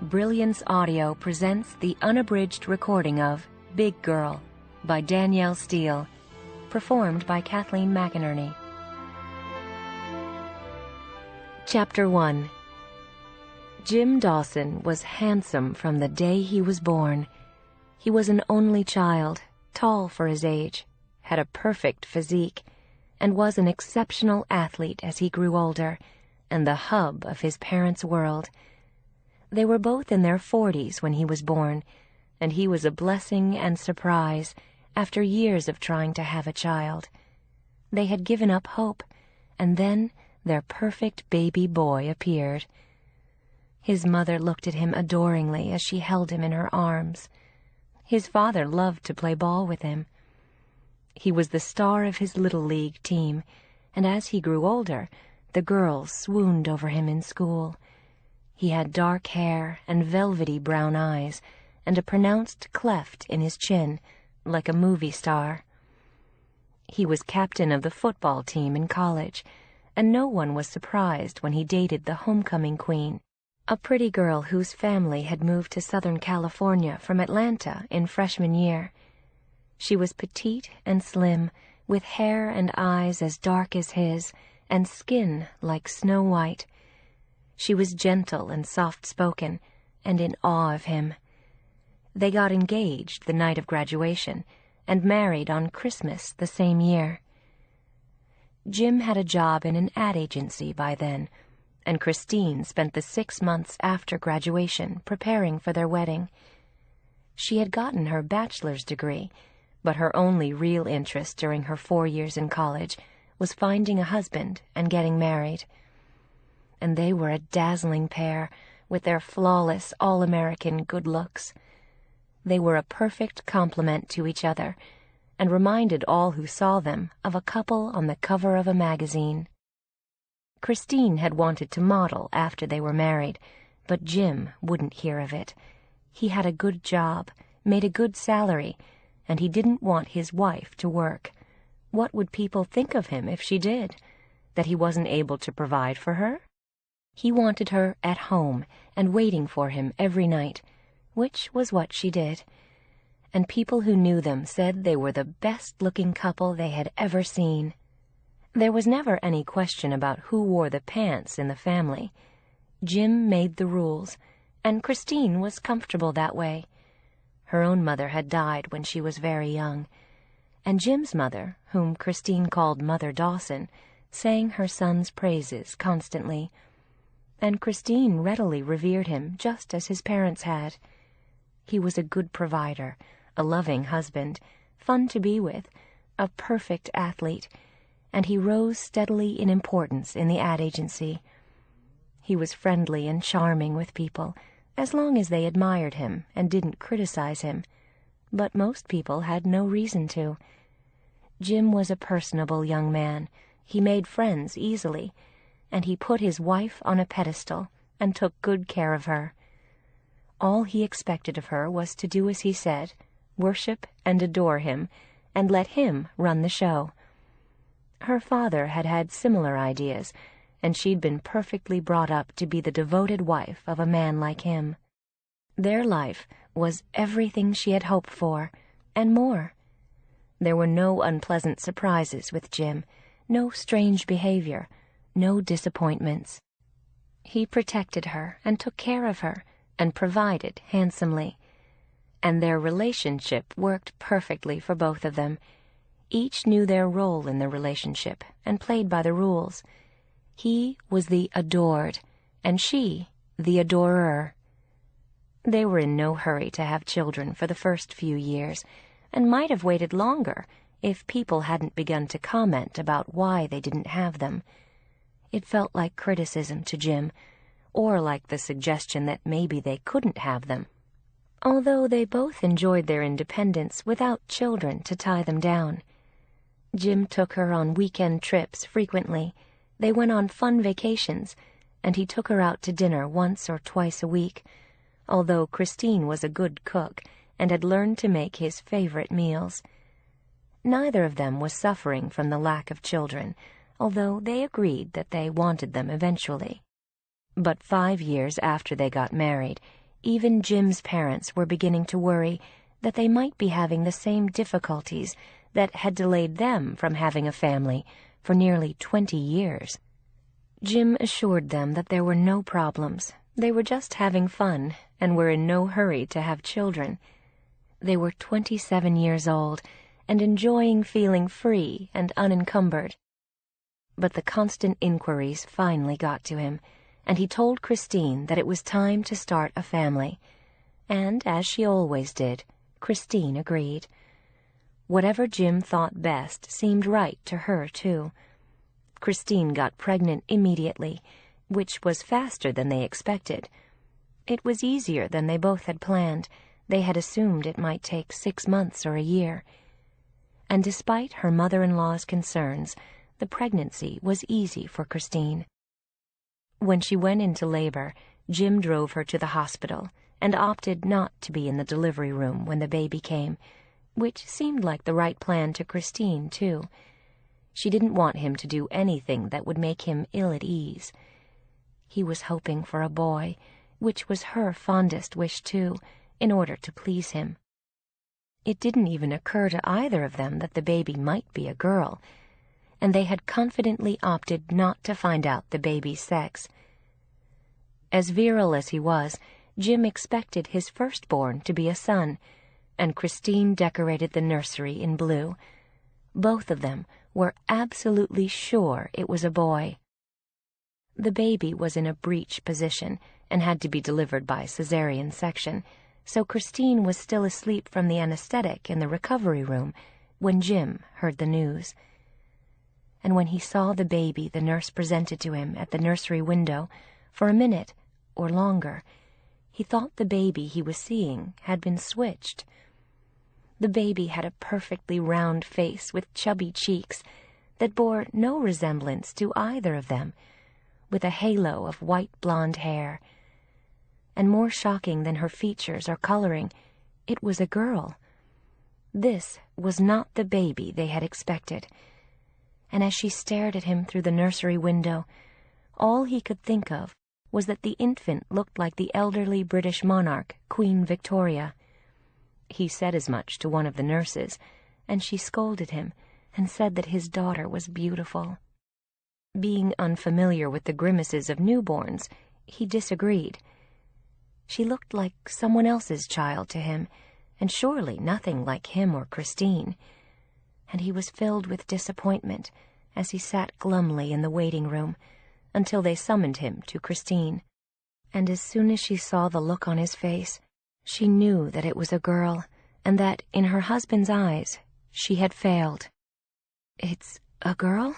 Brilliance Audio presents the unabridged recording of Big Girl by Danielle Steel, performed by Kathleen McInerney. Chapter 1. Jim Dawson was handsome from the day he was born. He was an only child, tall for his age, had a perfect physique, and was an exceptional athlete as he grew older, and the hub of his parents' world. They were both in their 40s when he was born, and he was a blessing and surprise after years of trying to have a child. They had given up hope, and then their perfect baby boy appeared. His mother looked at him adoringly as she held him in her arms. His father loved to play ball with him. He was the star of his Little League team, and as he grew older, the girls swooned over him in school. He had dark hair and velvety brown eyes, and a pronounced cleft in his chin, like a movie star. He was captain of the football team in college, and no one was surprised when he dated the homecoming queen, a pretty girl whose family had moved to Southern California from Atlanta in freshman year. She was petite and slim, with hair and eyes as dark as his, and skin like snow white. She was gentle and soft-spoken, and in awe of him. They got engaged the night of graduation, and married on Christmas the same year. Jim had a job in an ad agency by then, and Christine spent the 6 months after graduation preparing for their wedding. She had gotten her bachelor's degree, but her only real interest during her 4 years in college was finding a husband and getting married. And they were a dazzling pair, with their flawless, all-American good looks. They were a perfect complement to each other, and reminded all who saw them of a couple on the cover of a magazine. Christine had wanted to model after they were married, but Jim wouldn't hear of it. He had a good job, made a good salary, and he didn't want his wife to work. What would people think of him if she did? That he wasn't able to provide for her? He wanted her at home and waiting for him every night, which was what she did. And people who knew them said they were the best-looking couple they had ever seen. There was never any question about who wore the pants in the family. Jim made the rules, and Christine was comfortable that way. Her own mother had died when she was very young, and Jim's mother, whom Christine called Mother Dawson, sang her son's praises constantly. And Christine readily revered him just as his parents had. He was a good provider, a loving husband, fun to be with, a perfect athlete, and he rose steadily in importance in the ad agency. He was friendly and charming with people, as long as they admired him and didn't criticize him, but most people had no reason to. Jim was a personable young man. He made friends easily, and he put his wife on a pedestal and took good care of her. All he expected of her was to do as he said, worship and adore him, and let him run the show. Her father had had similar ideas, and she'd been perfectly brought up to be the devoted wife of a man like him. Their life was everything she had hoped for, and more. There were no unpleasant surprises with Jim, no strange behavior, no disappointments. He protected her and took care of her and provided handsomely. And their relationship worked perfectly for both of them. Each knew their role in the relationship and played by the rules. He was the adored, and she the adorer. They were in no hurry to have children for the first few years, and might have waited longer if people hadn't begun to comment about why they didn't have them. It felt like criticism to Jim, or like the suggestion that maybe they couldn't have them, although they both enjoyed their independence without children to tie them down. Jim took her on weekend trips frequently. They went on fun vacations, and he took her out to dinner once or twice a week, although Christine was a good cook and had learned to make his favorite meals. Neither of them was suffering from the lack of children, although they agreed that they wanted them eventually. But 5 years after they got married, Even Jim's parents were beginning to worry that they might be having the same difficulties that had delayed them from having a family for nearly 20 years. Jim assured them that there were no problems. They were just having fun and were in no hurry to have children. They were 27 years old and enjoying feeling free and unencumbered. But the constant inquiries finally got to him, and he told Christine that it was time to start a family. And, as she always did, Christine agreed. Whatever Jim thought best seemed right to her, too. Christine got pregnant immediately, which was faster than they expected. It was easier than they both had planned. They had assumed it might take 6 months or a year. And despite her mother-in-law's concerns, the pregnancy was easy for Christine. When she went into labor, Jim drove her to the hospital and opted not to be in the delivery room when the baby came, which seemed like the right plan to Christine, too. She didn't want him to do anything that would make him ill at ease. He was hoping for a boy, which was her fondest wish, too, in order to please him. It didn't even occur to either of them that the baby might be a girl, and they had confidently opted not to find out the baby's sex. As virile as he was, Jim expected his firstborn to be a son, and Christine decorated the nursery in blue. Both of them were absolutely sure it was a boy. The baby was in a breech position and had to be delivered by cesarean section, so Christine was still asleep from the anesthetic in the recovery room when Jim heard the news. And when he saw the baby the nurse presented to him at the nursery window, for a minute or longer, he thought the baby he was seeing had been switched. The baby had a perfectly round face with chubby cheeks that bore no resemblance to either of them, with a halo of white blonde hair. And more shocking than her features or coloring, it was a girl. This was not the baby they had expected. And as she stared at him through the nursery window, all he could think of was that the infant looked like the elderly British monarch, Queen Victoria. He said as much to one of the nurses, and she scolded him and said that his daughter was beautiful. Being unfamiliar with the grimaces of newborns, he disagreed. She looked like someone else's child to him, and surely nothing like him or Christine. And he was filled with disappointment as he sat glumly in the waiting room until they summoned him to Christine. And as soon as she saw the look on his face, she knew that it was a girl, and that, in her husband's eyes, she had failed. "It's a girl?"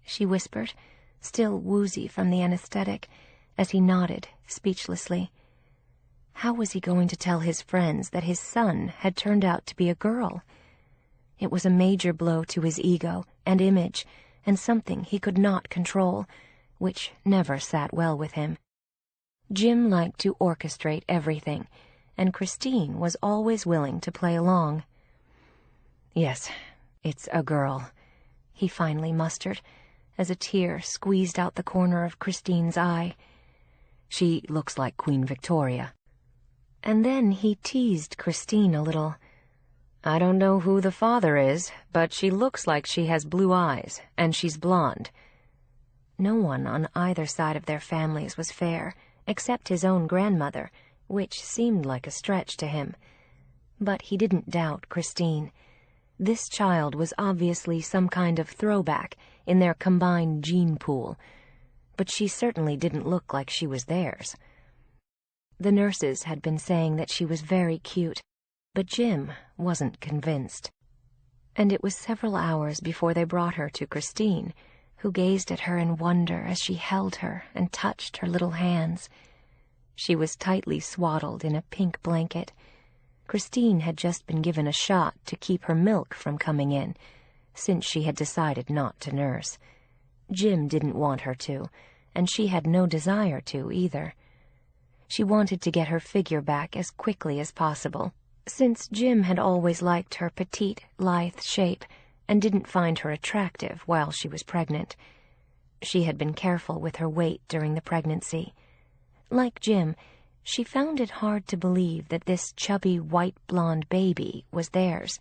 she whispered, still woozy from the anesthetic, as he nodded speechlessly. How was he going to tell his friends that his son had turned out to be a girl? It was a major blow to his ego and image, and something he could not control, which never sat well with him. Jim liked to orchestrate everything, and Christine was always willing to play along. "Yes, it's a girl," he finally mustered, as a tear squeezed out the corner of Christine's eye. "She looks like Queen Victoria." And then he teased Christine a little. "I don't know who the father is, but she looks like she has blue eyes, and she's blonde." No one on either side of their families was fair, except his own grandmother, which seemed like a stretch to him. But he didn't doubt Christine. This child was obviously some kind of throwback in their combined gene pool, but she certainly didn't look like she was theirs. The nurses had been saying that she was very cute, but Jim wasn't convinced. And it was several hours before they brought her to Christine, who gazed at her in wonder as she held her and touched her little hands. She was tightly swaddled in a pink blanket. Christine had just been given a shot to keep her milk from coming in, since she had decided not to nurse. Jim didn't want her to, and she had no desire to either. She wanted to get her figure back as quickly as possible, since Jim had always liked her petite, lithe shape and didn't find her attractive while she was pregnant. She had been careful with her weight during the pregnancy. Like Jim, She found it hard to believe that this chubby white blonde baby was theirs.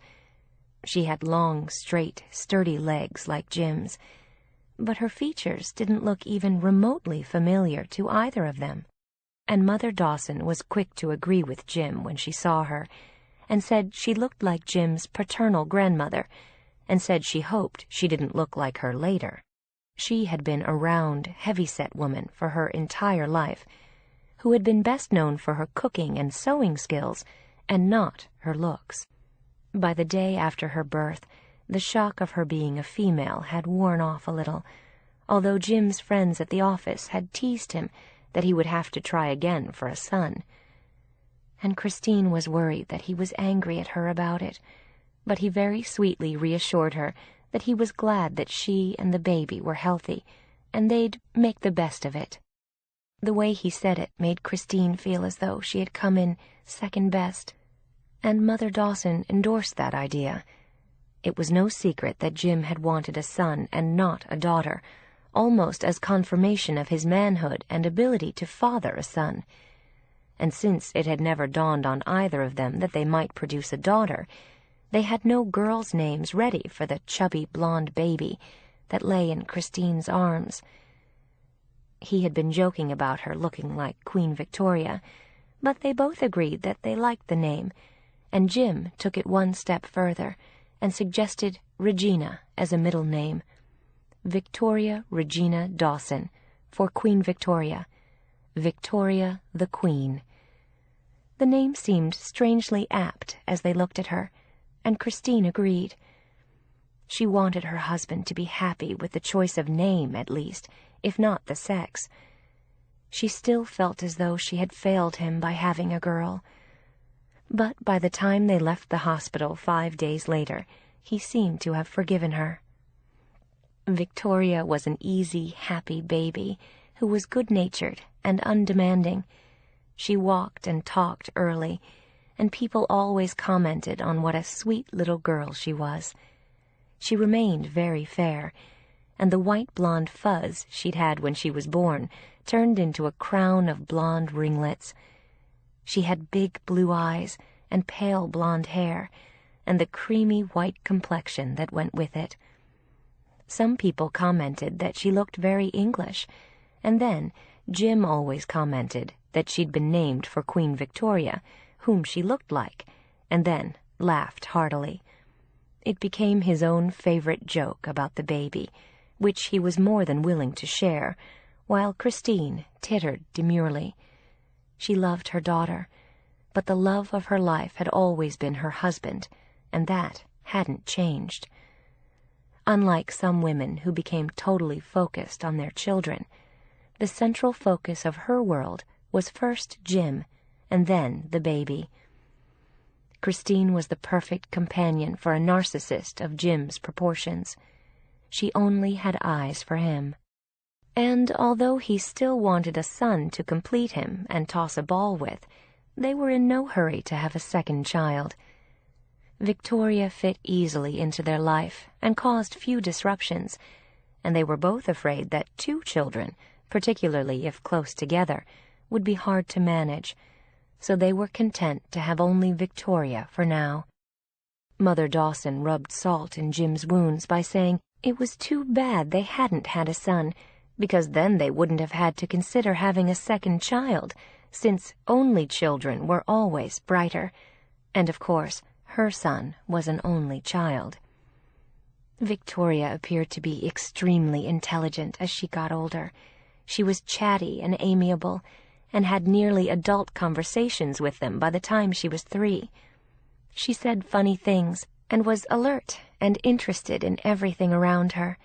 She had long, straight, sturdy legs like Jim's, but her features didn't look even remotely familiar to either of them. And Mother Dawson was quick to agree with Jim when she saw her, and said she looked like Jim's paternal grandmother, and said she hoped she didn't look like her later. She had been a round, heavy-set woman for her entire life, who had been best known for her cooking and sewing skills, and not her looks. By the day after her birth, the shock of her being a female had worn off a little, although Jim's friends at the office had teased him that he would have to try again for a son. And Christine was worried that he was angry at her about it, but he very sweetly reassured her that he was glad that she and the baby were healthy, and they'd make the best of it. The way he said it made Christine feel as though she had come in second best, and Mother Dawson endorsed that idea. It was no secret that Jim had wanted a son and not a daughter, almost as confirmation of his manhood and ability to father a son. And since it had never dawned on either of them that they might produce a daughter, they had no girls' names ready for the chubby blonde baby that lay in Christine's arms. He had been joking about her looking like Queen Victoria, but they both agreed that they liked the name, and Jim took it one step further and suggested Regina as a middle name. Victoria Regina Dawson, for Queen Victoria. Victoria the Queen. The name seemed strangely apt as they looked at her, and Christine agreed. She wanted her husband to be happy with the choice of name, at least, if not the sex. She still felt as though she had failed him by having a girl. But by the time they left the hospital 5 days later, he seemed to have forgiven her. Victoria was an easy, happy baby who was good-natured and undemanding. She walked and talked early, and people always commented on what a sweet little girl she was. She remained very fair, and the white blonde fuzz she'd had when she was born turned into a crown of blonde ringlets. She had big blue eyes and pale blonde hair, and the creamy white complexion that went with it. Some people commented that she looked very English, and then Jim always commented that she'd been named for Queen Victoria, whom she looked like, and then laughed heartily. It became his own favorite joke about the baby, which he was more than willing to share, while Christine tittered demurely. She loved her daughter, but the love of her life had always been her husband, and that hadn't changed. Unlike some women who became totally focused on their children, the central focus of her world was first Jim, and then the baby. Christine was the perfect companion for a narcissist of Jim's proportions. She only had eyes for him. And although he still wanted a son to complete him and toss a ball with, they were in no hurry to have a second child. Victoria fit easily into their life and caused few disruptions, and they were both afraid that 2 children, particularly if close together, would be hard to manage, so they were content to have only Victoria for now. Mother Dawson rubbed salt in Jim's wounds by saying it was too bad they hadn't had a son, because then they wouldn't have had to consider having a second child, since only children were always brighter, and of course her son was an only child. Victoria appeared to be extremely intelligent as she got older. She was chatty and amiable, and had nearly adult conversations with them by the time she was 3. She said funny things, and was alert and interested in everything around her.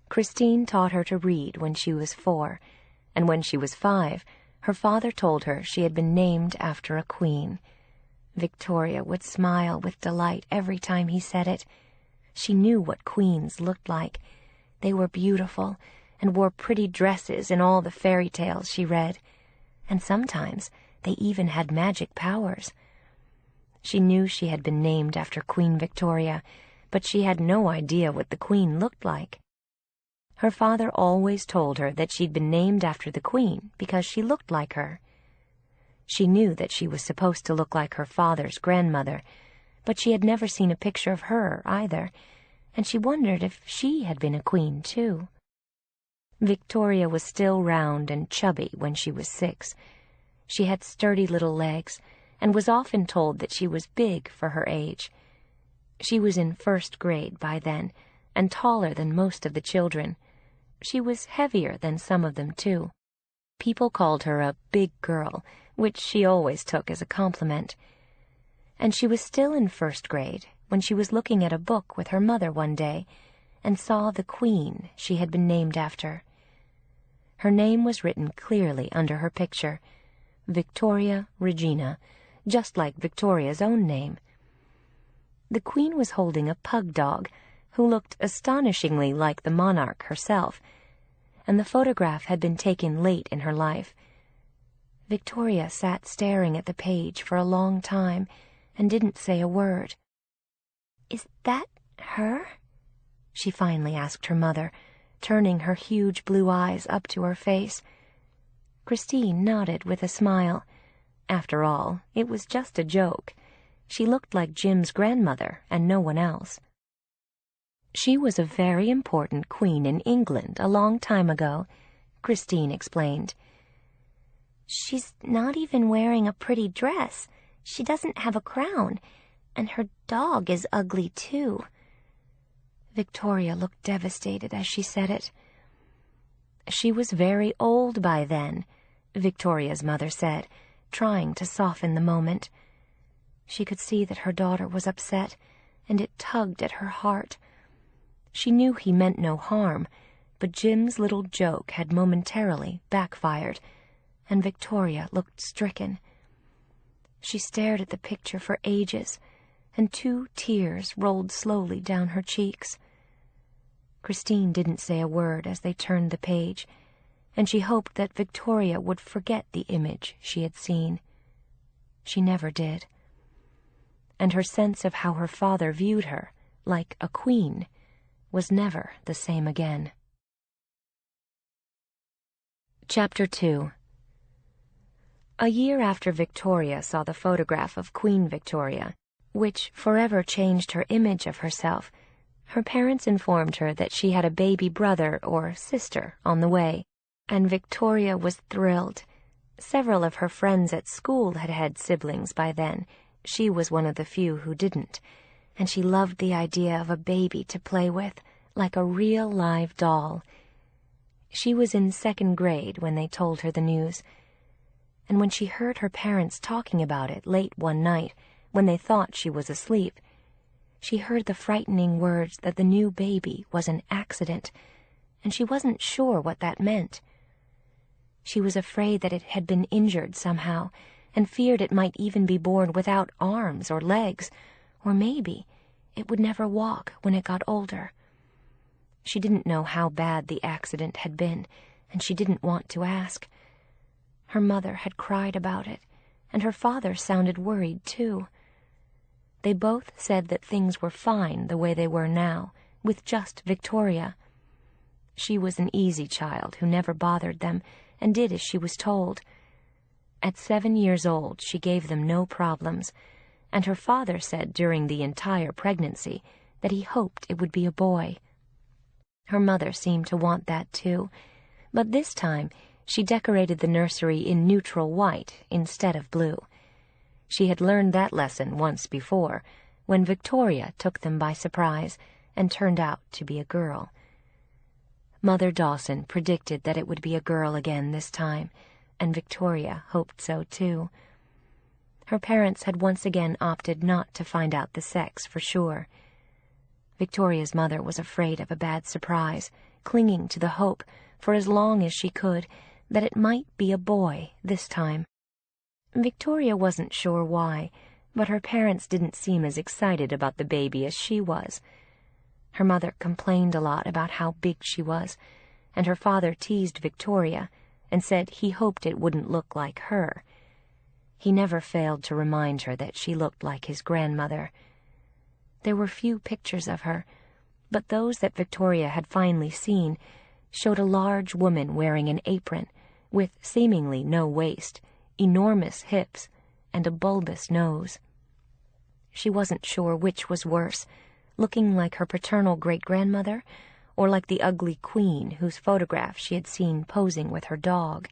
Christine taught her to read when she was 4, and when she was 5, her father told her she had been named after a queen. Victoria would smile with delight every time he said it. She knew what queens looked like. They were beautiful, and wore pretty dresses in all the fairy tales she read, and sometimes they even had magic powers. She knew she had been named after Queen Victoria, but she had no idea what the queen looked like. Her father always told her that she'd been named after the queen because she looked like her. She knew that she was supposed to look like her father's grandmother, but she had never seen a picture of her either, and she wondered if she had been a queen too. Victoria was still round and chubby when she was 6. She had sturdy little legs, and was often told that she was big for her age. She was in 1st grade by then, and taller than most of the children. She was heavier than some of them, too. People called her a big girl, which she always took as a compliment. And she was still in 1st grade when she was looking at a book with her mother one day and saw the queen she had been named after. Her name was written clearly under her picture, Victoria Regina, just like Victoria's own name. The queen was holding a pug dog who looked astonishingly like the monarch herself, and the photograph had been taken late in her life. Victoria sat staring at the page for a long time and didn't say a word. "Is that her?" she finally asked her mother, turning her huge blue eyes up to her face. Christine nodded with a smile. After all, it was just a joke. She looked like Jim's grandmother and no one else. "She was a very important queen in England a long time ago," Christine explained. "She's not even wearing a pretty dress. She doesn't have a crown, and her dog is ugly too." Victoria looked devastated as she said it. "She was very old by then," Victoria's mother said, trying to soften the moment. She could see that her daughter was upset, and it tugged at her heart. She knew he meant no harm, but Jim's little joke had momentarily backfired, and Victoria looked stricken. She stared at the picture for ages, and 2 tears rolled slowly down her cheeks. Christine didn't say a word as they turned the page, and she hoped that Victoria would forget the image she had seen. She never did. And her sense of how her father viewed her, like a queen, was never the same again. Chapter 2. A year after Victoria saw the photograph of Queen Victoria, which forever changed her image of herself, her parents informed her that she had a baby brother or sister on the way, and Victoria was thrilled. Several of her friends at school had had siblings by then. She was one of the few who didn't, and she loved the idea of a baby to play with, like a real live doll. She was in 2nd grade when they told her the news, and when she heard her parents talking about it late one night, when they thought she was asleep, she heard the frightening words that the new baby was an accident, and she wasn't sure what that meant. She was afraid that it had been injured somehow, and feared it might even be born without arms or legs, or maybe it would never walk when it got older. She didn't know how bad the accident had been, and she didn't want to ask. Her mother had cried about it, and her father sounded worried too. They both said that things were fine the way they were now, with just Victoria. She was an easy child who never bothered them, and did as she was told. At 7 years old, she gave them no problems, and her father said during the entire pregnancy that he hoped it would be a boy. Her mother seemed to want that too, but this time she decorated the nursery in neutral white instead of blue. She had learned that lesson once before, when Victoria took them by surprise and turned out to be a girl. Mother Dawson predicted that it would be a girl again this time, and Victoria hoped so too. Her parents had once again opted not to find out the sex for sure. Victoria's mother was afraid of a bad surprise, clinging to the hope, for as long as she could, that it might be a boy this time. Victoria wasn't sure why, but her parents didn't seem as excited about the baby as she was. Her mother complained a lot about how big she was, and her father teased Victoria and said he hoped it wouldn't look like her. He never failed to remind her that she looked like his grandmother. There were few pictures of her, but those that Victoria had finally seen showed a large woman wearing an apron, with seemingly no waist, enormous hips, and a bulbous nose. She wasn't sure which was worse, looking like her paternal great-grandmother, or like the ugly queen whose photograph she had seen posing with her dog.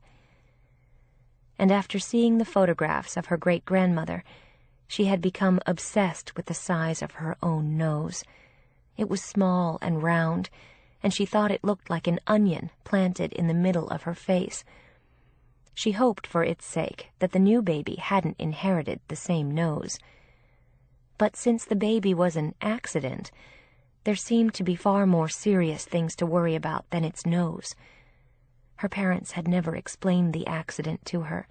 And after seeing the photographs of her great-grandmother, she had become obsessed with the size of her own nose. It was small and round, and she thought it looked like an onion planted in the middle of her face. She hoped for its sake that the new baby hadn't inherited the same nose. But since the baby was an accident, there seemed to be far more serious things to worry about than its nose. Her parents had never explained the accident to her,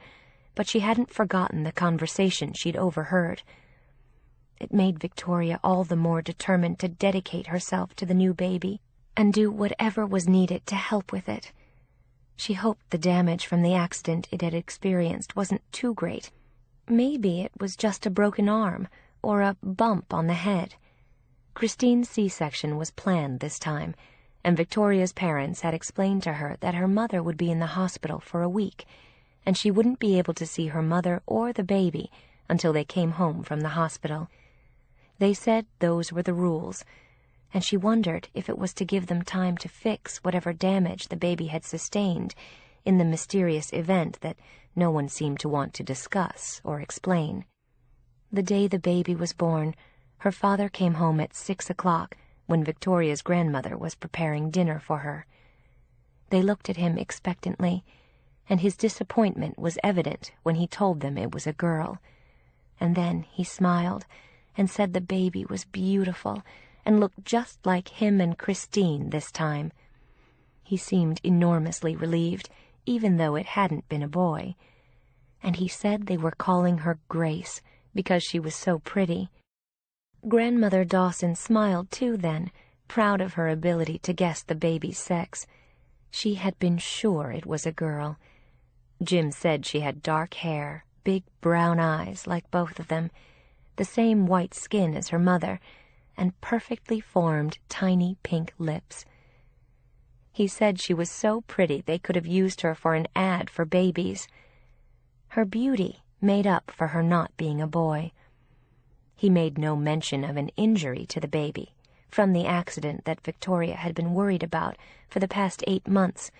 but she hadn't forgotten the conversation she'd overheard. It made Victoria all the more determined to dedicate herself to the new baby and do whatever was needed to help with it. She hoped the damage from the accident it had experienced wasn't too great. Maybe it was just a broken arm or a bump on the head. Christine's C-section was planned this time, and Victoria's parents had explained to her that her mother would be in the hospital for a week, and she wouldn't be able to see her mother or the baby until they came home from the hospital. They said those were the rules, and she wondered if it was to give them time to fix whatever damage the baby had sustained in the mysterious event that no one seemed to want to discuss or explain. The day the baby was born, her father came home at 6 o'clock when Victoria's grandmother was preparing dinner for her. They looked at him expectantly, and his disappointment was evident when he told them it was a girl. And then he smiled and said the baby was beautiful and looked just like him and Christine this time. He seemed enormously relieved, even though it hadn't been a boy. And he said they were calling her Grace because she was so pretty. Grandmother Dawson smiled too then, proud of her ability to guess the baby's sex. She had been sure it was a girl. Jim said she had dark hair, big brown eyes like both of them, the same white skin as her mother, and perfectly formed tiny pink lips. He said she was so pretty they could have used her for an ad for babies. Her beauty made up for her not being a boy. He made no mention of an injury to the baby from the accident that Victoria had been worried about for the past 8 months,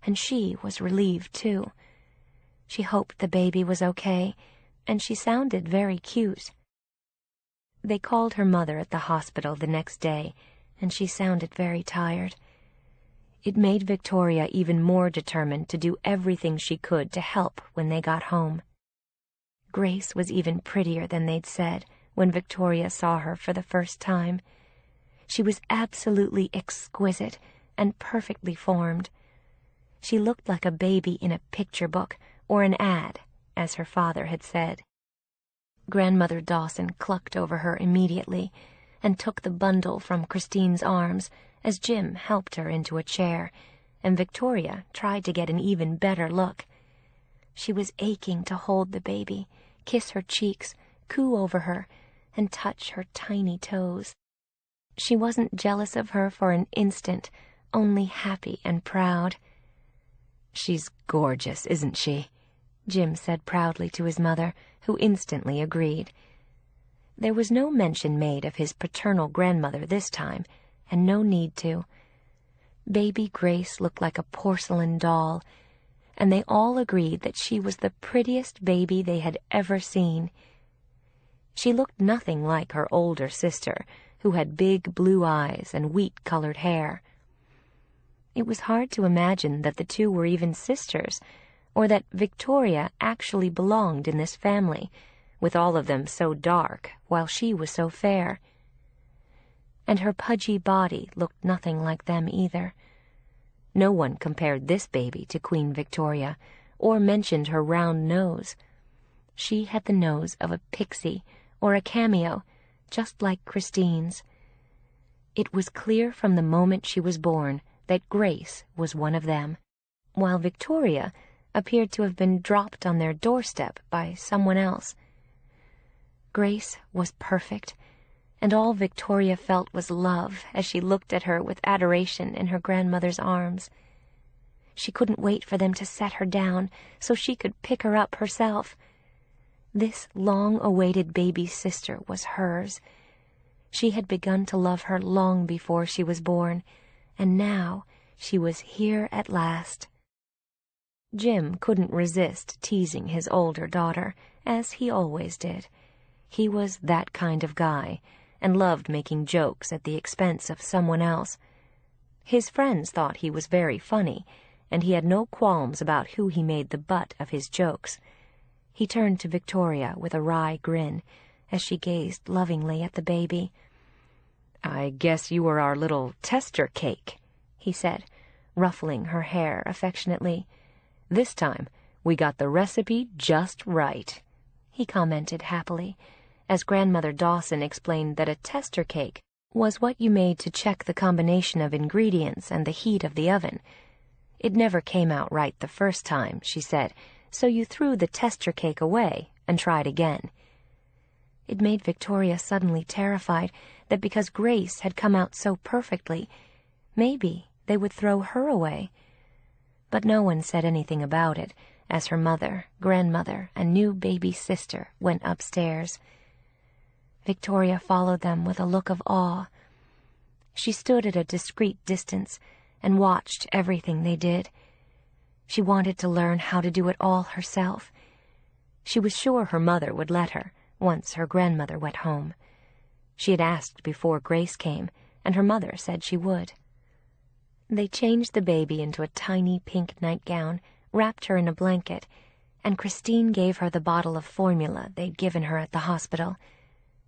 and she was relieved too. She hoped the baby was okay, and she sounded very cute. They called her mother at the hospital the next day, and she sounded very tired. It made Victoria even more determined to do everything she could to help when they got home. Grace was even prettier than they'd said when Victoria saw her for the first time. She was absolutely exquisite and perfectly formed. She looked like a baby in a picture book or an ad, as her father had said. Grandmother Dawson clucked over her immediately and took the bundle from Christine's arms as Jim helped her into a chair, and Victoria tried to get an even better look. She was aching to hold the baby, kiss her cheeks, coo over her, and touch her tiny toes. She wasn't jealous of her for an instant, only happy and proud. "She's gorgeous, isn't she?" Jim said proudly to his mother, who instantly agreed. There was no mention made of his paternal grandmother this time, and no need to. Baby Grace looked like a porcelain doll, and they all agreed that she was the prettiest baby they had ever seen. She looked nothing like her older sister, who had big blue eyes and wheat-colored hair. It was hard to imagine that the two were even sisters, or that Victoria actually belonged in this family, with all of them so dark while she was so fair. And her pudgy body looked nothing like them either. No one compared this baby to Queen Victoria, or mentioned her round nose. She had the nose of a pixie or a cameo, just like Christine's. It was clear from the moment she was born that Grace was one of them, while Victoria appeared to have been dropped on their doorstep by someone else. Grace was perfect, and all Victoria felt was love as she looked at her with adoration in her grandmother's arms. She couldn't wait for them to set her down so she could pick her up herself. This long-awaited baby sister was hers. She had begun to love her long before she was born, and now she was here at last. Jim couldn't resist teasing his older daughter, as he always did. He was that kind of guy, and loved making jokes at the expense of someone else. His friends thought he was very funny, and he had no qualms about who he made the butt of his jokes. He turned to Victoria with a wry grin, as she gazed lovingly at the baby. "I guess you are our little tester cake," he said, ruffling her hair affectionately. "This time we got the recipe just right," he commented happily, as Grandmother Dawson explained that a tester cake was what you made to check the combination of ingredients and the heat of the oven. It never came out right the first time, she said, so you threw the tester cake away and tried again. It made Victoria suddenly terrified that because Grace had come out so perfectly, maybe they would throw her away. But no one said anything about it as her mother, grandmother, and new baby sister went upstairs. Victoria followed them with a look of awe. She stood at a discreet distance and watched everything they did. She wanted to learn how to do it all herself. She was sure her mother would let her once her grandmother went home. She had asked before Grace came, and her mother said she would. They changed the baby into a tiny pink nightgown, wrapped her in a blanket, and Christine gave her the bottle of formula they'd given her at the hospital.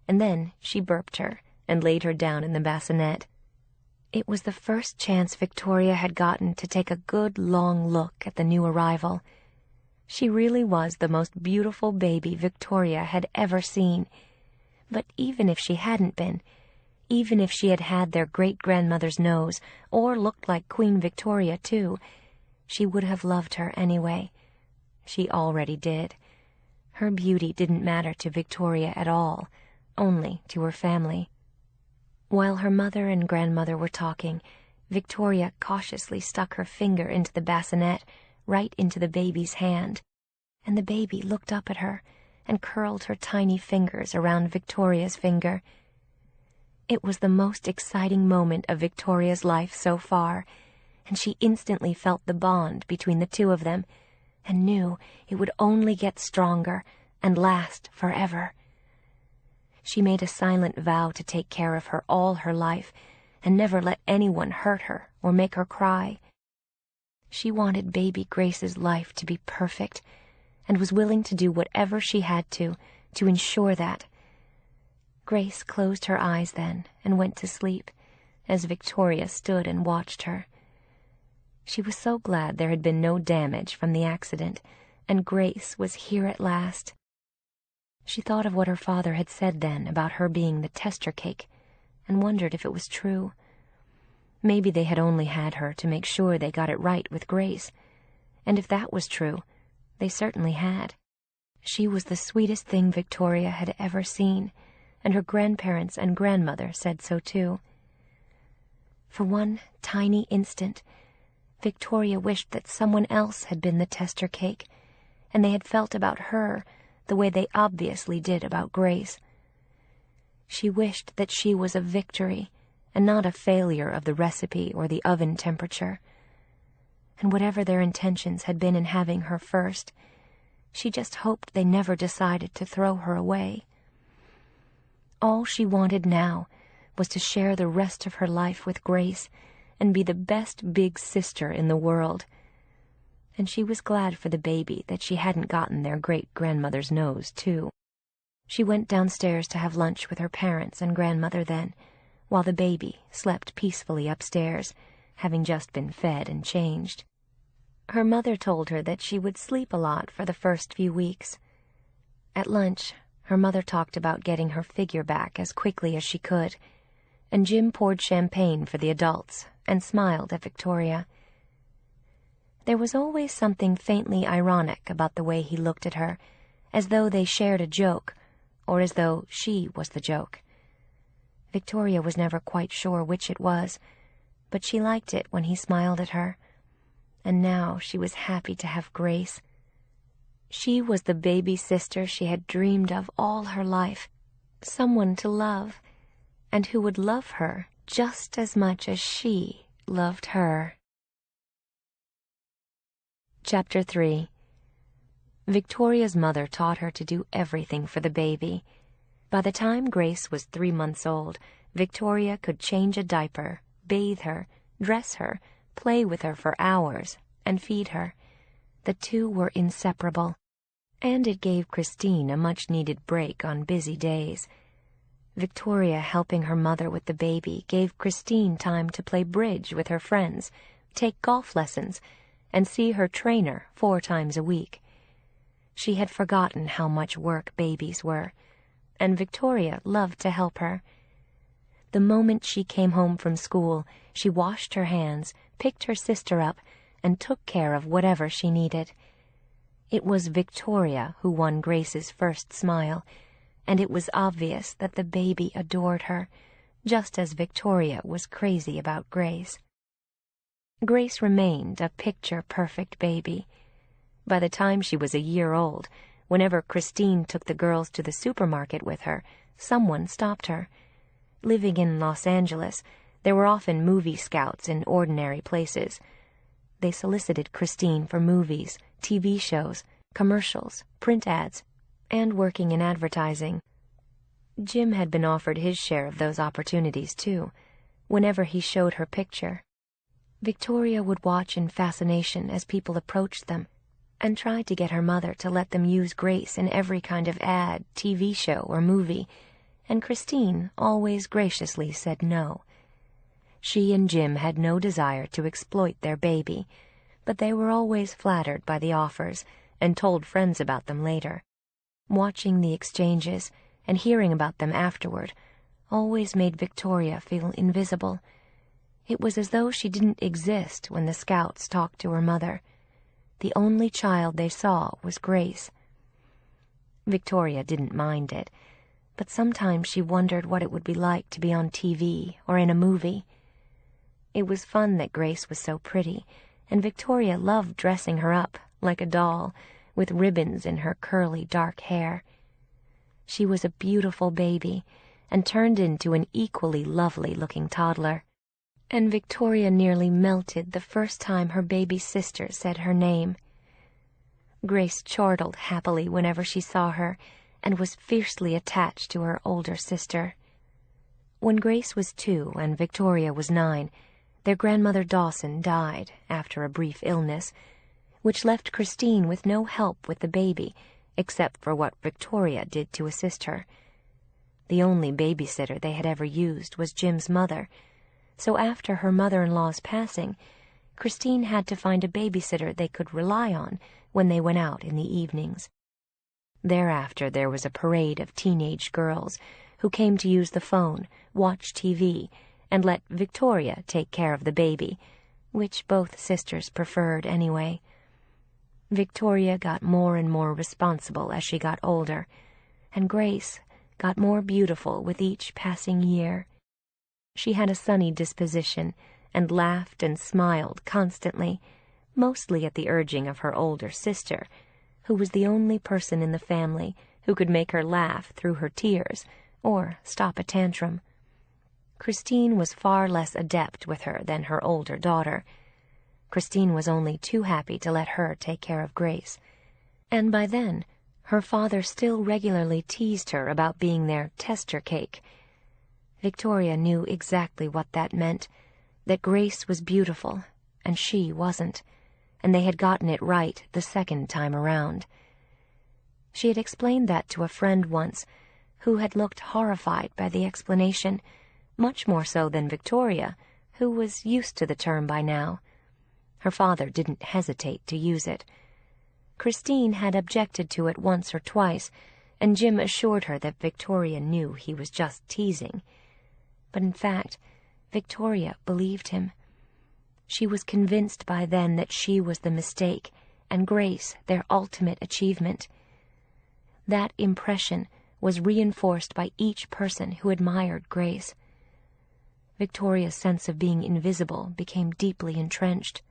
And then she burped her and laid her down in the bassinet. It was the first chance Victoria had gotten to take a good long look at the new arrival. She really was the most beautiful baby Victoria had ever seen. But even if she hadn't been, even if she had had their great-grandmother's nose, or looked like Queen Victoria too, she would have loved her anyway. She already did. Her beauty didn't matter to Victoria at all, only to her family. While her mother and grandmother were talking, Victoria cautiously stuck her finger into the bassinet, right into the baby's hand, and the baby looked up at her and curled her tiny fingers around Victoria's finger. It was the most exciting moment of Victoria's life so far, and she instantly felt the bond between the two of them, and knew it would only get stronger and last forever. She made a silent vow to take care of her all her life, and never let anyone hurt her or make her cry. She wanted baby Grace's life to be perfect, and was willing to do whatever she had to ensure that. Grace closed her eyes then and went to sleep, as Victoria stood and watched her. She was so glad there had been no damage from the accident, and Grace was here at last. She thought of what her father had said then about her being the tester cake, and wondered if it was true. Maybe they had only had her to make sure they got it right with Grace, and if that was true, they certainly had. She was the sweetest thing Victoria had ever seen, and her grandparents and grandmother said so too. For one tiny instant, Victoria wished that someone else had been the tester cake, and they had felt about her the way they obviously did about Grace. She wished that she was a victory, and not a failure of the recipe or the oven temperature. And whatever their intentions had been in having her first, she just hoped they never decided to throw her away. All she wanted now was to share the rest of her life with Grace and be the best big sister in the world. And she was glad for the baby that she hadn't gotten their great-grandmother's nose, too. She went downstairs to have lunch with her parents and grandmother then, while the baby slept peacefully upstairs, having just been fed and changed. Her mother told her that she would sleep a lot for the first few weeks. At lunch, her mother talked about getting her figure back as quickly as she could, and Jim poured champagne for the adults and smiled at Victoria. There was always something faintly ironic about the way he looked at her, as though they shared a joke, or as though she was the joke. Victoria was never quite sure which it was, but she liked it when he smiled at her. and now she was happy to have Grace. She was the baby sister she had dreamed of all her life, someone to love, and who would love her just as much as she loved her. Chapter 3. Victoria's mother taught her to do everything for the baby. By the time Grace was 3 months old, Victoria could change a diaper, bathe her, dress her, play with her for hours, and feed her. The two were inseparable, and it gave Christine a much-needed break on busy days. Victoria helping her mother with the baby gave Christine time to play bridge with her friends, take golf lessons, and see her trainer 4 times a week. She had forgotten how much work babies were, and Victoria loved to help her. The moment she came home from school, she washed her hands, picked her sister up, and took care of whatever she needed. It was Victoria who won Grace's first smile, and it was obvious that the baby adored her, just as Victoria was crazy about Grace. Grace remained a picture-perfect baby. By the time she was a year old, whenever Christine took the girls to the supermarket with her, someone stopped her. Living in Los Angeles, there were often movie scouts in ordinary places. They solicited Christine for movies, TV shows, commercials, print ads, and working in advertising. Jim had been offered his share of those opportunities, too, whenever he showed her picture. Victoria would watch in fascination as people approached them, and tried to get her mother to let them use Grace in every kind of ad, TV show, or movie, and Christine always graciously said no. She and Jim had no desire to exploit their baby, but they were always flattered by the offers and told friends about them later. Watching the exchanges and hearing about them afterward always made Victoria feel invisible. It was as though she didn't exist when the scouts talked to her mother. The only child they saw was Grace. Victoria didn't mind it, but sometimes she wondered what it would be like to be on TV or in a movie. It was fun that Grace was so pretty, and Victoria loved dressing her up like a doll, with ribbons in her curly dark hair. She was a beautiful baby, and turned into an equally lovely-looking toddler. And Victoria nearly melted the first time her baby sister said her name. Grace chortled happily whenever she saw her, and was fiercely attached to her older sister. When Grace was 2 and Victoria was 9, their grandmother Dawson died after a brief illness, which left Christine with no help with the baby, except for what Victoria did to assist her. The only babysitter they had ever used was Jim's mother, so after her mother-in-law's passing, Christine had to find a babysitter they could rely on when they went out in the evenings. Thereafter there was a parade of teenage girls who came to use the phone, watch TV, and let Victoria take care of the baby, which both sisters preferred anyway. Victoria got more and more responsible as she got older, and Grace got more beautiful with each passing year. She had a sunny disposition, and laughed and smiled constantly, mostly at the urging of her older sister, who was the only person in the family who could make her laugh through her tears or stop a tantrum. Christine was far less adept with her than her older daughter. Christine was only too happy to let her take care of Grace, and by then her father still regularly teased her about being their tester cake. Victoria knew exactly what that meant, that Grace was beautiful, and she wasn't, and they had gotten it right the second time around. She had explained that to a friend once, who had looked horrified by the explanation, much more so than Victoria, who was used to the term by now. Her father didn't hesitate to use it. Christine had objected to it once or twice, and Jim assured her that Victoria knew he was just teasing. But in fact, Victoria believed him. She was convinced by then that she was the mistake, and Grace their ultimate achievement. That impression was reinforced by each person who admired Grace. Victoria's sense of being invisible became deeply entrenched.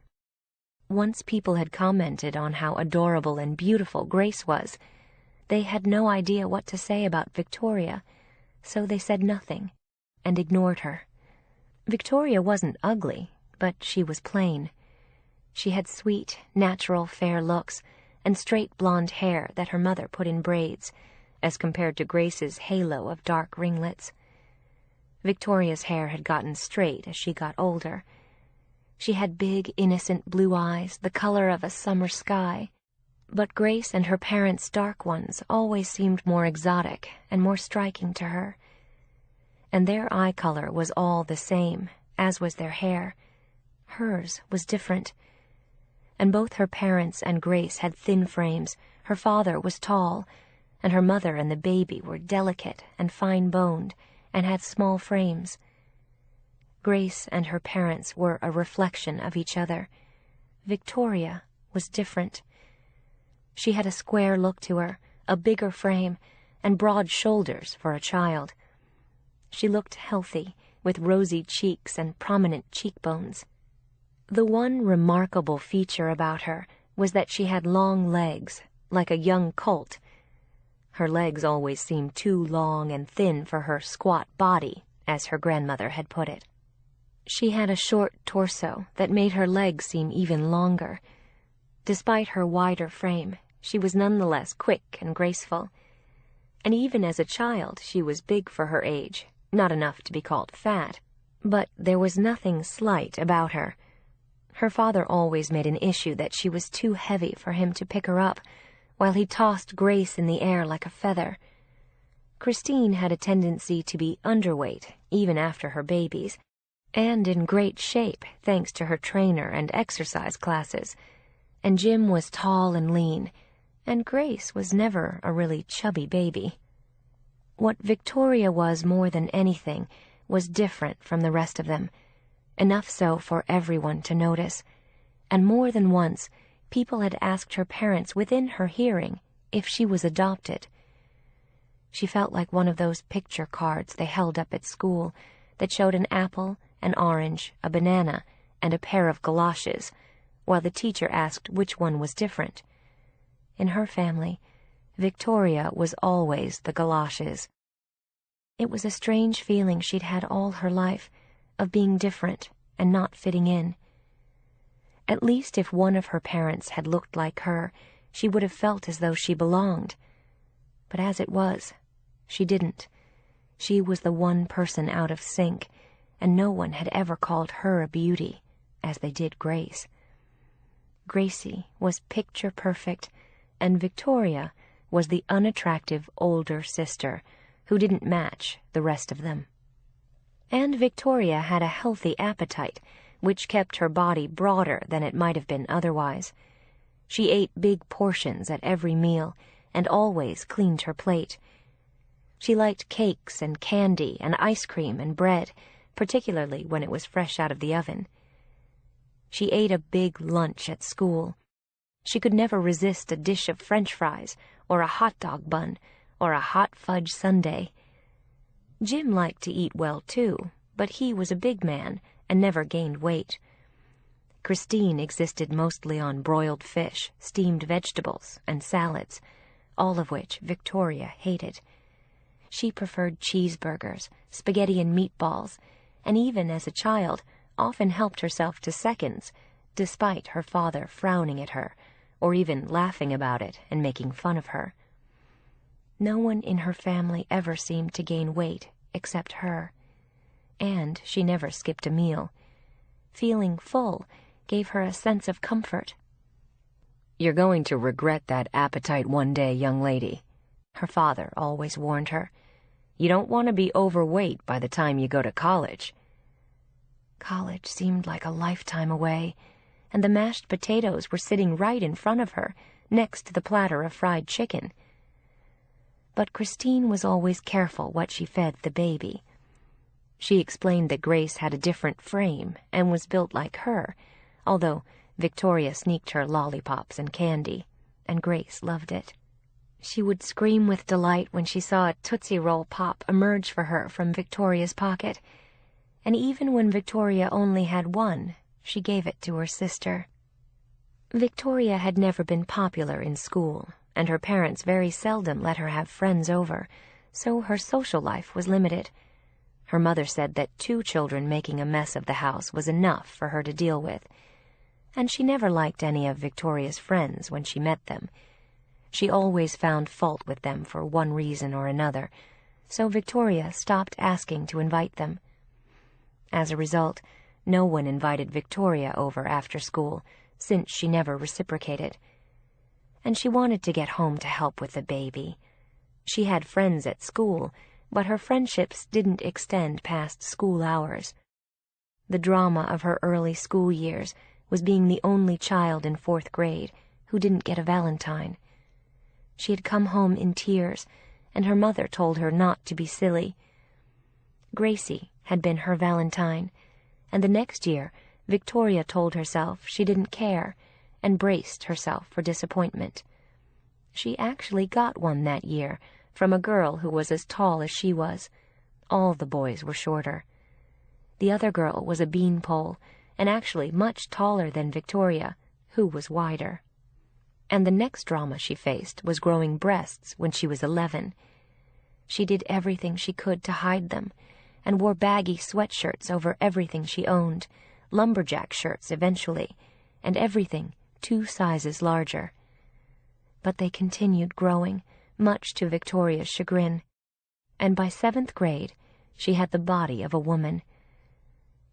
Once people had commented on how adorable and beautiful Grace was. They had no idea what to say about Victoria, so they said nothing and ignored her. Victoria wasn't ugly, but she was plain. She had sweet, natural, fair looks and straight blonde hair that her mother put in braids, as compared to Grace's halo of dark ringlets. Victoria's hair had gotten straight as she got older. She had big, innocent blue eyes, the color of a summer sky. But Grace and her parents' dark ones always seemed more exotic and more striking to her. And their eye color was all the same, as was their hair. Hers was different. And both her parents and Grace had thin frames. Her father was tall, and her mother and the baby were delicate and fine-boned and had small frames. Grace and her parents were a reflection of each other. Victoria was different. She had a square look to her, a bigger frame, and broad shoulders for a child. She looked healthy, with rosy cheeks and prominent cheekbones. The one remarkable feature about her was that she had long legs, like a young colt. Her legs always seemed too long and thin for her squat body, as her grandmother had put it. She had a short torso that made her legs seem even longer. Despite her wider frame, she was nonetheless quick and graceful. And even as a child, she was big for her age, not enough to be called fat. But there was nothing slight about her. Her father always made an issue that she was too heavy for him to pick her up, while he tossed Grace in the air like a feather. Christine had a tendency to be underweight, even after her babies, and in great shape thanks to her trainer and exercise classes, and Jim was tall and lean, and Grace was never a really chubby baby. What Victoria was more than anything was different from the rest of them, enough so for everyone to notice, and more than once people had asked her parents within her hearing if she was adopted. She felt like one of those picture cards they held up at school that showed an apple, an orange, a banana, and a pair of galoshes, while the teacher asked which one was different. In her family, Victoria was always the galoshes. It was a strange feeling she'd had all her life, of being different and not fitting in. At least if one of her parents had looked like her, she would have felt as though she belonged. But as it was, she didn't. She was the one person out of sync, and no one had ever called her a beauty, as they did Grace. Gracie was picture perfect, and Victoria was the unattractive older sister who didn't match the rest of them. And Victoria had a healthy appetite, which kept her body broader than it might have been otherwise. She ate big portions at every meal, and always cleaned her plate. She liked cakes and candy and ice cream and bread, particularly when it was fresh out of the oven. She ate a big lunch at school. She could never resist a dish of French fries, or a hot dog bun, or a hot fudge sundae. Jim liked to eat well, too, but he was a big man and never gained weight. Christine existed mostly on broiled fish, steamed vegetables, and salads, all of which Victoria hated. She preferred cheeseburgers, spaghetti and meatballs, and even as a child often helped herself to seconds, despite her father frowning at her, or even laughing about it and making fun of her. No one in her family ever seemed to gain weight except her, and she never skipped a meal. Feeling full gave her a sense of comfort. "You're going to regret that appetite one day, young lady," her father always warned her. "You don't want to be overweight by the time you go to college." College seemed like a lifetime away, and the mashed potatoes were sitting right in front of her, next to the platter of fried chicken. But Christine was always careful what she fed the baby. She explained that Grace had a different frame and was built like her, although Victoria sneaked her lollipops and candy, and Grace loved it. She would scream with delight when she saw a Tootsie Roll Pop emerge for her from Victoria's pocket, and even when Victoria only had one, she gave it to her sister. Victoria had never been popular in school, and her parents very seldom let her have friends over, so her social life was limited. Her mother said that 2 children making a mess of the house was enough for her to deal with, and she never liked any of Victoria's friends when she met them. She always found fault with them for one reason or another, so Victoria stopped asking to invite them. As a result, no one invited Victoria over after school, since she never reciprocated. And she wanted to get home to help with the baby. She had friends at school, but her friendships didn't extend past school hours. The drama of her early school years was being the only child in 4th grade who didn't get a Valentine. She had come home in tears, and her mother told her not to be silly. Gracie had been her Valentine, and the next year Victoria told herself she didn't care and braced herself for disappointment. She actually got one that year from a girl who was as tall as she was. All the boys were shorter. The other girl was a beanpole, and actually much taller than Victoria, who was wider. And the next drama she faced was growing breasts when she was 11. She did everything she could to hide them, and wore baggy sweatshirts over everything she owned, lumberjack shirts eventually, and everything 2 sizes larger. But they continued growing, much to Victoria's chagrin, and by 7th grade she had the body of a woman.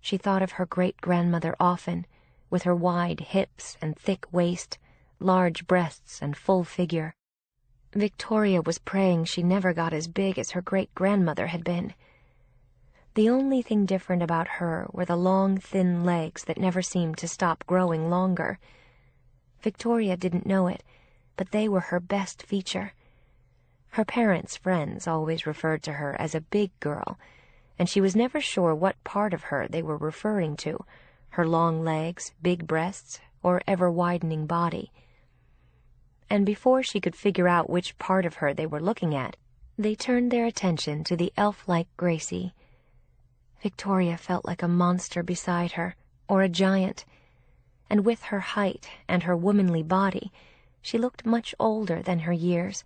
She thought of her great-grandmother often, with her wide hips and thick waist, large breasts and full figure. Victoria was praying she never got as big as her great-grandmother had been. The only thing different about her were the long, thin legs that never seemed to stop growing longer. Victoria didn't know it, but they were her best feature. Her parents' friends always referred to her as a big girl, and she was never sure what part of her they were referring to, her long legs, big breasts, or ever-widening body. And before she could figure out which part of her they were looking at, they turned their attention to the elf-like Gracie. Victoria felt like a monster beside her, or a giant, and with her height and her womanly body, she looked much older than her years.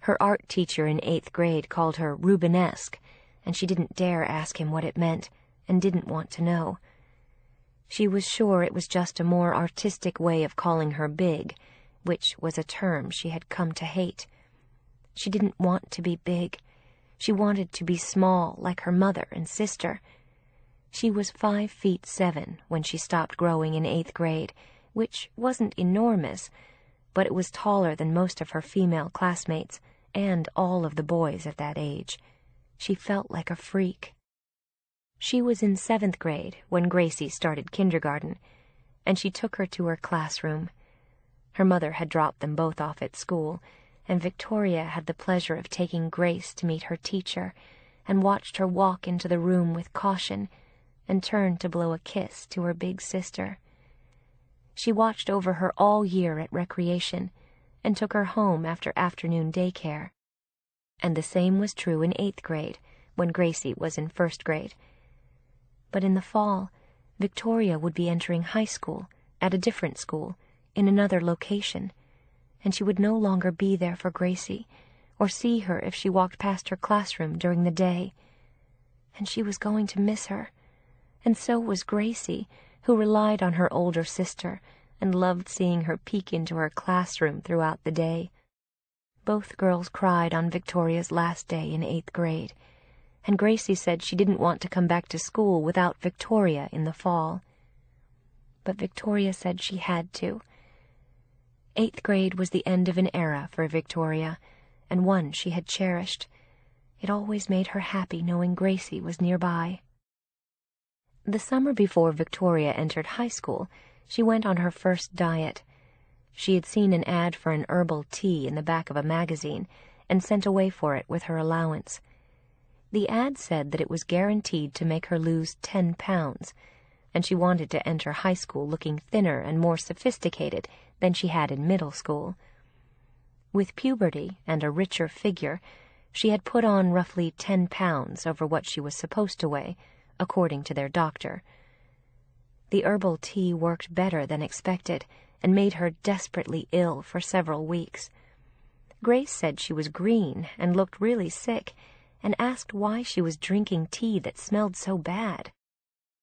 Her art teacher in 8th grade called her Rubenesque, and she didn't dare ask him what it meant, and didn't want to know. She was sure it was just a more artistic way of calling her big, which was a term she had come to hate. She didn't want to be big. She wanted to be small, like her mother and sister. She was 5'7" when she stopped growing in 8th grade, which wasn't enormous, but it was taller than most of her female classmates and all of the boys at that age. She felt like a freak. She was in 7th grade when Gracie started kindergarten, and she took her to her classroom. Her mother had dropped them both off at school, and Victoria had the pleasure of taking Grace to meet her teacher, and watched her walk into the room with caution and turn to blow a kiss to her big sister. She watched over her all year at recreation, and took her home after afternoon daycare. And the same was true in 8th grade, when Gracie was in 1st grade. But in the fall, Victoria would be entering high school, at a different school, in another location, and she would no longer be there for Gracie, or see her if she walked past her classroom during the day. And she was going to miss her, and so was Gracie, who relied on her older sister and loved seeing her peek into her classroom throughout the day. Both girls cried on Victoria's last day in 8th grade, and Gracie said she didn't want to come back to school without Victoria in the fall. But Victoria said she had to. 8th grade was the end of an era for Victoria, and one she had cherished. It always made her happy knowing Gracie was nearby. The summer before Victoria entered high school, she went on her first diet. She had seen an ad for an herbal tea in the back of a magazine and sent away for it with her allowance. The ad said that it was guaranteed to make her lose 10 pounds, and she wanted to enter high school looking thinner and more sophisticated than she had in middle school. With puberty and a richer figure, she had put on roughly 10 pounds over what she was supposed to weigh, according to their doctor. The herbal tea worked better than expected, and made her desperately ill for several weeks. Grace said she was green and looked really sick, and asked why she was drinking tea that smelled so bad.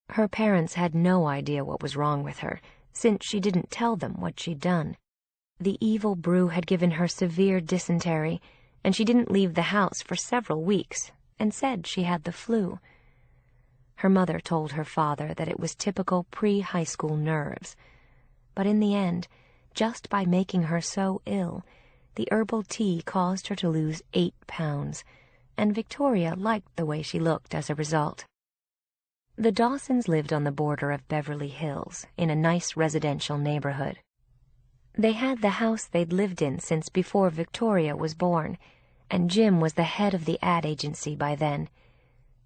Her parents had no idea what was wrong with her, since she didn't tell them what she'd done. The evil brew had given her severe dysentery, and she didn't leave the house for several weeks, and said she had the flu. Her mother told her father that it was typical pre-high school nerves. But in the end, just by making her so ill, the herbal tea caused her to lose 8 pounds, and Victoria liked the way she looked as a result. The Dawsons lived on the border of Beverly Hills, in a nice residential neighborhood. They had the house they'd lived in since before Victoria was born, and Jim was the head of the ad agency by then.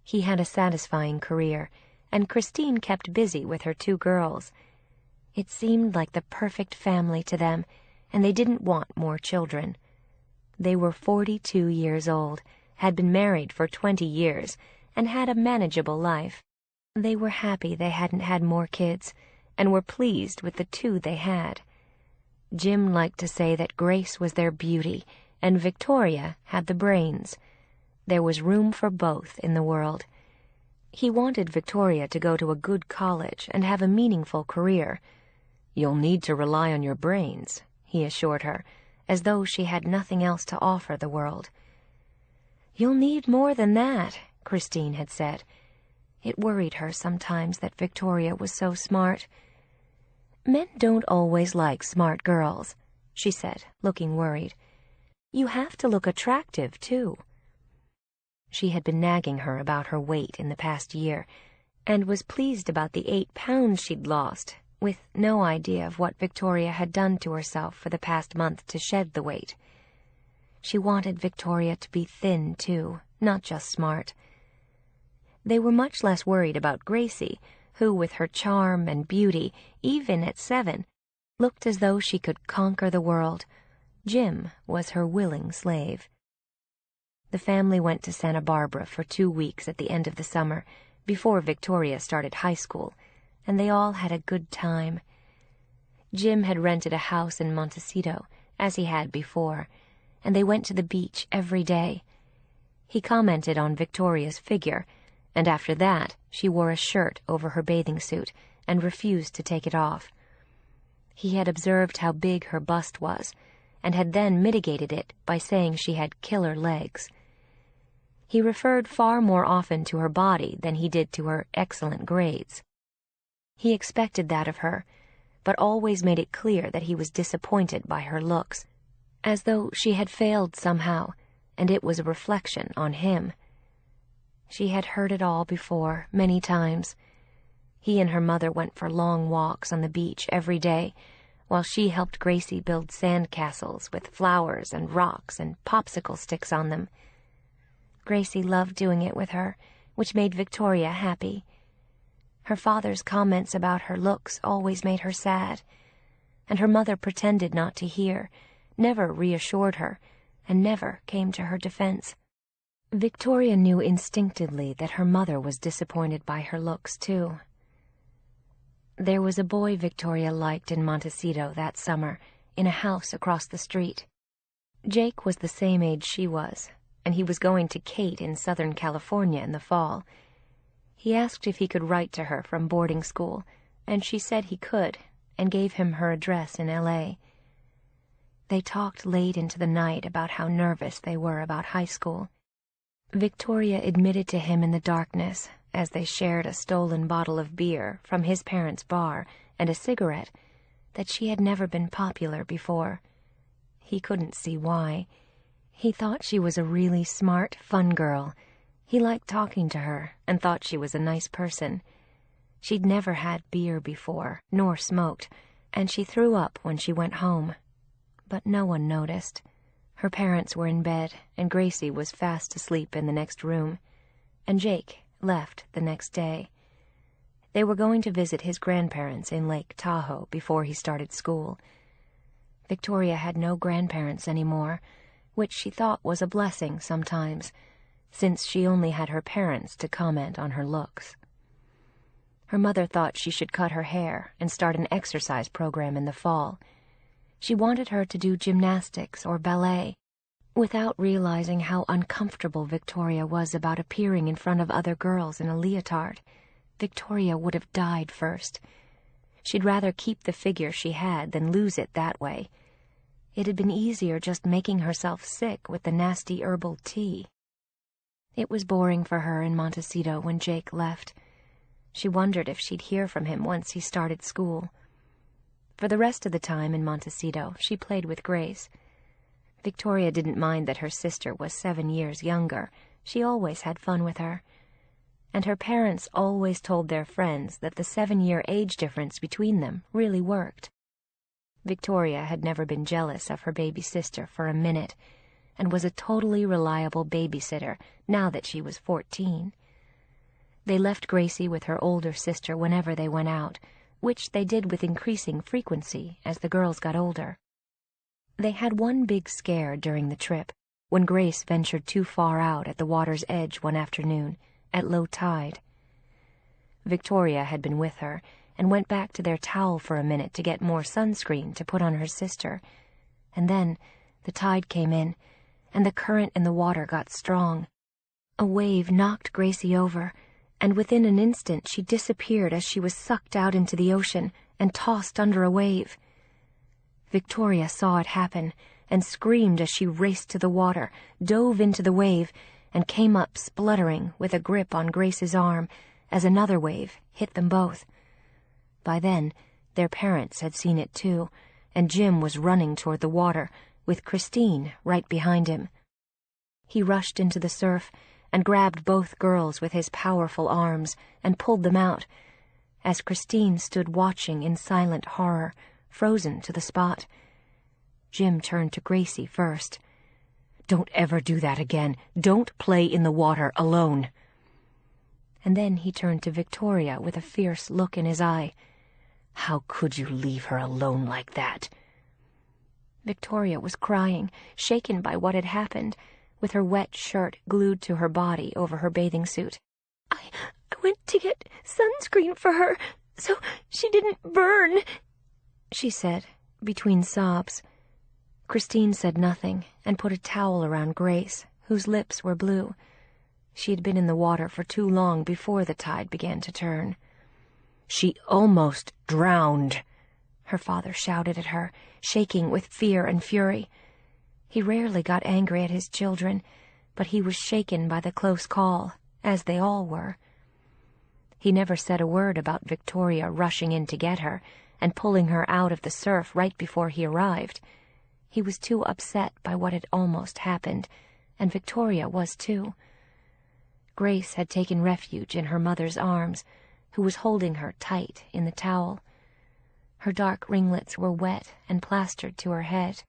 He had a satisfying career, and Christine kept busy with her 2 girls. It seemed like the perfect family to them, and they didn't want more children. They were 42 years old, had been married for 20 years, and had a manageable life. They were happy they hadn't had more kids, and were pleased with the 2 they had. Jim liked to say that Grace was their beauty, and Victoria had the brains. There was room for both in the world. He wanted Victoria to go to a good college and have a meaningful career. "You'll need to rely on your brains," he assured her, as though she had nothing else to offer the world. "You'll need more than that," Christine had said. It worried her sometimes that Victoria was so smart. "Men don't always like smart girls," she said, looking worried. "You have to look attractive, too." She had been nagging her about her weight in the past year, and was pleased about the 8 pounds she'd lost, with no idea of what Victoria had done to herself for the past month to shed the weight. She wanted Victoria to be thin, too, not just smart. They were much less worried about Gracie, who, with her charm and beauty, even at 7, looked as though she could conquer the world. Jim was her willing slave. The family went to Santa Barbara for 2 weeks at the end of the summer, before Victoria started high school, and they all had a good time. Jim had rented a house in Montecito, as he had before, and they went to the beach every day. He commented on Victoria's figure, and after that she wore a shirt over her bathing suit and refused to take it off. He had observed how big her bust was, and had then mitigated it by saying she had killer legs. He referred far more often to her body than he did to her excellent grades. He expected that of her, but always made it clear that he was disappointed by her looks, as though she had failed somehow, and it was a reflection on him. She had heard it all before, many times. He and her mother went for long walks on the beach every day, while she helped Gracie build sand castles with flowers and rocks and popsicle sticks on them. Gracie loved doing it with her, which made Victoria happy. Her father's comments about her looks always made her sad, and her mother pretended not to hear, never reassured her, and never came to her defense. Victoria knew instinctively that her mother was disappointed by her looks, too. There was a boy Victoria liked in Montecito that summer, in a house across the street. Jake was the same age she was, and he was going to Kate in Southern California in the fall. He asked if he could write to her from boarding school, and she said he could, and gave him her address in L.A. They talked late into the night about how nervous they were about high school. Victoria admitted to him in the darkness, as they shared a stolen bottle of beer from his parents' bar and a cigarette, that she had never been popular before. He couldn't see why. He thought she was a really smart, fun girl. He liked talking to her and thought she was a nice person. She'd never had beer before, nor smoked, and she threw up when she went home. But no one noticed. Her parents were in bed, and Gracie was fast asleep in the next room, and Jake left the next day. They were going to visit his grandparents in Lake Tahoe before he started school. Victoria had no grandparents anymore, which she thought was a blessing sometimes, since she only had her parents to comment on her looks. Her mother thought she should cut her hair and start an exercise program in the fall. She wanted her to do gymnastics or ballet. Without realizing how uncomfortable Victoria was about appearing in front of other girls in a leotard, Victoria would have died first. She'd rather keep the figure she had than lose it that way. It had been easier just making herself sick with the nasty herbal tea. It was boring for her in Montecito when Jake left. She wondered if she'd hear from him once he started school. For the rest of the time in Montecito, she played with Grace. Victoria didn't mind that her sister was 7 years younger. She always had fun with her. And her parents always told their friends that the 7-year age difference between them really worked. Victoria had never been jealous of her baby sister for a minute, and was a totally reliable babysitter now that she was 14. They left Gracie with her older sister whenever they went out, which they did with increasing frequency as the girls got older. They had one big scare during the trip, when Grace ventured too far out at the water's edge one afternoon, at low tide. Victoria had been with her, and went back to their towel for a minute to get more sunscreen to put on her sister. And then the tide came in, and the current in the water got strong. A wave knocked Gracie over, and within an instant she disappeared as she was sucked out into the ocean and tossed under a wave. Victoria saw it happen, and screamed as she raced to the water, dove into the wave, and came up spluttering with a grip on Grace's arm as another wave hit them both. By then, their parents had seen it too, and Jim was running toward the water, with Christine right behind him. He rushed into the surf and grabbed both girls with his powerful arms and pulled them out, as Christine stood watching in silent horror, frozen to the spot. Jim turned to Gracie first. "Don't ever do that again. Don't play in the water alone." And then he turned to Victoria with a fierce look in his eye. "How could you leave her alone like that?" Victoria was crying, shaken by what had happened, with her wet shirt glued to her body over her bathing suit. I went to get sunscreen for her, so she didn't burn," she said, between sobs. Christine said nothing and put a towel around Grace, whose lips were blue. She had been in the water for too long before the tide began to turn. "She almost drowned," her father shouted at her, shaking with fear and fury. He rarely got angry at his children, but he was shaken by the close call, as they all were. He never said a word about Victoria rushing in to get her and pulling her out of the surf right before he arrived. He was too upset by what had almost happened, and Victoria was too. Grace had taken refuge in her mother's arms, who was holding her tight in the towel. Her dark ringlets were wet and plastered to her head.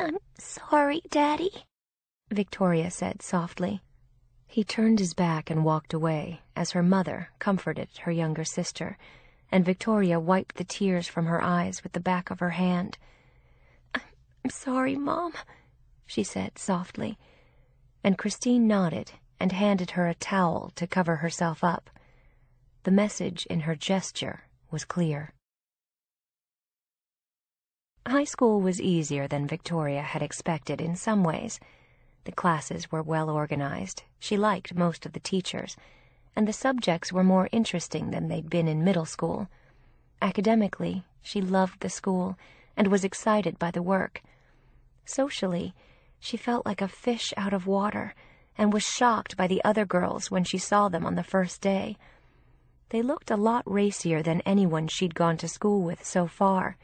"I'm sorry, Daddy," Victoria said softly. He turned his back and walked away as her mother comforted her younger sister, and Victoria wiped the tears from her eyes with the back of her hand. "I'm sorry, Mom," she said softly, and Christine nodded and handed her a towel to cover herself up. The message in her gesture was clear. High school was easier than Victoria had expected in some ways. The classes were well organized. She liked most of the teachers, and the subjects were more interesting than they'd been in middle school. Academically, she loved the school and was excited by the work. Socially, she felt like a fish out of water and was shocked by the other girls when she saw them on the first day. They looked a lot racier than anyone she'd gone to school with so far.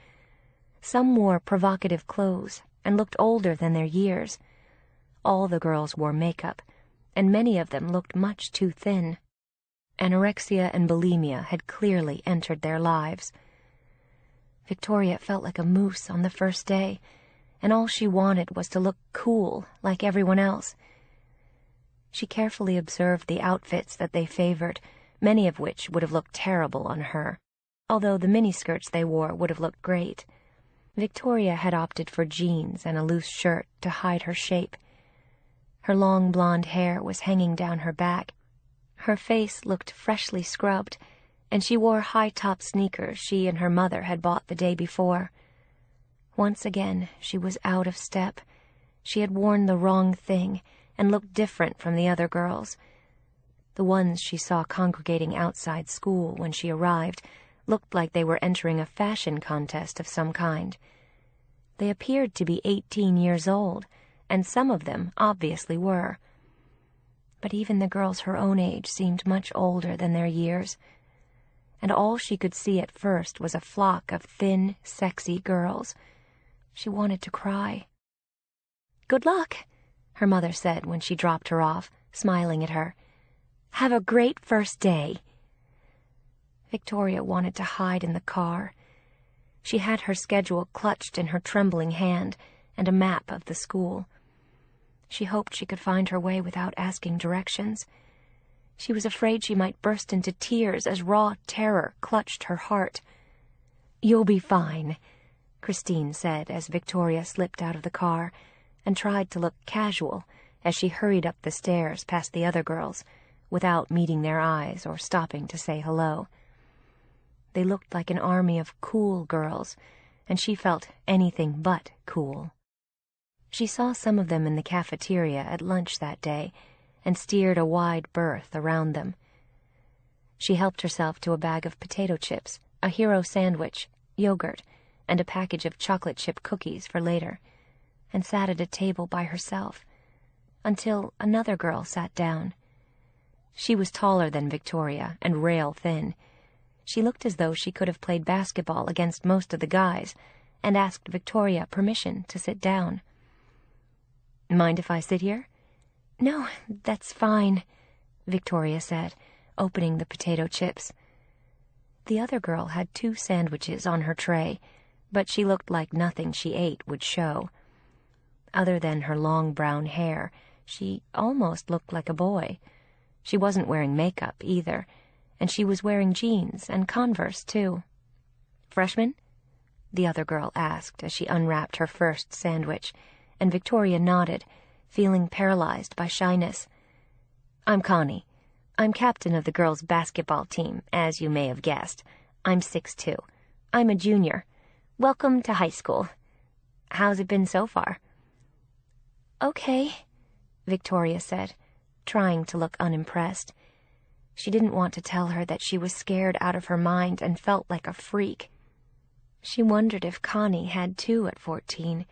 Some wore provocative clothes and looked older than their years. All the girls wore makeup, and many of them looked much too thin. Anorexia and bulimia had clearly entered their lives. Victoria felt like a moose on the first day, and all she wanted was to look cool like everyone else. She carefully observed the outfits that they favored, many of which would have looked terrible on her, although the miniskirts they wore would have looked great. Victoria had opted for jeans and a loose shirt to hide her shape. Her long blonde hair was hanging down her back. Her face looked freshly scrubbed, and she wore high-top sneakers she and her mother had bought the day before. Once again, she was out of step. She had worn the wrong thing and looked different from the other girls. The ones she saw congregating outside school when she arrived looked like they were entering a fashion contest of some kind. They appeared to be 18 years old, and some of them obviously were. But even the girls her own age seemed much older than their years, and all she could see at first was a flock of thin, sexy girls. She wanted to cry. "Good luck," her mother said when she dropped her off, smiling at her. "Have a great first day." Victoria wanted to hide in the car. She had her schedule clutched in her trembling hand and a map of the school. She hoped she could find her way without asking directions. She was afraid she might burst into tears as raw terror clutched her heart. "You'll be fine," Christine said as Victoria slipped out of the car and tried to look casual as she hurried up the stairs past the other girls without meeting their eyes or stopping to say hello. They looked like an army of cool girls, and she felt anything but cool. She saw some of them in the cafeteria at lunch that day and steered a wide berth around them. She helped herself to a bag of potato chips, a hero sandwich, yogurt, and a package of chocolate chip cookies for later, and sat at a table by herself, until another girl sat down. She was taller than Victoria and rail thin. She looked as though she could have played basketball against most of the guys, and asked Victoria permission to sit down. "Mind if I sit here?" "No, that's fine," Victoria said, opening the potato chips. The other girl had 2 sandwiches on her tray, but she looked like nothing she ate would show. Other than her long brown hair, she almost looked like a boy. She wasn't wearing makeup either, and she was wearing jeans and Converse, too. "Freshman?" the other girl asked as she unwrapped her first sandwich, and Victoria nodded, feeling paralyzed by shyness. "I'm Connie. I'm captain of the girls' basketball team, as you may have guessed. I'm 6'2". I'm a junior. Welcome to high school. How's it been so far?" "Okay," Victoria said, trying to look unimpressed. She didn't want to tell her that she was scared out of her mind and felt like a freak. She wondered if Connie had too at 14.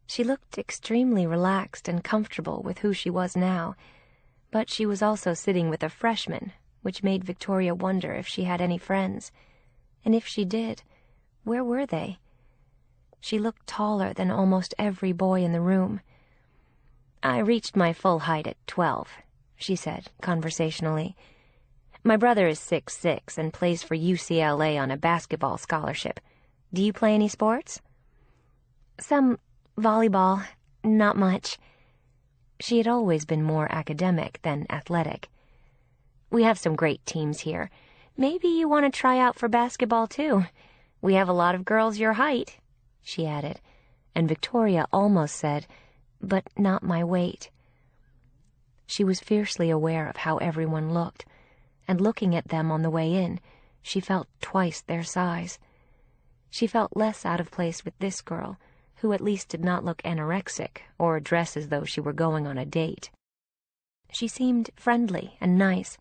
She looked extremely relaxed and comfortable with who she was now, but she was also sitting with a freshman, which made Victoria wonder if she had any friends. And if she did, where were they? She looked taller than almost every boy in the room. "I reached my full height at 12, she said conversationally. "My brother is 6'6" and plays for UCLA on a basketball scholarship. Do you play any sports?" "Some volleyball, not much." She had always been more academic than athletic. "We have some great teams here. Maybe you want to try out for basketball, too. We have a lot of girls your height," she added, and Victoria almost said, "but not my weight." She was fiercely aware of how everyone looked, and looking at them on the way in, she felt twice their size. She felt less out of place with this girl, who at least did not look anorexic or dress as though she were going on a date. She seemed friendly and nice.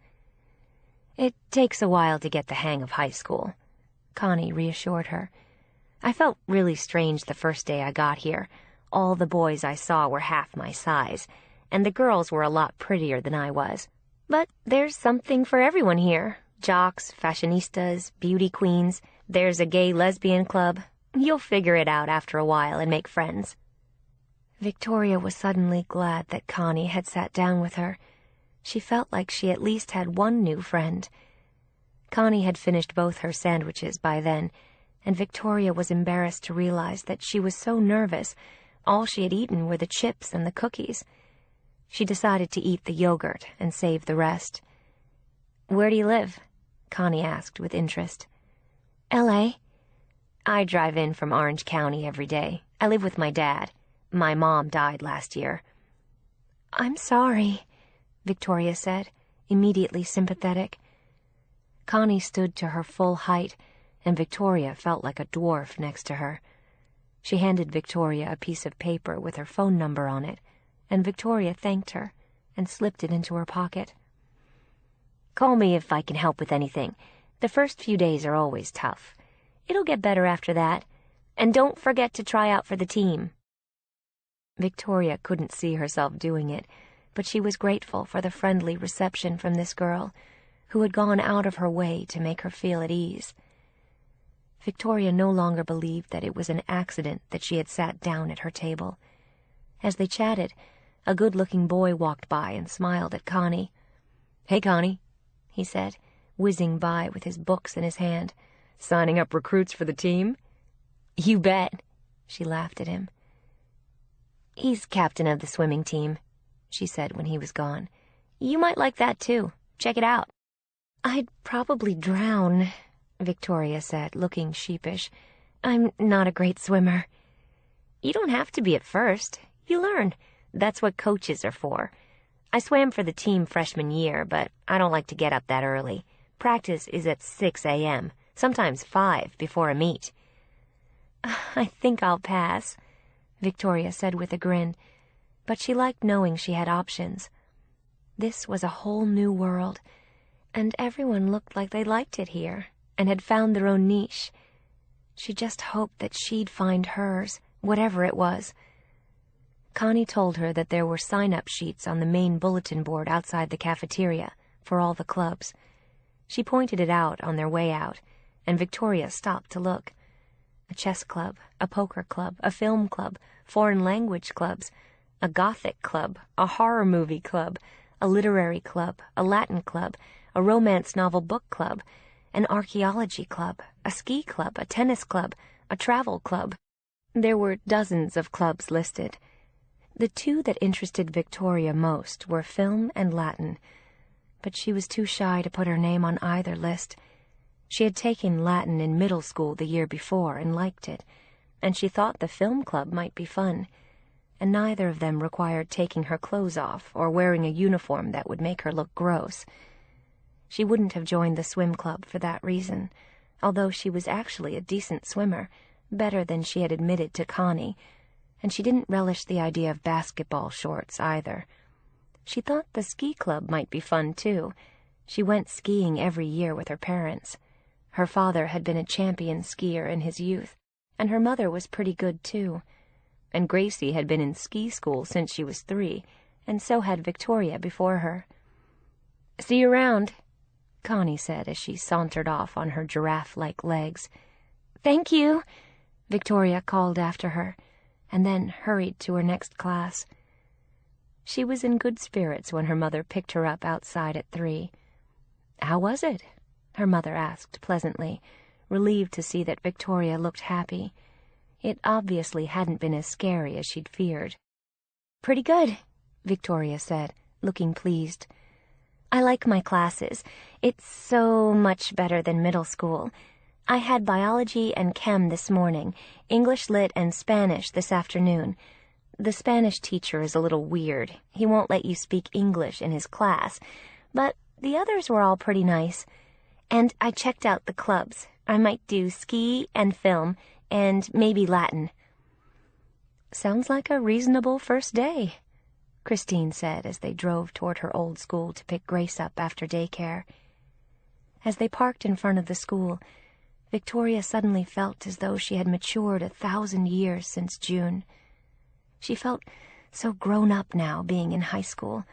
"It takes a while to get the hang of high school," Connie reassured her. "I felt really strange the first day I got here. All the boys I saw were half my size, and the girls were a lot prettier than I was. But there's something for everyone here. Jocks, fashionistas, beauty queens. There's a gay lesbian club. You'll figure it out after a while and make friends." Victoria was suddenly glad that Connie had sat down with her. She felt like she at least had one new friend. Connie had finished both her sandwiches by then, and Victoria was embarrassed to realize that she was so nervous. All she had eaten were the chips and the cookies. She decided to eat the yogurt and save the rest. "Where do you live?" Connie asked with interest. "L.A. I drive in from Orange County every day. I live with my dad. My mom died last year." "I'm sorry," Victoria said, immediately sympathetic. Connie stood to her full height, and Victoria felt like a dwarf next to her. She handed Victoria a piece of paper with her phone number on it, and Victoria thanked her and slipped it into her pocket. "Call me if I can help with anything. The first few days are always tough. It'll get better after that. And don't forget to try out for the team." Victoria couldn't see herself doing it, but she was grateful for the friendly reception from this girl, who had gone out of her way to make her feel at ease. Victoria no longer believed that it was an accident that she had sat down at her table. As they chatted, a good-looking boy walked by and smiled at Connie. "Hey, Connie," he said, whizzing by with his books in his hand. "Signing up recruits for the team?" "You bet," she laughed at him. "He's captain of the swimming team," she said when he was gone. "You might like that, too. Check it out." "I'd probably drown," Victoria said, looking sheepish. "I'm not a great swimmer." "You don't have to be at first. You learn. That's what coaches are for. I swam for the team freshman year, but I don't like to get up that early. Practice is at 6 a.m., sometimes 5 before a meet." "I think I'll pass," Victoria said with a grin, but she liked knowing she had options. This was a whole new world, and everyone looked like they liked it here and had found their own niche. She just hoped that she'd find hers, whatever it was. Connie told her that there were sign-up sheets on the main bulletin board outside the cafeteria for all the clubs. She pointed it out on their way out, and Victoria stopped to look. A chess club, a poker club, a film club, foreign language clubs, a gothic club, a horror movie club, a literary club, a Latin club, a romance novel book club, an archaeology club, a ski club, a tennis club, a travel club. There were dozens of clubs listed. The two that interested Victoria most were film and Latin, but she was too shy to put her name on either list. She had taken Latin in middle school the year before and liked it, and she thought the film club might be fun, and neither of them required taking her clothes off or wearing a uniform that would make her look gross. She wouldn't have joined the swim club for that reason, although she was actually a decent swimmer, better than she had admitted to Connie, and she didn't relish the idea of basketball shorts either. She thought the ski club might be fun, too. She went skiing every year with her parents. Her father had been a champion skier in his youth, and her mother was pretty good, too. And Gracie had been in ski school since she was 3, and so had Victoria before her. "See you around," Connie said as she sauntered off on her giraffe-like legs. "Thank you," Victoria called after her, and then hurried to her next class. She was in good spirits when her mother picked her up outside at 3. "How was it?" her mother asked pleasantly, relieved to see that Victoria looked happy. It obviously hadn't been as scary as she'd feared. "Pretty good," Victoria said, looking pleased. "I like my classes. It's so much better than middle school. I had biology and chem this morning, English lit and Spanish this afternoon. The Spanish teacher is a little weird. He won't let you speak English in his class, but the others were all pretty nice. And I checked out the clubs. I might do ski and film, and maybe Latin." "Sounds like a reasonable first day," Christine said as they drove toward her old school to pick Grace up after daycare. As they parked in front of the school, Victoria suddenly felt as though she had matured 1,000 years since June. She felt so grown up now being in high school,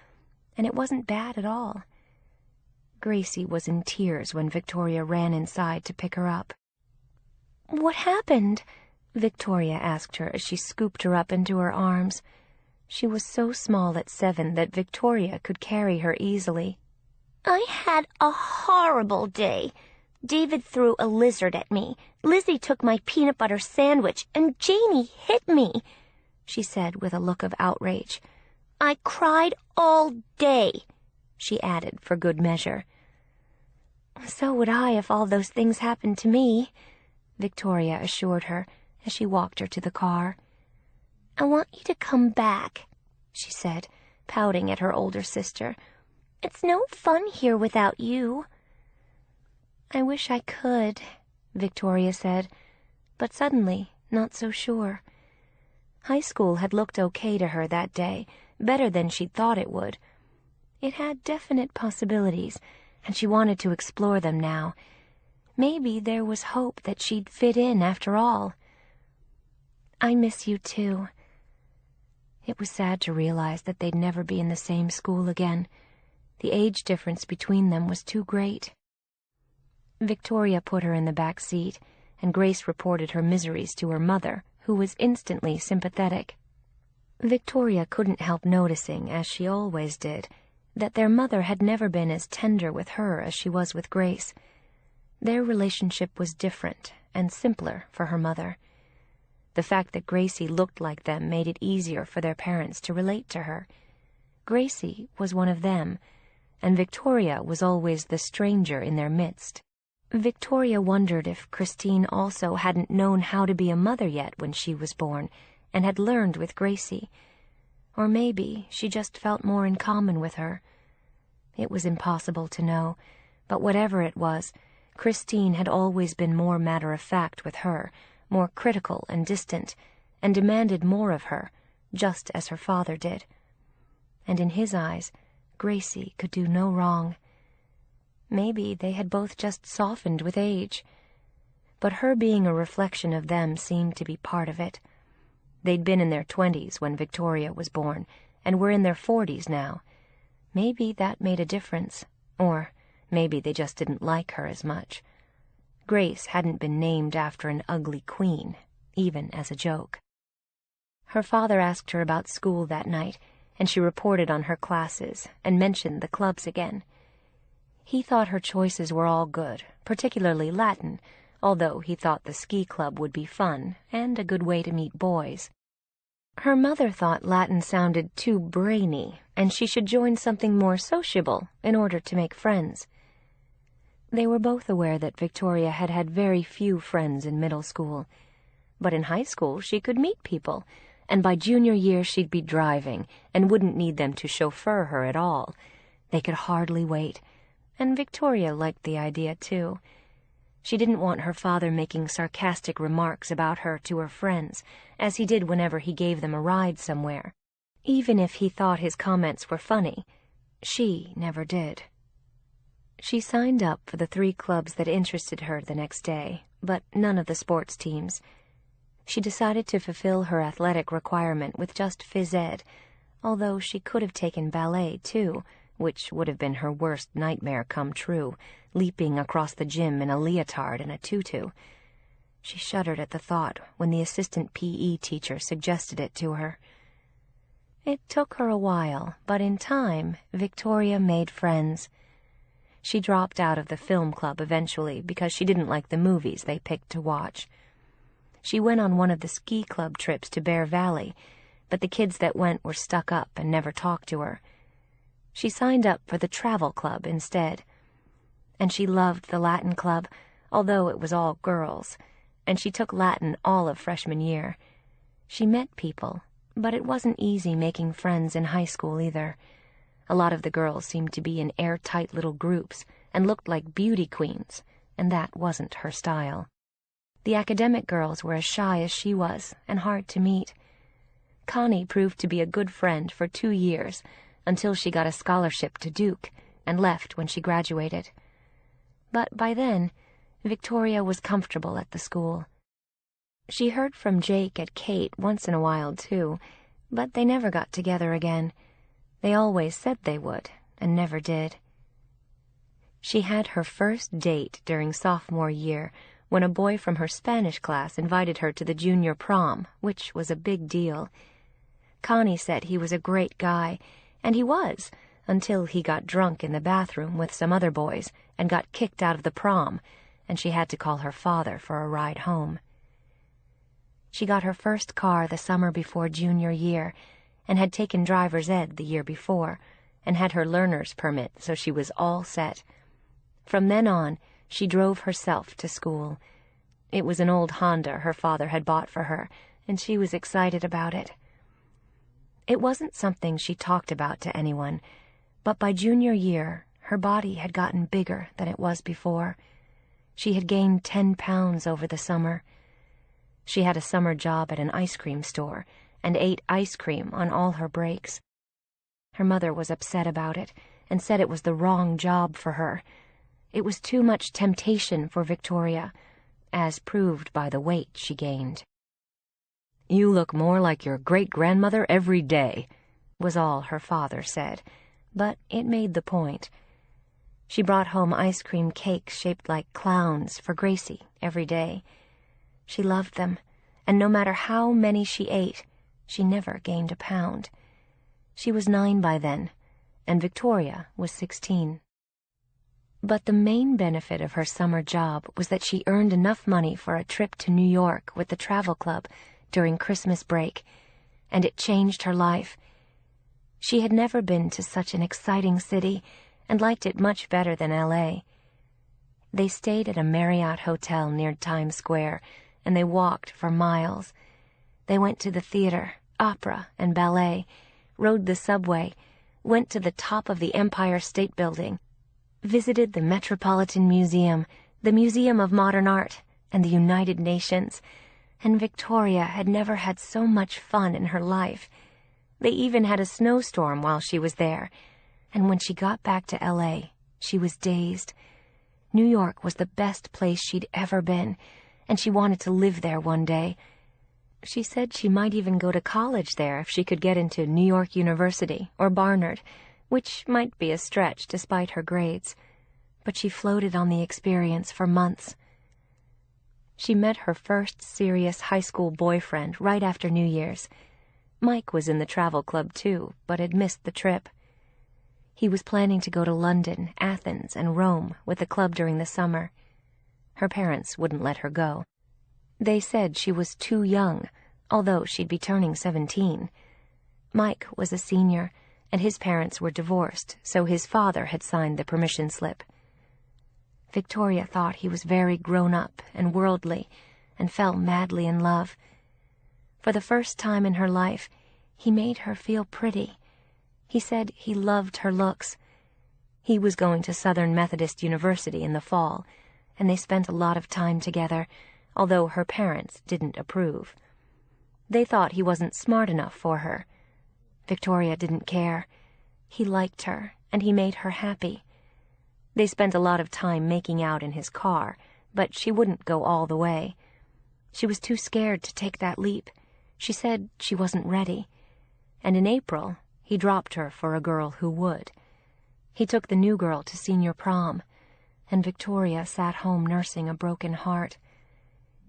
and it wasn't bad at all. Gracie was in tears when Victoria ran inside to pick her up. "What happened?" Victoria asked her as she scooped her up into her arms. She was so small at 7 that Victoria could carry her easily. "I had a horrible day. David threw a lizard at me. Lizzie took my peanut butter sandwich, and Janie hit me," she said with a look of outrage. "I cried all day," she added for good measure. "So would I if all those things happened to me," Victoria assured her as she walked her to the car. "I want you to come back," she said, pouting at her older sister. "It's no fun here without you." "I wish I could," Victoria said, but suddenly not so sure. High school had looked okay to her that day, better than she'd thought it would. It had definite possibilities, and she wanted to explore them now. Maybe there was hope that she'd fit in after all. "I miss you too." It was sad to realize that they'd never be in the same school again. The age difference between them was too great. Victoria put her in the back seat, and Grace reported her miseries to her mother, who was instantly sympathetic. Victoria couldn't help noticing, as she always did, that their mother had never been as tender with her as she was with Grace. Their relationship was different and simpler for her mother. The fact that Gracie looked like them made it easier for their parents to relate to her. Gracie was one of them, and Victoria was always the stranger in their midst. Victoria wondered if Christine also hadn't known how to be a mother yet when she was born, and had learned with Gracie. Or maybe she just felt more in common with her. It was impossible to know, but whatever it was, Christine had always been more matter-of-fact with her, more critical and distant, and demanded more of her, just as her father did. And in his eyes, Gracie could do no wrong. Maybe they had both just softened with age. But her being a reflection of them seemed to be part of it. They'd been in their 20s when Victoria was born, and were in their 40s now. Maybe that made a difference, or maybe they just didn't like her as much. Grace hadn't been named after an ugly queen, even as a joke. Her father asked her about school that night, and she reported on her classes and mentioned the clubs again. He thought her choices were all good, particularly Latin, although he thought the ski club would be fun and a good way to meet boys. Her mother thought Latin sounded too brainy, and she should join something more sociable in order to make friends. They were both aware that Victoria had had very few friends in middle school, but in high school she could meet people, and by junior year she'd be driving and wouldn't need them to chauffeur her at all. They could hardly wait, and Victoria liked the idea too. She didn't want her father making sarcastic remarks about her to her friends, as he did whenever he gave them a ride somewhere. Even if he thought his comments were funny, she never did. She signed up for the 3 clubs that interested her the next day, but none of the sports teams. She decided to fulfill her athletic requirement with just phys ed, although she could have taken ballet too, which would have been her worst nightmare come true, leaping across the gym in a leotard and a tutu. She shuddered at the thought when the assistant PE teacher suggested it to her. It took her a while, but in time, Victoria made friends. She dropped out of the film club eventually because she didn't like the movies they picked to watch. She went on one of the ski club trips to Bear Valley, but the kids that went were stuck up and never talked to her. She signed up for the travel club instead. And she loved the Latin club, although it was all girls, and she took Latin all of freshman year. She met people, but it wasn't easy making friends in high school either. A lot of the girls seemed to be in airtight little groups and looked like beauty queens, and that wasn't her style. The academic girls were as shy as she was and hard to meet. Connie proved to be a good friend for 2 years, until she got a scholarship to Duke and left when she graduated. But by then, Victoria was comfortable at the school. She heard from Jake at Kate once in a while, too, but they never got together again. They always said they would, and never did. She had her first date during sophomore year, when a boy from her Spanish class invited her to the junior prom, which was a big deal. Connie said he was a great guy, and he was, until he got drunk in the bathroom with some other boys and got kicked out of the prom, and she had to call her father for a ride home. She got her first car the summer before junior year, and had taken driver's ed the year before, and had her learner's permit, so she was all set. From then on, she drove herself to school. It was an old Honda her father had bought for her, and she was excited about it. It wasn't something she talked about to anyone, but by junior year, her body had gotten bigger than it was before. She had gained 10 pounds over the summer. She had a summer job at an ice cream store and ate ice cream on all her breaks. Her mother was upset about it and said it was the wrong job for her. It was too much temptation for Victoria, as proved by the weight she gained. "You look more like your great-grandmother every day," was all her father said, but it made the point. She brought home ice cream cakes shaped like clowns for Gracie every day. She loved them, and no matter how many she ate, she never gained a pound. She was 9 by then, and Victoria was 16. But the main benefit of her summer job was that she earned enough money for a trip to New York with the travel club during Christmas break, and it changed her life. She had never been to such an exciting city and liked it much better than L.A. They stayed at a Marriott hotel near Times Square, and they walked for miles. They went to the theater, opera, and ballet, rode the subway, went to the top of the Empire State Building, visited the Metropolitan Museum, the Museum of Modern Art, and the United Nations, and Victoria had never had so much fun in her life. They even had a snowstorm while she was there, and when she got back to L.A., she was dazed. New York was the best place she'd ever been, and she wanted to live there one day. She said she might even go to college there if she could get into New York University or Barnard, which might be a stretch despite her grades, but she floated on the experience for months. She met her first serious high school boyfriend right after New Year's. Mike was in the travel club too, but had missed the trip. He was planning to go to London, Athens, and Rome with the club during the summer. Her parents wouldn't let her go. They said she was too young, although she'd be turning 17. Mike was a senior, and his parents were divorced, so his father had signed the permission slip. Victoria thought he was very grown-up and worldly, and fell madly in love. For the first time in her life, he made her feel pretty. He said he loved her looks. He was going to Southern Methodist University in the fall, and they spent a lot of time together, although her parents didn't approve. They thought he wasn't smart enough for her. Victoria didn't care. He liked her, and he made her happy. They spent a lot of time making out in his car, but she wouldn't go all the way. She was too scared to take that leap. She said she wasn't ready. And in April, he dropped her for a girl who would. He took the new girl to senior prom, and Victoria sat home nursing a broken heart.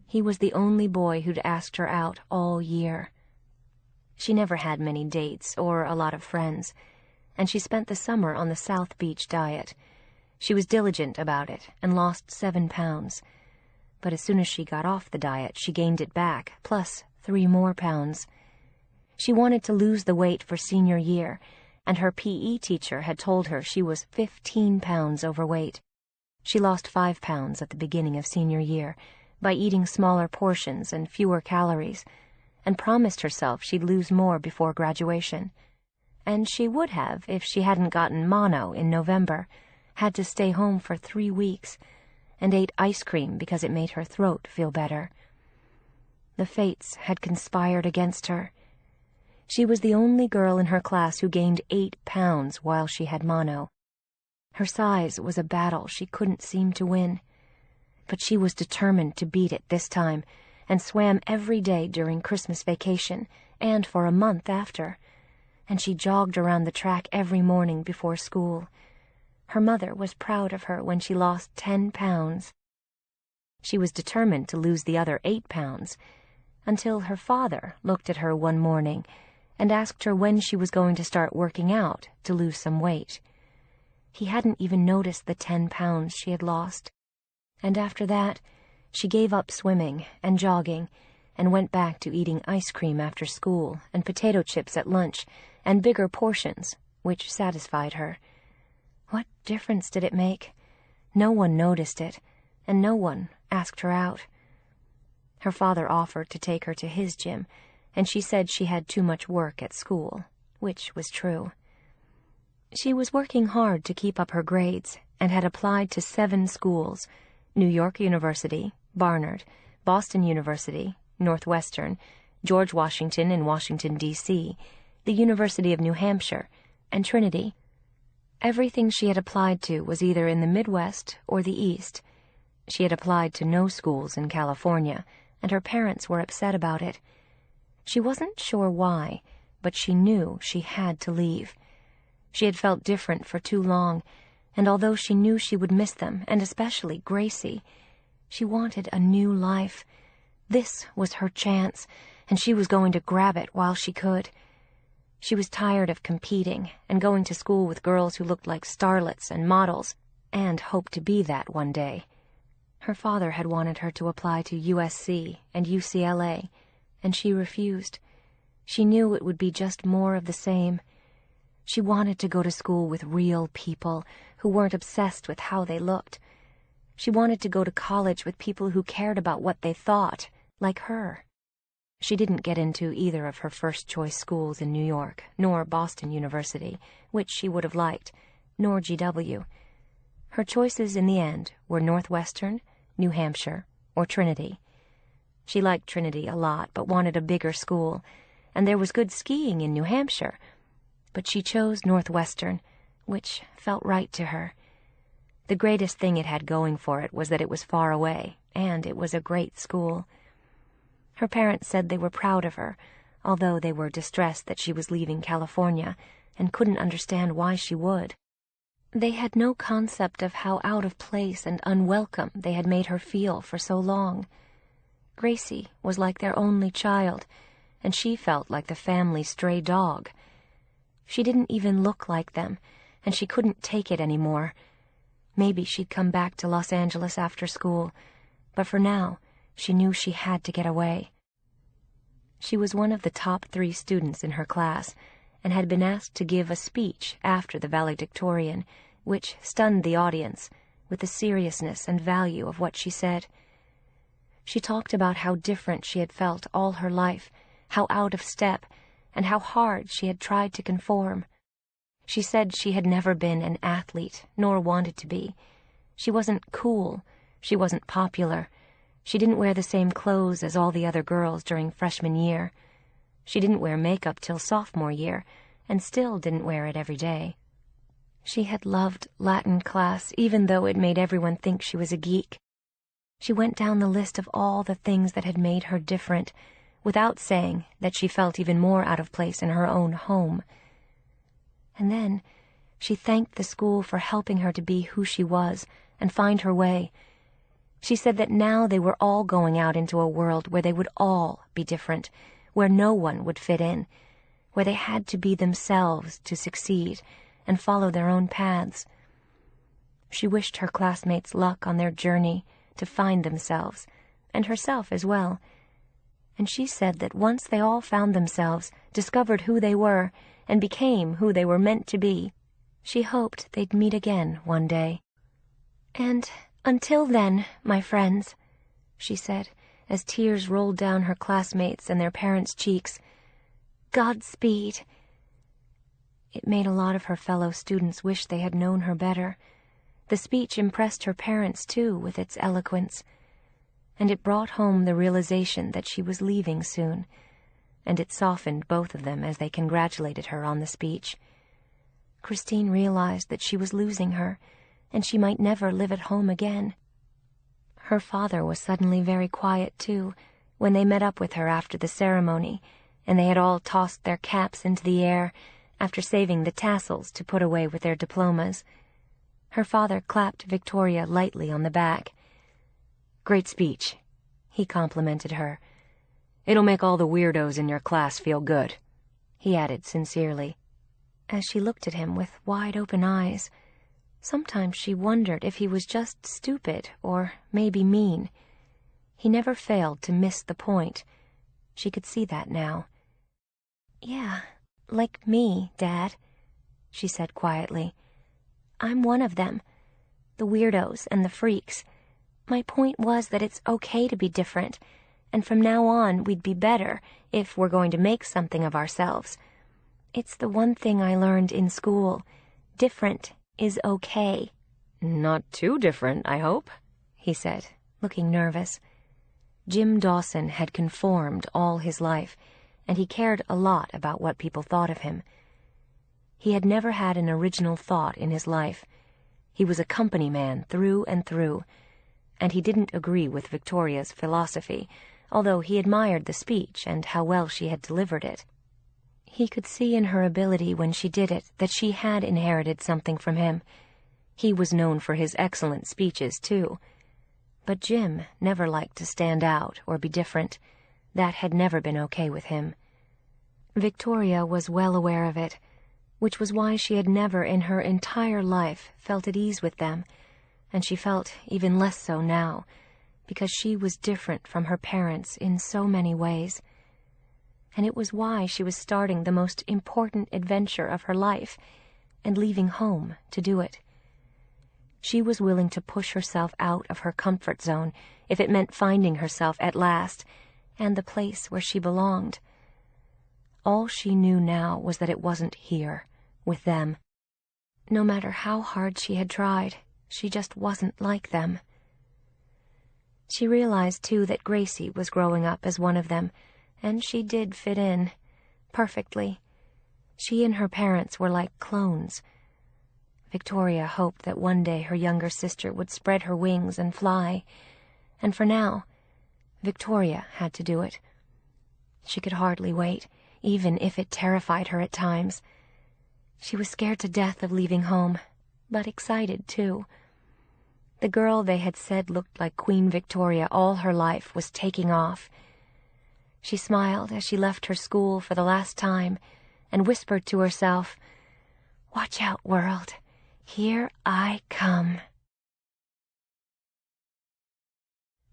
He was the only boy who'd asked her out all year. She never had many dates or a lot of friends, and she spent the summer on the South Beach diet. She was diligent about it and lost 7 pounds. But as soon as she got off the diet, she gained it back, plus 3 more pounds. She wanted to lose the weight for senior year, and her PE teacher had told her she was 15 pounds overweight. She lost 5 pounds at the beginning of senior year by eating smaller portions and fewer calories, and promised herself she'd lose more before graduation. And she would have if she hadn't gotten mono in November, had to stay home for 3 weeks, and ate ice cream because it made her throat feel better. The fates had conspired against her. She was the only girl in her class who gained 8 pounds while she had mono. Her size was a battle she couldn't seem to win. But she was determined to beat it this time, and swam every day during Christmas vacation and for a month after. And she jogged around the track every morning before school. Her mother was proud of her when she lost 10 pounds. She was determined to lose the other 8 pounds, until her father looked at her one morning and asked her when she was going to start working out to lose some weight. He hadn't even noticed the 10 pounds she had lost. And after that, she gave up swimming and jogging and went back to eating ice cream after school and potato chips at lunch and bigger portions, which satisfied her. What difference did it make? No one noticed it, and no one asked her out. Her father offered to take her to his gym, and she said she had too much work at school, which was true. She was working hard to keep up her grades and had applied to 7 schools, New York University, Barnard, Boston University, Northwestern, George Washington in Washington, D.C., the University of New Hampshire, and Trinity. Everything she had applied to was either in the Midwest or the East. She had applied to no schools in California, and her parents were upset about it. She wasn't sure why, but she knew she had to leave. She had felt different for too long, and although she knew she would miss them, and especially Gracie, she wanted a new life. This was her chance, and she was going to grab it while she could. She was tired of competing and going to school with girls who looked like starlets and models, and hoped to be that one day. Her father had wanted her to apply to USC and UCLA, and she refused. She knew it would be just more of the same. She wanted to go to school with real people who weren't obsessed with how they looked. She wanted to go to college with people who cared about what they thought, like her. She didn't get into either of her first-choice schools in New York, nor Boston University, which she would have liked, nor GW. Her choices in the end were Northwestern, New Hampshire, or Trinity. She liked Trinity a lot, but wanted a bigger school, and there was good skiing in New Hampshire. But she chose Northwestern, which felt right to her. The greatest thing it had going for it was that it was far away, and it was a great school. Her parents said they were proud of her, although they were distressed that she was leaving California, and couldn't understand why she would. They had no concept of how out of place and unwelcome they had made her feel for so long. Gracie was like their only child, and she felt like the family stray dog. She didn't even look like them, and she couldn't take it anymore. Maybe she'd come back to Los Angeles after school, but for now, she knew she had to get away. She was one of the top 3 students in her class, and had been asked to give a speech after the valedictorian, which stunned the audience with the seriousness and value of what she said. She talked about how different she had felt all her life, how out of step, and how hard she had tried to conform. She said she had never been an athlete, nor wanted to be. She wasn't cool. She wasn't popular. She didn't wear the same clothes as all the other girls during freshman year. She didn't wear makeup till sophomore year, and still didn't wear it every day. She had loved Latin class, even though it made everyone think she was a geek. She went down the list of all the things that had made her different, without saying that she felt even more out of place in her own home. And then she thanked the school for helping her to be who she was and find her way. She said that now they were all going out into a world where they would all be different, where no one would fit in, where they had to be themselves to succeed and follow their own paths. She wished her classmates luck on their journey to find themselves, and herself as well. And she said that once they all found themselves, discovered who they were, and became who they were meant to be, she hoped they'd meet again one day. "And until then, my friends," she said, as tears rolled down her classmates' and their parents' cheeks, "Godspeed." It made a lot of her fellow students wish they had known her better. The speech impressed her parents, too, with its eloquence, and it brought home the realization that she was leaving soon, and it softened both of them as they congratulated her on the speech. Christine realized that she was losing her, and she might never live at home again. Her father was suddenly very quiet, too, when they met up with her after the ceremony, and they had all tossed their caps into the air after saving the tassels to put away with their diplomas. Her father clapped Victoria lightly on the back. "Great speech," he complimented her. "It'll make all the weirdos in your class feel good," he added sincerely. As she looked at him with wide-open eyes, sometimes she wondered if he was just stupid or maybe mean. He never failed to miss the point. She could see that now. "Yeah, like me, Dad," she said quietly. "I'm one of them, the weirdos and the freaks. My point was that it's okay to be different, and from now on we'd be better if we're going to make something of ourselves. It's the one thing I learned in school. Different is okay." "Not too different, I hope," he said, looking nervous. Jim Dawson had conformed all his life, and he cared a lot about what people thought of him. He had never had an original thought in his life. He was a company man through and through, and he didn't agree with Victoria's philosophy, although he admired the speech and how well she had delivered it. He could see in her ability when she did it that she had inherited something from him. He was known for his excellent speeches, too. But Jim never liked to stand out or be different. That had never been okay with him. Victoria was well aware of it, which was why she had never in her entire life felt at ease with them, and she felt even less so now, because she was different from her parents in so many ways. And it was why she was starting the most important adventure of her life and leaving home to do it. She was willing to push herself out of her comfort zone if it meant finding herself at last and the place where she belonged. All she knew now was that it wasn't here, with them. No matter how hard she had tried, she just wasn't like them. She realized, too, that Gracie was growing up as one of them, and she did fit in, perfectly. She and her parents were like clones. Victoria hoped that one day her younger sister would spread her wings and fly, and for now, Victoria had to do it. She could hardly wait, even if it terrified her at times. She was scared to death of leaving home, but excited, too. The girl they had said looked like Queen Victoria all her life was taking off. She smiled as she left her school for the last time and whispered to herself, "Watch out, world. Here I come."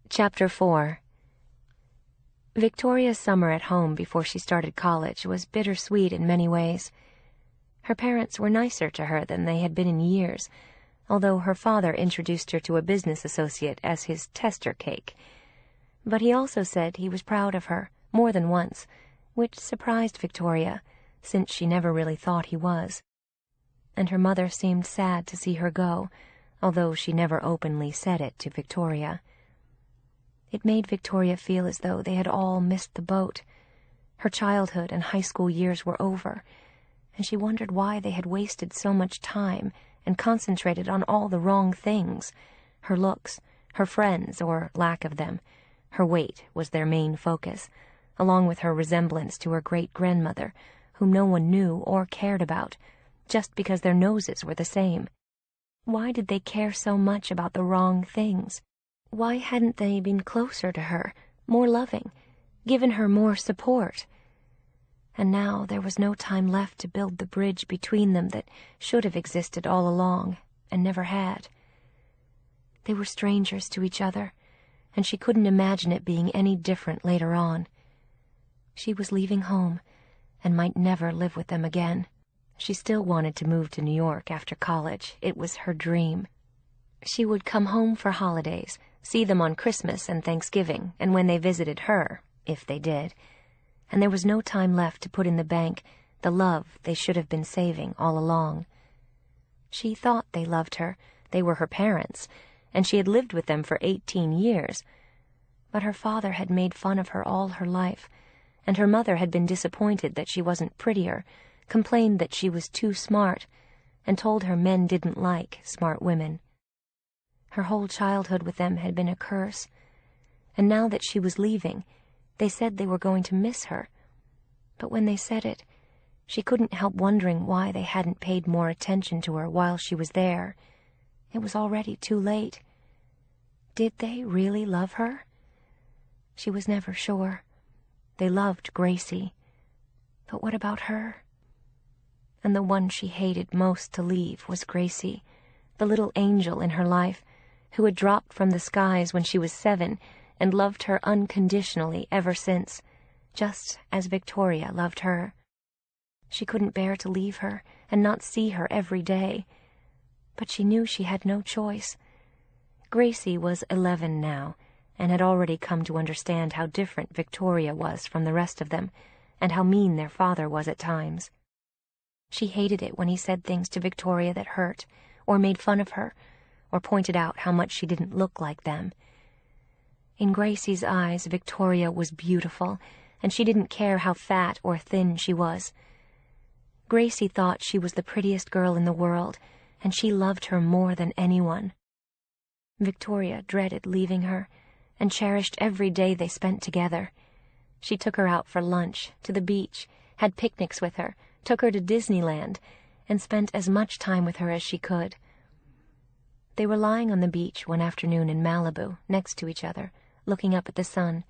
Chapter 4. Victoria's summer at home before she started college was bittersweet in many ways. Her parents were nicer to her than they had been in years, although her father introduced her to a business associate as his tester cake. But he also said he was proud of her, more than once, which surprised Victoria, since she never really thought he was. And her mother seemed sad to see her go, although she never openly said it to Victoria. It made Victoria feel as though they had all missed the boat. Her childhood and high school years were over, and she wondered why they had wasted so much time and concentrated on all the wrong things. Her looks, her friends, or lack of them. Her weight was their main focus, along with her resemblance to her great-grandmother, whom no one knew or cared about, just because their noses were the same. Why did they care so much about the wrong things? Why hadn't they been closer to her, more loving, given her more support? And now there was no time left to build the bridge between them that should have existed all along, and never had. They were strangers to each other, and she couldn't imagine it being any different later on. She was leaving home, and might never live with them again. She still wanted to move to New York after college. It was her dream. She would come home for holidays, see them on Christmas and Thanksgiving, and when they visited her, if they did. And there was no time left to put in the bank the love they should have been saving all along. She thought they loved her. They were her parents, and she had lived with them for 18 years. But her father had made fun of her all her life, and her mother had been disappointed that she wasn't prettier, complained that she was too smart, and told her men didn't like smart women. Her whole childhood with them had been a curse, and now that she was leaving, they said they were going to miss her. But when they said it, she couldn't help wondering why they hadn't paid more attention to her while she was there. It was already too late. Did they really love her? She was never sure. They loved Gracie. But what about her? And the one she hated most to leave was Gracie, the little angel in her life, who had dropped from the skies when she was 7 and loved her unconditionally ever since, just as Victoria loved her. She couldn't bear to leave her and not see her every day, but she knew she had no choice. Gracie was 11 now, and had already come to understand how different Victoria was from the rest of them, and how mean their father was at times. She hated it when he said things to Victoria that hurt, or made fun of her, or pointed out how much she didn't look like them. In Gracie's eyes, Victoria was beautiful, and she didn't care how fat or thin she was. Gracie thought she was the prettiest girl in the world, and she loved her more than anyone. Victoria dreaded leaving her, and cherished every day they spent together. She took her out for lunch, to the beach, had picnics with her, took her to Disneyland, and spent as much time with her as she could. They were lying on the beach one afternoon in Malibu, next to each other, looking up at the sun,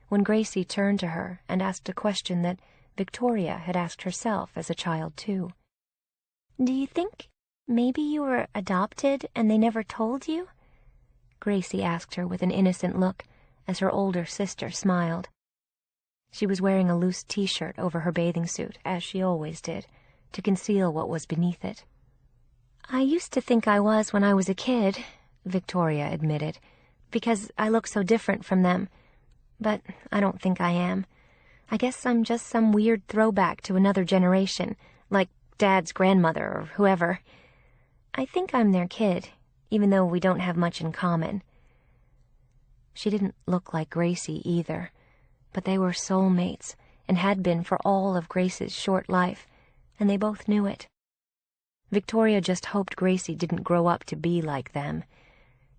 when Gracie turned to her and asked a question that Victoria had asked herself as a child, too. "Do you think maybe you were adopted and they never told you?" Gracie asked her with an innocent look as her older sister smiled. She was wearing a loose t-shirt over her bathing suit, as she always did, to conceal what was beneath it. "I used to think I was when I was a kid," Victoria admitted, "because I look so different from them. But I don't think I am. I guess I'm just some weird throwback to another generation, like Dad's grandmother or whoever. I think I'm their kid, even though we don't have much in common." She didn't look like Gracie either, but they were soulmates and had been for all of Grace's short life, and they both knew it. Victoria just hoped Gracie didn't grow up to be like them.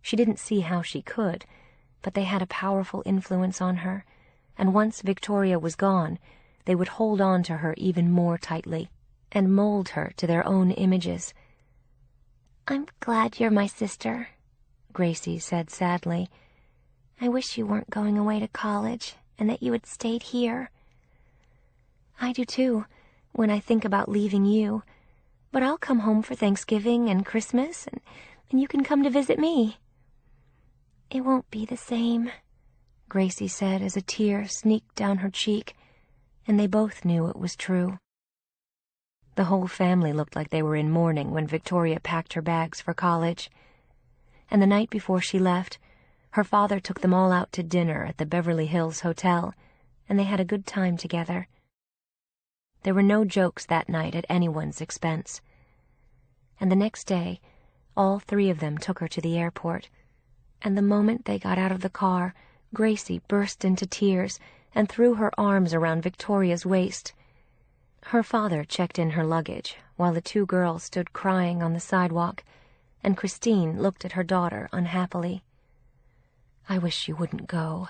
She didn't see how she could, but they had a powerful influence on her, and once Victoria was gone, they would hold on to her even more tightly and mold her to their own images. "I'm glad you're my sister," Gracie said sadly. "I wish you weren't going away to college and that you had stayed here." "I do too, when I think about leaving you. But I'll come home for Thanksgiving and Christmas, and you can come to visit me." "It won't be the same," Gracie said as a tear sneaked down her cheek, and they both knew it was true. The whole family looked like they were in mourning when Victoria packed her bags for college. And the night before she left, her father took them all out to dinner at the Beverly Hills Hotel, and they had a good time together. There were no jokes that night at anyone's expense. And the next day, all three of them took her to the airport, and the moment they got out of the car, Gracie burst into tears and threw her arms around Victoria's waist. Her father checked in her luggage, while the two girls stood crying on the sidewalk, and Christine looked at her daughter unhappily. "I wish you wouldn't go,"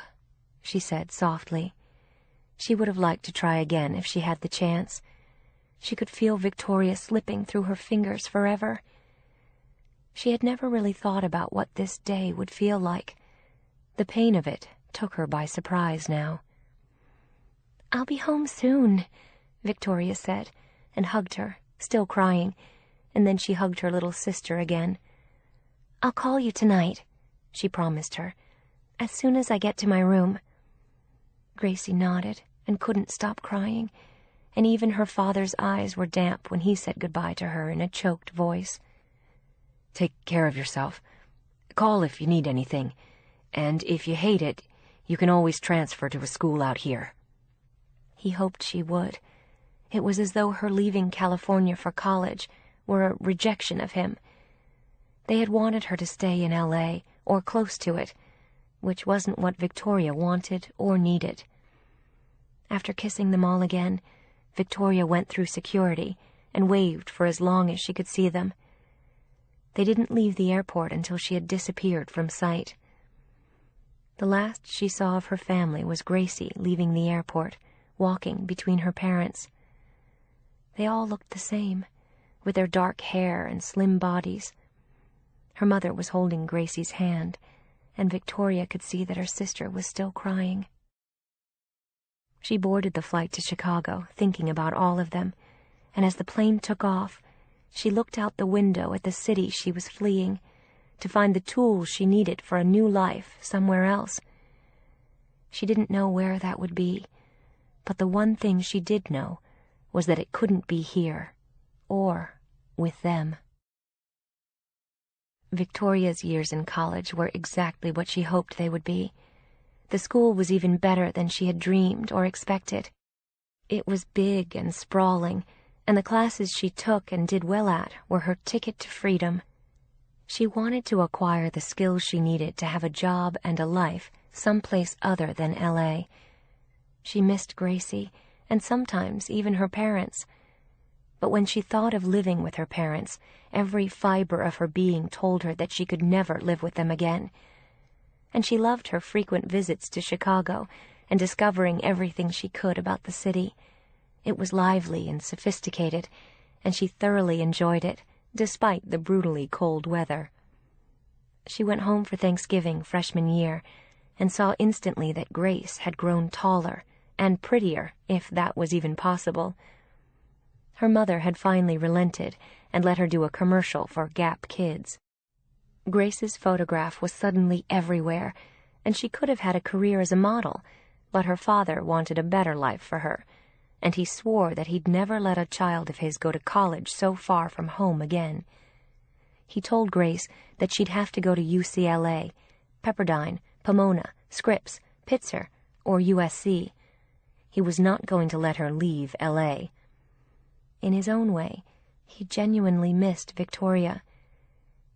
she said softly. She would have liked to try again if she had the chance. She could feel Victoria slipping through her fingers forever. She had never really thought about what this day would feel like. The pain of it took her by surprise now. "I'll be home soon," Victoria said, and hugged her, still crying, and then she hugged her little sister again. "I'll call you tonight," she promised her, "as soon as I get to my room." Gracie nodded and couldn't stop crying, and even her father's eyes were damp when he said goodbye to her in a choked voice. "Take care of yourself. Call if you need anything, and if you hate it, you can always transfer to a school out here." He hoped she would. It was as though her leaving California for college were a rejection of him. They had wanted her to stay in L.A., or close to it, which wasn't what Victoria wanted or needed. After kissing them all again, Victoria went through security and waved for as long as she could see them. They didn't leave the airport until she had disappeared from sight. The last she saw of her family was Gracie leaving the airport, walking between her parents. They all looked the same, with their dark hair and slim bodies. Her mother was holding Gracie's hand, and Victoria could see that her sister was still crying. She boarded the flight to Chicago, thinking about all of them, and as the plane took off, she looked out the window at the city she was fleeing, to find the tools she needed for a new life somewhere else. She didn't know where that would be, but the one thing she did know was that it couldn't be here, or with them. Victoria's years in college were exactly what she hoped they would be. The school was even better than she had dreamed or expected. It was big and sprawling, and the classes she took and did well at were her ticket to freedom. She wanted to acquire the skills she needed to have a job and a life someplace other than L.A. She missed Gracie, and sometimes even her parents. But when she thought of living with her parents, every fiber of her being told her that she could never live with them again. And she loved her frequent visits to Chicago and discovering everything she could about the city. It was lively and sophisticated, and she thoroughly enjoyed it, despite the brutally cold weather. She went home for Thanksgiving freshman year and saw instantly that Grace had grown taller and prettier, if that was even possible. Her mother had finally relented and let her do a commercial for Gap Kids. Grace's photograph was suddenly everywhere, and she could have had a career as a model, but her father wanted a better life for her, and he swore that he'd never let a child of his go to college so far from home again. He told Grace that she'd have to go to UCLA, Pepperdine, Pomona, Scripps, Pitzer, or USC. He was not going to let her leave L.A. In his own way, he genuinely missed Victoria.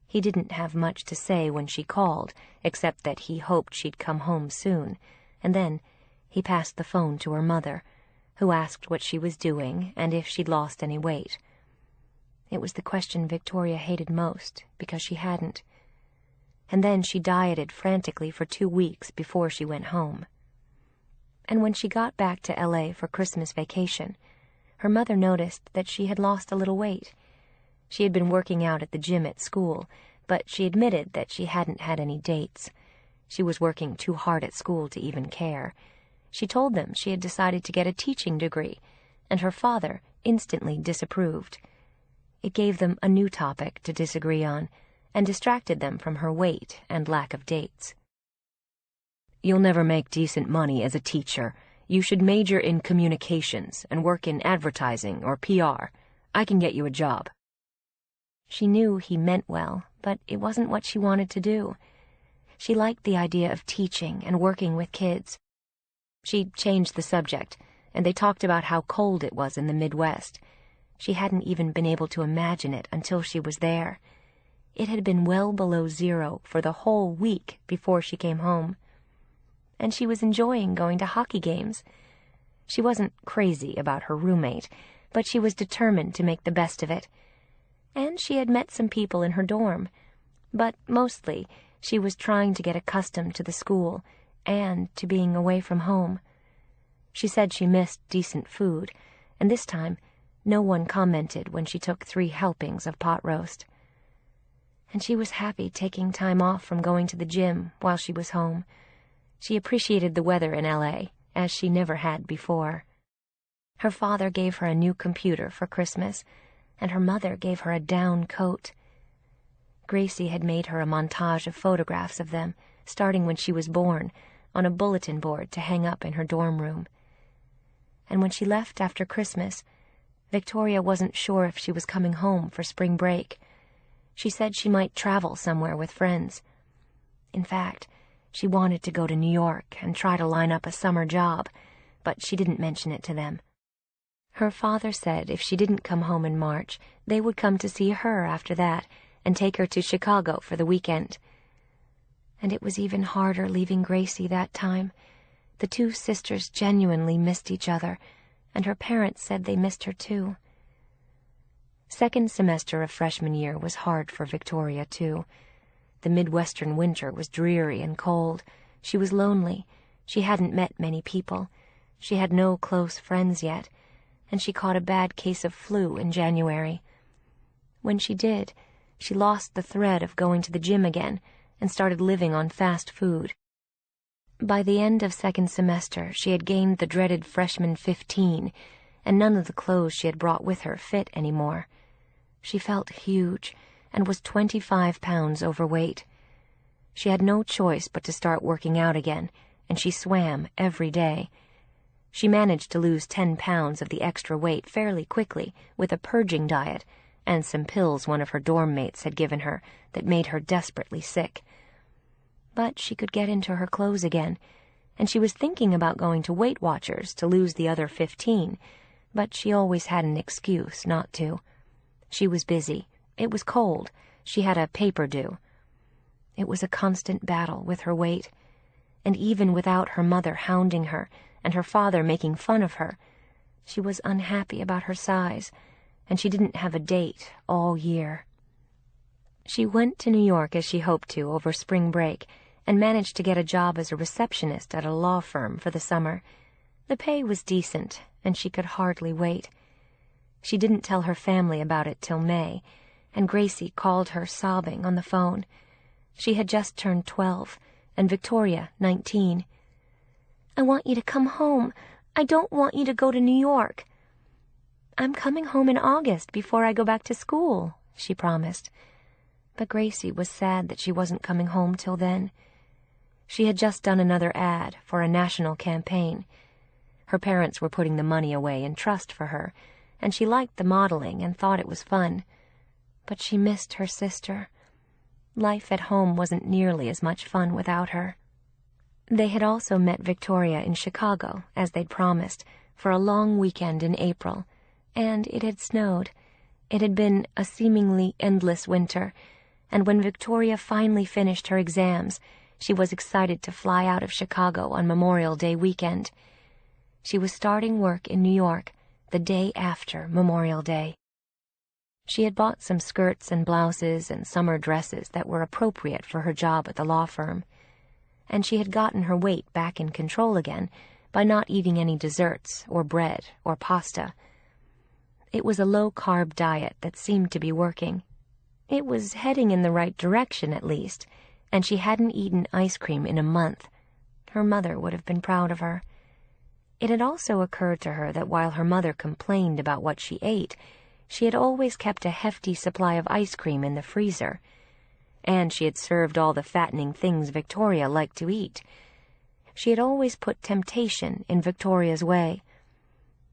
He didn't have much to say when she called, except that he hoped she'd come home soon, and then he passed the phone to her mother, who asked what she was doing and if she'd lost any weight. It was the question Victoria hated most, because she hadn't. And then she dieted frantically for 2 weeks before she went home. And when she got back to L.A. for Christmas vacation, her mother noticed that she had lost a little weight. She had been working out at the gym at school, but she admitted that she hadn't had any dates. She was working too hard at school to even care. She told them she had decided to get a teaching degree, and her father instantly disapproved. It gave them a new topic to disagree on, and distracted them from her weight and lack of dates. "You'll never make decent money as a teacher. You should major in communications and work in advertising or PR. I can get you a job." She knew he meant well, but it wasn't what she wanted to do. She liked the idea of teaching and working with kids. She changed the subject, and they talked about how cold it was in the Midwest. She hadn't even been able to imagine it until she was there. It had been well below 0 for the whole week before she came home. And she was enjoying going to hockey games. She wasn't crazy about her roommate, but she was determined to make the best of it. And she had met some people in her dorm. But mostly, she was trying to get accustomed to the school and to being away from home. She said she missed decent food, and this time, no one commented when she took 3 helpings of pot roast. And she was happy taking time off from going to the gym while she was home. She appreciated the weather in L.A., as she never had before. Her father gave her a new computer for Christmas, and her mother gave her a down coat. Gracie had made her a montage of photographs of them, starting when she was born, on a bulletin board to hang up in her dorm room. And when she left after Christmas, Victoria wasn't sure if she was coming home for spring break. She said she might travel somewhere with friends. In fact, she wanted to go to New York and try to line up a summer job, but she didn't mention it to them. Her father said if she didn't come home in March, they would come to see her after that and take her to Chicago for the weekend. And it was even harder leaving Gracie that time. The 2 sisters genuinely missed each other, and her parents said they missed her too. Second semester of freshman year was hard for Victoria too. The Midwestern winter was dreary and cold. She was lonely. She hadn't met many people. She had no close friends yet, and she caught a bad case of flu in January. When she did, she lost the thread of going to the gym again and started living on fast food. By the end of second semester, she had gained the dreaded freshman 15, and none of the clothes she had brought with her fit anymore. She felt huge and was 25 pounds overweight. She had no choice but to start working out again, and she swam every day. She managed to lose 10 pounds of the extra weight fairly quickly with a purging diet and some pills one of her dorm mates had given her that made her desperately sick. But she could get into her clothes again, and she was thinking about going to Weight Watchers to lose the other 15, but she always had an excuse not to. She was busy. It was cold. She had a paper due. It was a constant battle with her weight, and even without her mother hounding her and her father making fun of her, she was unhappy about her size, and she didn't have a date all year. She went to New York as she hoped to over spring break, and managed to get a job as a receptionist at a law firm for the summer. The pay was decent, and she could hardly wait. She didn't tell her family about it till May, and Gracie called her sobbing on the phone. She had just turned 12, and Victoria 19. "I want you to come home. I don't want you to go to New York." "I'm coming home in August before I go back to school," she promised. But Gracie was sad that she wasn't coming home till then. She had just done another ad for a national campaign. Her parents were putting the money away in trust for her, and she liked the modeling and thought it was fun. But she missed her sister. Life at home wasn't nearly as much fun without her. They had also met Victoria in Chicago, as they'd promised, for a long weekend in April, and it had snowed. It had been a seemingly endless winter, and when Victoria finally finished her exams, she was excited to fly out of Chicago on Memorial Day weekend. She was starting work in New York the day after Memorial Day. She had bought some skirts and blouses and summer dresses that were appropriate for her job at the law firm, and she had gotten her weight back in control again by not eating any desserts or bread or pasta. It was a low-carb diet that seemed to be working. It was heading in the right direction, at least, and she hadn't eaten ice cream in a month. Her mother would have been proud of her. It had also occurred to her that while her mother complained about what she ate, she had always kept a hefty supply of ice cream in the freezer, and she had served all the fattening things Victoria liked to eat. She had always put temptation in Victoria's way.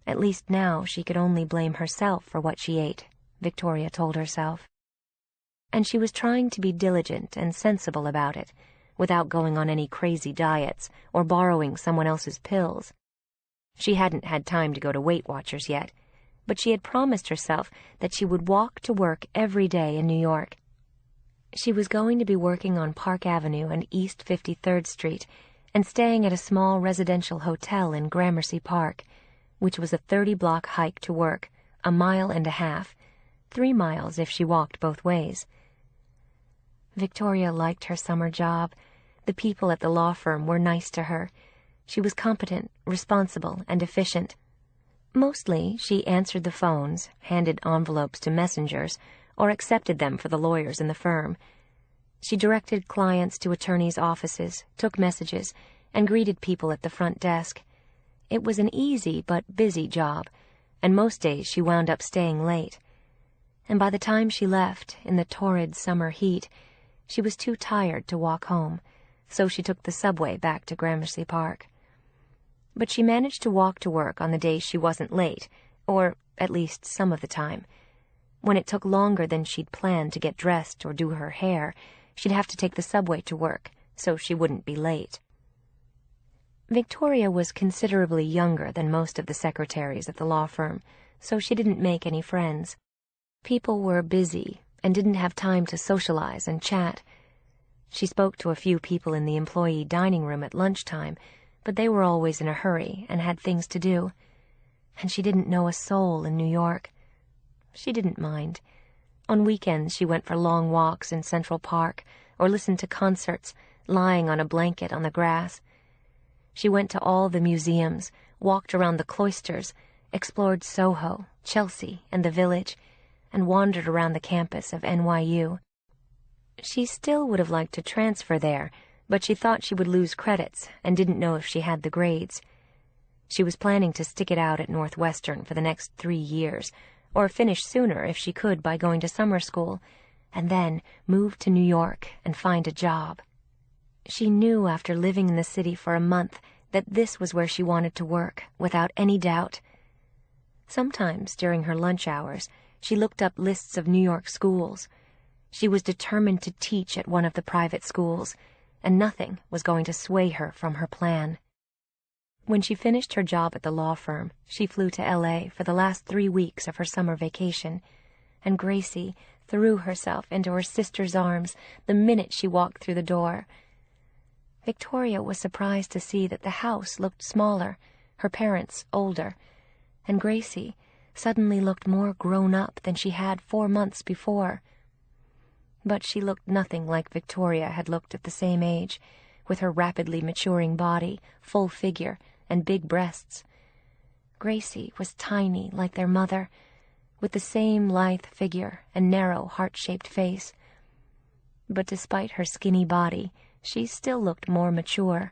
At least now she could only blame herself for what she ate, Victoria told herself. And she was trying to be diligent and sensible about it, without going on any crazy diets or borrowing someone else's pills. She hadn't had time to go to Weight Watchers yet, but she had promised herself that she would walk to work every day in New York. She was going to be working on Park Avenue and East 53rd Street and staying at a small residential hotel in Gramercy Park, which was a 30-block hike to work, 1.5 miles, 3 miles if she walked both ways. Victoria liked her summer job. The people at the law firm were nice to her. She was competent, responsible, and efficient. Mostly, she answered the phones, handed envelopes to messengers, or accepted them for the lawyers in the firm. She directed clients to attorneys' offices, took messages, and greeted people at the front desk. It was an easy but busy job, and most days she wound up staying late. And by the time she left, in the torrid summer heat, she was too tired to walk home, so she took the subway back to Gramercy Park. But she managed to walk to work on the days she wasn't late, or at least some of the time. When it took longer than she'd planned to get dressed or do her hair, she'd have to take the subway to work, so she wouldn't be late. Victoria was considerably younger than most of the secretaries at the law firm, so she didn't make any friends. People were busy and didn't have time to socialize and chat. She spoke to a few people in the employee dining room at lunchtime, but they were always in a hurry and had things to do. And she didn't know a soul in New York. She didn't mind. On weekends she went for long walks in Central Park or listened to concerts, lying on a blanket on the grass. She went to all the museums, walked around the cloisters, explored Soho, Chelsea, and the Village, and wandered around the campus of NYU. She still would have liked to transfer there, but she thought she would lose credits and didn't know if she had the grades. She was planning to stick it out at Northwestern for the next 3 years, or finish sooner if she could by going to summer school, and then move to New York and find a job. She knew after living in the city for a month that this was where she wanted to work, without any doubt. Sometimes, during her lunch hours, she looked up lists of New York schools. She was determined to teach at one of the private schools, and nothing was going to sway her from her plan. When she finished her job at the law firm, she flew to L.A. for the last 3 weeks of her summer vacation, and Gracie threw herself into her sister's arms the minute she walked through the door. Victoria was surprised to see that the house looked smaller, her parents older, and Gracie suddenly looked more grown up than she had 4 months before. But she looked nothing like Victoria had looked at the same age, with her rapidly maturing body, full figure, and big breasts. Gracie was tiny like their mother, with the same lithe figure and narrow heart-shaped face. But despite her skinny body, she still looked more mature.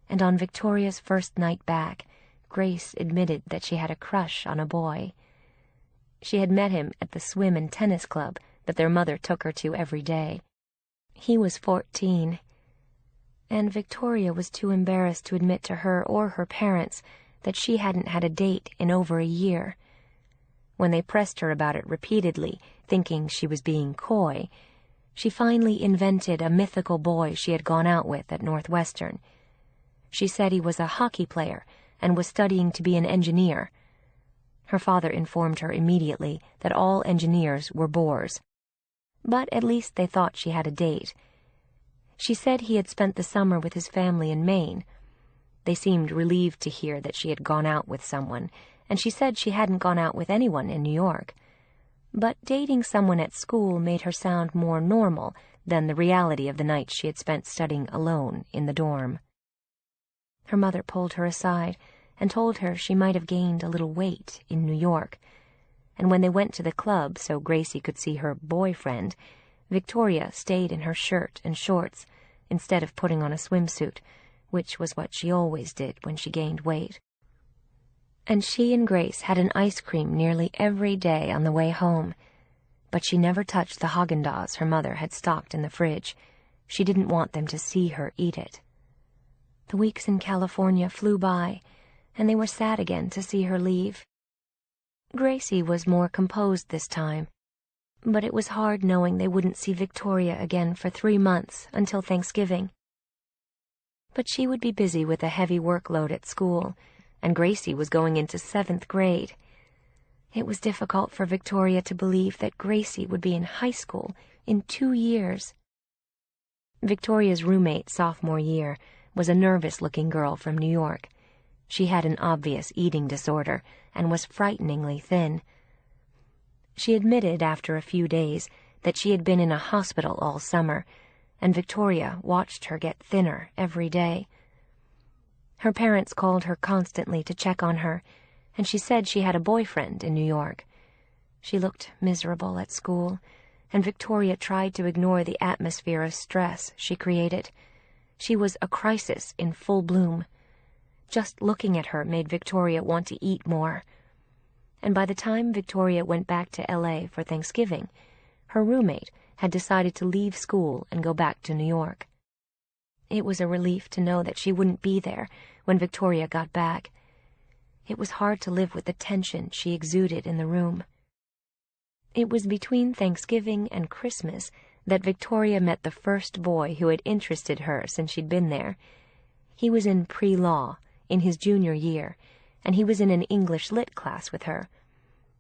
And on Victoria's first night back, Grace admitted that she had a crush on a boy. She had met him at the swim and tennis club that their mother took her to every day. He was 14, and Victoria was too embarrassed to admit to her or her parents that she hadn't had a date in over a year. When they pressed her about it repeatedly, thinking she was being coy, she finally invented a mythical boy she had gone out with at Northwestern. She said he was a hockey player and was studying to be an engineer. Her father informed her immediately that all engineers were bores. But at least they thought she had a date. She said he had spent the summer with his family in Maine. They seemed relieved to hear that she had gone out with someone, and she said she hadn't gone out with anyone in New York. But dating someone at school made her sound more normal than the reality of the nights she had spent studying alone in the dorm. Her mother pulled her aside and told her she might have gained a little weight in New York. And when they went to the club so Gracie could see her boyfriend, Victoria stayed in her shirt and shorts instead of putting on a swimsuit, which was what she always did when she gained weight. And she and Grace had an ice cream nearly every day on the way home, but she never touched the Haagen-Dazs her mother had stocked in the fridge. She didn't want them to see her eat it. The weeks in California flew by, and they were sad again to see her leave. Gracie was more composed this time, but it was hard knowing they wouldn't see Victoria again for 3 months until Thanksgiving. But she would be busy with a heavy workload at school, and Gracie was going into 7th grade. It was difficult for Victoria to believe that Gracie would be in high school in 2 years. Victoria's roommate sophomore year was a nervous-looking girl from New York. She had an obvious eating disorder and was frighteningly thin. She admitted after a few days that she had been in a hospital all summer, and Victoria watched her get thinner every day. Her parents called her constantly to check on her, and she said she had a boyfriend in New York. She looked miserable at school, and Victoria tried to ignore the atmosphere of stress she created. She was a crisis in full bloom. Just looking at her made Victoria want to eat more. And by the time Victoria went back to L.A. for Thanksgiving, her roommate had decided to leave school and go back to New York. It was a relief to know that she wouldn't be there when Victoria got back. It was hard to live with the tension she exuded in the room. It was between Thanksgiving and Christmas that Victoria met the first boy who had interested her since she'd been there. He was in pre-law, in his junior year, and he was in an English lit class with her.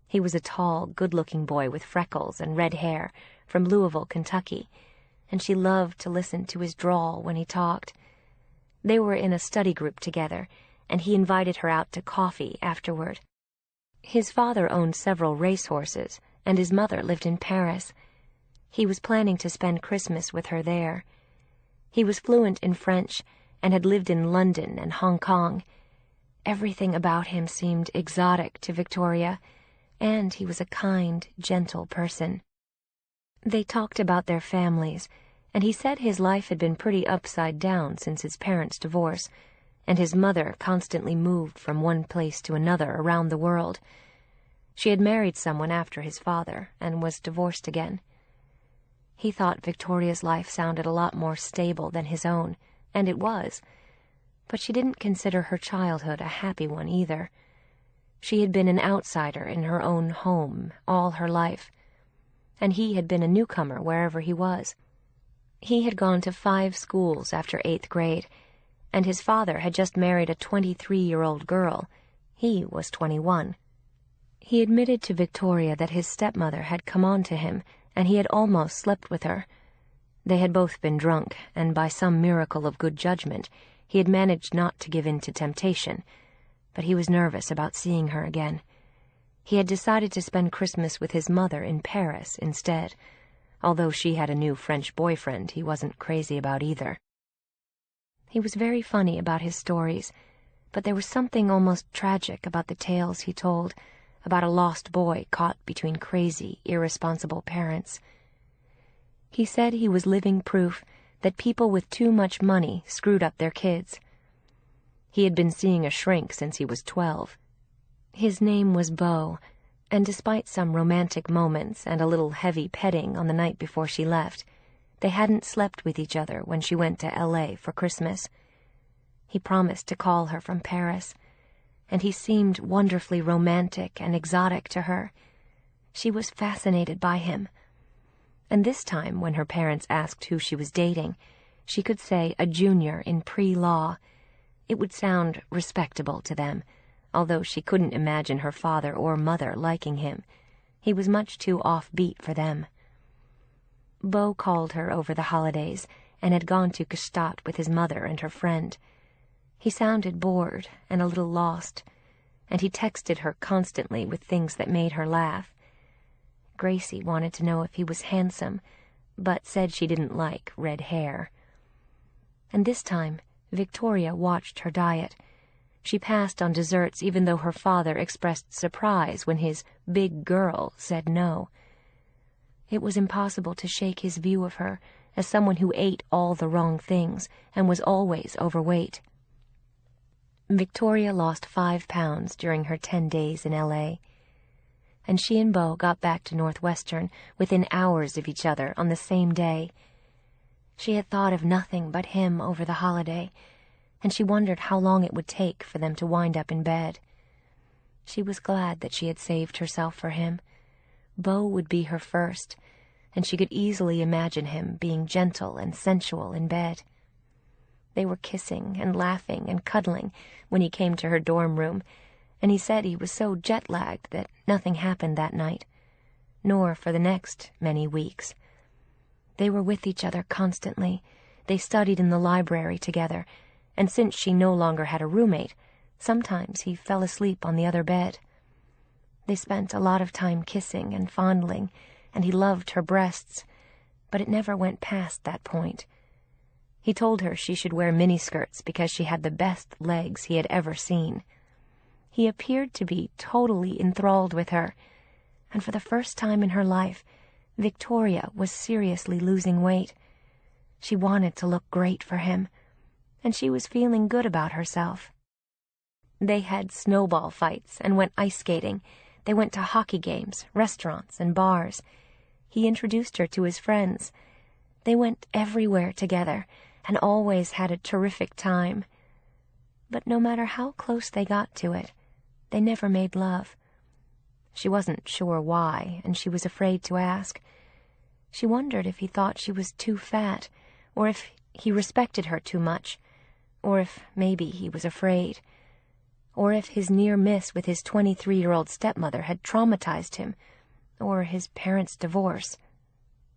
He was a tall, good-looking boy with freckles and red hair from Louisville, Kentucky, and she loved to listen to his drawl when he talked. They were in a study group together, and he invited her out to coffee afterward. His father owned several racehorses, and his mother lived in Paris. He was planning to spend Christmas with her there. He was fluent in French and had lived in London and Hong Kong. Everything about him seemed exotic to Victoria, and he was a kind, gentle person. They talked about their families, and he said his life had been pretty upside down since his parents' divorce, and his mother constantly moved from one place to another around the world. She had married someone after his father and was divorced again. He thought Victoria's life sounded a lot more stable than his own, and it was, but she didn't consider her childhood a happy one either. She had been an outsider in her own home all her life, and he had been a newcomer wherever he was. He had gone to 5 schools after 8th grade, and his father had just married a 23-year-old girl. He was 21. He admitted to Victoria that his stepmother had come on to him, and he had almost slept with her. They had both been drunk, and by some miracle of good judgment, he had managed not to give in to temptation, but he was nervous about seeing her again. He had decided to spend Christmas with his mother in Paris instead, although she had a new French boyfriend he wasn't crazy about either. He was very funny about his stories, but there was something almost tragic about the tales he told, about a lost boy caught between crazy, irresponsible parents. He said he was living proof that people with too much money screwed up their kids. He had been seeing a shrink since he was 12. His name was Beau, and despite some romantic moments and a little heavy petting on the night before she left, they hadn't slept with each other when she went to L.A. for Christmas. He promised to call her from Paris, and he seemed wonderfully romantic and exotic to her. She was fascinated by him. And this time, when her parents asked who she was dating, she could say a junior in pre-law. It would sound respectable to them, although she couldn't imagine her father or mother liking him. He was much too offbeat for them. Beau called her over the holidays and had gone to Gstaad with his mother and her friend. He sounded bored and a little lost, and he texted her constantly with things that made her laugh. Gracie wanted to know if he was handsome, but said she didn't like red hair. And this time, Victoria watched her diet. She passed on desserts even though her father expressed surprise when his big girl said no. It was impossible to shake his view of her as someone who ate all the wrong things and was always overweight. Victoria lost 5 pounds during her 10 days in L.A., and she and Beau got back to Northwestern within hours of each other on the same day. She had thought of nothing but him over the holiday, and she wondered how long it would take for them to wind up in bed. She was glad that she had saved herself for him. Beau would be her first, and she could easily imagine him being gentle and sensual in bed. They were kissing and laughing and cuddling when he came to her dorm room, and he said he was so jet-lagged that nothing happened that night, nor for the next many weeks. They were with each other constantly. They studied in the library together, and since she no longer had a roommate, sometimes he fell asleep on the other bed. They spent a lot of time kissing and fondling, and he loved her breasts, but it never went past that point. He told her she should wear miniskirts because she had the best legs he had ever seen. He appeared to be totally enthralled with her, and for the first time in her life, Victoria was seriously losing weight. She wanted to look great for him, and she was feeling good about herself. They had snowball fights and went ice skating. They went to hockey games, restaurants, and bars. He introduced her to his friends. They went everywhere together and always had a terrific time. But no matter how close they got to it, they never made love. She wasn't sure why, and she was afraid to ask. She wondered if he thought she was too fat, or if he respected her too much, or if maybe he was afraid, or if his near miss with his 23-year-old stepmother had traumatized him, or his parents' divorce.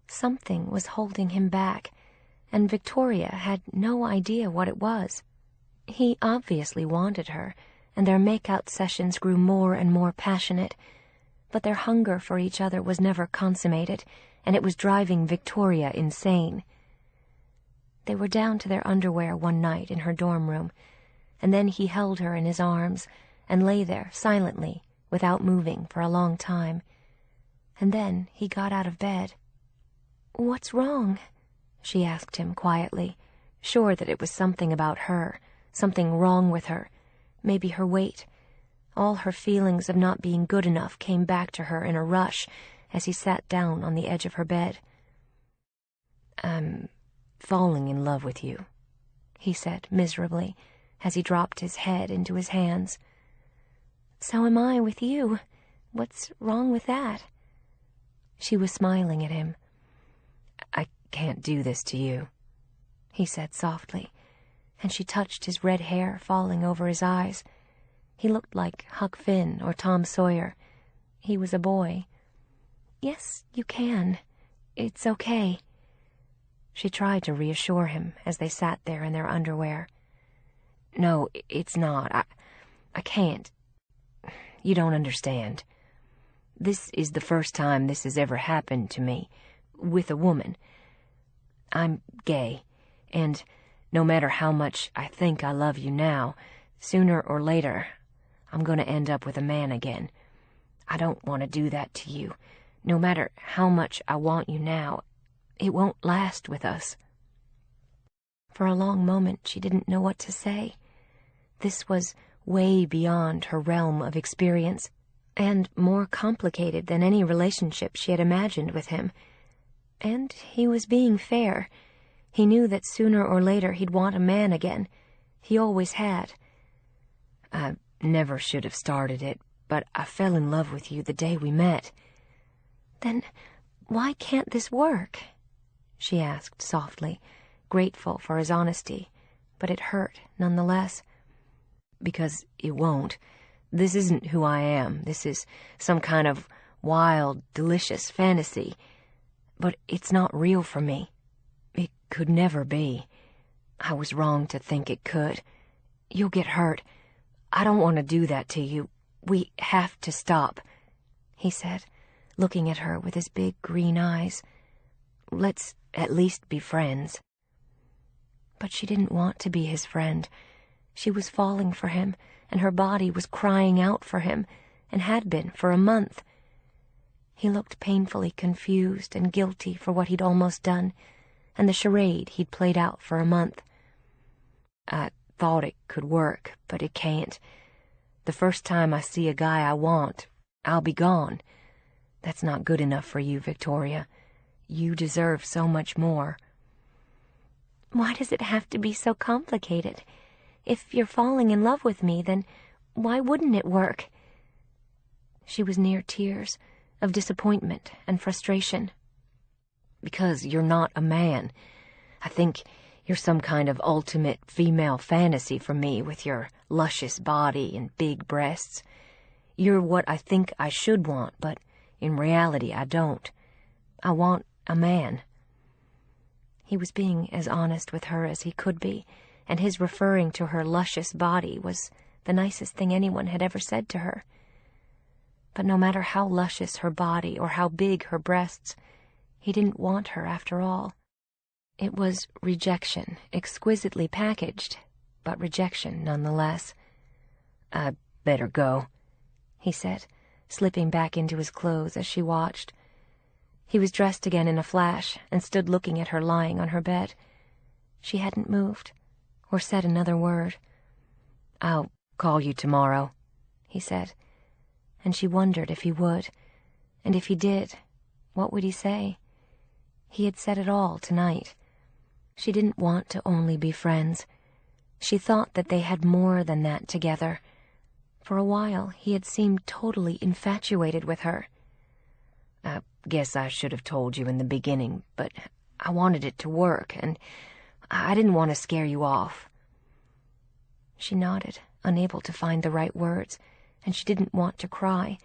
Something was holding him back, and Victoria had no idea what it was. He obviously wanted her, and their make-out sessions grew more and more passionate, but their hunger for each other was never consummated, and it was driving Victoria insane. They were down to their underwear one night in her dorm room, and then he held her in his arms and lay there silently, without moving, for a long time. And then he got out of bed. "What's wrong?" she asked him quietly, sure that it was something about her, something wrong with her, maybe her weight. All her feelings of not being good enough came back to her in a rush as he sat down on the edge of her bed. "I'm falling in love with you," he said miserably, as he dropped his head into his hands. "So am I with you. What's wrong with that?" She was smiling at him. "I can't do this to you," he said softly, and she touched his red hair falling over his eyes. He looked like Huck Finn or Tom Sawyer, he was a boy. "Yes, you can. It's okay." She tried to reassure him as they sat there in their underwear. "No, it's not. I can't. You don't understand. This is the first time this has ever happened to me, with a woman. I'm gay, and no matter how much I think I love you now, sooner or later, I'm going to end up with a man again. I don't want to do that to you. No matter how much I want you now, it won't last with us." For a long moment, she didn't know what to say. This was way beyond her realm of experience, and more complicated than any relationship she had imagined with him. And he was being fair. He knew that sooner or later he'd want a man again. He always had. "I never should have started it, but I fell in love with you the day we met." "Then why can't this work?" she asked softly, grateful for his honesty, but it hurt nonetheless. "Because it won't. This isn't who I am. This is some kind of wild, delicious fantasy. But it's not real for me. It could never be. I was wrong to think it could. You'll get hurt. I don't want to do that to you. We have to stop," he said, looking at her with his big green eyes. "Let's at least be friends." But she didn't want to be his friend. She was falling for him, and her body was crying out for him, and had been for a month. He looked painfully confused and guilty for what he'd almost done, and the charade he'd played out for a month. "I thought it could work, but it can't. The first time I see a guy I want, I'll be gone. That's not good enough for you, Victoria. You deserve so much more." "Why does it have to be so complicated? If you're falling in love with me, then why wouldn't it work?" She was near tears of disappointment and frustration. "Because you're not a man. I think you're some kind of ultimate female fantasy for me with your luscious body and big breasts. You're what I think I should want, but in reality I don't. I want a man." He was being as honest with her as he could be, and his referring to her luscious body was the nicest thing anyone had ever said to her. But no matter how luscious her body or how big her breasts, he didn't want her after all. It was rejection, exquisitely packaged, but rejection nonetheless. "I better go," he said, slipping back into his clothes as she watched. He was dressed again in a flash and stood looking at her lying on her bed. She hadn't moved or said another word. "I'll call you tomorrow," he said, and she wondered if he would, and if he did, what would he say? He had said it all tonight. She didn't want to only be friends. She thought that they had more than that together. For a while he had seemed totally infatuated with her. "I guess I should have told you in the beginning, but I wanted it to work, and I didn't want to scare you off." She nodded, unable to find the right words, and she didn't want to cry.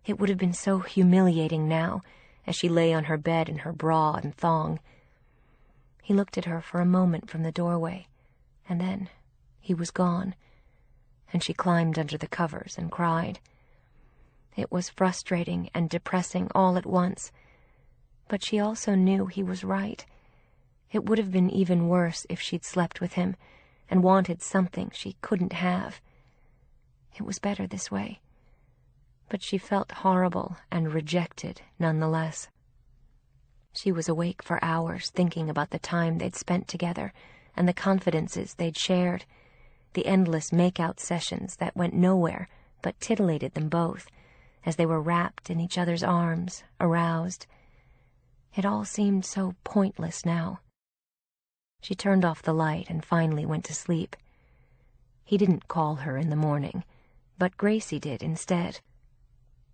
It would have been so humiliating now, as she lay on her bed in her bra and thong. He looked at her for a moment from the doorway, and then he was gone, and she climbed under the covers and cried. It was frustrating and depressing all at once, but she also knew he was right. It would have been even worse if she'd slept with him and wanted something she couldn't have. It was better this way, but she felt horrible and rejected nonetheless. She was awake for hours thinking about the time they'd spent together and the confidences they'd shared, the endless make-out sessions that went nowhere but titillated them both, as they were wrapped in each other's arms, aroused. It all seemed so pointless now. She turned off the light and finally went to sleep. He didn't call her in the morning, but Gracie did instead.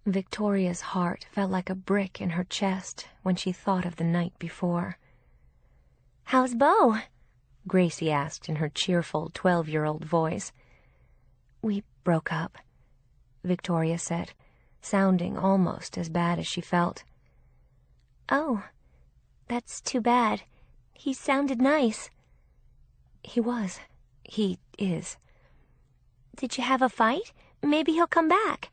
Victoria's heart felt like a brick in her chest when she thought of the night before. "How's Beau?" Gracie asked in her cheerful 12-year-old voice. "We broke up," Victoria said, sounding almost as bad as she felt. "Oh, that's too bad. He sounded nice." "He was. He is." "Did you have a fight? Maybe he'll come back."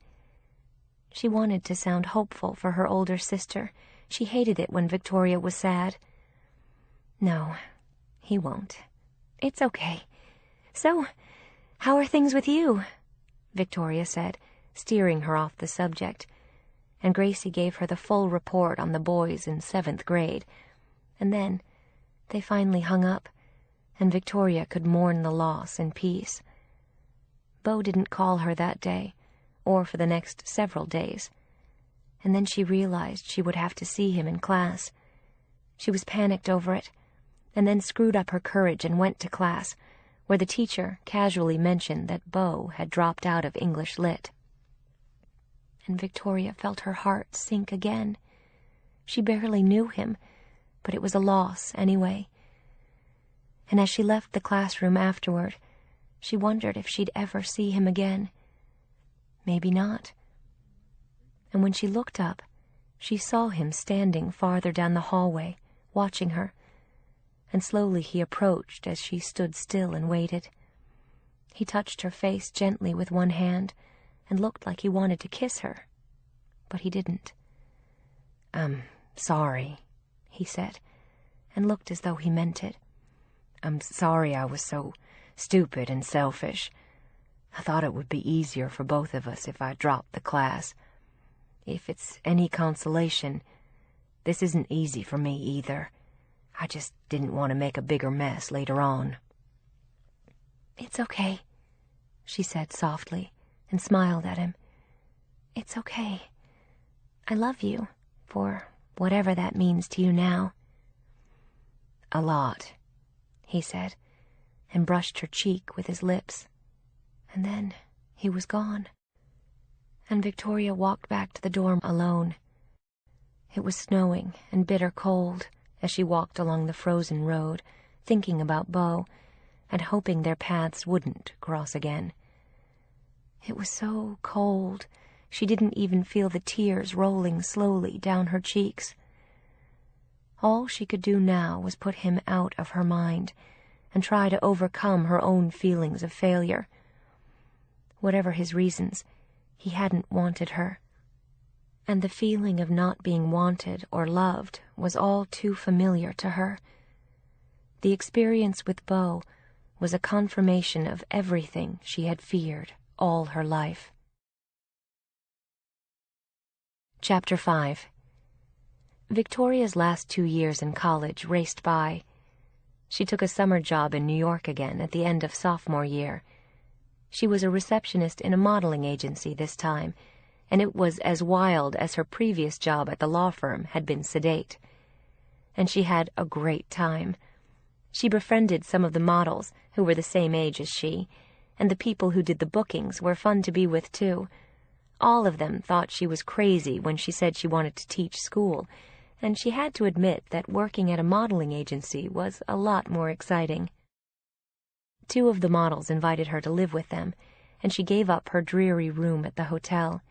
She wanted to sound hopeful for her older sister. She hated it when Victoria was sad. "No, he won't. It's okay. So, how are things with you?" Victoria said, steering her off the subject, and Gracie gave her the full report on the boys in 7th grade. And then they finally hung up, and Victoria could mourn the loss in peace. Beau didn't call her that day, or for the next several days, and then she realized she would have to see him in class. She was panicked over it, and then screwed up her courage and went to class, where the teacher casually mentioned that Beau had dropped out of English Lit. And Victoria felt her heart sink again. She barely knew him, but it was a loss anyway. And as she left the classroom afterward, she wondered if she'd ever see him again. Maybe not. And when she looked up, she saw him standing farther down the hallway, watching her, and slowly he approached as she stood still and waited. He touched her face gently with one hand and looked like he wanted to kiss her, but he didn't. "I'm sorry," he said, and looked as though he meant it. "I'm sorry I was so stupid and selfish. I thought it would be easier for both of us if I dropped the class. If it's any consolation, this isn't easy for me either. I just didn't want to make a bigger mess later on." "It's okay," she said softly, and smiled at him. "It's okay. I love you, for whatever that means to you now." "A lot," he said, and brushed her cheek with his lips. And then he was gone, and Victoria walked back to the dorm alone. It was snowing and bitter cold as she walked along the frozen road, thinking about Beau, and hoping their paths wouldn't cross again. It was so cold, she didn't even feel the tears rolling slowly down her cheeks. All she could do now was put him out of her mind, and try to overcome her own feelings of failure. Whatever his reasons, he hadn't wanted her, and the feeling of not being wanted or loved was all too familiar to her. The experience with Beau was a confirmation of everything she had feared all her life. Chapter 5. Victoria's last 2 years in college raced by. She took a summer job in New York again at the end of sophomore year. She was a receptionist in a modeling agency this time, and it was as wild as her previous job at the law firm had been sedate. And she had a great time. She befriended some of the models who were the same age as she, and the people who did the bookings were fun to be with too. All of them thought she was crazy when she said she wanted to teach school, and she had to admit that working at a modeling agency was a lot more exciting. 2 of the models invited her to live with them, and she gave up her dreary room at the hotel.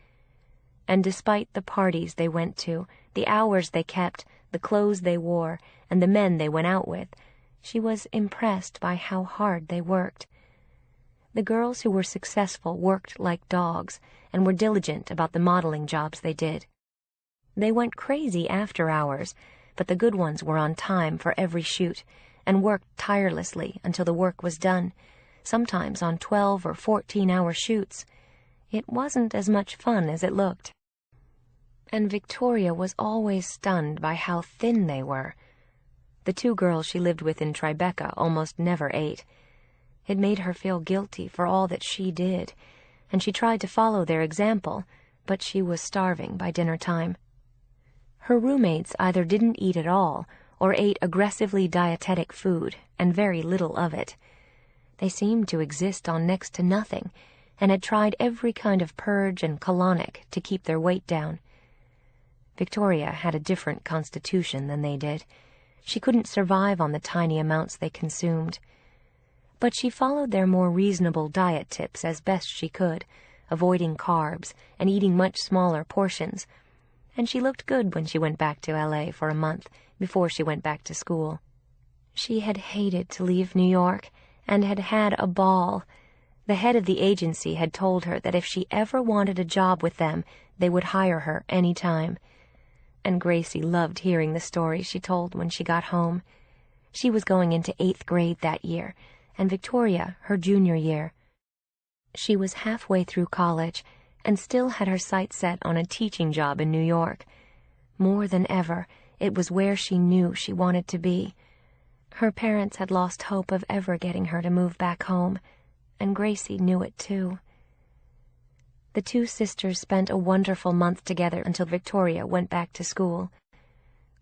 And despite the parties they went to, the hours they kept, the clothes they wore, and the men they went out with, she was impressed by how hard they worked. The girls who were successful worked like dogs and were diligent about the modeling jobs they did. They went crazy after hours, but the good ones were on time for every shoot and worked tirelessly until the work was done, sometimes on 12 or 14-hour shoots. It wasn't as much fun as it looked. And Victoria was always stunned by how thin they were. The 2 girls she lived with in Tribeca almost never ate. It made her feel guilty for all that she did, and she tried to follow their example, but she was starving by dinner time. Her roommates either didn't eat at all or ate aggressively dietetic food, and very little of it. They seemed to exist on next to nothing, and had tried every kind of purge and colonic to keep their weight down. Victoria had a different constitution than they did. She couldn't survive on the tiny amounts they consumed. But she followed their more reasonable diet tips as best she could, avoiding carbs and eating much smaller portions. And she looked good when she went back to LA for a month before she went back to school. She had hated to leave New York and had had a ball. The head of the agency had told her that if she ever wanted a job with them, they would hire her any time. And Gracie loved hearing the stories she told when she got home. She was going into 8th grade that year, and Victoria her junior year. She was halfway through college and still had her sights set on a teaching job in New York. More than ever, it was where she knew she wanted to be. Her parents had lost hope of ever getting her to move back home, and Gracie knew it too. The two sisters spent a wonderful month together until Victoria went back to school.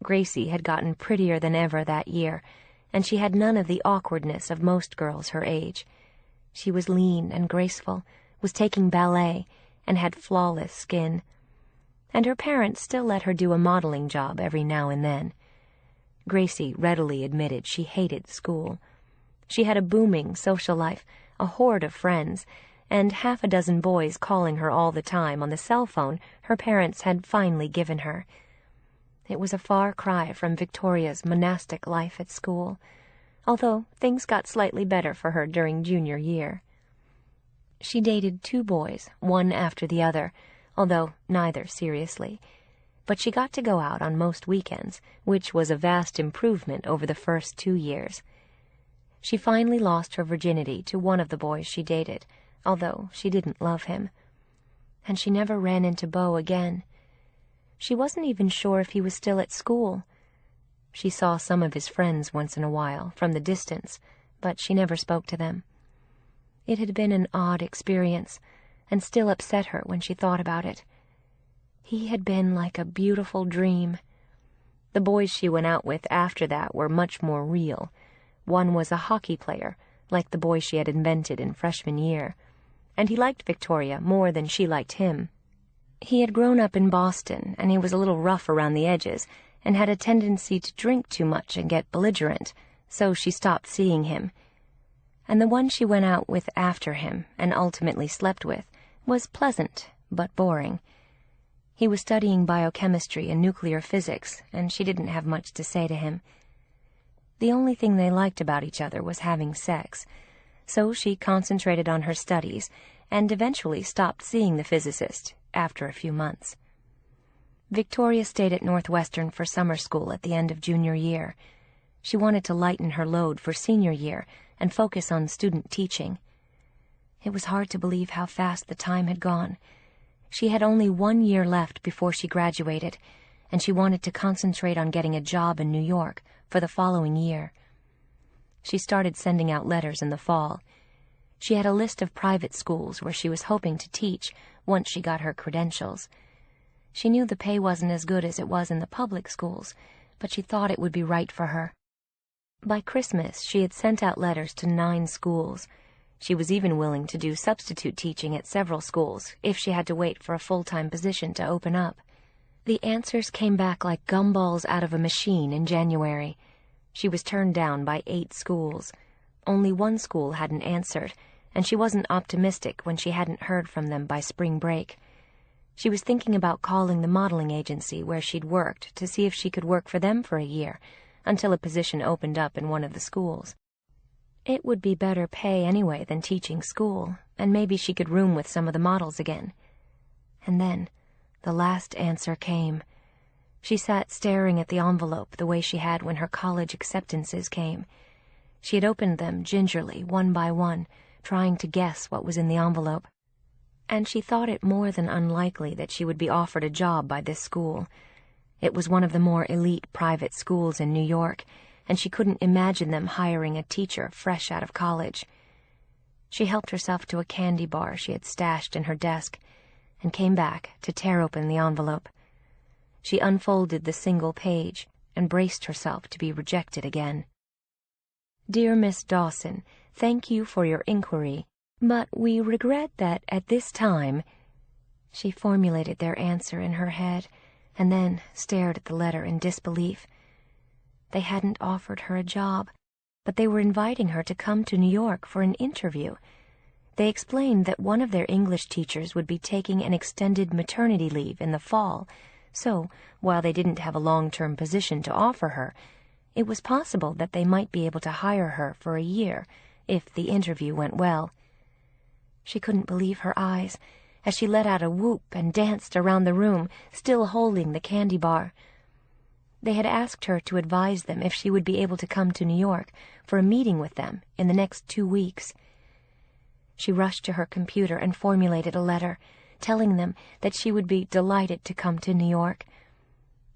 Gracie had gotten prettier than ever that year, and she had none of the awkwardness of most girls her age. She was lean and graceful, was taking ballet, and had flawless skin. And her parents still let her do a modeling job every now and then. Gracie readily admitted she hated school. She had a booming social life, a horde of friends, and 6 boys calling her all the time on the cell phone her parents had finally given her. It was a far cry from Victoria's monastic life at school, although things got slightly better for her during junior year. She dated 2 boys, one after the other, although neither seriously. But she got to go out on most weekends, which was a vast improvement over the first 2 years. She finally lost her virginity to one of the boys she dated, although she didn't love him. And she never ran into Beau again. She wasn't even sure if he was still at school. She saw some of his friends once in a while, from the distance, but she never spoke to them. It had been an odd experience, and still upset her when she thought about it. He had been like a beautiful dream. The boys she went out with after that were much more real. One was a hockey player, like the boy she had invented in freshman year, and he liked Victoria more than she liked him. He had grown up in Boston, and he was a little rough around the edges, and had a tendency to drink too much and get belligerent, so she stopped seeing him. And the one she went out with after him, and ultimately slept with, was pleasant, but boring. He was studying biochemistry and nuclear physics, and she didn't have much to say to him. The only thing they liked about each other was having sex, so she concentrated on her studies, and eventually stopped seeing the physicist after a few months. Victoria stayed at Northwestern for summer school at the end of junior year. She wanted to lighten her load for senior year and focus on student teaching. It was hard to believe how fast the time had gone. She had only 1 year left before she graduated, and she wanted to concentrate on getting a job in New York for the following year. She started sending out letters in the fall. She had a list of private schools where she was hoping to teach once she got her credentials. She knew the pay wasn't as good as it was in the public schools, but she thought it would be right for her. By Christmas, she had sent out letters to 9 schools. She was even willing to do substitute teaching at several schools if she had to wait for a full-time position to open up. The answers came back like gumballs out of a machine in January. She was turned down by 8 schools. Only 1 school hadn't answered, and she wasn't optimistic when she hadn't heard from them by spring break. She was thinking about calling the modeling agency where she'd worked to see if she could work for them for a year, until a position opened up in one of the schools. It would be better pay anyway than teaching school, and maybe she could room with some of the models again. And then the last answer came. She sat staring at the envelope the way she had when her college acceptances came. She had opened them gingerly, one by one, trying to guess what was in the envelope. And she thought it more than unlikely that she would be offered a job by this school. It was one of the more elite private schools in New York, and she couldn't imagine them hiring a teacher fresh out of college. She helped herself to a candy bar she had stashed in her desk, and came back to tear open the envelope. She unfolded the single page and braced herself to be rejected again. Dear Miss Dawson, thank you for your inquiry, but we regret that at this time... She formulated their answer in her head, and then stared at the letter in disbelief. They hadn't offered her a job, but they were inviting her to come to New York for an interview. They explained that one of their English teachers would be taking an extended maternity leave in the fall, so, while they didn't have a long-term position to offer her, it was possible that they might be able to hire her for a year, if the interview went well. She couldn't believe her eyes as she let out a whoop and danced around the room, still holding the candy bar. They had asked her to advise them if she would be able to come to New York for a meeting with them in the next 2 weeks. She rushed to her computer and formulated a letter, telling them that she would be delighted to come to New York.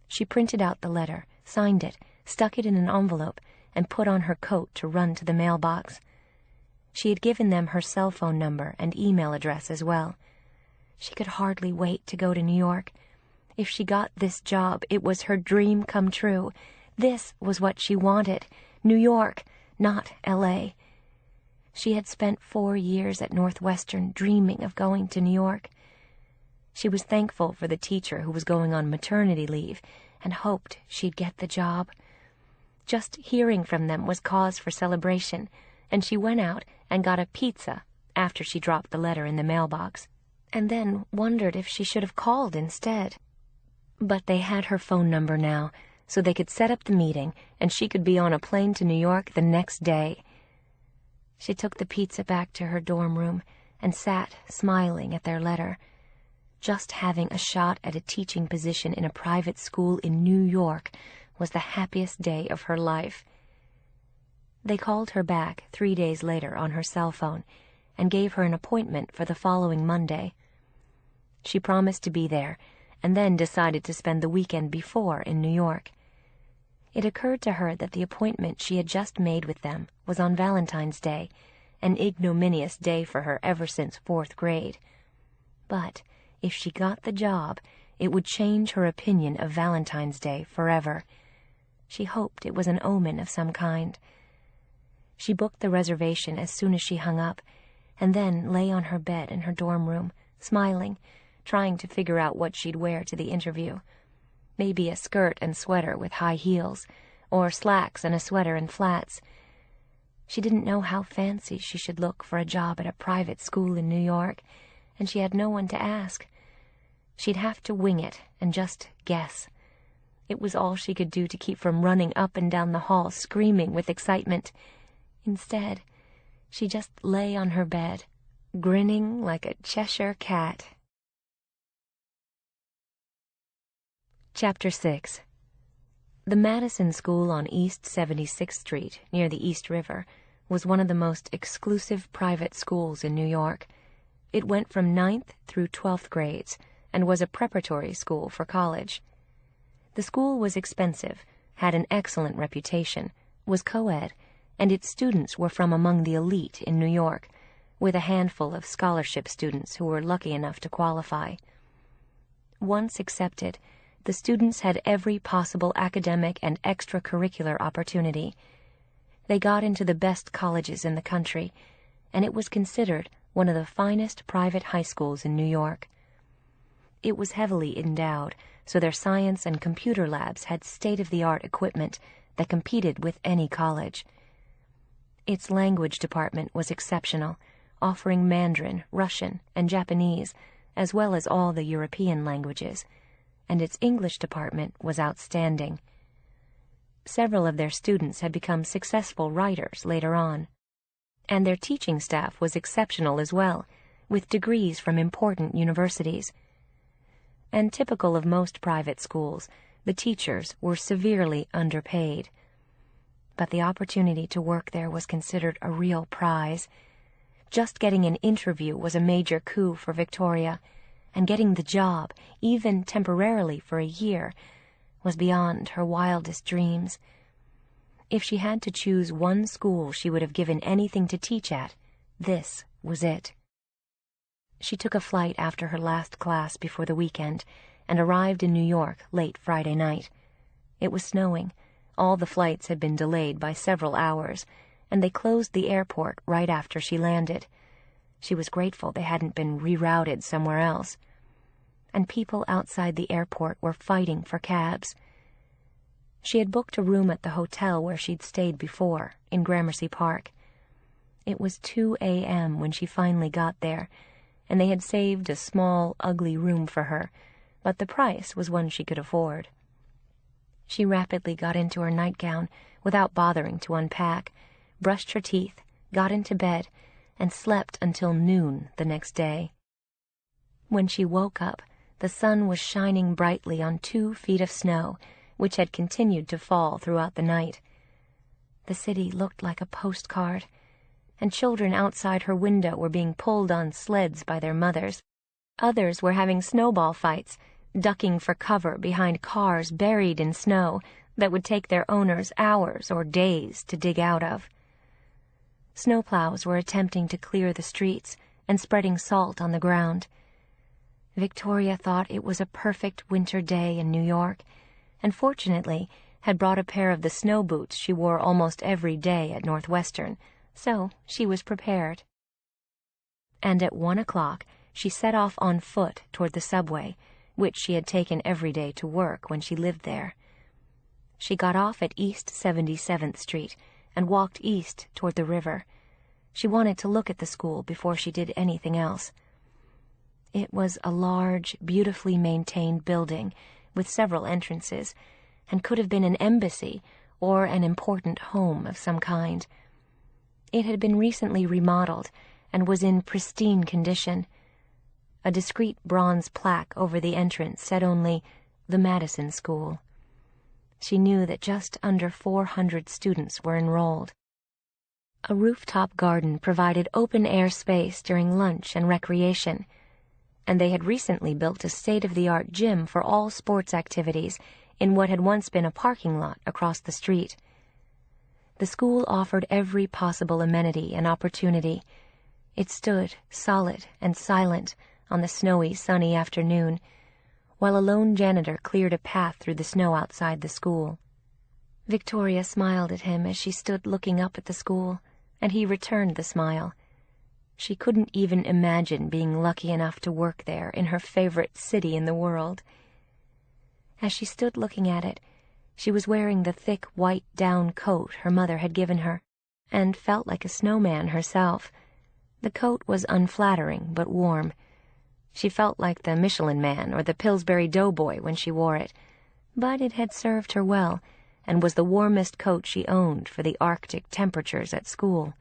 She printed out the letter, signed it, stuck it in an envelope, and put on her coat to run to the mailbox. She had given them her cell phone number and email address as well. She could hardly wait to go to New York. If she got this job, it was her dream come true. This was what she wanted. New York, not L.A. She had spent 4 years at Northwestern dreaming of going to New York. She was thankful for the teacher who was going on maternity leave and hoped she'd get the job. Just hearing from them was cause for celebration, and she went out and got a pizza after she dropped the letter in the mailbox, and then wondered if she should have called instead. But they had her phone number now, so they could set up the meeting, and she could be on a plane to New York the next day. She took the pizza back to her dorm room and sat smiling at their letter. Just having a shot at a teaching position in a private school in New York was the happiest day of her life. They called her back 3 days later on her cell phone and gave her an appointment for the following Monday. She promised to be there and then decided to spend the weekend before in New York. It occurred to her that the appointment she had just made with them was on Valentine's Day, an ignominious day for her ever since 4th grade. But if she got the job, it would change her opinion of Valentine's Day forever. She hoped it was an omen of some kind. She booked the reservation as soon as she hung up, and then lay on her bed in her dorm room, smiling, trying to figure out what she'd wear to the interview. Maybe a skirt and sweater with high heels, or slacks and a sweater and flats. She didn't know how fancy she should look for a job at a private school in New York, and she had no one to ask. She'd have to wing it and just guess. It was all she could do to keep from running up and down the hall screaming with excitement. Instead, she just lay on her bed, grinning like a Cheshire cat. Chapter 6. The Madison School on East 76th Street, near the East River, was one of the most exclusive private schools in New York. It went from 9th through 12th grades and was a preparatory school for college. The school was expensive, had an excellent reputation, was co-ed, and its students were from among the elite in New York, with a handful of scholarship students who were lucky enough to qualify. Once accepted, the students had every possible academic and extracurricular opportunity. They got into the best colleges in the country, and it was considered one of the finest private high schools in New York. It was heavily endowed, so their science and computer labs had state-of-the-art equipment that competed with any college. Its language department was exceptional, offering Mandarin, Russian, and Japanese, as well as all the European languages, and its English department was outstanding. Several of their students had become successful writers later on, and their teaching staff was exceptional as well, with degrees from important universities. And typical of most private schools, the teachers were severely underpaid. But the opportunity to work there was considered a real prize. Just getting an interview was a major coup for Victoria, and getting the job, even temporarily for a year, was beyond her wildest dreams. If she had to choose one school she would have given anything to teach at, this was it. She took a flight after her last class before the weekend and arrived in New York late Friday night. It was snowing. All the flights had been delayed by several hours, and they closed the airport right after she landed. She was grateful they hadn't been rerouted somewhere else. And people outside the airport were fighting for cabs. She had booked a room at the hotel where she'd stayed before, in Gramercy Park. It was 2 a.m. when she finally got there, and they had saved a small, ugly room for her, but the price was one she could afford. She rapidly got into her nightgown without bothering to unpack, brushed her teeth, got into bed, and slept until noon the next day. When she woke up, the sun was shining brightly on 2 feet of snow, which had continued to fall throughout the night. The city looked like a postcard, and children outside her window were being pulled on sleds by their mothers. Others were having snowball fights, ducking for cover behind cars buried in snow that would take their owners hours or days to dig out of. Snowplows were attempting to clear the streets and spreading salt on the ground. Victoria thought it was a perfect winter day in New York, and fortunately had brought a pair of the snow boots she wore almost every day at Northwestern, so she was prepared. And at 1 o'clock she set off on foot toward the subway, which she had taken every day to work when she lived there. She got off at East 77th Street and walked east toward the river. She wanted to look at the school before she did anything else. It was a large, beautifully maintained building with several entrances, and could have been an embassy or an important home of some kind. It had been recently remodeled and was in pristine condition. A discreet bronze plaque over the entrance said only, "The Madison School." She knew that just under 400 students were enrolled. A rooftop garden provided open-air space during lunch and recreation, and they had recently built a state-of-the-art gym for all sports activities in what had once been a parking lot across the street. The school offered every possible amenity and opportunity. It stood solid and silent on the snowy, sunny afternoon, while a lone janitor cleared a path through the snow outside the school. Victoria smiled at him as she stood looking up at the school, and he returned the smile. She couldn't even imagine being lucky enough to work there in her favorite city in the world. As she stood looking at it, she was wearing the thick white down coat her mother had given her, and felt like a snowman herself. The coat was unflattering but warm. She felt like the Michelin Man or the Pillsbury Doughboy when she wore it, but it had served her well, and was the warmest coat she owned for the Arctic temperatures at school.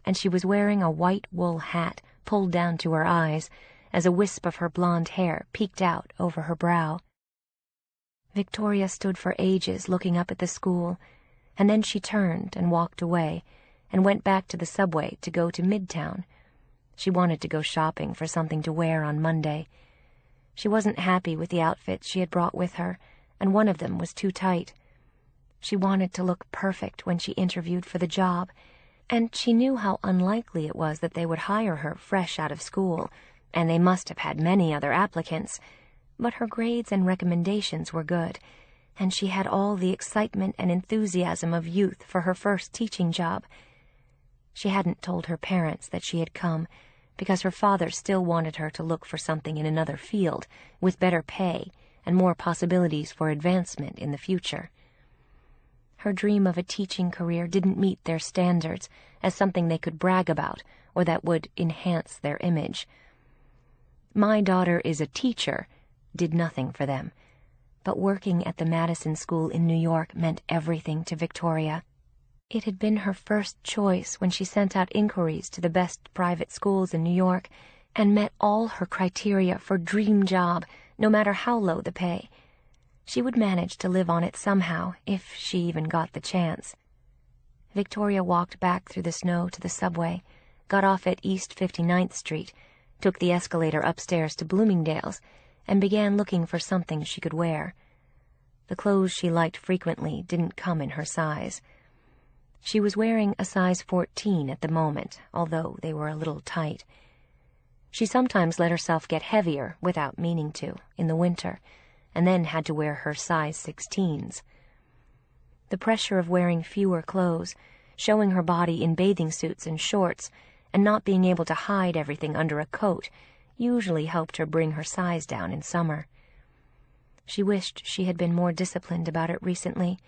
And she was wearing a white wool hat pulled down to her eyes, as a wisp of her blonde hair peeked out over her brow. Victoria stood for ages looking up at the school, and then she turned and walked away, and went back to the subway to go to Midtown. She wanted to go shopping for something to wear on Monday. She wasn't happy with the outfits she had brought with her, and one of them was too tight. She wanted to look perfect when she interviewed for the job, and she knew how unlikely it was that they would hire her fresh out of school, and they must have had many other applicants. But her grades and recommendations were good, and she had all the excitement and enthusiasm of youth for her first teaching job. She hadn't told her parents that she had come, because her father still wanted her to look for something in another field, with better pay and more possibilities for advancement in the future. Her dream of a teaching career didn't meet their standards as something they could brag about or that would enhance their image. "My daughter is a teacher" did nothing for them, but working at the Madison School in New York meant everything to Victoria. It had been her first choice when she sent out inquiries to the best private schools in New York, and met all her criteria for dream job, no matter how low the pay. She would manage to live on it somehow, if she even got the chance. Victoria walked back through the snow to the subway, got off at East 59th Street, took the escalator upstairs to Bloomingdale's, and began looking for something she could wear. The clothes she liked frequently didn't come in her size. She was wearing a size 14 at the moment, although they were a little tight. She sometimes let herself get heavier, without meaning to, in the winter, and then had to wear her size 16s. The pressure of wearing fewer clothes, showing her body in bathing suits and shorts, and not being able to hide everything under a coat, usually helped her bring her size down in summer. She wished she had been more disciplined about it recently.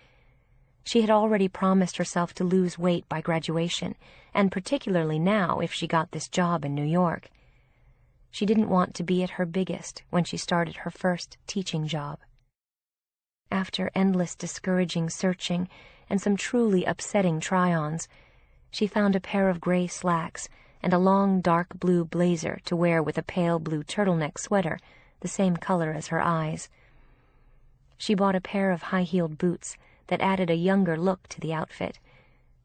She had already promised herself to lose weight by graduation, and particularly now if she got this job in New York. She didn't want to be at her biggest when she started her first teaching job. After endless discouraging searching and some truly upsetting try-ons, she found a pair of gray slacks and a long dark blue blazer to wear with a pale blue turtleneck sweater, the same color as her eyes. She bought a pair of high-heeled boots that added a younger look to the outfit.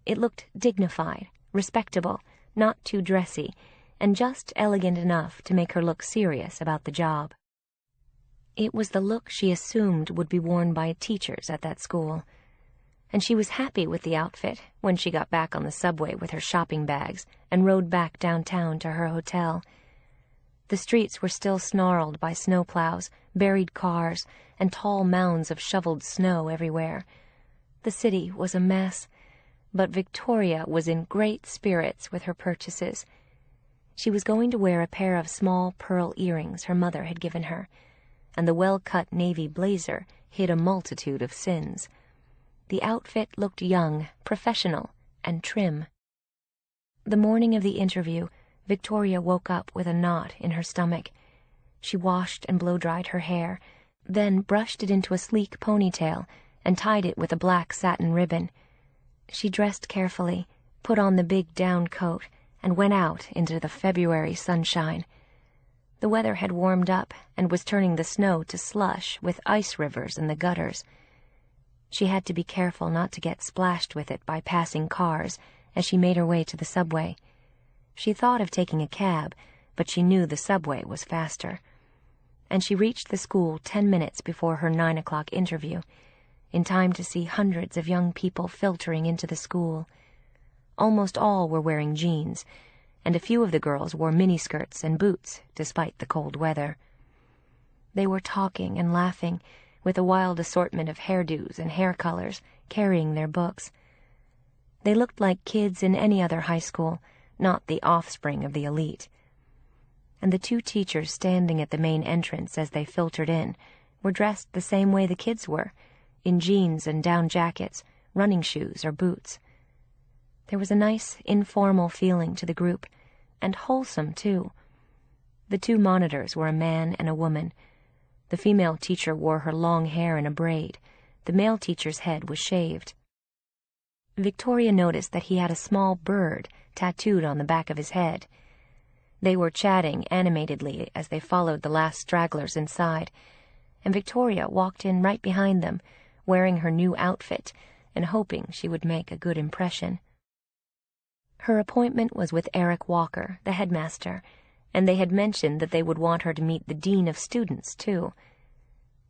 It looked dignified, respectable, not too dressy, and just elegant enough to make her look serious about the job. It was the look she assumed would be worn by teachers at that school, and she was happy with the outfit when she got back on the subway with her shopping bags and rode back downtown to her hotel. The streets were still snarled by snowplows, buried cars, and tall mounds of shoveled snow everywhere. The city was a mess, but Victoria was in great spirits with her purchases. She was going to wear a pair of small pearl earrings her mother had given her, and the well-cut navy blazer hid a multitude of sins. The outfit looked young, professional, and trim. The morning of the interview, Victoria woke up with a knot in her stomach. She washed and blow-dried her hair, then brushed it into a sleek ponytail and tied it with a black satin ribbon. She dressed carefully, put on the big down coat, and went out into the February sunshine. The weather had warmed up and was turning the snow to slush with ice rivers in the gutters. She had to be careful not to get splashed with it by passing cars as she made her way to the subway. She thought of taking a cab, but she knew the subway was faster. And she reached the school 10 minutes before her 9 o'clock interview, in time to see hundreds of young people filtering into the school. Almost all were wearing jeans, and a few of the girls wore miniskirts and boots despite the cold weather. They were talking and laughing, with a wild assortment of hairdos and hair colors, carrying their books. They looked like kids in any other high school, not the offspring of the elite. And the two teachers standing at the main entrance as they filtered in were dressed the same way the kids were, in jeans and down jackets, running shoes or boots. There was a nice, informal feeling to the group, and wholesome, too. The two monitors were a man and a woman. The female teacher wore her long hair in a braid. The male teacher's head was shaved. Victoria noticed that he had a small bird tattooed on the back of his head. They were chatting animatedly as they followed the last stragglers inside, and Victoria walked in right behind them, wearing her new outfit and hoping she would make a good impression. Her appointment was with Eric Walker, the headmaster, and they had mentioned that they would want her to meet the dean of students, too.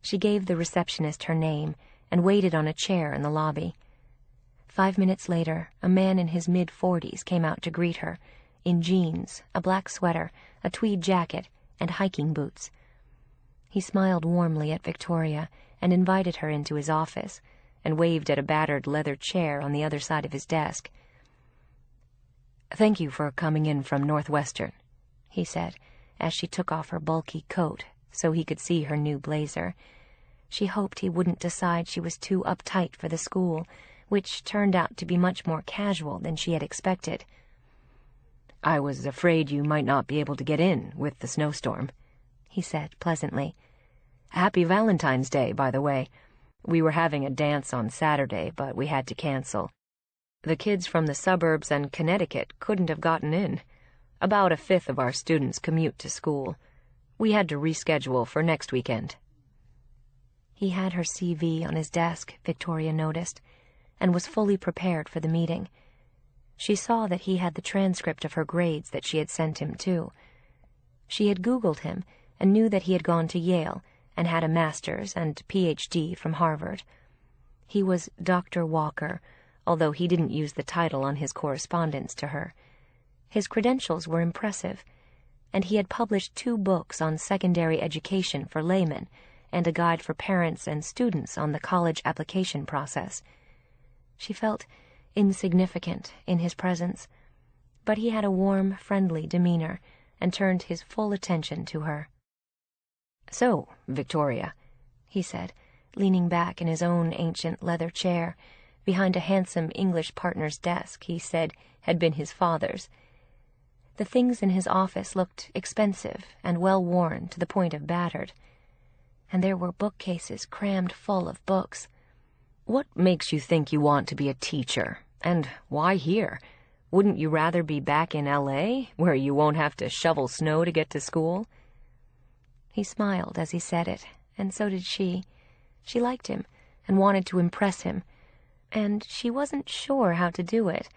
She gave the receptionist her name and waited on a chair in the lobby. 5 minutes later, a man in his mid-40s came out to greet her, in jeans, a black sweater, a tweed jacket, and hiking boots. He smiled warmly at Victoria and invited her into his office, and waved at a battered leather chair on the other side of his desk. "Thank you for coming in from Northwestern," he said, as she took off her bulky coat so he could see her new blazer. She hoped he wouldn't decide she was too uptight for the school, which turned out to be much more casual than she had expected. "I was afraid you might not be able to get in with the snowstorm," he said pleasantly. "Happy Valentine's Day, by the way. We were having a dance on Saturday, but we had to cancel. The kids from the suburbs and Connecticut couldn't have gotten in. About a fifth of our students commute to school. We had to reschedule for next weekend." He had her CV on his desk, Victoria noticed, and was fully prepared for the meeting. She saw that he had the transcript of her grades that she had sent him, too. She had Googled him and knew that he had gone to Yale and had a master's and Ph.D. from Harvard. He was Dr. Walker, although he didn't use the title on his correspondence to her. His credentials were impressive, and he had published 2 books on secondary education for laymen and a guide for parents and students on the college application process. She felt insignificant in his presence, but he had a warm, friendly demeanor and turned his full attention to her. "So, Victoria," he said, leaning back in his own ancient leather chair, behind a handsome English partner's desk he said had been his father's. The things in his office looked expensive and well-worn to the point of battered, and there were bookcases crammed full of books. "What makes you think you want to be a teacher? And why here? Wouldn't you rather be back in L.A., where you won't have to shovel snow to get to school?" He smiled as he said it, and so did she. She liked him and wanted to impress him, and she wasn't sure how to do it.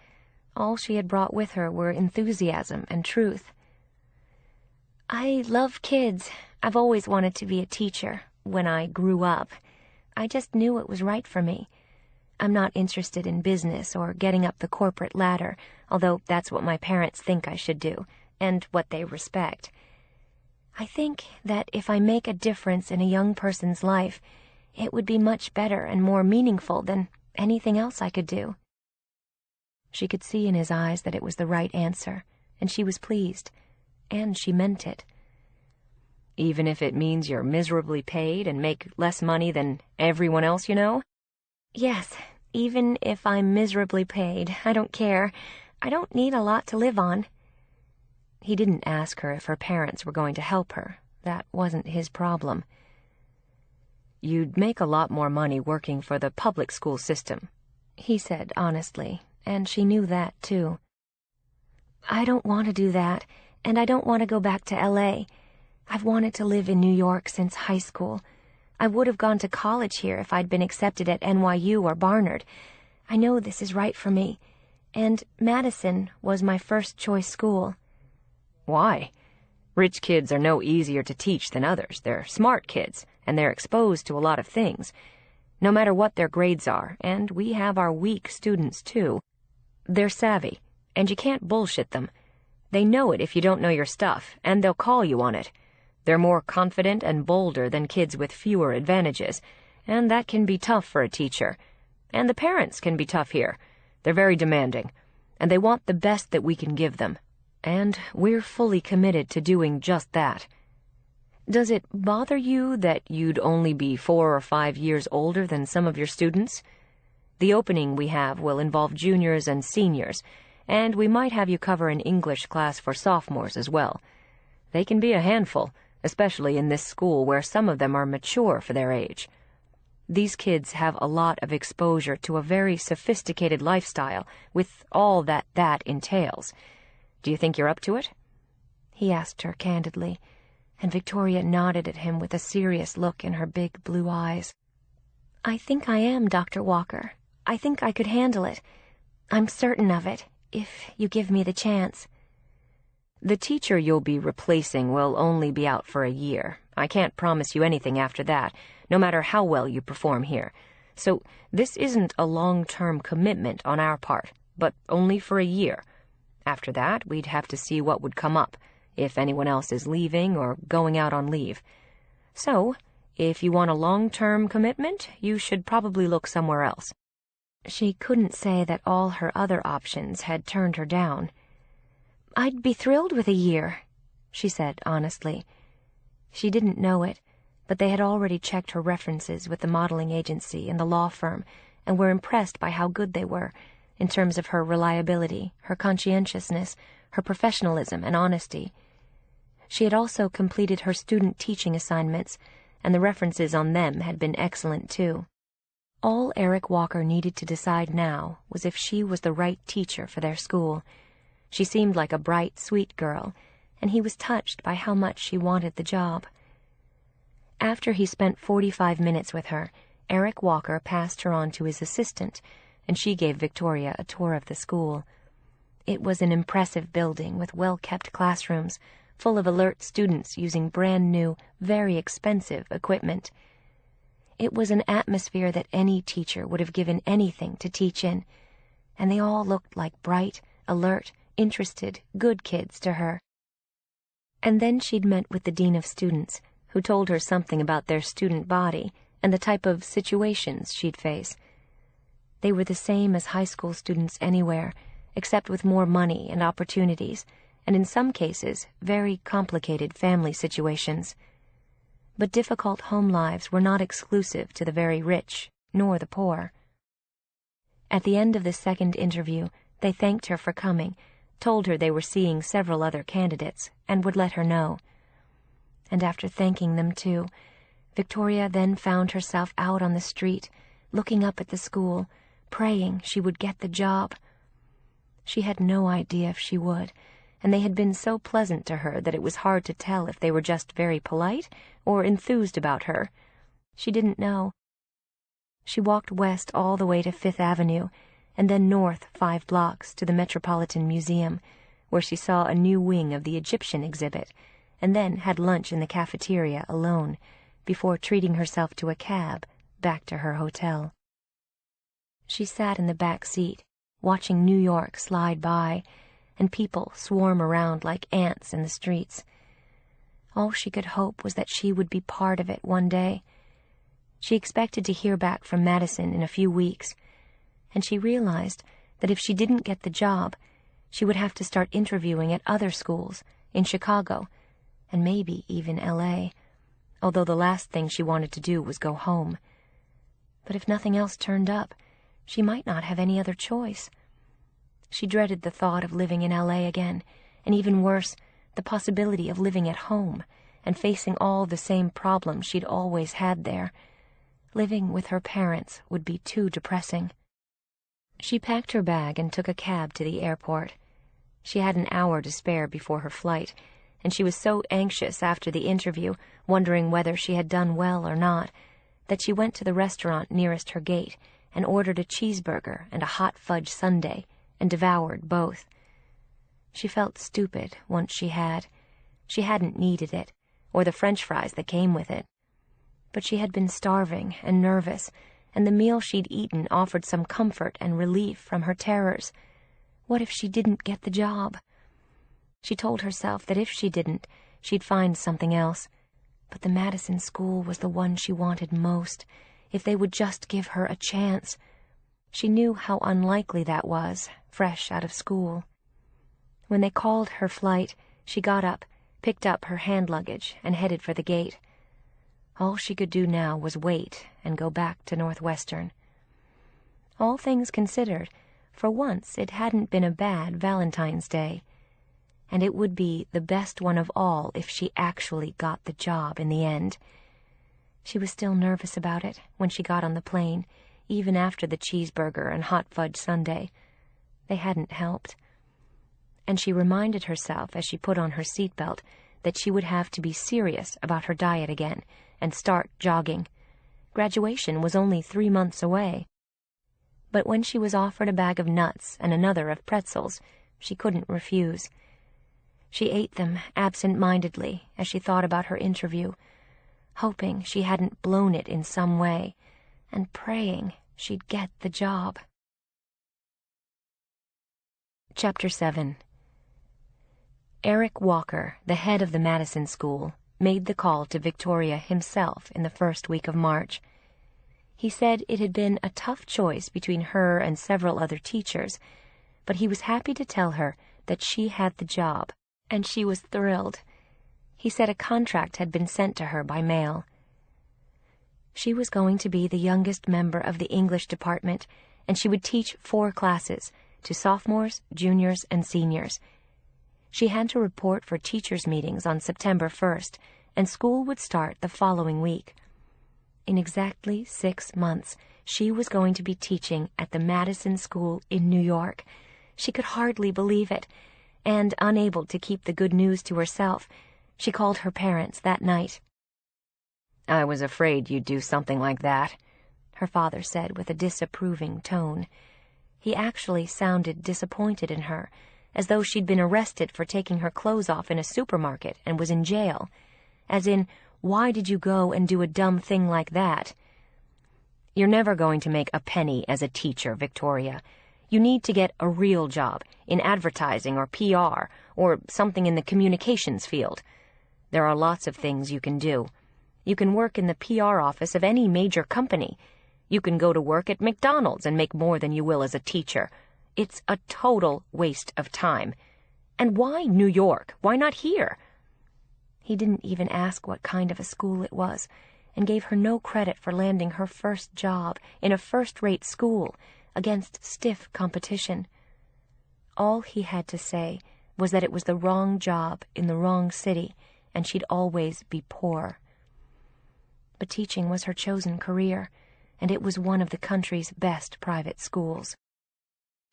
All she had brought with her were enthusiasm and truth. "I love kids. I've always wanted to be a teacher when I grew up. I just knew it was right for me. I'm not interested in business or getting up the corporate ladder, although that's what my parents think I should do, and what they respect. I think that if I make a difference in a young person's life, it would be much better and more meaningful than anything else I could do." She could see in his eyes that it was the right answer, and she was pleased, and she meant it. "Even if it means you're miserably paid and make less money than everyone else you know?" "Yes, even if I'm miserably paid. I don't care. I don't need a lot to live on." He didn't ask her if her parents were going to help her. That wasn't his problem. "You'd make a lot more money working for the public school system," he said honestly, and she knew that too. "I don't want to do that, and I don't want to go back to L.A. I've wanted to live in New York since high school. I would have gone to college here if I'd been accepted at NYU or Barnard. I know this is right for me, and Madison was my first choice school." "Why? Rich kids are no easier to teach than others. They're smart kids, and they're exposed to a lot of things, no matter what their grades are, and we have our weak students too. They're savvy, and you can't bullshit them. They know it if you don't know your stuff, and they'll call you on it. They're more confident and bolder than kids with fewer advantages, and that can be tough for a teacher. And the parents can be tough here. They're very demanding, and they want the best that we can give them. And we're fully committed to doing just that. Does it bother you that you'd only be 4 or 5 years older than some of your students? The opening we have will involve juniors and seniors, and we might have you cover an English class for sophomores as well. They can be a handful, especially in this school where some of them are mature for their age. These kids have a lot of exposure to a very sophisticated lifestyle with all that entails. Do you think you're up to it?" He asked her candidly, and Victoria nodded at him with a serious look in her big blue eyes. "I think I am, Dr. Walker. I think I could handle it. I'm certain of it, if you give me the chance." "The teacher you'll be replacing will only be out for a year. I can't promise you anything after that, no matter how well you perform here. So this isn't a long-term commitment on our part, but only for a year. After that, we'd have to see what would come up, if anyone else is leaving or going out on leave. So, if you want a long-term commitment, you should probably look somewhere else." She couldn't say that all her other options had turned her down. "I'd be thrilled with a year," she said honestly. She didn't know it, but they had already checked her references with the modeling agency and the law firm, and were impressed by how good they were, in terms of her reliability, her conscientiousness, her professionalism and honesty. She had also completed her student teaching assignments, and the references on them had been excellent too. All Eric Walker needed to decide now was if she was the right teacher for their school. She seemed like a bright, sweet girl, and he was touched by how much she wanted the job. After he spent 45 minutes with her, Eric Walker passed her on to his assistant, and she gave Victoria a tour of the school. It was an impressive building with well-kept classrooms, full of alert students using brand-new, very expensive equipment. It was an atmosphere that any teacher would have given anything to teach in, and they all looked like bright, alert, interested, good kids to her. And then she'd met with the dean of students, who told her something about their student body and the type of situations she'd face. They were the same as high school students anywhere, except with more money and opportunities, and in some cases, very complicated family situations. But difficult home lives were not exclusive to the very rich, nor the poor. At the end of the second interview, they thanked her for coming, told her they were seeing several other candidates, and would let her know. And after thanking them too, Victoria then found herself out on the street, looking up at the school, praying she would get the job. She had no idea if she would, and they had been so pleasant to her that it was hard to tell if they were just very polite or enthused about her. She didn't know. She walked west all the way to Fifth Avenue, and then north 5 blocks to the Metropolitan Museum, where she saw a new wing of the Egyptian exhibit, and then had lunch in the cafeteria alone, before treating herself to a cab back to her hotel. She sat in the back seat, watching New York slide by, and people swarm around like ants in the streets. All she could hope was that she would be part of it one day. She expected to hear back from Madison in a few weeks, and she realized that if she didn't get the job, she would have to start interviewing at other schools in Chicago, and maybe even L.A., although the last thing she wanted to do was go home. But if nothing else turned up, she might not have any other choice. She dreaded the thought of living in L.A. again, and even worse, the possibility of living at home and facing all the same problems she'd always had there. Living with her parents would be too depressing. She packed her bag and took a cab to the airport. She had an hour to spare before her flight, and she was so anxious after the interview, wondering whether she had done well or not, that she went to the restaurant nearest her gate and ordered a cheeseburger and a hot fudge sundae, and devoured both. She felt stupid once she had. She hadn't needed it, or the French fries that came with it. But she had been starving and nervous, and the meal she'd eaten offered some comfort and relief from her terrors. What if she didn't get the job? She told herself that if she didn't, she'd find something else. But the Madison school was the one she wanted most, if they would just give her a chance. She knew how unlikely that was, fresh out of school. When they called her flight, she got up, picked up her hand luggage, and headed for the gate. All she could do now was wait and go back to Northwestern. All things considered, for once it hadn't been a bad Valentine's Day, and it would be the best one of all if she actually got the job in the end. She was still nervous about it when she got on the plane, even after the cheeseburger and hot fudge sundae. They hadn't helped. And she reminded herself as she put on her seatbelt that she would have to be serious about her diet again and start jogging. Graduation was only 3 months away. But when she was offered a bag of nuts and another of pretzels, she couldn't refuse. She ate them absent-mindedly as she thought about her interview, hoping she hadn't blown it in some way, and praying she'd get the job. Chapter 7. Eric Walker, the head of the Madison School, made the call to Victoria himself in the first week of March. He said it had been a tough choice between her and several other teachers, but he was happy to tell her that she had the job, and she was thrilled. He said a contract had been sent to her by mail. She was going to be the youngest member of the English department, and she would teach 4 classes, to sophomores, juniors, and seniors. She had to report for teachers' meetings on September 1st, and school would start the following week. In exactly 6 months, she was going to be teaching at the Madison School in New York. She could hardly believe it, and, unable to keep the good news to herself, she called her parents that night. "I was afraid you'd do something like that," her father said with a disapproving tone. He actually sounded disappointed in her, as though she'd been arrested for taking her clothes off in a supermarket and was in jail. As in, why did you go and do a dumb thing like that? "You're never going to make a penny as a teacher, Victoria. You need to get a real job in advertising or PR or something in the communications field. There are lots of things you can do. You can work in the PR office of any major company. You can go to work at McDonald's and make more than you will as a teacher. It's a total waste of time. And why New York? Why not here?" He didn't even ask what kind of a school it was, and gave her no credit for landing her first job in a first-rate school, against stiff competition. All he had to say was that it was the wrong job in the wrong city, and she'd always be poor. But teaching was her chosen career, and it was one of the country's best private schools.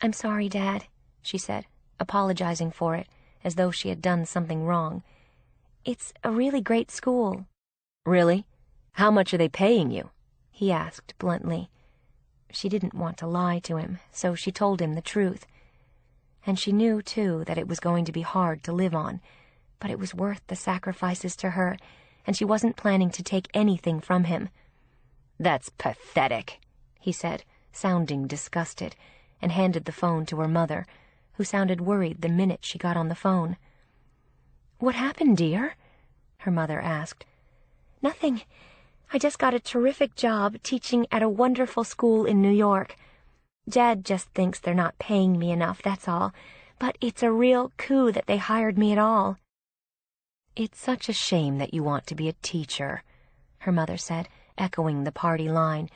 "I'm sorry, Dad," she said, apologizing for it, as though she had done something wrong. "It's a really great school." "Really? How much are they paying you?" he asked bluntly. She didn't want to lie to him, so she told him the truth. And she knew, too, that it was going to be hard to live on, but it was worth the sacrifices to her, and she wasn't planning to take anything from him. "That's pathetic," he said, sounding disgusted, and handed the phone to her mother, who sounded worried the minute she got on the phone. "What happened, dear?" her mother asked. "Nothing. I just got a terrific job teaching at a wonderful school in New York. Dad just thinks they're not paying me enough, that's all. But it's a real coup that they hired me at all." "It's such a shame that you want to be a teacher," her mother said, echoing the party line,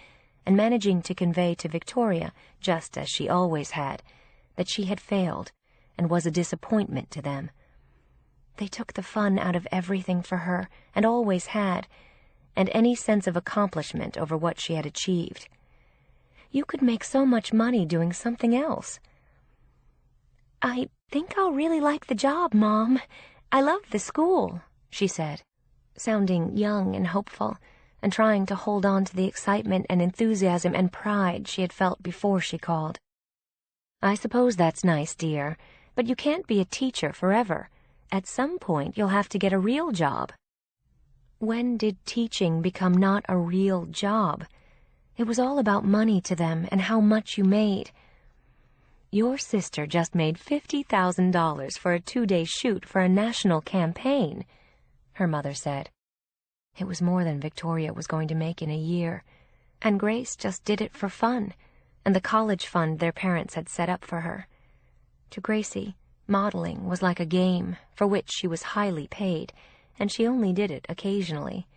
and managing to convey to Victoria, just as she always had, that she had failed and was a disappointment to them. They took the fun out of everything for her, and always had, and any sense of accomplishment over what she had achieved. "You could make so much money doing something else." "I think I'll really like the job, Mom. I love the school," she said, sounding young and hopeful, and trying to hold on to the excitement and enthusiasm and pride she had felt before she called. "I suppose that's nice, dear, but you can't be a teacher forever. At some point, you'll have to get a real job." When did teaching become not a real job? It was all about money to them and how much you made. "Your sister just made $50,000 for a 2-day shoot for a national campaign," her mother said. It was more than Victoria was going to make in a year, and Grace just did it for fun, and the college fund their parents had set up for her. To Gracie, modeling was like a game for which she was highly paid, and she only did it occasionally.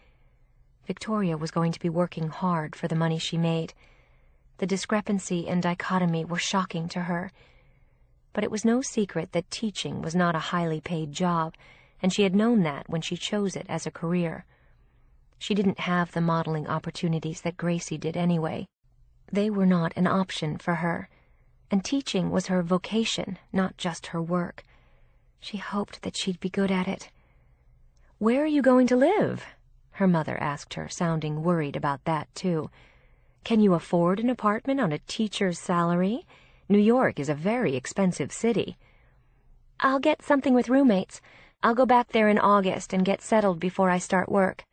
Victoria was going to be working hard for the money she made. The discrepancy and dichotomy were shocking to her. But it was no secret that teaching was not a highly paid job, and she had known that when she chose it as a career. She didn't have the modeling opportunities that Gracie did anyway. They were not an option for her, and teaching was her vocation, not just her work. She hoped that she'd be good at it. "Where are you going to live?" her mother asked her, sounding worried about that, too. "Can you afford an apartment on a teacher's salary? New York is a very expensive city." "I'll get something with roommates. I'll go back there in August and get settled before I start work."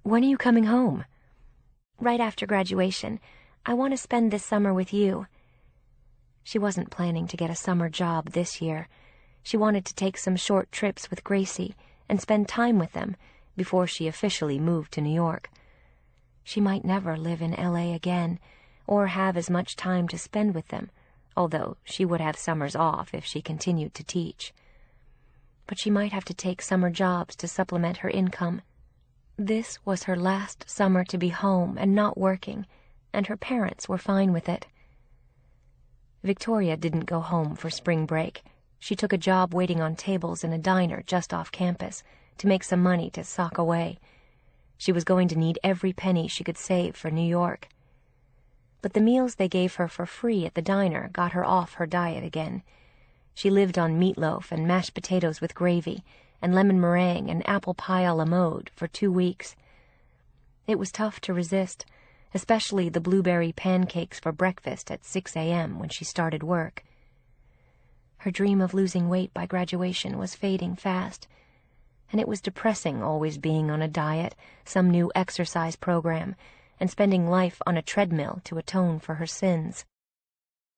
"When are you coming home?" "Right after graduation. I want to spend this summer with you." She wasn't planning to get a summer job this year. She wanted to take some short trips with Gracie and spend time with them before she officially moved to New York. She might never live in L.A. again, or have as much time to spend with them, although she would have summers off if she continued to teach. But she might have to take summer jobs to supplement her income. This was her last summer to be home and not working, and her parents were fine with it. Victoria didn't go home for spring break. She took a job waiting on tables in a diner just off campus to make some money to sock away. She was going to need every penny she could save for New York. But the meals they gave her for free at the diner got her off her diet again. She lived on meatloaf and mashed potatoes with gravy and lemon meringue and apple pie a la mode for 2 weeks. It was tough to resist, especially the blueberry pancakes for breakfast at 6 a.m. when she started work. Her dream of losing weight by graduation was fading fast, and it was depressing always being on a diet, some new exercise program, and spending life on a treadmill to atone for her sins.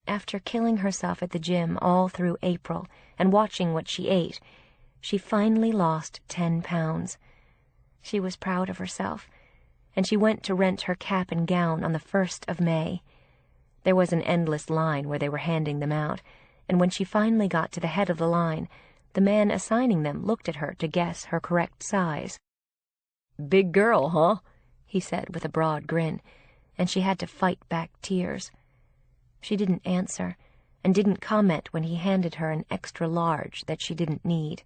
After killing herself at the gym all through April and watching what she ate, she finally lost 10 pounds. She was proud of herself, and she went to rent her cap and gown on the 1st of May. There was an endless line where they were handing them out, and when she finally got to the head of the line, the man assigning them looked at her to guess her correct size. "Big girl, huh?" he said with a broad grin, and she had to fight back tears. She didn't answer, and didn't comment when he handed her an extra large that she didn't need.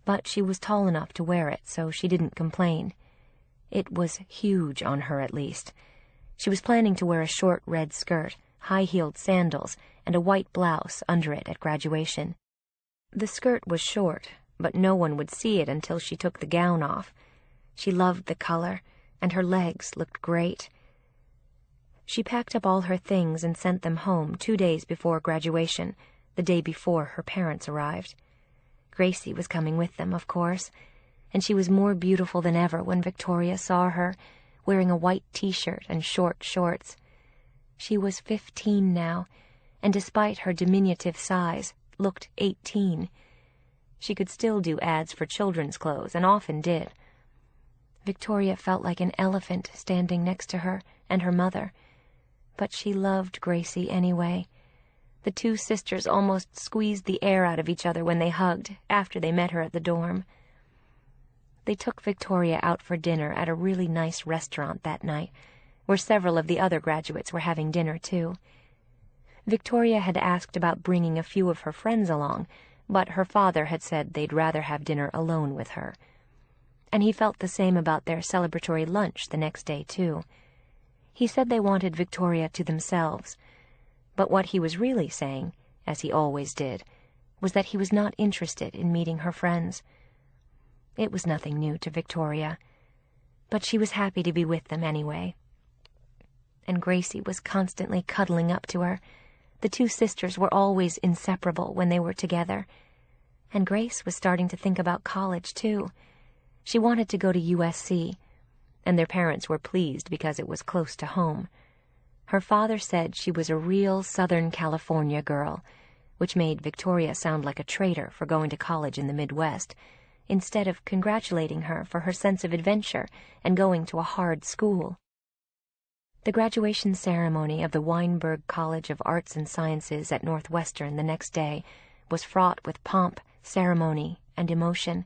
But she was tall enough to wear it, so she didn't complain. It was huge on her, at least. She was planning to wear a short red skirt, high-heeled sandals, and a white blouse under it at graduation. The skirt was short, but no one would see it until she took the gown off. She loved the color, and her legs looked great. She packed up all her things and sent them home 2 days before graduation, the day before her parents arrived. Gracie was coming with them, of course, and she was more beautiful than ever when Victoria saw her, wearing a white t-shirt and short shorts. She was 15 now, and despite her diminutive size, looked 18. She could still do ads for children's clothes, and often did. Victoria felt like an elephant standing next to her and her mother, but she loved Gracie anyway. The two sisters almost squeezed the air out of each other when they hugged after they met her at the dorm. They took Victoria out for dinner at a really nice restaurant that night, where several of the other graduates were having dinner too. Victoria had asked about bringing a few of her friends along, but her father had said they'd rather have dinner alone with her. And he felt the same about their celebratory lunch the next day too. He said they wanted Victoria to themselves, but what he was really saying, as he always did, was that he was not interested in meeting her friends. It was nothing new to Victoria, but she was happy to be with them anyway. And Gracie was constantly cuddling up to her. The two sisters were always inseparable when they were together. And Grace was starting to think about college, too. She wanted to go to USC, and their parents were pleased because it was close to home. Her father said she was a real Southern California girl, which made Victoria sound like a traitor for going to college in the Midwest, instead of congratulating her for her sense of adventure and going to a hard school. The graduation ceremony of the Weinberg College of Arts and Sciences at Northwestern the next day was fraught with pomp, ceremony, and emotion.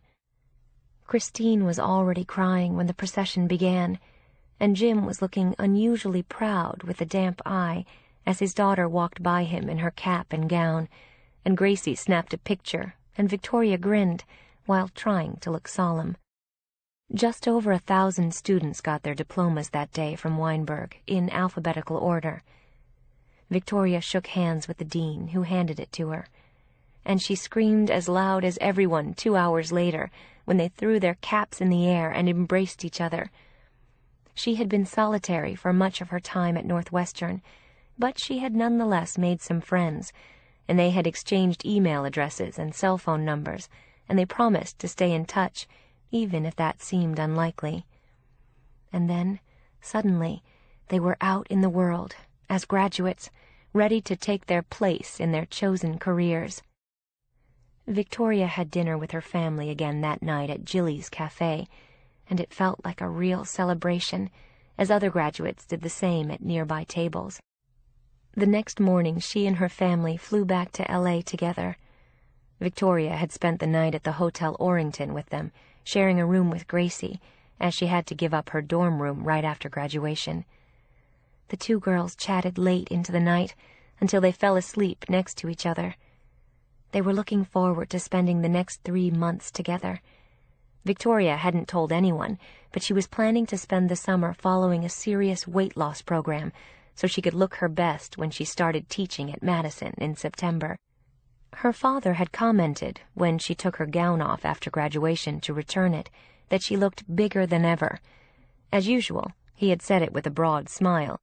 Christine was already crying when the procession began, and Jim was looking unusually proud with a damp eye as his daughter walked by him in her cap and gown, and Gracie snapped a picture, and Victoria grinned, while trying to look solemn. Just over 1,000 students got their diplomas that day from Weinberg, in alphabetical order. Victoria shook hands with the dean, who handed it to her, and she screamed as loud as everyone 2 hours later when they threw their caps in the air and embraced each other. She had been solitary for much of her time at Northwestern, but she had nonetheless made some friends, and they had exchanged email addresses and cell phone numbers, and they promised to stay in touch, even if that seemed unlikely. And then, suddenly, they were out in the world, as graduates, ready to take their place in their chosen careers. Victoria had dinner with her family again that night at Jilly's Cafe, and it felt like a real celebration, as other graduates did the same at nearby tables. The next morning, she and her family flew back to LA together. Victoria had spent the night at the Hotel Orrington with them, sharing a room with Gracie, as she had to give up her dorm room right after graduation. The two girls chatted late into the night, until they fell asleep next to each other. They were looking forward to spending the next 3 months together. Victoria hadn't told anyone, but she was planning to spend the summer following a serious weight loss program so she could look her best when she started teaching at Madison in September. Her father had commented, when she took her gown off after graduation to return it, that she looked bigger than ever. As usual, he had said it with a broad smile,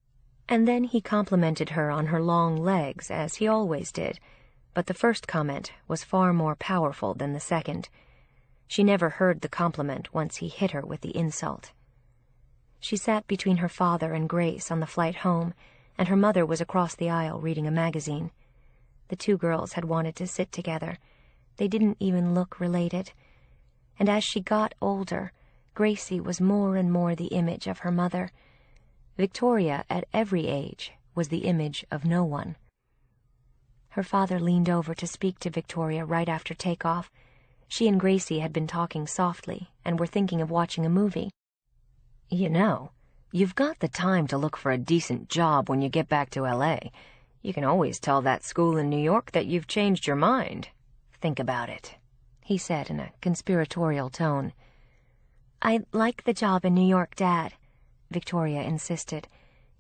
and then he complimented her on her long legs, as he always did, but the first comment was far more powerful than the second. She never heard the compliment once he hit her with the insult. She sat between her father and Grace on the flight home, and her mother was across the aisle reading a magazine. The two girls had wanted to sit together. They didn't even look related. And as she got older, Gracie was more and more the image of her mother. Victoria, at every age, was the image of no one. Her father leaned over to speak to Victoria right after takeoff. She and Gracie had been talking softly and were thinking of watching a movie. "You know, you've got the time to look for a decent job when you get back to LA. You can always tell that school in New York that you've changed your mind. Think about it," he said in a conspiratorial tone. "I like the job in New York, Dad," Victoria insisted.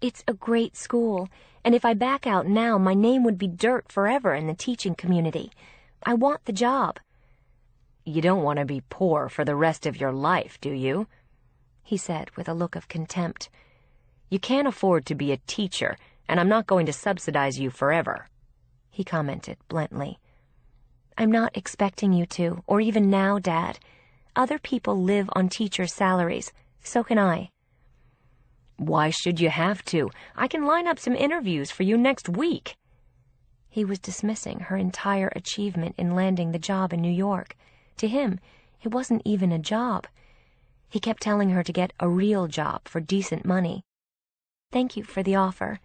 "It's a great school, and if I back out now, my name would be dirt forever in the teaching community. I want the job." "You don't want to be poor for the rest of your life, do you?" he said with a look of contempt. "You can't afford to be a teacher, and I'm not going to subsidize you forever," he commented bluntly. "I'm not expecting you to, or even now, Dad. Other people live on teachers' salaries. So can I." "Why should you have to? I can line up some interviews for you next week." He was dismissing her entire achievement in landing the job in New York. To him, it wasn't even a job. He kept telling her to get a real job for decent money. "Thank you for the offer,"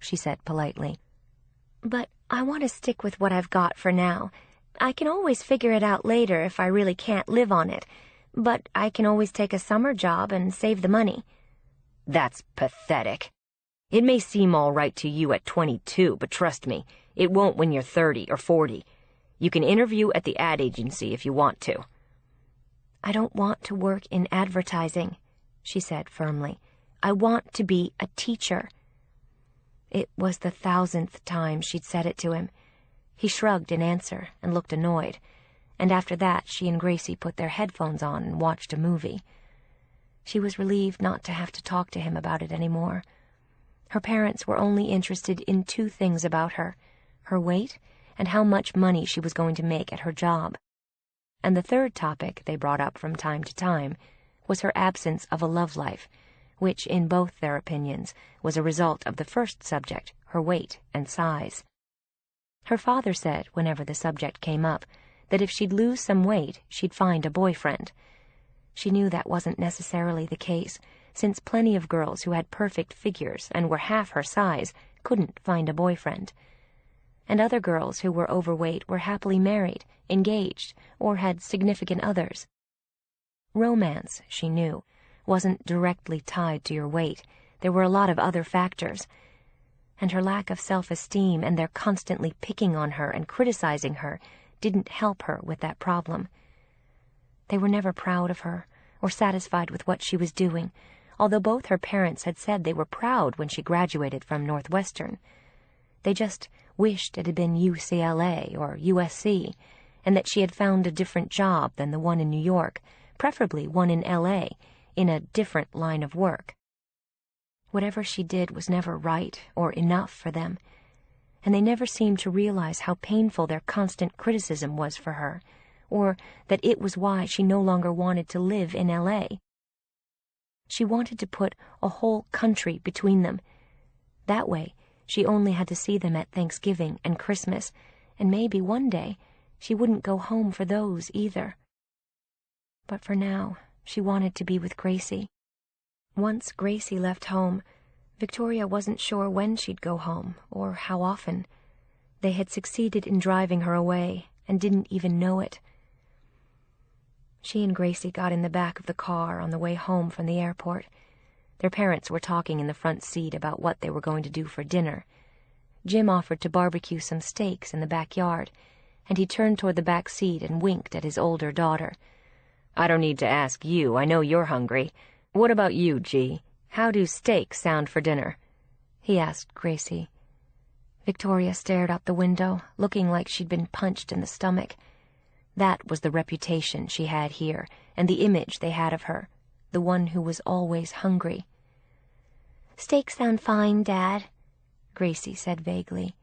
she said politely. "But I want to stick with what I've got for now. I can always figure it out later if I really can't live on it, but I can always take a summer job and save the money." "That's pathetic. It may seem all right to you at 22, but trust me, it won't when you're 30 or 40. You can interview at the ad agency if you want to." "I don't want to work in advertising," she said firmly. "I want to be a teacher." It was the 1,000th time she'd said it to him. He shrugged in answer and looked annoyed, and after that she and Gracie put their headphones on and watched a movie. She was relieved not to have to talk to him about it anymore. Her parents were only interested in 2 things about her: her weight and how much money she was going to make at her job. And the third topic they brought up from time to time was her absence of a love life, which, in both their opinions, was a result of the first subject, her weight and size. Her father said, whenever the subject came up, that if she'd lose some weight, she'd find a boyfriend. She knew that wasn't necessarily the case, since plenty of girls who had perfect figures and were half her size couldn't find a boyfriend. And other girls who were overweight were happily married, engaged, or had significant others. Romance, she knew, wasn't directly tied to your weight. There were a lot of other factors. And her lack of self-esteem and their constantly picking on her and criticizing her didn't help her with that problem. They were never proud of her or satisfied with what she was doing, although both her parents had said they were proud when she graduated from Northwestern. They just wished it had been UCLA or USC, and that she had found a different job than the one in New York, preferably one in LA, in a different line of work. Whatever she did was never right or enough for them, and they never seemed to realize how painful their constant criticism was for her, or that it was why she no longer wanted to live in LA. She wanted to put a whole country between them. That way, she only had to see them at Thanksgiving and Christmas, and maybe one day she wouldn't go home for those either. But for now, she wanted to be with Gracie. Once Gracie left home, Victoria wasn't sure when she'd go home or how often. They had succeeded in driving her away and didn't even know it. She and Gracie got in the back of the car on the way home from the airport. Their parents were talking in the front seat about what they were going to do for dinner. Jim offered to barbecue some steaks in the backyard, and he turned toward the back seat and winked at his older daughter. "I don't need to ask you. I know you're hungry. What about you, G? How do steaks sound for dinner?" he asked Gracie. Victoria stared out the window, looking like she'd been punched in the stomach. That was the reputation she had here, and the image they had of her, the one who was always hungry. "Steaks sound fine, Dad," Gracie said vaguely.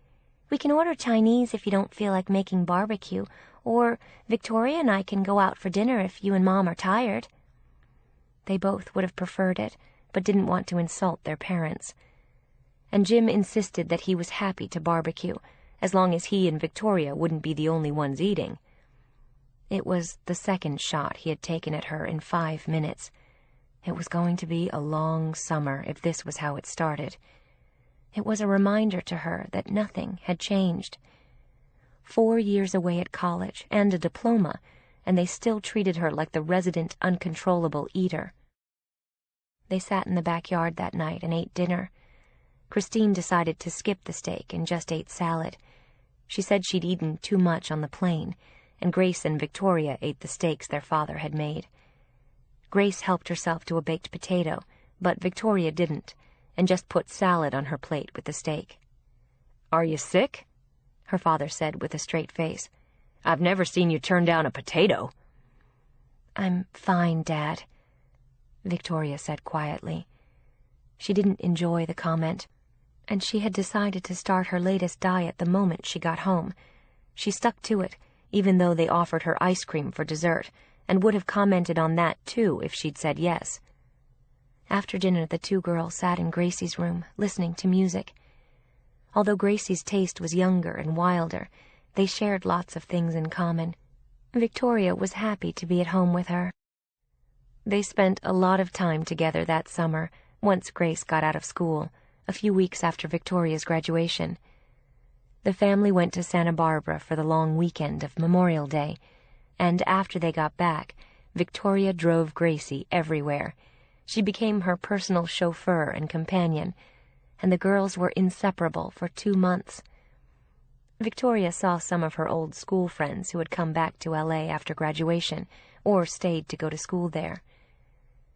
"We can order Chinese if you don't feel like making barbecue, or Victoria and I can go out for dinner if you and Mom are tired." They both would have preferred it, but didn't want to insult their parents. And Jim insisted that he was happy to barbecue, as long as he and Victoria wouldn't be the only ones eating. It was the second shot he had taken at her in 5 minutes. It was going to be a long summer if this was how it started. It was a reminder to her that nothing had changed. 4 years away at college and a diploma, and they still treated her like the resident uncontrollable eater. They sat in the backyard that night and ate dinner. Christine decided to skip the steak and just ate salad. She said she'd eaten too much on the plane, and Grace and Victoria ate the steaks their father had made. Grace helped herself to a baked potato, but Victoria didn't, and just put salad on her plate with the steak. "Are you sick?" her father said with a straight face. "I've never seen you turn down a potato." "I'm fine, Dad," Victoria said quietly. She didn't enjoy the comment, and she had decided to start her latest diet the moment she got home. She stuck to it, even though they offered her ice cream for dessert, and would have commented on that too if she'd said yes. After dinner, the two girls sat in Gracie's room, listening to music. Although Gracie's taste was younger and wilder, they shared lots of things in common. Victoria was happy to be at home with her. They spent a lot of time together that summer, once Grace got out of school, a few weeks after Victoria's graduation. The family went to Santa Barbara for the long weekend of Memorial Day, and after they got back, Victoria drove Gracie everywhere. She became her personal chauffeur and companion, and the girls were inseparable for 2 months. Victoria saw some of her old school friends who had come back to L.A. after graduation, or stayed to go to school there.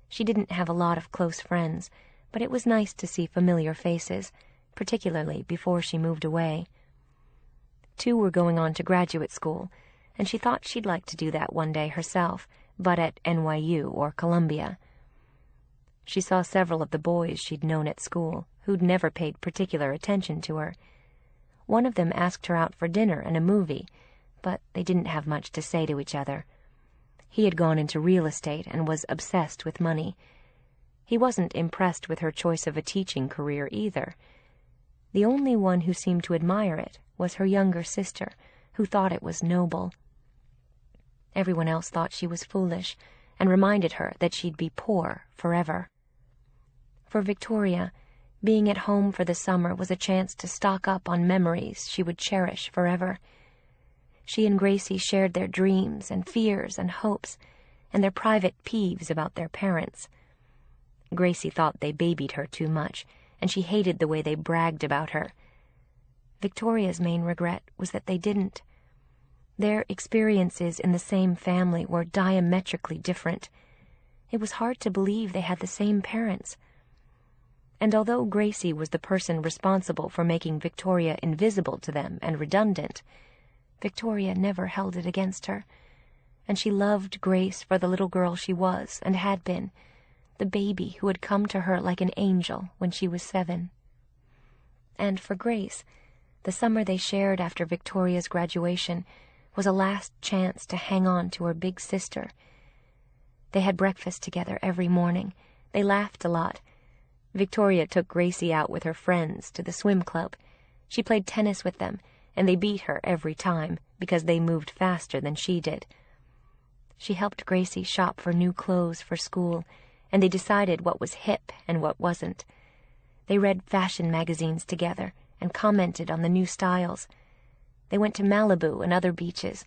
She didn't have a lot of close friends, but it was nice to see familiar faces, particularly before she moved away. 2 were going on to graduate school, and she thought she'd like to do that one day herself, but at NYU or Columbia. She saw several of the boys she'd known at school, who'd never paid particular attention to her. One of them asked her out for dinner and a movie, but they didn't have much to say to each other. He had gone into real estate and was obsessed with money. He wasn't impressed with her choice of a teaching career either. The only one who seemed to admire it was her younger sister, who thought it was noble. Everyone else thought she was foolish, and reminded her that she'd be poor forever. For Victoria, being at home for the summer was a chance to stock up on memories she would cherish forever. She and Gracie shared their dreams and fears and hopes, and their private peeves about their parents. Gracie thought they babied her too much, and she hated the way they bragged about her. Victoria's main regret was that they didn't. Their experiences in the same family were diametrically different. It was hard to believe they had the same parents. And although Gracie was the person responsible for making Victoria invisible to them and redundant, Victoria never held it against her, and she loved Grace for the little girl she was and had been, the baby who had come to her like an angel when she was 7. And for Grace, the summer they shared after Victoria's graduation was a last chance to hang on to her big sister. They had breakfast together every morning. They laughed a lot. Victoria took Gracie out with her friends to the swim club. She played tennis with them, and they beat her every time because they moved faster than she did. She helped Gracie shop for new clothes for school, and they decided what was hip and what wasn't. They read fashion magazines together and commented on the new styles. They went to Malibu and other beaches,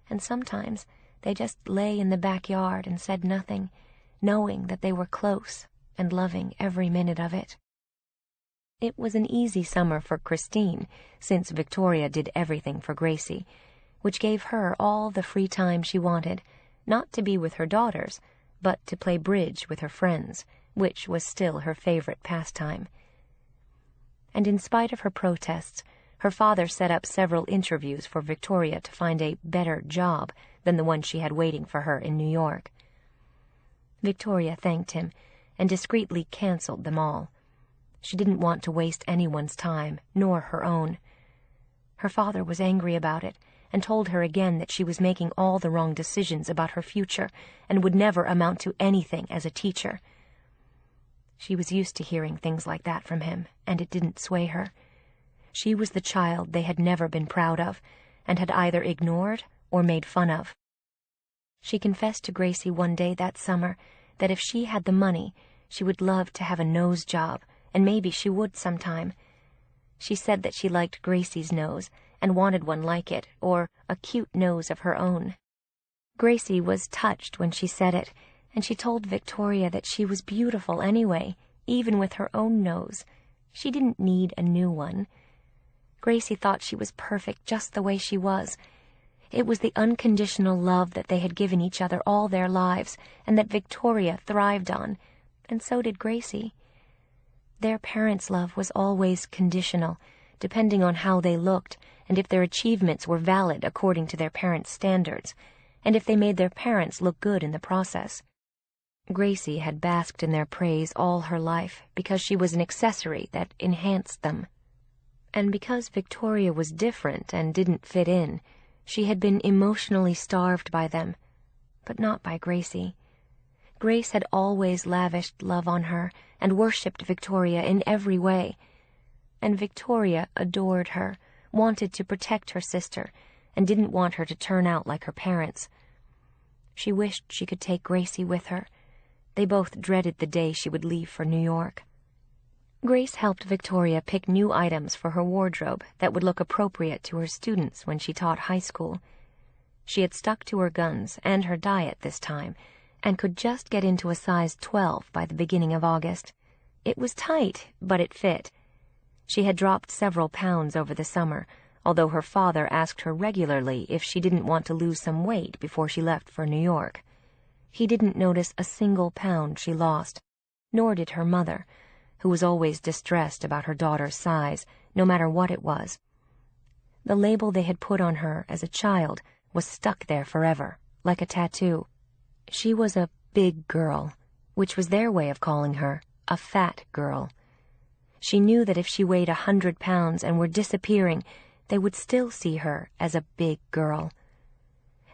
and sometimes they just lay in the backyard and said nothing, knowing that they were close and loving every minute of it. It was an easy summer for Christine, since Victoria did everything for Gracie, which gave her all the free time she wanted, not to be with her daughters, but to play bridge with her friends, which was still her favorite pastime. And in spite of her protests, her father set up several interviews for Victoria to find a better job than the one she had waiting for her in New York. Victoria thanked him and discreetly canceled them all. She didn't want to waste anyone's time, nor her own. Her father was angry about it and told her again that she was making all the wrong decisions about her future and would never amount to anything as a teacher. She was used to hearing things like that from him, and it didn't sway her. She was the child they had never been proud of, and had either ignored or made fun of. She confessed to Gracie one day that summer that if she had the money, she would love to have a nose job, and maybe she would sometime. She said that she liked Gracie's nose and wanted one like it, or a cute nose of her own. Gracie was touched when she said it, and she told Victoria that she was beautiful anyway, even with her own nose. She didn't need a new one. Gracie thought she was perfect just the way she was. It was the unconditional love that they had given each other all their lives, and that Victoria thrived on, and so did Gracie. Their parents' love was always conditional, depending on how they looked, and if their achievements were valid according to their parents' standards, and if they made their parents look good in the process. Gracie had basked in their praise all her life because she was an accessory that enhanced them. And because Victoria was different and didn't fit in, she had been emotionally starved by them, but not by Gracie. Grace had always lavished love on her and worshipped Victoria in every way. And Victoria adored her, wanted to protect her sister, and didn't want her to turn out like her parents. She wished she could take Gracie with her. They both dreaded the day she would leave for New York. Grace helped Victoria pick new items for her wardrobe that would look appropriate to her students when she taught high school. She had stuck to her guns and her diet this time, and could just get into a size 12 by the beginning of August. It was tight, but it fit. She had dropped several pounds over the summer, although her father asked her regularly if she didn't want to lose some weight before she left for New York. He didn't notice a single pound she lost, nor did her mother, who was always distressed about her daughter's size, no matter what it was. The label they had put on her as a child was stuck there forever, like a tattoo. She was a big girl, which was their way of calling her a fat girl. She knew that if she weighed 100 pounds and were disappearing, they would still see her as a big girl.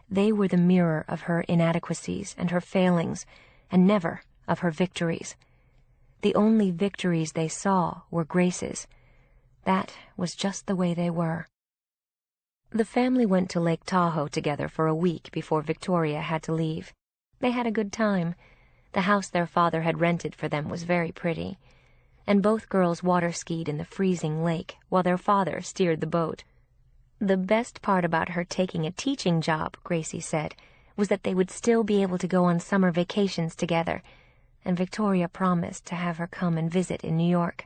They were the mirror of her inadequacies and her failings, and never of her victories. The only victories they saw were Grace's. That was just the way they were. The family went to Lake Tahoe together for a week before Victoria had to leave. They had a good time. The house their father had rented for them was very pretty, and both girls water-skied in the freezing lake while their father steered the boat. The best part about her taking a teaching job, Gracie said, was that they would still be able to go on summer vacations together, and Victoria promised to have her come and visit in New York.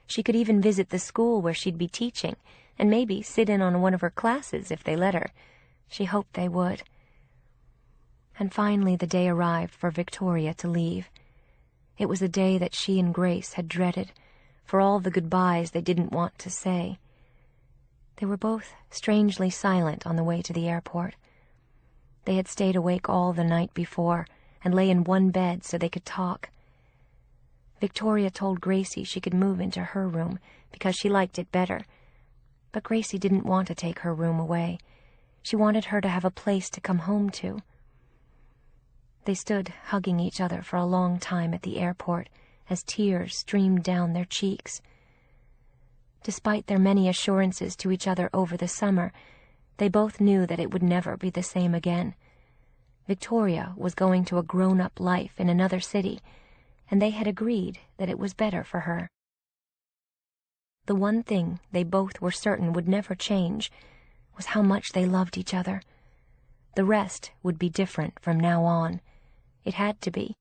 She could even visit the school where she'd be teaching, and maybe sit in on one of her classes if they let her. She hoped they would. And finally the day arrived for Victoria to leave. It was a day that she and Grace had dreaded, for all the goodbyes they didn't want to say. They were both strangely silent on the way to the airport. They had stayed awake all the night before, and lay in one bed so they could talk. Victoria told Gracie she could move into her room because she liked it better, but Gracie didn't want to take her room away. She wanted her to have a place to come home to. They stood hugging each other for a long time at the airport as tears streamed down their cheeks. Despite their many assurances to each other over the summer, they both knew that it would never be the same again. Victoria was going to a grown-up life in another city, and they had agreed that it was better for her. The one thing they both were certain would never change was how much they loved each other. The rest would be different from now on. It had to be.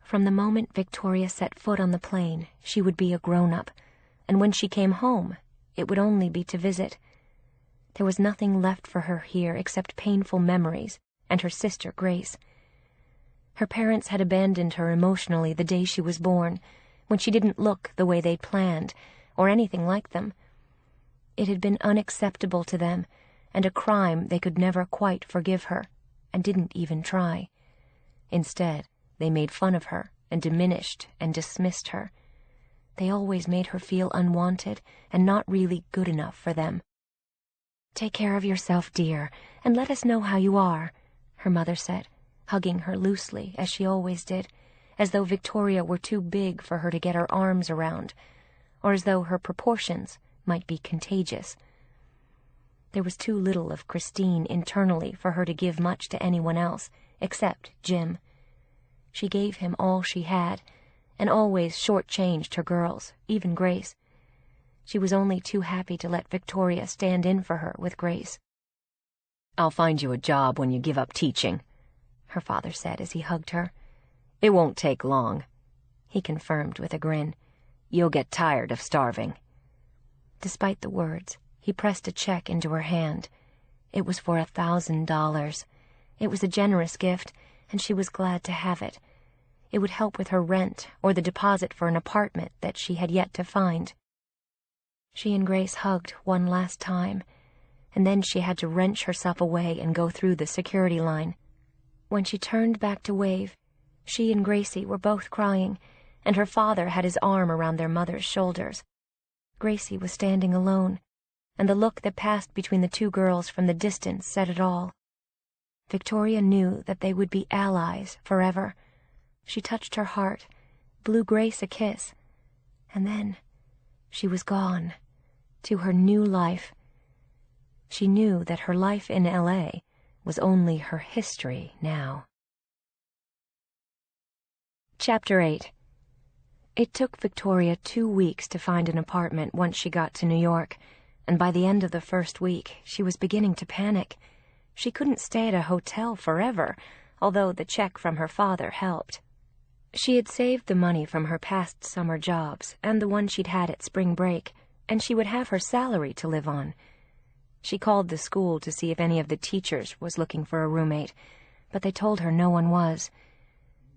From the moment Victoria set foot on the plane, she would be a grown-up, and when she came home, it would only be to visit. There was nothing left for her here except painful memories and her sister Grace. Her parents had abandoned her emotionally the day she was born, when she didn't look the way they'd planned, or anything like them. It had been unacceptable to them, and a crime they could never quite forgive her, and didn't even try. Instead, they made fun of her, and diminished and dismissed her. They always made her feel unwanted, and not really good enough for them. "Take care of yourself, dear, and let us know how you are," her mother said, hugging her loosely, as she always did, as though Victoria were too big for her to get her arms around, or as though her proportions might be contagious. There was too little of Christine internally for her to give much to anyone else, except Jim. She gave him all she had, and always short-changed her girls, even Grace. She was only too happy to let Victoria stand in for her with Grace. "I'll find you a job when you give up teaching," her father said as he hugged her. "It won't take long," he confirmed with a grin. You'll get tired of starving." Despite the words, he pressed a check into her hand. It was for $1,000. It was a generous gift, and she was glad to have it. It would help with her rent or the deposit for an apartment that she had yet to find. She and Grace hugged one last time, and then she had to wrench herself away and go through the security line. When she turned back to wave, she and Gracie were both crying, and her father had his arm around their mother's shoulders. Gracie was standing alone, and the look that passed between the two girls from the distance said it all. Victoria knew that they would be allies forever. She touched her heart, blew Grace a kiss, and then she was gone, to her new life. She knew that her life in L.A. was only her history now. Chapter 8. It took Victoria 2 weeks to find an apartment once she got to New York, and by the end of the first week, she was beginning to panic. She couldn't stay at a hotel forever, although the check from her father helped. She had saved the money from her past summer jobs and the one she'd had at spring break, and she would have her salary to live on. She called the school to see if any of the teachers was looking for a roommate, but they told her no one was.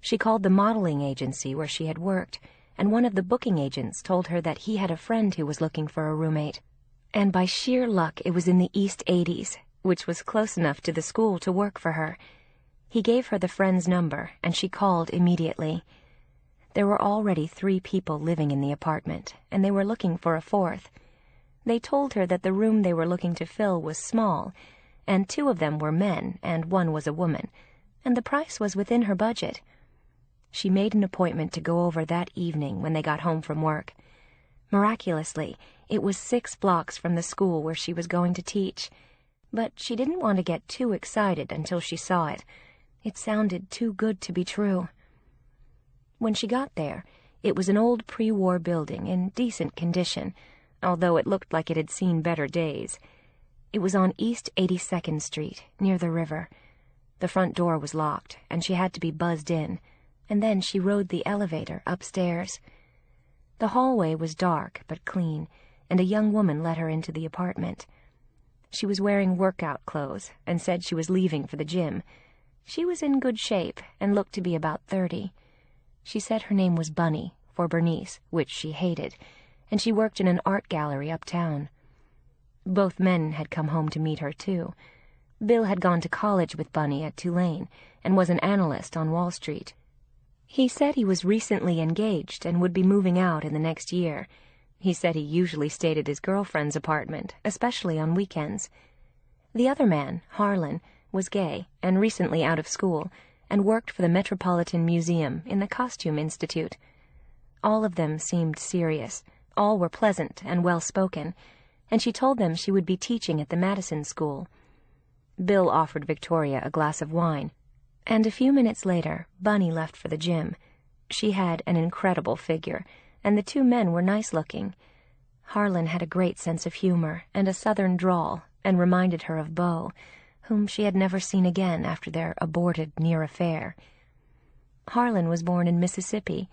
She called the modeling agency where she had worked, and one of the booking agents told her that he had a friend who was looking for a roommate. And by sheer luck, it was in the East 80s, which was close enough to the school to work for her. He gave her the friend's number, and she called immediately. There were already 3 people living in the apartment, and they were looking for a 4th. They told her that the room they were looking to fill was small, and 2 of them were men, and 1 was a woman, and the price was within her budget. She made an appointment to go over that evening when they got home from work. Miraculously, it was 6 blocks from the school where she was going to teach, but she didn't want to get too excited until she saw it. It sounded too good to be true. When she got there, it was an old pre-war building in decent condition, although it looked like it had seen better days. It was on East 82nd Street, near the river. The front door was locked, and she had to be buzzed in, and then she rode the elevator upstairs. The hallway was dark but clean, and a young woman let her into the apartment. She was wearing workout clothes and said she was leaving for the gym. She was in good shape and looked to be about 30. She said her name was Bunny, for Bernice, which she hated, and she worked in an art gallery uptown. Both men had come home to meet her, too. Bill had gone to college with Bunny at Tulane and was an analyst on Wall Street. He said he was recently engaged and would be moving out in the next year. He said he usually stayed at his girlfriend's apartment, especially on weekends. The other man, Harlan, was gay and recently out of school, and worked for the Metropolitan Museum in the Costume Institute. All of them seemed serious. All were pleasant and well-spoken, and she told them she would be teaching at the Madison School. Bill offered Victoria a glass of wine, and a few minutes later, Bunny left for the gym. She had an incredible figure, and the 2 men were nice-looking. Harlan had a great sense of humor and a southern drawl, and reminded her of Beau, whom she had never seen again after their aborted near affair. Harlan was born in Mississippi.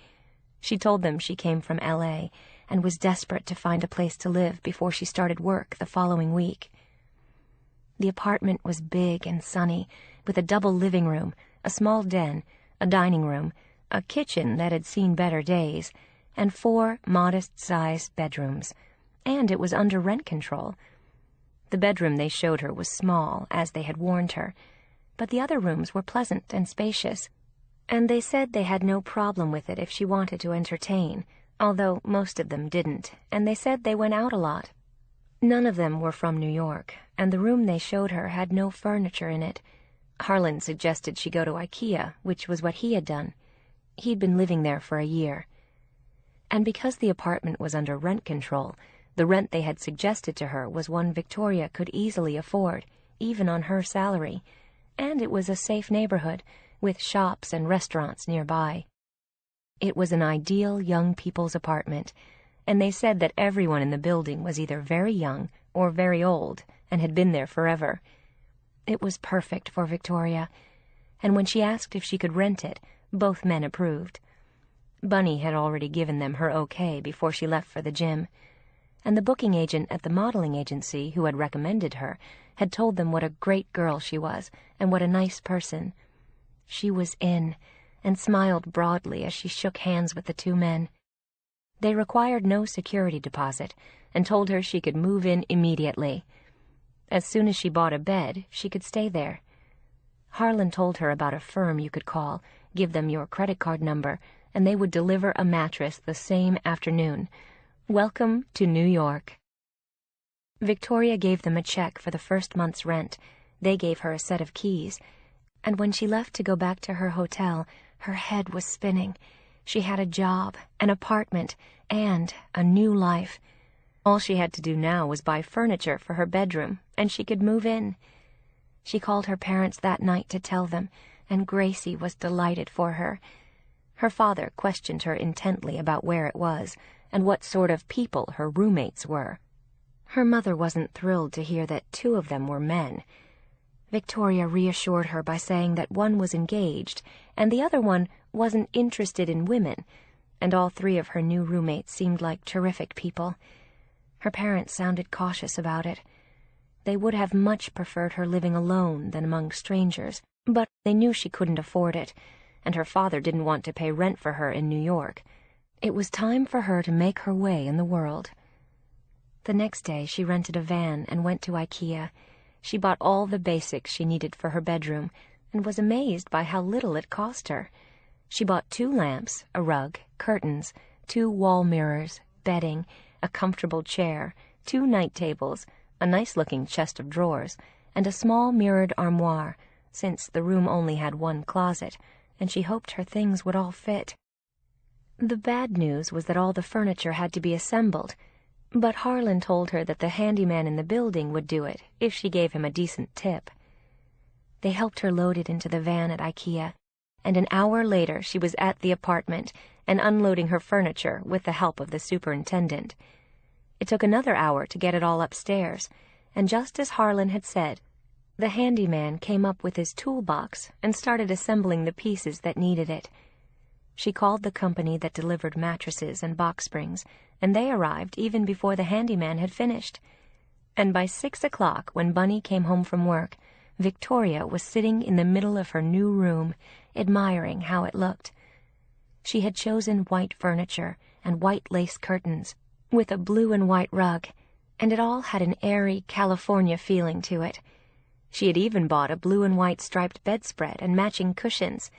She told them she came from L.A. and was desperate to find a place to live before she started work the following week. The apartment was big and sunny, with a double living room, a small den, a dining room, a kitchen that had seen better days, and 4 modest-sized bedrooms, and it was under rent control. The bedroom they showed her was small, as they had warned her, but the other rooms were pleasant and spacious, and they said they had no problem with it if she wanted to entertain, although most of them didn't, and they said they went out a lot. None of them were from New York, and the room they showed her had no furniture in it. Harlan suggested she go to IKEA, which was what he had done. He'd been living there for a year. And because the apartment was under rent control, the rent they had suggested to her was one Victoria could easily afford, even on her salary, and it was a safe neighborhood, with shops and restaurants nearby. It was an ideal young people's apartment, and they said that everyone in the building was either very young or very old and had been there forever. It was perfect for Victoria, and when she asked if she could rent it, both men approved. Bunny had already given them her okay before she left for the gym, and the booking agent at the modeling agency who had recommended her had told them what a great girl she was and what a nice person. She was in, and smiled broadly as she shook hands with the two men. They required no security deposit and told her she could move in immediately. As soon as she bought a bed, she could stay there. Harlan told her about a firm you could call, give them your credit card number, and they would deliver a mattress the same afternoon. Welcome to New York. Victoria gave them a check for the first month's rent. They gave her a set of keys. And when she left to go back to her hotel, her head was spinning. She had a job, an apartment, and a new life. All she had to do now was buy furniture for her bedroom, and she could move in. She called her parents that night to tell them, and Gracie was delighted for her. Her father questioned her intently about where it was, and what sort of people her roommates were. Her mother wasn't thrilled to hear that 2 of them were men. Victoria reassured her by saying that one was engaged, and the other one wasn't interested in women, and all 3 of her new roommates seemed like terrific people. Her parents sounded cautious about it. They would have much preferred her living alone than among strangers, but they knew she couldn't afford it, and her father didn't want to pay rent for her in New York. It was time for her to make her way in the world. The next day she rented a van and went to IKEA. She bought all the basics she needed for her bedroom, and was amazed by how little it cost her. She bought 2 lamps, a rug, curtains, 2 wall mirrors, bedding, a comfortable chair, 2 night tables, a nice-looking chest of drawers, and a small mirrored armoire, since the room only had 1 closet, and she hoped her things would all fit. The bad news was that all the furniture had to be assembled, but Harlan told her that the handyman in the building would do it if she gave him a decent tip. They helped her load it into the van at IKEA, and an hour later she was at the apartment and unloading her furniture with the help of the superintendent. It took another hour to get it all upstairs, and just as Harlan had said, the handyman came up with his toolbox and started assembling the pieces that needed it. She called the company that delivered mattresses and box springs, and they arrived even before the handyman had finished. And by 6 o'clock, when Bunny came home from work, Victoria was sitting in the middle of her new room, admiring how it looked. She had chosen white furniture and white lace curtains, with a blue and white rug, and it all had an airy California feeling to it. She had even bought a blue and white striped bedspread and matching cushions,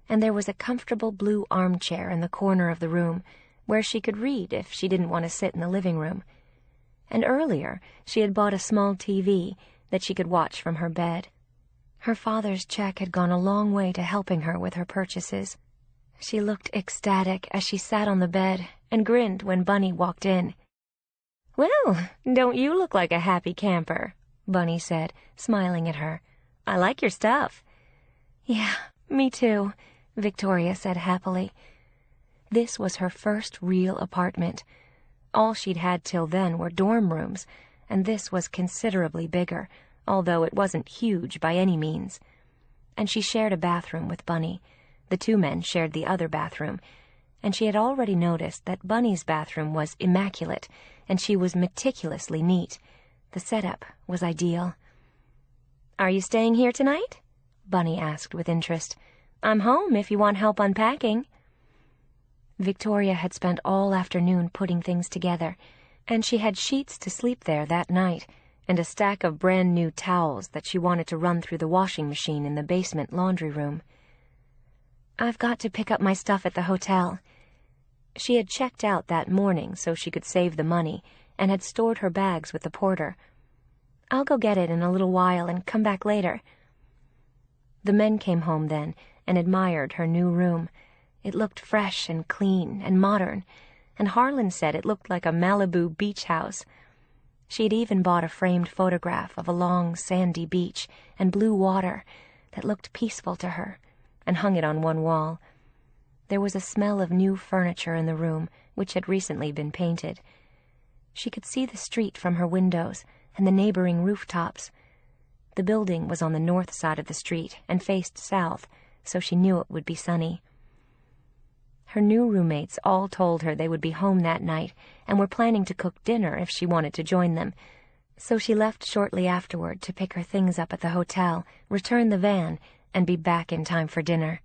and there was a comfortable blue armchair in the corner of the room, where she could read if she didn't want to sit in the living room. And earlier she had bought a small TV that she could watch from her bed. Her father's check had gone a long way to helping her with her purchases. She looked ecstatic as she sat on the bed and grinned when Bunny walked in. "Well, don't you look like a happy camper?" Bunny said, smiling at her. "I like your stuff." "Yeah, me too," Victoria said happily. This was her first real apartment. All she'd had till then were dorm rooms, and this was considerably bigger, although it wasn't huge by any means. And she shared a bathroom with Bunny. The 2 men shared the other bathroom, and she had already noticed that Bunny's bathroom was immaculate, and she was meticulously neat. The setup was ideal. "Are you staying here tonight?" Bunny asked with interest. "I'm home if you want help unpacking." Victoria had spent all afternoon putting things together, and she had sheets to sleep there that night, and a stack of brand-new towels that she wanted to run through the washing machine in the basement laundry room. "I've got to pick up my stuff at the hotel." She had checked out that morning so she could save the money, and had stored her bags with the porter. "I'll go get it in a little while and come back later." The men came home then and admired her new room. It looked fresh and clean and modern, and Harlan said it looked like a Malibu beach house. She had even bought a framed photograph of a long sandy beach and blue water that looked peaceful to her, and hung it on one wall. There was a smell of new furniture in the room, which had recently been painted. She could see the street from her windows and the neighboring rooftops. The building was on the north side of the street and faced south, so she knew it would be sunny. Her new roommates all told her they would be home that night and were planning to cook dinner if she wanted to join them. So she left shortly afterward to pick her things up at the hotel, return the van, and be back in time for dinner.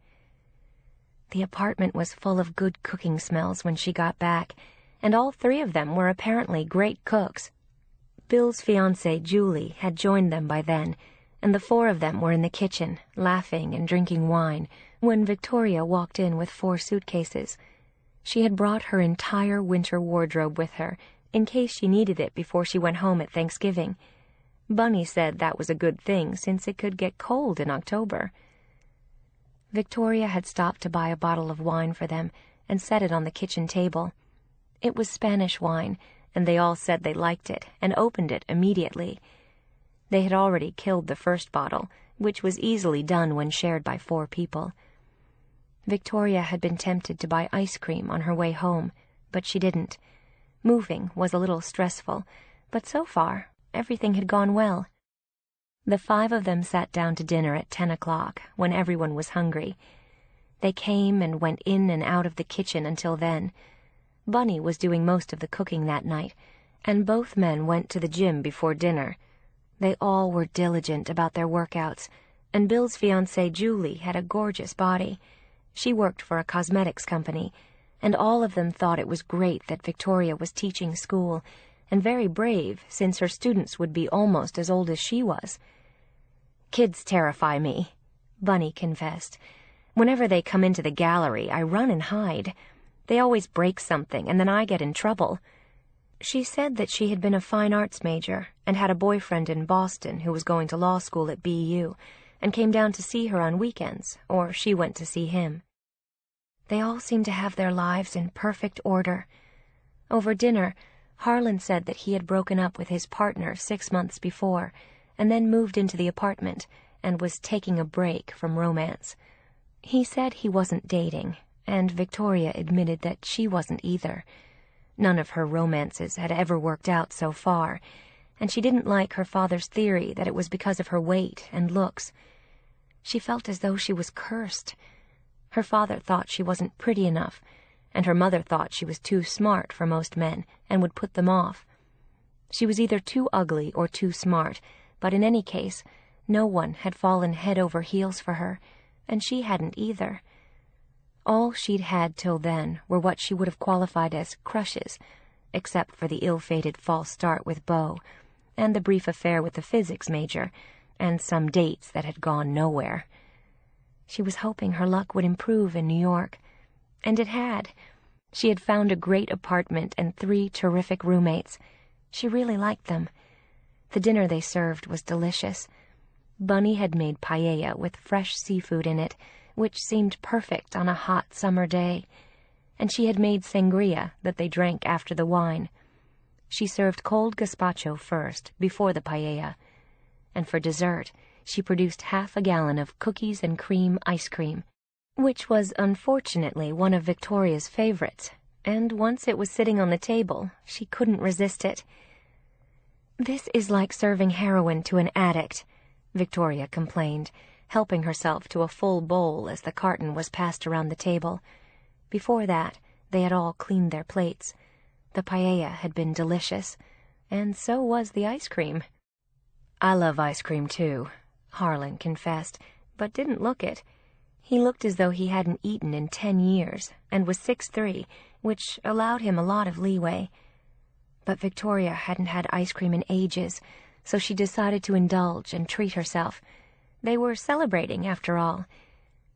The apartment was full of good cooking smells when she got back, and all three of them were apparently great cooks. Bill's fiancée, Julie, had joined them by then, and the four of them were in the kitchen, laughing and drinking wine, when Victoria walked in with 4 suitcases. She had brought her entire winter wardrobe with her, in case she needed it before she went home at Thanksgiving. Bunny said that was a good thing, since it could get cold in October. Victoria had stopped to buy a bottle of wine for them and set it on the kitchen table. It was Spanish wine, and they all said they liked it, and opened it immediately. They had already killed the first bottle, which was easily done when shared by 4 people. Victoria had been tempted to buy ice cream on her way home, but she didn't. Moving was a little stressful, but so far, everything had gone well. The 5 of them sat down to dinner at 10 o'clock, when everyone was hungry. They came and went in and out of the kitchen until then. Bunny was doing most of the cooking that night, and both men went to the gym before dinner. They all were diligent about their workouts, and Bill's fiancée, Julie, had a gorgeous body. She worked for a cosmetics company, and all of them thought it was great that Victoria was teaching school, and very brave, since her students would be almost as old as she was. "Kids terrify me," Bunny confessed. "Whenever they come into the gallery, I run and hide. They always break something, and then I get in trouble." She said that she had been a fine arts major and had a boyfriend in Boston who was going to law school at BU, and came down to see her on weekends, or she went to see him. They all seemed to have their lives in perfect order. Over dinner, Harlan said that he had broken up with his partner 6 months before, and then moved into the apartment and was taking a break from romance. He said he wasn't dating, and Victoria admitted that she wasn't either. None of her romances had ever worked out so far, and she didn't like her father's theory that it was because of her weight and looks. She felt as though she was cursed. Her father thought she wasn't pretty enough, and her mother thought she was too smart for most men and would put them off. She was either too ugly or too smart, but in any case, no one had fallen head over heels for her, and she hadn't either. All she'd had till then were what she would have qualified as crushes, except for the ill-fated false start with Beau, and the brief affair with the physics major, and some dates that had gone nowhere. She was hoping her luck would improve in New York, and it had. She had found a great apartment and 3 terrific roommates. She really liked them. The dinner they served was delicious. Bunny had made paella with fresh seafood in it, which seemed perfect on a hot summer day, and she had made sangria that they drank after the wine. She served cold gazpacho first, before the paella, and for dessert she produced half a gallon of cookies and cream ice cream, which was unfortunately one of Victoria's favorites, and once it was sitting on the table, she couldn't resist it. "This is like serving heroin to an addict," Victoria complained, helping herself to a full bowl as the carton was passed around the table. Before that, they had all cleaned their plates. The paella had been delicious, and so was the ice cream. "I love ice cream, too," Harlan confessed, but didn't look it. He looked as though he hadn't eaten in 10 years, and was 6'3", which allowed him a lot of leeway. But Victoria hadn't had ice cream in ages, so she decided to indulge and treat herself. They were celebrating, after all.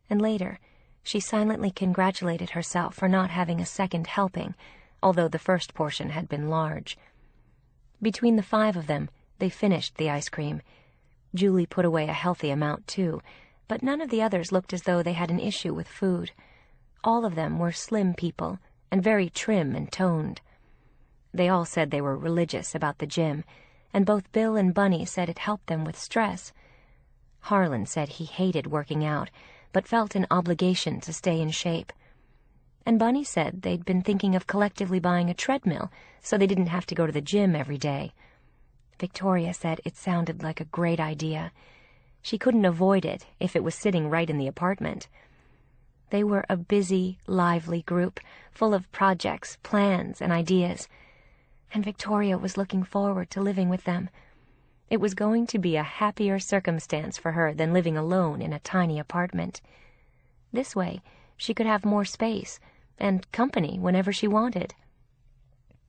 And later, she silently congratulated herself for not having a second helping, although the first portion had been large. Between the 5 of them, they finished the ice cream. Julie put away a healthy amount, too, but none of the others looked as though they had an issue with food. All of them were slim people, and very trim and toned. They all said they were religious about the gym, and both Bill and Bunny said it helped them with stress. Harlan said he hated working out, but felt an obligation to stay in shape. And Bunny said they'd been thinking of collectively buying a treadmill so they didn't have to go to the gym every day. Victoria said it sounded like a great idea. She couldn't avoid it if it was sitting right in the apartment. They were a busy, lively group, full of projects, plans, and ideas. And Victoria was looking forward to living with them. It was going to be a happier circumstance for her than living alone in a tiny apartment. This way, she could have more space and company whenever she wanted.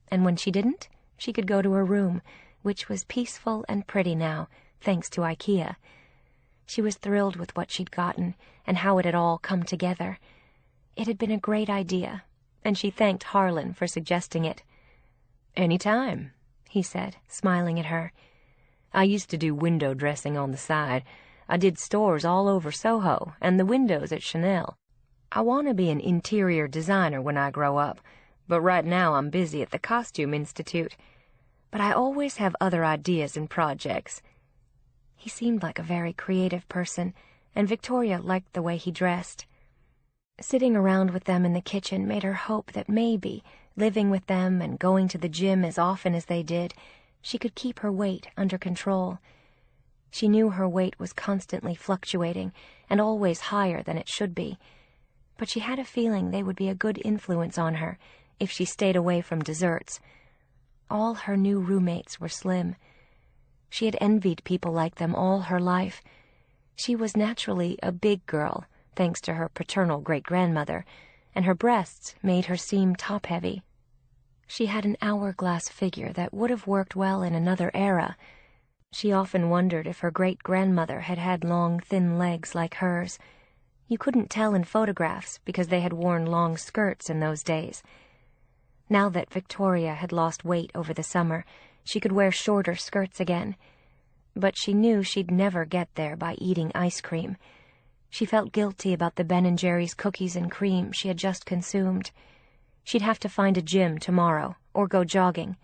And when she didn't, she could go to her room, which was peaceful and pretty now, thanks to IKEA. She was thrilled with what she'd gotten and how it had all come together. It had been a great idea, and she thanked Harlan for suggesting it. "Any time," he said, smiling at her. "I used to do window dressing on the side. I did stores all over Soho and the windows at Chanel. I want to be an interior designer when I grow up, but right now I'm busy at the Costume Institute. But I always have other ideas and projects." He seemed like a very creative person, and Victoria liked the way he dressed. Sitting around with them in the kitchen made her hope that maybe, living with them and going to the gym as often as they did, she could keep her weight under control. She knew her weight was constantly fluctuating and always higher than it should be, but she had a feeling they would be a good influence on her if she stayed away from desserts. All her new roommates were slim. She had envied people like them all her life. She was naturally a big girl, thanks to her paternal great-grandmother, and her breasts made her seem top-heavy. She had an hourglass figure that would have worked well in another era. She often wondered if her great-grandmother had had long, thin legs like hers. You couldn't tell in photographs because they had worn long skirts in those days. Now that Victoria had lost weight over the summer, she could wear shorter skirts again. But she knew she'd never get there by eating ice cream. She felt guilty about the Ben & Jerry's cookies and cream she had just consumed. She'd have to find a gym tomorrow, or go jogging.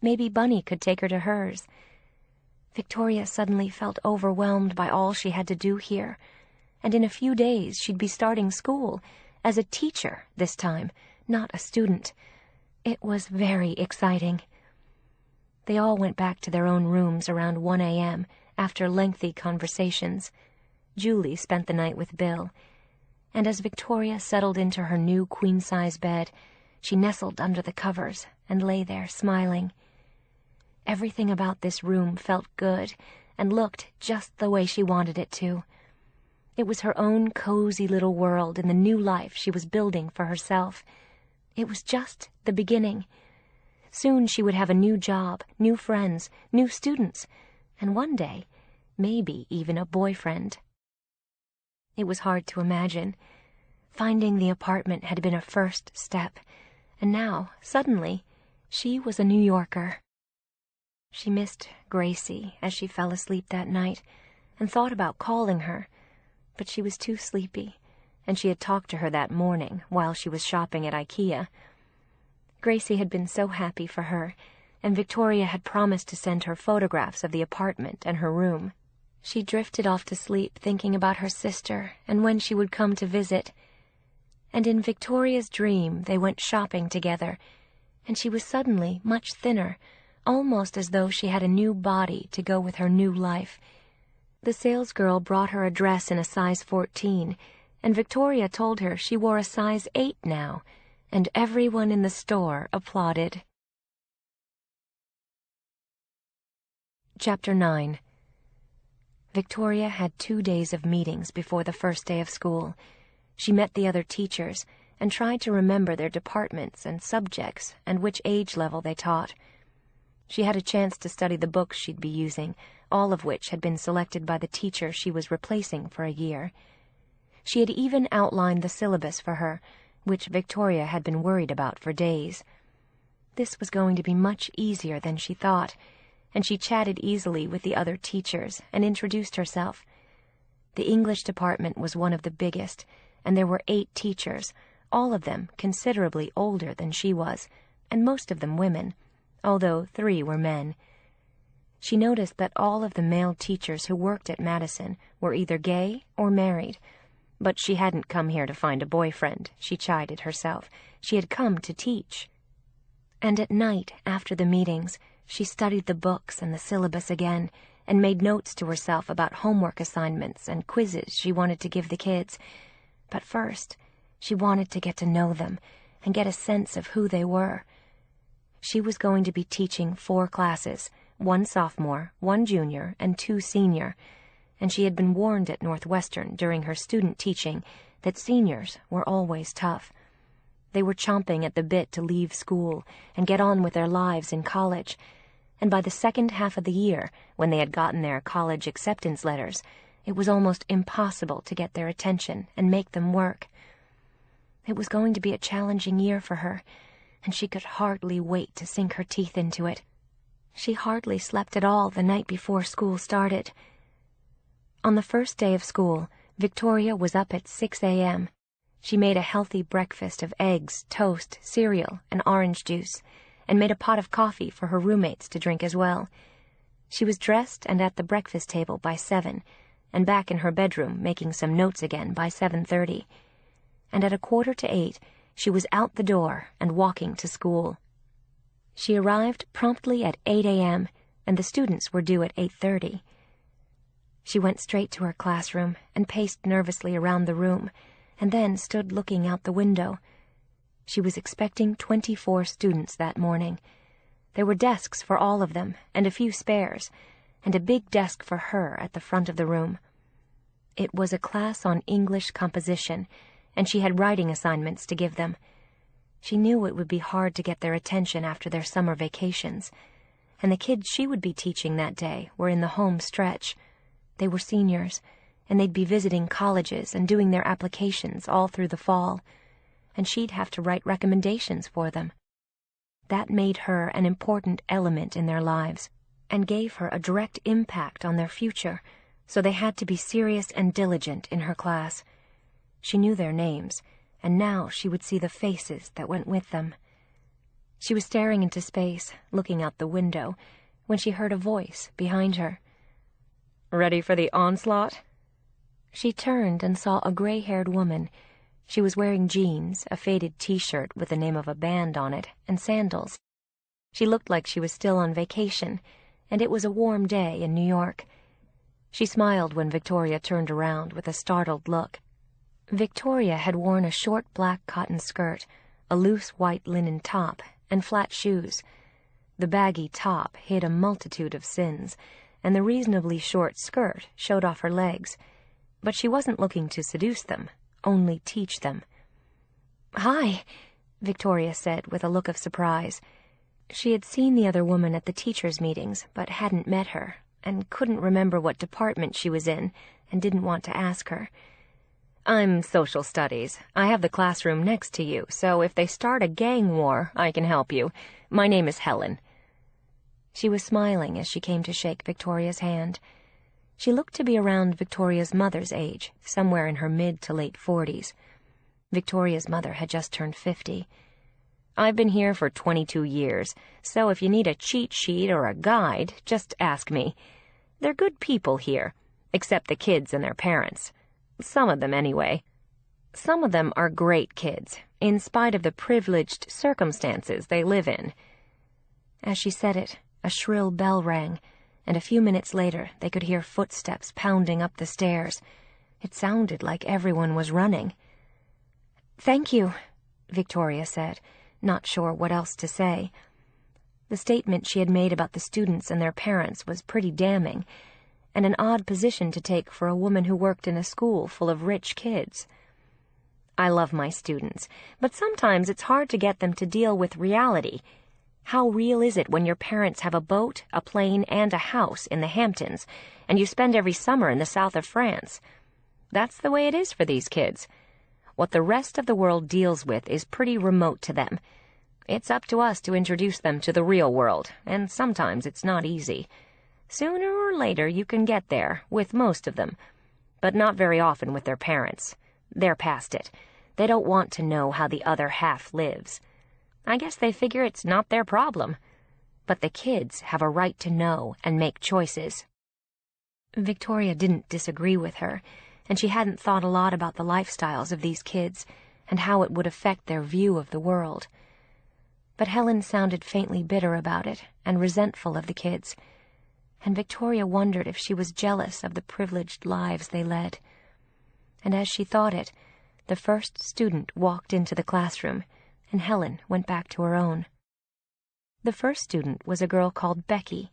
Maybe Bunny could take her to hers. Victoria suddenly felt overwhelmed by all she had to do here, and in a few days she'd be starting school, as a teacher this time, not a student. It was very exciting. They all went back to their own rooms around 1 a.m. after lengthy conversations. Julie spent the night with Bill, and as Victoria settled into her new queen-size bed, she nestled under the covers and lay there smiling. Everything about this room felt good and looked just the way she wanted it to. It was her own cozy little world in the new life she was building for herself. It was just the beginning. Soon she would have a new job, new friends, new students, and one day, maybe even a boyfriend. It was hard to imagine. Finding the apartment had been a first step, and now, suddenly, she was a New Yorker. She missed Gracie as she fell asleep that night, and thought about calling her, but she was too sleepy, and she had talked to her that morning while she was shopping at IKEA. Gracie had been so happy for her, and Victoria had promised to send her photographs of the apartment and her room. She drifted off to sleep thinking about her sister and when she would come to visit. And in Victoria's dream they went shopping together, and she was suddenly much thinner, almost as though she had a new body to go with her new life. The salesgirl brought her a dress in a size 14, and Victoria told her she wore a size 8 now, and everyone in the store applauded. Chapter 9. Victoria had 2 days of meetings before the first day of school. She met the other teachers and tried to remember their departments and subjects and which age level they taught. She had a chance to study the books she'd be using, all of which had been selected by the teacher she was replacing for a year. She had even outlined the syllabus for her, which Victoria had been worried about for days. This was going to be much easier than she thought, and she chatted easily with the other teachers and introduced herself. The English department was one of the biggest, and there were 8 teachers, all of them considerably older than she was, and most of them women, although 3 were men. She noticed that all of the male teachers who worked at Madison were either gay or married, but she hadn't come here to find a boyfriend, she chided herself. She had come to teach. And at night, after the meetings, she studied the books and the syllabus again, and made notes to herself about homework assignments and quizzes she wanted to give the kids. But first, She wanted to get to know them and get a sense of who they were. She was going to be teaching 4 classes, 1 sophomore, 1 junior, and 2 senior, and she had been warned at Northwestern during her student teaching that seniors were always tough. They were chomping at the bit to leave school and get on with their lives in college, and by the second half of the year, when they had gotten their college acceptance letters, it was almost impossible to get their attention and make them work. It was going to be a challenging year for her, and she could hardly wait to sink her teeth into it. She hardly slept at all the night before school started. On the first day of school, Victoria was up at 6 a.m. She made a healthy breakfast of eggs, toast, cereal, and orange juice, and made a pot of coffee for her roommates to drink as well. She was dressed and at the breakfast table by 7, and back in her bedroom making some notes again by 7:30. And at 7:45, she was out the door and walking to school. She arrived promptly at 8 a.m., and the students were due at 8:30. She went straight to her classroom and paced nervously around the room, and then stood looking out the window. She was expecting 24 students that morning. There were desks for all of them, and a few spares, and a big desk for her at the front of the room. It was a class on English composition, and she had writing assignments to give them. She knew it would be hard to get their attention after their summer vacations, and the kids she would be teaching that day were in the home stretch. They were seniors, and they'd be visiting colleges and doing their applications all through the fall, and she'd have to write recommendations for them. That made her an important element in their lives, and gave her a direct impact on their future, so they had to be serious and diligent in her class. She knew their names, and now she would see the faces that went with them. She was staring into space, looking out the window, when she heard a voice behind her. "Ready for the onslaught?" She turned and saw a gray-haired woman. She was wearing jeans, a faded T-shirt with the name of a band on it, and sandals. She looked like she was still on vacation, and it was a warm day in New York. She smiled when Victoria turned around with a startled look. Victoria had worn a short black cotton skirt, a loose white linen top, and flat shoes. The baggy top hid a multitude of sins, and the reasonably short skirt showed off her legs. But she wasn't looking to seduce them, only teach them. "Hi," Victoria said with a look of surprise. She had seen the other woman at the teachers' meetings, but hadn't met her, and couldn't remember what department she was in, and didn't want to ask her. "I'm social studies. I have the classroom next to you, so if they start a gang war, I can help you. My name is Helen." She was smiling as she came to shake Victoria's hand. She looked to be around Victoria's mother's age, somewhere in her mid to late 40s. Victoria's mother had just turned 50. "I've been here for 22 years, so if you need a cheat sheet or a guide, just ask me. They're good people here, except the kids and their parents. Some of them, anyway. Some of them are great kids, in spite of the privileged circumstances they live in." As she said it, a shrill bell rang, and a few minutes later they could hear footsteps pounding up the stairs. It sounded like everyone was running. "Thank you," Victoria said, not sure what else to say. The statement she had made about the students and their parents was pretty damning, and an odd position to take for a woman who worked in a school full of rich kids. "I love my students, but sometimes it's hard to get them to deal with reality. How real is it when your parents have a boat, a plane, and a house in the Hamptons, and you spend every summer in the south of France? That's the way it is for these kids. What the rest of the world deals with is pretty remote to them. It's up to us to introduce them to the real world, and sometimes it's not easy. Sooner or later you can get there, with most of them, but not very often with their parents. They're past it. They don't want to know how the other half lives. I guess they figure it's not their problem. But the kids have a right to know and make choices." Victoria didn't disagree with her, and she hadn't thought a lot about the lifestyles of these kids and how it would affect their view of the world. But Helen sounded faintly bitter about it and resentful of the kids, and Victoria wondered if she was jealous of the privileged lives they led. And as she thought it, the first student walked into the classroom, and Helen went back to her own. The first student was a girl called Becky.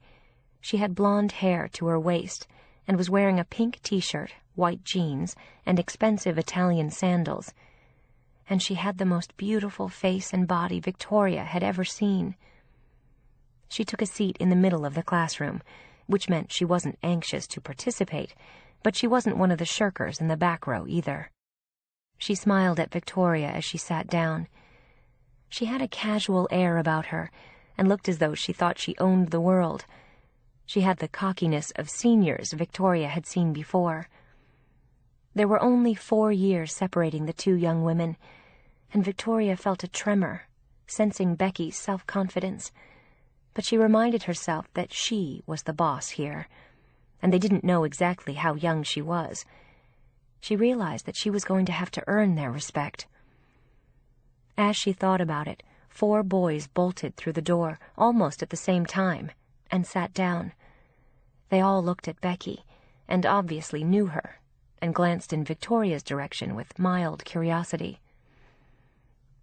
She had blonde hair to her waist and was wearing a pink t-shirt, white jeans, and expensive Italian sandals. And she had the most beautiful face and body Victoria had ever seen. She took a seat in the middle of the classroom, which meant she wasn't anxious to participate, but she wasn't one of the shirkers in the back row either. She smiled at Victoria as she sat down. She had a casual air about her, and looked as though she thought she owned the world. She had the cockiness of seniors Victoria had seen before. There were only 4 years separating the two young women, and Victoria felt a tremor, sensing Becky's self-confidence. But she reminded herself that she was the boss here, and they didn't know exactly how young she was. She realized that she was going to have to earn their respect. As she thought about it, 4 boys bolted through the door almost at the same time and sat down. They all looked at Becky, and obviously knew her, and glanced in Victoria's direction with mild curiosity.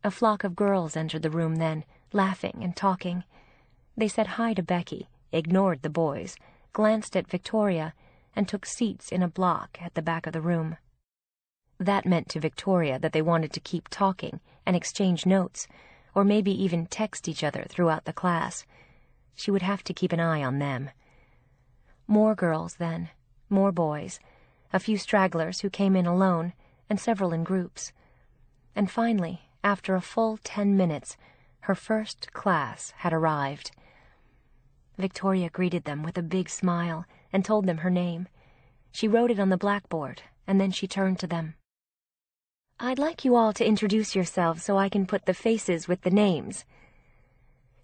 A flock of girls entered the room then, laughing and talking. They said hi to Becky, ignored the boys, glanced at Victoria, and took seats in a block at the back of the room. That meant to Victoria that they wanted to keep talking and exchange notes, or maybe even text each other throughout the class. She would have to keep an eye on them. More girls then, more boys, a few stragglers who came in alone, and several in groups. And finally, after a full 10 minutes, her first class had arrived. Victoria greeted them with a big smile and told them her name. She wrote it on the blackboard, and then she turned to them. "I'd like you all to introduce yourselves so I can put the faces with the names."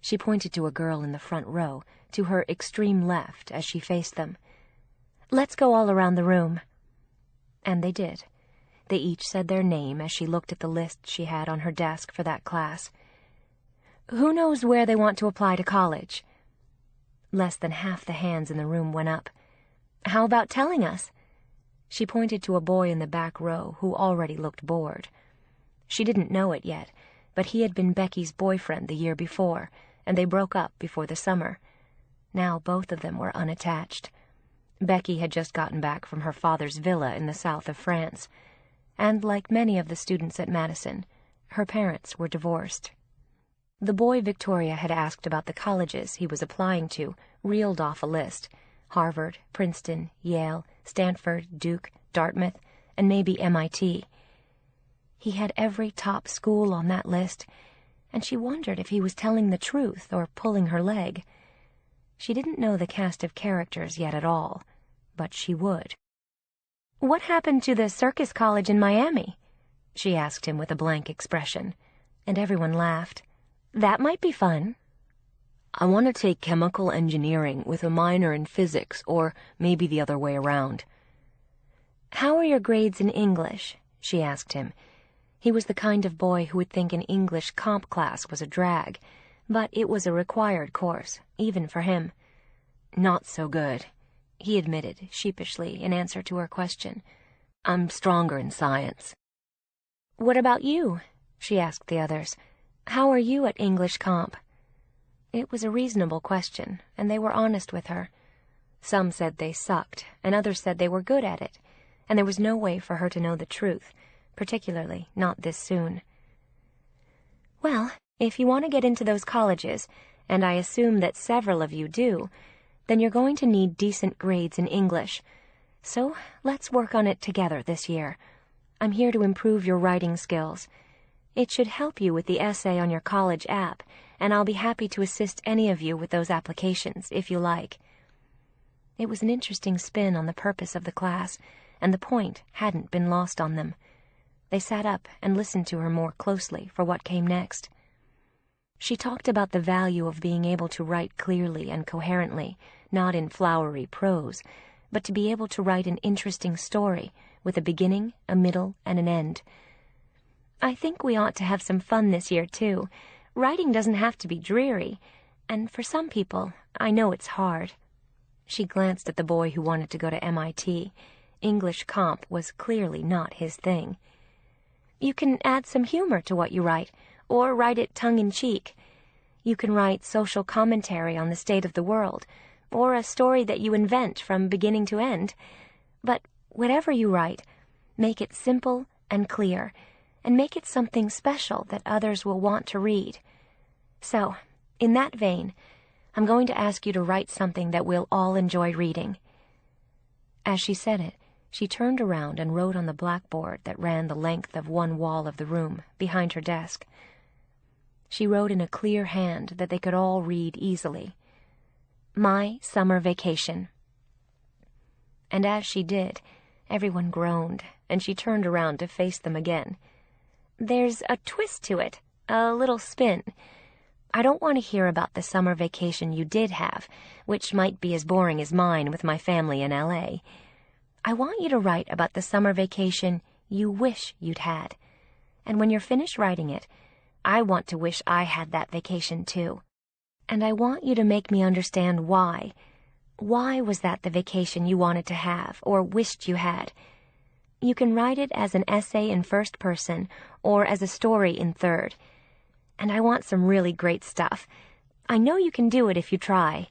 She pointed to a girl in the front row, to her extreme left as she faced them. "Let's go all around the room." And they did. They each said their name as she looked at the list she had on her desk for that class. "Who knows where they want to apply to college?" Less than half the hands in the room went up. "How about telling us?" She pointed to a boy in the back row who already looked bored. She didn't know it yet, but he had been Becky's boyfriend the year before, and they broke up before the summer. Now both of them were unattached. Becky had just gotten back from her father's villa in the south of France, and like many of the students at Madison, her parents were divorced. The boy Victoria had asked about the colleges he was applying to reeled off a list: Harvard, Princeton, Yale, Stanford, Duke, Dartmouth, and maybe MIT. He had every top school on that list, and she wondered if he was telling the truth or pulling her leg. She didn't know the cast of characters yet at all, but she would. "What happened to the circus college in Miami?" she asked him with a blank expression, and everyone laughed. "That might be fun." "I want to take chemical engineering with a minor in physics, or maybe the other way around." "How are your grades in English?" she asked him. He was the kind of boy who would think an English comp class was a drag, but it was a required course, even for him. "Not so good," he admitted sheepishly in answer to her question. "I'm stronger in science." "What about you?" she asked the others. "How are you at English comp?" It was a reasonable question, and they were honest with her. Some said they sucked, and others said they were good at it, and there was no way for her to know the truth, particularly not this soon. "Well, if you want to get into those colleges, and I assume that several of you do, then you're going to need decent grades in English. So let's work on it together this year. I'm here to improve your writing skills. It should help you with the essay on your college app, and I'll be happy to assist any of you with those applications, if you like." It was an interesting spin on the purpose of the class, and the point hadn't been lost on them. They sat up and listened to her more closely for what came next. She talked about the value of being able to write clearly and coherently, not in flowery prose, but to be able to write an interesting story with a beginning, a middle, and an end. "I think we ought to have some fun this year, too. Writing doesn't have to be dreary, and for some people, I know it's hard." She glanced at the boy who wanted to go to MIT. English comp was clearly not his thing. You can add some humor to what you write, or write it tongue-in-cheek. You can write social commentary on the state of the world, or a story that you invent from beginning to end. But whatever you write, make it simple and clear, and make it something special that others will want to read. So, in that vein, I'm going to ask you to write something that we'll all enjoy reading." As she said it, she turned around and wrote on the blackboard that ran the length of one wall of the room, behind her desk. She wrote in a clear hand that they could all read easily. "My summer vacation." And as she did, everyone groaned, and she turned around to face them again. "There's a twist to it, a little spin. I don't want to hear about the summer vacation you did have, which might be as boring as mine with my family in L.A. I want you to write about the summer vacation you wish you'd had. And when you're finished writing it, I want to wish I had that vacation too. And I want you to make me understand why. Why was that the vacation you wanted to have, or wished you had? You can write it as an essay in first person, or as a story in third. And I want some really great stuff. I know you can do it if you try."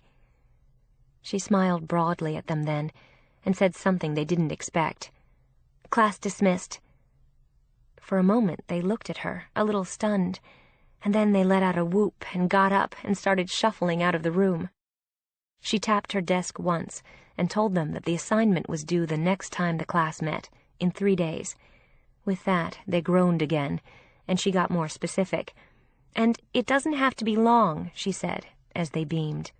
She smiled broadly at them then, and said something they didn't expect. "Class dismissed." For a moment they looked at her, a little stunned, and then they let out a whoop and got up and started shuffling out of the room. She tapped her desk once and told them that the assignment was due the next time the class met, in 3 days. With that, they groaned again, and she got more specific. "And it doesn't have to be long," she said, as they beamed.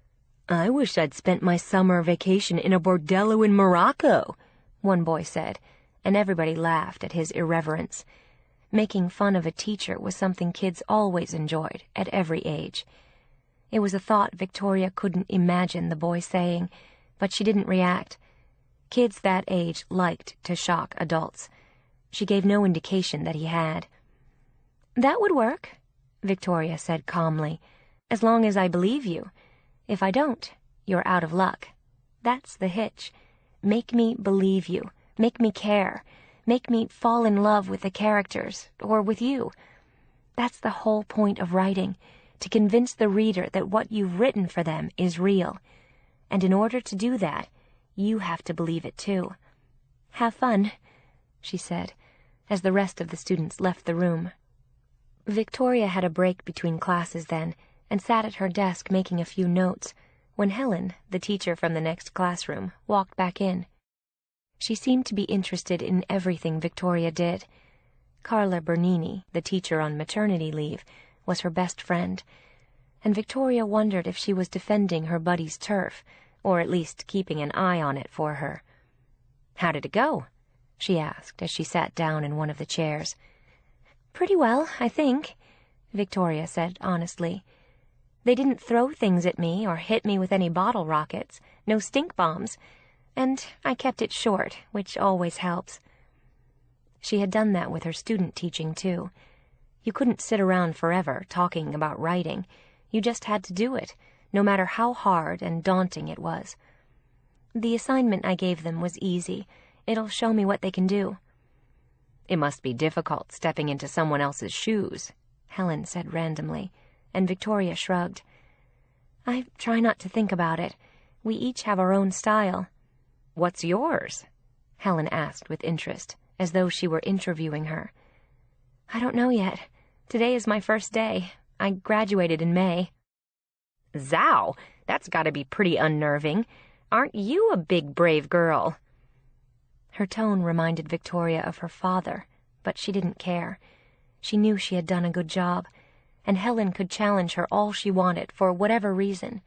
"I wish I'd spent my summer vacation in a bordello in Morocco," one boy said, and everybody laughed at his irreverence. Making fun of a teacher was something kids always enjoyed, at every age. It was a thought Victoria couldn't imagine the boy saying, but she didn't react. Kids that age liked to shock adults. She gave no indication that he had. "That would work," Victoria said calmly, "as long as I believe you. If I don't, you're out of luck. That's the hitch. Make me believe you. Make me care. Make me fall in love with the characters, or with you. That's the whole point of writing, to convince the reader that what you've written for them is real. And in order to do that, you have to believe it too. Have fun," she said, as the rest of the students left the room. Victoria had a break between classes then, and sat at her desk making a few notes, when Helen, the teacher from the next classroom, walked back in. She seemed to be interested in everything Victoria did. Carla Bernini, the teacher on maternity leave, was her best friend, and Victoria wondered if she was defending her buddy's turf, or at least keeping an eye on it for her. "How did it go?" she asked as she sat down in one of the chairs. "Pretty well, I think," Victoria said honestly. "They didn't throw things at me or hit me with any bottle rockets, no stink bombs, and I kept it short, which always helps." She had done that with her student teaching, too. You couldn't sit around forever talking about writing. You just had to do it, no matter how hard and daunting it was. "The assignment I gave them was easy. It'll show me what they can do." "It must be difficult stepping into someone else's shoes," Helen said randomly, and Victoria shrugged. "I try not to think about it. We each have our own style." "What's yours?" Helen asked with interest, as though she were interviewing her. "I don't know yet. Today is my first day. I graduated in May." "Zow, that's got to be pretty unnerving. Aren't you a big, brave girl?" Her tone reminded Victoria of her father, but she didn't care. She knew she had done a good job, and Helen could challenge her all she wanted for whatever reason.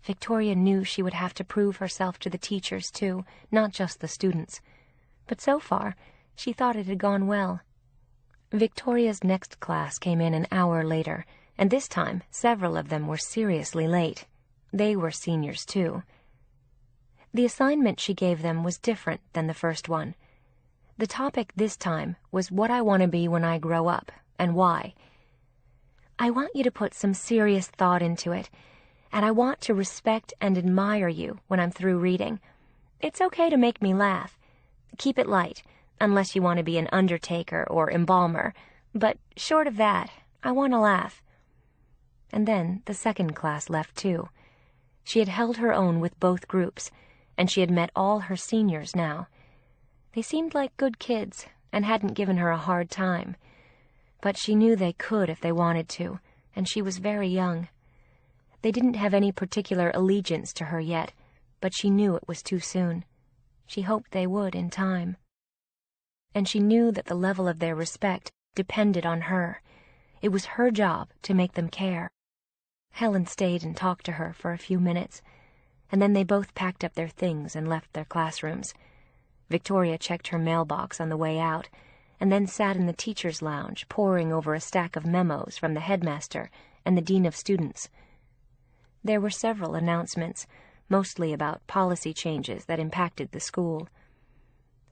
Victoria knew she would have to prove herself to the teachers, too, not just the students. But so far, she thought it had gone well. Victoria's next class came in an hour later, and this time several of them were seriously late. They were seniors, too. The assignment she gave them was different than the first one. The topic this time was what I want to be when I grow up, and why. "I want you to put some serious thought into it, and I want to respect and admire you when I'm through reading. It's okay to make me laugh. Keep it light. unless you want to be an undertaker or embalmer. But short of that, I want to laugh." And then the second class left too. She had held her own with both groups, and she had met all her seniors now. They seemed like good kids and hadn't given her a hard time. But she knew they could if they wanted to, and she was very young. They didn't have any particular allegiance to her yet, but she knew it was too soon. She hoped they would in time. And she knew that the level of their respect depended on her. It was her job to make them care. Helen stayed and talked to her for a few minutes, and then they both packed up their things and left their classrooms. Victoria checked her mailbox on the way out, and then sat in the teacher's lounge, poring over a stack of memos from the headmaster and the dean of students. There were several announcements, mostly about policy changes that impacted the school.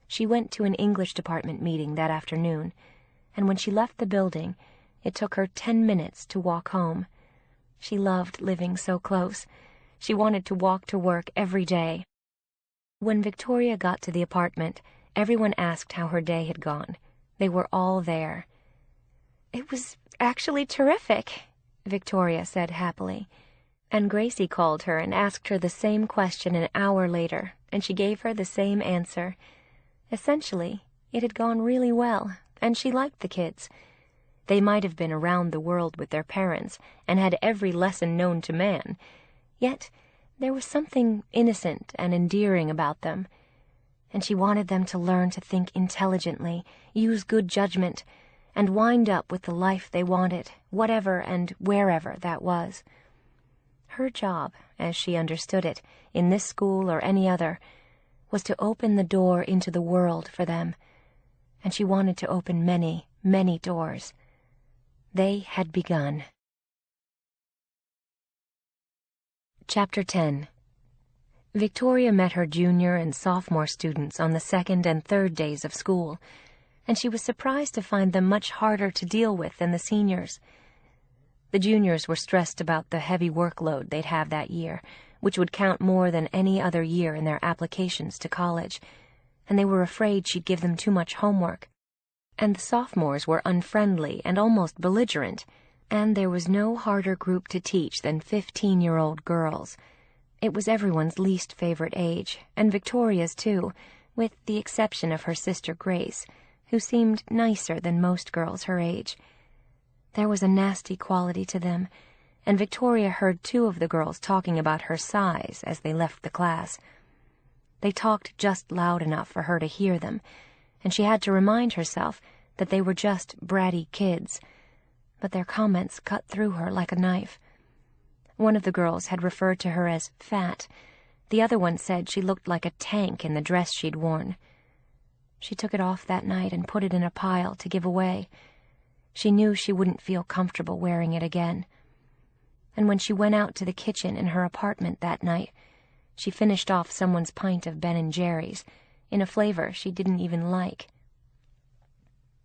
She went to an English department meeting that afternoon, and when she left the building, it took her 10 minutes to walk home. She loved living so close. She wanted to walk to work every day. When Victoria got to the apartment, everyone asked how her day had gone. They were all there. "It was actually terrific," Victoria said happily. And Gracie called her and asked her the same question an hour later, and she gave her the same answer. Essentially, it had gone really well, and she liked the kids. They might have been around the world with their parents and had every lesson known to man, yet there was something innocent and endearing about them, and she wanted them to learn to think intelligently, use good judgment, and wind up with the life they wanted, whatever and wherever that was. Her job, as she understood it, in this school or any other, was to open the door into the world for them, and she wanted to open many, many doors. They had begun. Chapter 10. Victoria met her junior and sophomore students on the second and third days of school, and she was surprised to find them much harder to deal with than the seniors. The juniors were stressed about the heavy workload they'd have that year, which would count more than any other year in their applications to college, and they were afraid she'd give them too much homework. And the sophomores were unfriendly and almost belligerent, and there was no harder group to teach than 15-year-old girls. It was everyone's least favorite age, and Victoria's too, with the exception of her sister Grace, who seemed nicer than most girls her age. There was a nasty quality to them, and Victoria heard 2 of the girls talking about her size as they left the class. They talked just loud enough for her to hear them, and she had to remind herself that they were just bratty kids, but their comments cut through her like a knife. One of the girls had referred to her as fat. The other one said she looked like a tank in the dress she'd worn. She took it off that night and put it in a pile to give away. She knew she wouldn't feel comfortable wearing it again. And when she went out to the kitchen in her apartment that night, she finished off someone's pint of Ben & Jerry's, in a flavor she didn't even like.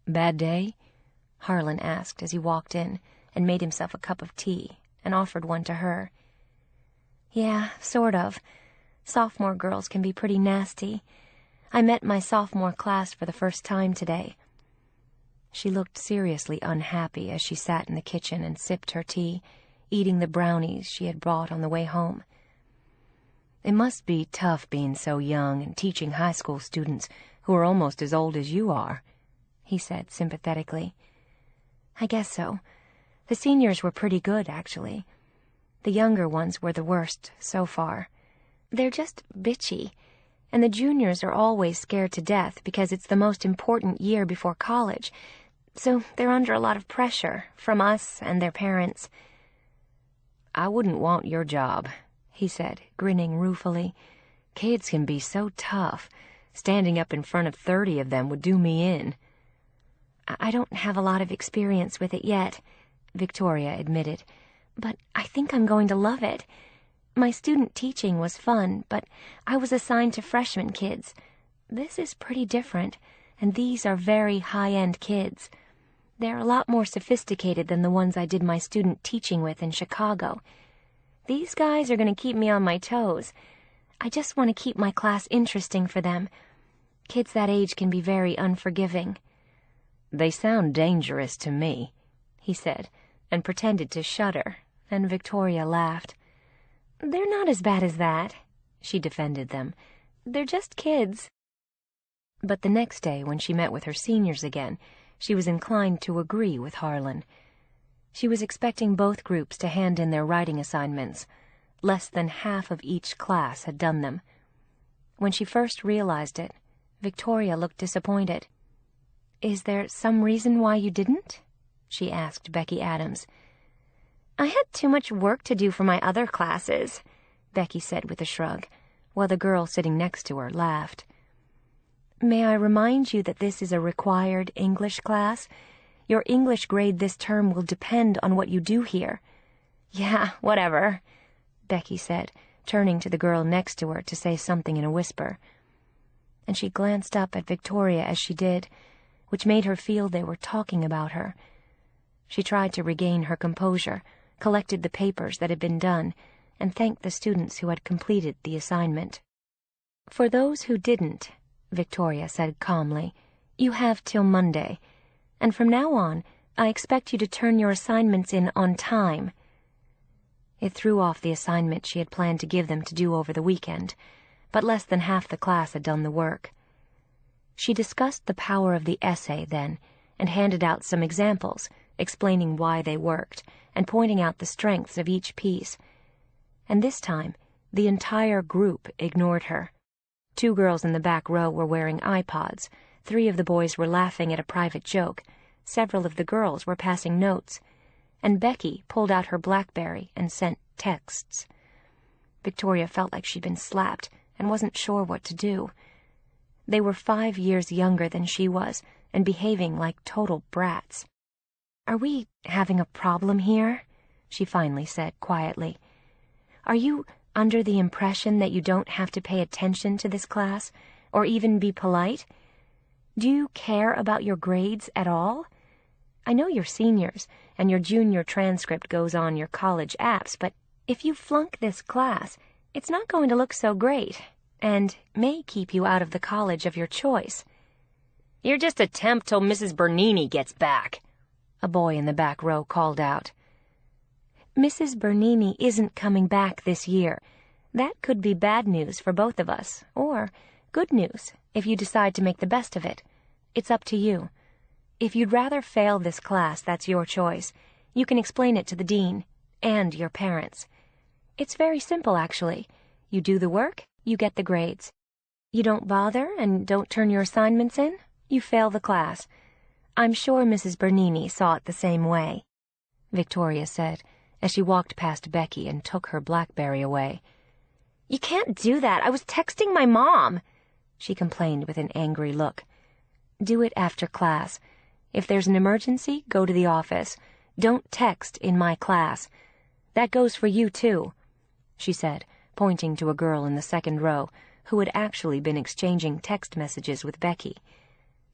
"Bad day?" Harlan asked as he walked in and made himself a cup of tea and offered one to her. "Yeah, sort of. Sophomore girls can be pretty nasty. I met my sophomore class for the first time today." She looked seriously unhappy as she sat in the kitchen and sipped her tea, eating the brownies she had brought on the way home. "It must be tough being so young and teaching high school students who are almost as old as you are," he said sympathetically. "I guess so. The seniors were pretty good, actually. The younger ones were the worst so far. They're just bitchy, and the juniors are always scared to death because it's the most important year before college, so they're under a lot of pressure from us and their parents." "I wouldn't want your job," he said, grinning ruefully. "Kids can be so tough. Standing up in front of 30 of them would do me in." "I don't have a lot of experience with it yet," Victoria admitted, "but I think I'm going to love it. My student teaching was fun, but I was assigned to freshman kids. This is pretty different, and these are very high-end kids. They're a lot more sophisticated than the ones I did my student teaching with in Chicago. These guys are going to keep me on my toes. I just want to keep my class interesting for them. Kids that age can be very unforgiving." "They sound dangerous to me," he said, and pretended to shudder, and Victoria laughed. "They're not as bad as that," she defended them. "They're just kids." But the next day, when she met with her seniors again, she was inclined to agree with Harlan. She was expecting both groups to hand in their writing assignments. Less than half of each class had done them. When she first realized it, Victoria looked disappointed. "Is there some reason why you didn't?" she asked Becky Adams. "I had too much work to do for my other classes," Becky said with a shrug, while the girl sitting next to her laughed. "May I remind you that this is a required English class? Your English grade this term will depend on what you do here." "Yeah, whatever," Becky said, turning to the girl next to her to say something in a whisper. And she glanced up at Victoria as she did, which made her feel they were talking about her. She tried to regain her composure, collected the papers that had been done, and thanked the students who had completed the assignment. "For those who didn't," Victoria said calmly, "you have till Monday, and from now on, I expect you to turn your assignments in on time." It threw off the assignment she had planned to give them to do over the weekend, but less than half the class had done the work. She discussed the power of the essay then, and handed out some examples, explaining why they worked, and pointing out the strengths of each piece. And this time, the entire group ignored her. 2 girls in the back row were wearing iPods, 3 of the boys were laughing at a private joke, several of the girls were passing notes, and Becky pulled out her BlackBerry and sent texts. Victoria felt like she'd been slapped and wasn't sure what to do. They were 5 years younger than she was, and behaving like total brats. "Are we having a problem here?" she finally said quietly. "Are you under the impression that you don't have to pay attention to this class, or even be polite? Do you care about your grades at all? I know you're seniors, and your junior transcript goes on your college apps, but if you flunk this class, it's not going to look so great, and may keep you out of the college of your choice." "You're just a temp till Mrs. Bernini gets back," a boy in the back row called out. "Mrs. Bernini isn't coming back this year. That could be bad news for both of us, or good news if you decide to make the best of it. It's up to you. If you'd rather fail this class, that's your choice. You can explain it to the dean and your parents. It's very simple, actually. You do the work, you get the grades. You don't bother and don't turn your assignments in, you fail the class. I'm sure Mrs. Bernini saw it the same way," Victoria said, as she walked past Becky and took her BlackBerry away. "You can't do that. I was texting my mom," she complained with an angry look. "Do it after class. If there's an emergency, go to the office. Don't text in my class. That goes for you, too," she said, pointing to a girl in the second row who had actually been exchanging text messages with Becky.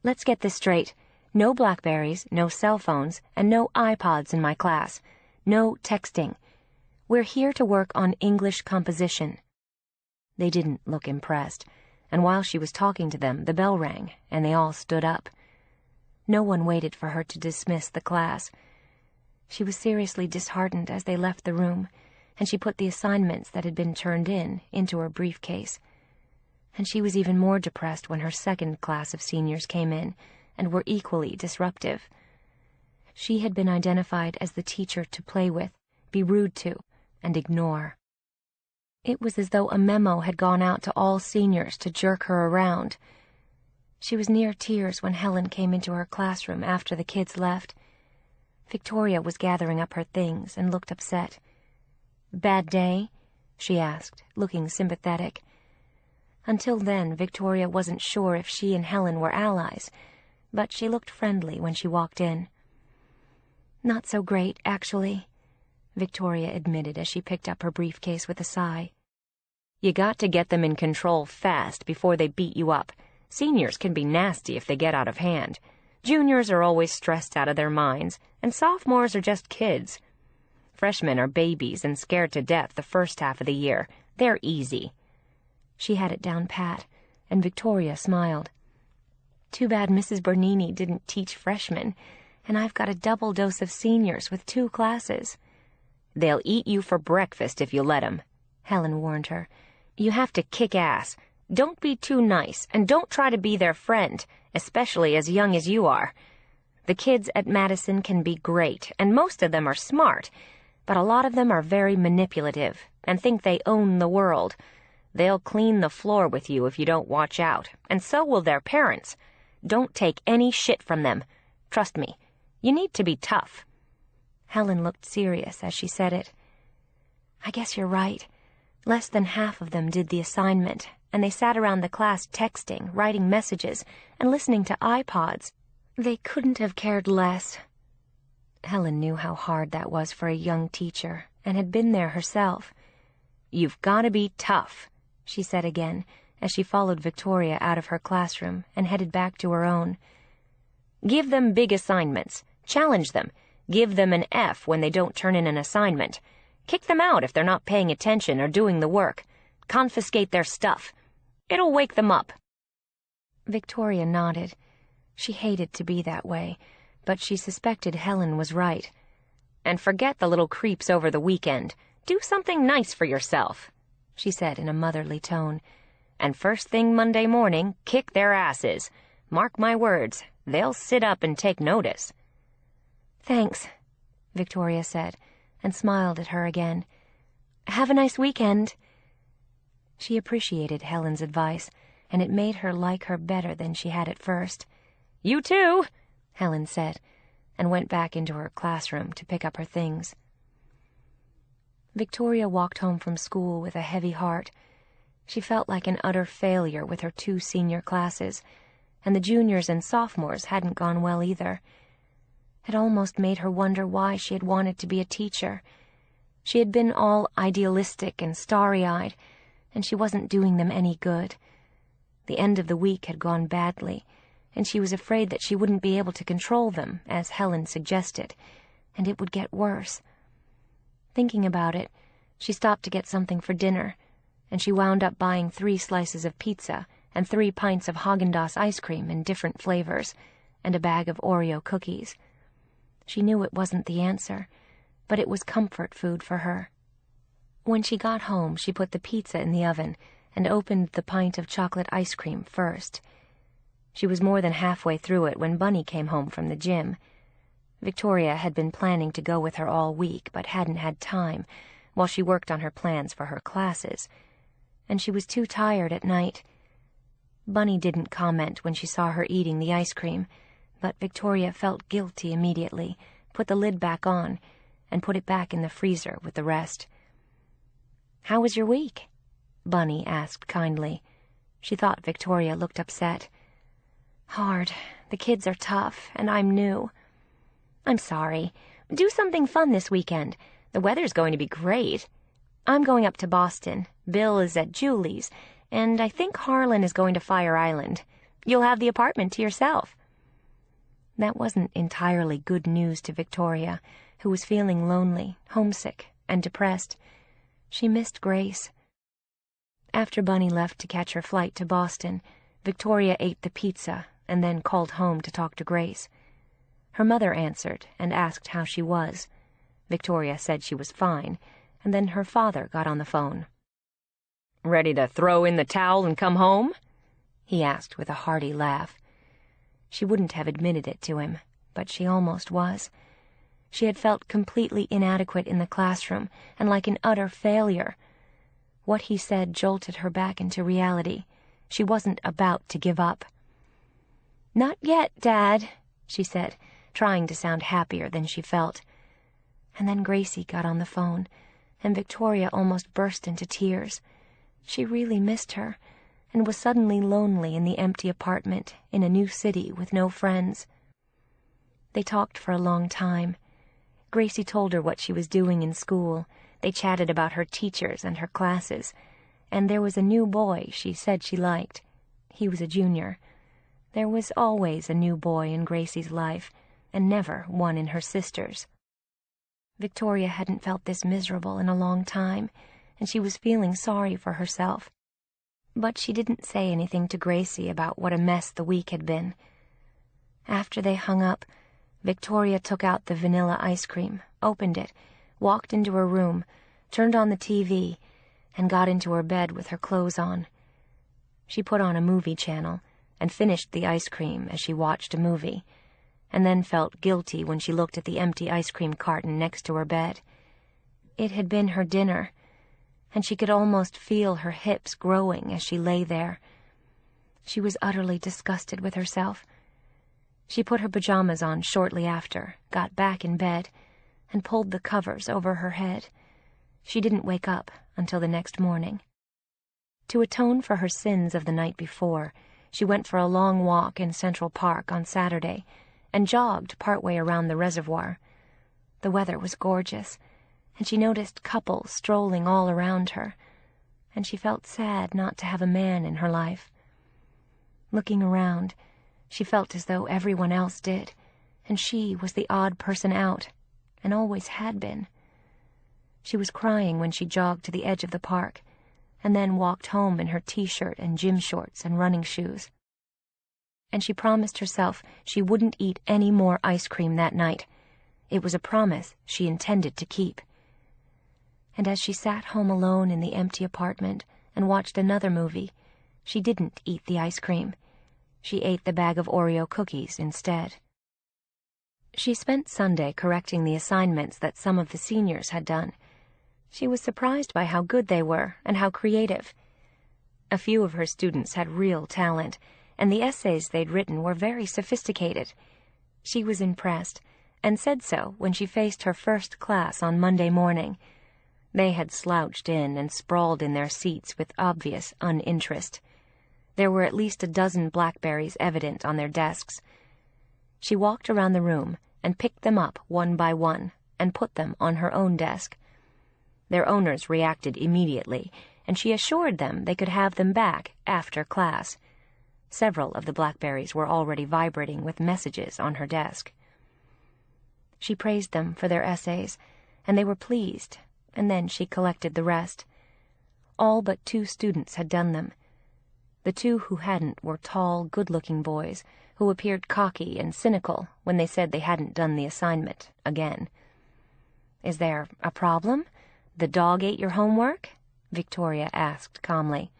"Let's get this straight. No BlackBerries, no cell phones, and no iPods in my class. No texting. We're here to work on English composition." They didn't look impressed, and while she was talking to them, the bell rang, and they all stood up. No one waited for her to dismiss the class. She was seriously disheartened as they left the room, and she put the assignments that had been turned in into her briefcase. And she was even more depressed when her second class of seniors came in and were equally disruptive. She had been identified as the teacher to play with, be rude to, and ignore. It was as though a memo had gone out to all seniors to jerk her around. She was near tears when Helen came into her classroom after the kids left. Victoria was gathering up her things and looked upset. "Bad day?" she asked, looking sympathetic. Until then, Victoria wasn't sure if she and Helen were allies, but she looked friendly when she walked in. "Not so great, actually," Victoria admitted as she picked up her briefcase with a sigh. "You got to get them in control fast before they beat you up. Seniors can be nasty if they get out of hand. Juniors are always stressed out of their minds, and sophomores are just kids. Freshmen are babies and scared to death the first half of the year. They're easy." She had it down pat, and Victoria smiled. Too bad Mrs. Bernini didn't teach freshmen, and I've got a double dose of seniors with 2 classes. They'll eat you for breakfast if you let 'em, Helen warned her. You have to kick ass. Don't be too nice, and don't try to be their friend, especially as young as you are. The kids at Madison can be great, and most of them are smart, but a lot of them are very manipulative and think they own the world. They'll clean the floor with you if you don't watch out, and so will their parents. Don't take any shit from them. Trust me, you need to be tough. Helen looked serious as she said it. I guess you're right. Less than half of them did the assignment, and they sat around the class texting, writing messages, and listening to iPods. They couldn't have cared less. Helen knew how hard that was for a young teacher, and had been there herself. You've got to be tough, she said again, as she followed Victoria out of her classroom and headed back to her own. Give them big assignments. Challenge them. Give them an F when they don't turn in an assignment. Kick them out if they're not paying attention or doing the work. Confiscate their stuff. It'll wake them up. Victoria nodded. She hated to be that way, but she suspected Helen was right. And forget the little creeps over the weekend. Do something nice for yourself, she said in a motherly tone. And first thing Monday morning, kick their asses. Mark my words, they'll sit up and take notice. Thanks, Victoria said, and smiled at her again. Have a nice weekend. She appreciated Helen's advice, and it made her like her better than she had at first. You too, Helen said, and went back into her classroom to pick up her things. Victoria walked home from school with a heavy heart. She felt like an utter failure with her 2 senior classes, and the juniors and sophomores hadn't gone well either. It almost made her wonder why she had wanted to be a teacher. She had been all idealistic and starry-eyed, and she wasn't doing them any good. The end of the week had gone badly, and she was afraid that she wouldn't be able to control them, as Helen suggested, and it would get worse. Thinking about it, she stopped to get something for dinner, and she wound up buying 3 slices of pizza and 3 pints of Haagen-Dazs ice cream in different flavors, and a bag of Oreo cookies. She knew it wasn't the answer, but it was comfort food for her. When she got home, she put the pizza in the oven and opened the pint of chocolate ice cream first. She was more than halfway through it when Bunny came home from the gym. Victoria had been planning to go with her all week, but hadn't had time while she worked on her plans for her classes, and she was too tired at night. Bunny didn't comment when she saw her eating the ice cream, but Victoria felt guilty immediately, put the lid back on, and put it back in the freezer with the rest. "How was your week?" Bunny asked kindly. She thought Victoria looked upset. "Hard. The kids are tough, and I'm new." "I'm sorry. Do something fun this weekend. The weather's going to be great. I'm going up to Boston. Bill is at Julie's, and I think Harlan is going to Fire Island. You'll have the apartment to yourself." That wasn't entirely good news to Victoria, who was feeling lonely, homesick, and depressed. She missed Grace. After Bunny left to catch her flight to Boston, Victoria ate the pizza and then called home to talk to Grace. Her mother answered and asked how she was. Victoria said she was fine, and then her father got on the phone. "Ready to throw in the towel and come home?" he asked with a hearty laugh. She wouldn't have admitted it to him, but she almost was. She had felt completely inadequate in the classroom and like an utter failure. What he said jolted her back into reality. She wasn't about to give up. "Not yet, Dad," she said, trying to sound happier than she felt. And then Gracie got on the phone, and Victoria almost burst into tears. She really missed her, and was suddenly lonely in the empty apartment in a new city with no friends. They talked for a long time. Gracie told her what she was doing in school. They chatted about her teachers and her classes, and there was a new boy she said she liked. He was a junior. There was always a new boy in Gracie's life, and never one in her sister's. Victoria hadn't felt this miserable in a long time, and she was feeling sorry for herself. But she didn't say anything to Gracie about what a mess the week had been. After they hung up, Victoria took out the vanilla ice cream, opened it, walked into her room, turned on the TV, and got into her bed with her clothes on. She put on a movie channel and finished the ice cream as she watched a movie, and then felt guilty when she looked at the empty ice cream carton next to her bed. It had been her dinner, and she could almost feel her hips growing as she lay there. She was utterly disgusted with herself. She put her pajamas on shortly after, got back in bed, and pulled the covers over her head. She didn't wake up until the next morning. To atone for her sins of the night before, she went for a long walk in Central Park on Saturday and jogged partway around the reservoir. The weather was gorgeous, and she noticed couples strolling all around her, and she felt sad not to have a man in her life. Looking around, she felt as though everyone else did, and she was the odd person out, and always had been. She was crying when she jogged to the edge of the park, and then walked home in her t-shirt and gym shorts and running shoes. And she promised herself she wouldn't eat any more ice cream that night. It was a promise she intended to keep. And as she sat home alone in the empty apartment and watched another movie, she didn't eat the ice cream. She ate the bag of Oreo cookies instead. She spent Sunday correcting the assignments that some of the seniors had done. She was surprised by how good they were and how creative. A few of her students had real talent, and the essays they'd written were very sophisticated. She was impressed, and said so when she faced her first class on Monday morning. They had slouched in and sprawled in their seats with obvious uninterest. There were at least a dozen blackberries evident on their desks. She walked around the room and picked them up one by one and put them on her own desk. Their owners reacted immediately, and she assured them they could have them back after class. Several of the blackberries were already vibrating with messages on her desk. She praised them for their essays, and they were pleased, and then she collected the rest. All but 2 students had done them. The 2 who hadn't were tall, good-looking boys who appeared cocky and cynical when they said they hadn't done the assignment again. "Is there a problem? The dog ate your homework?" Victoria asked calmly.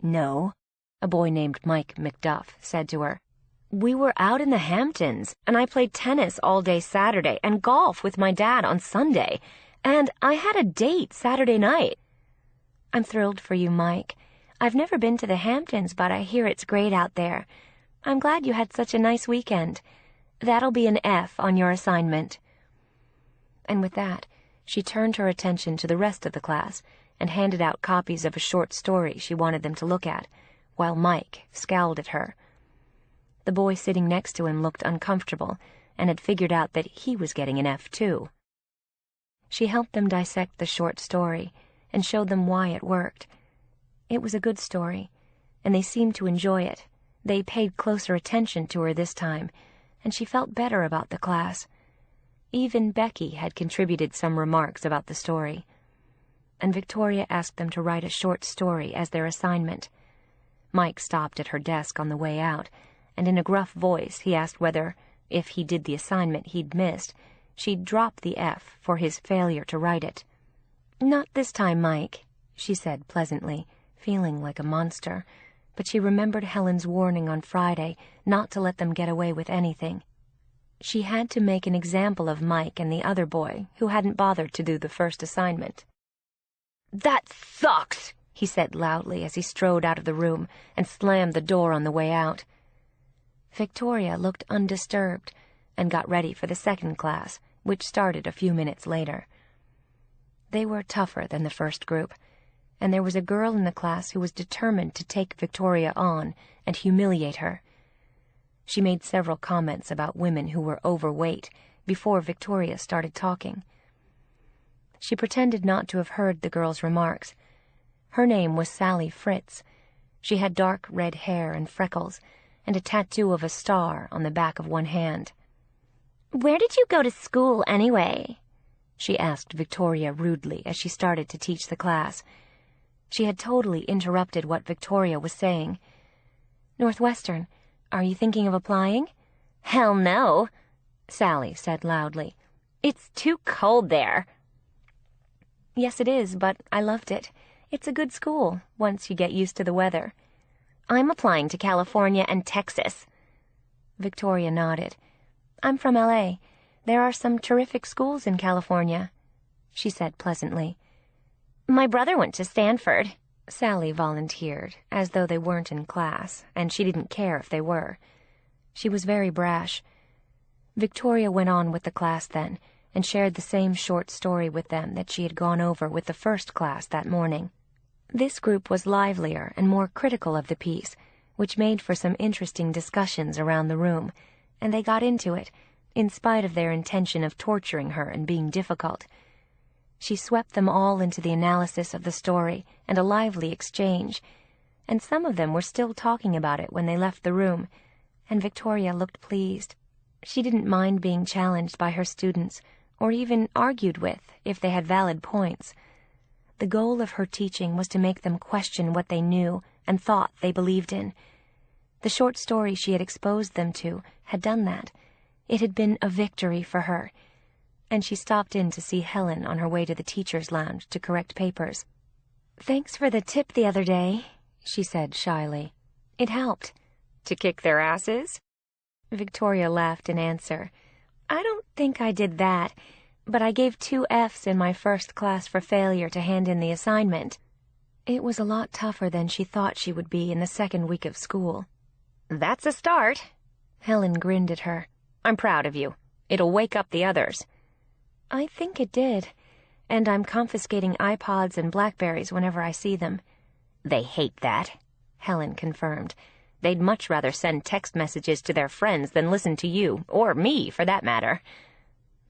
"No," a boy named Mike McDuff said to her. "We were out in the Hamptons, and I played tennis all day Saturday and golf with my dad on Sunday, and I had a date Saturday night." "I'm thrilled for you, Mike. I've never been to the Hamptons, but I hear it's great out there. I'm glad you had such a nice weekend. That'll be an F on your assignment." And with that, she turned her attention to the rest of the class and handed out copies of a short story she wanted them to look at, while Mike scowled at her. The boy sitting next to him looked uncomfortable and had figured out that he was getting an F too. She helped them dissect the short story and showed them why it worked. It was a good story, and they seemed to enjoy it. They paid closer attention to her this time, and she felt better about the class. Even Becky had contributed some remarks about the story. And Victoria asked them to write a short story as their assignment. Mike stopped at her desk on the way out, and in a gruff voice he asked whether, if he did the assignment he'd missed, she'd drop the F for his failure to write it. "Not this time, Mike," she said pleasantly, feeling like a monster, but she remembered Helen's warning on Friday not to let them get away with anything. She had to make an example of Mike and the other boy who hadn't bothered to do the first assignment. "That sucks," he said loudly as he strode out of the room and slammed the door on the way out. Victoria looked undisturbed and got ready for the second class, which started a few minutes later. They were tougher than the first group, and there was a girl in the class who was determined to take Victoria on and humiliate her. She made several comments about women who were overweight before Victoria started talking. She pretended not to have heard the girl's remarks. Her name was Sally Fritz. She had dark red hair and freckles, and a tattoo of a star on the back of one hand. "Where did you go to school, anyway?" she asked Victoria rudely as she started to teach the class. She had totally interrupted what Victoria was saying. "Northwestern, are you thinking of applying?" "Hell no," Sally said loudly. "It's too cold there." "Yes, it is, but I loved it. It's a good school, once you get used to the weather." "I'm applying to California and Texas." Victoria nodded. "I'm from L.A. There are some terrific schools in California," she said pleasantly. "My brother went to Stanford," Sally volunteered, as though they weren't in class, and she didn't care if they were. She was very brash. Victoria went on with the class then, and shared the same short story with them that she had gone over with the first class that morning. This group was livelier and more critical of the piece, which made for some interesting discussions around the room, and they got into it, in spite of their intention of torturing her and being difficult. She swept them all into the analysis of the story and a lively exchange, and some of them were still talking about it when they left the room, and Victoria looked pleased. She didn't mind being challenged by her students, or even argued with if they had valid points. The goal of her teaching was to make them question what they knew and thought they believed in. The short story she had exposed them to had done that. It had been a victory for her, and she stopped in to see Helen on her way to the teacher's lounge to correct papers. "Thanks for the tip the other day," she said shyly. "It helped." "To kick their asses?" Victoria laughed in answer. "I don't think I did that, but I gave 2 Fs in my first class for failure to hand in the assignment." It was a lot tougher than she thought she would be in the second week of school. "That's a start." Helen grinned at her. "I'm proud of you. It'll wake up the others." "I think it did, and I'm confiscating iPods and Blackberries whenever I see them." "They hate that," Helen confirmed. "They'd much rather send text messages to their friends than listen to you, or me, for that matter."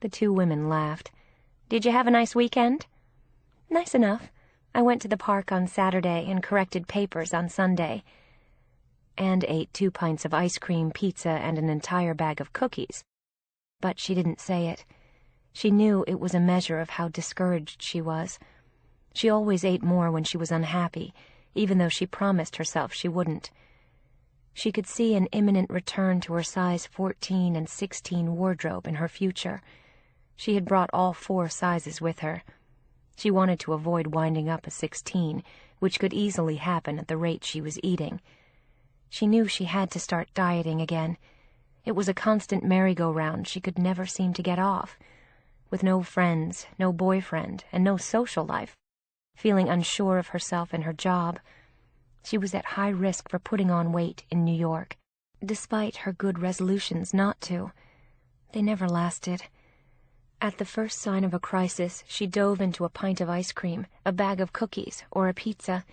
The 2 women laughed. "Did you have a nice weekend?" "Nice enough. I went to the park on Saturday and corrected papers on Sunday." And ate 2 pints of ice cream, pizza, and an entire bag of cookies. But she didn't say it. She knew it was a measure of how discouraged she was. She always ate more when she was unhappy, even though she promised herself she wouldn't. She could see an imminent return to her size 14 and 16 wardrobe in her future. She had brought all 4 sizes with her. She wanted to avoid winding up a 16, which could easily happen at the rate she was eating. She knew she had to start dieting again. It was a constant merry-go-round she could never seem to get off. With no friends, no boyfriend, and no social life, feeling unsure of herself and her job, she was at high risk for putting on weight in New York, despite her good resolutions not to. They never lasted. At the first sign of a crisis, she dove into a pint of ice cream, a bag of cookies, or a pizza,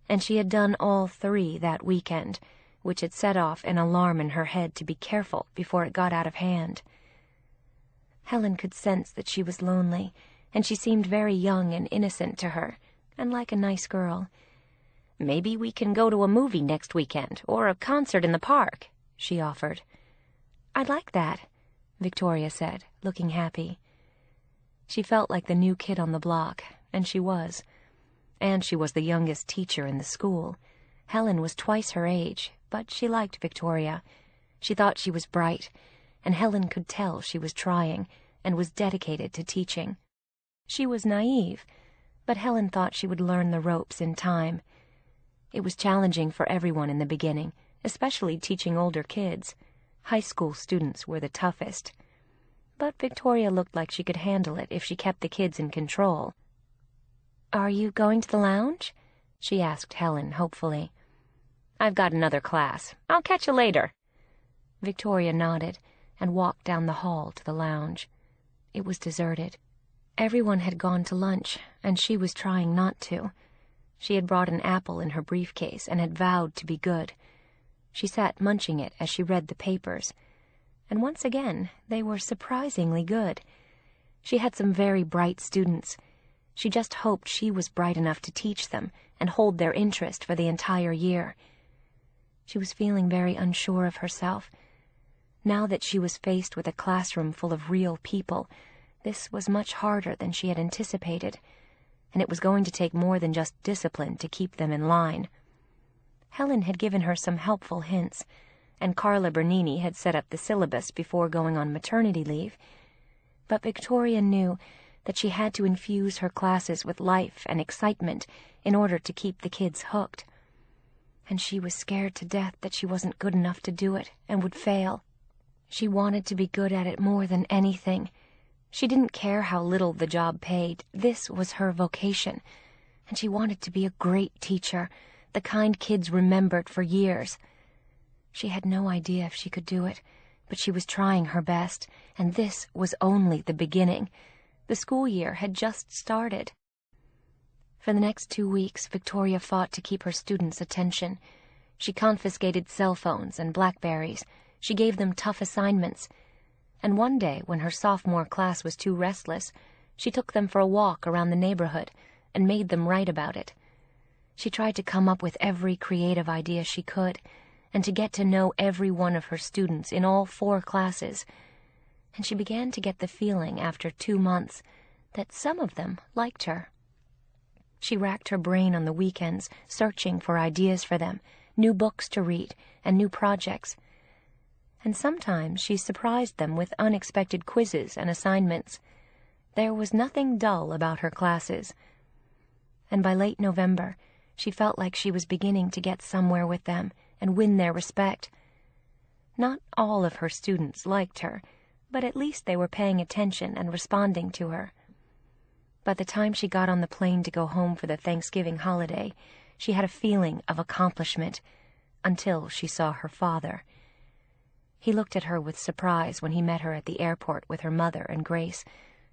and she had done all 3 that weekend, which had set off an alarm in her head to be careful before it got out of hand. Helen could sense that she was lonely, and she seemed very young and innocent to her, and like a nice girl. "Maybe we can go to a movie next weekend, or a concert in the park," she offered. "I'd like that," Victoria said, looking happy. She felt like the new kid on the block, and she was. And she was the youngest teacher in the school. Helen was twice her age, but she liked Victoria. She thought she was bright, and Helen could tell she was trying, and was dedicated to teaching. She was naive, but Helen thought she would learn the ropes in time. It was challenging for everyone in the beginning, especially teaching older kids. High school students were the toughest. But Victoria looked like she could handle it if she kept the kids in control. "Are you going to the lounge?" she asked Helen hopefully. "I've got another class. I'll catch you later." Victoria nodded and walked down the hall to the lounge. It was deserted. Everyone had gone to lunch, and she was trying not to. She had brought an apple in her briefcase and had vowed to be good. She sat munching it as she read the papers, and once again they were surprisingly good. She had some very bright students. She just hoped she was bright enough to teach them and hold their interest for the entire year. She was feeling very unsure of herself. Now that she was faced with a classroom full of real people, this was much harder than she had anticipated. and it was going to take more than just discipline to keep them in line. Helen had given her some helpful hints, and Carla Bernini had set up the syllabus before going on maternity leave, but Victoria knew that she had to infuse her classes with life and excitement in order to keep the kids hooked. And she was scared to death that she wasn't good enough to do it and would fail. She wanted to be good at it more than anything. She didn't care how little the job paid. This was her vocation, and she wanted to be a great teacher, the kind kids remembered for years. She had no idea if she could do it, but she was trying her best, and this was only the beginning. The school year had just started. For the next 2 weeks, Victoria fought to keep her students' attention. She confiscated cell phones and Blackberries. She gave them tough assignments. And one day, when her sophomore class was too restless, she took them for a walk around the neighborhood and made them write about it. She tried to come up with every creative idea she could, and to get to know every one of her students in all 4 classes. And she began to get the feeling, after 2 months, that some of them liked her. She racked her brain on the weekends, searching for ideas for them, new books to read, and new projects. And sometimes she surprised them with unexpected quizzes and assignments. There was nothing dull about her classes. And by late November, she felt like she was beginning to get somewhere with them and win their respect. Not all of her students liked her, but at least they were paying attention and responding to her. By the time she got on the plane to go home for the Thanksgiving holiday, she had a feeling of accomplishment, until she saw her father. He looked at her with surprise when he met her at the airport with her mother and Grace,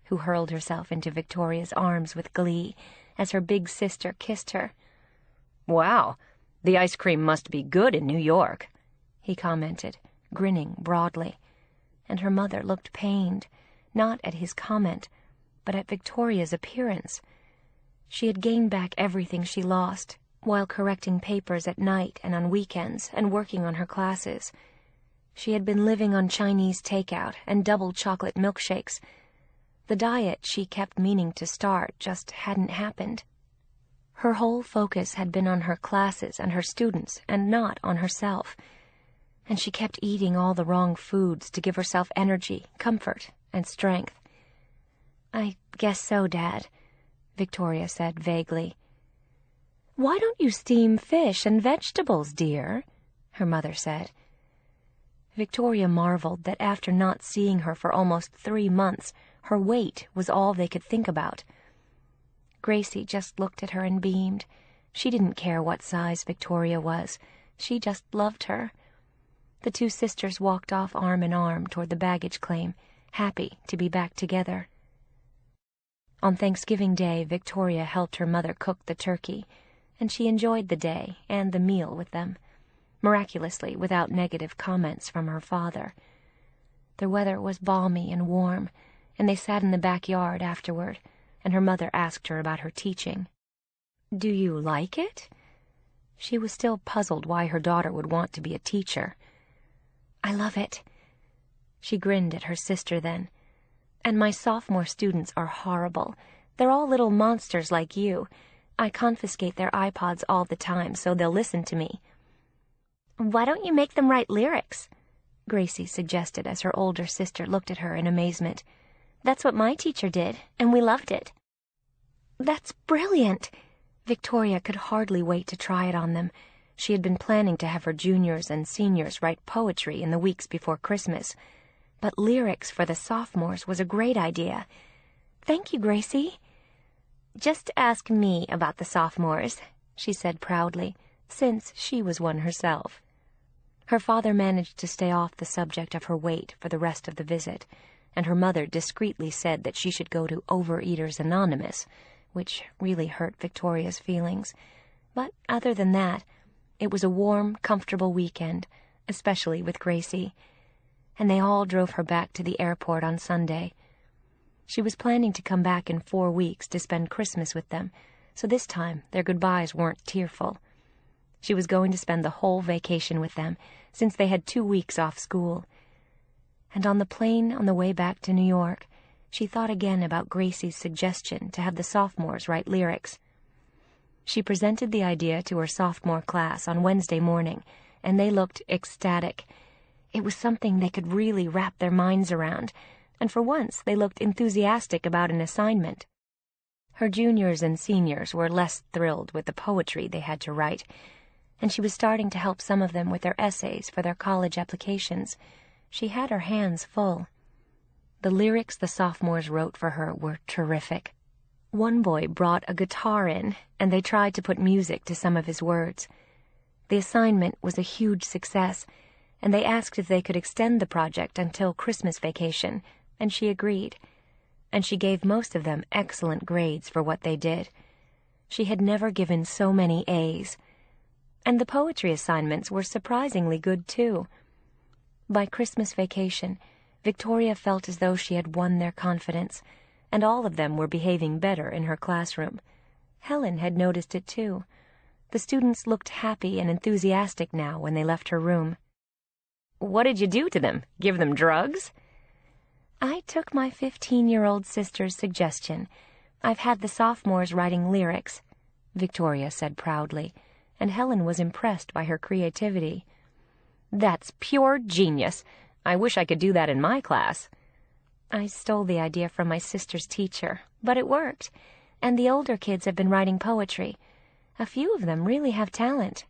who hurled herself into Victoria's arms with glee as her big sister kissed her. "Wow, the ice cream must be good in New York," he commented, grinning broadly. And her mother looked pained, not at his comment, but at Victoria's appearance. She had gained back everything she lost, while correcting papers at night and on weekends and working on her classes. She had been living on Chinese takeout and double chocolate milkshakes. The diet she kept meaning to start just hadn't happened. Her whole focus had been on her classes and her students, and not on herself. And she kept eating all the wrong foods to give herself energy, comfort, and strength. "I guess so, Dad," Victoria said vaguely. "Why don't you steam fish and vegetables, dear?" her mother said. Victoria marveled that after not seeing her for almost 3 months, her weight was all they could think about. Gracie just looked at her and beamed. She didn't care what size Victoria was. She just loved her. The 2 sisters walked off arm in arm toward the baggage claim, happy to be back together. On Thanksgiving Day, Victoria helped her mother cook the turkey, and she enjoyed the day and the meal with them, miraculously without negative comments from her father. The weather was balmy and warm, and they sat in the backyard afterward, and her mother asked her about her teaching. "Do you like it?" She was still puzzled why her daughter would want to be a teacher. "I love it." She grinned at her sister then. "And my sophomore students are horrible. They're all little monsters like you. I confiscate their iPods all the time so they'll listen to me." "Why don't you make them write lyrics?" Gracie suggested as her older sister looked at her in amazement. "That's what my teacher did, and we loved it." "That's brilliant!" Victoria could hardly wait to try it on them. She had been planning to have her juniors and seniors write poetry in the weeks before Christmas, but lyrics for the sophomores was a great idea. "Thank you, Gracie." "Just ask me about the sophomores," she said proudly, since she was one herself. Her father managed to stay off the subject of her weight for the rest of the visit, and her mother discreetly said that she should go to Overeaters Anonymous, which really hurt Victoria's feelings. But other than that, it was a warm, comfortable weekend, especially with Gracie, and they all drove her back to the airport on Sunday. She was planning to come back in 4 weeks to spend Christmas with them, so this time their goodbyes weren't tearful. She was going to spend the whole vacation with them, since they had 2 weeks off school. And on the plane on the way back to New York, She thought again about Gracie's suggestion to have the sophomores write lyrics. She presented the idea to her sophomore class on Wednesday morning, and they looked ecstatic. It was something they could really wrap their minds around, and for once they looked enthusiastic about an assignment. Her juniors and seniors were less thrilled with the poetry they had to write, and she was starting to help some of them with their essays for their college applications. She had her hands full. The lyrics the sophomores wrote for her were terrific. One boy brought a guitar in, and they tried to put music to some of his words. The assignment was a huge success, and they asked if they could extend the project until Christmas vacation, and she agreed. And she gave most of them excellent grades for what they did. She had never given so many A's. And the poetry assignments were surprisingly good, too. By Christmas vacation, Victoria felt as though she had won their confidence, and all of them were behaving better in her classroom. Helen had noticed it, too. The students looked happy and enthusiastic now when they left her room. "What did you do to them? Give them drugs?" "I took my 15-year-old sister's suggestion. I've had the sophomores writing lyrics," Victoria said proudly, and Helen was impressed by her creativity. "That's pure genius. I wish I could do that in my class." "I stole the idea from my sister's teacher, but it worked, and the older kids have been writing poetry. A few of them really have talent."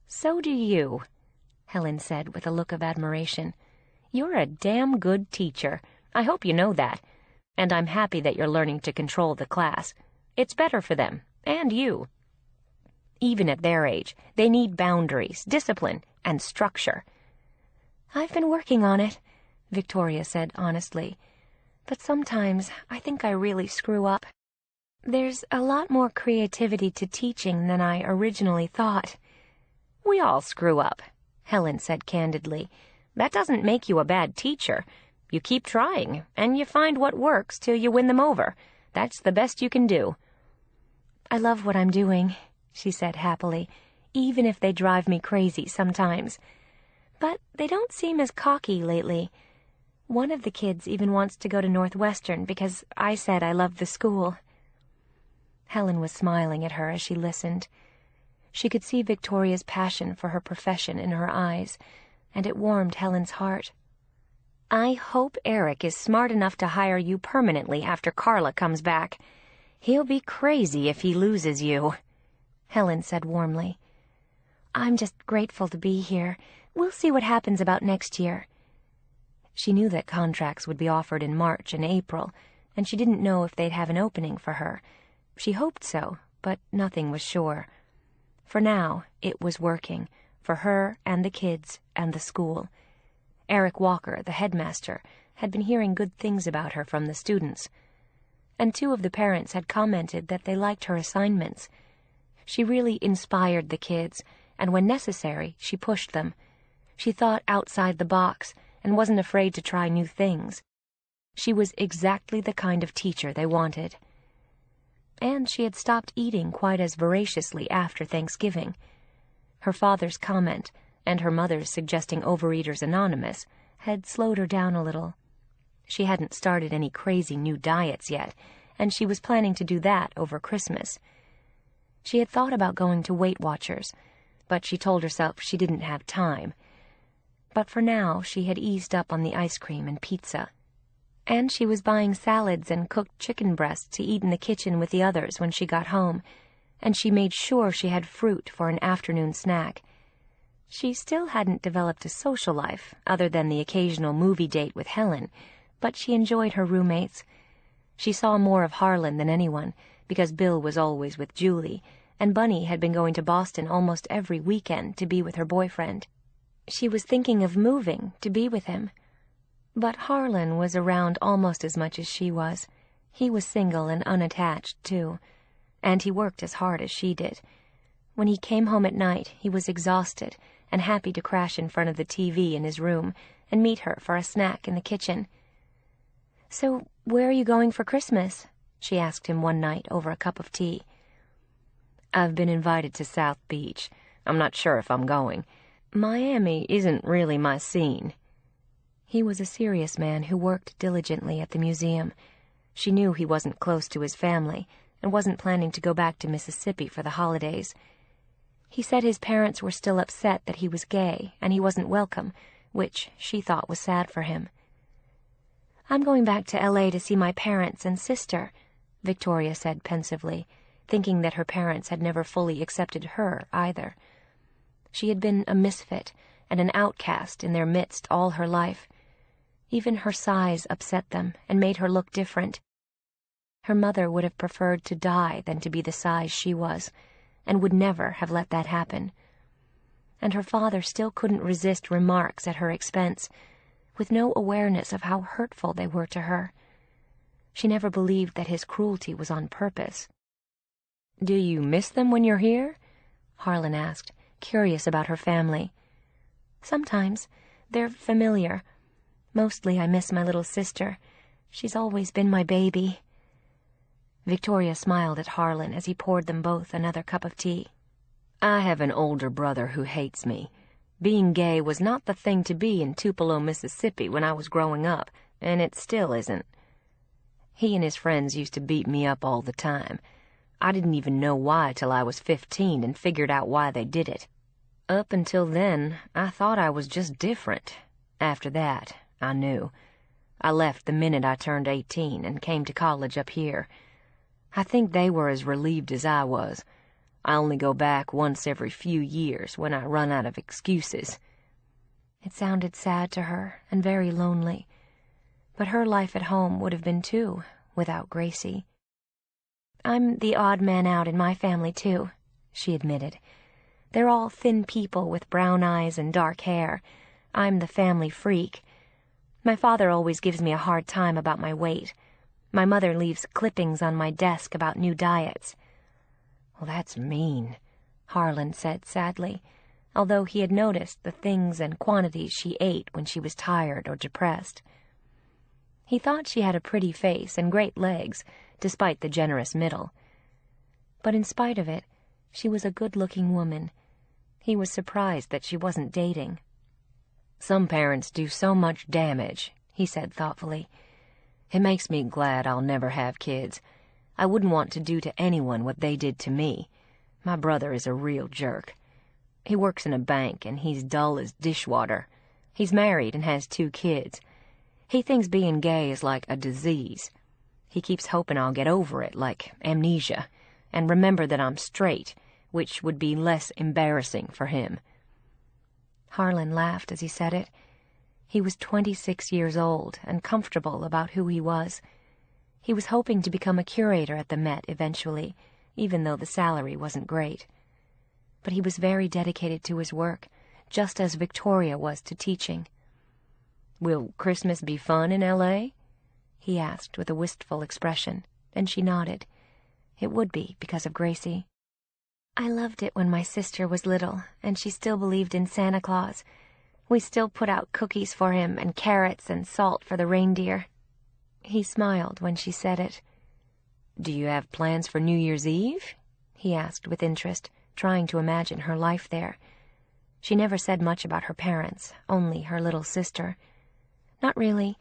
"So do you," Helen said with a look of admiration. "You're a damn good teacher. I hope you know that. And I'm happy that you're learning to control the class. It's better for them, and you. Even at their age, they need boundaries, discipline, and structure." "I've been working on it," Victoria said honestly. "But sometimes I think I really screw up. There's a lot more creativity to teaching than I originally thought." "We all screw up," Helen said candidly. "That doesn't make you a bad teacher. You keep trying, and you find what works till you win them over. That's the best you can do." "I love what I'm doing," she said happily, "even if they drive me crazy sometimes. But they don't seem as cocky lately. One of the kids even wants to go to Northwestern because I said I loved the school." Helen was smiling at her as she listened. She could see Victoria's passion for her profession in her eyes, and it warmed Helen's heart. "I hope Eric is smart enough to hire you permanently after Carla comes back. He'll be crazy if he loses you," Helen said warmly. "I'm just grateful to be here. We'll see what happens about next year." She knew that contracts would be offered in March and April, and she didn't know if they'd have an opening for her. She hoped so, but nothing was sure. For now, it was working, for her and the kids and the school. Eric Walker, the headmaster, had been hearing good things about her from the students, and 2 of the parents had commented that they liked her assignments. She really inspired the kids, and when necessary, she pushed them. She thought outside the box and wasn't afraid to try new things. She was exactly the kind of teacher they wanted. And she had stopped eating quite as voraciously after Thanksgiving. Her father's comment, and her mother's suggesting Overeaters Anonymous, had slowed her down a little. She hadn't started any crazy new diets yet, and she was planning to do that over Christmas. She had thought about going to Weight Watchers, but she told herself she didn't have time. But for now, she had eased up on the ice cream and pizza. And she was buying salads and cooked chicken breasts to eat in the kitchen with the others when she got home, and she made sure she had fruit for an afternoon snack. She still hadn't developed a social life, other than the occasional movie date with Helen, but she enjoyed her roommates. She saw more of Harlan than anyone, because Bill was always with Julie, and Bunny had been going to Boston almost every weekend to be with her boyfriend. She was thinking of moving to be with him. But Harlan was around almost as much as she was. He was single and unattached, too, and he worked as hard as she did. When he came home at night, he was exhausted and happy to crash in front of the TV in his room and meet her for a snack in the kitchen. "So, where are you going for Christmas?" she asked him one night over a cup of tea. "I've been invited to South Beach. I'm not sure if I'm going. Miami isn't really my scene." He was a serious man who worked diligently at the museum. She knew he wasn't close to his family and wasn't planning to go back to Mississippi for the holidays. He said his parents were still upset that he was gay and he wasn't welcome, which she thought was sad for him. "I'm going back to L.A. to see my parents and sister," Victoria said pensively, thinking that her parents had never fully accepted her either. She had been a misfit and an outcast in their midst all her life. Even her size upset them and made her look different. Her mother would have preferred to die than to be the size she was, and would never have let that happen. And her father still couldn't resist remarks at her expense, with no awareness of how hurtful they were to her. She never believed that his cruelty was on purpose. "Do you miss them when you're here?" Harlan asked, curious about her family. "Sometimes. They're familiar. Mostly I miss my little sister. She's always been my baby." Victoria smiled at Harlan as he poured them both another cup of tea. "I have an older brother who hates me. Being gay was not the thing to be in Tupelo, Mississippi when I was growing up, and it still isn't. He and his friends used to beat me up all the time. I didn't even know why till I was 15 and figured out why they did it. Up until then, I thought I was just different. After that, I knew. I left the minute I turned 18 and came to college up here. I think they were as relieved as I was. I only go back once every few years when I run out of excuses." It sounded sad to her and very lonely. But her life at home would have been too, without Gracie. "I'm the odd man out in my family too," she admitted. "They're all thin people with brown eyes and dark hair. I'm the family freak. My father always gives me a hard time about my weight. My mother leaves clippings on my desk about new diets." "Well, that's mean," Harlan said sadly, although he had noticed the things and quantities she ate when she was tired or depressed. He thought she had a pretty face and great legs, despite the generous middle. But in spite of it, she was a good-looking woman. He was surprised that she wasn't dating. "Some parents do so much damage," he said thoughtfully. "It makes me glad I'll never have kids. I wouldn't want to do to anyone what they did to me. My brother is a real jerk. He works in a bank, and he's dull as dishwater. He's married and has 2 kids. He thinks being gay is like a disease. He keeps hoping I'll get over it, like amnesia, and remember that I'm straight, which would be less embarrassing for him." Harlan laughed as he said it. He was 26 years old and comfortable about who he was. He was hoping to become a curator at the Met eventually, even though the salary wasn't great. But he was very dedicated to his work, just as Victoria was to teaching. "Will Christmas be fun in L.A.?" he asked with a wistful expression, and she nodded. It would be because of Gracie. "I loved it when my sister was little, and she still believed in Santa Claus. We still put out cookies for him and carrots and salt for the reindeer." He smiled when she said it. "Do you have plans for New Year's Eve?" he asked with interest, trying to imagine her life there. She never said much about her parents, only her little sister. "Not really.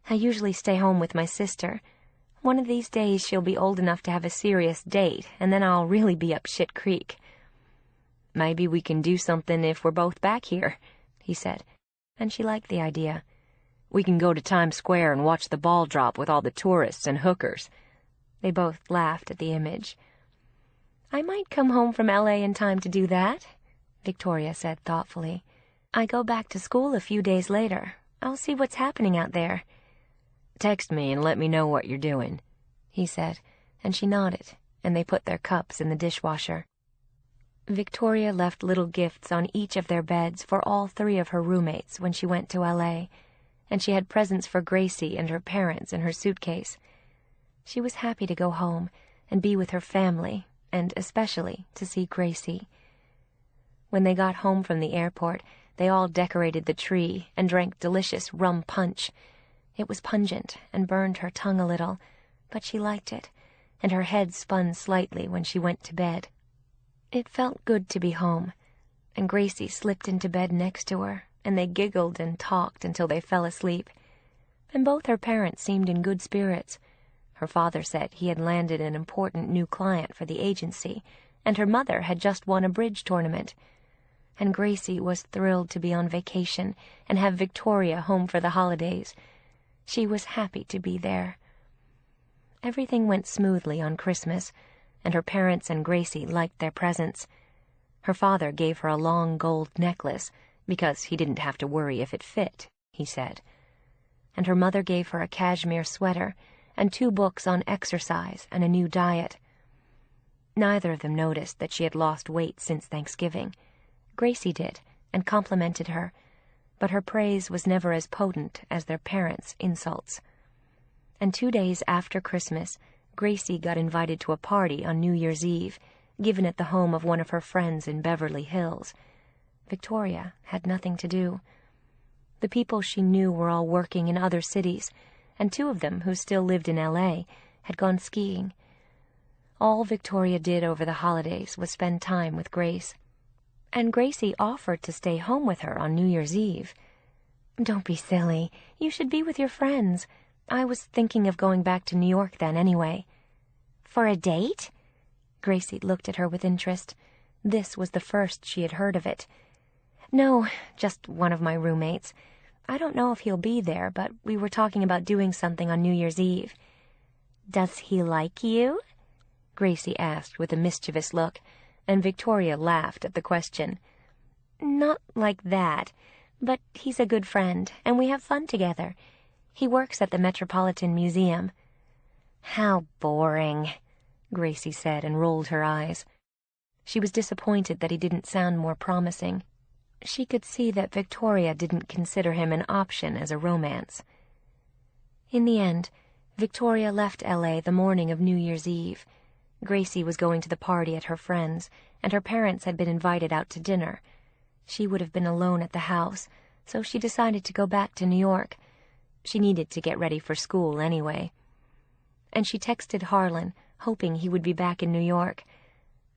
I usually stay home with my sister. One of these days she'll be old enough to have a serious date, and then I'll really be up shit creek." "Maybe we can do something if we're both back here," he said, and she liked the idea. "We can go to Times Square and watch the ball drop with all the tourists and hookers." They both laughed at the image. "I might come home from L.A. in time to do that," Victoria said thoughtfully. "I go back to school a few days later. I'll see what's happening out there." "Text me and let me know what you're doing," he said, and she nodded, and they put their cups in the dishwasher. Victoria left little gifts on each of their beds for all 3 of her roommates when she went to L.A., and she had presents for Gracie and her parents in her suitcase. She was happy to go home and be with her family, and especially to see Gracie. When they got home from the airport, they all decorated the tree and drank delicious rum punch. It was pungent and burned her tongue a little, but she liked it, and her head spun slightly when she went to bed. It felt good to be home, and Gracie slipped into bed next to her and they giggled and talked until they fell asleep. And both her parents seemed in good spirits. Her father said he had landed an important new client for the agency, and her mother had just won a bridge tournament. And Gracie was thrilled to be on vacation and have Victoria home for the holidays. She was happy to be there. Everything went smoothly on Christmas, and her parents and Gracie liked their presents. Her father gave her a long gold necklace, because he didn't have to worry if it fit, he said. And her mother gave her a cashmere sweater and 2 books on exercise and a new diet. Neither of them noticed that she had lost weight since Thanksgiving. Gracie did, and complimented her, but her praise was never as potent as their parents' insults. And 2 days after Christmas, Gracie got invited to a party on New Year's Eve, given at the home of one of her friends in Beverly Hills. Victoria had nothing to do. The people she knew were all working in other cities, and 2 of them, who still lived in L.A., had gone skiing. All Victoria did over the holidays was spend time with Grace. And Gracie offered to stay home with her on New Year's Eve. "Don't be silly. You should be with your friends. I was thinking of going back to New York then anyway." "For a date?" Gracie looked at her with interest. This was the first she had heard of it. "No, just one of my roommates. I don't know if he'll be there, but we were talking about doing something on New Year's Eve." "Does he like you?" Gracie asked with a mischievous look, and Victoria laughed at the question. "Not like that, but he's a good friend, and we have fun together. He works at the Metropolitan Museum." "How boring," Gracie said, and rolled her eyes. She was disappointed that he didn't sound more promising. She could see that Victoria didn't consider him an option as a romance. In the end, Victoria left L.A. the morning of New Year's Eve. Gracie was going to the party at her friend's, and her parents had been invited out to dinner. She would have been alone at the house, so she decided to go back to New York. She needed to get ready for school anyway. And she texted Harlan, hoping he would be back in New York.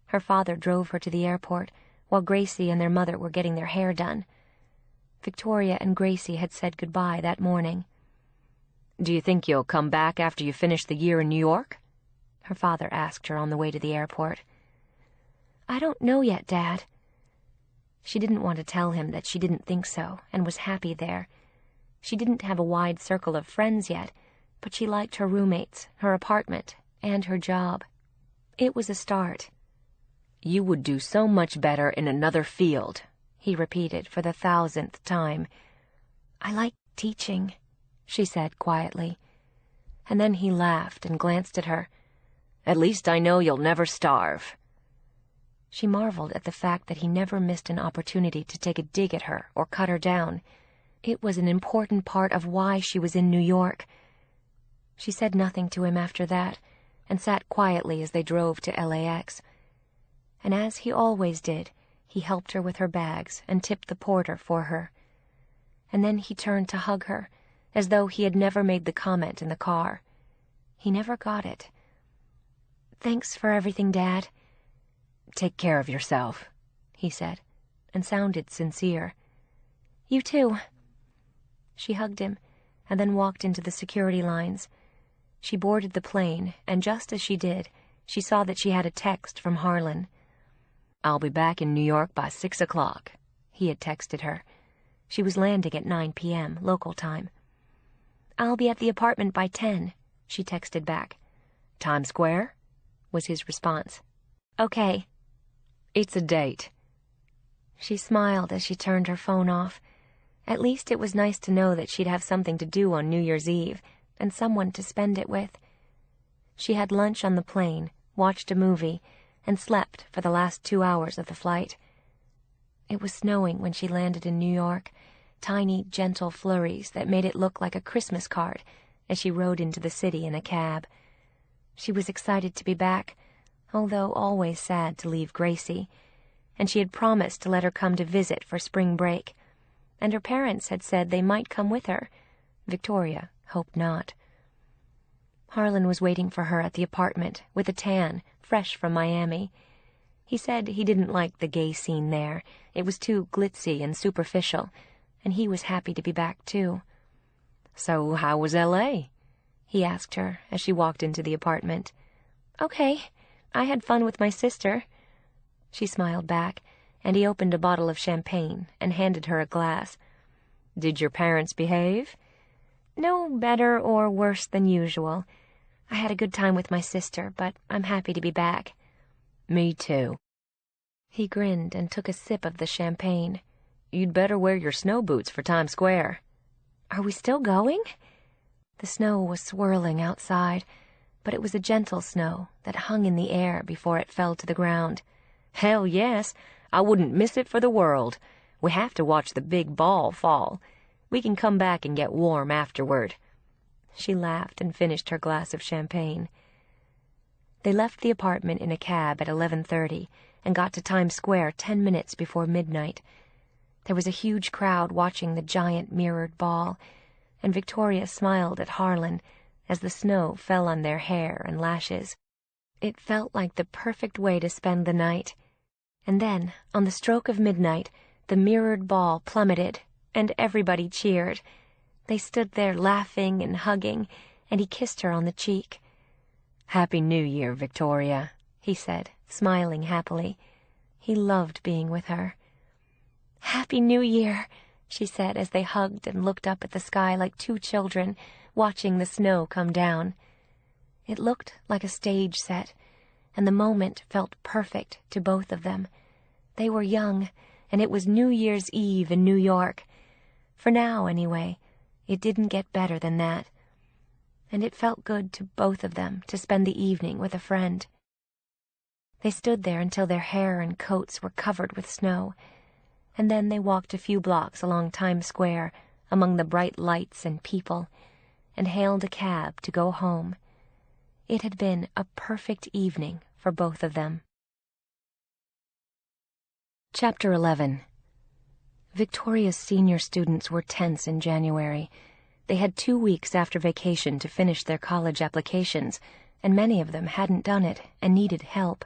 Her father drove her to the airport, while Gracie and their mother were getting their hair done. Victoria and Gracie had said goodbye that morning. "Do you think you'll come back after you finish the year in New York?" her father asked her on the way to the airport. "I don't know yet, Dad." She didn't want to tell him that she didn't think so, and was happy there. She didn't have a wide circle of friends yet, but she liked her roommates, her apartment, and her job. It was a start. "You would do so much better in another field," he repeated for the 1,000th time. "I like teaching," she said quietly. And then he laughed and glanced at her. "At least I know you'll never starve." She marveled at the fact that he never missed an opportunity to take a dig at her or cut her down. It was an important part of why she was in New York. She said nothing to him after that, and sat quietly as they drove to LAX. And as he always did, he helped her with her bags and tipped the porter for her. And then he turned to hug her, as though he had never made the comment in the car. He never got it. "Thanks for everything, Dad." "Take care of yourself," he said, and sounded sincere. "You too." She hugged him, and then walked into the security lines. She boarded the plane, and just as she did, she saw that she had a text from Harlan. "I'll be back in New York by 6 o'clock, he had texted her. She was landing at 9 p.m. local time. "I'll be at the apartment by 10, she texted back. "Times Square?" was his response. "Okay." "It's a date." She smiled as she turned her phone off. At least it was nice to know that she'd have something to do on New Year's Eve, and someone to spend it with. She had lunch on the plane, watched a movie, and slept for the last 2 hours of the flight. It was snowing when she landed in New York, tiny, gentle flurries that made it look like a Christmas card as she rode into the city in a cab. She was excited to be back, although always sad to leave Gracie, and she had promised to let her come to visit for spring break, and her parents had said they might come with her. Victoria hoped not. Harlan was waiting for her at the apartment with a tan, fresh from Miami. He said he didn't like the gay scene there. It was too glitzy and superficial, and he was happy to be back too. "So how was L.A.?" he asked her as she walked into the apartment. "Okay, I had fun with my sister." She smiled back, and he opened a bottle of champagne and handed her a glass. "Did your parents behave?" "No better or worse than usual. I had a good time with my sister, but I'm happy to be back." "Me too." He grinned and took a sip of the champagne. "You'd better wear your snow boots for Times Square." "Are we still going?" The snow was swirling outside, but it was a gentle snow that hung in the air before it fell to the ground. "Hell yes, I wouldn't miss it for the world. We have to watch the big ball fall. We can come back and get warm afterward." She laughed and finished her glass of champagne. They left the apartment in a cab at 11:30 and got to Times Square 10 minutes before midnight. There was a huge crowd watching the giant mirrored ball, and Victoria smiled at Harlan as the snow fell on their hair and lashes. It felt like the perfect way to spend the night. And then, on the stroke of midnight, the mirrored ball plummeted, and everybody cheered. They stood there laughing and hugging, and he kissed her on the cheek. "Happy New Year, Victoria," he said, smiling happily. He loved being with her. "Happy New Year," she said as they hugged and looked up at the sky like two children, watching the snow come down. It looked like a stage set, and the moment felt perfect to both of them. They were young, and it was New Year's Eve in New York. For now, anyway, it didn't get better than that. And it felt good to both of them to spend the evening with a friend. They stood there until their hair and coats were covered with snow, and then they walked a few blocks along Times Square among the bright lights and people, and hailed a cab to go home. It had been a perfect evening for both of them. Chapter 11. Victoria's senior students were tense in January. They had 2 weeks after vacation to finish their college applications, and many of them hadn't done it and needed help.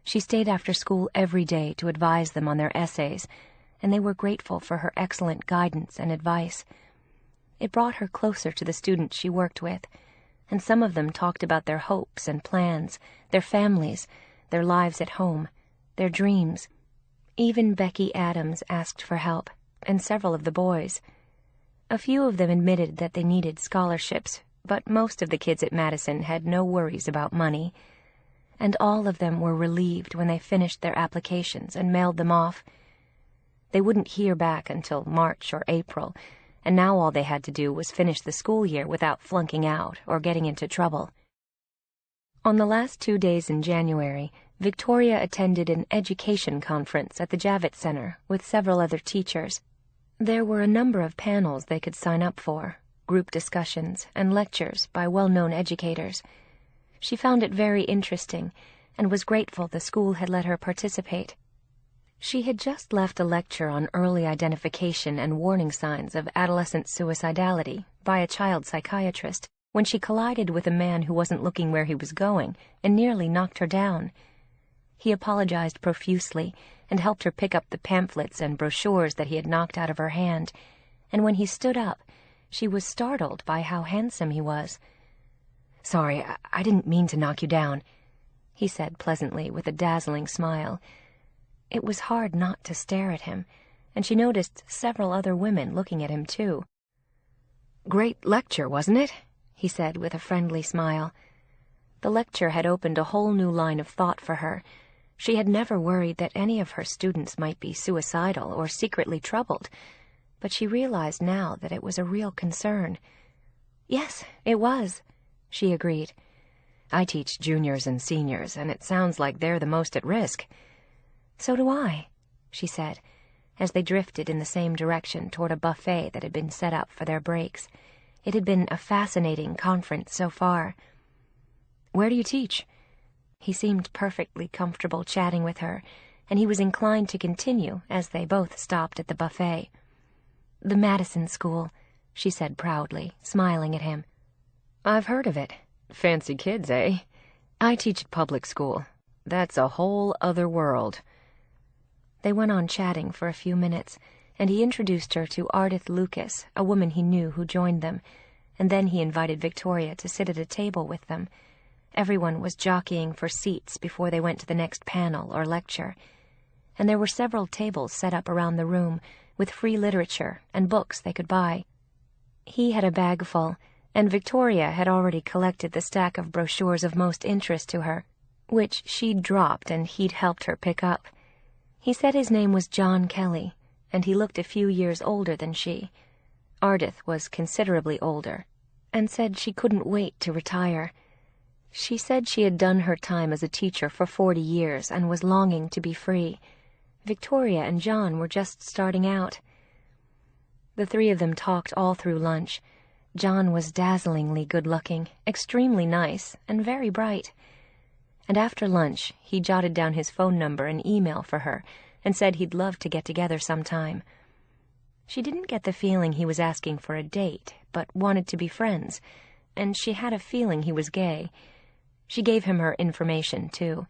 She stayed after school every day to advise them on their essays, and they were grateful for her excellent guidance and advice. It brought her closer to the students she worked with, and some of them talked about their hopes and plans, their families, their lives at home, their dreams. Even Becky Adams asked for help, and several of the boys. A few of them admitted that they needed scholarships, but most of the kids at Madison had no worries about money. And all of them were relieved when they finished their applications and mailed them off. They wouldn't hear back until March or April, and now all they had to do was finish the school year without flunking out or getting into trouble. On the last 2 days in January, Victoria attended an education conference at the Javits Center with several other teachers. There were a number of panels they could sign up for, group discussions, and lectures by well-known educators. She found it very interesting and was grateful the school had let her participate. She had just left a lecture on early identification and warning signs of adolescent suicidality by a child psychiatrist when she collided with a man who wasn't looking where he was going and nearly knocked her down. He apologized profusely and helped her pick up the pamphlets and brochures that he had knocked out of her hand, and when he stood up, she was startled by how handsome he was. "Sorry, I didn't mean to knock you down," he said pleasantly with a dazzling smile. It was hard not to stare at him, and she noticed several other women looking at him too. "Great lecture, wasn't it?" he said with a friendly smile. The lecture had opened a whole new line of thought for her. She had never worried that any of her students might be suicidal or secretly troubled, but she realized now that it was a real concern. "Yes, it was," she agreed. "I teach juniors and seniors, and it sounds like they're the most at risk." "So do I," she said, as they drifted in the same direction toward a buffet that had been set up for their breaks. It had been a fascinating conference so far. "Where do you teach?" He seemed perfectly comfortable chatting with her, and he was inclined to continue as they both stopped at the buffet. "The Madison School," she said proudly, smiling at him. "I've heard of it. Fancy kids, eh? I teach at public school. That's a whole other world." They went on chatting for a few minutes, and he introduced her to Ardith Lucas, a woman he knew who joined them, and then he invited Victoria to sit at a table with them. Everyone was jockeying for seats before they went to the next panel or lecture, and there were several tables set up around the room with free literature and books they could buy. He had a bag full, and Victoria had already collected the stack of brochures of most interest to her, which she'd dropped and he'd helped her pick up. He said his name was John Kelly, and he looked a few years older than she. Ardith was considerably older, and said she couldn't wait to retire. She said she had done her time as a teacher for 40 years and was longing to be free. Victoria and John were just starting out. The three of them talked all through lunch. John was dazzlingly good-looking, extremely nice, and very bright. And after lunch, he jotted down his phone number and email for her, and said he'd love to get together sometime. She didn't get the feeling he was asking for a date, but wanted to be friends, and she had a feeling he was gay. She gave him her information, too.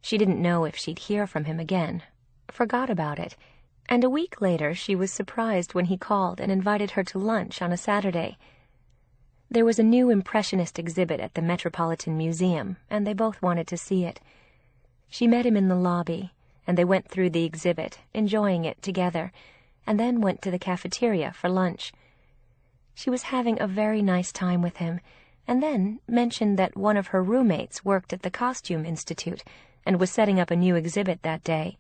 She didn't know if she'd hear from him again. Forgot about it. And a week later she was surprised when he called and invited her to lunch on a Saturday. There was a new Impressionist exhibit at the Metropolitan Museum, and they both wanted to see it. She met him in the lobby, and they went through the exhibit, enjoying it together, and then went to the cafeteria for lunch. She was having a very nice time with him, and then mentioned that one of her roommates worked at the Costume Institute and was setting up a new exhibit that day.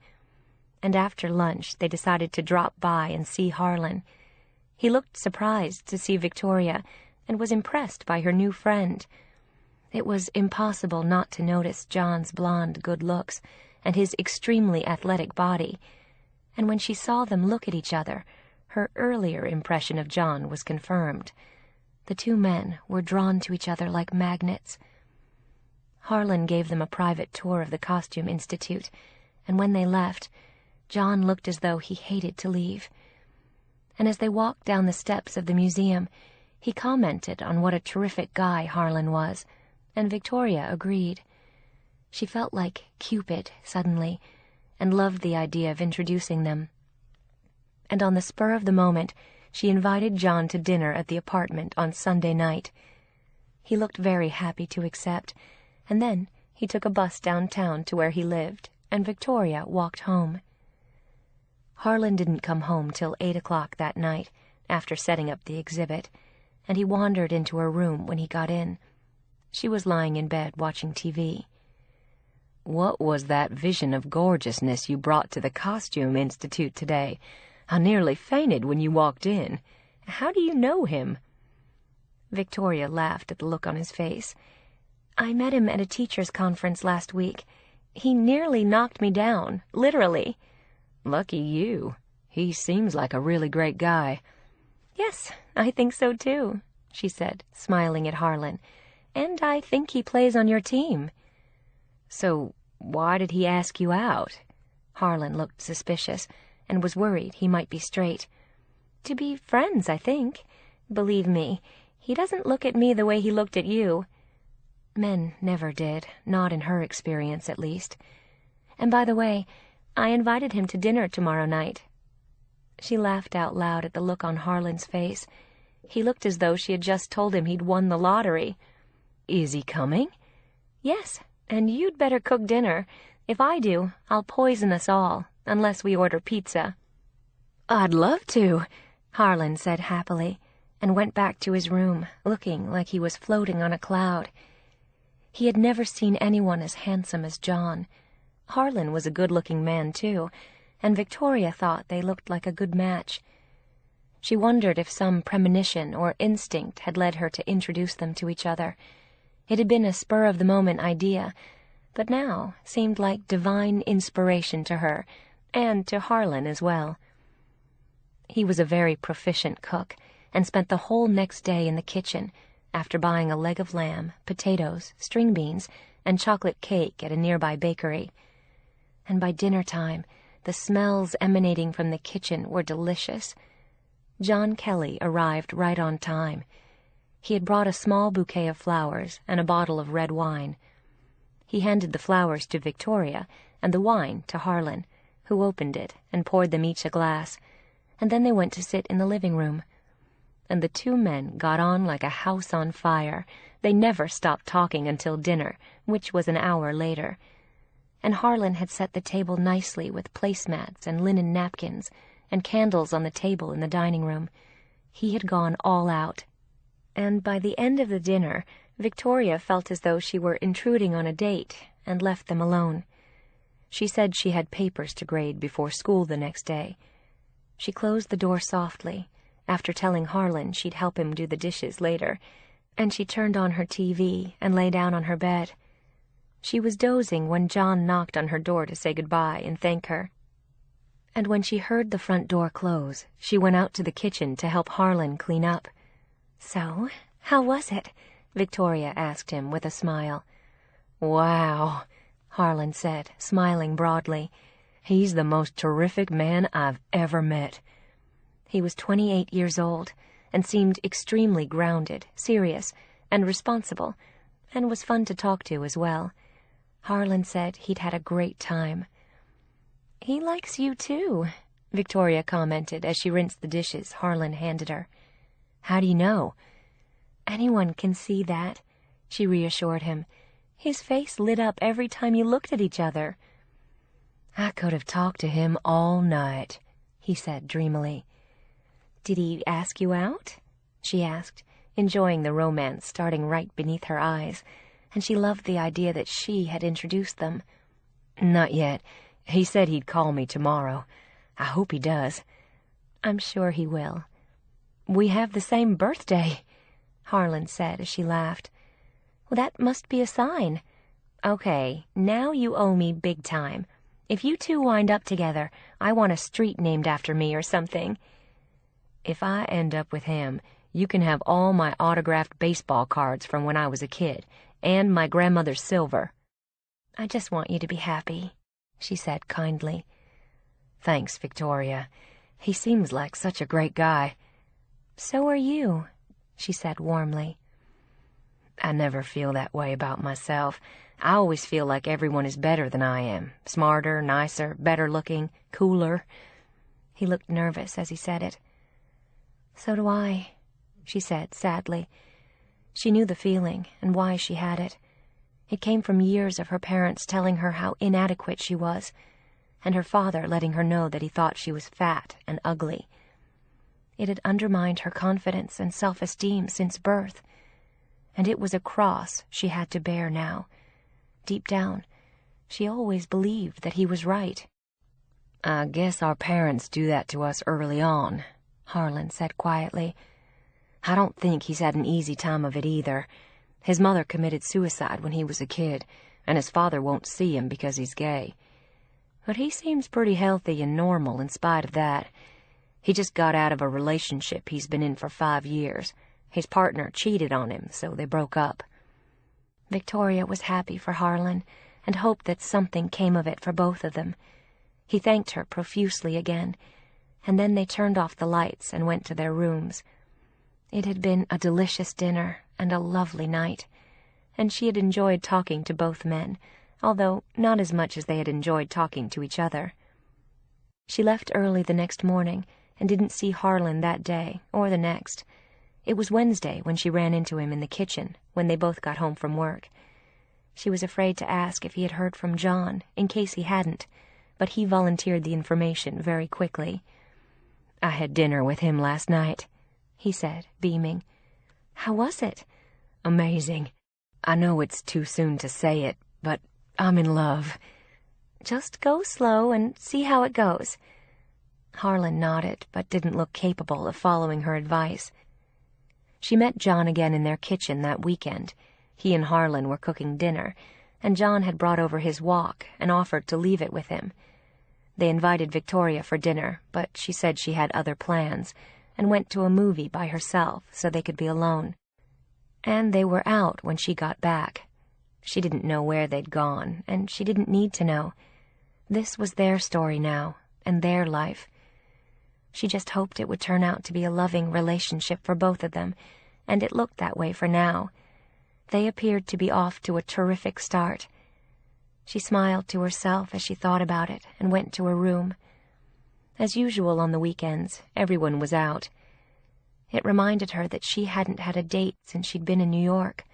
And after lunch they decided to drop by and see Harlan. He looked surprised to see Victoria and was impressed by her new friend. It was impossible not to notice John's blonde good looks and his extremely athletic body, and when she saw them look at each other, her earlier impression of John was confirmed. The two men were drawn to each other like magnets. Harlan gave them a private tour of the Costume Institute, and when they left, John looked as though he hated to leave. And as they walked down the steps of the museum, he commented on what a terrific guy Harlan was, and Victoria agreed. She felt like Cupid suddenly, and loved the idea of introducing them. And on the spur of the moment, she invited John to dinner at the apartment on Sunday night. He looked very happy to accept, and then he took a bus downtown to where he lived, and Victoria walked home. Harlan didn't come home till 8 o'clock that night, after setting up the exhibit, and he wandered into her room when he got in. She was lying in bed watching TV. "What was that vision of gorgeousness you brought to the Costume Institute today? I nearly fainted when you walked in. How do you know him?" Victoria laughed at the look on his face. "I met him at a teachers' conference last week. He nearly knocked me down, literally." "Lucky you. He seems like a really great guy." "Yes, I think so too," she said, smiling at Harlan. "And I think he plays on your team." "So why did he ask you out?" Harlan looked suspicious, and was worried he might be straight. "To be friends, I think. Believe me, he doesn't look at me the way he looked at you." Men never did, not in her experience at least. "And by the way, I invited him to dinner tomorrow night." She laughed out loud at the look on Harlan's face. He looked as though she had just told him he'd won the lottery. "Is he coming?" "Yes, and you'd better cook dinner. If I do, I'll poison us all, unless we order pizza." "I'd love to," Harlan said happily, and went back to his room, looking like he was floating on a cloud. He had never seen anyone as handsome as John. Harlan was a good-looking man, too, and Victoria thought they looked like a good match. She wondered if some premonition or instinct had led her to introduce them to each other. It had been a spur-of-the-moment idea, but now seemed like divine inspiration to her, and to Harlan as well. He was a very proficient cook, and spent the whole next day in the kitchen, after buying a leg of lamb, potatoes, string beans, and chocolate cake at a nearby bakery. And by dinner time, the smells emanating from the kitchen were delicious. John Kelly arrived right on time. He had brought a small bouquet of flowers and a bottle of red wine. He handed the flowers to Victoria and the wine to Harlan, who opened it and poured them each a glass. and then they went to sit in the living room. And the two men got on like a house on fire. They never stopped talking until dinner, which was an hour later. And Harlan had set the table nicely with placemats and linen napkins and candles on the table in the dining room. He had gone all out. And by the end of the dinner, Victoria felt as though she were intruding on a date and left them alone. She said she had papers to grade before school the next day. She closed the door softly, after telling Harlan she'd help him do the dishes later, and she turned on her TV and lay down on her bed. She was dozing when John knocked on her door to say goodbye and thank her. And when she heard the front door close, she went out to the kitchen to help Harlan clean up. "So, how was it?" Victoria asked him with a smile. "Wow," Harlan said, smiling broadly. "He's the most terrific man I've ever met." He was 28 years old and seemed extremely grounded, serious, and responsible, and was fun to talk to as well. Harlan said he'd had a great time. "He likes you too," Victoria commented as she rinsed the dishes Harlan handed her. "How do you know?" "Anyone can see that," she reassured him. "His face lit up every time you looked at each other." "I could have talked to him all night," he said dreamily. "Did he ask you out?" she asked, enjoying the romance starting right beneath her eyes, and she loved the idea that she had introduced them. "Not yet. He said he'd call me tomorrow. I hope he does." "I'm sure he will." "We have the same birthday," Harlan said as she laughed. "Well, that must be a sign. Okay, now you owe me big time. If you two wind up together, I want a street named after me or something." "If I end up with him, you can have all my autographed baseball cards from when I was a kid, and my grandmother's silver." "I just want you to be happy," she said kindly. "Thanks, Victoria. He seems like such a great guy." "So are you," she said warmly. "I never feel that way about myself. I always feel like everyone is better than I am. Smarter, nicer, better looking, cooler." He looked nervous as he said it. "So do I," she said sadly. She knew the feeling and why she had it. It came from years of her parents telling her how inadequate she was, and her father letting her know that he thought she was fat and ugly. It had undermined her confidence and self-esteem since birth, and it was a cross she had to bear now. Deep down, she always believed that he was right. "I guess our parents do that to us early on," Harlan said quietly. "I don't think he's had an easy time of it either. His mother committed suicide when he was a kid, and his father won't see him because he's gay. But he seems pretty healthy and normal in spite of that. He just got out of a relationship he's been in for 5 years. His partner cheated on him, so they broke up." Victoria was happy for Harlan and hoped that something came of it for both of them. He thanked her profusely again, and then they turned off the lights and went to their rooms. It had been a delicious dinner and a lovely night, and she had enjoyed talking to both men, although not as much as they had enjoyed talking to each other. She left early the next morning and didn't see Harlan that day or the next. It was Wednesday when she ran into him in the kitchen when they both got home from work. She was afraid to ask if he had heard from John, in case he hadn't, but he volunteered the information very quickly. "I had dinner with him last night," he said, beaming. "How was it?" "Amazing. I know it's too soon to say it, but I'm in love." "Just go slow and see how it goes." Harlan nodded, but didn't look capable of following her advice. She met John again in their kitchen that weekend. He and Harlan were cooking dinner, and John had brought over his walk and offered to leave it with him. They invited Victoria for dinner, but she said she had other plans, and went to a movie by herself so they could be alone. And they were out when she got back. She didn't know where they'd gone, and she didn't need to know. This was their story now, and their life. She just hoped it would turn out to be a loving relationship for both of them, and it looked that way for now. They appeared to be off to a terrific start. She smiled to herself as she thought about it and went to her room. As usual on the weekends, everyone was out. It reminded her that she hadn't had a date since she'd been in New York.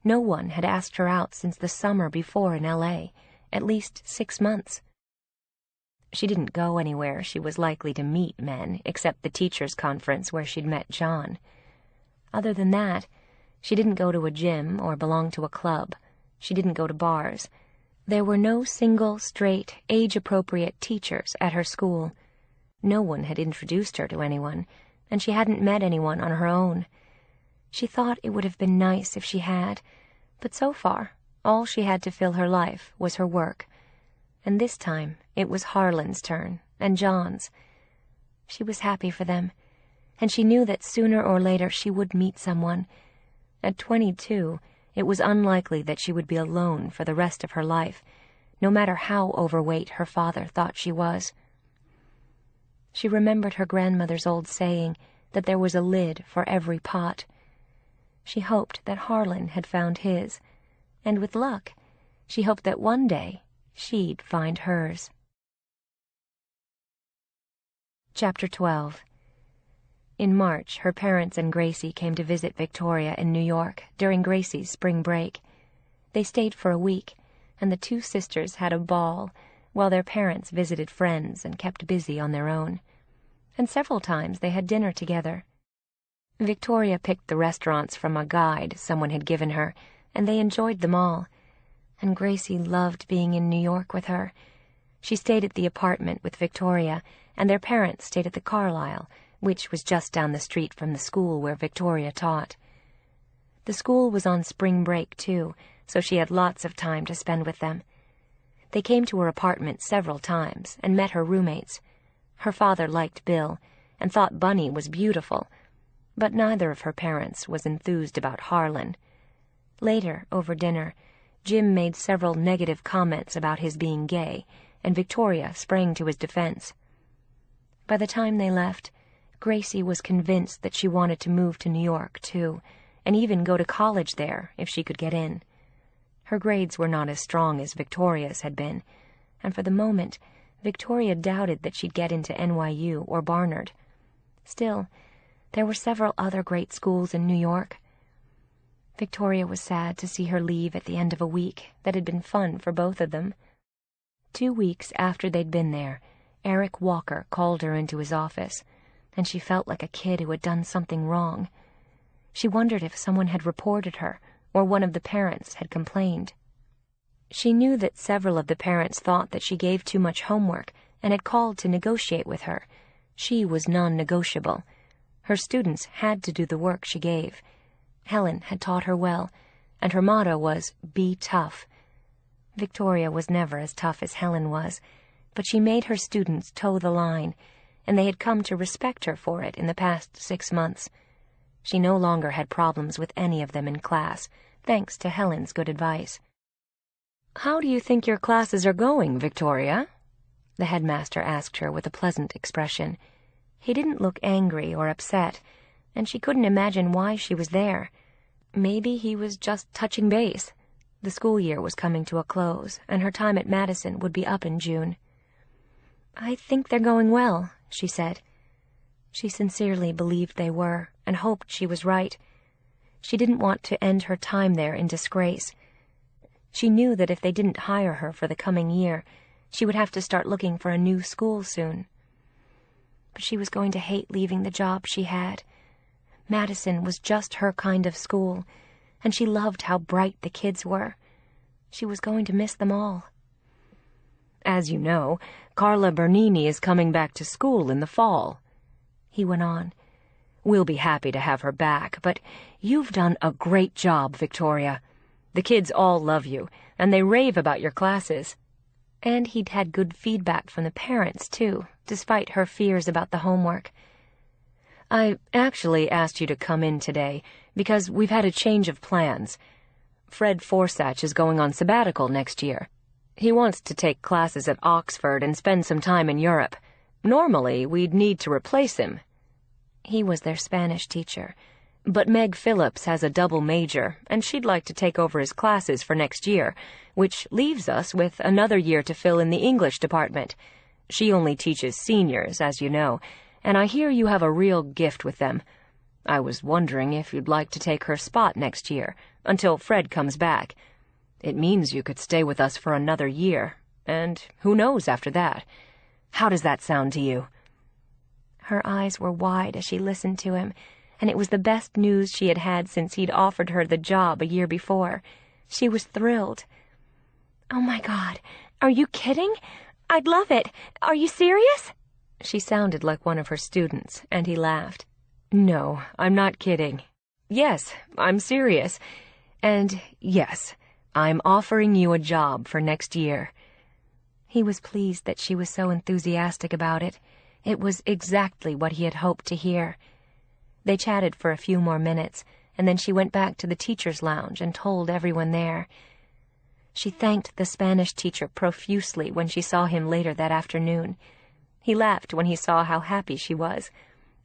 No one had asked her out since the summer before in L.A., at least 6 months. She didn't go anywhere she was likely to meet men, except the teachers' conference where she'd met John. Other than that, she didn't go to a gym or belong to a club. She didn't go to bars. There were no single, straight, age-appropriate teachers at her school. No one had introduced her to anyone, and she hadn't met anyone on her own. She thought it would have been nice if she had, but so far, all she had to fill her life was her work. And this time, it was Harlan's turn, and John's. She was happy for them, and she knew that sooner or later she would meet someone. At 22, it was unlikely that she would be alone for the rest of her life, no matter how overweight her father thought she was. She remembered her grandmother's old saying that there was a lid for every pot. She hoped that Harlan had found his, and with luck, she hoped that one day she'd find hers. Chapter 12. In March, her parents and Gracie came to visit Victoria in New York during Gracie's spring break. They stayed for a week, and the two sisters had a ball, while their parents visited friends and kept busy on their own. And several times they had dinner together. Victoria picked the restaurants from a guide someone had given her, and they enjoyed them all. And Gracie loved being in New York with her. She stayed at the apartment with Victoria, and their parents stayed at the Carlisle, which was just down the street from the school where Victoria taught. The school was on spring break, too, so she had lots of time to spend with them. They came to her apartment several times and met her roommates. Her father liked Bill and thought Bunny was beautiful, but neither of her parents was enthused about Harlan. Later, over dinner, Jim made several negative comments about his being gay, and Victoria sprang to his defense. By the time they left, Gracie was convinced that she wanted to move to New York, too, and even go to college there if she could get in. Her grades were not as strong as Victoria's had been, and for the moment, Victoria doubted that she'd get into NYU or Barnard. Still, there were several other great schools in New York. Victoria was sad to see her leave at the end of a week that had been fun for both of them. 2 weeks after they'd been there, Eric Walker called her into his office, and she felt like a kid who had done something wrong. She wondered if someone had reported her, or one of the parents had complained. She knew that several of the parents thought that she gave too much homework and had called to negotiate with her. She was non-negotiable. Her students had to do the work she gave. Helen had taught her well, and her motto was, "Be tough." Victoria was never as tough as Helen was, but she made her students toe the line, and they had come to respect her for it in the past 6 months. She no longer had problems with any of them in class, thanks to Helen's good advice. "How do you think your classes are going, Victoria?" the headmaster asked her with a pleasant expression. He didn't look angry or upset, and she couldn't imagine why she was there. Maybe he was just touching base. The school year was coming to a close, and her time at Madison would be up in June. "I think they're going well," she said. She sincerely believed they were, and hoped she was right. She didn't want to end her time there in disgrace. She knew that if they didn't hire her for the coming year, she would have to start looking for a new school soon. But she was going to hate leaving the job she had. Madison was just her kind of school, and she loved how bright the kids were. She was going to miss them all. "As you know, Carla Bernini is coming back to school in the fall," he went on. "We'll be happy to have her back, but you've done a great job, Victoria. The kids all love you, and they rave about your classes." And he'd had good feedback from the parents, too, despite her fears about the homework. "I actually asked you to come in today because we've had a change of plans. Fred Forsach is going on sabbatical next year. He wants to take classes at Oxford and spend some time in Europe. Normally, we'd need to replace him." He was their Spanish teacher, but Meg Phillips has a double major, and she'd like to take over his classes for next year, which leaves us with another year to fill in the English department. She only teaches seniors, as you know, and I hear you have a real gift with them. I was wondering if you'd like to take her spot next year, until Fred comes back. It means you could stay with us for another year, and who knows after that. How does that sound to you?" Her eyes were wide as she listened to him, and it was the best news she had had since he'd offered her the job a year before. She was thrilled. "Oh, my God, are you kidding? I'd love it. Are you serious?" She sounded like one of her students, and he laughed. "No, I'm not kidding. Yes, I'm serious. And yes, I'm offering you a job for next year." He was pleased that she was so enthusiastic about it. It was exactly what he had hoped to hear. They chatted for a few more minutes, and then she went back to the teacher's lounge and told everyone there. She thanked the Spanish teacher profusely when she saw him later that afternoon. He laughed when he saw how happy she was,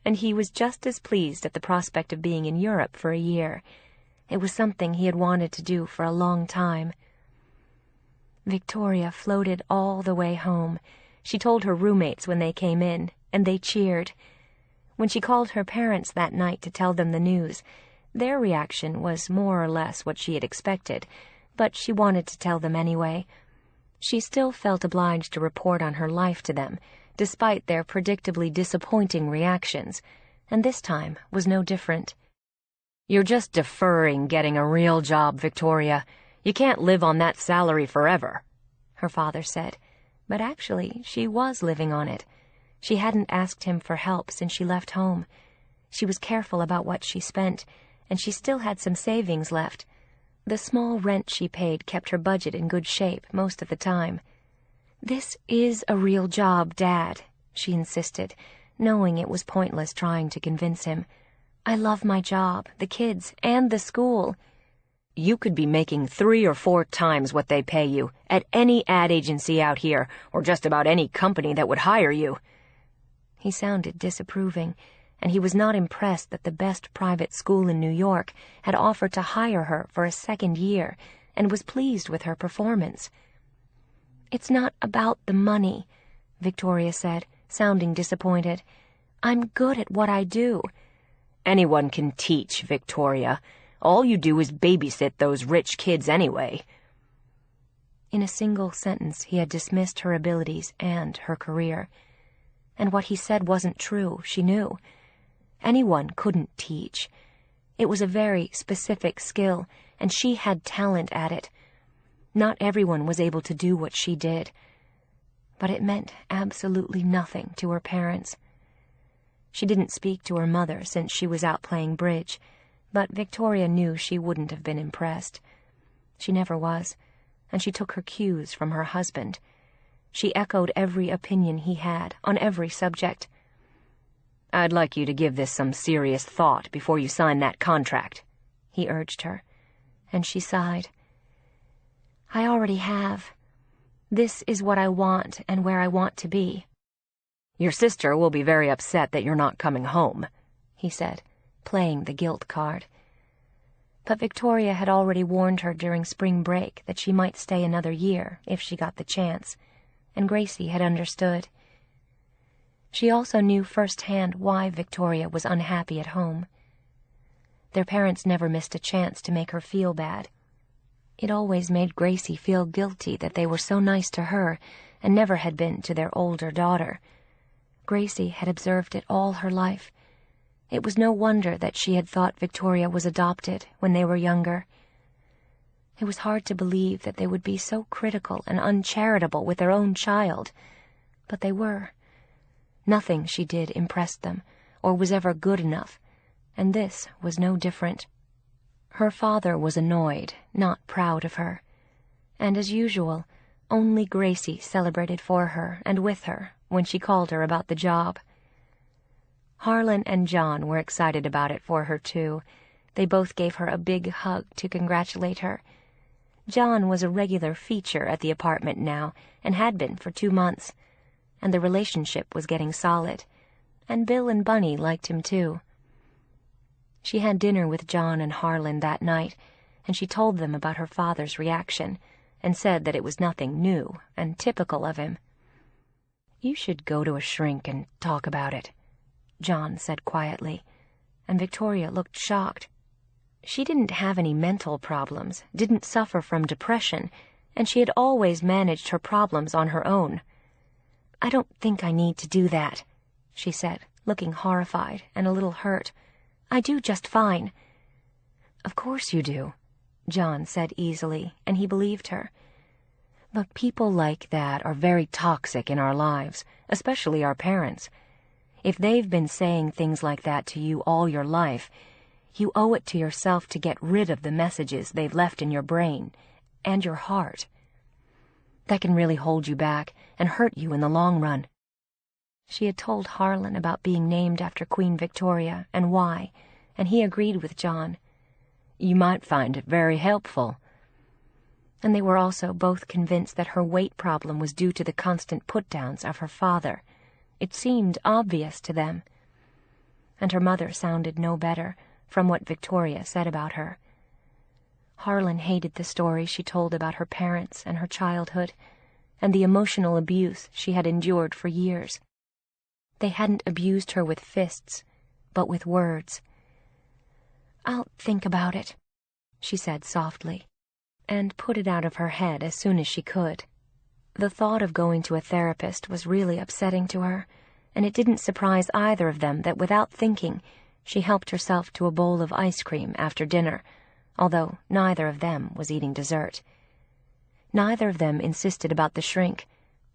and he was just as pleased at the prospect of being in Europe for a year. It was something he had wanted to do for a long time. Victoria floated all the way home. She told her roommates when they came in, and they cheered. When she called her parents that night to tell them the news, their reaction was more or less what she had expected, but she wanted to tell them anyway. She still felt obliged to report on her life to them, despite their predictably disappointing reactions, and this time was no different. "You're just deferring getting a real job, Victoria. You can't live on that salary forever," her father said, but actually she was living on it. She hadn't asked him for help since she left home. She was careful about what she spent, and she still had some savings left. The small rent she paid kept her budget in good shape most of the time. "This is a real job, Dad," she insisted, knowing it was pointless trying to convince him. "I love my job, the kids, and the school." "You could be making 3 or 4 times what they pay you at any ad agency out here, or just about any company that would hire you." He sounded disapproving, and he was not impressed that the best private school in New York had offered to hire her for a second year, and was pleased with her performance. "It's not about the money," Victoria said, sounding disappointed. "I'm good at what I do." "Anyone can teach, Victoria. All you do is babysit those rich kids anyway." In a single sentence he had dismissed her abilities and her career. And what he said wasn't true, she knew. Anyone couldn't teach. It was a very specific skill, and she had talent at it. Not everyone was able to do what she did. But it meant absolutely nothing to her parents. She didn't speak to her mother since she was out playing bridge, but Victoria knew she wouldn't have been impressed. She never was, and she took her cues from her husband. She echoed every opinion he had on every subject. "I'd like you to give this some serious thought before you sign that contract," he urged her, and she sighed. "I already have. This is what I want and where I want to be." "Your sister will be very upset that you're not coming home," he said, playing the guilt card. But Victoria had already warned her during spring break that she might stay another year if she got the chance, and Gracie had understood. She also knew firsthand why Victoria was unhappy at home. Their parents never missed a chance to make her feel bad. It always made Gracie feel guilty that they were so nice to her and never had been to their older daughter. Gracie had observed it all her life. It was no wonder that she had thought Victoria was adopted when they were younger. It was hard to believe that they would be so critical and uncharitable with their own child, but they were. Nothing she did impressed them, or was ever good enough, and this was no different. Her father was annoyed, not proud of her, and as usual, only Gracie celebrated for her and with her when she called her about the job. Harlan and John were excited about it for her, too. They both gave her a big hug to congratulate her. John was a regular feature at the apartment now, and had been for 2 months, and the relationship was getting solid, and Bill and Bunny liked him, too. She had dinner with John and Harlan that night, and she told them about her father's reaction, and said that it was nothing new and typical of him. "You should go to a shrink and talk about it," John said quietly, and Victoria looked shocked. She didn't have any mental problems, didn't suffer from depression, and she had always managed her problems on her own. "I don't think I need to do that," she said, looking horrified and a little hurt. "I do just fine." "Of course you do," John said easily, and he believed her. "But people like that are very toxic in our lives, especially our parents. If they've been saying things like that to you all your life, you owe it to yourself to get rid of the messages they've left in your brain and your heart. That can really hold you back and hurt you in the long run." She had told Harlan about being named after Queen Victoria and why, and he agreed with John. "You might find it very helpful." And they were also both convinced that her weight problem was due to the constant put-downs of her father. It seemed obvious to them. And her mother sounded no better, from what Victoria said about her. Harlan hated the story she told about her parents and her childhood, and the emotional abuse she had endured for years. They hadn't abused her with fists, but with words. "I'll think about it," she said softly, and put it out of her head as soon as she could. The thought of going to a therapist was really upsetting to her, and it didn't surprise either of them that without thinking, she helped herself to a bowl of ice cream after dinner, although neither of them was eating dessert. Neither of them insisted about the shrink,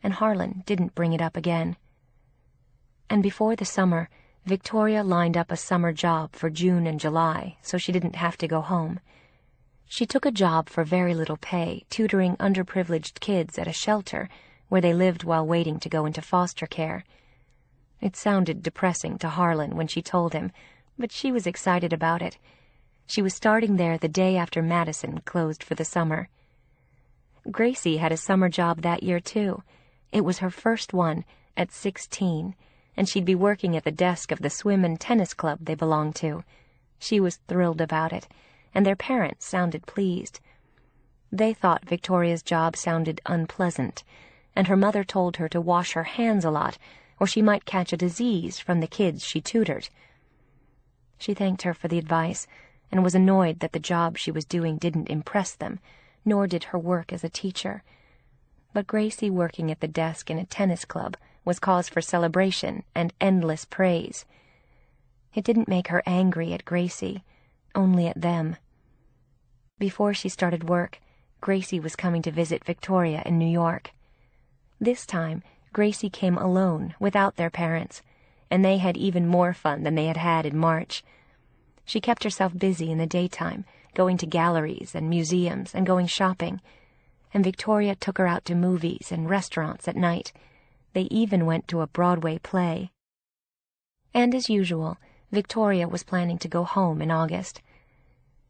and Harlan didn't bring it up again. And before the summer, Victoria lined up a summer job for June and July, so she didn't have to go home. She took a job for very little pay, tutoring underprivileged kids at a shelter where they lived while waiting to go into foster care. It sounded depressing to Harlan when she told him, but she was excited about it. She was starting there the day after Madison closed for the summer. Gracie had a summer job that year, too. It was her first one, at 16, and she'd be working at the desk of the swim and tennis club they belonged to. She was thrilled about it, and their parents sounded pleased. They thought Victoria's job sounded unpleasant, and her mother told her to wash her hands a lot, or she might catch a disease from the kids she tutored. She thanked her for the advice, and was annoyed that the job she was doing didn't impress them, nor did her work as a teacher. But Gracie working at the desk in a tennis club was cause for celebration and endless praise. It didn't make her angry at Gracie, only at them. Before she started work, Gracie was coming to visit Victoria in New York. This time, Gracie came alone, without their parents, and they had even more fun than they had had in March. She kept herself busy in the daytime, going to galleries and museums and going shopping, and Victoria took her out to movies and restaurants at night. They even went to a Broadway play. And as usual, Victoria was planning to go home in August.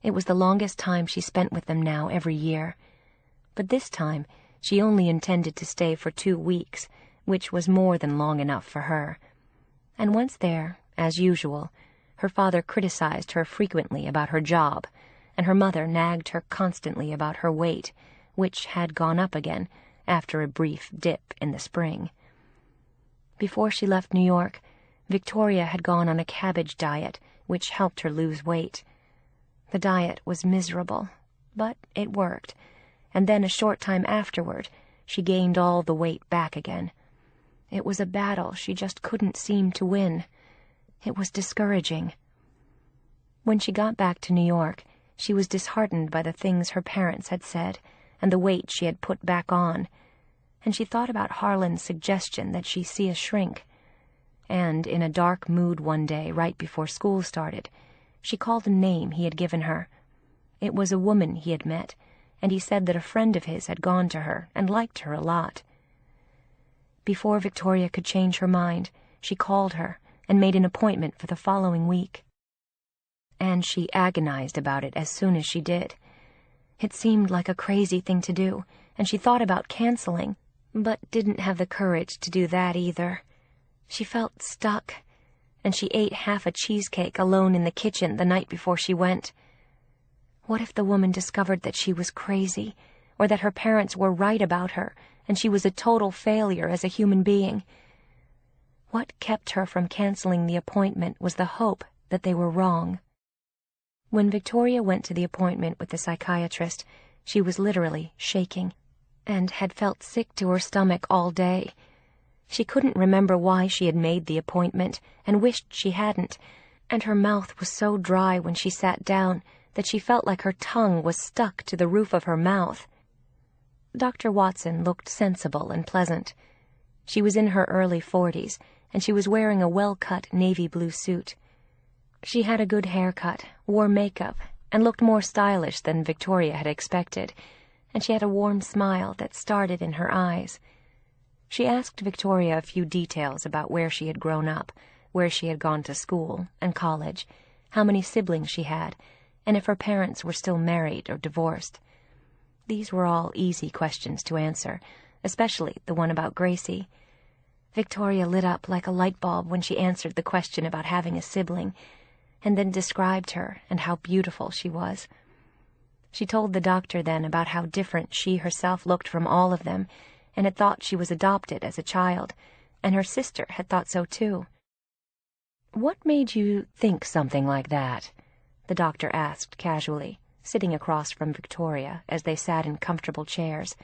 It was the longest time she spent with them now every year. But this time, she only intended to stay for 2 weeks, which was more than long enough for her. And once there, as usual, her father criticized her frequently about her job, and her mother nagged her constantly about her weight, which had gone up again after a brief dip in the spring. Before she left New York, Victoria had gone on a cabbage diet, which helped her lose weight. The diet was miserable, but it worked, and then a short time afterward, she gained all the weight back again. It was a battle she just couldn't seem to win. It was discouraging. When she got back to New York, she was disheartened by the things her parents had said and the weight she had put back on, and she thought about Harlan's suggestion that she see a shrink. And in a dark mood one day right before school started, she called a name he had given her. It was a woman he had met, and he said that a friend of his had gone to her and liked her a lot. Before Victoria could change her mind, she called her and made an appointment for the following week. And she agonized about it as soon as she did. It seemed like a crazy thing to do, and she thought about canceling, but didn't have the courage to do that either. She felt stuck, and she ate half a cheesecake alone in the kitchen the night before she went. What if the woman discovered that she was crazy, or that her parents were right about her, and she was a total failure as a human being, What kept her from canceling the appointment was the hope that they were wrong. When Victoria went to the appointment with the psychiatrist, she was literally shaking, and had felt sick to her stomach all day. She couldn't remember why she had made the appointment, and wished she hadn't, and her mouth was so dry when she sat down that she felt like her tongue was stuck to the roof of her mouth. Dr. Watson looked sensible and pleasant. She was in her early 40s, and she was wearing a well-cut navy blue suit. She had a good haircut, wore makeup, and looked more stylish than Victoria had expected, and she had a warm smile that started in her eyes. She asked Victoria a few details about where she had grown up, where she had gone to school and college, how many siblings she had, and if her parents were still married or divorced. These were all easy questions to answer, especially the one about Gracie. Victoria lit up like a light bulb when she answered the question about having a sibling, and then described her and how beautiful she was. She told the doctor then about how different she herself looked from all of them, and had thought she was adopted as a child, and her sister had thought so too. "What made you think something like that?" the doctor asked casually, sitting across from Victoria as they sat in comfortable chairs.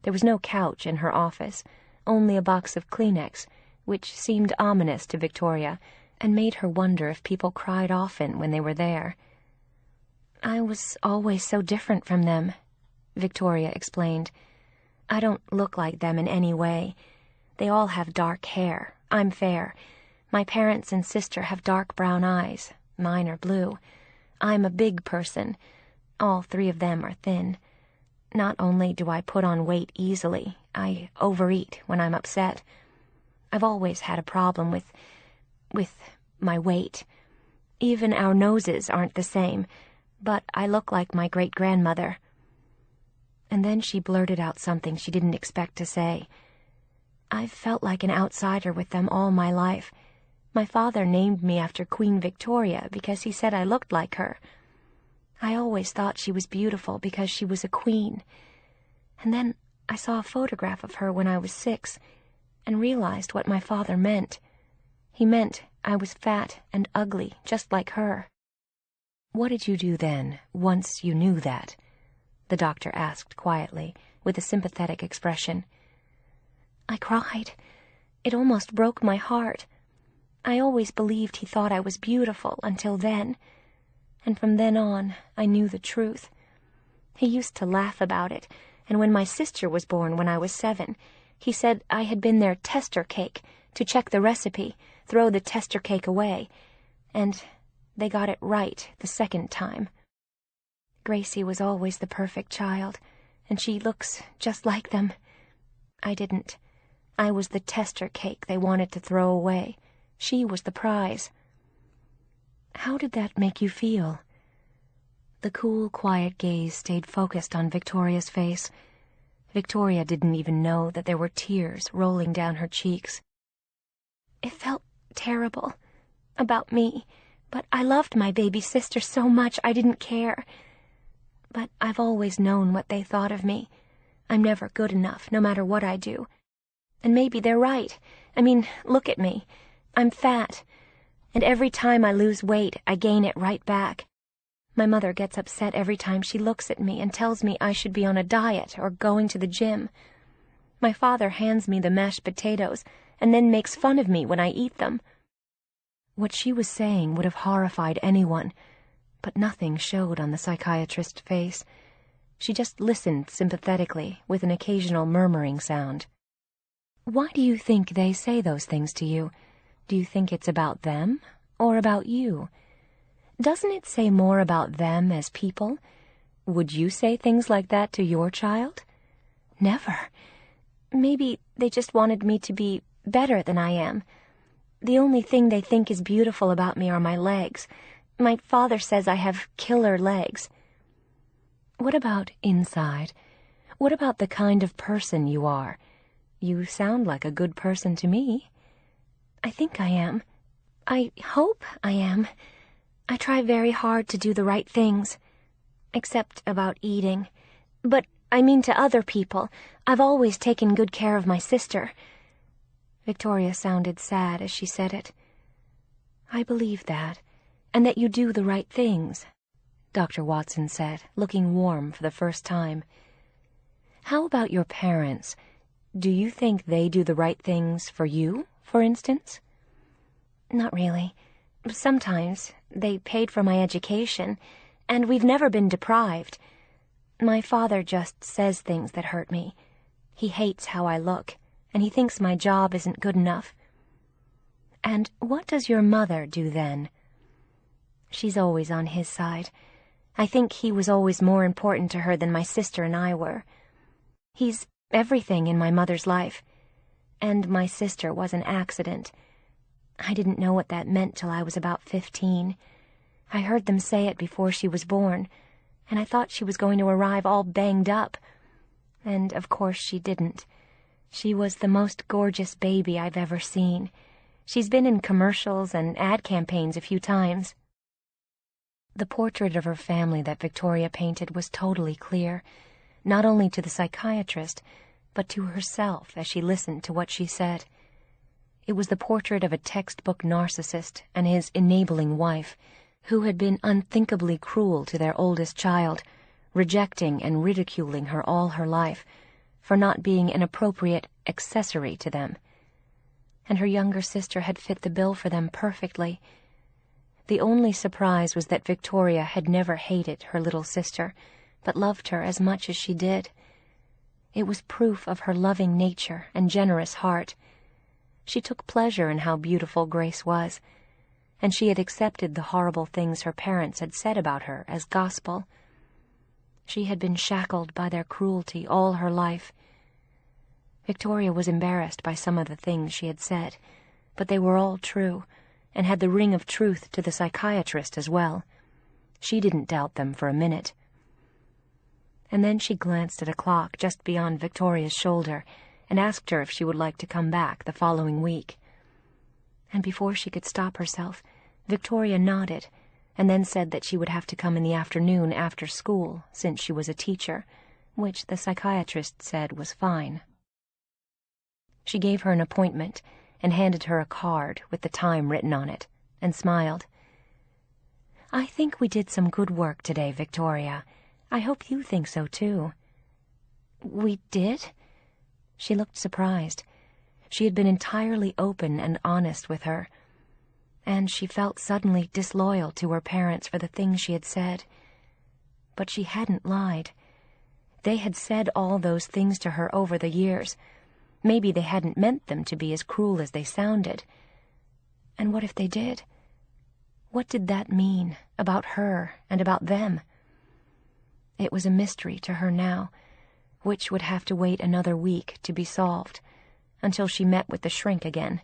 There was no couch in her office, only a box of Kleenex, which seemed ominous to Victoria, and made her wonder if people cried often when they were there. "I was always so different from them," Victoria explained. "I don't look like them in any way. They all have dark hair. I'm fair. My parents and sister have dark brown eyes. Mine are blue. I'm a big person. All three of them are thin. Not only do I put on weight easily, I overeat when I'm upset. I've always had a problem with my weight. Even our noses aren't the same, but I look like my great-grandmother." And then she blurted out something she didn't expect to say. "I've felt like an outsider with them all my life. My father named me after Queen Victoria because he said I looked like her. I always thought she was beautiful because she was a queen. And then I saw a photograph of her when I was 6 and realized what my father meant. He meant I was fat and ugly, just like her." "What did you do then, once you knew that?" the doctor asked quietly, with a sympathetic expression. "I cried. It almost broke my heart. I always believed he thought I was beautiful until then. And from then on, I knew the truth. He used to laugh about it, and when my sister was born when I was 7, he said I had been their tester cake, to check the recipe, throw the tester cake away, and they got it right the second time. Gracie was always the perfect child, and she looks just like them. I didn't. I was the tester cake they wanted to throw away. She was the prize." "How did that make you feel?" The cool, quiet gaze stayed focused on Victoria's face. Victoria didn't even know that there were tears rolling down her cheeks. "It felt terrible. About me. But I loved my baby sister so much I didn't care. But I've always known what they thought of me. I'm never good enough, no matter what I do. And maybe they're right. I mean, look at me. I'm fat. And every time I lose weight, I gain it right back. My mother gets upset every time she looks at me and tells me I should be on a diet or going to the gym. My father hands me the mashed potatoes and then makes fun of me when I eat them." What she was saying would have horrified anyone, but nothing showed on the psychiatrist's face. She just listened sympathetically, with an occasional murmuring sound. "Why do you think they say those things to you? Do you think it's about them, or about you? Doesn't it say more about them as people? Would you say things like that to your child?" "Never. Maybe they just wanted me to be better than I am. The only thing they think is beautiful about me are my legs. My father says I have killer legs." "What about inside? What about the kind of person you are? You sound like a good person to me." "I think I am. I hope I am. I try very hard to do the right things. Except about eating. But I mean to other people. I've always taken good care of my sister." Victoria sounded sad as she said it. "I believe that, and that you do the right things," Dr. Watson said, looking warm for the first time. "How about your parents? Do you think they do the right things for you, for instance?" "Not really. Sometimes they paid for my education, and we've never been deprived. My father just says things that hurt me. He hates how I look, and he thinks my job isn't good enough." "And what does your mother do then?" "She's always on his side. I think he was always more important to her than my sister and I were. He's everything in my mother's life. And my sister was an accident. I didn't know what that meant till I was about 15. I heard them say it before she was born, and I thought she was going to arrive all banged up. And, of course, she didn't. She was the most gorgeous baby I've ever seen. She's been in commercials and ad campaigns a few times." The portrait of her family that Victoria painted was totally clear, not only to the psychiatrist, but to herself as she listened to what she said. It was the portrait of a textbook narcissist and his enabling wife, who had been unthinkably cruel to their oldest child, rejecting and ridiculing her all her life for not being an appropriate accessory to them. And her younger sister had fit the bill for them perfectly. The only surprise was that Victoria had never hated her little sister, but loved her as much as she did. It was proof of her loving nature and generous heart. She took pleasure in how beautiful Grace was, and she had accepted the horrible things her parents had said about her as gospel. She had been shackled by their cruelty all her life. Victoria was embarrassed by some of the things she had said, but they were all true, and had the ring of truth to the psychiatrist as well. She didn't doubt them for a minute. And then she glanced at a clock just beyond Victoria's shoulder and asked her if she would like to come back the following week. And before she could stop herself, Victoria nodded, and then said that she would have to come in the afternoon after school, since she was a teacher, which the psychiatrist said was fine. She gave her an appointment and handed her a card with the time written on it, and smiled. "I think we did some good work today, Victoria. I hope you think so, too." "We did?" She looked surprised. She had been entirely open and honest with her, and she felt suddenly disloyal to her parents for the things she had said. But she hadn't lied. They had said all those things to her over the years. Maybe they hadn't meant them to be as cruel as they sounded. And what if they did? What did that mean about her and about them? It was a mystery to her now, which would have to wait another week to be solved, until she met with the shrink again.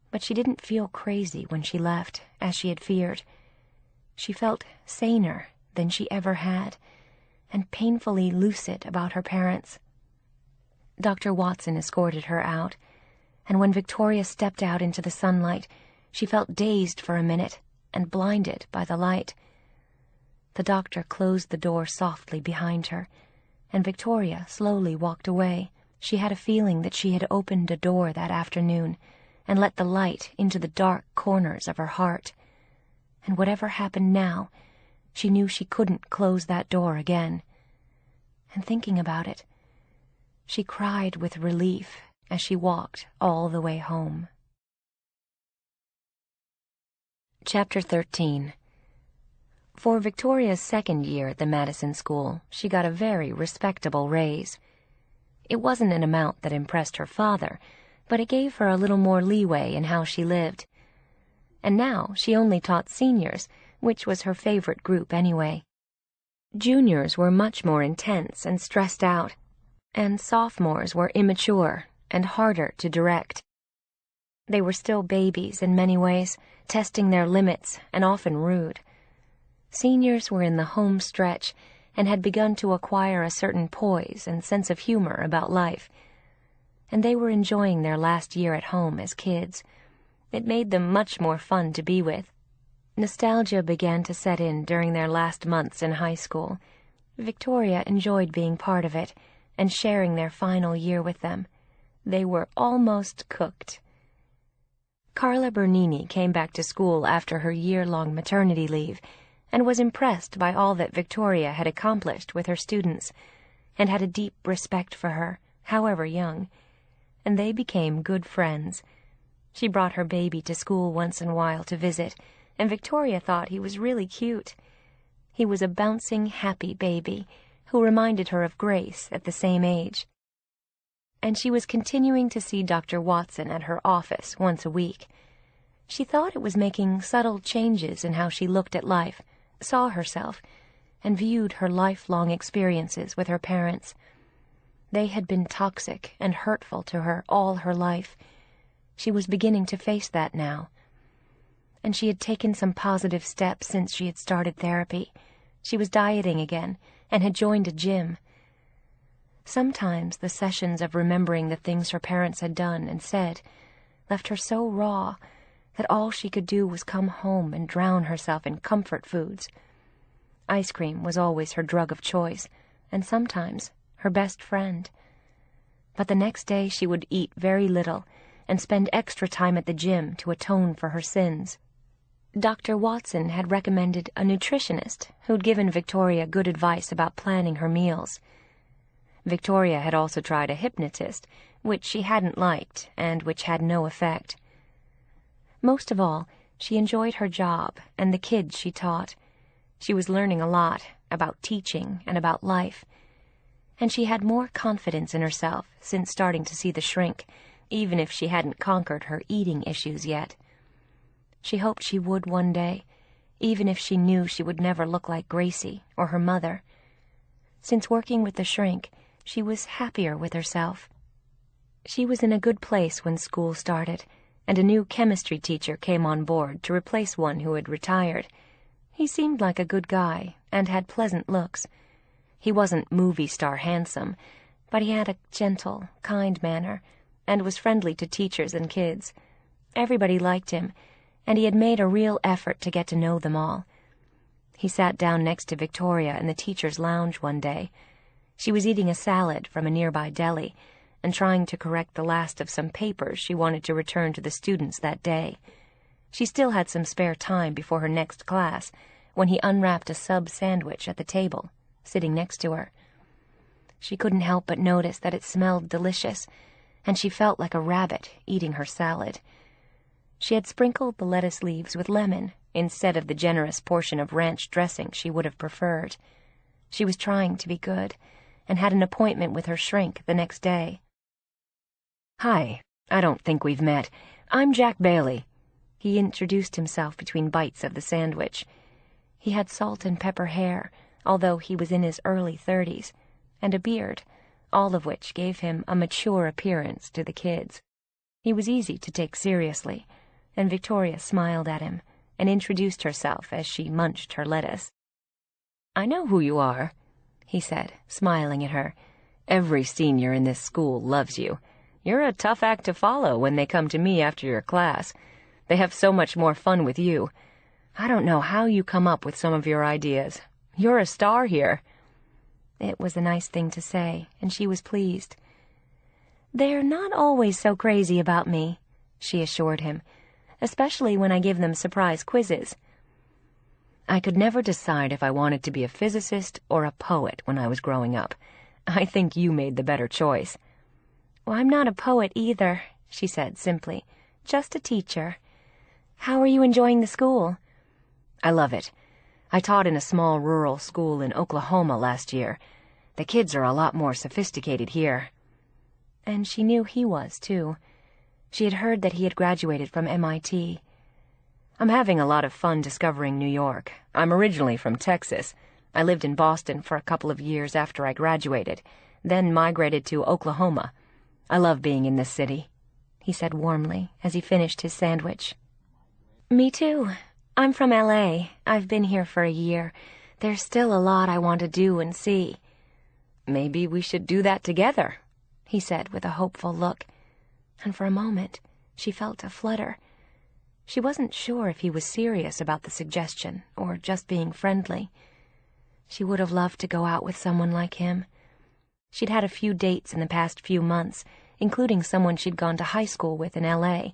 But she didn't feel crazy when she left, as she had feared. She felt saner than she ever had, and painfully lucid about her parents. Dr. Watson escorted her out, and when Victoria stepped out into the sunlight, she felt dazed for a minute and blinded by the light. The doctor closed the door softly behind her, and Victoria slowly walked away. She had a feeling that she had opened a door that afternoon and let the light into the dark corners of her heart. And whatever happened now, she knew she couldn't close that door again. And thinking about it, she cried with relief as she walked all the way home. Chapter 13. For Victoria's second year at the Madison School, she got a very respectable raise. It wasn't an amount that impressed her father, but it gave her a little more leeway in how she lived. And now she only taught seniors, which was her favorite group anyway. Juniors were much more intense and stressed out, and sophomores were immature and harder to direct. They were still babies in many ways, testing their limits and often rude. Seniors were in the home stretch and had begun to acquire a certain poise and sense of humor about life, and they were enjoying their last year at home as kids. It made them much more fun to be with. Nostalgia began to set in during their last months in high school. Victoria enjoyed being part of it and sharing their final year with them. They were almost cooked. Carla Bernini came back to school after her year-long maternity leave and was impressed by all that Victoria had accomplished with her students, and had a deep respect for her, however young, and they became good friends. She brought her baby to school once in a while to visit, and Victoria thought he was really cute. He was a bouncing, happy baby who reminded her of Grace at the same age. And she was continuing to see Dr. Watson at her office once a week. She thought it was making subtle changes in how she looked at life, saw herself, and viewed her lifelong experiences with her parents. They had been toxic and hurtful to her all her life. She was beginning to face that now. And she had taken some positive steps since she had started therapy. She was dieting again and had joined a gym. Sometimes the sessions of remembering the things her parents had done and said left her so raw that all she could do was come home and drown herself in comfort foods. Ice cream was always her drug of choice, and sometimes her best friend. But the next day she would eat very little and spend extra time at the gym to atone for her sins. Dr. Watson had recommended a nutritionist who'd given Victoria good advice about planning her meals. Victoria had also tried a hypnotist, which she hadn't liked and which had no effect. Most of all, she enjoyed her job and the kids she taught. She was learning a lot about teaching and about life, and she had more confidence in herself since starting to see the shrink, even if she hadn't conquered her eating issues yet. She hoped she would one day, even if she knew she would never look like Gracie or her mother. Since working with the shrink, she was happier with herself. She was in a good place when school started, and a new chemistry teacher came on board to replace one who had retired. He seemed like a good guy and had pleasant looks. He wasn't movie star handsome, but he had a gentle, kind manner and was friendly to teachers and kids. Everybody liked him, and he had made a real effort to get to know them all. He sat down next to Victoria in the teacher's lounge one day. She was eating a salad from a nearby deli and trying to correct the last of some papers she wanted to return to the students that day. She still had some spare time before her next class when he unwrapped a sub sandwich at the table, sitting next to her. She couldn't help but notice that it smelled delicious, and she felt like a rabbit eating her salad. She had sprinkled the lettuce leaves with lemon instead of the generous portion of ranch dressing she would have preferred. She was trying to be good, and had an appointment with her shrink the next day. "Hi, I don't think we've met. I'm Jack Bailey." He introduced himself between bites of the sandwich. He had salt and pepper hair, although he was in his early 30s, and a beard, all of which gave him a mature appearance to the kids. He was easy to take seriously, and Victoria smiled at him and introduced herself as she munched her lettuce. "I know who you are," he said, smiling at her. "Every senior in this school loves you. You're a tough act to follow when they come to me after your class. They have so much more fun with you. I don't know how you come up with some of your ideas. You're a star here." It was a nice thing to say, and she was pleased. "They're not always so crazy about me," she assured him, "especially when I give them surprise quizzes." "I could never decide if I wanted to be a physicist or a poet when I was growing up. I think you made the better choice." "Well, I'm not a poet either," she said simply. "Just a teacher. How are you enjoying the school?" "I love it. I taught in a small rural school in Oklahoma last year. The kids are a lot more sophisticated here." And she knew he was, too. She had heard that he had graduated from MIT. "I'm having a lot of fun discovering New York. I'm originally from Texas. I lived in Boston for a couple of years after I graduated, then migrated to Oklahoma. I love being in this city," he said warmly as he finished his sandwich. "Me too. I'm from LA. I've been here for a year. There's still a lot I want to do and see." "Maybe we should do that together," he said with a hopeful look. And for a moment she felt a flutter. She wasn't sure if he was serious about the suggestion or just being friendly. She would have loved to go out with someone like him. She'd had a few dates in the past few months, including someone she'd gone to high school with in L.A.,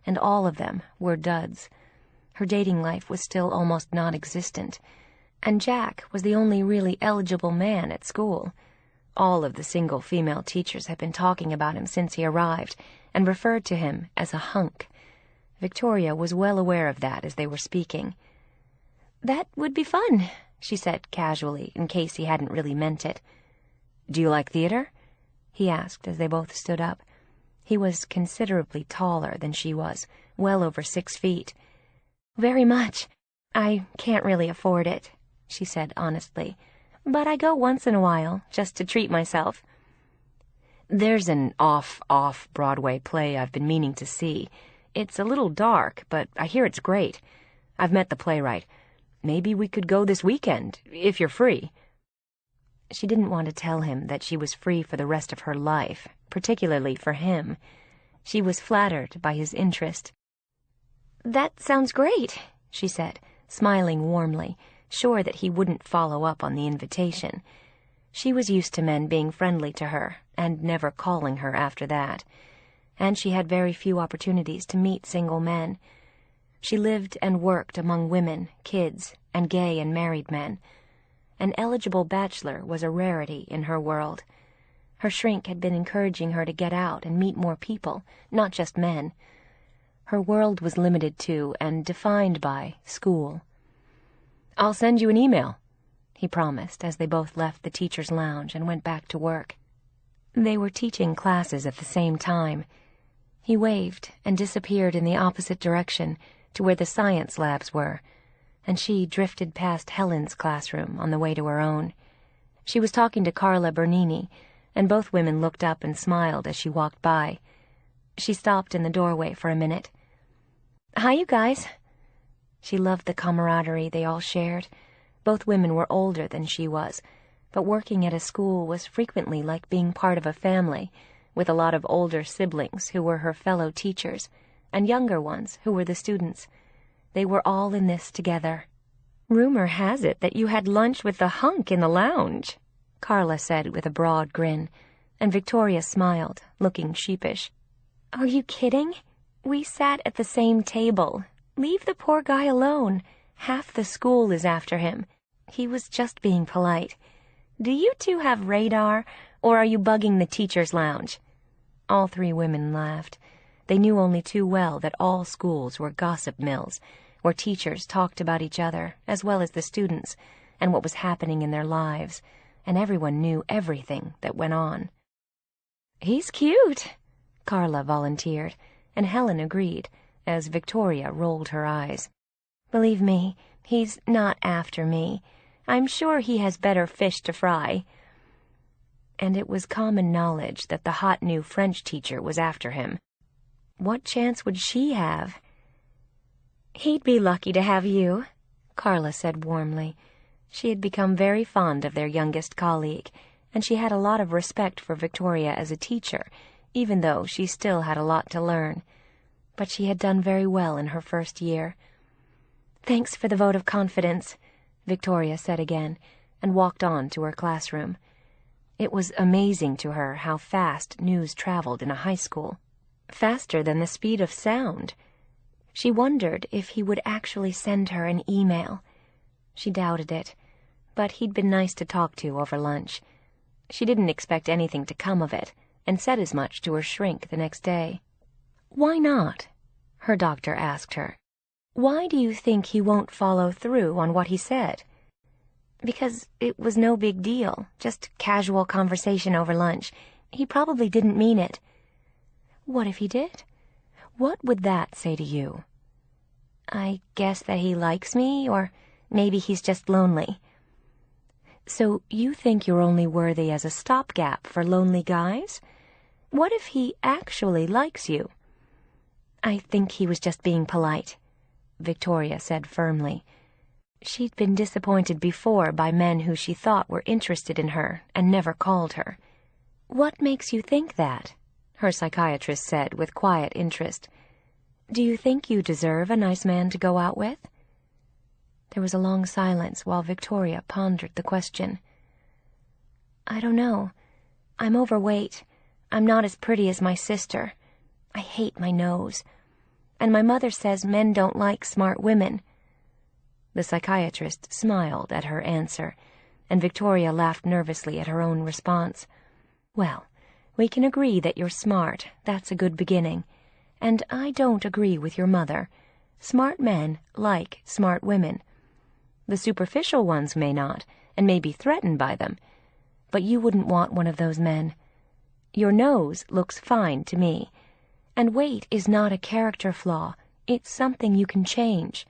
and all of them were duds. Her dating life was still almost non-existent, and Jack was the only really eligible man at school. All of the single female teachers had been talking about him since he arrived, and referred to him as a hunk. Victoria was well aware of that as they were speaking. "That would be fun," she said casually, in case he hadn't really meant it. "Do you like theater?" he asked as they both stood up. He was considerably taller than she was, well over 6 feet. "Very much. I can't really afford it," she said honestly, "but I go once in a while, just to treat myself." "There's an off-Broadway play I've been meaning to see. It's a little dark, but I hear it's great. I've met the playwright. Maybe we could go this weekend, if you're free." She didn't want to tell him that she was free for the rest of her life, particularly for him. She was flattered by his interest. "That sounds great," she said, smiling warmly, sure that he wouldn't follow up on the invitation. She was used to men being friendly to her, and never calling her after that. And she had very few opportunities to meet single men. She lived and worked among women, kids, and gay and married men. An eligible bachelor was a rarity in her world. Her shrink had been encouraging her to get out and meet more people, not just men. Her world was limited to and defined by school. "I'll send you an email," he promised as they both left the teacher's lounge and went back to work. They were teaching classes at the same time. He waved and disappeared in the opposite direction to where the science labs were, and she drifted past Helen's classroom on the way to her own. She was talking to Carla Bernini, and both women looked up and smiled as she walked by. She stopped in the doorway for a minute. "Hi, you guys." She loved the camaraderie they all shared. Both women were older than she was, but working at a school was frequently like being part of a family, with a lot of older siblings who were her fellow teachers, and younger ones who were the students. They were all in this together. "Rumor has it that you had lunch with the hunk in the lounge," Carla said with a broad grin, and Victoria smiled, looking sheepish. "Are you kidding? We sat at the same table. Leave the poor guy alone. Half the school is after him. He was just being polite. Do you two have radar, or are you bugging the teacher's lounge?" All three women laughed. They knew only too well that all schools were gossip mills, where teachers talked about each other, as well as the students, and what was happening in their lives, and everyone knew everything that went on. "He's cute," Carla volunteered, and Helen agreed, as Victoria rolled her eyes. "Believe me, he's not after me. I'm sure he has better fish to fry." And it was common knowledge that the hot new French teacher was after him. What chance would she have? "He'd be lucky to have you," Carla said warmly. She had become very fond of their youngest colleague, and she had a lot of respect for Victoria as a teacher, even though she still had a lot to learn. But she had done very well in her first year. "Thanks for the vote of confidence," Victoria said again, and walked on to her classroom. It was amazing to her how fast news traveled in a high school. Faster than the speed of sound. She wondered if he would actually send her an email. She doubted it, but he'd been nice to talk to over lunch. She didn't expect anything to come of it, and said as much to her shrink the next day. "Why not?" her doctor asked her. "Why do you think he won't follow through on what he said?" "Because it was no big deal, just casual conversation over lunch. He probably didn't mean it." "What if he did? What would that say to you?" "I guess that he likes me, or maybe he's just lonely." "So you think you're only worthy as a stopgap for lonely guys? What if he actually likes you?" "I think he was just being polite," Victoria said firmly. She'd been disappointed before by men who she thought were interested in her and never called her. "What makes you think that?" her psychiatrist said with quiet interest. "Do you think you deserve a nice man to go out with?" There was a long silence while Victoria pondered the question. "I don't know. I'm overweight. I'm not as pretty as my sister. I hate my nose. And my mother says men don't like smart women." The psychiatrist smiled at her answer, and Victoria laughed nervously at her own response. "Well, we can agree that you're smart. That's a good beginning. And I don't agree with your mother. Smart men like smart women. The superficial ones may not, and may be threatened by them. But you wouldn't want one of those men. Your nose looks fine to me. And weight is not a character flaw. It's something you can change.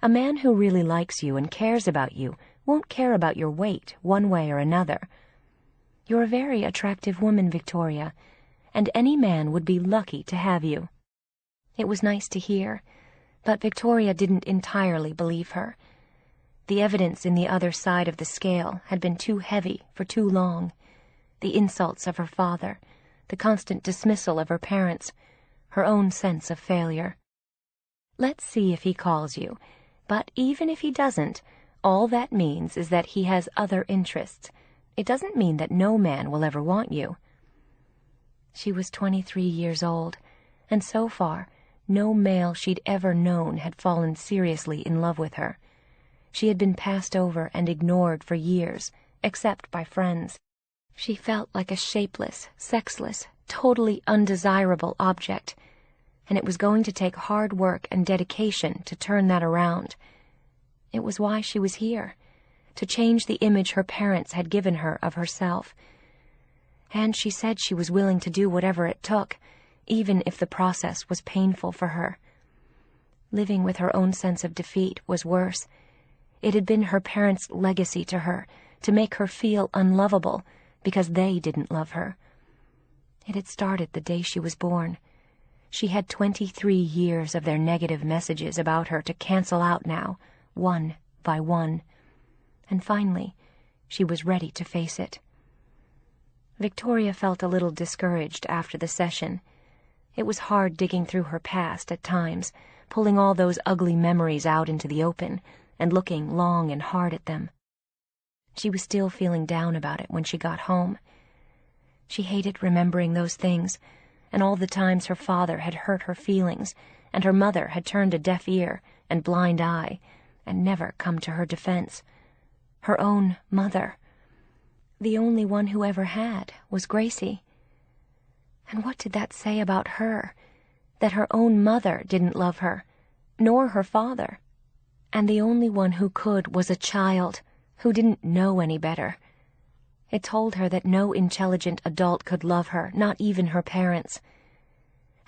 A man who really likes you and cares about you won't care about your weight one way or another. You're a very attractive woman, Victoria, and any man would be lucky to have you." It was nice to hear, but Victoria didn't entirely believe her. The evidence in the other side of the scale had been too heavy for too long. The insults of her father, the constant dismissal of her parents, her own sense of failure. "Let's see if he calls you. But even if he doesn't, all that means is that he has other interests. It doesn't mean that no man will ever want you." She was 23 years old, and so far, no male she'd ever known had fallen seriously in love with her. She had been passed over and ignored for years, except by friends. She felt like a shapeless, sexless, totally undesirable object, and it was going to take hard work and dedication to turn that around. It was why she was here, to change the image her parents had given her of herself. And she said she was willing to do whatever it took, even if the process was painful for her. Living with her own sense of defeat was worse. It had been her parents' legacy to her, to make her feel unlovable, because they didn't love her. It had started the day she was born. She had 23 years of their negative messages about her to cancel out now, one by one. And finally, she was ready to face it. Victoria felt a little discouraged after the session. It was hard digging through her past at times, pulling all those ugly memories out into the open, and looking long and hard at them. She was still feeling down about it when she got home. She hated remembering those things, and all the times her father had hurt her feelings, and her mother had turned a deaf ear and blind eye, and never come to her defense. Her own mother. The only one who ever had was Gracie. And what did that say about her? That her own mother didn't love her, nor her father. And the only one who could was a child, who didn't know any better. It told her that no intelligent adult could love her, not even her parents.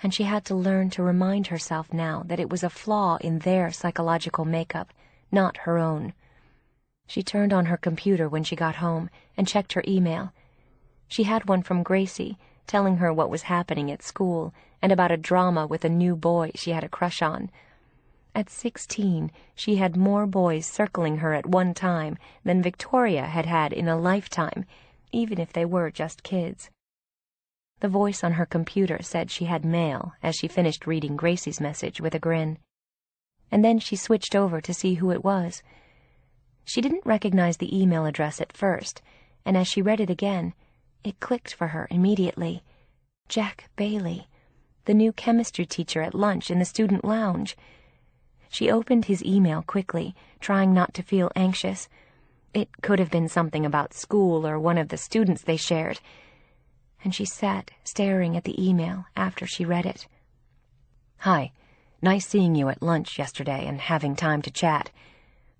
And she had to learn to remind herself now that it was a flaw in their psychological makeup, not her own. She turned on her computer when she got home and checked her email. She had one from Gracie, telling her what was happening at school and about a drama with a new boy she had a crush on. At 16, she had more boys circling her at one time than Victoria had had in a lifetime, even if they were just kids. The voice on her computer said she had mail as she finished reading Gracie's message with a grin. And then she switched over to see who it was. She didn't recognize the email address at first, and as she read it again, it clicked for her immediately. Jack Bailey, the new chemistry teacher at lunch in the student lounge. She opened his email quickly, trying not to feel anxious. It could have been something about school or one of the students they shared. And she sat staring at the email after she read it. "Hi, nice seeing you at lunch yesterday and having time to chat.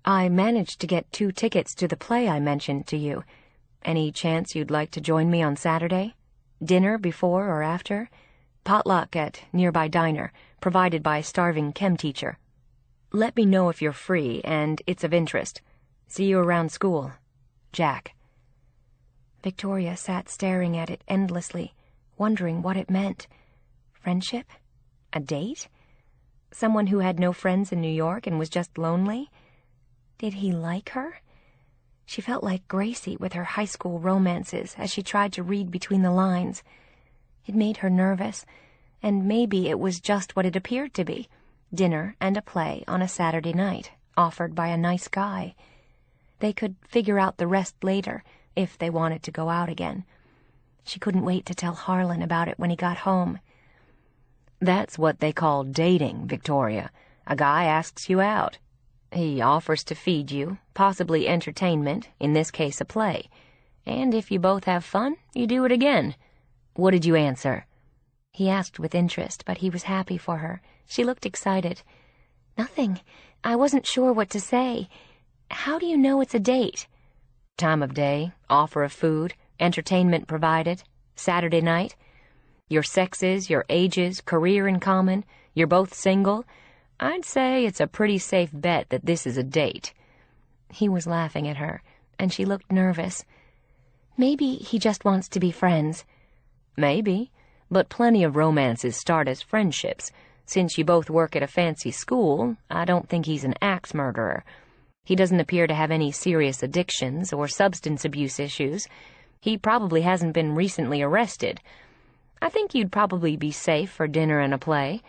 I managed to get 2 tickets to the play I mentioned to you. Any chance you'd like to join me on Saturday? Dinner before or after? Potluck at nearby diner, provided by starving chem teacher. Let me know if you're free and it's of interest. See you around school. Jack." Victoria sat staring at it endlessly, wondering what it meant. Friendship? A date? Someone who had no friends in New York and was just lonely? Did he like her? She felt like Gracie with her high school romances as she tried to read between the lines. It made her nervous, and maybe it was just what it appeared to be. Dinner and a play on a Saturday night, offered by a nice guy. They could figure out the rest later, if they wanted to go out again. She couldn't wait to tell Harlan about it when he got home. That's what they call dating, Victoria. A guy asks you out. He offers to feed you, possibly entertainment, in this case a play. And if you both have fun, you do it again. What did you answer? He asked with interest, but he was happy for her. She looked excited. Nothing. I wasn't sure what to say. How do you know it's a date? Time of day, offer of food, entertainment provided, Saturday night. Your sexes, your ages, career in common, you're both single. I'd say it's a pretty safe bet that this is a date. He was laughing at her, and she looked nervous. Maybe he just wants to be friends. Maybe, but plenty of romances start as friendships. Since you both work at a fancy school, I don't think he's an axe murderer. He doesn't appear to have any serious addictions or substance abuse issues. He probably hasn't been recently arrested. I think you'd probably be safe for dinner and a play.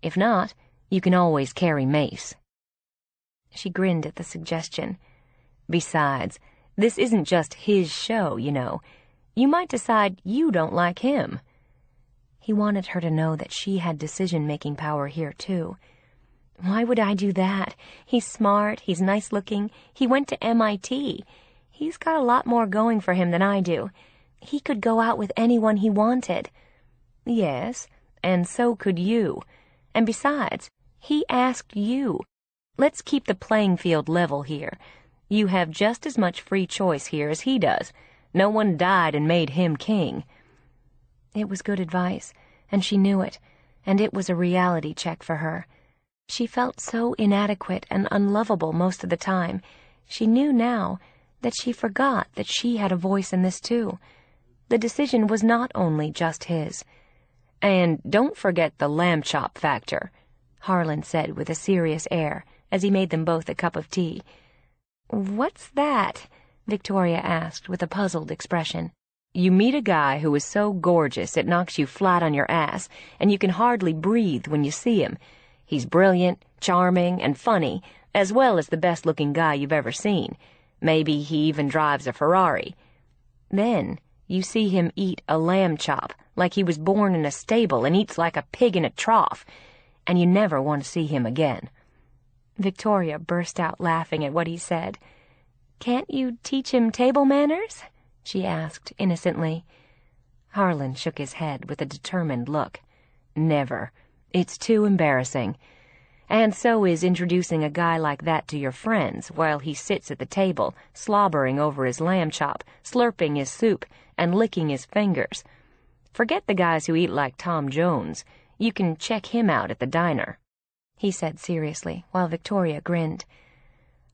If not, you can always carry mace. She grinned at the suggestion. Besides, this isn't just his show, you know. You might decide you don't like him. He wanted her to know that she had decision-making power here, too. Why would I do that? He's smart, he's nice-looking, he went to MIT. He's got a lot more going for him than I do. He could go out with anyone he wanted. Yes, and so could you. And besides, he asked you. Let's keep the playing field level here. You have just as much free choice here as he does. No one died and made him king. It was good advice, and she knew it, and it was a reality check for her. She felt so inadequate and unlovable most of the time. She knew now that she forgot that she had a voice in this too. The decision was not only just his. And don't forget the lamb chop factor, Harlan said with a serious air, as he made them both a cup of tea. What's that? Victoria asked with a puzzled expression. You meet a guy who is so gorgeous it knocks you flat on your ass, and you can hardly breathe when you see him. He's brilliant, charming, and funny, as well as the best-looking guy you've ever seen. Maybe he even drives a Ferrari. Then you see him eat a lamb chop, like he was born in a stable and eats like a pig in a trough, and you never want to see him again. Victoria burst out laughing at what he said. Can't you teach him table manners? She asked innocently. Harlan shook his head with a determined look. Never. It's too embarrassing. And so is introducing a guy like that to your friends while he sits at the table, slobbering over his lamb chop, slurping his soup, and licking his fingers. Forget the guys who eat like Tom Jones. You can check him out at the diner, he said seriously, while Victoria grinned.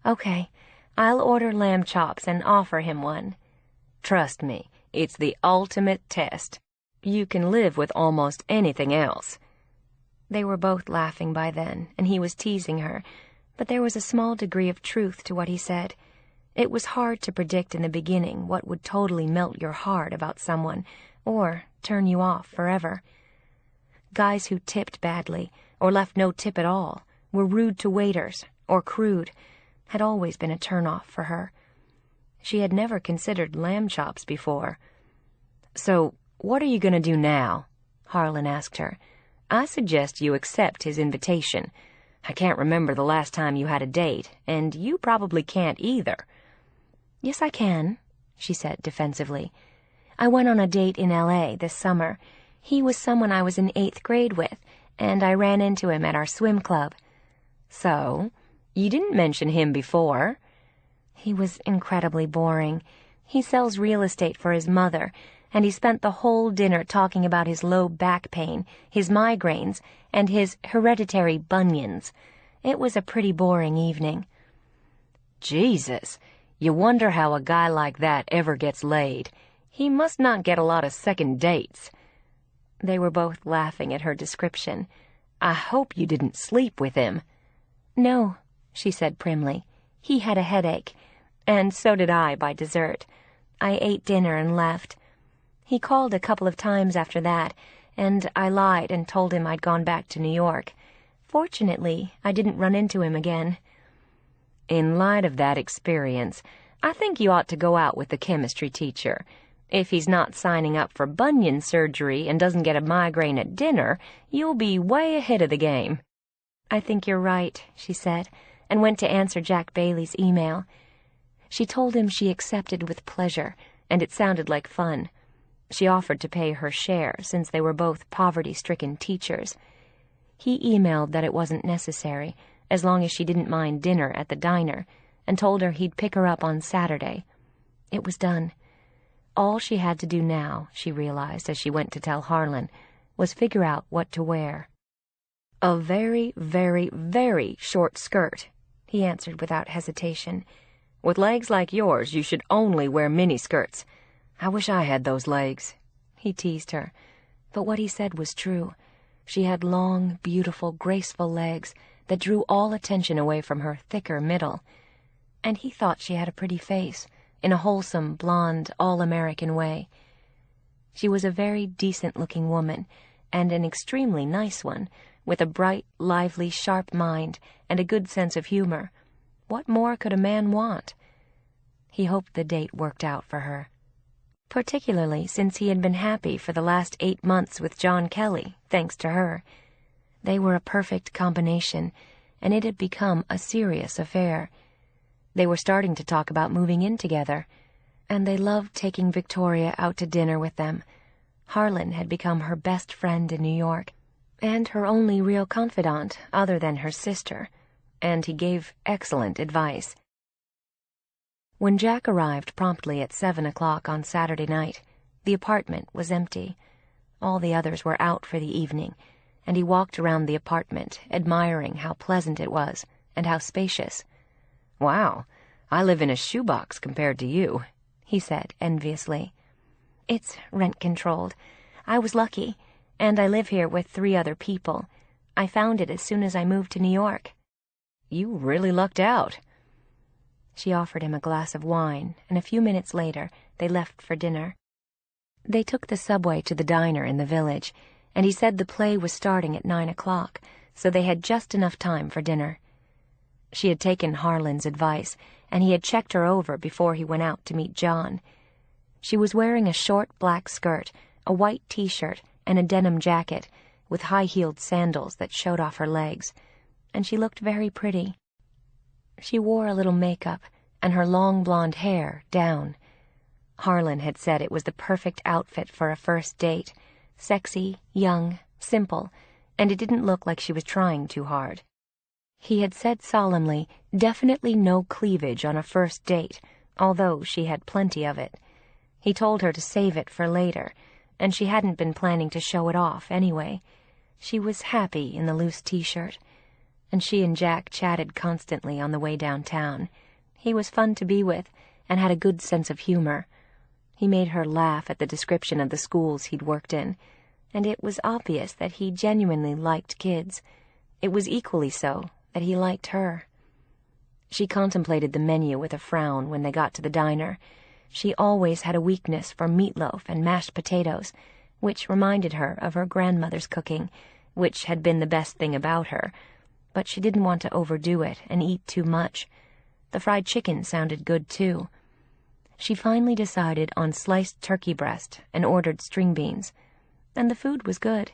Okay, I'll order lamb chops and offer him one. Trust me, it's the ultimate test. You can live with almost anything else. They were both laughing by then, and he was teasing her, but there was a small degree of truth to what he said. It was hard to predict in the beginning what would totally melt your heart about someone, or turn you off forever. Guys who tipped badly, or left no tip at all, were rude to waiters, or crude, had always been a turn-off for her. She had never considered lamb chops before. So, what are you going to do now? Harlan asked her. I suggest you accept his invitation. I can't remember the last time you had a date, and you probably can't either. Yes, I can, she said defensively. I went on a date in L.A. this summer. He was someone I was in 8th grade with, and I ran into him at our swim club. So, you didn't mention him before. He was incredibly boring. He sells real estate for his mother, and he spent the whole dinner talking about his low back pain, his migraines, and his hereditary bunions. It was a pretty boring evening. Jesus, you wonder how a guy like that ever gets laid. He must not get a lot of second dates. They were both laughing at her description. I hope you didn't sleep with him. No, she said primly. He had a headache, and so did I by dessert. I ate dinner and left. He called a couple of times after that, and I lied and told him I'd gone back to New York. Fortunately, I didn't run into him again. In light of that experience, I think you ought to go out with the chemistry teacher. If he's not signing up for bunion surgery and doesn't get a migraine at dinner, you'll be way ahead of the game." "I think you're right," she said, and went to answer Jack Bailey's email. She told him she accepted with pleasure, and it sounded like fun. She offered to pay her share, since they were both poverty-stricken teachers. He emailed that it wasn't necessary, as long as she didn't mind dinner at the diner, and told her he'd pick her up on Saturday. It was done. All she had to do now, she realized as she went to tell Harlan, was figure out what to wear. "A very, very, very short skirt," he answered without hesitation. "With legs like yours, you should only wear miniskirts. I wish I had those legs," he teased her. But what he said was true. She had long, beautiful, graceful legs that drew all attention away from her thicker middle. And he thought she had a pretty face, in a wholesome, blonde, all-American way. She was a very decent-looking woman, and an extremely nice one, with a bright, lively, sharp mind and a good sense of humor. What more could a man want? He hoped the date worked out for her, particularly since he had been happy for the last 8 months with John Kelly, thanks to her. They were a perfect combination, and it had become a serious affair. They were starting to talk about moving in together, and they loved taking Victoria out to dinner with them. Harlan had become her best friend in New York, and her only real confidant other than her sister, and he gave excellent advice. When Jack arrived promptly at 7 o'clock on Saturday night, the apartment was empty. All the others were out for the evening, and he walked around the apartment, admiring how pleasant it was and how spacious. "Wow, I live in a shoebox compared to you," he said enviously. "It's rent-controlled. I was lucky, and I live here with 3 other people. I found it as soon as I moved to New York." "You really lucked out." She offered him a glass of wine, and a few minutes later they left for dinner. They took the subway to the diner in the village, and he said the play was starting at 9 o'clock, so they had just enough time for dinner. She had taken Harlan's advice, and he had checked her over before he went out to meet John. She was wearing a short black skirt, a white T-shirt, and a denim jacket, with high-heeled sandals that showed off her legs, and she looked very pretty. She wore a little makeup, and her long blonde hair down. Harlan had said it was the perfect outfit for a first date, sexy, young, simple, and it didn't look like she was trying too hard. He had said solemnly, definitely no cleavage on a first date, although she had plenty of it. He told her to save it for later, and she hadn't been planning to show it off anyway. She was happy in the loose T-shirt, and she and Jack chatted constantly on the way downtown. He was fun to be with, and had a good sense of humor. He made her laugh at the description of the schools he'd worked in, and it was obvious that he genuinely liked kids. It was equally so that he liked her. She contemplated the menu with a frown when they got to the diner. She always had a weakness for meatloaf and mashed potatoes, which reminded her of her grandmother's cooking, which had been the best thing about her, but she didn't want to overdo it and eat too much. The fried chicken sounded good, too. She finally decided on sliced turkey breast and ordered string beans, and the food was good.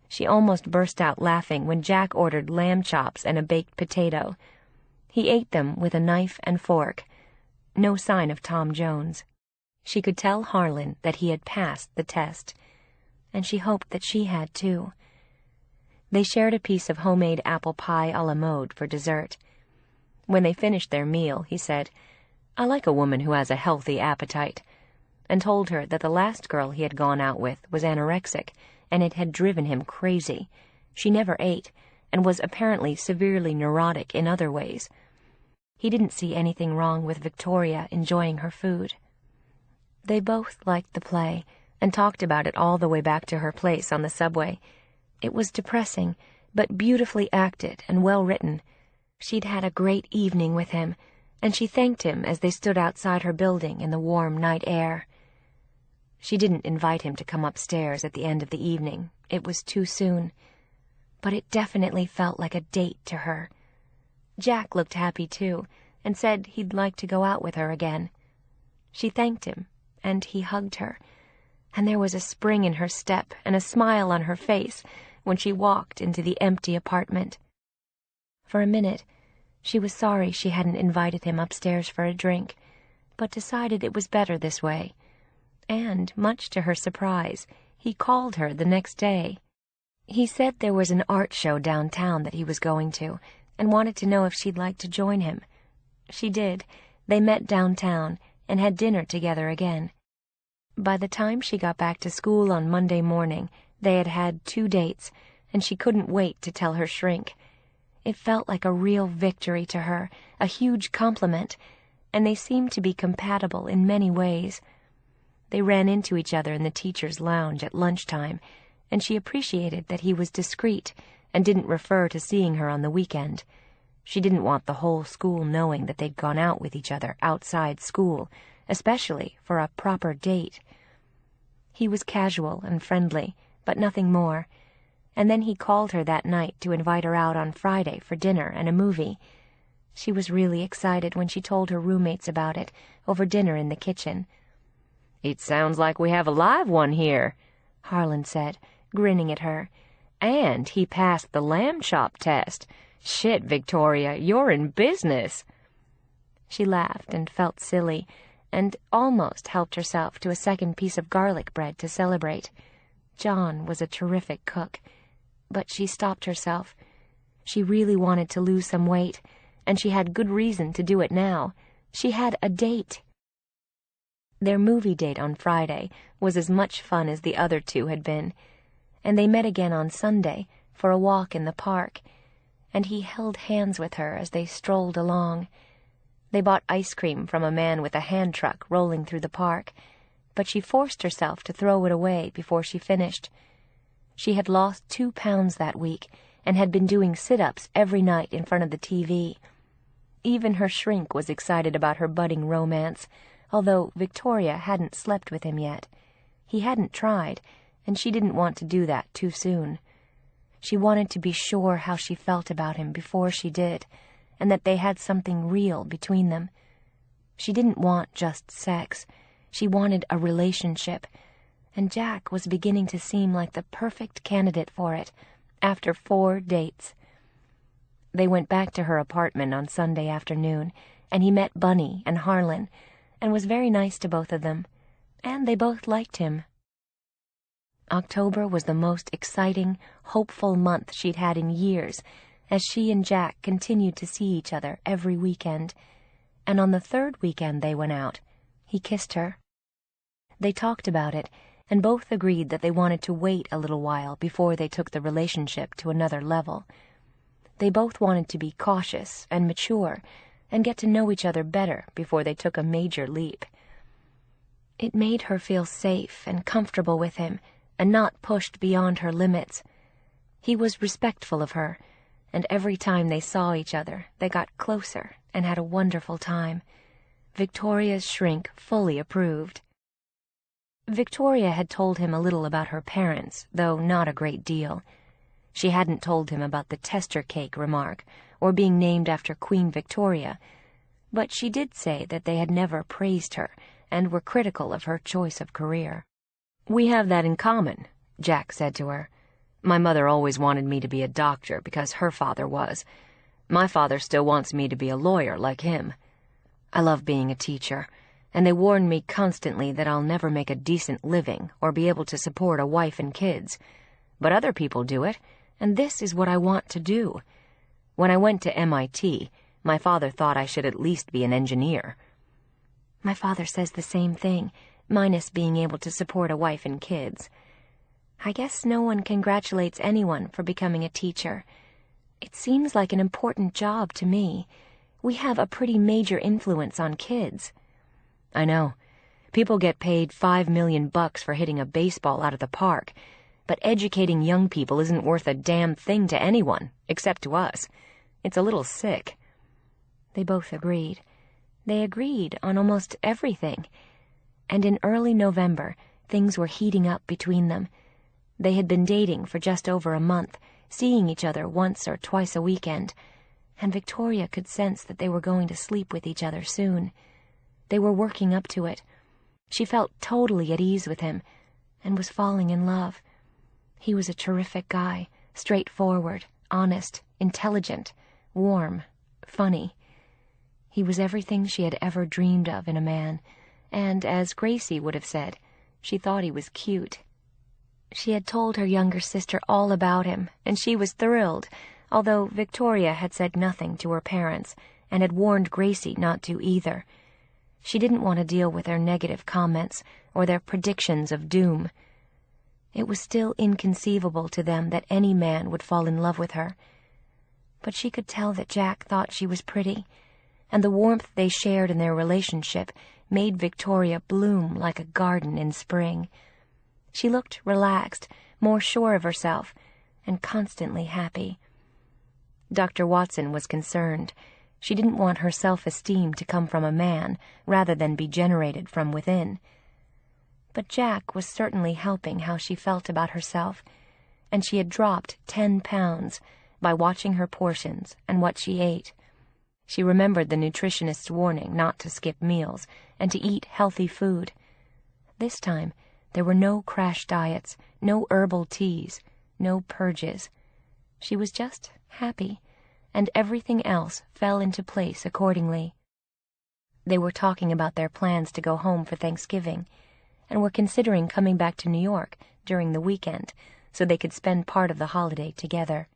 She almost burst out laughing when Jack ordered lamb chops and a baked potato. He ate them with a knife and fork. No sign of Tom Jones. She could tell Harlan that he had passed the test, and she hoped that she had, too. They shared a piece of homemade apple pie a la mode for dessert. When they finished their meal, he said, "I like a woman who has a healthy appetite," and told her that the last girl he had gone out with was anorexic, and it had driven him crazy. She never ate, and was apparently severely neurotic in other ways. He didn't see anything wrong with Victoria enjoying her food. They both liked the play, and talked about it all the way back to her place on the subway. It was depressing, but beautifully acted and well written. She'd had a great evening with him, and she thanked him as they stood outside her building in the warm night air. She didn't invite him to come upstairs at the end of the evening. It was too soon. But it definitely felt like a date to her. Jack looked happy, too, and said he'd like to go out with her again. She thanked him, and he hugged her, and there was a spring in her step and a smile on her face when she walked into the empty apartment. For a minute, she was sorry she hadn't invited him upstairs for a drink, but decided it was better this way. And, much to her surprise, he called her the next day. He said there was an art show downtown that he was going to, and wanted to know if she'd like to join him. She did. They met downtown and had dinner together again. By the time she got back to school on Monday morning, they had had 2 dates, and she couldn't wait to tell her shrink. It felt like a real victory to her, a huge compliment, and they seemed to be compatible in many ways. They ran into each other in the teacher's lounge at lunchtime, and she appreciated that he was discreet and didn't refer to seeing her on the weekend. She didn't want the whole school knowing that they'd gone out with each other outside school, especially for a proper date. He was casual and friendly, but nothing more, and then he called her that night to invite her out on Friday for dinner and a movie. She was really excited when she told her roommates about it over dinner in the kitchen. "It sounds like we have a live one here," Harlan said, grinning at her. "And he passed the lamb chop test. Shit, Victoria, you're in business." She laughed and felt silly, and almost helped herself to a second piece of garlic bread to celebrate. John was a terrific cook, but she stopped herself. She really wanted to lose some weight, and she had good reason to do it now. She had a date. Their movie date on Friday was as much fun as the other 2 had been, and they met again on Sunday for a walk in the park, and he held hands with her as they strolled along. They bought ice cream from a man with a hand truck rolling through the park, but she forced herself to throw it away before she finished. She had lost 2 pounds that week and had been doing sit-ups every night in front of the TV. Even her shrink was excited about her budding romance, although Victoria hadn't slept with him yet. He hadn't tried, and she didn't want to do that too soon. She wanted to be sure how she felt about him before she did, and that they had something real between them. She didn't want just sex. She wanted a relationship, and Jack was beginning to seem like the perfect candidate for it after 4 dates. They went back to her apartment on Sunday afternoon, and he met Bunny and Harlan, and was very nice to both of them, and they both liked him. October was the most exciting, hopeful month she'd had in years, as she and Jack continued to see each other every weekend, and on the 3rd weekend they went out, he kissed her. They talked about it, and both agreed that they wanted to wait a little while before they took the relationship to another level. They both wanted to be cautious and mature, and get to know each other better before they took a major leap. It made her feel safe and comfortable with him, and not pushed beyond her limits. He was respectful of her, and every time they saw each other, they got closer and had a wonderful time. Victoria's shrink fully approved. Victoria had told him a little about her parents, though not a great deal. She hadn't told him about the tester cake remark, or being named after Queen Victoria, but she did say that they had never praised her, and were critical of her choice of career. "We have that in common," Jack said to her. "My mother always wanted me to be a doctor because her father was. My father still wants me to be a lawyer like him. I love being a teacher, and they warn me constantly that I'll never make a decent living or be able to support a wife and kids. But other people do it, and this is what I want to do. When I went to MIT, my father thought I should at least be an engineer." My father says the same thing, minus being able to support a wife and kids. I guess no one congratulates anyone for becoming a teacher. It seems like an important job to me. We have a pretty major influence on kids. "I know. People get paid $5 million for hitting a baseball out of the park, but educating young people isn't worth a damn thing to anyone, except to us. It's a little sick." They both agreed. They agreed on almost everything. And in early November, things were heating up between them. They had been dating for just over a month, seeing each other once or twice a weekend, and Victoria could sense that they were going to sleep with each other soon. They were working up to it. She felt totally at ease with him, and was falling in love. He was a terrific guy, straightforward, honest, intelligent, warm, funny. He was everything she had ever dreamed of in a man, and, as Gracie would have said, she thought he was cute. She had told her younger sister all about him, and she was thrilled, although Victoria had said nothing to her parents, and had warned Gracie not to either. She didn't want to deal with their negative comments or their predictions of doom. It was still inconceivable to them that any man would fall in love with her. But she could tell that Jack thought she was pretty, and the warmth they shared in their relationship made Victoria bloom like a garden in spring. She looked relaxed, more sure of herself, and constantly happy. Dr. Watson was concerned. She didn't want her self-esteem to come from a man rather than be generated from within. But Jack was certainly helping how she felt about herself, and she had dropped 10 pounds by watching her portions and what she ate. She remembered the nutritionist's warning not to skip meals and to eat healthy food. This time, there were no crash diets, no herbal teas, no purges. She was just happy, and everything else fell into place accordingly. They were talking about their plans to go home for Thanksgiving, and were considering coming back to New York during the weekend so they could spend part of the holiday together.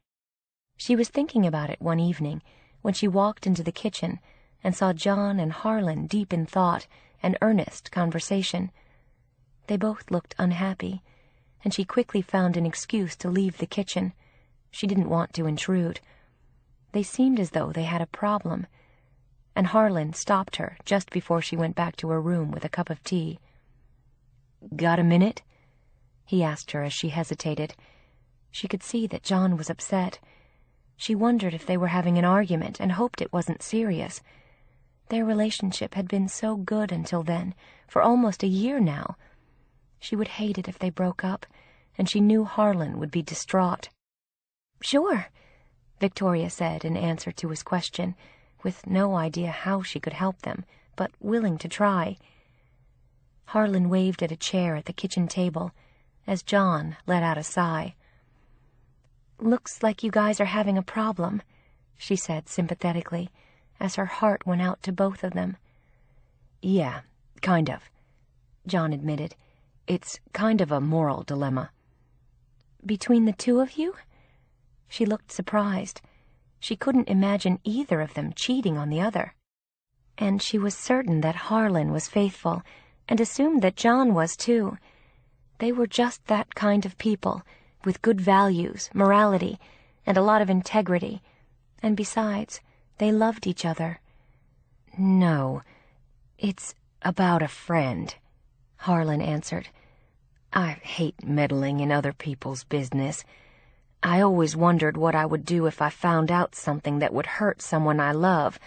She was thinking about it one evening when she walked into the kitchen and saw John and Harlan deep in thought and earnest conversation. They both looked unhappy, and she quickly found an excuse to leave the kitchen. She didn't want to intrude. They seemed as though they had a problem, and Harlan stopped her just before she went back to her room with a cup of tea. "Got a minute?" he asked her as she hesitated. She could see that John was upset. She wondered if they were having an argument and hoped it wasn't serious. Their relationship had been so good until then, for almost a year now. She would hate it if they broke up, and she knew Harlan would be distraught. "Sure," Victoria said in answer to his question, with no idea how she could help them, but willing to try. Harlan waved at a chair at the kitchen table, as John let out a sigh. "Looks like you guys are having a problem," she said sympathetically, as her heart went out to both of them. "Yeah, kind of," John admitted. "It's kind of a moral dilemma." "Between the two of you?" She looked surprised. She couldn't imagine either of them cheating on the other. And she was certain that Harlan was faithful, and assumed that John was too. They were just that kind of people, with good values, morality, and a lot of integrity. And besides, they loved each other. "No, it's about a friend," Harlan answered. "I hate meddling in other people's business. I always wondered what I would do if I found out something that would hurt someone I love,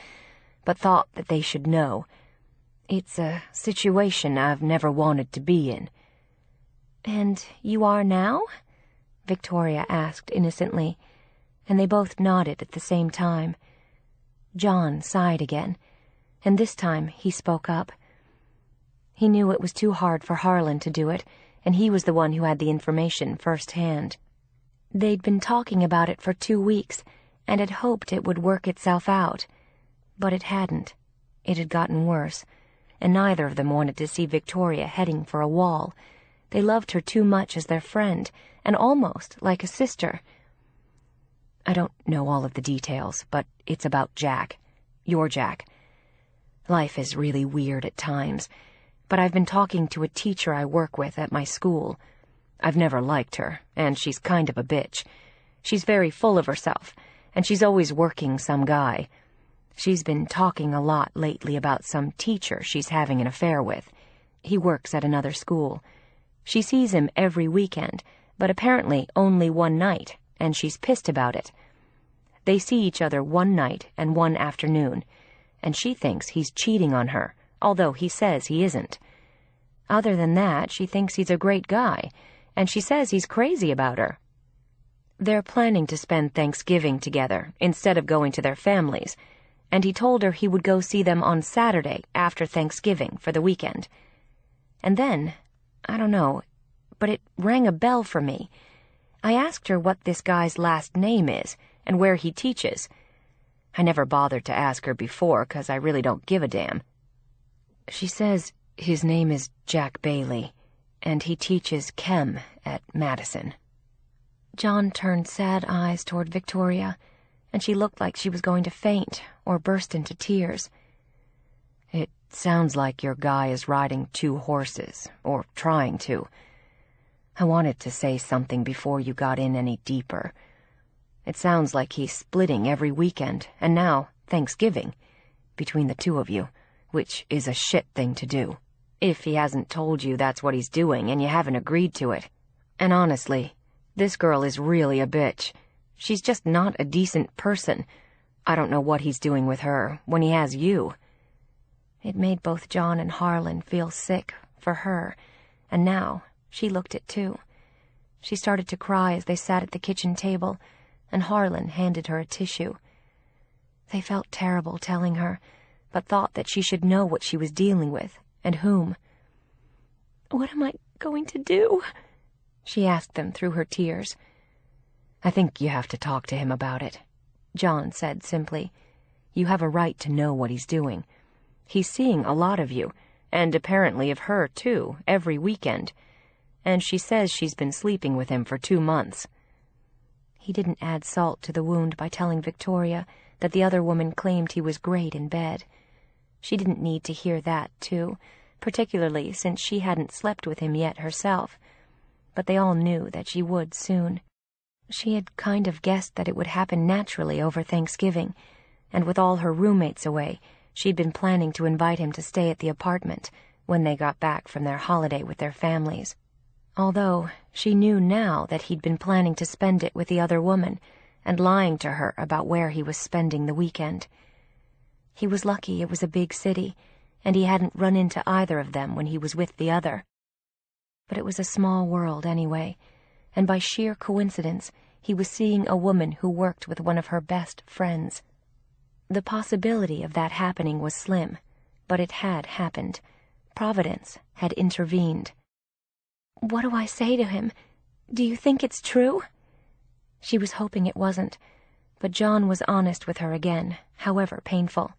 but thought that they should know. It's a situation I've never wanted to be in." "And you are now?" Victoria asked innocently, and they both nodded at the same time. John sighed again, and this time he spoke up. He knew it was too hard for Harlan to do it, and he was the one who had the information firsthand. They'd been talking about it for 2 weeks, and had hoped it would work itself out. But it hadn't. It had gotten worse, and neither of them wanted to see Victoria heading for a wall. They loved her too much as their friend, and almost like a sister. "I don't know all of the details, but it's about Jack. Your Jack. Life is really weird at times, but I've been talking to a teacher I work with at my school. I've never liked her, and she's kind of a bitch. She's very full of herself, and she's always working some guy. She's been talking a lot lately about some teacher she's having an affair with. He works at another school. She sees him every weekend, but apparently only one night, and she's pissed about it. They see each other one night and one afternoon, and she thinks he's cheating on her, although he says he isn't. Other than that, she thinks he's a great guy, and she says he's crazy about her. They're planning to spend Thanksgiving together instead of going to their families, and he told her he would go see them on Saturday after Thanksgiving for the weekend. And then, I don't know, but it rang a bell for me. I asked her what this guy's last name is and where he teaches. I never bothered to ask her before, 'cause I really don't give a damn. She says his name is Jack Bailey, and he teaches chem at Madison. John turned sad eyes toward Victoria, and she looked like she was going to faint or burst into tears. It sounds like your guy is riding 2 horses, or trying to. I wanted to say something before you got in any deeper. It sounds like he's splitting every weekend, and now Thanksgiving, between the 2 of you, which is a shit thing to do. If he hasn't told you that's what he's doing and you haven't agreed to it. And honestly, this girl is really a bitch. She's just not a decent person. I don't know what he's doing with her when he has you. It made both John and Harlan feel sick for her, and now she looked it too. She started to cry as they sat at the kitchen table, and Harlan handed her a tissue. They felt terrible telling her, but thought that she should know what she was dealing with, and whom. "What am I going to do?" she asked them through her tears. "I think you have to talk to him about it," John said simply. "You have a right to know what he's doing. He's seeing a lot of you, and apparently of her, too, every weekend. And she says she's been sleeping with him for 2 months. He didn't add salt to the wound by telling Victoria that the other woman claimed he was great in bed. She didn't need to hear that, too, particularly since she hadn't slept with him yet herself. But they all knew that she would soon. She had kind of guessed that it would happen naturally over Thanksgiving, and with all her roommates away, she'd been planning to invite him to stay at the apartment when they got back from their holiday with their families. Although she knew now that he'd been planning to spend it with the other woman and lying to her about where he was spending the weekend. He was lucky it was a big city, and he hadn't run into either of them when he was with the other. But it was a small world anyway, and by sheer coincidence he was seeing a woman who worked with one of her best friends. The possibility of that happening was slim, but it had happened. Providence had intervened. "What do I say to him? Do you think it's true?" She was hoping it wasn't, but John was honest with her again, however painful.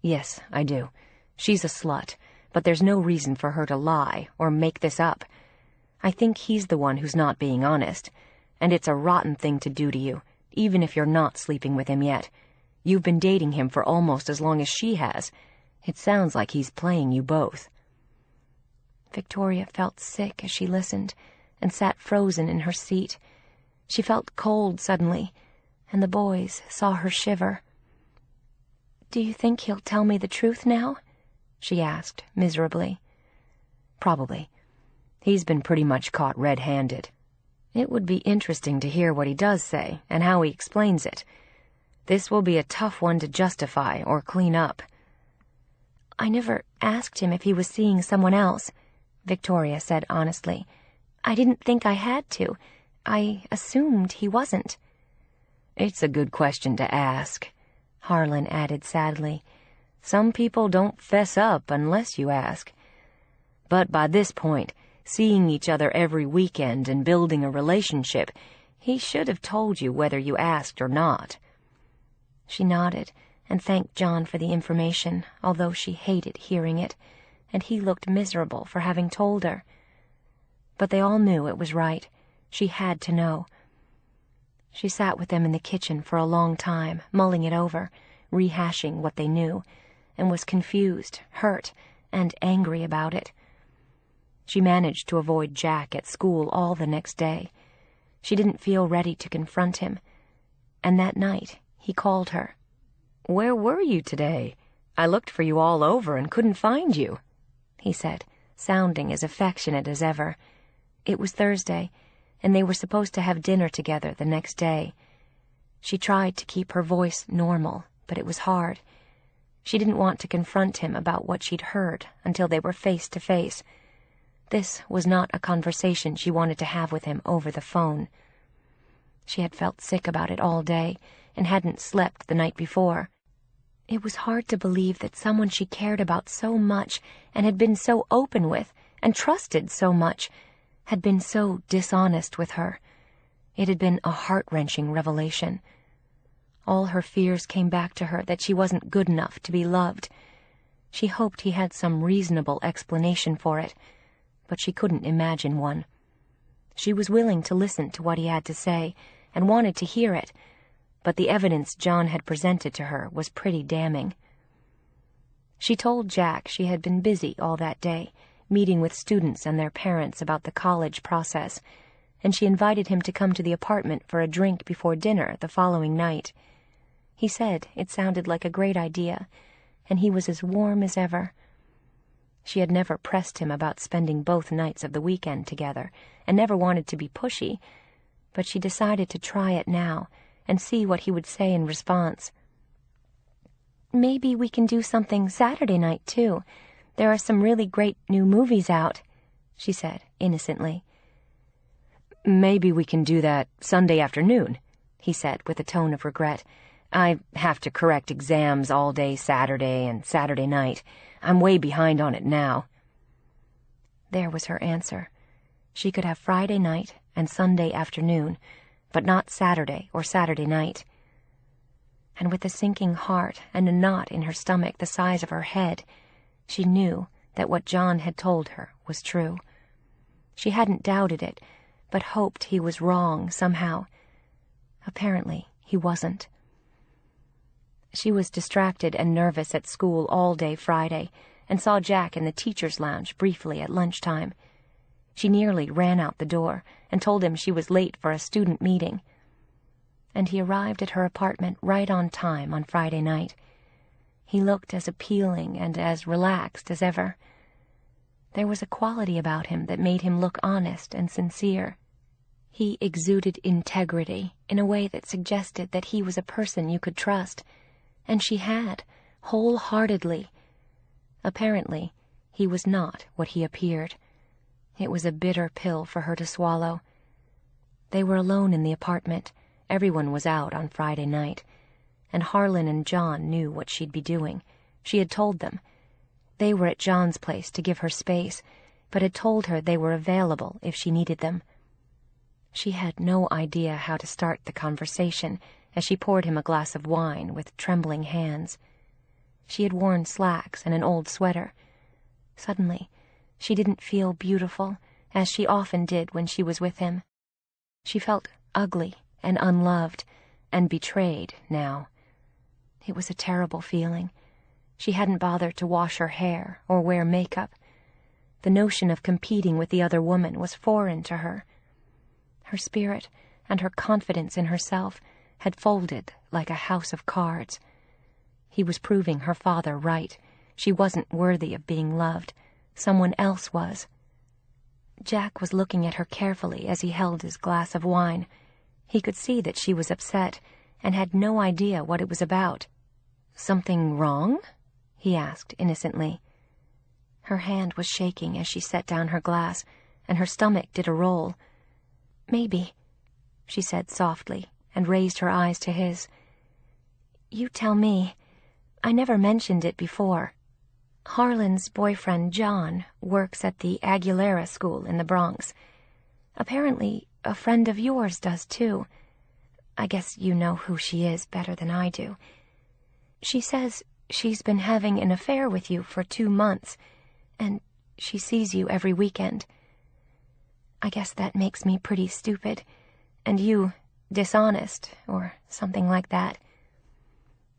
"Yes, I do. She's a slut, but there's no reason for her to lie or make this up. I think he's the one who's not being honest, and it's a rotten thing to do to you, even if you're not sleeping with him yet. You've been dating him for almost as long as she has. It sounds like he's playing you both." Victoria felt sick as she listened, and sat frozen in her seat. She felt cold suddenly, and the boys saw her shiver. "Do you think he'll tell me the truth now?" she asked miserably. "Probably. He's been pretty much caught red-handed. It would be interesting to hear what he does say and how he explains it. This will be a tough one to justify or clean up." "I never asked him if he was seeing someone else," Victoria said honestly. "I didn't think I had to. I assumed he wasn't." "It's a good question to ask," Harlan added sadly. "Some people don't fess up unless you ask. But by this point, seeing each other every weekend and building a relationship, he should have told you whether you asked or not." She nodded and thanked John for the information, although she hated hearing it, and he looked miserable for having told her. But they all knew it was right. She had to know. She sat with them in the kitchen for a long time, mulling it over, rehashing what they knew, and was confused, hurt, and angry about it. She managed to avoid Jack at school all the next day. She didn't feel ready to confront him. And that night, he called her. "Where were you today? I looked for you all over and couldn't find you," he said, sounding as affectionate as ever. It was Thursday, and they were supposed to have dinner together the next day. She tried to keep her voice normal, but it was hard. She didn't want to confront him about what she'd heard until they were face to face. This was not a conversation she wanted to have with him over the phone. She had felt sick about it all day and hadn't slept the night before. It was hard to believe that someone she cared about so much and had been so open with and trusted so much, had been so dishonest with her. It had been a heart-wrenching revelation. All her fears came back to her that she wasn't good enough to be loved. She hoped he had some reasonable explanation for it, but she couldn't imagine one. She was willing to listen to what he had to say, and wanted to hear it, but the evidence John had presented to her was pretty damning. She told Jack she had been busy all that day, meeting with students and their parents about the college process, and she invited him to come to the apartment for a drink before dinner the following night. He said it sounded like a great idea, and he was as warm as ever. She had never pressed him about spending both nights of the weekend together, and never wanted to be pushy, but she decided to try it now and see what he would say in response. "Maybe we can do something Saturday night, too. There are some really great new movies out," she said innocently. "Maybe we can do that Sunday afternoon," he said with a tone of regret. "I have to correct exams all day Saturday and Saturday night. I'm way behind on it now." There was her answer. She could have Friday night and Sunday afternoon, but not Saturday or Saturday night. And with a sinking heart and a knot in her stomach the size of her head, she knew that what John had told her was true. She hadn't doubted it, but hoped he was wrong somehow. Apparently, he wasn't. She was distracted and nervous at school all day Friday, and saw Jack in the teacher's lounge briefly at lunchtime. She nearly ran out the door and told him she was late for a student meeting. And he arrived at her apartment right on time on Friday night. He looked as appealing and as relaxed as ever. There was a quality about him that made him look honest and sincere. He exuded integrity in a way that suggested that he was a person you could trust, and she had, wholeheartedly. Apparently, he was not what he appeared. It was a bitter pill for her to swallow. They were alone in the apartment. Everyone was out on Friday night, and Harlan and John knew what she'd be doing. She had told them. They were at John's place to give her space, but had told her they were available if she needed them. She had no idea how to start the conversation as she poured him a glass of wine with trembling hands. She had worn slacks and an old sweater. Suddenly, she didn't feel beautiful, as she often did when she was with him. She felt ugly and unloved and betrayed now. It was a terrible feeling. She hadn't bothered to wash her hair or wear makeup. The notion of competing with the other woman was foreign to her. Her spirit and her confidence in herself had folded like a house of cards. He was proving her father right. She wasn't worthy of being loved. Someone else was. Jack was looking at her carefully as he held his glass of wine. He could see that she was upset and had no idea what it was about. "Something wrong?" he asked innocently. Her hand was shaking as she set down her glass, and her stomach did a roll. "Maybe," she said softly, and raised her eyes to his. "You tell me. I never mentioned it before. Harlan's boyfriend, John, works at the Aguilera School in the Bronx. Apparently, a friend of yours does, too. I guess you know who she is better than I do. She says she's been having an affair with you for 2 months, and she sees you every weekend. I guess that makes me pretty stupid, and you dishonest, or something like that.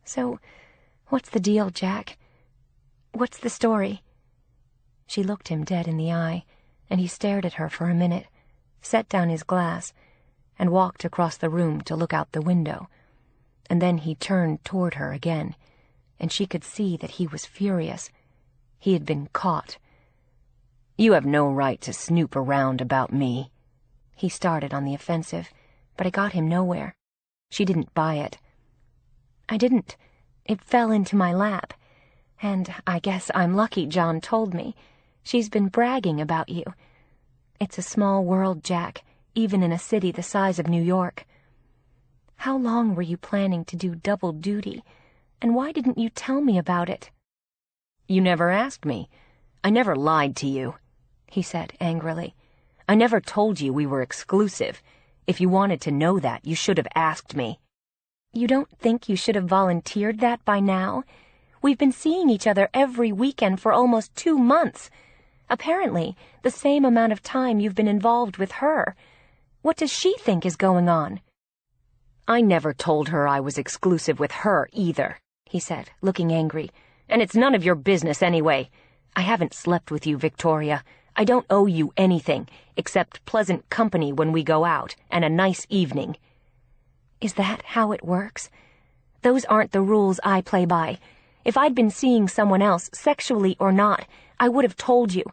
So, what's the deal, Jack? What's the story?" She looked him dead in the eye, and he stared at her for a minute, set down his glass, and walked across the room to look out the window. And then he turned toward her again, and she could see that he was furious. He had been caught. "You have no right to snoop around about me." He started on the offensive, but it got him nowhere. She didn't buy it. "I didn't. It fell into my lap. And I guess I'm lucky John told me. She's been bragging about you. It's a small world, Jack, even in a city the size of New York. How long were you planning to do double duty, and why didn't you tell me about it?" "You never asked me. I never lied to you," he said angrily. "I never told you we were exclusive. If you wanted to know that, you should have asked me." "You don't think you should have volunteered that by now? We've been seeing each other every weekend for almost 2 months. Apparently, the same amount of time you've been involved with her. What does she think is going on?" "I never told her I was exclusive with her either," he said, looking angry. "And it's none of your business anyway. I haven't slept with you, Victoria. I don't owe you anything, except pleasant company when we go out, and a nice evening." "Is that how it works? Those aren't the rules I play by. If I'd been seeing someone else, sexually or not, I would have told you.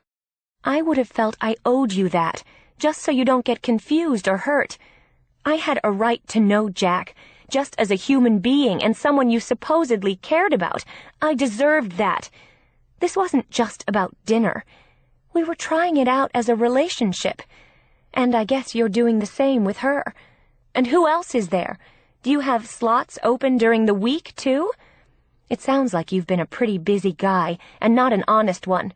I would have felt I owed you that, just so you don't get confused or hurt. I had a right to know Jack, just as a human being and someone you supposedly cared about. I deserved that. This wasn't just about dinner. We were trying it out as a relationship. And I guess you're doing the same with her. And who else is there? Do you have slots open during the week, too? It sounds like you've been a pretty busy guy, and not an honest one.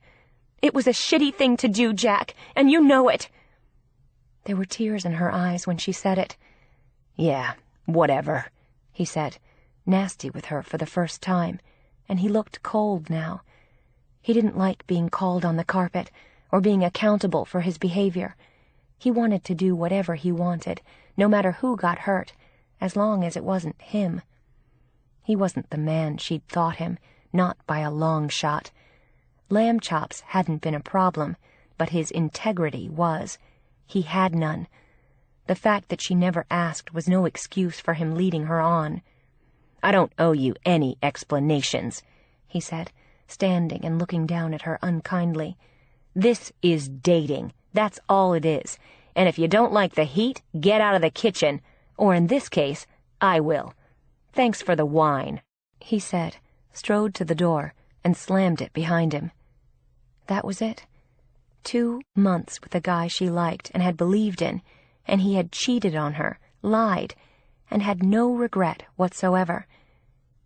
It was a shitty thing to do, Jack, and you know it." There were tears in her eyes when she said it. "Yeah, whatever," he said, nasty with her for the first time, and he looked cold now. He didn't like being called on the carpet, or being accountable for his behavior. He wanted to do whatever he wanted, no matter who got hurt, as long as it wasn't him. He wasn't the man she'd thought him, not by a long shot. Lamb chops hadn't been a problem, but his integrity was. He had none. The fact that she never asked was no excuse for him leading her on. "I don't owe you any explanations," he said, standing and looking down at her unkindly. "This is dating. That's all it is. And if you don't like the heat, get out of the kitchen. Or in this case, I will. Thanks for the wine," he said, strode to the door, and slammed it behind him. That was it. 2 months with a guy she liked and had believed in, and he had cheated on her, lied, and had no regret whatsoever.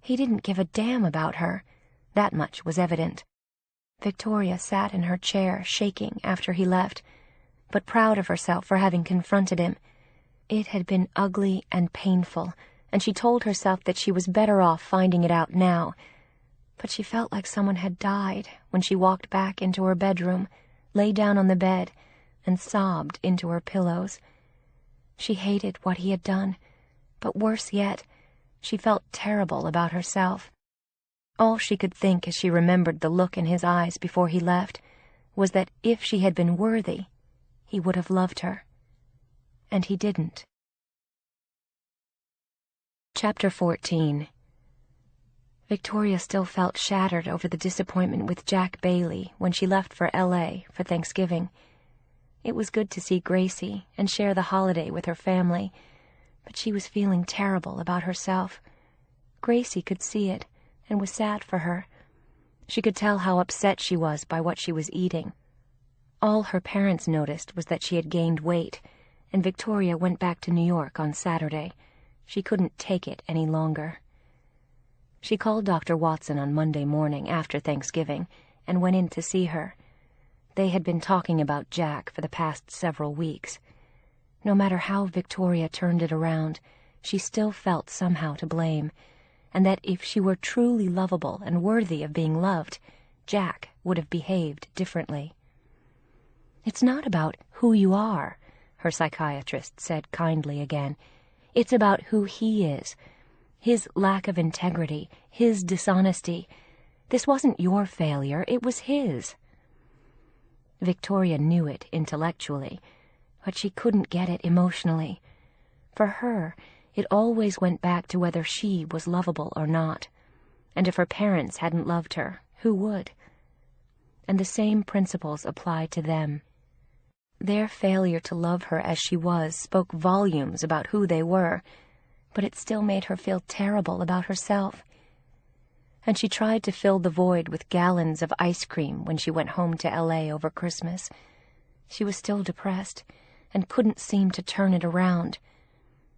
He didn't give a damn about her. That much was evident. Victoria sat in her chair, shaking after he left, but proud of herself for having confronted him. It had been ugly and painful, and she told herself that she was better off finding it out now. But she felt like someone had died when she walked back into her bedroom, lay down on the bed, and sobbed into her pillows. She hated what he had done, but worse yet, she felt terrible about herself. All she could think as she remembered the look in his eyes before he left was that if she had been worthy, he would have loved her. And he didn't. Chapter 14. Victoria still felt shattered over the disappointment with Jack Bailey when she left for L.A. for Thanksgiving. It was good to see Gracie and share the holiday with her family, but she was feeling terrible about herself. Gracie could see it and was sad for her. She could tell how upset she was by what she was eating. All her parents noticed was that she had gained weight, and Victoria went back to New York on Saturday. She couldn't take it any longer. She called Dr. Watson on Monday morning after Thanksgiving and went in to see her. They had been talking about Jack for the past several weeks. No matter how Victoria turned it around, she still felt somehow to blame, and that if she were truly lovable and worthy of being loved, Jack would have behaved differently. "It's not about who you are," her psychiatrist said kindly again. "It's about who he is. His lack of integrity, his dishonesty. This wasn't your failure, it was his." Victoria knew it intellectually, but she couldn't get it emotionally. For her, it always went back to whether she was lovable or not, and if her parents hadn't loved her, who would? And the same principles applied to them. Their failure to love her as she was spoke volumes about who they were, but it still made her feel terrible about herself. And she tried to fill the void with gallons of ice cream when she went home to L.A. over Christmas. She was still depressed and couldn't seem to turn it around.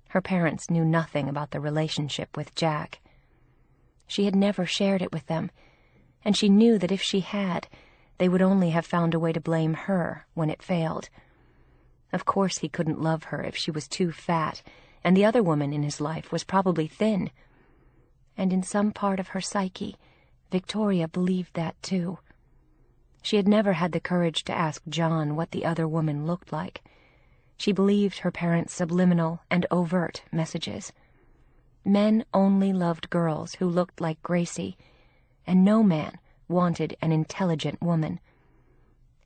Her parents knew nothing about the relationship with Jack. She had never shared it with them, and she knew that if she had, they would only have found a way to blame her when it failed. Of course he couldn't love her if she was too fat, and the other woman in his life was probably thin. And in some part of her psyche, Victoria believed that too. She had never had the courage to ask John what the other woman looked like. She believed her parents' subliminal and overt messages. Men only loved girls who looked like Gracie, and no man wanted an intelligent woman.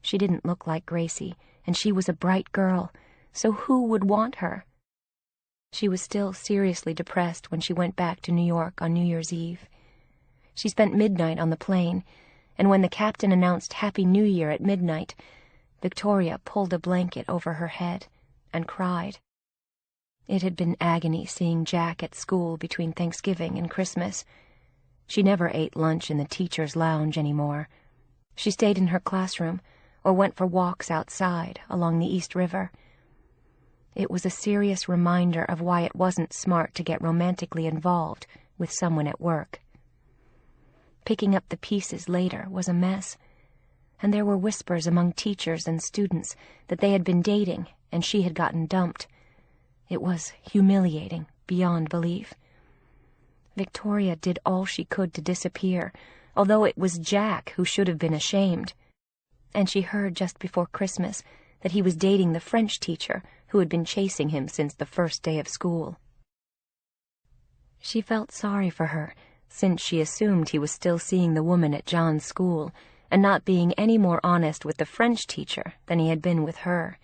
She didn't look like Gracie, and she was a bright girl, so who would want her? She was still seriously depressed when she went back to New York on New Year's Eve. She spent midnight on the plane, and when the captain announced Happy New Year at midnight, Victoria pulled a blanket over her head and cried. It had been agony seeing Jack at school between Thanksgiving and Christmas. She never ate lunch in the teacher's lounge anymore. She stayed in her classroom or went for walks outside along the East River. It was a serious reminder of why it wasn't smart to get romantically involved with someone at work. Picking up the pieces later was a mess, and there were whispers among teachers and students that they had been dating and she had gotten dumped. It was humiliating beyond belief. Victoria did all she could to disappear, although it was Jack who should have been ashamed. And she heard just before Christmas that he was dating the French teacher who had been chasing him since the first day of school. She felt sorry for her, since she assumed he was still seeing the woman at John's school and not being any more honest with the French teacher than he had been with her.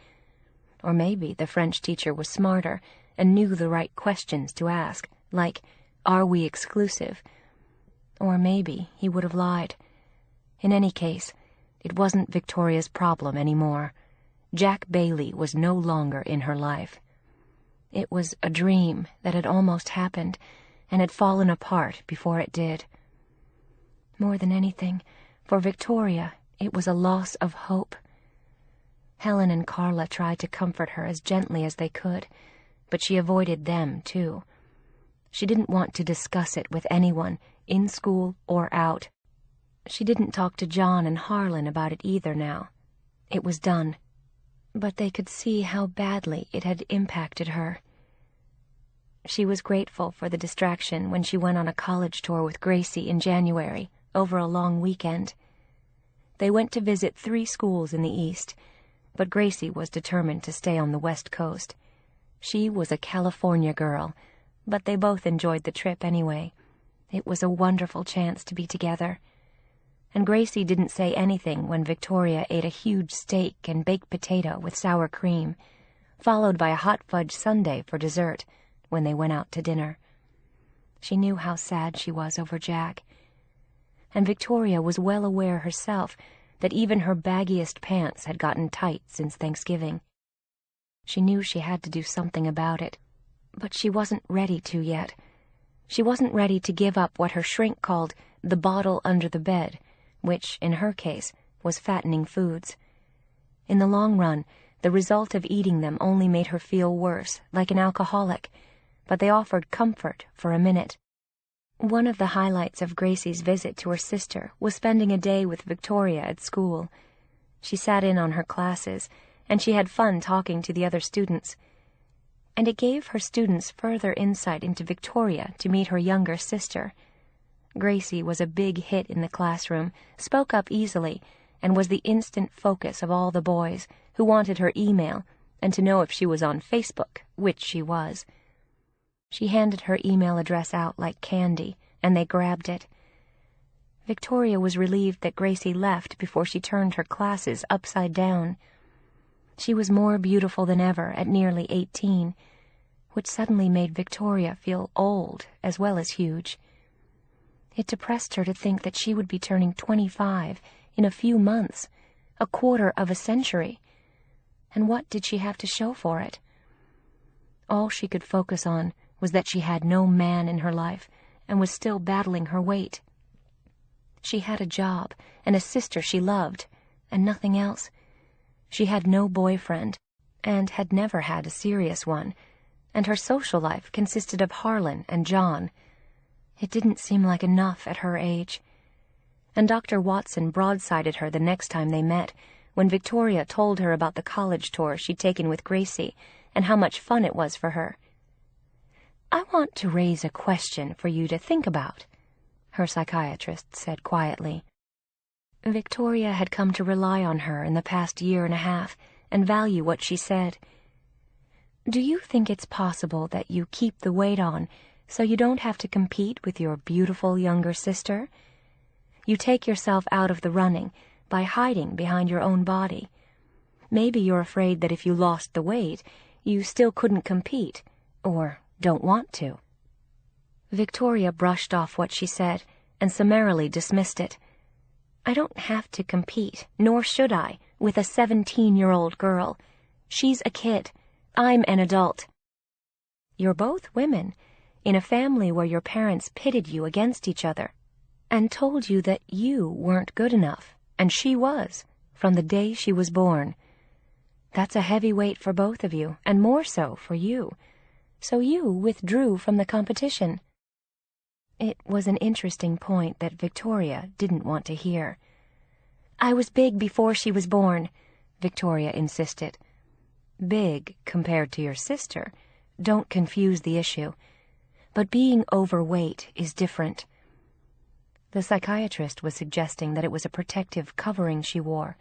Or maybe the French teacher was smarter and knew the right questions to ask, like, "Are we exclusive?" Or maybe he would have lied. In any case, it wasn't Victoria's problem anymore. Jack Bailey was no longer in her life. It was a dream that had almost happened and had fallen apart before it did. More than anything, for Victoria, it was a loss of hope. Helen and Carla tried to comfort her as gently as they could, but she avoided them, too. She didn't want to discuss it with anyone, in school or out. She didn't talk to John and Harlan about it either now. It was done. But they could see how badly it had impacted her. She was grateful for the distraction when she went on a college tour with Gracie in January, over a long weekend. They went to visit 3 schools in the East, but Gracie was determined to stay on the West Coast. She was a California girl, but they both enjoyed the trip anyway. It was a wonderful chance to be together. And Gracie didn't say anything when Victoria ate a huge steak and baked potato with sour cream, followed by a hot fudge sundae for dessert when they went out to dinner. She knew how sad she was over Jack. And Victoria was well aware herself that even her baggiest pants had gotten tight since Thanksgiving. She knew she had to do something about it, but she wasn't ready to yet. She wasn't ready to give up what her shrink called the bottle under the bed, which, in her case, was fattening foods. In the long run, the result of eating them only made her feel worse, like an alcoholic, but they offered comfort for a minute. One of the highlights of Gracie's visit to her sister was spending a day with Victoria at school. She sat in on her classes, and she had fun talking to the other students. And it gave her students further insight into Victoria to meet her younger sister. Gracie was a big hit in the classroom, spoke up easily, and was the instant focus of all the boys, who wanted her email and to know if she was on Facebook, which she was. She handed her email address out like candy, and they grabbed it. Victoria was relieved that Gracie left before she turned her classes upside down. She was more beautiful than ever at nearly 18, which suddenly made Victoria feel old as well as huge. It depressed her to think that she would be turning 25 in a few months, a quarter of a century. And what did she have to show for it? All she could focus on was that she had no man in her life and was still battling her weight. She had a job and a sister she loved, and nothing else. She had no boyfriend, and had never had a serious one, and her social life consisted of Harlan and John. It didn't seem like enough at her age. and Dr. Watson broadsided her the next time they met, when Victoria told her about the college tour she'd taken with Gracie and how much fun it was for her. "I want to raise a question for you to think about," her psychiatrist said quietly. Victoria had come to rely on her in the past year and a half and value what she said. "Do you think it's possible that you keep the weight on so you don't have to compete with your beautiful younger sister? You take yourself out of the running by hiding behind your own body. Maybe you're afraid that if you lost the weight, you still couldn't compete, or don't want to." Victoria brushed off what she said and summarily dismissed it. "I don't have to compete, nor should I, with a 17-year-old girl. She's a kid. I'm an adult." "You're both women, in a family where your parents pitted you against each other and told you that you weren't good enough, and she was, from the day she was born. That's a heavy weight for both of you, and more so for you. So you withdrew from the competition." It was an interesting point that Victoria didn't want to hear. "I was big before she was born," Victoria insisted. "Big compared to your sister. Don't confuse the issue. But being overweight is different." The psychiatrist was suggesting that it was a protective covering she wore,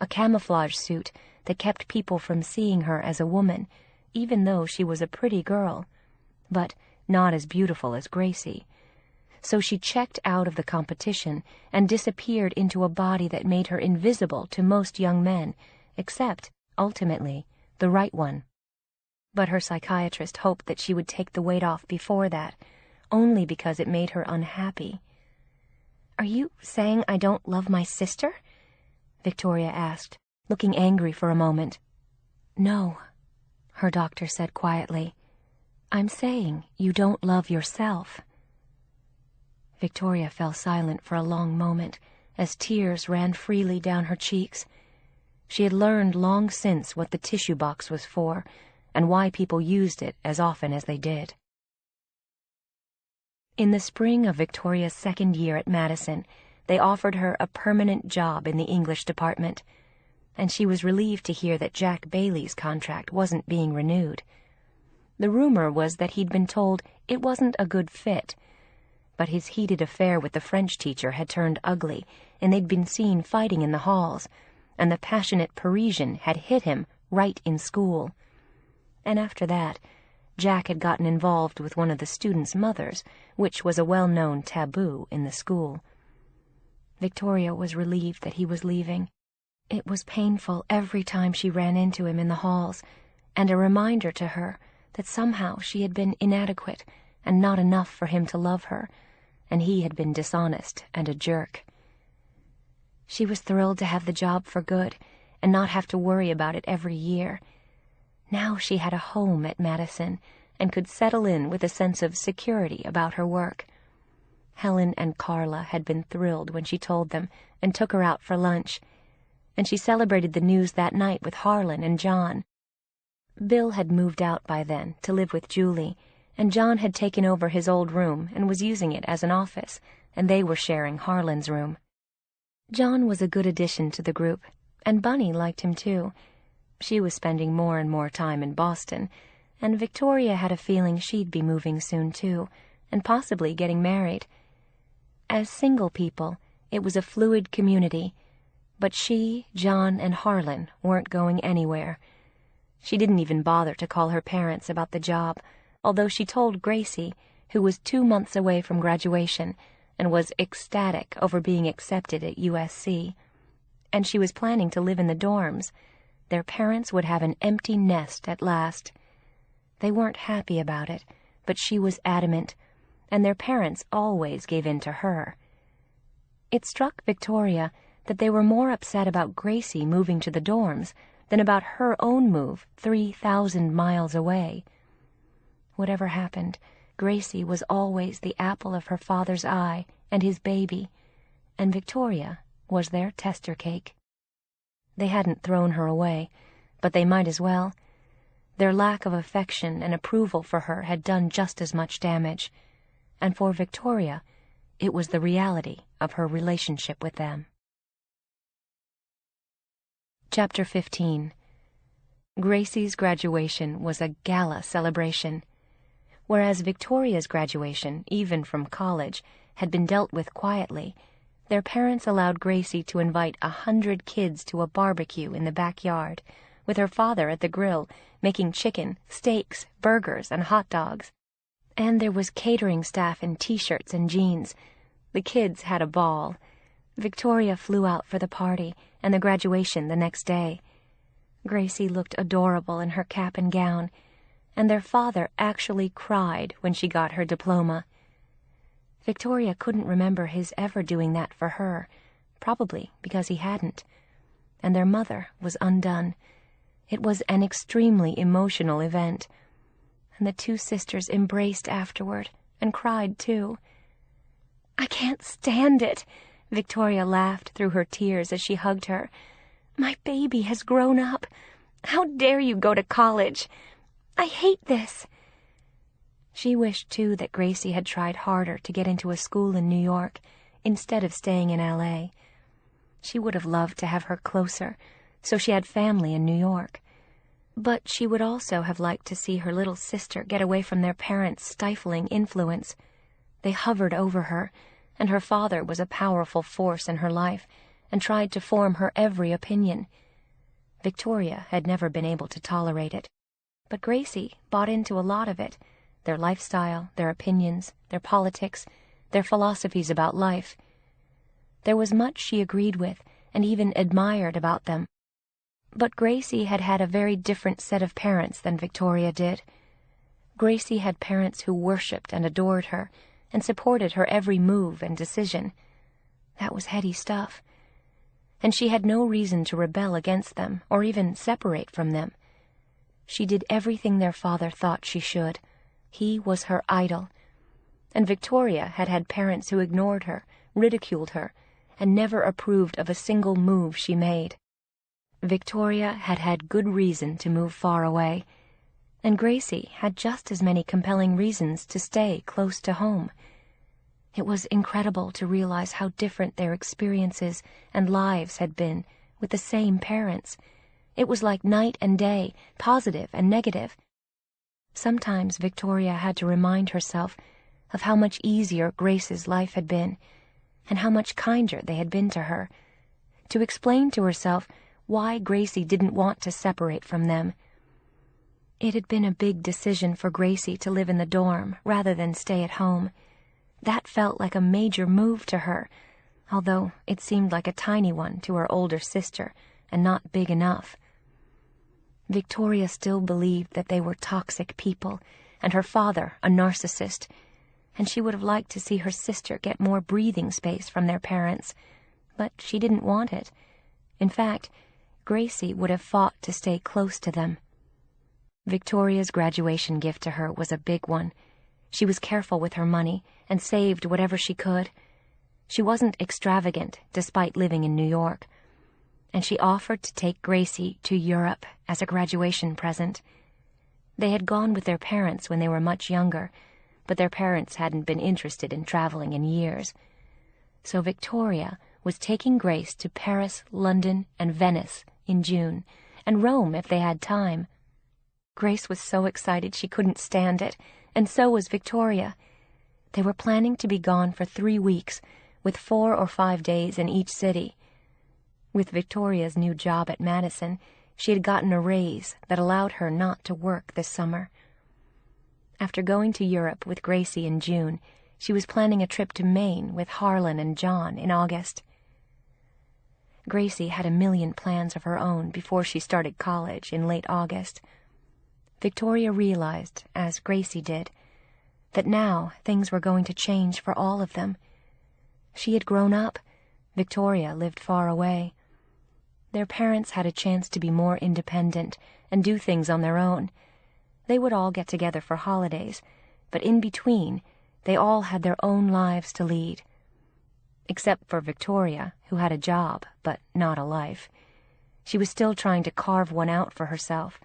a camouflage suit that kept people from seeing her as a woman, even though she was a pretty girl, but not as beautiful as Gracie. So she checked out of the competition and disappeared into a body that made her invisible to most young men, except, ultimately, the right one. But her psychiatrist hoped that she would take the weight off before that, only because it made her unhappy. "Are you saying I don't love my sister?" Victoria asked, looking angry for a moment. "No," her doctor said quietly. "I'm saying you don't love yourself." Victoria fell silent for a long moment as tears ran freely down her cheeks. She had learned long since what the tissue box was for and why people used it as often as they did. In the spring of Victoria's second year at Madison, they offered her a permanent job in the English department, and she was relieved to hear that Jack Bailey's contract wasn't being renewed. The rumor was that he'd been told it wasn't a good fit, but his heated affair with the French teacher had turned ugly, and they'd been seen fighting in the halls, and the passionate Parisian had hit him right in school. And after that, Jack had gotten involved with one of the students' mothers, which was a well-known taboo in the school. Victoria was relieved that he was leaving. It was painful every time she ran into him in the halls, and a reminder to her that somehow she had been inadequate and not enough for him to love her, and he had been dishonest and a jerk. She was thrilled to have the job for good and not have to worry about it every year. Now she had a home at Madison and could settle in with a sense of security about her work. Helen and Carla had been thrilled when she told them and took her out for lunch, and she celebrated the news that night with Harlan and John. Bill had moved out by then to live with Julie, and John had taken over his old room and was using it as an office, and they were sharing Harlan's room. John was a good addition to the group, and Bunny liked him too. She was spending more and more time in Boston, and Victoria had a feeling she'd be moving soon too, and possibly getting married. As single people, it was a fluid community, but she, John, and Harlan weren't going anywhere. She didn't even bother to call her parents about the job, although she told Gracie, who was 2 months away from graduation and was ecstatic over being accepted at USC. And she was planning to live in the dorms. Their parents would have an empty nest at last. They weren't happy about it, but she was adamant, and their parents always gave in to her. It struck Victoria that they were more upset about Gracie moving to the dorms than about her own move 3,000 miles away. Whatever happened, Gracie was always the apple of her father's eye and his baby, and Victoria was their tester cake. They hadn't thrown her away, but they might as well. Their lack of affection and approval for her had done just as much damage, and for Victoria, It was the reality of her relationship with them. Chapter 15. Gracie's graduation was a gala celebration. Whereas Victoria's graduation, even from college, had been dealt with quietly, their parents allowed Gracie to invite 100 kids to a barbecue in the backyard, with her father at the grill, making chicken, steaks, burgers, and hot dogs. And there was catering staff in T-shirts and jeans. The kids had a ball. Victoria flew out for the party and the graduation the next day. Gracie looked adorable in her cap and gown, and their father actually cried when she got her diploma. Victoria couldn't remember his ever doing that for her, probably because he hadn't. And their mother was undone. It was an extremely emotional event, and the two sisters embraced afterward and cried too. "I can't stand it," Victoria laughed through her tears as she hugged her. "My baby has grown up. How dare you go to college? I hate this." She wished, too, that Gracie had tried harder to get into a school in New York instead of staying in L.A. She would have loved to have her closer, so she had family in New York. But she would also have liked to see her little sister get away from their parents' stifling influence. They hovered over her, and her father was a powerful force in her life and tried to form her every opinion. Victoria had never been able to tolerate it, but Gracie bought into a lot of it, their lifestyle, their opinions, their politics, their philosophies about life. There was much she agreed with and even admired about them. But Gracie had had a very different set of parents than Victoria did. Gracie had parents who worshipped and adored her and supported her every move and decision. That was heady stuff. And she had no reason to rebel against them or even separate from them. She did everything their father thought she should. He was her idol. And Victoria had had parents who ignored her, ridiculed her, and never approved of a single move she made. Victoria had had good reason to move far away, and Gracie had just as many compelling reasons to stay close to home. It was incredible to realize how different their experiences and lives had been with the same parents. It was like night and day, positive and negative. Sometimes Victoria had to remind herself of how much easier Grace's life had been, and how much kinder they had been to her, to explain to herself why Gracie didn't want to separate from them. It had been a big decision for Gracie to live in the dorm rather than stay at home. That felt like a major move to her, although it seemed like a tiny one to her older sister and not big enough. Victoria still believed that they were toxic people, and her father a narcissist, and she would have liked to see her sister get more breathing space from their parents, but she didn't want it. In fact, Gracie would have fought to stay close to them. Victoria's graduation gift to her was a big one. She was careful with her money and saved whatever she could. She wasn't extravagant, despite living in New York. And she offered to take Gracie to Europe as a graduation present. They had gone with their parents when they were much younger, but their parents hadn't been interested in traveling in years. So Victoria was taking Grace to Paris, London, and Venice in June, and Rome if they had time. Grace was so excited she couldn't stand it, and so was Victoria. They were planning to be gone for 3 weeks, with 4 or 5 days in each city. With Victoria's new job at Madison, she had gotten a raise that allowed her not to work this summer. After going to Europe with Gracie in June, she was planning a trip to Maine with Harlan and John in August. Gracie had a million plans of her own before she started college in late August. Victoria realized, as Gracie did, that now things were going to change for all of them. She had grown up. Victoria lived far away. Their parents had a chance to be more independent and do things on their own. They would all get together for holidays, but in between, they all had their own lives to lead. Except for Victoria, who had a job, but not a life. She was still trying to carve one out for herself.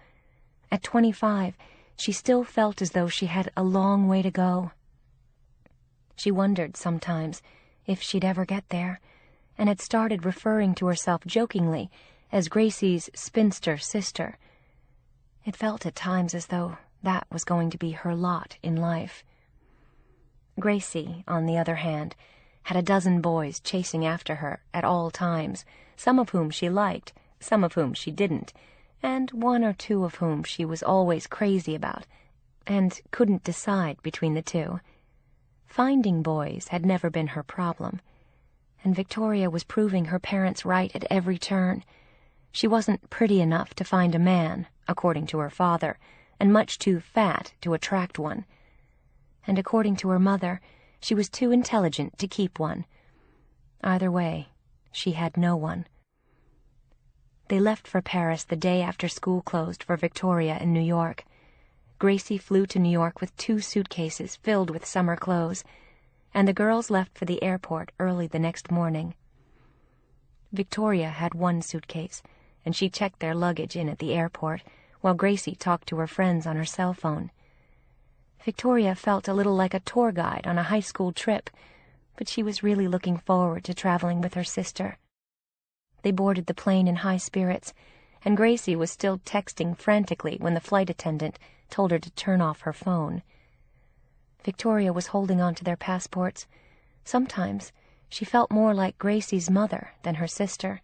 At 25, she still felt as though she had a long way to go. She wondered sometimes if she'd ever get there, and had started referring to herself jokingly as Gracie's spinster sister. It felt at times as though that was going to be her lot in life. Gracie, on the other hand, had a dozen boys chasing after her at all times, some of whom she liked, some of whom she didn't, and one or two of whom she was always crazy about, and couldn't decide between the two. Finding boys had never been her problem, and Victoria was proving her parents right at every turn. She wasn't pretty enough to find a man, according to her father, and much too fat to attract one. And according to her mother, she was too intelligent to keep one. Either way, she had no one. They left for Paris the day after school closed for Victoria in New York. Gracie flew to New York with 2 suitcases filled with summer clothes, and the girls left for the airport early the next morning. Victoria had 1 suitcase, and she checked their luggage in at the airport, while Gracie talked to her friends on her cell phone. Victoria felt a little like a tour guide on a high school trip, but she was really looking forward to traveling with her sister. They boarded the plane in high spirits, and Gracie was still texting frantically when the flight attendant told her to turn off her phone. Victoria was holding on to their passports. Sometimes she felt more like Gracie's mother than her sister.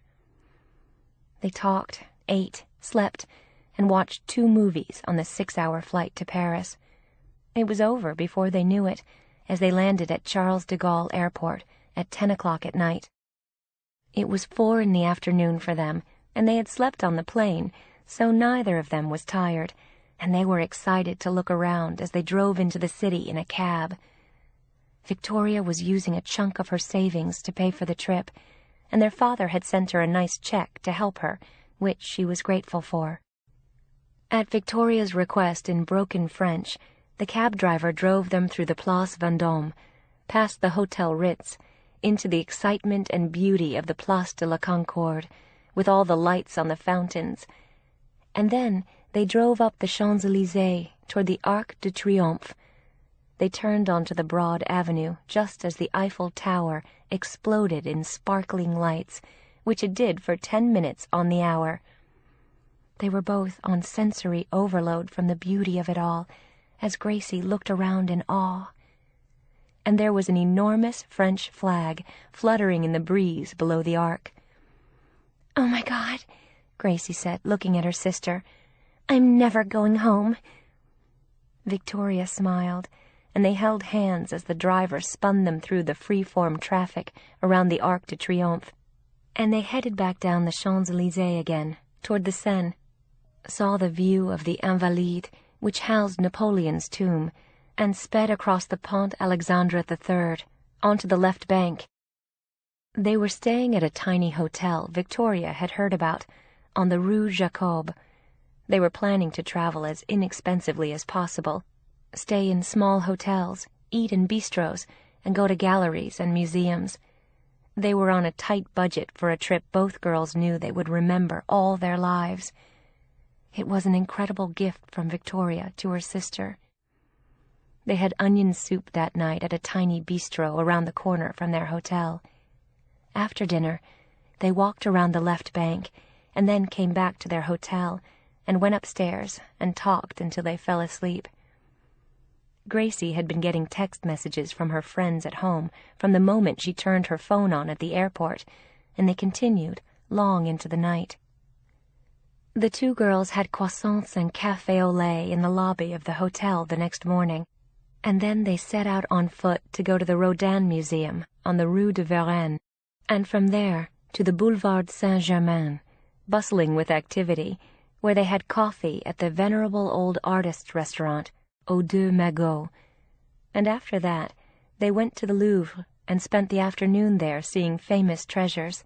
They talked, ate, slept, and watched 2 movies on the 6-hour flight to Paris. It was over before they knew it, as they landed at Charles de Gaulle Airport at 10 o'clock at night. It was 4 in the afternoon for them, and they had slept on the plane, so neither of them was tired, and they were excited to look around as they drove into the city in a cab. Victoria was using a chunk of her savings to pay for the trip, and their father had sent her a nice check to help her, which she was grateful for. At Victoria's request in broken French, the cab driver drove them through the Place Vendôme, past the Hotel Ritz, into the excitement and beauty of the Place de la Concorde, with all the lights on the fountains, and then they drove up the Champs-Élysées toward the Arc de Triomphe. They turned onto the broad avenue just as the Eiffel Tower exploded in sparkling lights, which it did for 10 minutes on the hour. They were both on sensory overload from the beauty of it all, as Gracie looked around in awe. And there was an enormous French flag fluttering in the breeze below the arc. "Oh, my God," Gracie said, looking at her sister. "I'm never going home." Victoria smiled, and they held hands as the driver spun them through the free-form traffic around the Arc de Triomphe. And they headed back down the Champs-Élysées again, toward the Seine, saw the view of the Invalides, which housed Napoleon's tomb, and sped across the Pont Alexandre III, onto the left bank. They were staying at a tiny hotel Victoria had heard about, on the Rue Jacob. They were planning to travel as inexpensively as possible, stay in small hotels, eat in bistros, and go to galleries and museums. They were on a tight budget for a trip both girls knew they would remember all their lives. It was an incredible gift from Victoria to her sister. They had onion soup that night at a tiny bistro around the corner from their hotel. After dinner, they walked around the left bank, and then came back to their hotel and went upstairs and talked until they fell asleep. Gracie had been getting text messages from her friends at home from the moment she turned her phone on at the airport, and they continued long into the night. The 2 girls had croissants and café au lait in the lobby of the hotel the next morning, and then they set out on foot to go to the Rodin Museum on the Rue de Varenne, and from there to the Boulevard Saint-Germain, bustling with activity, where they had coffee at the venerable old artist's restaurant, Aux Deux Magots, and after that they went to the Louvre and spent the afternoon there seeing famous treasures.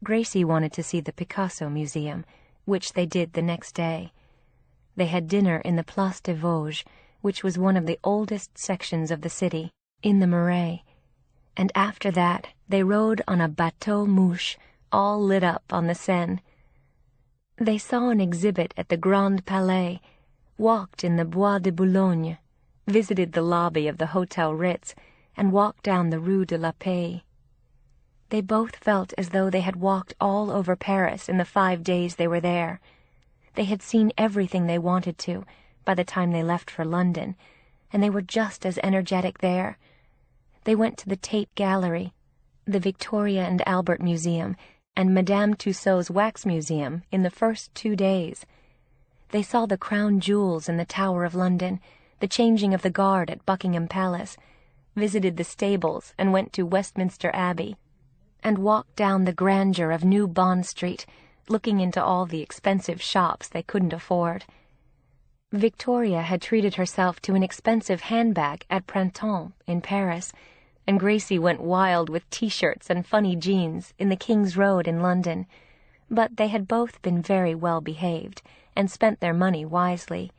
Gracie wanted to see the Picasso Museum, which they did the next day. They had dinner in the Place des Vosges, which was one of the oldest sections of the city, in the Marais, and after that they rode on a bateau mouche, all lit up on the Seine. They saw an exhibit at the Grand Palais, walked in the Bois de Boulogne, visited the lobby of the Hotel Ritz, and walked down the Rue de la Paix. They both felt as though they had walked all over Paris in the 5 days they were there. They had seen everything they wanted to by the time they left for London, and they were just as energetic there. They went to the Tate Gallery, the Victoria and Albert Museum, and Madame Tussaud's Wax Museum in the first 2 days. They saw the crown jewels in the Tower of London, the changing of the guard at Buckingham Palace, visited the stables and went to Westminster Abbey, and walked down the grandeur of New Bond Street, looking into all the expensive shops they couldn't afford. Victoria had treated herself to an expensive handbag at Printemps in Paris, and Gracie went wild with T-shirts and funny jeans in the King's Road in London. But they had both been very well behaved and spent their money wisely.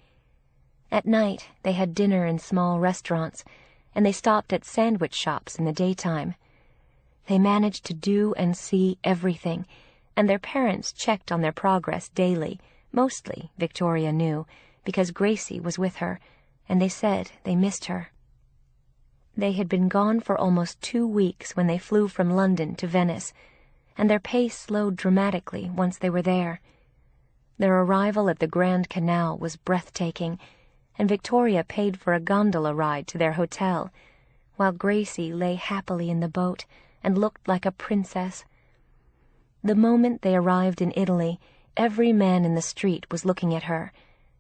At night they had dinner in small restaurants, and they stopped at sandwich shops in the daytime. They managed to do and see everything, and their parents checked on their progress daily, mostly, Victoria knew, because Gracie was with her, and they said they missed her. They had been gone for almost 2 weeks when they flew from London to Venice, and their pace slowed dramatically once they were there. Their arrival at the Grand Canal was breathtaking, and Victoria paid for a gondola ride to their hotel, while Gracie lay happily in the boat and looked like a princess. The moment they arrived in Italy, every man in the street was looking at her,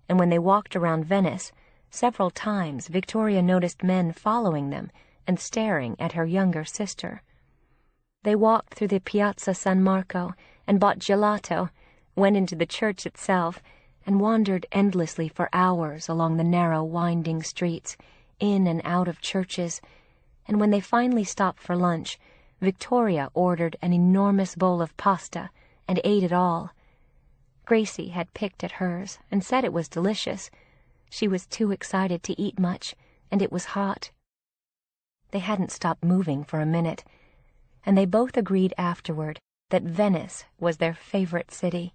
and when they walked around Venice, several times Victoria noticed men following them and staring at her younger sister. They walked through the Piazza San Marco and bought gelato, went into the church itself, and wandered endlessly for hours along the narrow, winding streets, in and out of churches, and when they finally stopped for lunch, Victoria ordered an enormous bowl of pasta and ate it all. Gracie had picked at hers and said it was delicious. She was too excited to eat much, and it was hot. They hadn't stopped moving for a minute, and they both agreed afterward that Venice was their favorite city.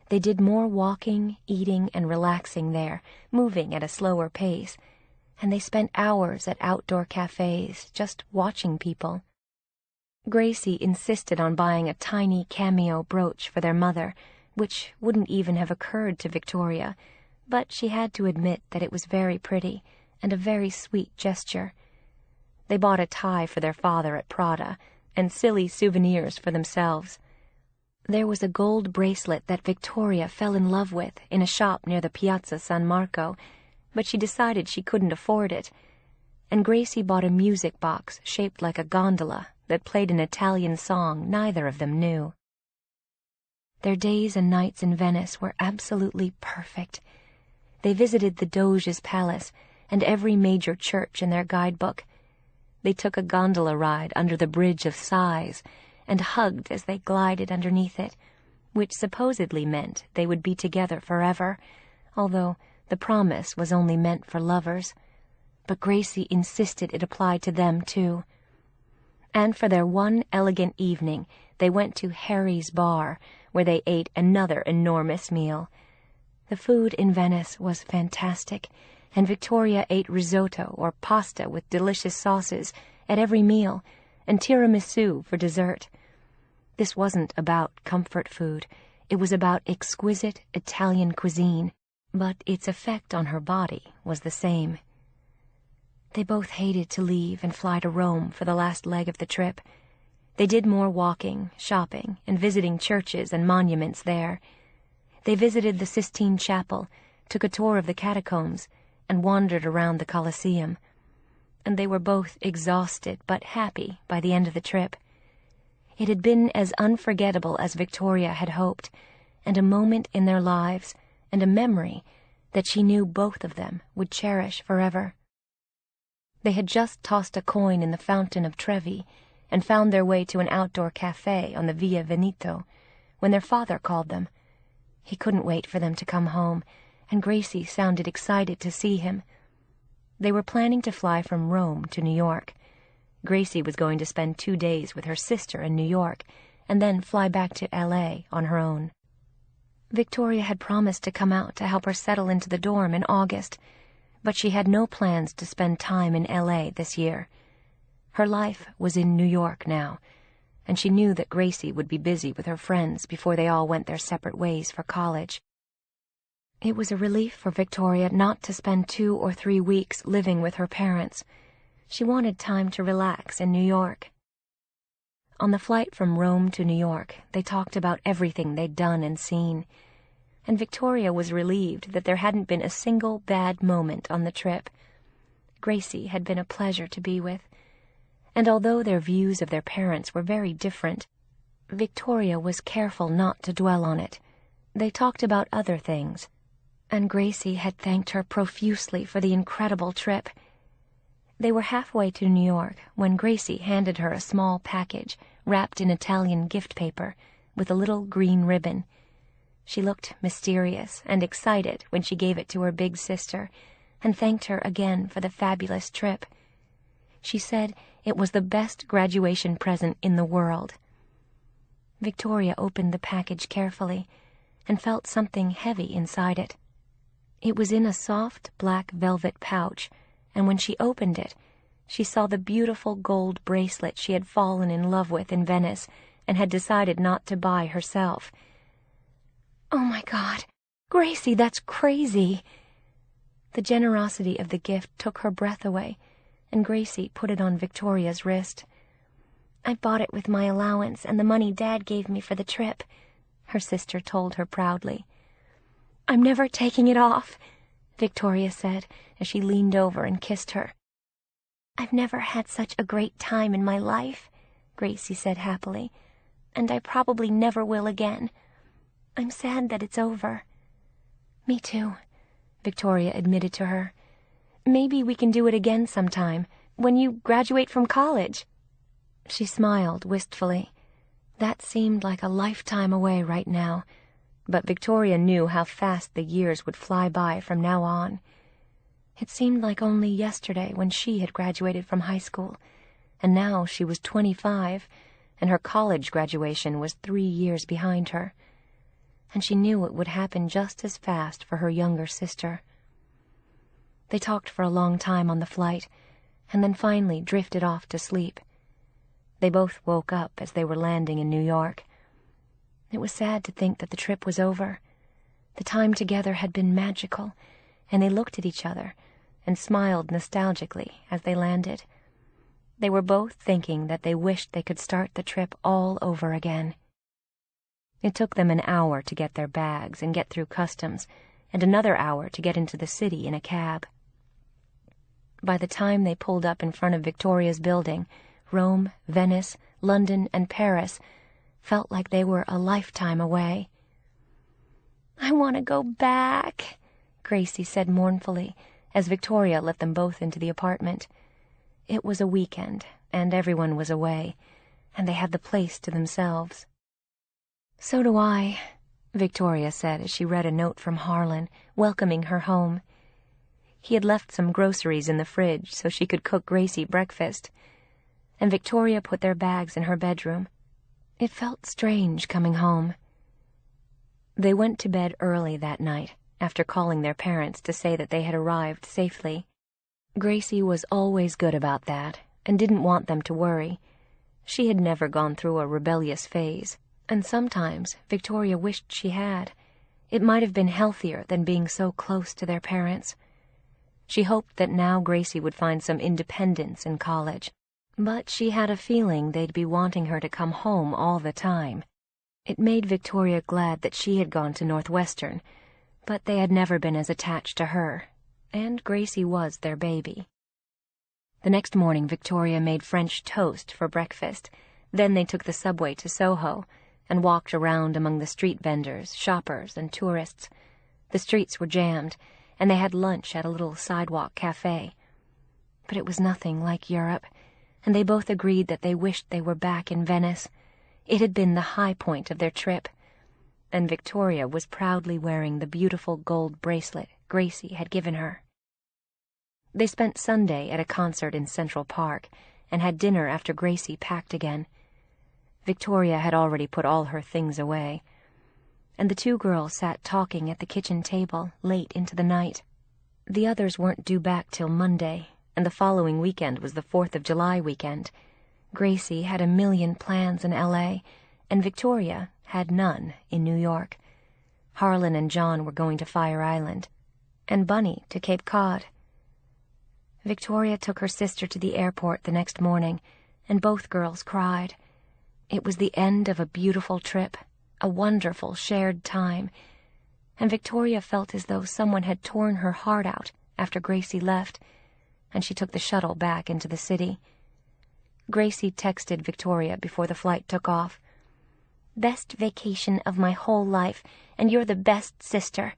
They did more walking, eating, and relaxing there, moving at a slower pace, and they spent hours at outdoor cafes, just watching people. Gracie insisted on buying a tiny cameo brooch for their mother, which wouldn't even have occurred to Victoria, but she had to admit that it was very pretty and a very sweet gesture. They bought a tie for their father at Prada, and silly souvenirs for themselves. There was a gold bracelet that Victoria fell in love with in a shop near the Piazza San Marco, but she decided she couldn't afford it, and Gracie bought a music box shaped like a gondola that played an Italian song neither of them knew. Their days and nights in Venice were absolutely perfect. They visited the Doge's palace and every major church in their guidebook. They took a gondola ride under the Bridge of Sighs and hugged as they glided underneath it, which supposedly meant they would be together forever, although the promise was only meant for lovers. But Gracie insisted it applied to them, too. And for their one elegant evening, they went to Harry's bar, where they ate another enormous meal. The food in Venice was fantastic, and Victoria ate risotto or pasta with delicious sauces at every meal, and tiramisu for dessert. This wasn't about comfort food. It was about exquisite Italian cuisine, but its effect on her body was the same. They both hated to leave and fly to Rome for the last leg of the trip. They did more walking, shopping, and visiting churches and monuments there. They visited the Sistine Chapel, took a tour of the catacombs, and wandered around the Colosseum. And they were both exhausted but happy by the end of the trip. It had been as unforgettable as Victoria had hoped, and a moment in their lives, and a memory that she knew both of them would cherish forever. They had just tossed a coin in the Fountain of Trevi and found their way to an outdoor cafe on the Via Veneto when their father called them. He couldn't wait for them to come home, and Gracie sounded excited to see him. They were planning to fly from Rome to New York. Gracie was going to spend 2 days with her sister in New York and then fly back to L.A. on her own. Victoria had promised to come out to help her settle into the dorm in August, but she had no plans to spend time in L.A. this year. Her life was in New York now, and she knew that Gracie would be busy with her friends before they all went their separate ways for college. It was a relief for Victoria not to spend 2 or 3 weeks living with her parents. She wanted time to relax in New York. On the flight from Rome to New York, they talked about everything they'd done and seen, and Victoria was relieved that there hadn't been a single bad moment on the trip. Gracie had been a pleasure to be with, and although their views of their parents were very different, Victoria was careful not to dwell on it. They talked about other things, and Gracie had thanked her profusely for the incredible trip. They were halfway to New York when Gracie handed her a small package wrapped in Italian gift paper with a little green ribbon. She looked mysterious and excited when she gave it to her big sister and thanked her again for the fabulous trip. She said it was the best graduation present in the world. Victoria opened the package carefully and felt something heavy inside it. It was in a soft black velvet pouch, and when she opened it, she saw the beautiful gold bracelet she had fallen in love with in Venice and had decided not to buy herself. "Oh, my God, Gracie, that's crazy!" The generosity of the gift took her breath away, and Gracie put it on Victoria's wrist. "I bought it with my allowance and the money Dad gave me for the trip," her sister told her proudly. "I'm never taking it off," Victoria said as she leaned over and kissed her. "I've never had such a great time in my life," Gracie said happily, "and I probably never will again. I'm sad that it's over." "Me too," Victoria admitted to her. "Maybe we can do it again sometime, when you graduate from college." She smiled wistfully. That seemed like a lifetime away right now, but Victoria knew how fast the years would fly by from now on. It seemed like only yesterday when she had graduated from high school, and now she was 25, and her college graduation was 3 years behind her. And she knew it would happen just as fast for her younger sister. They talked for a long time on the flight, and then finally drifted off to sleep. They both woke up as they were landing in New York. It was sad to think that the trip was over. The time together had been magical, and they looked at each other and smiled nostalgically as they landed. They were both thinking that they wished they could start the trip all over again. It took them an hour to get their bags and get through customs, and another hour to get into the city in a cab. By the time they pulled up in front of Victoria's building, Rome, Venice, London, and Paris felt like they were a lifetime away. "I want to go back," Gracie said mournfully, as Victoria let them both into the apartment. It was a weekend, and everyone was away, and they had the place to themselves. "So do I," Victoria said as she read a note from Harlan, welcoming her home. He had left some groceries in the fridge so she could cook Gracie breakfast, and Victoria put their bags in her bedroom. It felt strange coming home. They went to bed early that night, after calling their parents to say that they had arrived safely. Gracie was always good about that, and didn't want them to worry. She had never gone through a rebellious phase, and sometimes Victoria wished she had. It might have been healthier than being so close to their parents. She hoped that now Gracie would find some independence in college, but she had a feeling they'd be wanting her to come home all the time. It made Victoria glad that she had gone to Northwestern, but they had never been as attached to her, and Gracie was their baby. The next morning Victoria made French toast for breakfast. Then they took the subway to Soho and walked around among the street vendors, shoppers, and tourists. The streets were jammed, and they had lunch at a little sidewalk cafe. But it was nothing like Europe, and they both agreed that they wished they were back in Venice. It had been the high point of their trip, and Victoria was proudly wearing the beautiful gold bracelet Gracie had given her. They spent Sunday at a concert in Central Park and had dinner after Gracie packed again. Victoria had already put all her things away, and the two girls sat talking at the kitchen table late into the night. The others weren't due back till Monday, and the following weekend was the 4th of July weekend. Gracie had a million plans in L.A., and Victoria had none in New York. Harlan and John were going to Fire Island, and Bunny to Cape Cod. Victoria took her sister to the airport the next morning, and both girls cried. It was the end of a beautiful trip, a wonderful shared time, and Victoria felt as though someone had torn her heart out after Gracie left, and she took the shuttle back into the city. Gracie texted Victoria before the flight took off. "Best vacation of my whole life, and you're the best sister.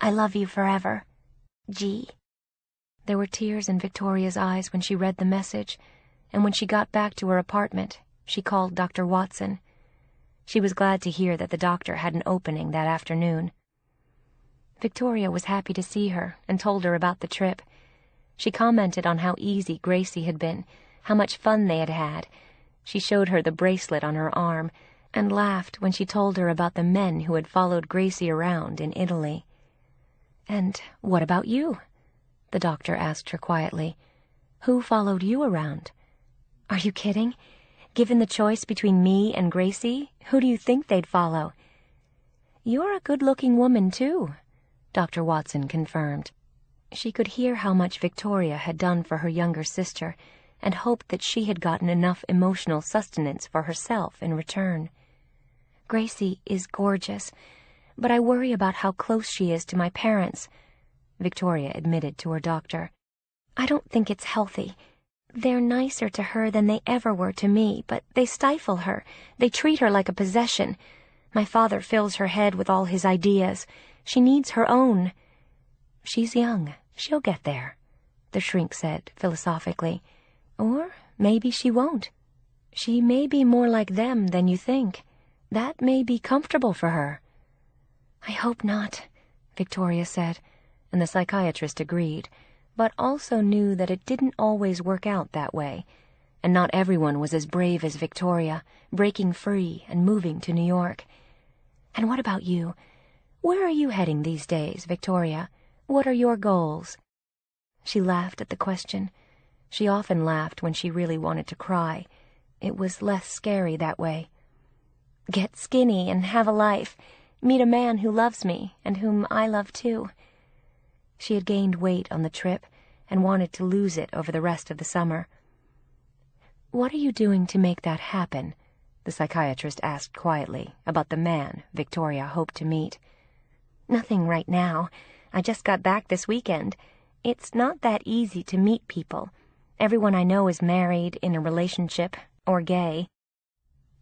I love you forever. G." There were tears in Victoria's eyes when she read the message, and when she got back to her apartment, she called Dr. Watson. She was glad to hear that the doctor had an opening that afternoon. Victoria was happy to see her and told her about the trip. She commented on how easy Gracie had been, how much fun they had had. She showed her the bracelet on her arm and laughed when she told her about the men who had followed Gracie around in Italy. "And what about you?" the doctor asked her quietly. "Who followed you around?" "Are you kidding? Given the choice between me and Gracie, who do you think they'd follow?" "You're a good-looking woman, too," Dr. Watson confirmed. She could hear how much Victoria had done for her younger sister, and hoped that she had gotten enough emotional sustenance for herself in return. "Gracie is gorgeous, but I worry about how close she is to my parents," Victoria admitted to her doctor. "I don't think it's healthy. They're nicer to her than they ever were to me, but they stifle her. They treat her like a possession. My father fills her head with all his ideas. She needs her own." "She's young. She'll get there," the shrink said philosophically. "Or maybe she won't. She may be more like them than you think. That may be comfortable for her." "I hope not," Victoria said, and the psychiatrist agreed, but also knew that it didn't always work out that way, and not everyone was as brave as Victoria, breaking free and moving to New York. "And what about you? Where are you heading these days, Victoria? What are your goals?" She laughed at the question. She often laughed when she really wanted to cry. It was less scary that way. "Get skinny and have a life. Meet a man who loves me and whom I love too." She had gained weight on the trip and wanted to lose it over the rest of the summer. "What are you doing to make that happen?" the psychiatrist asked quietly about the man Victoria hoped to meet. "Nothing right now. I just got back this weekend. It's not that easy to meet people. Everyone I know is married, in a relationship, or gay."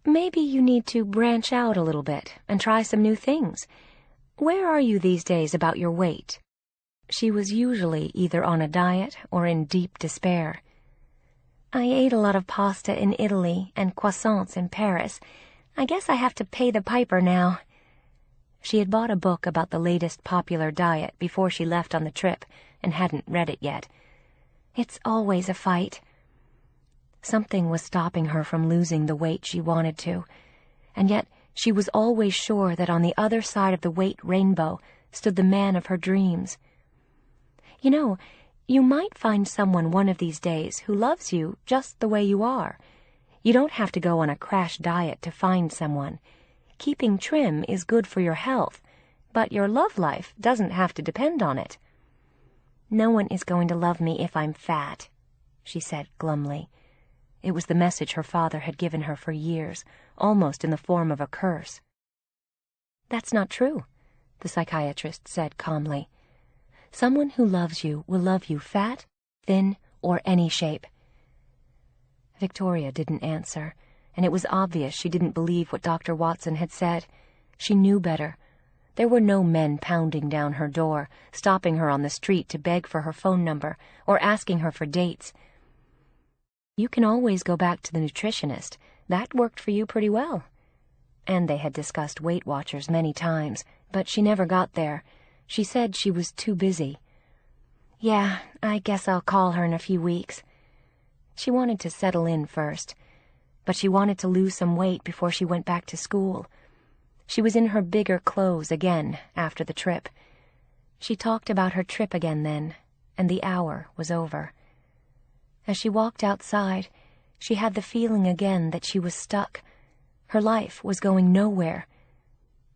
"Maybe you need to branch out a little bit and try some new things. Where are you these days about your weight?" She was usually either on a diet or in deep despair. "I ate a lot of pasta in Italy and croissants in Paris. I guess I have to pay the piper now." She had bought a book about the latest popular diet before she left on the trip and hadn't read it yet. It's always a fight. Something was stopping her from losing the weight she wanted to, and yet she was always sure that on the other side of the weight rainbow stood the man of her dreams. "You know, you might find someone one of these days who loves you just the way you are. You don't have to go on a crash diet to find someone. Keeping trim is good for your health, but your love life doesn't have to depend on it." "No one is going to love me if I'm fat," she said glumly. It was the message her father had given her for years, almost in the form of a curse. "That's not true," the psychiatrist said calmly. "Someone who loves you will love you fat, thin, or any shape." Victoria didn't answer, and it was obvious she didn't believe what Dr. Watson had said. She knew better. There were no men pounding down her door, stopping her on the street to beg for her phone number, or asking her for dates. "You can always go back to the nutritionist. That worked for you pretty well." And they had discussed Weight Watchers many times, but she never got there. She said she was too busy. "Yeah, I guess I'll call her in a few weeks." She wanted to settle in first, but she wanted to lose some weight before she went back to school. She was in her bigger clothes again after the trip. She talked about her trip again then, and the hour was over. As she walked outside, she had the feeling again that she was stuck. Her life was going nowhere.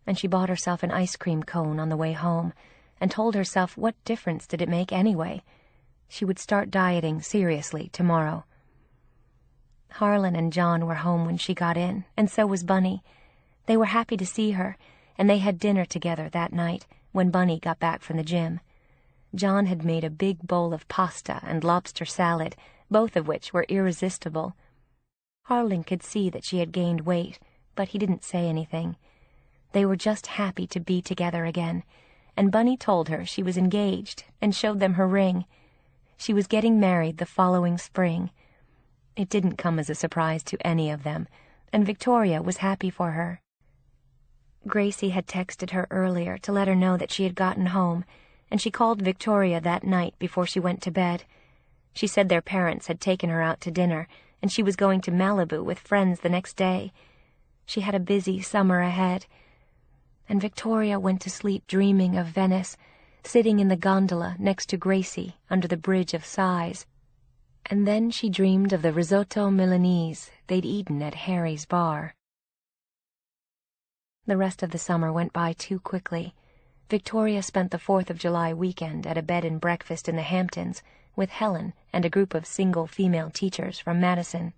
And she bought herself an ice cream cone on the way home, and told herself what difference did it make anyway. She would start dieting seriously tomorrow. Harlan and John were home when she got in, and so was Bunny. They were happy to see her, and they had dinner together that night when Bunny got back from the gym. John had made a big bowl of pasta and lobster salad, both of which were irresistible. Harlan could see that she had gained weight, but he didn't say anything. They were just happy to be together again, and Bunny told her she was engaged and showed them her ring. She was getting married the following spring. It didn't come as a surprise to any of them, and Victoria was happy for her. Gracie had texted her earlier to let her know that she had gotten home, and she called Victoria that night before she went to bed. She said their parents had taken her out to dinner, and she was going to Malibu with friends the next day. She had a busy summer ahead. And Victoria went to sleep dreaming of Venice, sitting in the gondola next to Gracie under the Bridge of Sighs. And then she dreamed of the risotto Milanese they'd eaten at Harry's bar. The rest of the summer went by too quickly. Victoria spent the 4th of July weekend at a bed and breakfast in the Hamptons with Helen and a group of single female teachers from Madison.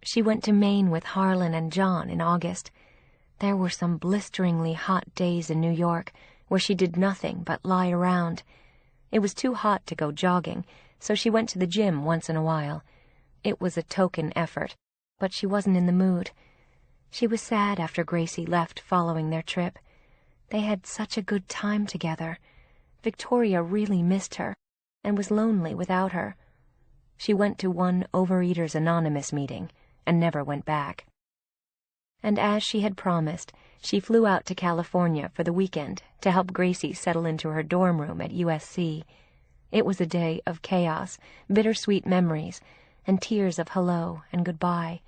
She went to Maine with Harlan and John in August. There were some blisteringly hot days in New York where she did nothing but lie around. It was too hot to go jogging, so she went to the gym once in a while. It was a token effort, but she wasn't in the mood. She was sad after Gracie left following their trip. They had such a good time together. Victoria really missed her, and was lonely without her. She went to one Overeaters Anonymous meeting, and never went back. And as she had promised, she flew out to California for the weekend to help Gracie settle into her dorm room at USC. It was a day of chaos, bittersweet memories, and tears of hello and goodbye.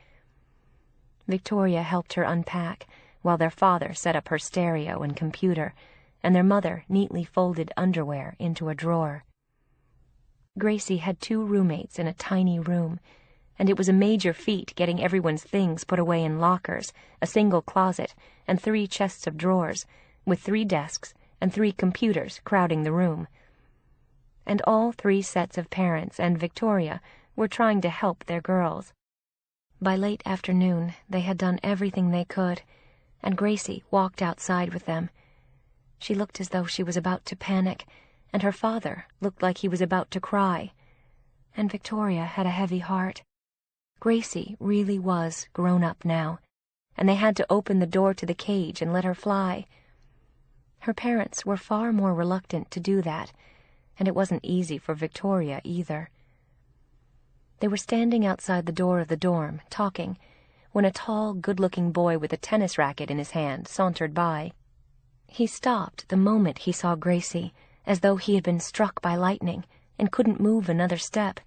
Victoria helped her unpack, while their father set up her stereo and computer, and their mother neatly folded underwear into a drawer. Gracie had 2 roommates in a tiny room, and it was a major feat getting everyone's things put away in lockers, a single closet, and 3 chests of drawers, with 3 desks and 3 computers crowding the room. And all 3 sets of parents and Victoria were trying to help their girls. By late afternoon, they had done everything they could, and Gracie walked outside with them. She looked as though she was about to panic, and her father looked like he was about to cry. And Victoria had a heavy heart. Gracie really was grown up now, and they had to open the door to the cage and let her fly. Her parents were far more reluctant to do that, and it wasn't easy for Victoria either. They were standing outside the door of the dorm, talking, when a tall, good-looking boy with a tennis racket in his hand sauntered by. He stopped the moment he saw Gracie, as though he had been struck by lightning, and couldn't move another step.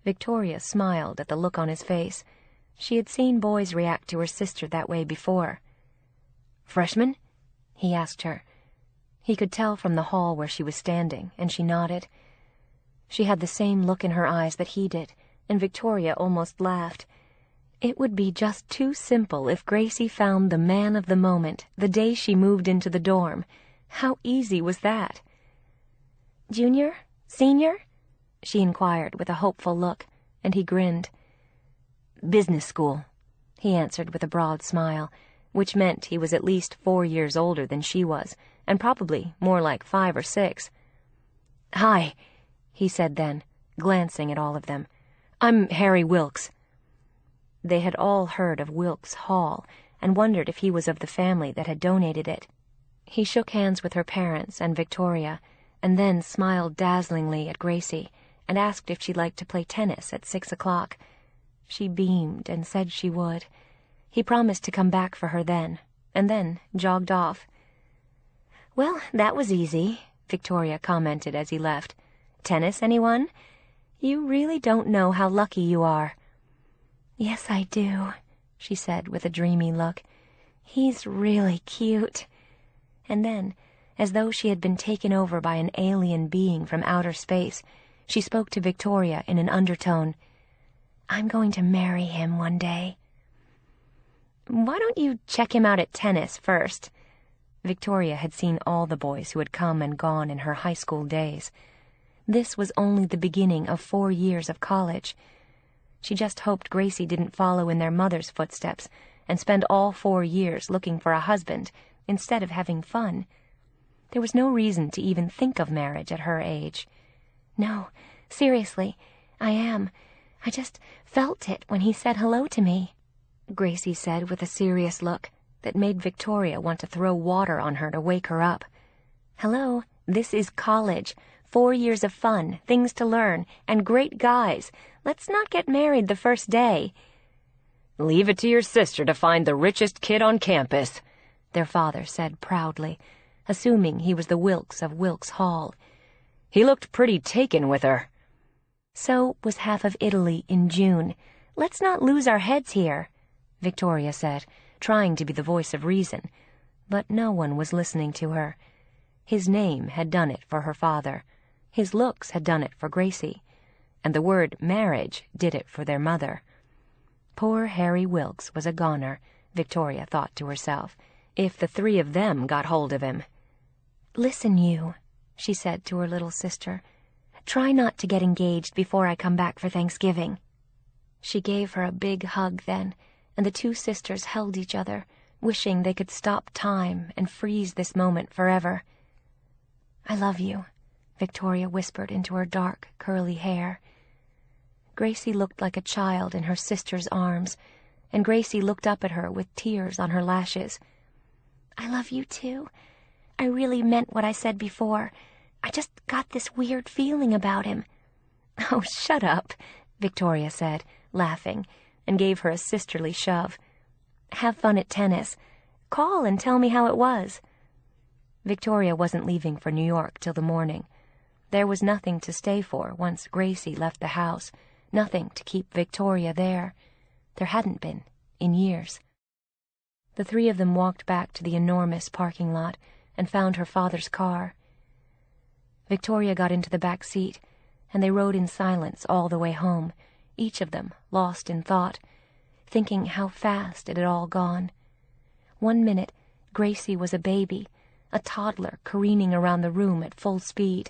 Victoria smiled at the look on his face. She had seen boys react to her sister that way before. "Freshman?" he asked her. He could tell from the hall where she was standing, and she nodded. She had the same look in her eyes that he did, and Victoria almost laughed. It would be just too simple if Gracie found the man of the moment the day she moved into the dorm. How easy was that? "Junior? Senior?" she inquired with a hopeful look, and he grinned. "Business school," he answered with a broad smile, which meant he was at least 4 years older than she was, and probably more like 5 or 6. "Hi," he said then, glancing at all of them. "I'm Harry Wilkes." They had all heard of Wilkes Hall, and wondered if he was of the family that had donated it. He shook hands with her parents and Victoria, and then smiled dazzlingly at Gracie, and asked if she'd like to play tennis at 6 o'clock. She beamed and said she would. He promised to come back for her then, and then jogged off. "Well, that was easy," Victoria commented as he left. "Tennis, anyone? You really don't know how lucky you are." "Yes, I do," she said with a dreamy look. "He's really cute." And then, As though she had been taken over by an alien being from outer space, she spoke to Victoria in an undertone. "I'm going to marry him one day." "Why don't you check him out at tennis first?" Victoria had seen all the boys who had come and gone in her high school days. This was only the beginning of 4 years of college. She just hoped Gracie didn't follow in their mother's footsteps and spend all 4 years looking for a husband instead of having fun. There was no reason to even think of marriage at her age. "No, seriously, I am. I just felt it when he said hello to me," Gracie said with a serious look that made Victoria want to throw water on her to wake her up. "Hello, this is college. 4 years of fun, things to learn, and great guys. Let's not get married the first day." "Leave it to your sister to find the richest kid on campus," their father said proudly, assuming he was the Wilkes of Wilkes Hall. "He looked pretty taken with her." "So was half of Italy in June. Let's not lose our heads here," Victoria said, trying to be the voice of reason. But no one was listening to her. His name had done it for her father. His looks had done it for Gracie. And the word marriage did it for their mother. Poor Harry Wilkes was a goner, Victoria thought to herself, if the 3 of them got hold of him. "Listen, you," she said to her little sister. "Try not to get engaged before I come back for Thanksgiving." She gave her a big hug then, and the 2 sisters held each other, wishing they could stop time and freeze this moment forever. "I love you," Victoria whispered into her dark, curly hair. Gracie looked like a child in her sister's arms, and Gracie looked up at her with tears on her lashes. "I love you too. I really meant what I said before. I just got this weird feeling about him." "Oh, shut up," Victoria said, laughing, and gave her a sisterly shove. "Have fun at tennis. Call and tell me how it was." Victoria wasn't leaving for New York till the morning. There was nothing to stay for once Gracie left the house, nothing to keep Victoria there. There hadn't been in years. The 3 of them walked back to the enormous parking lot and found her father's car. Victoria got into the back seat, and they rode in silence all the way home, each of them lost in thought, thinking how fast it had all gone. 1 minute, Gracie was a baby, a toddler careening around the room at full speed.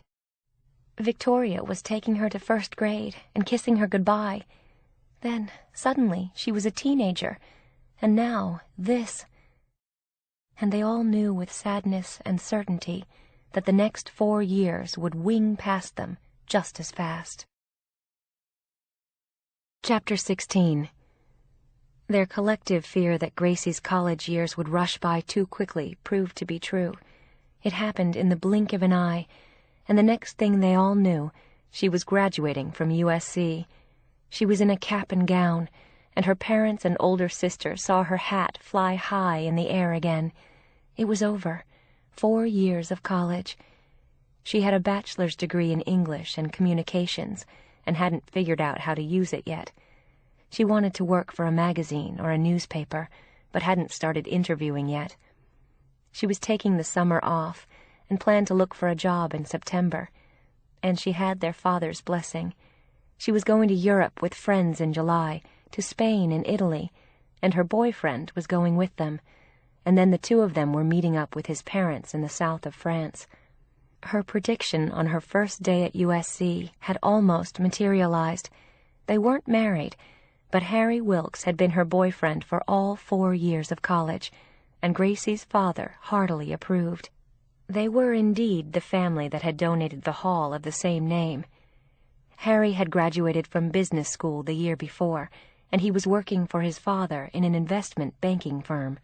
Victoria was taking her to 1st grade and kissing her goodbye. Then, suddenly, she was a teenager, and now this. And they all knew with sadness and certainty that the next 4 years would wing past them just as fast. Chapter 16. Their collective fear that Gracie's college years would rush by too quickly proved to be true. It happened in the blink of an eye, and the next thing they all knew, she was graduating from USC. She was in a cap and gown, and her parents and older sister saw her hat fly high in the air again. It was over. 4 years of college. She had a bachelor's degree in English and communications, and hadn't figured out how to use it yet. She wanted to work for a magazine or a newspaper, but hadn't started interviewing yet. She was taking the summer off, and planned to look for a job in September. And she had their father's blessing. She was going to Europe with friends in July, to Spain and Italy, and her boyfriend was going with them, and then the 2 of them were meeting up with his parents in the south of France. Her prediction on her first day at USC had almost materialized. They weren't married, but Harry Wilkes had been her boyfriend for all 4 years of college, and Gracie's father heartily approved. They were indeed the family that had donated the hall of the same name. Harry had graduated from business school the year before, and he was working for his father in an investment banking firm.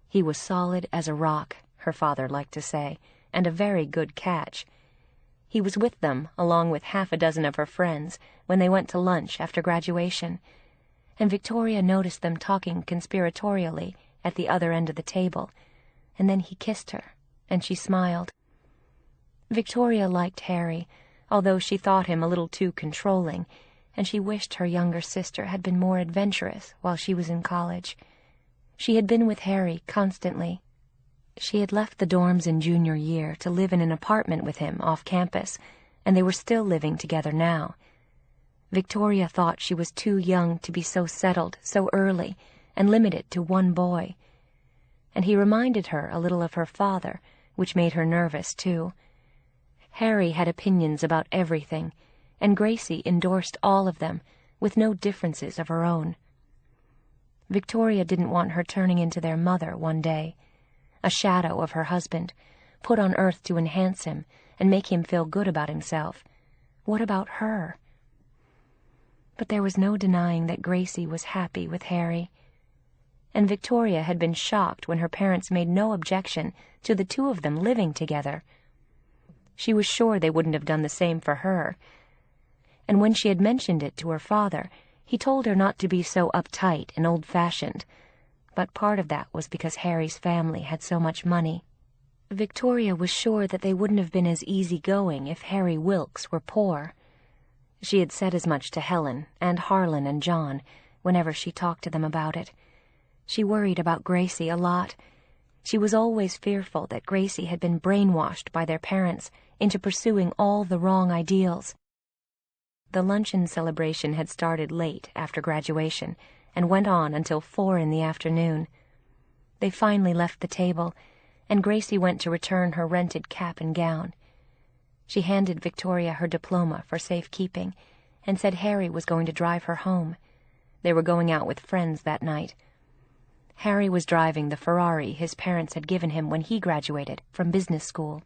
He was solid as a rock, her father liked to say, and a very good catch. He was with them, along with half a dozen of her friends, when they went to lunch after graduation, and Victoria noticed them talking conspiratorially at the other end of the table, and then he kissed her, and she smiled. Victoria liked Harry, although she thought him a little too controlling, and she wished her younger sister had been more adventurous while she was in college. She had been with Harry constantly. She had left the dorms in junior year to live in an apartment with him off campus, and they were still living together now. Victoria thought she was too young to be so settled so early and limited to one boy. And he reminded her a little of her father, which made her nervous, too. Harry had opinions about everything, and Gracie endorsed all of them, with no differences of her own. Victoria didn't want her turning into their mother one day, a shadow of her husband, put on earth to enhance him and make him feel good about himself. What about her? But there was no denying that Gracie was happy with Harry. And Victoria had been shocked when her parents made no objection to the two of them living together. She was sure they wouldn't have done the same for her. And when she had mentioned it to her father, he told her not to be so uptight and old-fashioned. But part of that was because Harry's family had so much money. Victoria was sure that they wouldn't have been as easygoing if Harry Wilkes were poor. She had said as much to Helen and Harlan and John whenever she talked to them about it. She worried about Gracie a lot. She was always fearful that Gracie had been brainwashed by their parents into pursuing all the wrong ideals. The luncheon celebration had started late after graduation and went on until 4 in the afternoon. They finally left the table, and Gracie went to return her rented cap and gown. She handed Victoria her diploma for safekeeping and said Harry was going to drive her home. They were going out with friends that night. Harry was driving the Ferrari his parents had given him when he graduated from business school.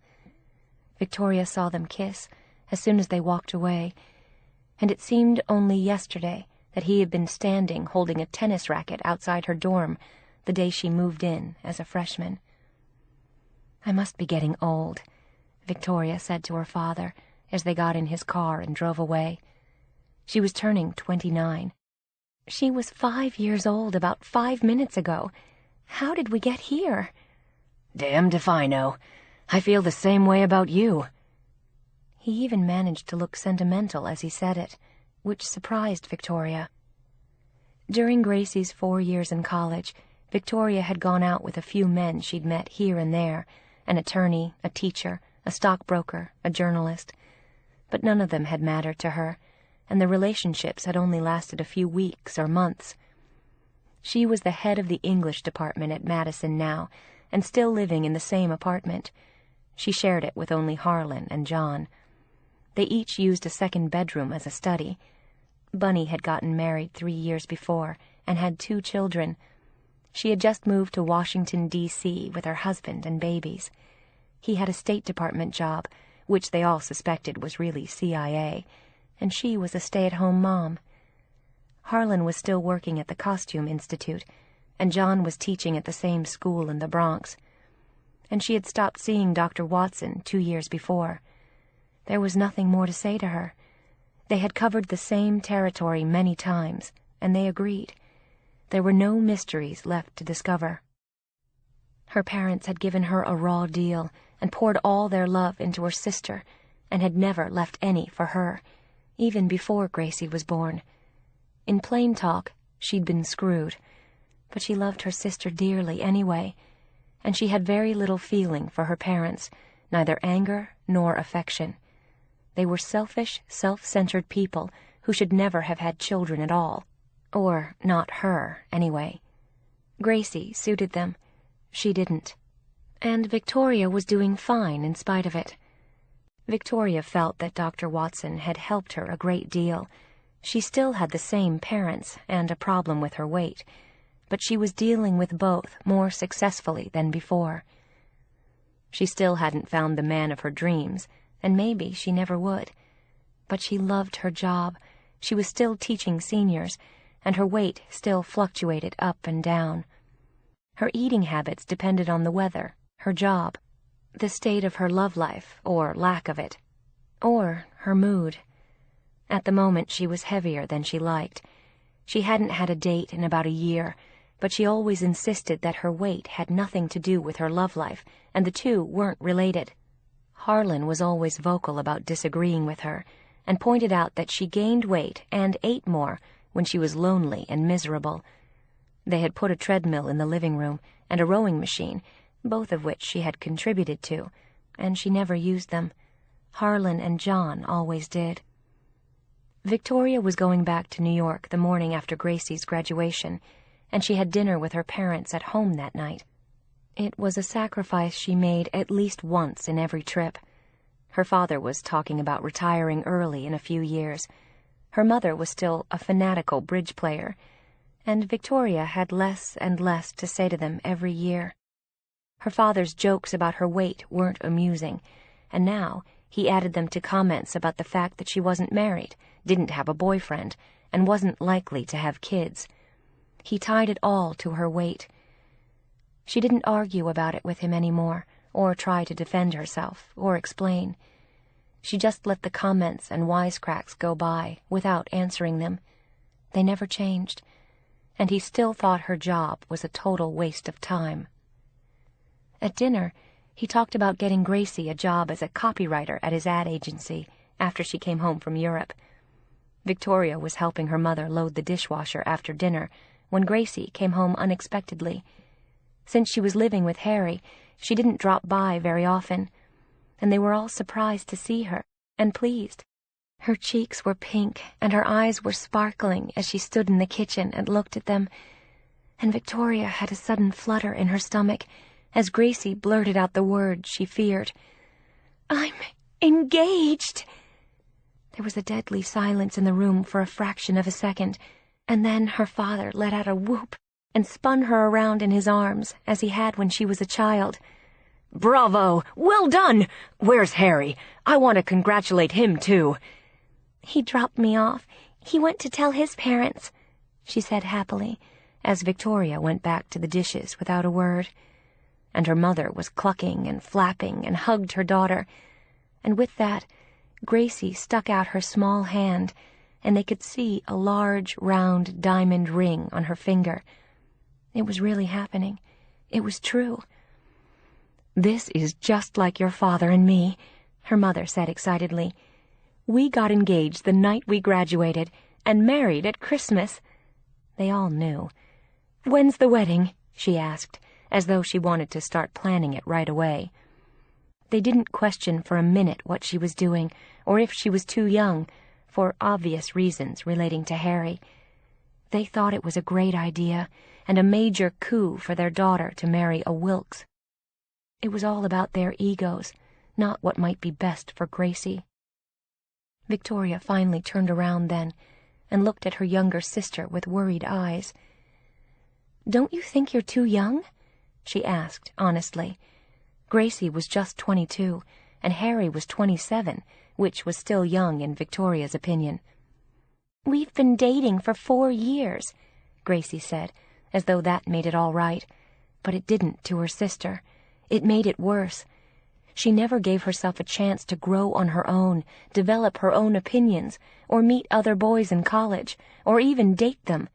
Victoria saw them kiss as soon as they walked away, and it seemed only yesterday that he had been standing holding a tennis racket outside her dorm the day she moved in as a freshman. "I must be getting old," Victoria said to her father as they got in his car and drove away. She was turning 29. "She was 5 years old about 5 minutes ago. How did we get here?" "Damned if I know. I feel the same way about you." He even managed to look sentimental as he said it, which surprised Victoria. During Gracie's 4 years in college, Victoria had gone out with a few men she'd met here and there, an attorney, a teacher, a stockbroker, a journalist. But none of them had mattered to her, and the relationships had only lasted a few weeks or months. She was the head of the English department at Madison now, and still living in the same apartment. She shared it with only Harlan and John. They each used a second bedroom as a study. Bunny had gotten married 3 years before and had 2 children. She had just moved to Washington, D.C. with her husband and babies. He had a State Department job, which they all suspected was really CIA, and she was a stay-at-home mom. Harlan was still working at the Costume Institute, and John was teaching at the same school in the Bronx. And she had stopped seeing Dr. Watson 2 years before. There was nothing more to say to her. They had covered the same territory many times, and they agreed. There were no mysteries left to discover. Her parents had given her a raw deal and poured all their love into her sister, and had never left any for her, even before Gracie was born. In plain talk, she'd been screwed, but she loved her sister dearly anyway, and she had very little feeling for her parents, neither anger nor affection. They were selfish, self-centered people who should never have had children at all. Or not her, anyway. Gracie suited them. She didn't. And Victoria was doing fine in spite of it. Victoria felt that Dr. Watson had helped her a great deal. She still had the same parents and a problem with her weight, but she was dealing with both more successfully than before. She still hadn't found the man of her dreams, and maybe she never would. But she loved her job. She was still teaching seniors, and her weight still fluctuated up and down. Her eating habits depended on the weather, her job, the state of her love life, or lack of it, or her mood. At the moment she was heavier than she liked. She hadn't had a date in about a year, but she always insisted that her weight had nothing to do with her love life, and the two weren't related. Harlan was always vocal about disagreeing with her, and pointed out that she gained weight and ate more when she was lonely and miserable. They had put a treadmill in the living room and a rowing machine, both of which she had contributed to, and she never used them. Harlan and John always did. Victoria was going back to New York the morning after Gracie's graduation, and she had dinner with her parents at home that night. It was a sacrifice she made at least once in every trip. Her father was talking about retiring early in a few years. Her mother was still a fanatical bridge player, and Victoria had less and less to say to them every year. Her father's jokes about her weight weren't amusing, and now he added them to comments about the fact that she wasn't married, didn't have a boyfriend, and wasn't likely to have kids. He tied it all to her weight. She didn't argue about it with him anymore, or try to defend herself, or explain. She just let the comments and wisecracks go by without answering them. They never changed, and he still thought her job was a total waste of time. At dinner, he talked about getting Gracie a job as a copywriter at his ad agency after she came home from Europe. Victoria was helping her mother load the dishwasher after dinner when Gracie came home unexpectedly. Since she was living with Harry, she didn't drop by very often, and they were all surprised to see her, and pleased. Her cheeks were pink, and her eyes were sparkling as she stood in the kitchen and looked at them, and Victoria had a sudden flutter in her stomach as Gracie blurted out the word she feared. "I'm engaged!" There was a deadly silence in the room for a fraction of a second, and then her father let out a whoop and spun her around in his arms as he had when she was a child. "Bravo! Well done! Where's Harry? I want to congratulate him, too." "He dropped me off. He went to tell his parents," she said happily, as Victoria went back to the dishes without a word. And her mother was clucking and flapping and hugged her daughter, and with that, Gracie stuck out her small hand, and they could see a large, round diamond ring on her finger. It was really happening. It was true. "This is just like your father and me," her mother said excitedly. "We got engaged the night we graduated, and married at Christmas." They all knew. "When's the wedding?" she asked, as though she wanted to start planning it right away. They didn't question for a minute what she was doing, or if she was too young, for obvious reasons relating to Harry. They thought it was a great idea, and a major coup for their daughter to marry a Wilkes. It was all about their egos, not what might be best for Gracie. Victoria finally turned around then, and looked at her younger sister with worried eyes. "Don't you think you're too young?" she asked, honestly. Gracie was just 22, and Harry was 27, which was still young in Victoria's opinion. "We've been dating for 4 years, Gracie said, as though that made it all right. But it didn't to her sister. It made it worse. She never gave herself a chance to grow on her own, develop her own opinions, or meet other boys in college, or even date them.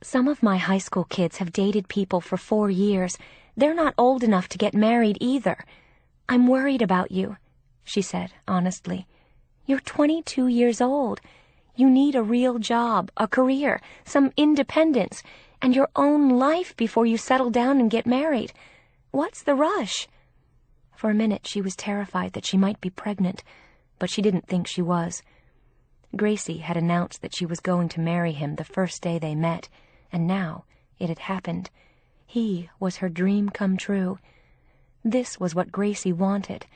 "Some of my high school kids have dated people for 4 years. They're not old enough to get married either. I'm worried about you," she said honestly. "You're 22 years old. You need a real job, a career, some independence, and your own life before you settle down and get married. What's the rush?" For a minute she was terrified that she might be pregnant, but she didn't think she was. Gracie had announced that she was going to marry him the first day they met, and now it had happened. He was her dream come true. This was what Gracie wanted,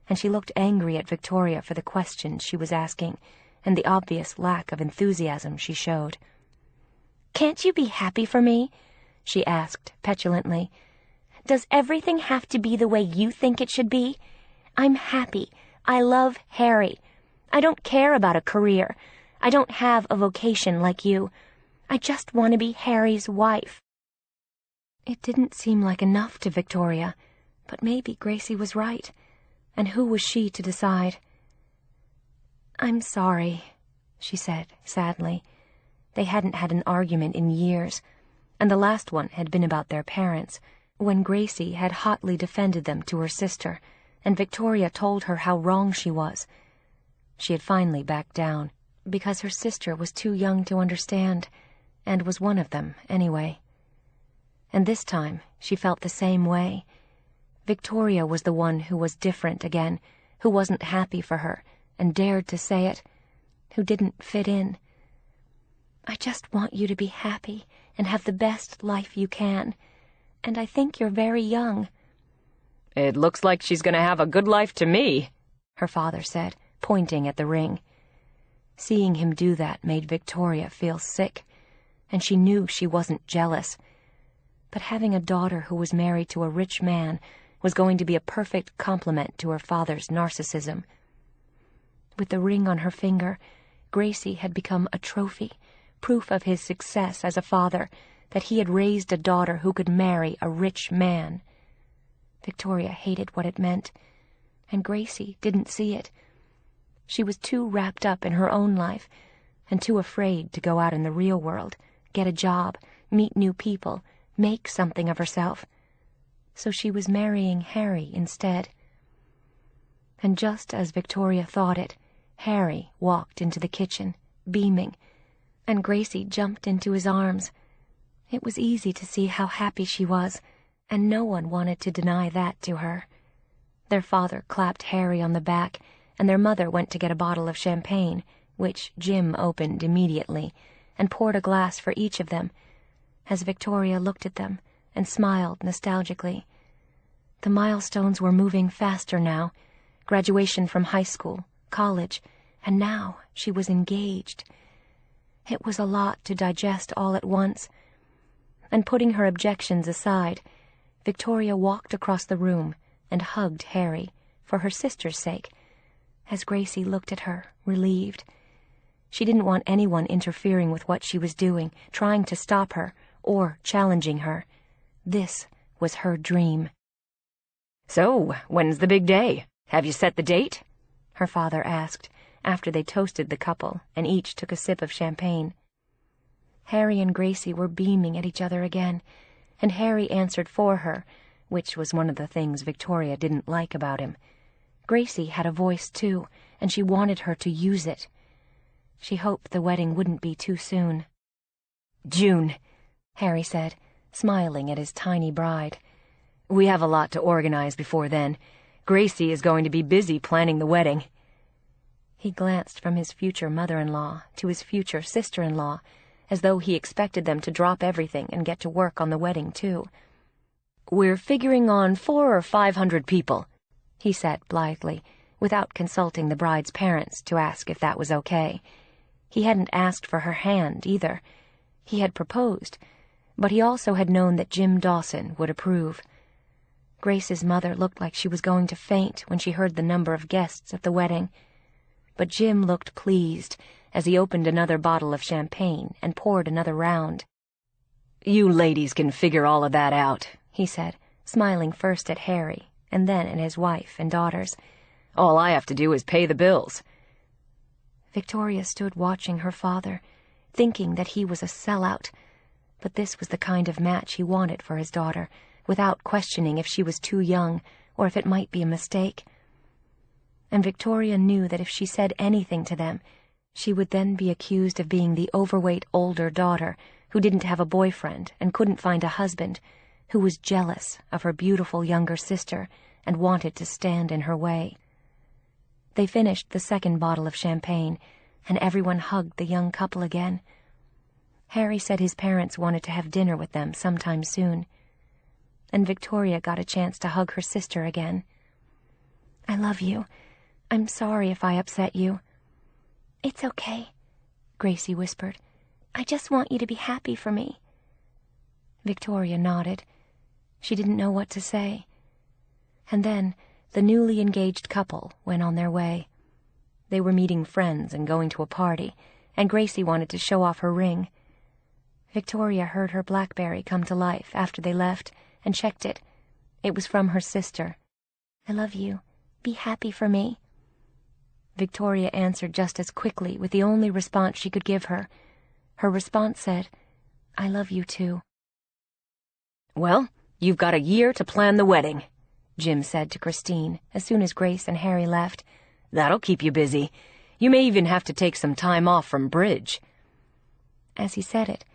and she looked angry at Victoria for the questions she was asking and the obvious lack of enthusiasm she showed. "Can't you be happy for me?" she asked petulantly. "Does everything have to be the way you think it should be? I'm happy. I love Harry. I don't care about a career. I don't have a vocation like you. I just want to be Harry's wife." It didn't seem like enough to Victoria, but maybe Gracie was right, and who was she to decide? "I'm sorry," she said sadly. They hadn't had an argument in years, and the last one had been about their parents, when Gracie had hotly defended them to her sister, and Victoria told her how wrong she was. She had finally backed down, because her sister was too young to understand, and was one of them anyway. And this time she felt the same way, Victoria was the one who was different again, who wasn't happy for her, and dared to say it, who didn't fit in. "I just want you to be happy and have the best life you can. And I think you're very young." "It looks like she's going to have a good life to me," her father said, pointing at the ring. Seeing him do that made Victoria feel sick, and she knew she wasn't jealous. But having a daughter who was married to a rich man was going to be a perfect complement to her father's narcissism. With the ring on her finger, Gracie had become a trophy, proof of his success as a father, that he had raised a daughter who could marry a rich man. Victoria hated what it meant, and Gracie didn't see it. She was too wrapped up in her own life, and too afraid to go out in the real world, get a job, meet new people, make something of herself. So she was marrying Harry instead. And just as Victoria thought it, Harry walked into the kitchen, beaming, and Gracie jumped into his arms. It was easy to see how happy she was, and no one wanted to deny that to her. Their father clapped Harry on the back, and their mother went to get a bottle of champagne, which Jim opened immediately, and poured a glass for each of them, as Victoria looked at them and smiled nostalgically. The milestones were moving faster now, graduation from high school, college, and now she was engaged. It was a lot to digest all at once, and putting her objections aside, Victoria walked across the room and hugged Harry, for her sister's sake, as Gracie looked at her, relieved. She didn't want anyone interfering with what she was doing, trying to stop her, or challenging her. This was her dream. "So, when's the big day? Have you set the date?" her father asked, after they toasted the couple and each took a sip of champagne. Harry and Gracie were beaming at each other again, and Harry answered for her, which was one of the things Victoria didn't like about him. Gracie had a voice, too, and she wanted her to use it. She hoped the wedding wouldn't be too soon. "June," Harry said, smiling at his tiny bride. "We have a lot to organize before then. Gracie is going to be busy planning the wedding." He glanced from his future mother-in-law to his future sister-in-law, as though he expected them to drop everything and get to work on the wedding, too. "We're figuring on 400 or 500 people," he said blithely, without consulting the bride's parents to ask if that was okay. He hadn't asked for her hand, either. He had proposed, but he also had known that Jim Dawson would approve. Grace's mother looked like she was going to faint when she heard the number of guests at the wedding. But Jim looked pleased as he opened another bottle of champagne and poured another round. "You ladies can figure all of that out," he said, smiling first at Harry and then at his wife and daughters. "All I have to do is pay the bills." Victoria stood watching her father, thinking that he was a sellout, but this was the kind of match he wanted for his daughter, without questioning if she was too young or if it might be a mistake. And Victoria knew that if she said anything to them, she would then be accused of being the overweight older daughter who didn't have a boyfriend and couldn't find a husband, who was jealous of her beautiful younger sister and wanted to stand in her way. They finished the second bottle of champagne, and everyone hugged the young couple again. Harry said his parents wanted to have dinner with them sometime soon, and Victoria got a chance to hug her sister again. "I love you. I'm sorry if I upset you." "It's okay," Gracie whispered. "I just want you to be happy for me." Victoria nodded. She didn't know what to say. And then the newly engaged couple went on their way. They were meeting friends and going to a party, and Gracie wanted to show off her ring. Victoria heard her BlackBerry come to life after they left and checked it. It was from her sister. "I love you. Be happy for me." Victoria answered just as quickly with the only response she could give her. Her response said, "I love you too." "Well, you've got a year to plan the wedding," Jim said to Christine as soon as Grace and Harry left. "That'll keep you busy. You may even have to take some time off from bridge." As he said it,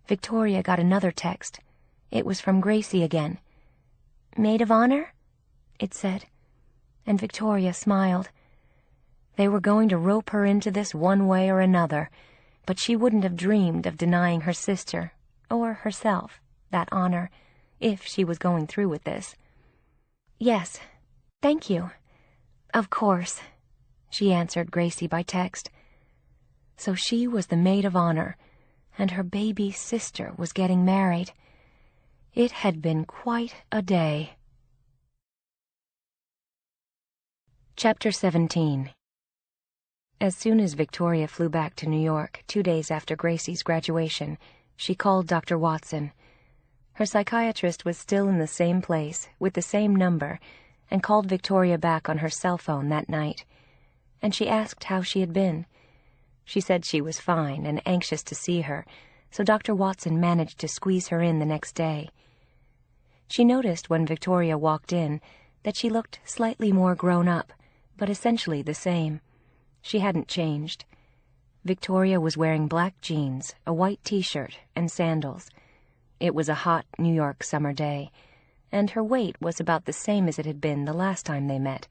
Victoria got another text. It was from Gracie again. "Maid of honor?" it said, and Victoria smiled. They were going to rope her into this one way or another, but she wouldn't have dreamed of denying her sister, or herself, that honor, if she was going through with this. "Yes, thank you. Of course," she answered Gracie by text. So she was the maid of honor, and her baby sister was getting married. It had been quite a day. Chapter 17. As soon as Victoria flew back to New York, 2 days after Gracie's graduation, she called Dr. Watson. Her psychiatrist was still in the same place, with the same number, and called Victoria back on her cell phone that night. And she asked how she had been. She said she was fine and anxious to see her, so Dr. Watson managed to squeeze her in the next day. She noticed when Victoria walked in that she looked slightly more grown up, but essentially the same. She hadn't changed. Victoria was wearing black jeans, a white t-shirt, and sandals. It was a hot New York summer day, and her weight was about the same as it had been the last time they met,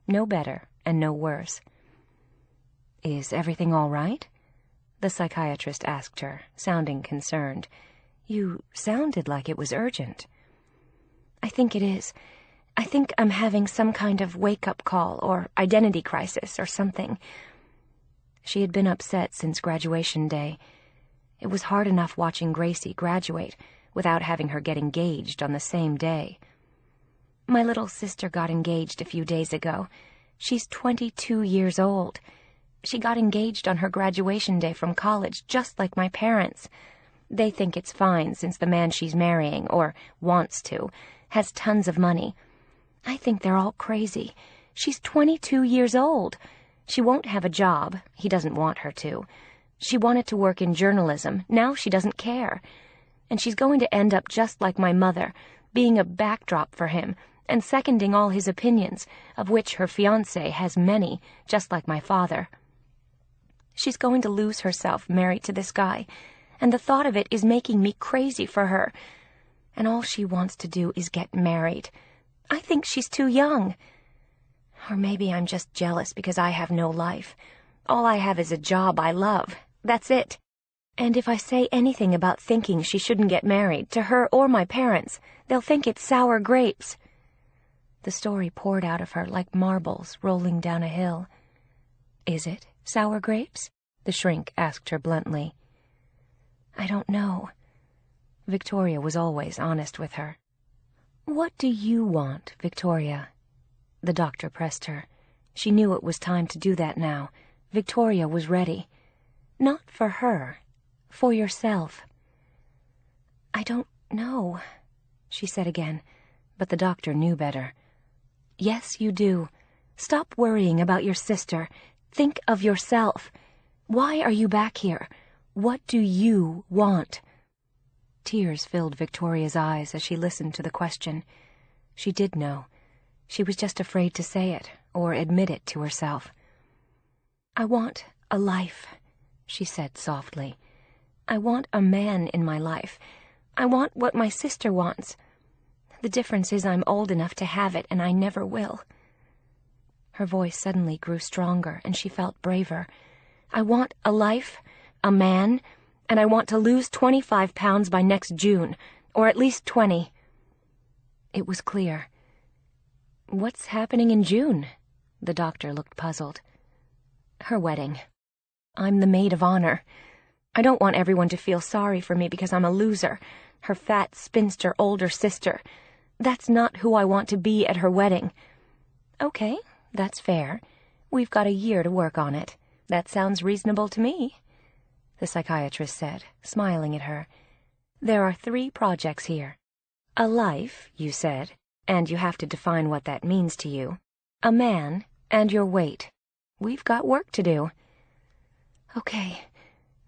no better and no worse. "Is everything all right?" the psychiatrist asked her, sounding concerned. "You sounded like it was urgent." "I think it is. I think I'm having some kind of wake-up call or identity crisis or something." She had been upset since graduation day. It was hard enough watching Gracie graduate without having her get engaged on the same day. "My little sister got engaged a few days ago. She's 22 years old. She got engaged on her graduation day from college, just like my parents. They think it's fine since the man she's marrying, or wants to, has tons of money. I think they're all crazy. She's 22 years old. She won't have a job. He doesn't want her to. She wanted to work in journalism. Now she doesn't care. And she's going to end up just like my mother, being a backdrop for him, and seconding all his opinions, of which her fiancé has many, just like my father. She's going to lose herself married to this guy, and the thought of it is making me crazy for her. And all she wants to do is get married. I think she's too young. Or maybe I'm just jealous because I have no life. All I have is a job I love. That's it. And if I say anything about thinking she shouldn't get married, to her or my parents, they'll think it's sour grapes." The story poured out of her like marbles rolling down a hill. "Is it sour grapes?" the shrink asked her bluntly. "I don't know." Victoria was always honest with her. "What do you want, Victoria?" The doctor pressed her. She knew it was time to do that now. Victoria was ready. "Not for her. For yourself." "I don't know," she said again, but the doctor knew better. "Yes, you do. Stop worrying about your sister. Think of yourself. Why are you back here? What do you want?" Tears filled Victoria's eyes as she listened to the question. She did know. She was just afraid to say it or admit it to herself. "I want a life," she said softly. "I want a man in my life. I want what my sister wants. The difference is I'm old enough to have it, and I never will." Her voice suddenly grew stronger, and she felt braver. "I want a life, a man, and I want to lose 25 pounds by next June, or at least 20. It was clear. "What's happening in June?" The doctor looked puzzled. "Her wedding. I'm the maid of honor. I don't want everyone to feel sorry for me because I'm a loser, her fat, spinster older sister. That's not who I want to be at her wedding." "Okay, that's fair. We've got a year to work on it. That sounds reasonable to me," the psychiatrist said, smiling at her. "There are 3 projects here. A life, you said, and you have to define what that means to you. A man, and your weight. We've got work to do." "Okay,"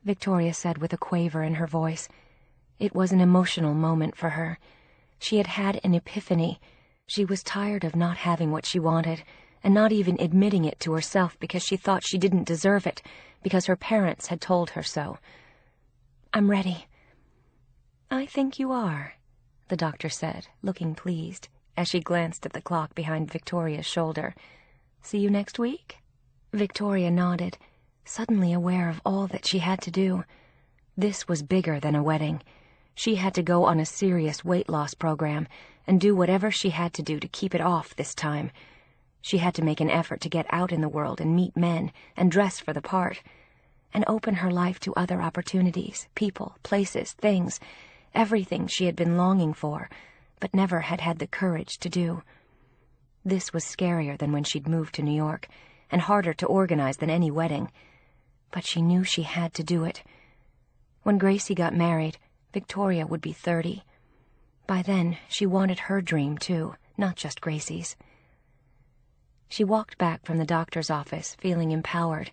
Victoria said with a quaver in her voice. It was an emotional moment for her. She had had an epiphany. She was tired of not having what she wanted, and not even admitting it to herself because she thought she didn't deserve it, because her parents had told her so. "I'm ready." "I think you are," the doctor said, looking pleased. as she glanced at the clock behind Victoria's shoulder. "See you next week?" Victoria nodded, suddenly aware of all that she had to do. This was bigger than a wedding. She had to go on a serious weight loss program and do whatever she had to do to keep it off this time. She had to make an effort to get out in the world and meet men and dress for the part, and open her life to other opportunities, people, places, things, everything she had been longing for, but never had had the courage to do. This was scarier than when she'd moved to New York, and harder to organize than any wedding. But she knew she had to do it. When Gracie got married, Victoria would be 30. By then, she wanted her dream, too, not just Gracie's. She walked back from the doctor's office, feeling empowered.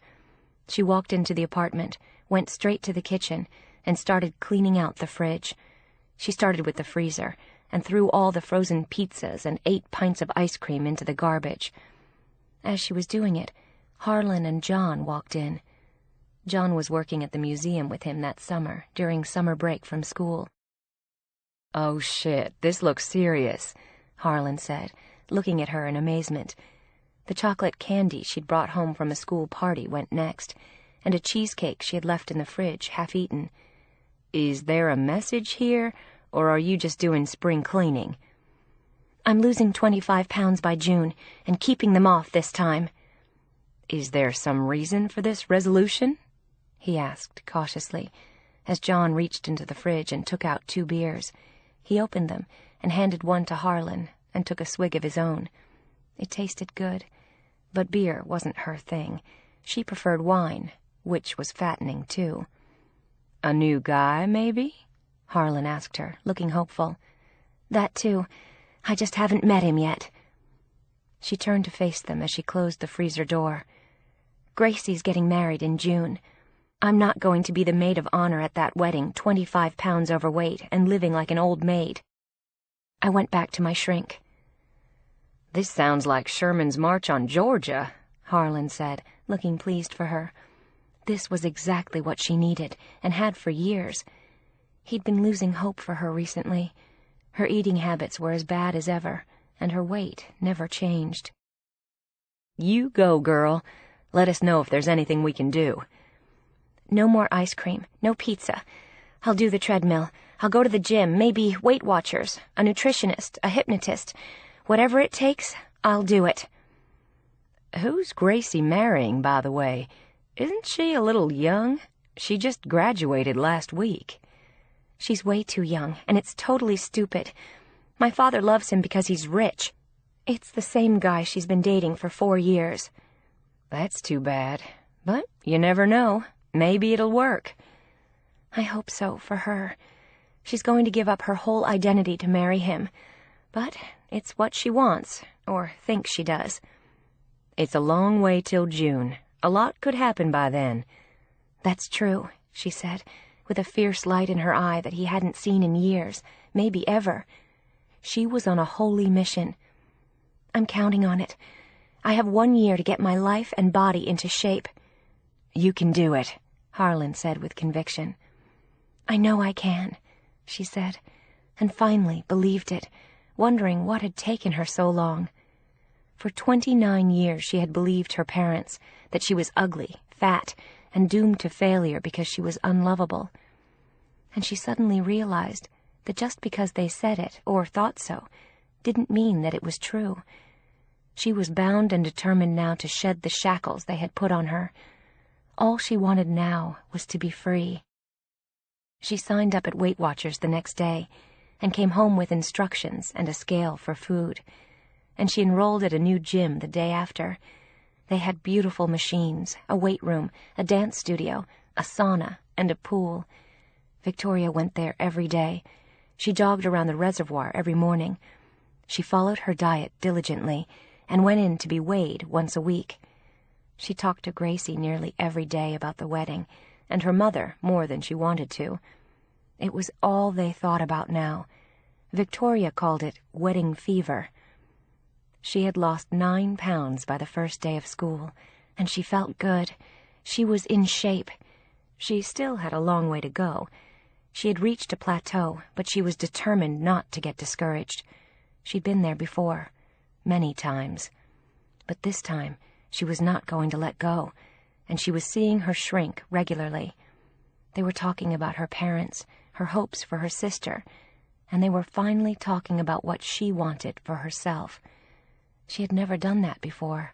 She walked into the apartment, went straight to the kitchen, and started cleaning out the fridge. She started with the freezer, and threw all the frozen pizzas and 8 pints of ice cream into the garbage. As she was doing it, Harlan and John walked in. John was working at the museum with him that summer, during summer break from school. "Oh, shit, this looks serious," Harlan said, looking at her in amazement. The chocolate candy she'd brought home from a school party went next, and a cheesecake she had left in the fridge, half-eaten. "Is there a message here, or are you just doing spring cleaning?" "I'm losing 25 pounds by June, and keeping them off this time." "Is there some reason for this resolution?" he asked cautiously, as John reached into the fridge and took out 2 beers. He opened them and handed one to Harlan and took a swig of his own. It tasted good, but beer wasn't her thing. She preferred wine, which was fattening, too. "A new guy, maybe?" Harlan asked her, looking hopeful. "That, too. I just haven't met him yet." She turned to face them as she closed the freezer door. "Gracie's getting married in June. I'm not going to be the maid of honor at that wedding, 25 pounds overweight and living like an old maid." I went back to my shrink. "This sounds like Sherman's March on Georgia," Harlan said, looking pleased for her. This was exactly what she needed, and had for years. He'd been losing hope for her recently. Her eating habits were as bad as ever, and her weight never changed. "You go, girl. Let us know if there's anything we can do." "No more ice cream, no pizza. I'll do the treadmill. I'll go to the gym, maybe Weight Watchers, a nutritionist, a hypnotist. Whatever it takes, I'll do it." "Who's Gracie marrying, by the way? Isn't she a little young? She just graduated last week." "She's way too young, and it's totally stupid. My father loves him because he's rich. It's the same guy she's been dating for 4 years. "That's too bad. But you never know. Maybe it'll work." "I hope so, for her. She's going to give up her whole identity to marry him. But it's what she wants, or thinks she does." "It's a long way till June. A lot could happen by then." "That's true," she said, with a fierce light in her eye that he hadn't seen in years, maybe ever. She was on a holy mission. "I'm counting on it. I have 1 year to get my life and body into shape." "You can do it," Harlan said with conviction. "I know I can," she said, and finally believed it, wondering what had taken her so long. For 29 years she had believed her parents, that she was ugly, fat, and doomed to failure because she was unlovable. And she suddenly realized that just because they said it, or thought so, didn't mean that it was true. She was bound and determined now to shed the shackles they had put on her. All she wanted now was to be free. She signed up at Weight Watchers the next day, and came home with instructions and a scale for food. And she enrolled at a new gym the day after. They had beautiful machines, a weight room, a dance studio, a sauna, and a pool. Victoria went there every day. She jogged around the reservoir every morning. She followed her diet diligently, and went in to be weighed once a week. She talked to Gracie nearly every day about the wedding, and her mother more than she wanted to. It was all they thought about now. Victoria called it wedding fever. She had lost 9 pounds by the first day of school, and she felt good. She was in shape. She still had a long way to go. She had reached a plateau, but she was determined not to get discouraged. She'd been there before, many times. But this time, she was not going to let go, and she was seeing her shrink regularly. They were talking about her parents, her hopes for her sister, and they were finally talking about what she wanted for herself. She had never done that before.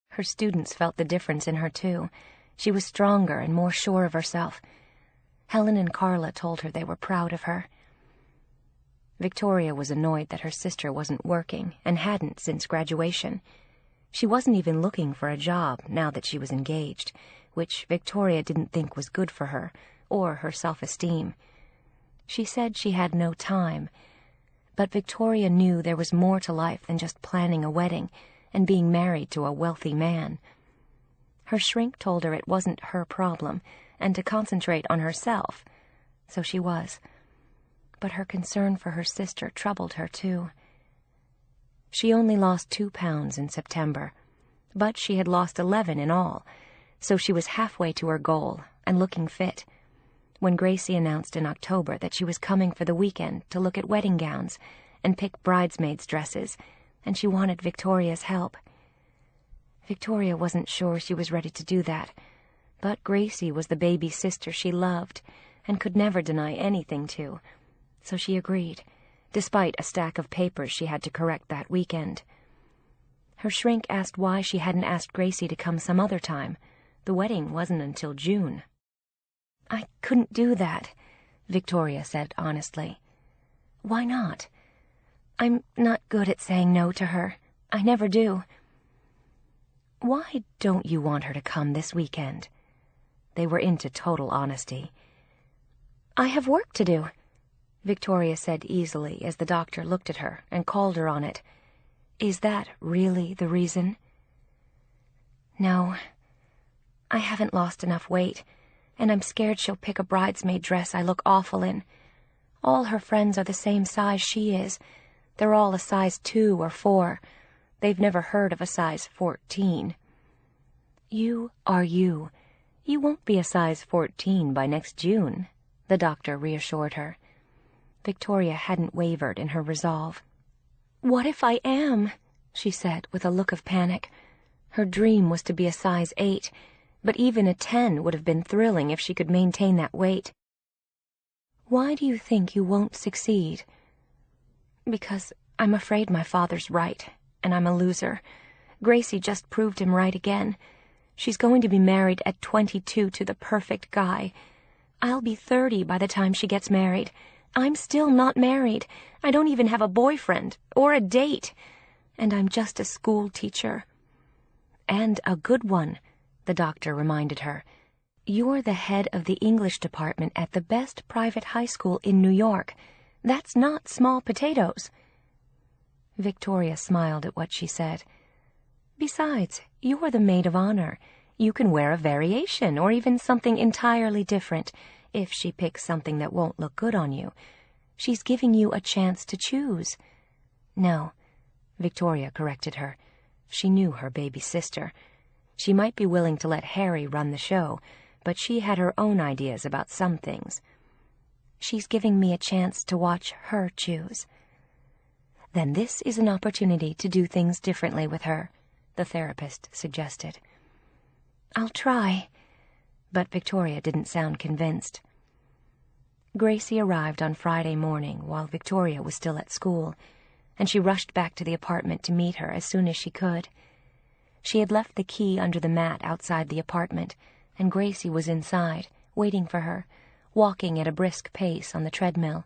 Her students felt the difference in her, too. She was stronger and more sure of herself. Helen and Carla told her they were proud of her. Victoria was annoyed that her sister wasn't working and hadn't since graduation. She wasn't even looking for a job now that she was engaged, which Victoria didn't think was good for her or her self-esteem. She said she had no time, but Victoria knew there was more to life than just planning a wedding and being married to a wealthy man. Her shrink told her it wasn't her problem and to concentrate on herself, so she was. But her concern for her sister troubled her, too. She only lost 2 pounds in September, but she had lost 11 in all, so she was halfway to her goal and looking fit. When Gracie announced in October that she was coming for the weekend to look at wedding gowns and pick bridesmaids' dresses, and she wanted Victoria's help. Victoria wasn't sure she was ready to do that, but Gracie was the baby sister she loved and could never deny anything to, so she agreed, despite a stack of papers she had to correct that weekend. Her shrink asked why she hadn't asked Gracie to come some other time. The wedding wasn't until June. "I couldn't do that," Victoria said honestly. "Why not?" "I'm not good at saying no to her. I never do." "Why don't you want her to come this weekend?" They were into total honesty. "I have work to do," Victoria said easily as the doctor looked at her and called her on it. "Is that really the reason?" "No. I haven't lost enough weight, and I'm scared she'll pick a bridesmaid dress I look awful in. All her friends are the same size she is. They're all a size 2 or 4. They've never heard of a size 14. You are you. You won't be a size 14 by next June, the doctor reassured her. Victoria hadn't wavered in her resolve. "What if I am?" she said with a look of panic. Her dream was to be a size 8, but even a 10 would have been thrilling if she could maintain that weight. "Why do you think you won't succeed?" "Because I'm afraid my father's right, and I'm a loser. Gracie just proved him right again. She's going to be married at 22 to the perfect guy. I'll be 30 by the time she gets married. I'm still not married. I don't even have a boyfriend or a date. And I'm just a school teacher." "And a good one," the doctor reminded her. "You're the head of the English department at the best private high school in New York. That's not small potatoes." Victoria smiled at what she said. "Besides, you're the maid of honor. You can wear a variation or even something entirely different if she picks something that won't look good on you. She's giving you a chance to choose." "No," Victoria corrected her. She knew her baby sister. She might be willing to let Harry run the show, but she had her own ideas about some things. "She's giving me a chance to watch her choose." "Then this is an opportunity to do things differently with her," the therapist suggested. "I'll try," but Victoria didn't sound convinced. Gracie arrived on Friday morning while Victoria was still at school, and she rushed back to the apartment to meet her as soon as she could. She had left the key under the mat outside the apartment, and Gracie was inside, waiting for her, walking at a brisk pace on the treadmill.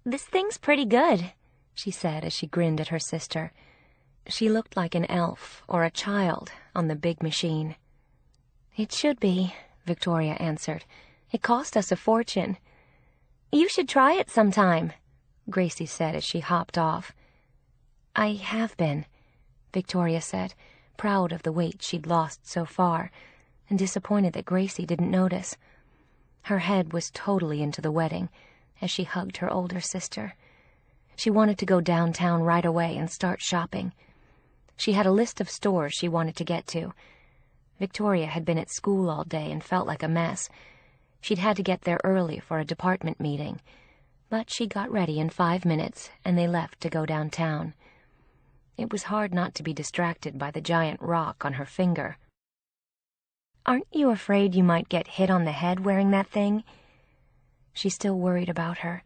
"This thing's pretty good," she said as she grinned at her sister. She looked like an elf or a child on the big machine. "It should be," Victoria answered. "It cost us a fortune." "You should try it sometime," Gracie said as she hopped off. "I have been," Victoria said, proud of the weight she'd lost so far, and disappointed that Gracie didn't notice. Her head was totally into the wedding as she hugged her older sister. She wanted to go downtown right away and start shopping. She had a list of stores she wanted to get to. Victoria had been at school all day and felt like a mess. She'd had to get there early for a department meeting, But she got ready in 5 minutes, and they left to go downtown. It was hard not to be distracted by the giant rock on her finger. "Aren't you afraid you might get hit on the head wearing that thing?" She still worried about her.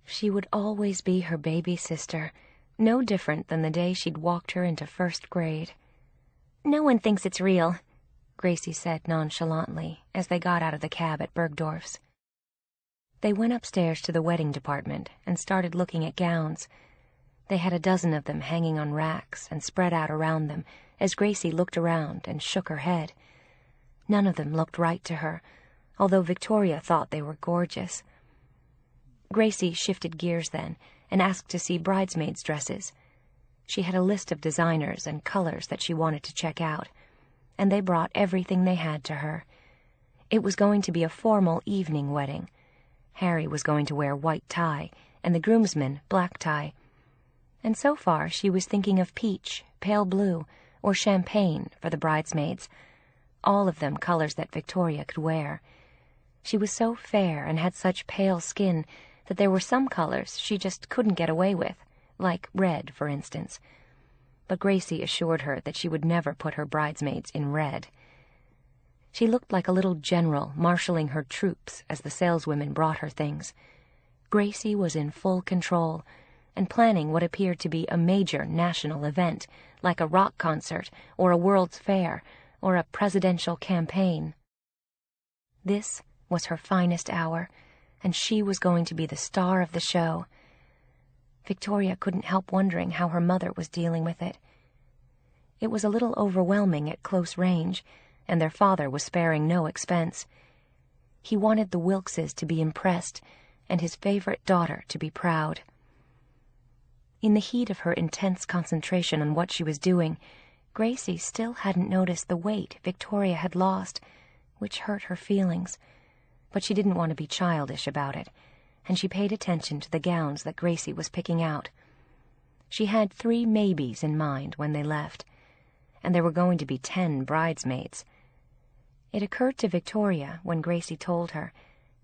She would always be her baby sister, no different than the day she'd walked her into 1st grade. "No one thinks it's real," Gracie said nonchalantly as they got out of the cab at Bergdorf's. They went upstairs to the wedding department and started looking at gowns. They had a dozen of them hanging on racks and spread out around them as Gracie looked around and shook her head. None of them looked right to her, although Victoria thought they were gorgeous. Gracie shifted gears then and asked to see bridesmaids' dresses. She had a list of designers and colors that she wanted to check out, and they brought everything they had to her. It was going to be a formal evening wedding. Harry was going to wear white tie, and the groomsmen black tie. And so far she was thinking of peach, pale blue, or champagne for the bridesmaids, all of them colors that Victoria could wear. She was so fair and had such pale skin that there were some colors she just couldn't get away with, like red, for instance. But Gracie assured her that she would never put her bridesmaids in red. She looked like a little general marshalling her troops as the saleswomen brought her things. Gracie was in full control and planning what appeared to be a major national event, like a rock concert or a World's Fair or a presidential campaign. This was her finest hour, and she was going to be the star of the show. Victoria couldn't help wondering how her mother was dealing with it. It was a little overwhelming at close range, and their father was sparing no expense. He wanted the Wilkses to be impressed, and his favorite daughter to be proud. In the heat of her intense concentration on what she was doing, Gracie still hadn't noticed the weight Victoria had lost, which hurt her feelings. But she didn't want to be childish about it, and she paid attention to the gowns that Gracie was picking out. She had 3 maybes in mind when they left, and there were going to be 10 bridesmaids. It occurred to Victoria when Gracie told her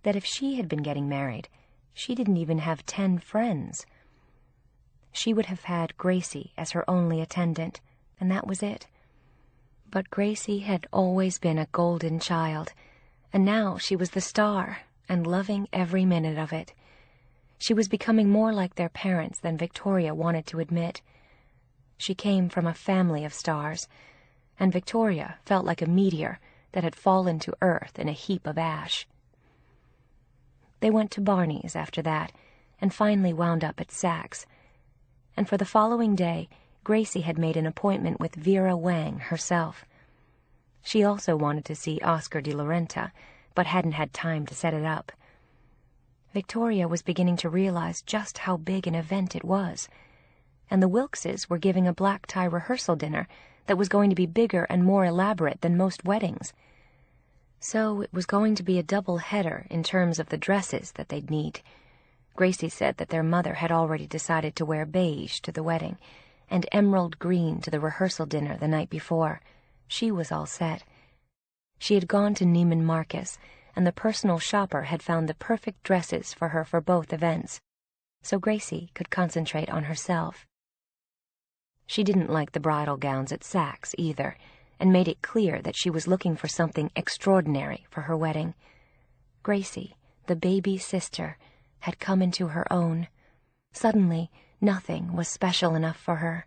that if she had been getting married, she didn't even have 10 friends. She would have had Gracie as her only attendant, and that was it. But Gracie had always been a golden child, and now she was the star, and loving every minute of it. She was becoming more like their parents than Victoria wanted to admit. She came from a family of stars, and Victoria felt like a meteor that had fallen to earth in a heap of ash. They went to Barney's after that, and finally wound up at Saks. And for the following day, Gracie had made an appointment with Vera Wang herself. She also wanted to see Oscar de la Renta, but hadn't had time to set it up. Victoria was beginning to realize just how big an event it was, and the Wilkses were giving a black tie rehearsal dinner that was going to be bigger and more elaborate than most weddings. So it was going to be a double-header in terms of the dresses that they'd need. Gracie said that their mother had already decided to wear beige to the wedding and emerald green to the rehearsal dinner the night before. She was all set. She had gone to Neiman Marcus, and the personal shopper had found the perfect dresses for her for both events, so Gracie could concentrate on herself. She didn't like the bridal gowns at Saks either, and made it clear that she was looking for something extraordinary for her wedding. Gracie, the baby sister, had come into her own. Suddenly, nothing was special enough for her.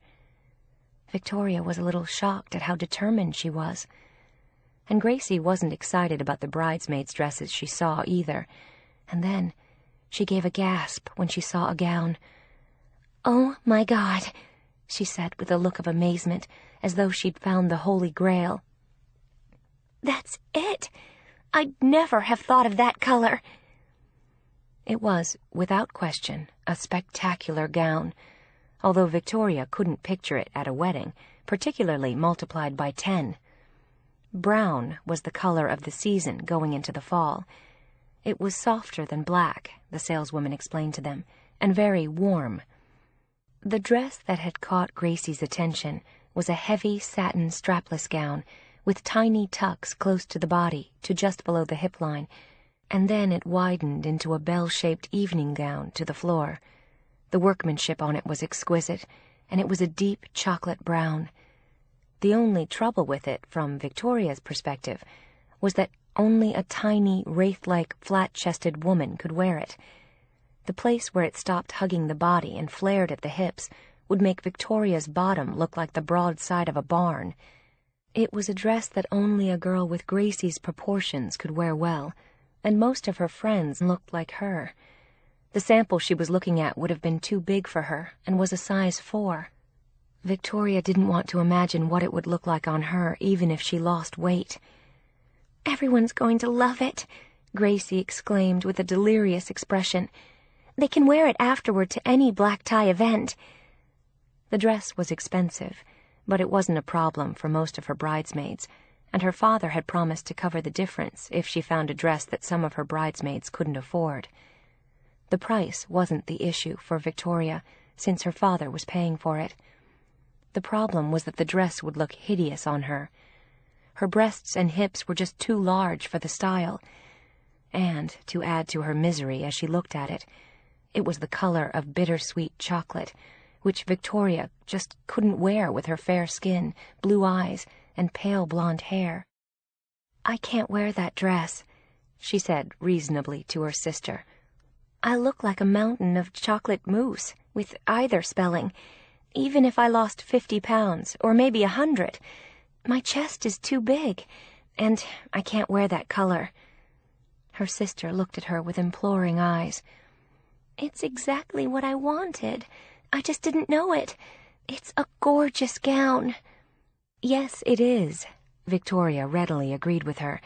Victoria was a little shocked at how determined she was. And Gracie wasn't excited about the bridesmaids' dresses she saw either. And then she gave a gasp when she saw a gown. "Oh, my God," she said with a look of amazement, as though she'd found the Holy Grail. "That's it! I'd never have thought of that color." It was, without question, a spectacular gown, although Victoria couldn't picture it at a wedding, particularly multiplied by 10. Brown was the color of the season going into the fall. It was softer than black, the saleswoman explained to them, and very warm. The dress that had caught Gracie's attention was a heavy satin strapless gown with tiny tucks close to the body to just below the hip line, and then it widened into a bell-shaped evening gown to the floor. The workmanship on it was exquisite, and it was a deep chocolate brown. The only trouble with it, from Victoria's perspective, was that only a tiny, wraith-like, flat-chested woman could wear it. The place where it stopped hugging the body and flared at the hips would make Victoria's bottom look like the broad side of a barn. It was a dress that only a girl with Gracie's proportions could wear well, and most of her friends looked like her. The sample she was looking at would have been too big for her, and was a size 4. Victoria didn't want to imagine what it would look like on her, even if she lost weight. "Everyone's going to love it," Gracie exclaimed with a delirious expression. "They can wear it afterward to any black tie event." The dress was expensive, but it wasn't a problem for most of her bridesmaids, and her father had promised to cover the difference if she found a dress that some of her bridesmaids couldn't afford. The price wasn't the issue for Victoria, since her father was paying for it. The problem was that the dress would look hideous on her. Her breasts and hips were just too large for the style, and, to add to her misery as she looked at it, it was the color of bittersweet chocolate, which Victoria just couldn't wear with her fair skin, blue eyes, and pale blonde hair. "I can't wear that dress," she said reasonably to her sister. "I look like a mountain of chocolate mousse, with either spelling, even if I lost 50 pounds, or maybe 100. My chest is too big, and I can't wear that color." Her sister looked at her with imploring eyes. "It's exactly what I wanted. I just didn't know it. It's a gorgeous gown." "Yes, it is," Victoria readily agreed with her,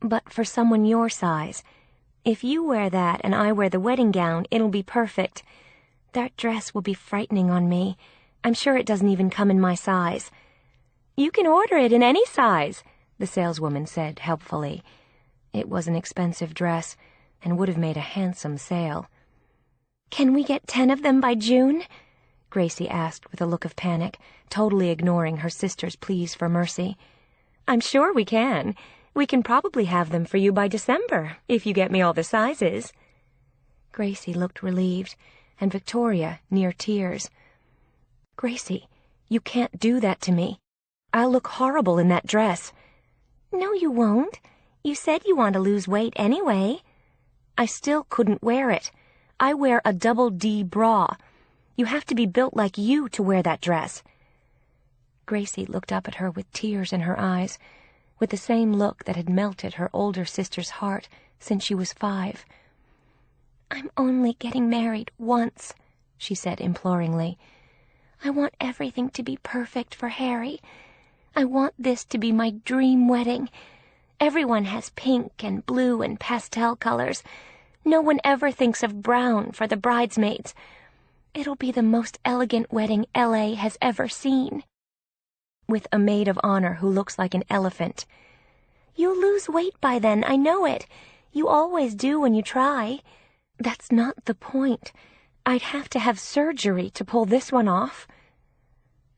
"but for someone your size. If you wear that and I wear the wedding gown, it'll be perfect. That dress will be frightening on me. I'm sure it doesn't even come in my size." "You can order it in any size," the saleswoman said helpfully. It was an expensive dress, and would have made a handsome sale. "Can we get 10 of them by June?" Gracie asked with a look of panic, totally ignoring her sister's pleas for mercy. "I'm sure we can. We can probably have them for you by December, if you get me all the sizes." Gracie looked relieved, and Victoria near tears. "Gracie, you can't do that to me. I'll look horrible in that dress." "No, you won't. You said you want to lose weight anyway." "I still couldn't wear it. I wear a double D bra. You have to be built like you to wear that dress." Gracie looked up at her with tears in her eyes, with the same look that had melted her older sister's heart since she was 5. "I'm only getting married once," she said imploringly. "I want everything to be perfect for Harry. I want this to be my dream wedding. Everyone has pink and blue and pastel colors. No one ever thinks of brown for the bridesmaids. It'll be the most elegant wedding L.A. has ever seen." "With a maid of honor who looks like an elephant." "You'll lose weight by then, I know it. You always do when you try." "That's not the point. I'd have to have surgery to pull this one off."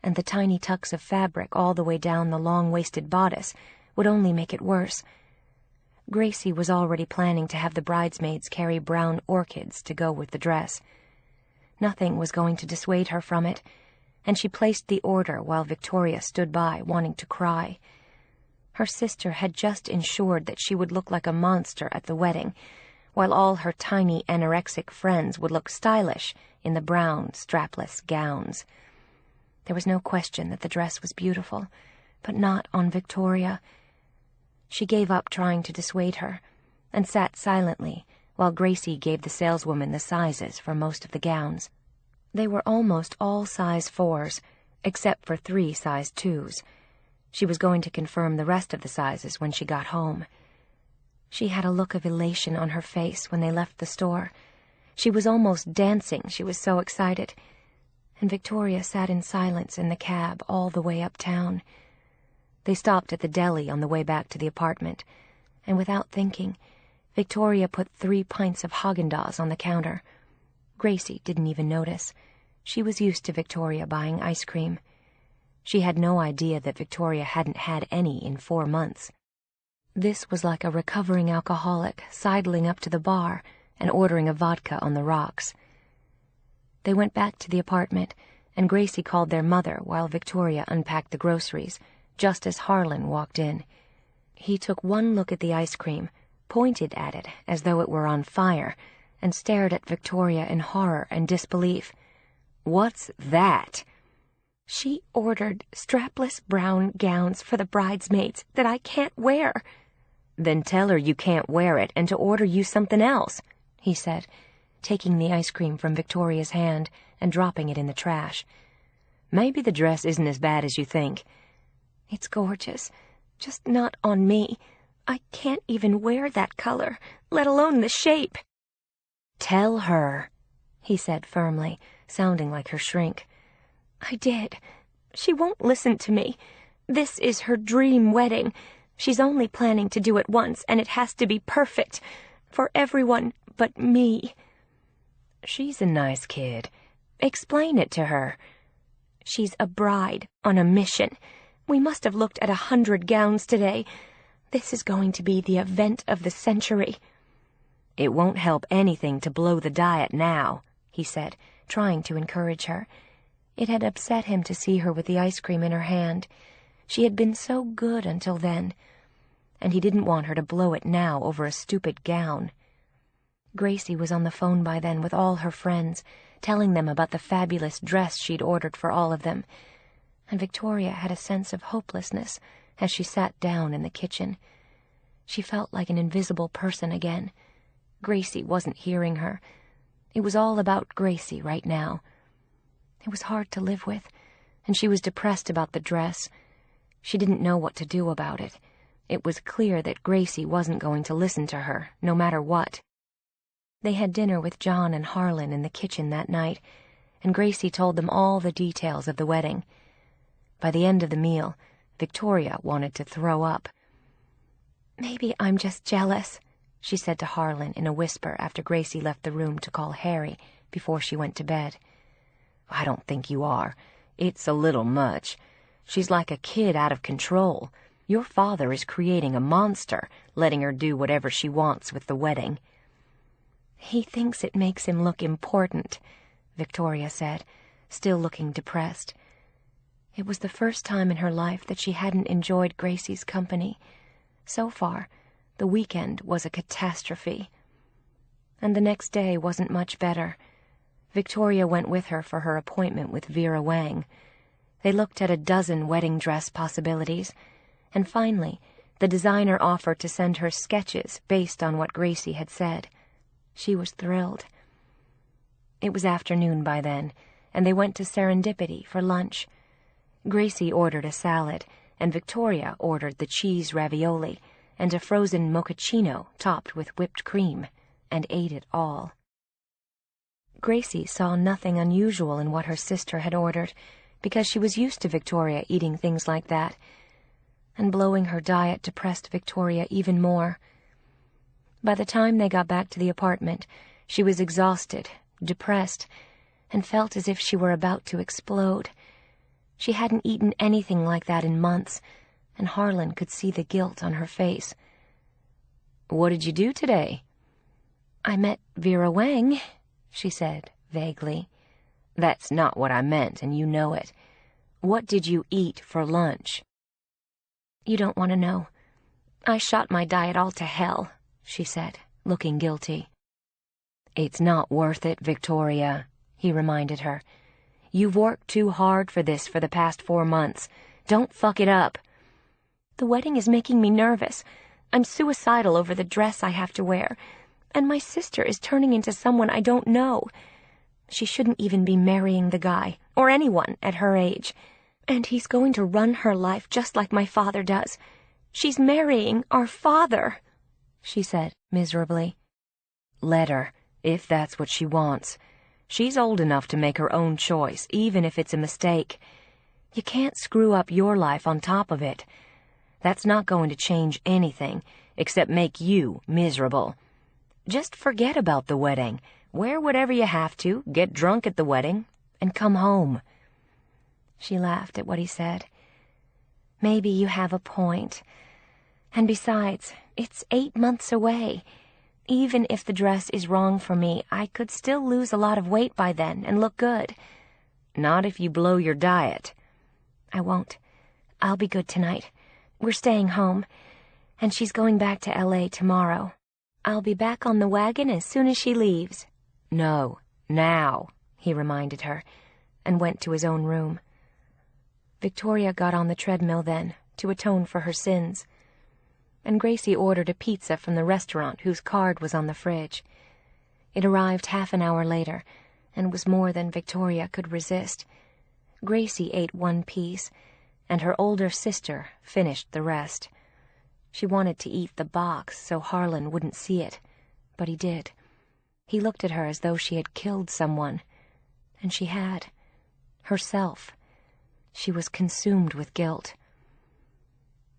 And the tiny tucks of fabric all the way down the long-waisted bodice would only make it worse. Gracie was already planning to have the bridesmaids carry brown orchids to go with the dress. Nothing was going to dissuade her from it, and she placed the order while Victoria stood by, wanting to cry. Her sister had just ensured that she would look like a monster at the wedding, while all her tiny anorexic friends would look stylish in the brown, strapless gowns. There was no question that the dress was beautiful, but not on Victoria. She gave up trying to dissuade her, and sat silently while Gracie gave the saleswoman the sizes for most of the gowns. They were almost all size 4s, except for 3 size 2s. She was going to confirm the rest of the sizes when she got home. She had a look of elation on her face when they left the store. She was almost dancing, she was so excited. And Victoria sat in silence in the cab all the way uptown. They stopped at the deli on the way back to the apartment, and without thinking, Victoria put 3 pints of Haagen-Dazs on the counter. Gracie didn't even notice. She was used to Victoria buying ice cream. She had no idea that Victoria hadn't had any in 4 months. This was like a recovering alcoholic sidling up to the bar and ordering a vodka on the rocks. They went back to the apartment, and Gracie called their mother while Victoria unpacked the groceries, just as Harlan walked in. He took one look at the ice cream, pointed at it as though it were on fire, and stared at Victoria in horror and disbelief. "What's that?" "She ordered strapless brown gowns for the bridesmaids that I can't wear." "Then tell her you can't wear it and to order you something else," he said, taking the ice cream from Victoria's hand and dropping it in the trash. "Maybe the dress isn't as bad as you think." "It's gorgeous, just not on me. I can't even wear that color, let alone the shape." "Tell her," he said firmly, sounding like her shrink. "I did. She won't listen to me. This is her dream wedding. She's only planning to do it once, and it has to be perfect. For everyone but me." "She's a nice kid. Explain it to her." "She's a bride on a mission. We must have looked at 100 gowns today. This is going to be the event of the century." "It won't help anything to blow the diet now," he said, trying to encourage her. It had upset him to see her with the ice cream in her hand. She had been so good until then, and he didn't want her to blow it now over a stupid gown. Gracie was on the phone by then with all her friends, telling them about the fabulous dress she'd ordered for all of them, and Victoria had a sense of hopelessness as she sat down in the kitchen. She felt like an invisible person again. Gracie wasn't hearing her. It was all about Gracie right now. It was hard to live with, and she was depressed about the dress. She didn't know what to do about it. It was clear that Gracie wasn't going to listen to her, no matter what. They had dinner with John and Harlan in the kitchen that night, and Gracie told them all the details of the wedding. By the end of the meal, Victoria wanted to throw up. "Maybe I'm just jealous," she said to Harlan in a whisper after Gracie left the room to call Harry before she went to bed. "I don't think you are. It's a little much. She's like a kid out of control. Your father is creating a monster, letting her do whatever she wants with the wedding." "He thinks it makes him look important," Victoria said, still looking depressed. It was the first time in her life that she hadn't enjoyed Gracie's company. So far, the weekend was a catastrophe. And the next day wasn't much better. Victoria went with her for her appointment with Vera Wang. They looked at a dozen wedding dress possibilities, and finally, the designer offered to send her sketches based on what Gracie had said. She was thrilled. It was afternoon by then, and they went to Serendipity for lunch. Gracie ordered a salad, and Victoria ordered the cheese ravioli and a frozen mochaccino topped with whipped cream, and ate it all. Gracie saw nothing unusual in what her sister had ordered, because she was used to Victoria eating things like that, and blowing her diet depressed Victoria even more. By the time they got back to the apartment, she was exhausted, depressed, and felt as if she were about to explode. She hadn't eaten anything like that in months, and Harlan could see the guilt on her face. "What did you do today?" "I met Vera Wang," she said vaguely. "That's not what I meant, and you know it. What did you eat for lunch?" "You don't want to know. I shot my diet all to hell," she said, looking guilty. "It's not worth it, Victoria," he reminded her. "You've worked too hard for this for the past 4 months. Don't fuck it up." "The wedding is making me nervous. I'm suicidal over the dress I have to wear. And my sister is turning into someone I don't know. She shouldn't even be marrying the guy, or anyone at her age. And he's going to run her life just like my father does. She's marrying our father," she said miserably. "Let her, if that's what she wants. She's old enough to make her own choice, even if it's a mistake. You can't screw up your life on top of it. That's not going to change anything, except make you miserable. Just forget about the wedding. Wear whatever you have to, get drunk at the wedding, and come home." She laughed at what he said. "Maybe you have a point. And besides, it's 8 months away. Even if the dress is wrong for me, I could still lose a lot of weight by then and look good. Not if you blow your diet. I won't. I'll be good tonight. We're staying home, and she's going back to L.A. tomorrow. I'll be back on the wagon as soon as she leaves. No, now, he reminded her, and went to his own room. Victoria got on the treadmill then, to atone for her sins, and Gracie ordered a pizza from the restaurant whose card was on the fridge. It arrived half an hour later, and was more than Victoria could resist. Gracie ate 1 piece, and her older sister finished the rest. She wanted to eat the box so Harlan wouldn't see it, but he did. He looked at her as though she had killed someone, and she had. Herself. She was consumed with guilt.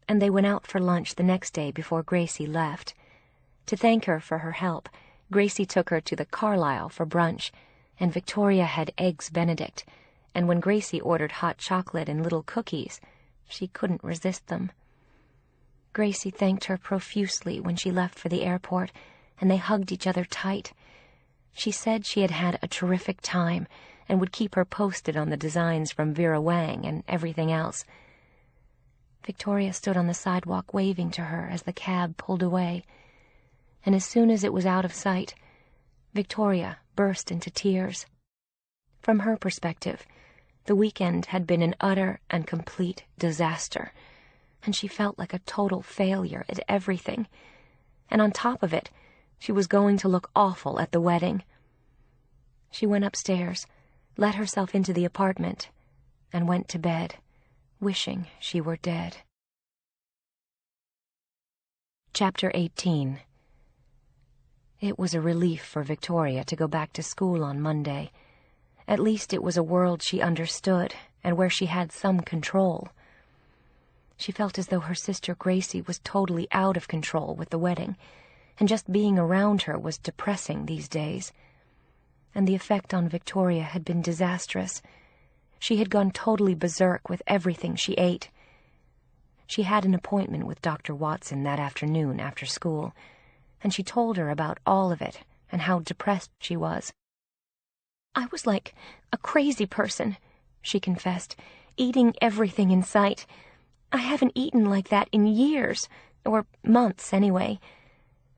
And they went out for lunch the next day before Gracie left. To thank her for her help, Gracie took her to the Carlisle for brunch, and Victoria had eggs Benedict, and when Gracie ordered hot chocolate and little cookies, she couldn't resist them. Gracie thanked her profusely when she left for the airport, and they hugged each other tight. She said she had had a terrific time, and would keep her posted on the designs from Vera Wang and everything else. Victoria stood on the sidewalk waving to her as the cab pulled away, and as soon as it was out of sight, Victoria burst into tears. From her perspective, the weekend had been an utter and complete disaster, and she felt like a total failure at everything. And on top of it, she was going to look awful at the wedding. She went upstairs, let herself into the apartment, and went to bed, wishing she were dead. Chapter 18. It was a relief for Victoria to go back to school on Monday. At least it was a world she understood, and where she had some control. She felt as though her sister Gracie was totally out of control with the wedding, and just being around her was depressing these days. And the effect on Victoria had been disastrous. She had gone totally berserk with everything she ate. She had an appointment with Dr. Watson that afternoon after school, and she told her about all of it and how depressed she was. "I was like a crazy person," she confessed, "eating everything in sight. I haven't eaten like that in years, or months anyway.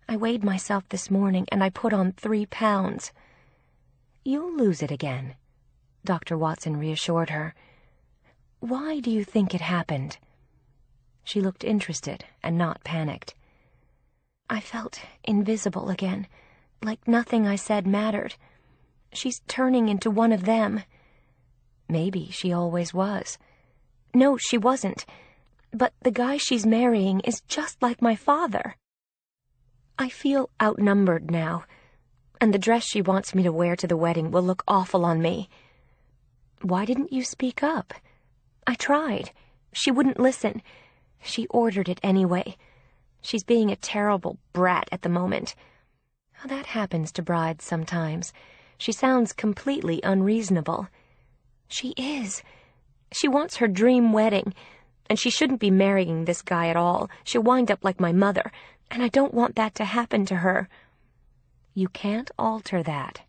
I weighed myself this morning and I put on 3 pounds. "You'll lose it again," Dr. Watson reassured her. "Why do you think it happened?" She looked interested and not panicked. "I felt invisible again, like nothing I said mattered. She's turning into one of them." "Maybe she always was." "No, she wasn't. But the guy she's marrying is just like my father. I feel outnumbered now, and the dress she wants me to wear to the wedding will look awful on me." "Why didn't you speak up?" "I tried. She wouldn't listen. She ordered it anyway. She's being a terrible brat at the moment. That happens to brides sometimes. She sounds completely unreasonable." "She is. She wants her dream wedding, and she shouldn't be marrying this guy at all. She'll wind up like my mother, and I don't want that to happen to her." "You can't alter that,"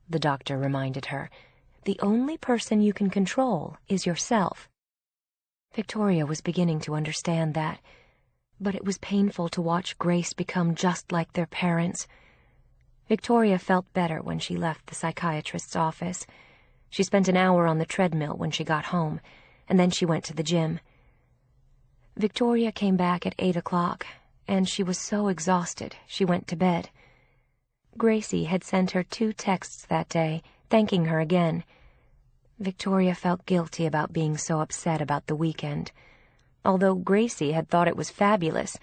the doctor reminded her. "The only person you can control is yourself." Victoria was beginning to understand that, but it was painful to watch Grace become just like their parents. Victoria felt better when she left the psychiatrist's office. She spent an hour on the treadmill when she got home, and then she went to the gym. Victoria came back at 8 o'clock, and she was so exhausted she went to bed. Gracie had sent her 2 texts that day, thanking her again. Victoria felt guilty about being so upset about the weekend. Although Gracie had thought it was fabulous,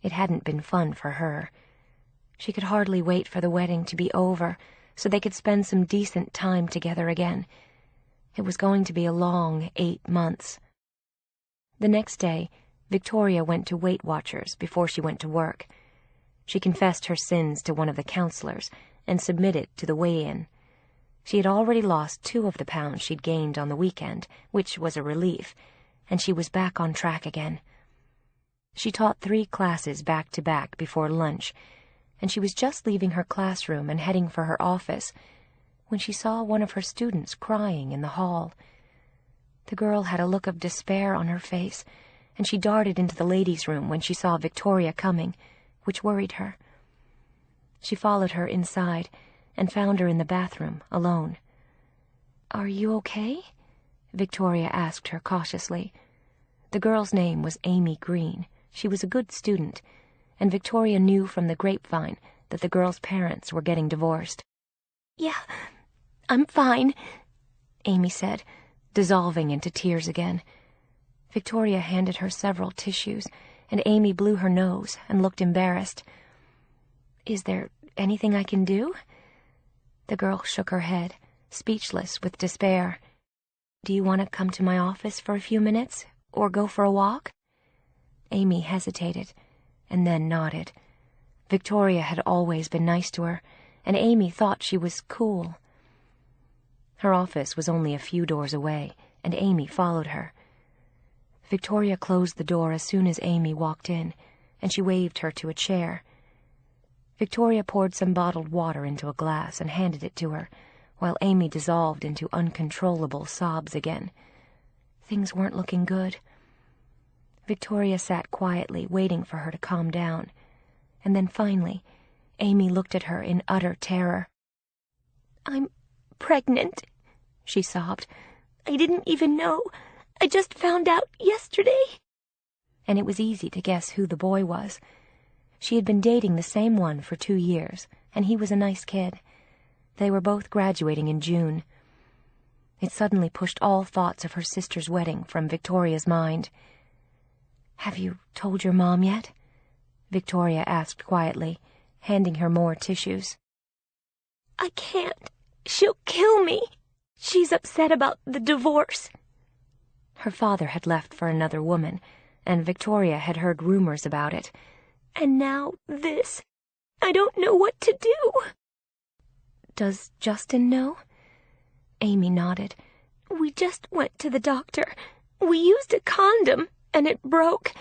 it hadn't been fun for her. She could hardly wait for the wedding to be over so they could spend some decent time together again. It was going to be a long 8 months. The next day, Victoria went to Weight Watchers before she went to work. She confessed her sins to one of the counselors and submitted to the weigh-in. She had already lost 2 of the pounds she'd gained on the weekend, which was a relief, and she was back on track again. She taught 3 classes back-to-back before lunch, and she was just leaving her classroom and heading for her office when she saw one of her students crying in the hall. The girl had a look of despair on her face, and she darted into the ladies' room when she saw Victoria coming, which worried her. She followed her inside and found her in the bathroom, alone. "Are you okay?" Victoria asked her cautiously. The girl's name was Amy Green. She was a good student, and Victoria knew from the grapevine that the girl's parents were getting divorced. "Yeah, I'm fine," Amy said, dissolving into tears again. Victoria handed her several tissues, and Amy blew her nose and looked embarrassed. "Is there anything I can do?" The girl shook her head, speechless with despair. "Do you want to come to my office for a few minutes, or go for a walk?" Amy hesitated, and then nodded. Victoria had always been nice to her, and Amy thought she was cool. Her office was only a few doors away, and Amy followed her. Victoria closed the door as soon as Amy walked in, and she waved her to a chair. Victoria poured some bottled water into a glass and handed it to her, while Amy dissolved into uncontrollable sobs again. Things weren't looking good. Victoria sat quietly, waiting for her to calm down, and then finally, Amy looked at her in utter terror. "I'm pregnant," she sobbed. "I didn't even know. I just found out yesterday." And it was easy to guess who the boy was. She had been dating the same one for 2 years, and he was a nice kid. They were both graduating in June. It suddenly pushed all thoughts of her sister's wedding from Victoria's mind. "Have you told your mom yet?" Victoria asked quietly, handing her more tissues. "I can't. She'll kill me. She's upset about the divorce." Her father had left for another woman, and Victoria had heard rumors about it. "And now this. I don't know what to do." "Does Justin know?" Amy nodded. "We just went to the doctor. We used a condom, and it broke,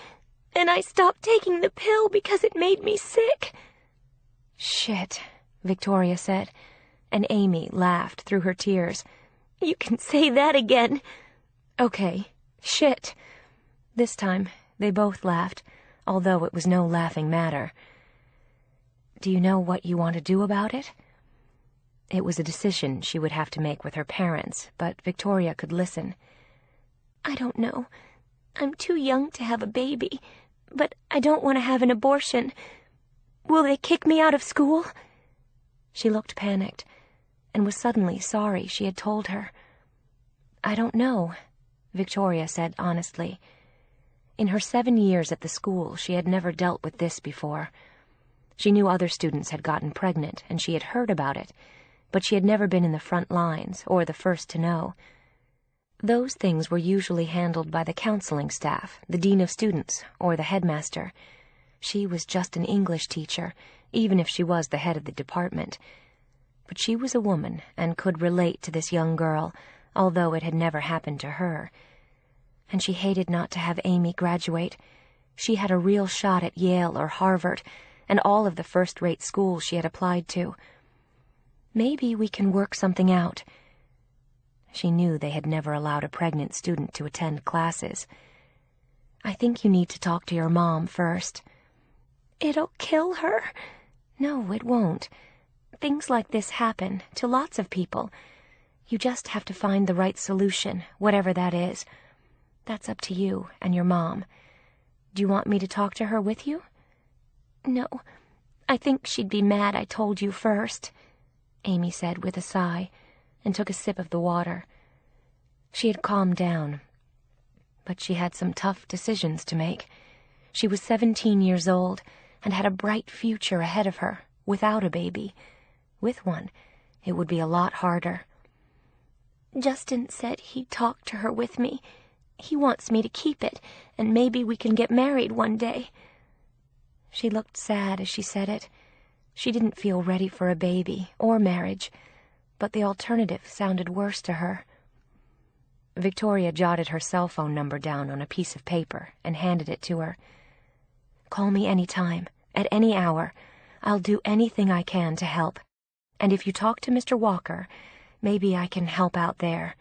and I stopped taking the pill because it made me sick." "Shit," Victoria said, and Amy laughed through her tears. "You can say that again." "Okay, shit." This time, they both laughed, although it was no laughing matter. "Do you know what you want to do about it?" It was a decision she would have to make with her parents, but Victoria could listen. "I don't know. I'm too young to have a baby, but I don't want to have an abortion. Will they kick me out of school?" She looked panicked, and was suddenly sorry she had told her. "I don't know," Victoria said honestly. In her 7 years at the school, she had never dealt with this before. She knew other students had gotten pregnant, and she had heard about it, but she had never been in the front lines or the first to know. Those things were usually handled by the counseling staff, the dean of students, or the headmaster. She was just an English teacher, even if she was the head of the department. But she was a woman and could relate to this young girl, although it had never happened to her. And she hated not to have Amy graduate. She had a real shot at Yale or Harvard, and all of the first-rate schools she had applied to. "Maybe we can work something out." She knew they had never allowed a pregnant student to attend classes. "I think you need to talk to your mom first." "It'll kill her." "No, it won't. Things like this happen to lots of people. You just have to find the right solution, whatever that is. That's up to you and your mom. Do you want me to talk to her with you?" "No, I think she'd be mad I told you first," Amy said with a sigh, and took a sip of the water. She had calmed down, but she had some tough decisions to make. She was 17 years old and had a bright future ahead of her, without a baby. With one, it would be a lot harder. "Justin said he'd talk to her with me. He wants me to keep it, and maybe we can get married one day." She looked sad as she said it. She didn't feel ready for a baby or marriage, but the alternative sounded worse to her. Victoria jotted her cell phone number down on a piece of paper and handed it to her. Call me any time, at any hour. I'll do anything I can to help. And if you talk to Mr. Walker, maybe I can help out there."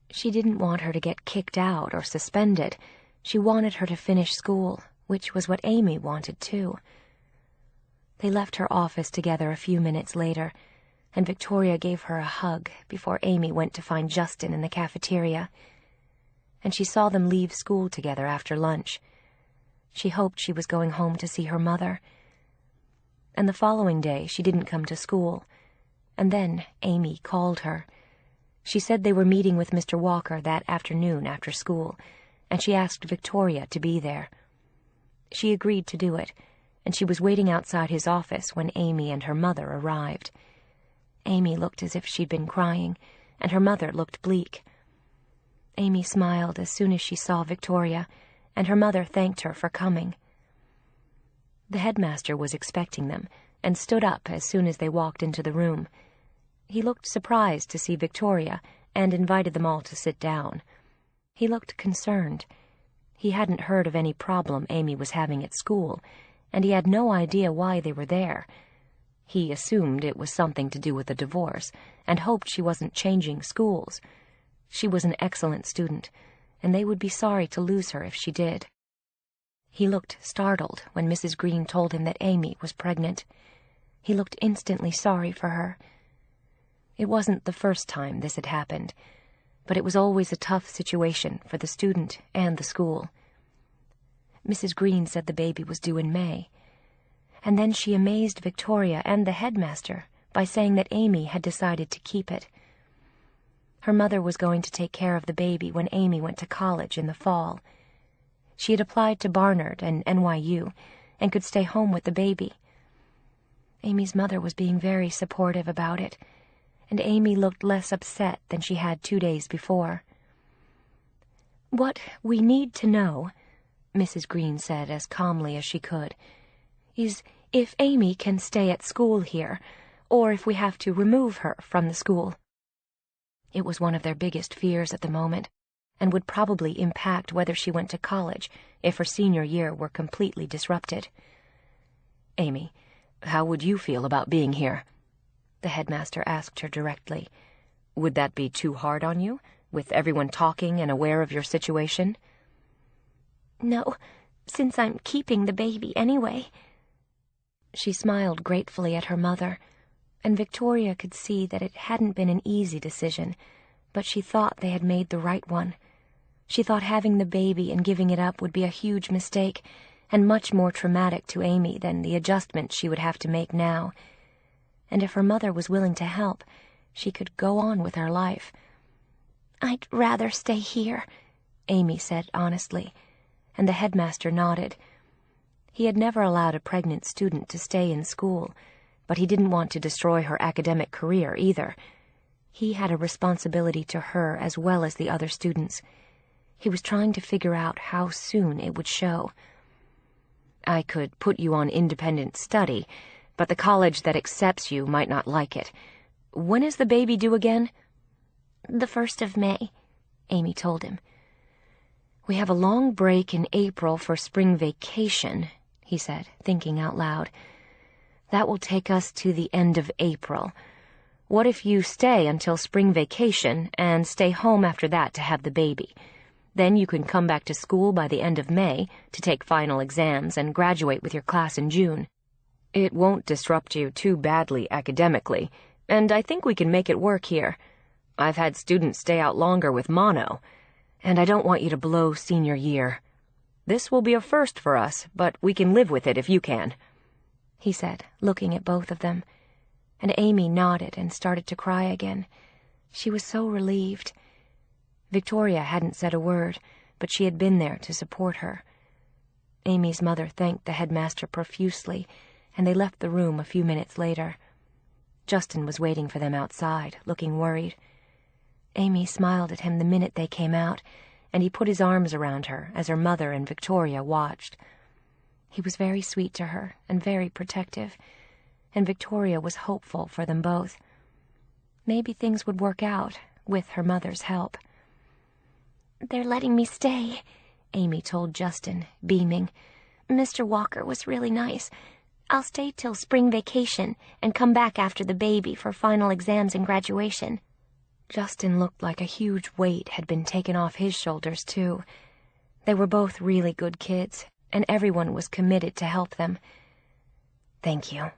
She didn't want her to get kicked out or suspended. She wanted her to finish school, which was what Amy wanted too. They left her office together a few minutes later, and Victoria gave her a hug before Amy went to find Justin in the cafeteria. And she saw them leave school together after lunch. She hoped she was going home to see her mother. And the following day she didn't come to school, and then Amy called her. She said they were meeting with Mr. Walker that afternoon after school, and she asked Victoria to be there. She agreed to do it, and she was waiting outside his office when Amy and her mother arrived. Amy looked as if she'd been crying, and her mother looked bleak. Amy smiled as soon as she saw Victoria, and her mother thanked her for coming. The headmaster was expecting them, and stood up as soon as they walked into the room. He looked surprised to see Victoria, and invited them all to sit down. He looked concerned. He hadn't heard of any problem Amy was having at school, and he had no idea why they were there. He assumed it was something to do with the divorce, and hoped she wasn't changing schools. She was an excellent student, and they would be sorry to lose her if she did. He looked startled when Mrs. Green told him that Amy was pregnant. He looked instantly sorry for her. It wasn't the first time this had happened, but it was always a tough situation for the student and the school. Mrs. Green said the baby was due in May, and then she amazed Victoria and the headmaster by saying that Amy had decided to keep it. Her mother was going to take care of the baby when Amy went to college in the fall. She had applied to Barnard and NYU and could stay home with the baby. Amy's mother was being very supportive about it, and Amy looked less upset than she had 2 days before. "What we need to know," Mrs. Green said as calmly as she could, "is if Amy can stay at school here, or if we have to remove her from the school." It was one of their biggest fears at the moment, and would probably impact whether she went to college if her senior year were completely disrupted. "Amy, how would you feel about being here?" the headmaster asked her directly. "Would that be too hard on you, with everyone talking and aware of your situation?" "No, since I'm keeping the baby anyway." She smiled gratefully at her mother, and Victoria could see that it hadn't been an easy decision, but she thought they had made the right one. She thought having the baby and giving it up would be a huge mistake, and much more traumatic to Amy than the adjustment she would have to make now. And if her mother was willing to help, she could go on with her life. "I'd rather stay here," Amy said honestly, and the headmaster nodded. He had never allowed a pregnant student to stay in school, but he didn't want to destroy her academic career either. He had a responsibility to her as well as the other students. He was trying to figure out how soon it would show. "I could put you on independent study, but the college that accepts you might not like it. When is the baby due again?" "The 1st of May," Amy told him. "We have a long break in April for spring vacation," he said, thinking out loud. "That will take us to the end of April. What if you stay until spring vacation and stay home after that to have the baby? Then you can come back to school by the end of May to take final exams and graduate with your class in June. It won't disrupt you too badly academically, and I think we can make it work here. I've had students stay out longer with mono, and I don't want you to blow senior year. This will be a first for us, but we can live with it if you can," he said, looking at both of them. And Amy nodded and started to cry again. She was so relieved. Victoria hadn't said a word, but she had been there to support her. Amy's mother thanked the headmaster profusely, and they left the room a few minutes later. Justin was waiting for them outside, looking worried. Amy smiled at him the minute they came out, and he put his arms around her as her mother and Victoria watched. He was very sweet to her and very protective, and Victoria was hopeful for them both. Maybe things would work out with her mother's help. "They're letting me stay," Amy told Justin, beaming. Mr. Walker was really nice. I'll stay till spring vacation and come back after the baby for final exams and graduation." Justin looked like a huge weight had been taken off his shoulders, too. They were both really good kids, and everyone was committed to help them. "Thank you,"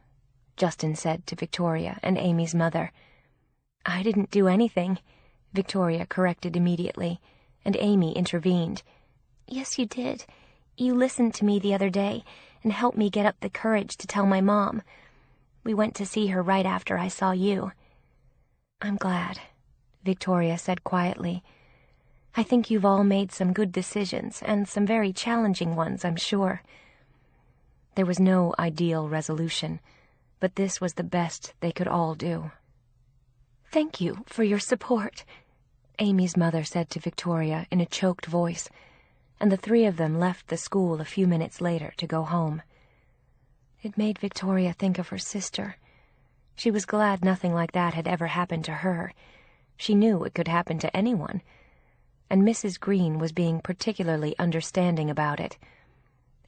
Justin said to Victoria and Amy's mother. "I didn't do anything," Victoria corrected immediately, and Amy intervened. "Yes, you did. You listened to me the other day and helped me get up the courage to tell my mom. We went to see her right after I saw you." "I'm glad," Victoria said quietly. "I think you've all made some good decisions, and some very challenging ones, I'm sure." There was no ideal resolution, but this was the best they could all do. "Thank you for your support," Amy's mother said to Victoria in a choked voice, and the three of them left the school a few minutes later to go home. It made Victoria think of her sister. She was glad nothing like that had ever happened to her. She knew it could happen to anyone, and Mrs. Green was being particularly understanding about it.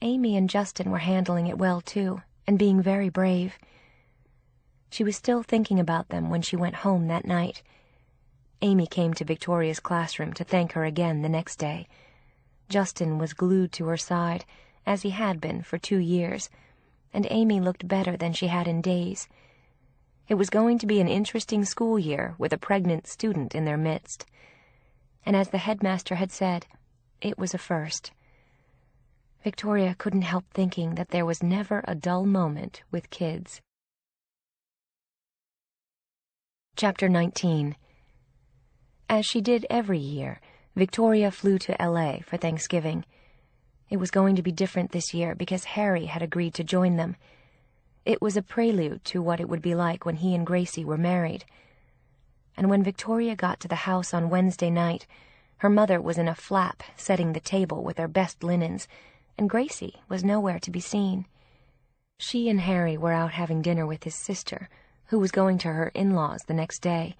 Amy and Justin were handling it well, too, and being very brave. She was still thinking about them when she went home that night. Amy came to Victoria's classroom to thank her again the next day. Justin was glued to her side, as he had been for 2 years, and Amy looked better than she had in days. It was going to be an interesting school year with a pregnant student in their midst. And as the headmaster had said, it was a first. Victoria couldn't help thinking that there was never a dull moment with kids. Chapter 19. As she did every year, Victoria flew to L.A. for Thanksgiving. It was going to be different this year because Harry had agreed to join them. It was a prelude to what it would be like when he and Gracie were married. And when Victoria got to the house on Wednesday night, her mother was in a flap setting the table with their best linens, and Gracie was nowhere to be seen. She and Harry were out having dinner with his sister, who was going to her in-laws the next day.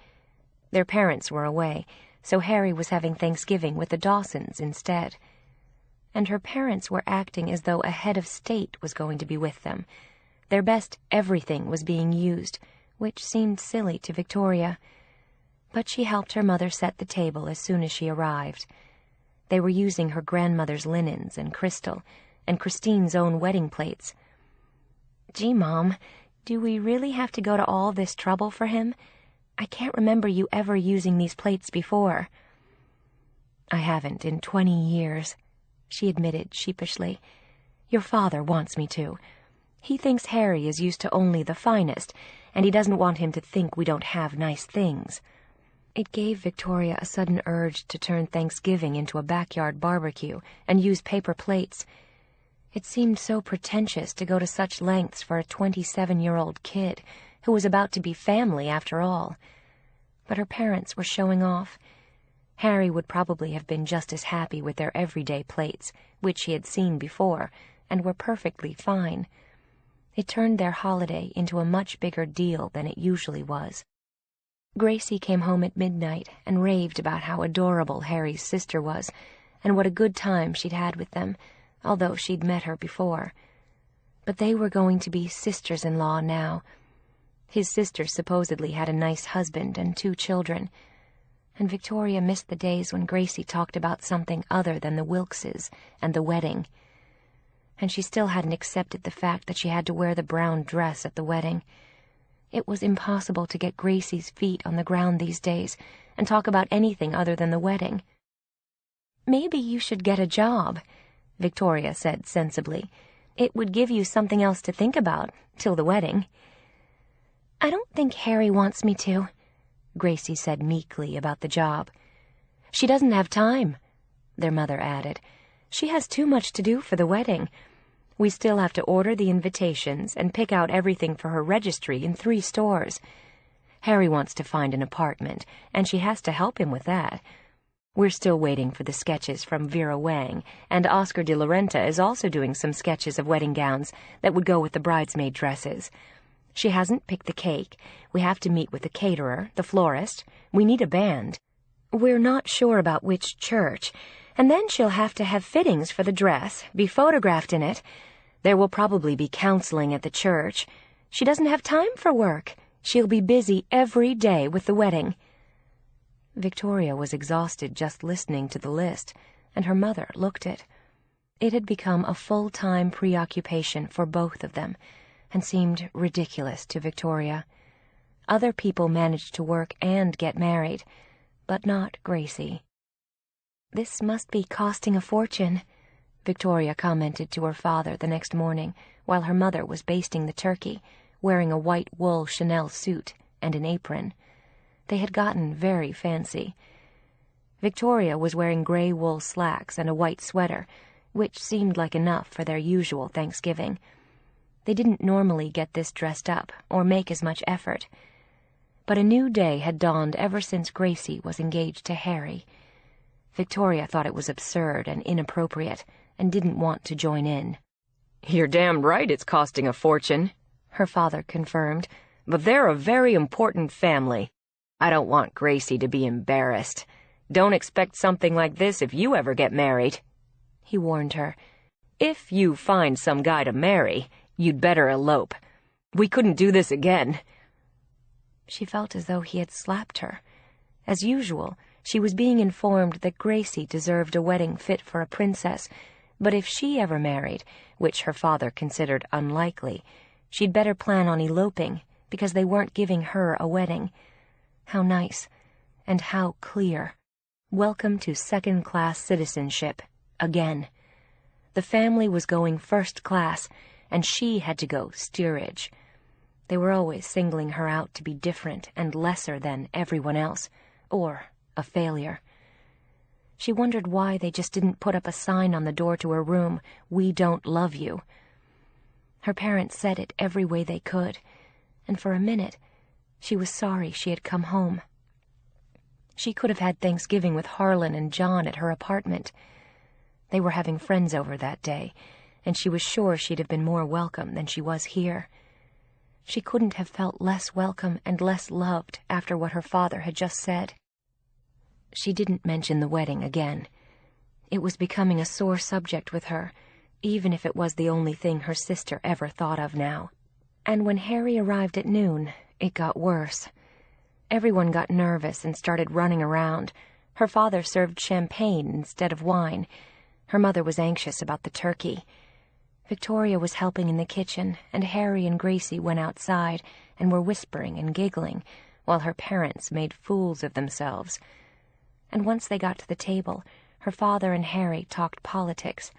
Their parents were away, so Harry was having Thanksgiving with the Dawsons instead. And her parents were acting as though a head of state was going to be with them. Their best everything was being used, which seemed silly to Victoria. But she helped her mother set the table as soon as she arrived. They were using her grandmother's linens and crystal, and Christine's own wedding plates. "Gee, Mom, do we really have to go to all this trouble for him? I can't remember you ever using these plates before." "I haven't in 20 years, she admitted sheepishly. "Your father wants me to. He thinks Harry is used to only the finest, and he doesn't want him to think we don't have nice things." It gave Victoria a sudden urge to turn Thanksgiving into a backyard barbecue and use paper plates. It seemed so pretentious to go to such lengths for a 27-year-old kid who was about to be family after all. But her parents were showing off. Harry would probably have been just as happy with their everyday plates, which he had seen before, and were perfectly fine. It turned their holiday into a much bigger deal than it usually was. Gracie came home at midnight and raved about how adorable Harry's sister was, and what a good time she'd had with them, although she'd met her before. But they were going to be sisters-in-law now. His sister supposedly had a nice husband and 2 children, and Victoria missed the days when Gracie talked about something other than the Wilkses and the wedding. And she still hadn't accepted the fact that she had to wear the brown dress at the wedding. It was impossible to get Gracie's feet on the ground these days and talk about anything other than the wedding. "Maybe you should get a job," Victoria said sensibly. "It would give you something else to think about, till the wedding." "I don't think Harry wants me to," Gracie said meekly about the job. "She doesn't have time," their mother added. "She has too much to do for the wedding. We still have to order the invitations and pick out everything for her registry in 3 stores. Harry wants to find an apartment, and she has to help him with that. We're still waiting for the sketches from Vera Wang, and Oscar de la Renta is also doing some sketches of wedding gowns that would go with the bridesmaid dresses. She hasn't picked the cake. We have to meet with the caterer, the florist. We need a band. We're not sure about which church. And then she'll have to have fittings for the dress, be photographed in it. There will probably be counseling at the church. She doesn't have time for work. She'll be busy every day with the wedding." Victoria was exhausted just listening to the list, and her mother looked it. It had become a full-time preoccupation for both of them, and seemed ridiculous to Victoria. Other people managed to work and get married, but not Gracie. "This must be costing a fortune," Victoria commented to her father the next morning, while her mother was basting the turkey, wearing a white wool Chanel suit and an apron. They had gotten very fancy. Victoria was wearing gray wool slacks and a white sweater, which seemed like enough for their usual Thanksgiving. They didn't normally get this dressed up or make as much effort. But a new day had dawned ever since Gracie was engaged to Harry. Victoria thought it was absurd and inappropriate, and didn't want to join in. "You're damned right it's costing a fortune," her father confirmed, "but they're a very important family. I don't want Gracie to be embarrassed. Don't expect something like this if you ever get married," he warned her. "If you find some guy to marry, you'd better elope. We couldn't do this again." She felt as though he had slapped her. As usual, she was being informed that Gracie deserved a wedding fit for a princess, but if she ever married, which her father considered unlikely, she'd better plan on eloping, because they weren't giving her a wedding. How nice, and how clear. Welcome to second-class citizenship, again. The family was going first class, and she had to go steerage. They were always singling her out to be different and lesser than everyone else, or a failure. She wondered why they just didn't put up a sign on the door to her room, "We don't love you." Her parents said it every way they could, and for a minute she was sorry she had come home. She could have had Thanksgiving with Harlan and John at her apartment. They were having friends over that day, and she was sure she'd have been more welcome than she was here. She couldn't have felt less welcome and less loved after what her father had just said. She didn't mention the wedding again. It was becoming a sore subject with her, even if it was the only thing her sister ever thought of now. And when Harry arrived at noon, it got worse. Everyone got nervous and started running around. Her father served champagne instead of wine. Her mother was anxious about the turkey. Victoria was helping in the kitchen, and Harry and Gracie went outside and were whispering and giggling, while her parents made fools of themselves. And once they got to the table, her father and Harry talked politics.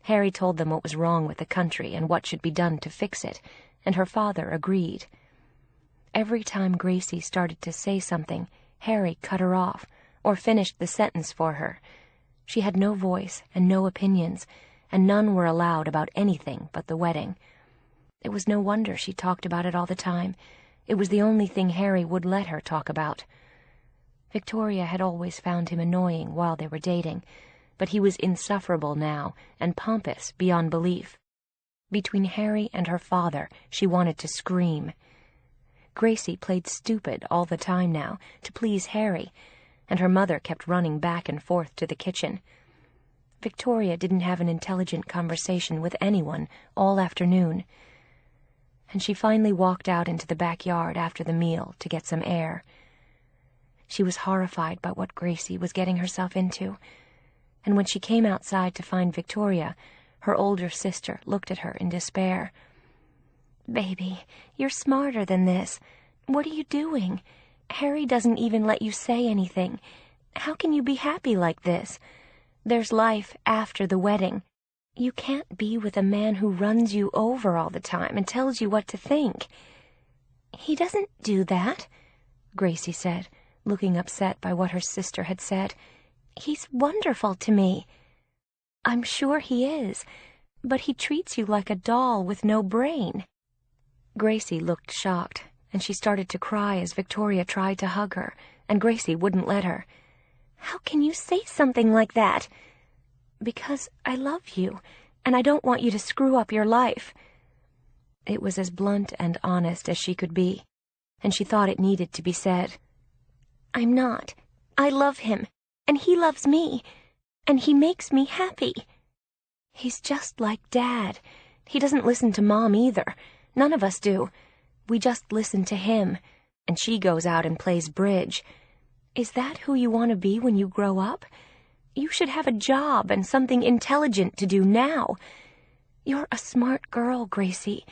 Harry told them what was wrong with the country and what should be done to fix it, and her father agreed. Every time Gracie started to say something, Harry cut her off, or finished the sentence for her. She had no voice and no opinions, and none were allowed about anything but the wedding. It was no wonder she talked about it all the time. It was the only thing Harry would let her talk about. Victoria had always found him annoying while they were dating, but he was insufferable now and pompous beyond belief. Between Harry and her father, she wanted to scream. Gracie played stupid all the time now to please Harry, and her mother kept running back and forth to the kitchen. Victoria didn't have an intelligent conversation with anyone all afternoon, and she finally walked out into the backyard after the meal to get some air. She was horrified by what Gracie was getting herself into, and when she came outside to find Victoria, her older sister looked at her in despair. "Baby, you're smarter than this. What are you doing? Harry doesn't even let you say anything. How can you be happy like this? There's life after the wedding. You can't be with a man who runs you over all the time and tells you what to think." "He doesn't do that," Gracie said, looking upset by what her sister had said. "He's wonderful to me." "I'm sure he is, but he treats you like a doll with no brain." Gracie looked shocked, and she started to cry as Victoria tried to hug her, and Gracie wouldn't let her. "How can you say something like that?" "Because I love you, and I don't want you to screw up your life." It was as blunt and honest as she could be, and she thought it needed to be said. "I'm not. I love him, and he loves me, and he makes me happy. He's just like Dad. He doesn't listen to Mom either. None of us do. We just listen to him, and she goes out and plays bridge. Is that who you want to be when you grow up? You should have a job and something intelligent to do now. You're a smart girl, Gracie.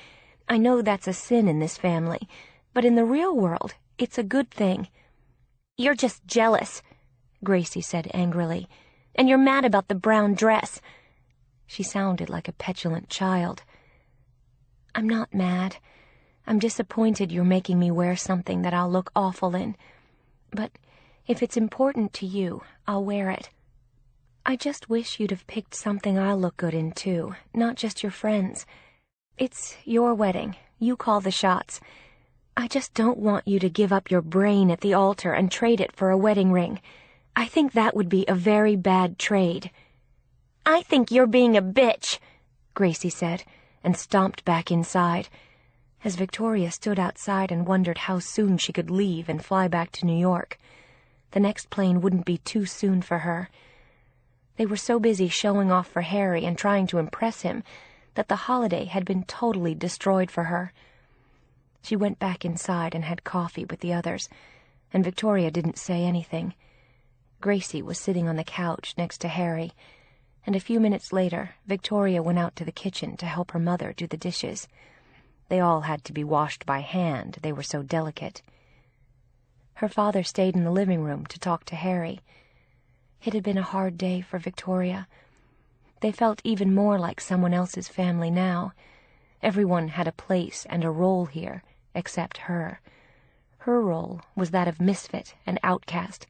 I know that's a sin in this family, but in the real world, it's a good thing. You're just jealous, Gracie said angrily, and you're mad about the brown dress. She sounded like a petulant child. I'm not mad. I'm disappointed you're making me wear something that I'll look awful in. But if it's important to you, I'll wear it. I just wish you'd have picked something I'll look good in, too, not just your friends. It's your wedding. You call the shots. I just don't want you to give up your brain at the altar and trade it for a wedding ring. I think that would be a very bad trade. I think you're being a bitch, Gracie said, and stomped back inside. As Victoria stood outside and wondered how soon she could leave and fly back to New York. The next plane wouldn't be too soon for her. They were so busy showing off for Harry and trying to impress him that the holiday had been totally destroyed for her. She went back inside and had coffee with the others, and Victoria didn't say anything. Gracie was sitting on the couch next to Harry, and a few minutes later Victoria went out to the kitchen to help her mother do the dishes. They all had to be washed by hand, they were so delicate. Her father stayed in the living room to talk to Harry. It had been a hard day for Victoria. They felt even more like someone else's family now. Everyone had a place and a role here, except her. Her role was that of misfit and outcast,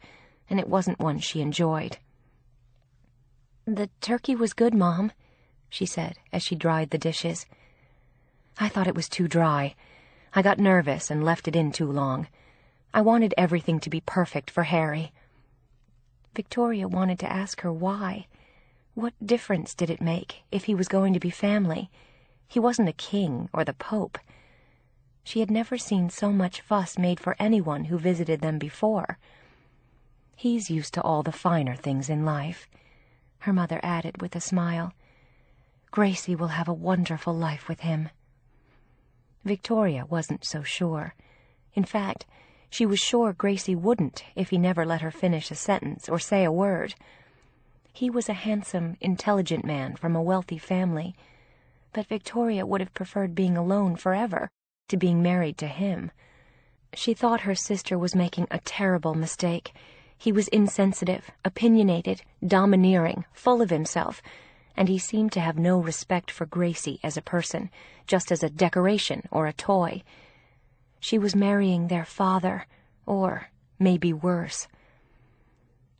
and it wasn't one she enjoyed. "The turkey was good, Mom," she said as she dried the dishes. "I thought it was too dry. I got nervous and left it in too long. I wanted everything to be perfect for Harry." Victoria wanted to ask her why. What difference did it make if he was going to be family? He wasn't a king or the Pope. She had never seen so much fuss made for anyone who visited them before. "He's used to all the finer things in life," her mother added with a smile. "Gracie will have a wonderful life with him." Victoria wasn't so sure. In fact, she was sure Gracie wouldn't if he never let her finish a sentence or say a word. He was a handsome, intelligent man from a wealthy family, but Victoria would have preferred being alone forever to being married to him. She thought her sister was making a terrible mistake. He was insensitive, opinionated, domineering, full of himself, and he seemed to have no respect for Gracie as a person, just as a decoration or a toy. She was marrying their father, or maybe worse.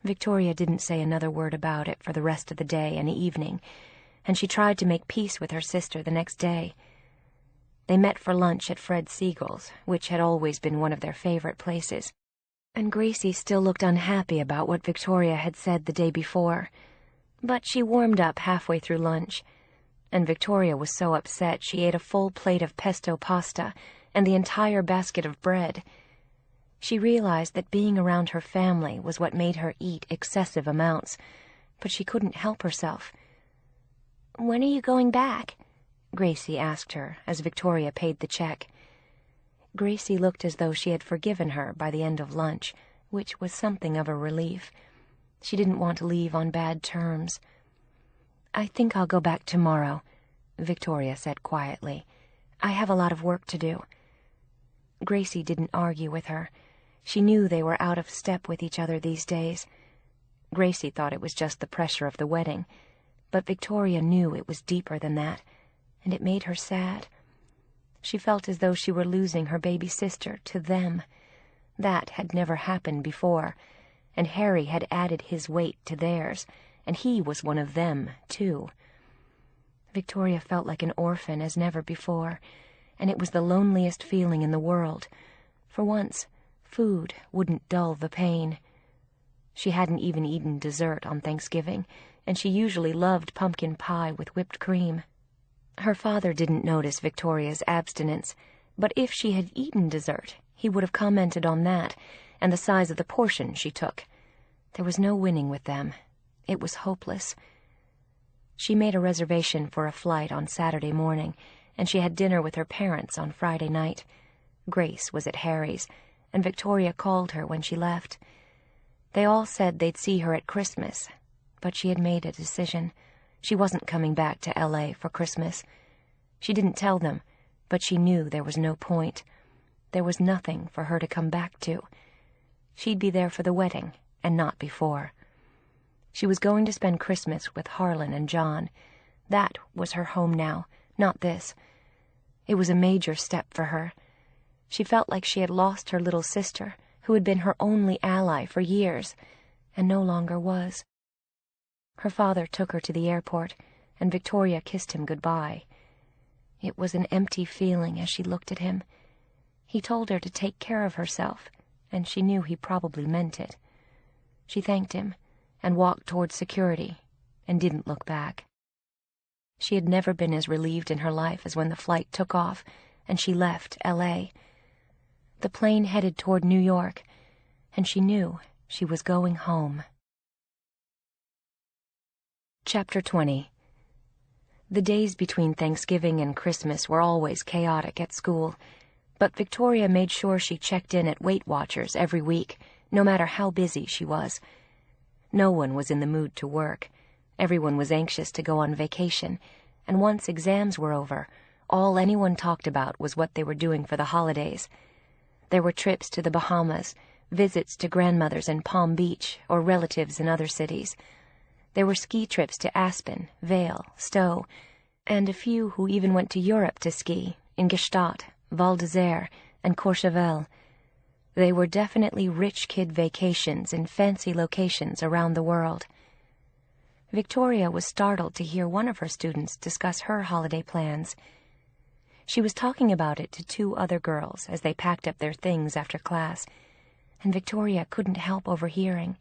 Victoria didn't say another word about it for the rest of the day and evening, and she tried to make peace with her sister the next day. They met for lunch at Fred Siegel's, which had always been one of their favorite places, and Gracie still looked unhappy about what Victoria had said the day before. But she warmed up halfway through lunch, and Victoria was so upset she ate a full plate of pesto pasta and the entire basket of bread. She realized that being around her family was what made her eat excessive amounts, but she couldn't help herself. "When are you going back?" Gracie asked her as Victoria paid the check. Gracie looked as though she had forgiven her by the end of lunch, which was something of a relief. She didn't want to leave on bad terms. "I think I'll go back tomorrow," Victoria said quietly. "I have a lot of work to do." Gracie didn't argue with her. She knew they were out of step with each other these days. Gracie thought it was just the pressure of the wedding, but Victoria knew it was deeper than that, and it made her sad. She felt as though she were losing her baby sister to them. That had never happened before, and Harry had added his weight to theirs, and he was one of them, too. Victoria felt like an orphan as never before, and it was the loneliest feeling in the world. For once, food wouldn't dull the pain. She hadn't even eaten dessert on Thanksgiving, and she usually loved pumpkin pie with whipped cream. Her father didn't notice Victoria's abstinence, but if she had eaten dessert, he would have commented on that and the size of the portion she took. There was no winning with them. It was hopeless. She made a reservation for a flight on Saturday morning, and she had dinner with her parents on Friday night. Grace was at Harry's, and Victoria called her when she left. They all said they'd see her at Christmas, but she had made a decision. She wasn't coming back to L.A. for Christmas. She didn't tell them, but she knew there was no point. There was nothing for her to come back to. She'd be there for the wedding, and not before. She was going to spend Christmas with Harlan and John. That was her home now, not this. It was a major step for her. She felt like she had lost her little sister, who had been her only ally for years, and no longer was. Her father took her to the airport, and Victoria kissed him goodbye. It was an empty feeling as she looked at him. He told her to take care of herself, and she knew he probably meant it. She thanked him, and walked towards security, and didn't look back. She had never been as relieved in her life as when the flight took off, and she left L.A. The plane headed toward New York, and she knew she was going home. Chapter 20. The days between Thanksgiving and Christmas were always chaotic at school, but Victoria made sure she checked in at Weight Watchers every week, no matter how busy she was. No one was in the mood to work. Everyone was anxious to go on vacation, and once exams were over, all anyone talked about was what they were doing for the holidays. There were trips to the Bahamas, visits to grandmothers in Palm Beach or relatives in other cities. There were ski trips to Aspen, Vail, Stowe, and a few who even went to Europe to ski, in Gstaad, Val d'Isere, and Courchevel. They were definitely rich kid vacations in fancy locations around the world. Victoria was startled to hear one of her students discuss her holiday plans. She was talking about it to two other girls as they packed up their things after class, and Victoria couldn't help overhearing.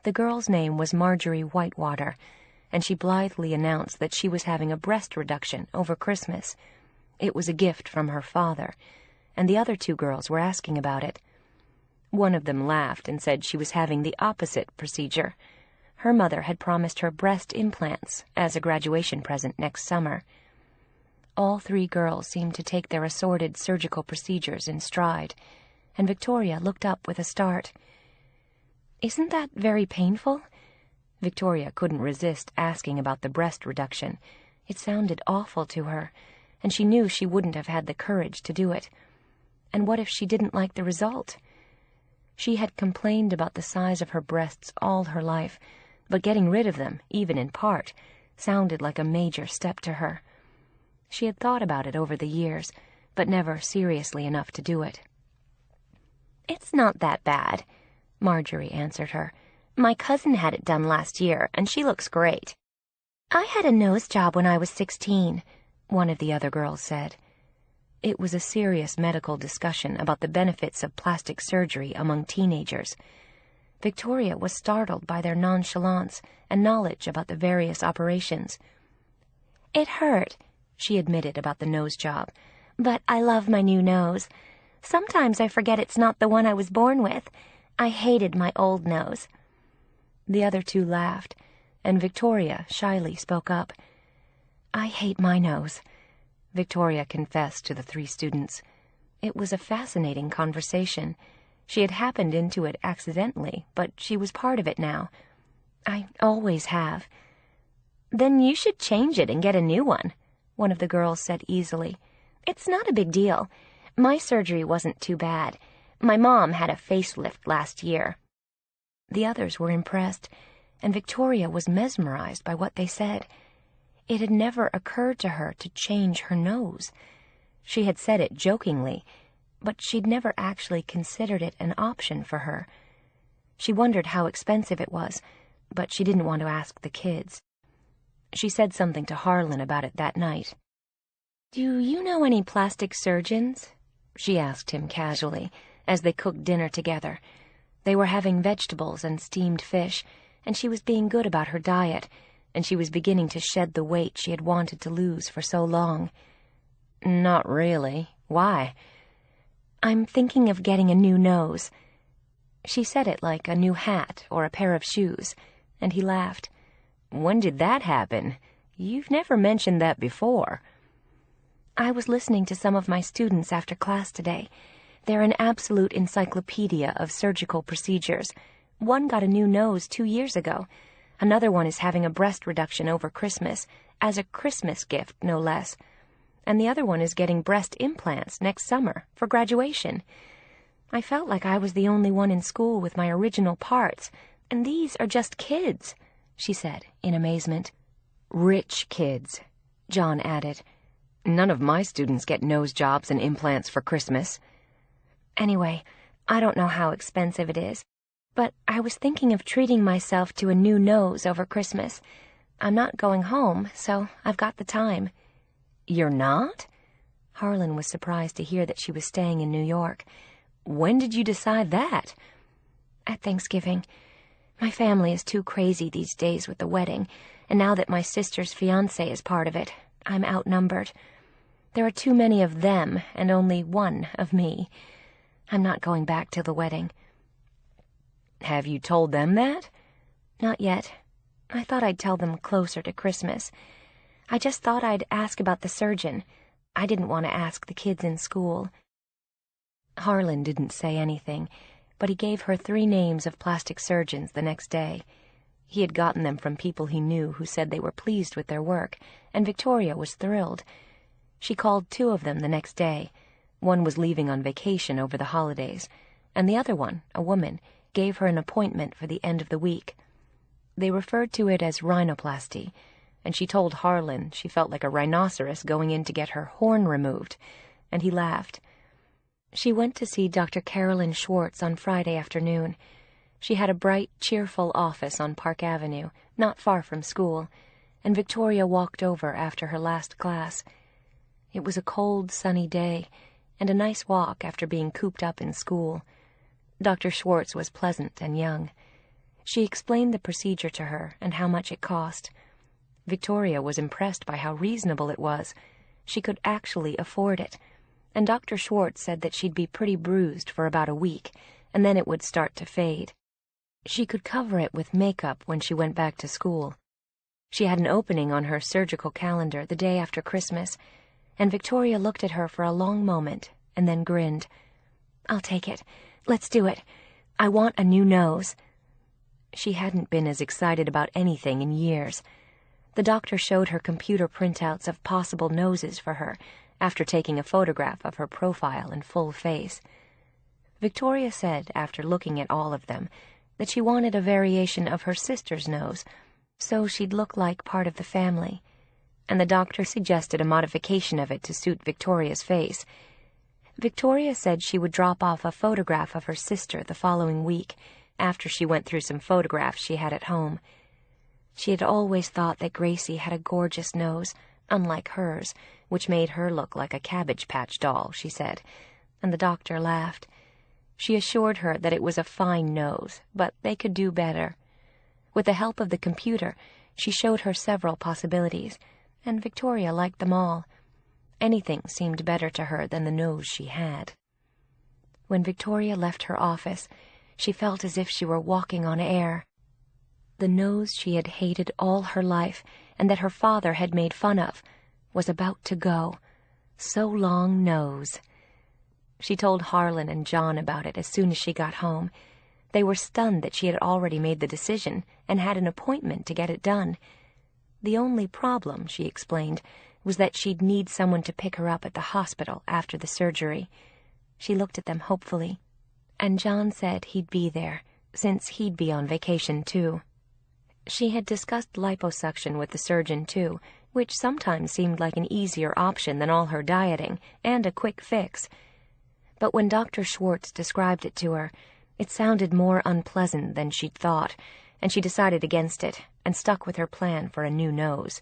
The girl's name was Marjorie Whitewater, and she blithely announced that she was having a breast reduction over Christmas. It was a gift from her father, and the other two girls were asking about it. One of them laughed and said she was having the opposite procedure. Her mother had promised her breast implants as a graduation present next summer. All three girls seemed to take their assorted surgical procedures in stride, and Victoria looked up with a start. "Isn't that very painful?" Victoria couldn't resist asking about the breast reduction. It sounded awful to her, and she knew she wouldn't have had the courage to do it. And what if she didn't like the result? She had complained about the size of her breasts all her life, but getting rid of them, even in part, sounded like a major step to her. She had thought about it over the years, but never seriously enough to do it. "It's not that bad," Marjorie answered her. "My cousin had it done last year, and she looks great." "I had a nose job when I was 16, one of the other girls said. It was a serious medical discussion about the benefits of plastic surgery among teenagers. Victoria was startled by their nonchalance and knowledge about the various operations. "It hurt," she admitted about the nose job, "but I love my new nose. Sometimes I forget it's not the one I was born with. I hated my old nose." The other two laughed, and Victoria shyly spoke up. "I hate my nose," Victoria confessed to the three students. It was a fascinating conversation. She had happened into it accidentally, but she was part of it now. "I always have." "Then you should change it and get a new one," one of the girls said easily. "It's not a big deal. My surgery wasn't too bad. My mom had a facelift last year." The others were impressed, and Victoria was mesmerized by what they said. It had never occurred to her to change her nose. She had said it jokingly, but she'd never actually considered it an option for her. She wondered how expensive it was, but she didn't want to ask the kids. She said something to Harlan about it that night. "Do you know any plastic surgeons?" she asked him casually, as they cooked dinner together. They were having vegetables and steamed fish, and she was being good about her diet, and she was beginning to shed the weight she had wanted to lose for so long. "Not really. Why?" "I'm thinking of getting a new nose." She said it like a new hat or a pair of shoes, and he laughed. When did that happen? You've never mentioned that before. I was listening to some of my students after class today. They're an absolute encyclopedia of surgical procedures. One got a new nose 2 years ago. Another one is having a breast reduction over Christmas, as a Christmas gift, no less. And the other one is getting breast implants next summer for graduation. I felt like I was the only one in school with my original parts, and these are just kids, she said in amazement. Rich kids, John added. None of my students get nose jobs and implants for Christmas. Anyway, I don't know how expensive it is, but I was thinking of treating myself to a new nose over Christmas. I'm not going home, so I've got the time. You're not? Harlan was surprised to hear that she was staying in New York. When did you decide that? At Thanksgiving. My family is too crazy these days with the wedding, and now that my sister's fiancé is part of it, I'm outnumbered. There are too many of them and only one of me. I'm not going back to the wedding. Have you told them that? Not yet. I thought I'd tell them closer to Christmas. I just thought I'd ask about the surgeon. I didn't want to ask the kids in school. Harlan didn't say anything, but he gave her 3 names of plastic surgeons the next day. He had gotten them from people he knew who said they were pleased with their work, and Victoria was thrilled. She called 2 of them the next day. One was leaving on vacation over the holidays, and the other one, a woman, gave her an appointment for the end of the week. They referred to it as rhinoplasty, and she told Harlan she felt like a rhinoceros going in to get her horn removed, and he laughed. She went to see Dr. Carolyn Schwartz on Friday afternoon. She had a bright, cheerful office on Park Avenue, not far from school, and Victoria walked over after her last class. It was a cold, sunny day, and a nice walk after being cooped up in school. Dr. Schwartz was pleasant and young. She explained the procedure to her and how much it cost. Victoria was impressed by how reasonable it was. She could actually afford it, and Dr. Schwartz said that she'd be pretty bruised for about a week, and then it would start to fade. She could cover it with makeup when she went back to school. She had an opening on her surgical calendar the day after Christmas, and Victoria looked at her for a long moment and then grinned. "I'll take it. Let's do it. I want a new nose." She hadn't been as excited about anything in years. The doctor showed her computer printouts of possible noses for her after taking a photograph of her profile and full face. Victoria said, after looking at all of them, that she wanted a variation of her sister's nose, so she'd look like part of the family, and the doctor suggested a modification of it to suit Victoria's face. Victoria said she would drop off a photograph of her sister the following week, after she went through some photographs she had at home. She had always thought that Gracie had a gorgeous nose, unlike hers, which made her look like a Cabbage Patch doll, she said, and the doctor laughed. She assured her that it was a fine nose, but they could do better. With the help of the computer, she showed her several possibilities, and Victoria liked them all. Anything seemed better to her than the nose she had. When Victoria left her office, she felt as if she were walking on air. The nose she had hated all her life, and that her father had made fun of, was about to go. So long, nose. She told Harlan and John about it as soon as she got home. They were stunned that she had already made the decision and had an appointment to get it done. The only problem, she explained, was that she'd need someone to pick her up at the hospital after the surgery. She looked at them hopefully, and John said he'd be there, since he'd be on vacation too. She had discussed liposuction with the surgeon too, which sometimes seemed like an easier option than all her dieting, and a quick fix. But when Dr. Schwartz described it to her, it sounded more unpleasant than she'd thought, and she decided against it, and stuck with her plan for a new nose.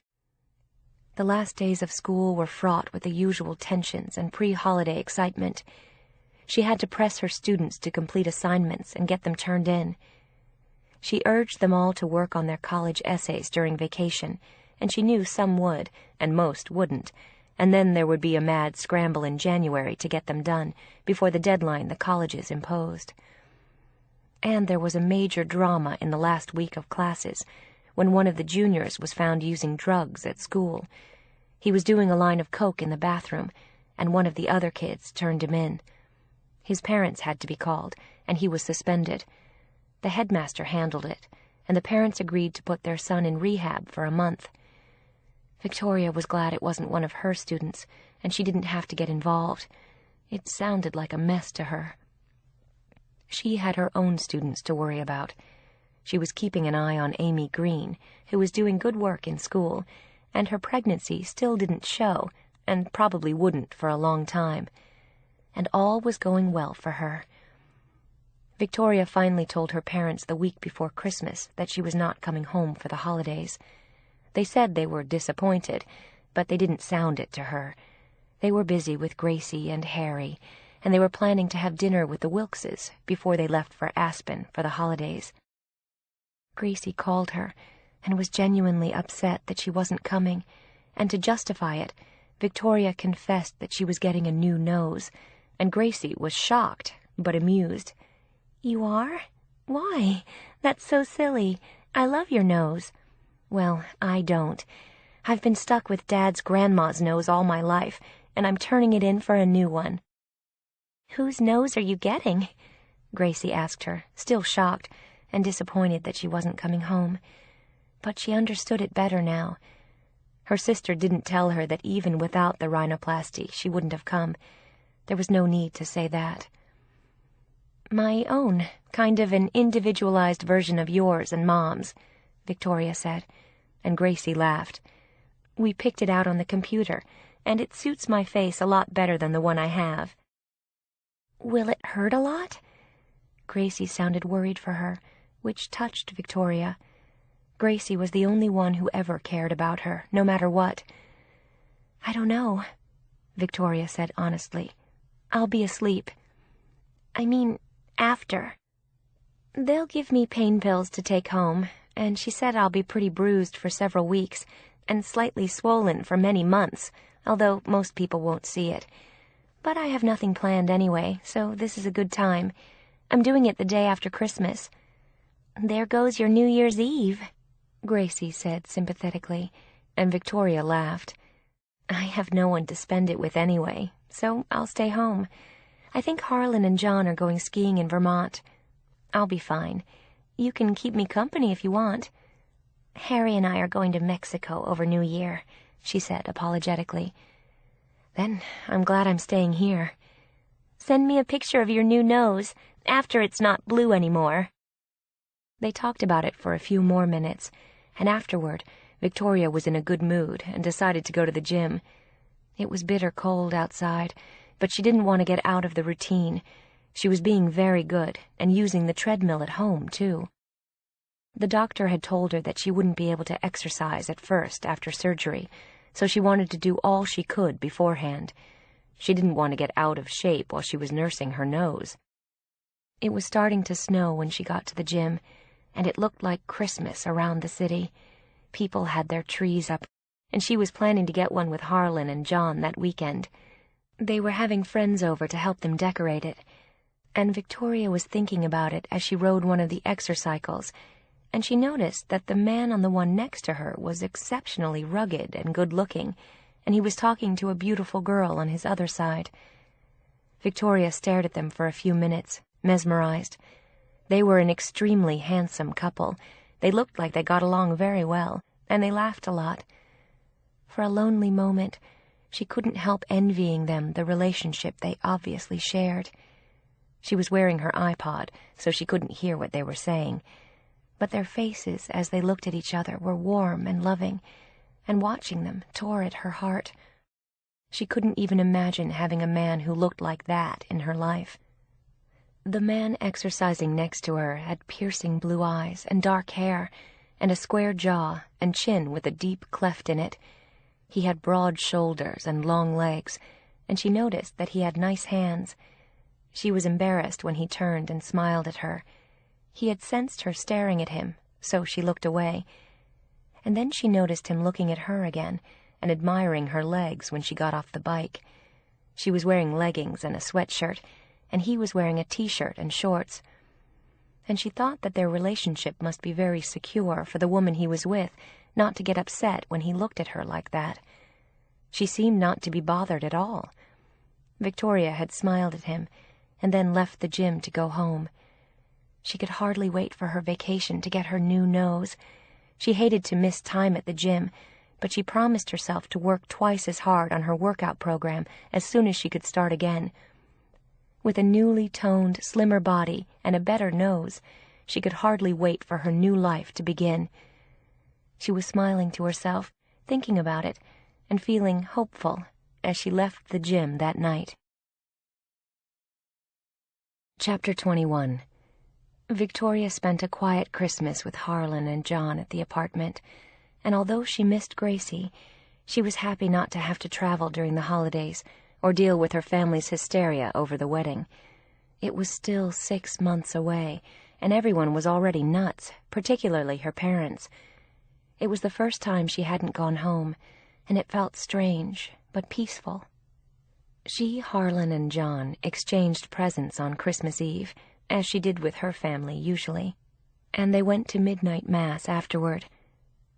The last days of school were fraught with the usual tensions and pre-holiday excitement. She had to press her students to complete assignments and get them turned in. She urged them all to work on their college essays during vacation, and she knew some would, and most wouldn't, and then there would be a mad scramble in January to get them done before the deadline the colleges imposed. And there was a major drama in the last week of classes, when one of the juniors was found using drugs at school. He was doing a line of coke in the bathroom, and one of the other kids turned him in. His parents had to be called, and he was suspended. The headmaster handled it, and the parents agreed to put their son in rehab for a month. Victoria was glad it wasn't one of her students, and she didn't have to get involved. It sounded like a mess to her. She had her own students to worry about. She was keeping an eye on Amy Green, who was doing good work in school, and her pregnancy still didn't show, and probably wouldn't for a long time. And all was going well for her. Victoria finally told her parents the week before Christmas that she was not coming home for the holidays. They said they were disappointed, but they didn't sound it to her. They were busy with Gracie and Harry, and they were planning to have dinner with the Wilkses before they left for Aspen for the holidays. Gracie called her and was genuinely upset that she wasn't coming, and to justify it, Victoria confessed that she was getting a new nose, and Gracie was shocked but amused. "You are? Why? That's so silly. I love your nose." "Well, I don't. I've been stuck with Dad's grandma's nose all my life, and I'm turning it in for a new one." "Whose nose are you getting?" Gracie asked her, still shocked and disappointed that she wasn't coming home. But she understood it better now. Her sister didn't tell her that even without the rhinoplasty she wouldn't have come. There was no need to say that. "My own, kind of an individualized version of yours and Mom's," Victoria said, and Gracie laughed. "We picked it out on the computer, and it suits my face a lot better than the one I have." "Will it hurt a lot?" Gracie sounded worried for her, which touched Victoria. Gracie was the only one who ever cared about her, no matter what. "I don't know," Victoria said honestly. "I'll be asleep. I mean, after. They'll give me pain pills to take home, and she said I'll be pretty bruised for several weeks, and slightly swollen for many months, although most people won't see it. But I have nothing planned anyway, so this is a good time. I'm doing it the day after Christmas." "There goes your New Year's Eve," Gracie said sympathetically, and Victoria laughed. "I have no one to spend it with anyway, so I'll stay home. I think Harlan and John are going skiing in Vermont. I'll be fine. You can keep me company if you want." "Harry and I are going to Mexico over New Year," she said apologetically. "Then I'm glad I'm staying here." "Send me a picture of your new nose, after it's not blue anymore." They talked about it for a few more minutes, and afterward, Victoria was in a good mood and decided to go to the gym. It was bitter cold outside, but she didn't want to get out of the routine. She was being very good and using the treadmill at home, too. The doctor had told her that she wouldn't be able to exercise at first after surgery, so she wanted to do all she could beforehand. She didn't want to get out of shape while she was nursing her nose. It was starting to snow when she got to the gym, and it looked like Christmas around the city. People had their trees up, and she was planning to get one with Harlan and John that weekend. They were having friends over to help them decorate it, and Victoria was thinking about it as she rode one of the exercycles, and she noticed that the man on the one next to her was exceptionally rugged and good-looking, and he was talking to a beautiful girl on his other side. Victoria stared at them for a few minutes, mesmerized. They were an extremely handsome couple. They looked like they got along very well, and they laughed a lot. For a lonely moment, she couldn't help envying them the relationship they obviously shared. She was wearing her iPod, so she couldn't hear what they were saying, but their faces as they looked at each other were warm and loving, and watching them tore at her heart. She couldn't even imagine having a man who looked like that in her life. The man exercising next to her had piercing blue eyes and dark hair, and a square jaw and chin with a deep cleft in it. He had broad shoulders and long legs, and she noticed that he had nice hands. She was embarrassed when he turned and smiled at her. He had sensed her staring at him, so she looked away. And then she noticed him looking at her again and admiring her legs when she got off the bike. She was wearing leggings and a sweatshirt, and he was wearing a t-shirt and shorts. and she thought that their relationship must be very secure for the woman he was with not to get upset when he looked at her like that. She seemed not to be bothered at all. Victoria had smiled at him, and then left the gym to go home. She could hardly wait for her vacation to get her new nose. She hated to miss time at the gym, but she promised herself to work twice as hard on her workout program as soon as she could start again. With a newly toned, slimmer body and a better nose, she could hardly wait for her new life to begin. She was smiling to herself, thinking about it, and feeling hopeful as she left the gym that night. Chapter 21. Victoria spent a quiet Christmas with Harlan and John at the apartment, and although she missed Gracie, she was happy not to have to travel during the holidays or deal with her family's hysteria over the wedding. It was still 6 months away, and everyone was already nuts, particularly her parents. It was the first time she hadn't gone home, and it felt strange, but peaceful. She, Harlan, and John exchanged presents on Christmas Eve, as she did with her family usually, and they went to midnight mass afterward.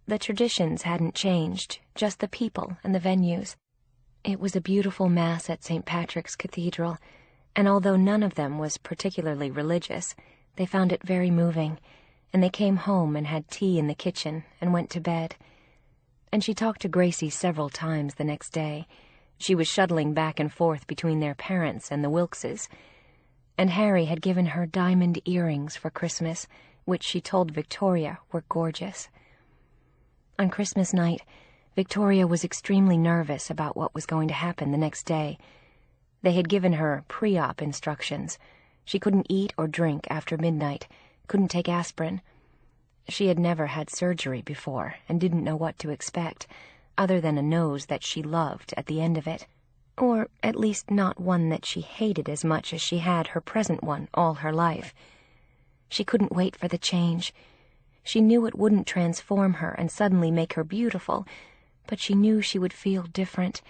The traditions hadn't changed, just the people and the venues. It was a beautiful mass at St. Patrick's Cathedral, and although none of them was particularly religious, they found it very moving, and they came home and had tea in the kitchen and went to bed. And she talked to Gracie several times the next day. She was shuttling back and forth between their parents and the Wilkses, and Harry had given her diamond earrings for Christmas, which she told Victoria were gorgeous. On Christmas night, Victoria was extremely nervous about what was going to happen the next day. They had given her pre-op instructions. She couldn't eat or drink after midnight, couldn't take aspirin. She had never had surgery before and didn't know what to expect, other than a nose that she loved at the end of it, or at least not one that she hated as much as she had her present one all her life. She couldn't wait for the change. She knew it wouldn't transform her and suddenly make her beautiful, but she knew she would feel different,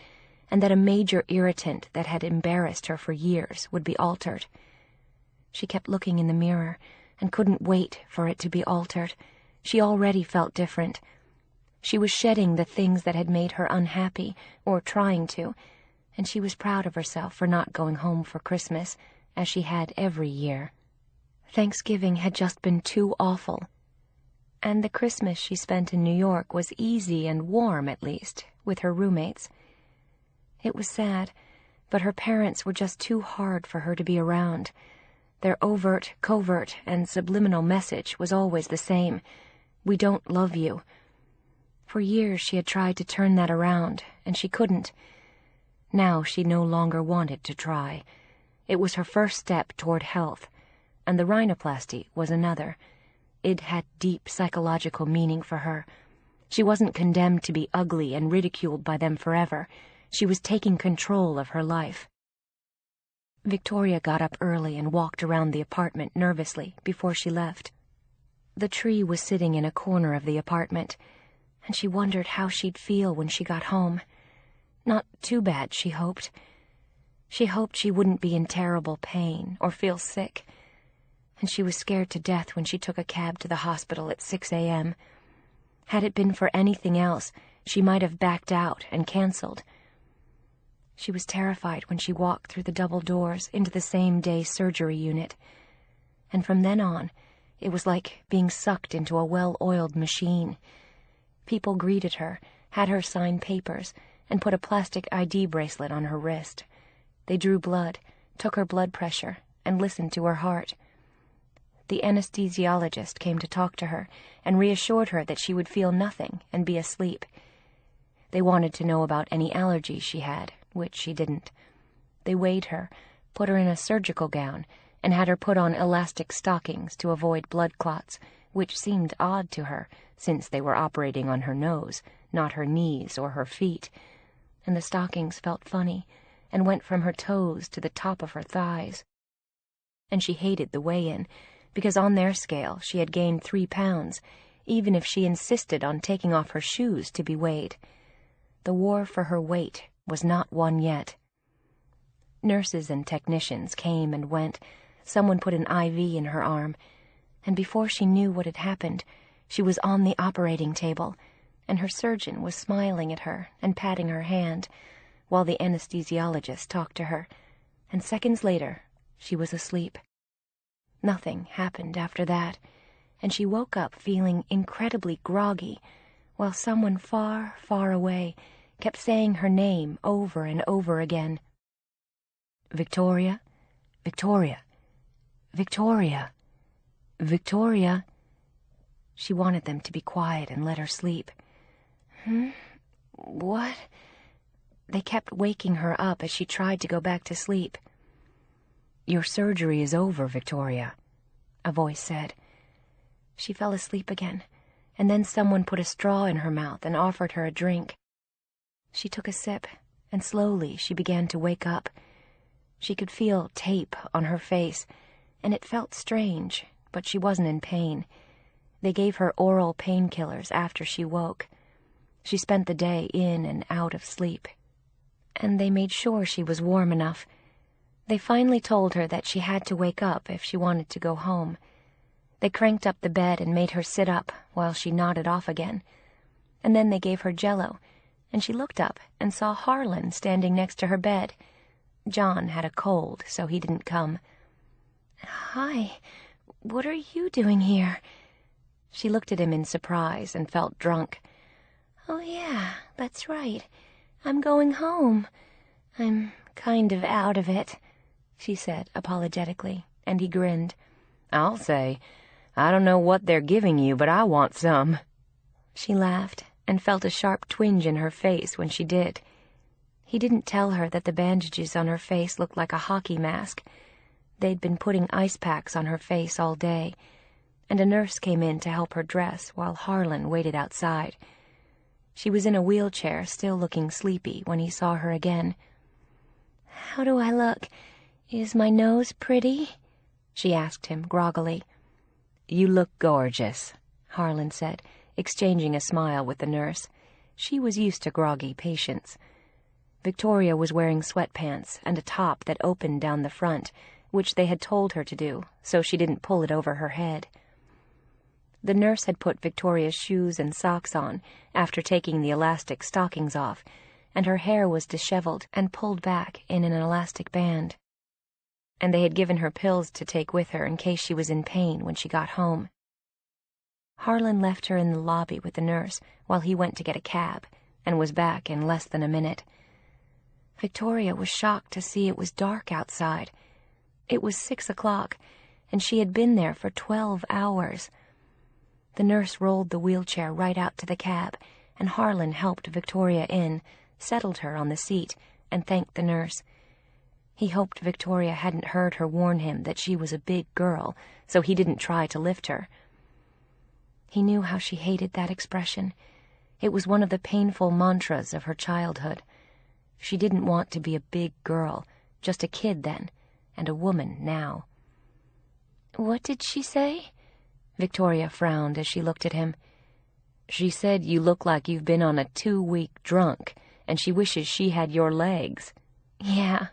and that a major irritant that had embarrassed her for years would be altered. She kept looking in the mirror and couldn't wait for it to be altered. She already felt different. She was shedding the things that had made her unhappy, or trying to, and she was proud of herself for not going home for Christmas, as she had every year. Thanksgiving had just been too awful, and the Christmas she spent in New York was easy and warm, at least, with her roommates. It was sad, but her parents were just too hard for her to be around. Their overt, covert, and subliminal message was always the same: "We don't love you." For years she had tried to turn that around, and she couldn't. Now she no longer wanted to try. It was her first step toward health, and the rhinoplasty was another. It had deep psychological meaning for her. She wasn't condemned to be ugly and ridiculed by them forever. She was taking control of her life. Victoria got up early and walked around the apartment nervously before she left. The tree was sitting in a corner of the apartment, and she wondered how she'd feel when she got home. Not too bad, she hoped. She hoped she wouldn't be in terrible pain or feel sick, and she was scared to death when she took a cab to the hospital at 6 a.m. Had it been for anything else, she might have backed out and canceled. She was terrified when she walked through the double doors into the same-day surgery unit, and from then on, it was like being sucked into a well-oiled machine. People greeted her, had her sign papers, and put a plastic ID bracelet on her wrist. They drew blood, took her blood pressure, and listened to her heart. The anesthesiologist came to talk to her and reassured her that she would feel nothing and be asleep. They wanted to know about any allergies she had, which she didn't. They weighed her, put her in a surgical gown, and had her put on elastic stockings to avoid blood clots, which seemed odd to her, since they were operating on her nose, not her knees or her feet, and the stockings felt funny, and went from her toes to the top of her thighs. And she hated the weigh-in, because on their scale she had gained 3 pounds, even if she insisted on taking off her shoes to be weighed. The war for her weight was not won yet. Nurses and technicians came and went. Someone put an IV in her arm. And before she knew what had happened, she was on the operating table, and her surgeon was smiling at her and patting her hand, while the anesthesiologist talked to her, and seconds later she was asleep. Nothing happened after that, and she woke up feeling incredibly groggy, while someone far, far away kept saying her name over and over again. Victoria, Victoria, Victoria, Victoria. She wanted them to be quiet and let her sleep. What? They kept waking her up as she tried to go back to sleep. Your surgery is over, Victoria, a voice said. She fell asleep again, and then someone put a straw in her mouth and offered her a drink. She took a sip, and slowly she began to wake up. She could feel tape on her face, and it felt strange, but she wasn't in pain. They gave her oral painkillers after she woke. She spent the day in and out of sleep, and they made sure she was warm enough. They finally told her that she had to wake up if she wanted to go home. They cranked up the bed and made her sit up while she nodded off again. And then they gave her Jell-O, and she looked up and saw Harlan standing next to her bed. John had a cold, so he didn't come. Hi, what are you doing here? She looked at him in surprise and felt drunk. Oh yeah, that's right. I'm going home. I'm kind of out of it, she said apologetically, and he grinned. I'll say, I don't know what they're giving you, but I want some. She laughed and felt a sharp twinge in her face when she did. He didn't tell her that the bandages on her face looked like a hockey mask. They'd been putting ice packs on her face all day, and a nurse came in to help her dress while Harlan waited outside. She was in a wheelchair, still looking sleepy, when he saw her again. How do I look? Is my nose pretty? She asked him groggily. You look gorgeous, Harlan said, exchanging a smile with the nurse. She was used to groggy patients. Victoria was wearing sweatpants and a top that opened down the front, which they had told her to do, so she didn't pull it over her head. The nurse had put Victoria's shoes and socks on after taking the elastic stockings off, and her hair was disheveled and pulled back in an elastic band. And they had given her pills to take with her in case she was in pain when she got home. Harlan left her in the lobby with the nurse while he went to get a cab, and was back in less than a minute. Victoria was shocked to see it was dark outside. It was 6 o'clock, and she had been there for 12 hours. The nurse rolled the wheelchair right out to the cab, and Harlan helped Victoria in, settled her on the seat, and thanked the nurse. He hoped Victoria hadn't heard her warn him that she was a big girl, so he didn't try to lift her. He knew how she hated that expression. It was one of the painful mantras of her childhood. She didn't want to be a big girl, just a kid then, and a woman now. What did she say? Victoria frowned as she looked at him. She said you look like you've been on a 2-week drunk, and she wishes she had your legs. Yeah,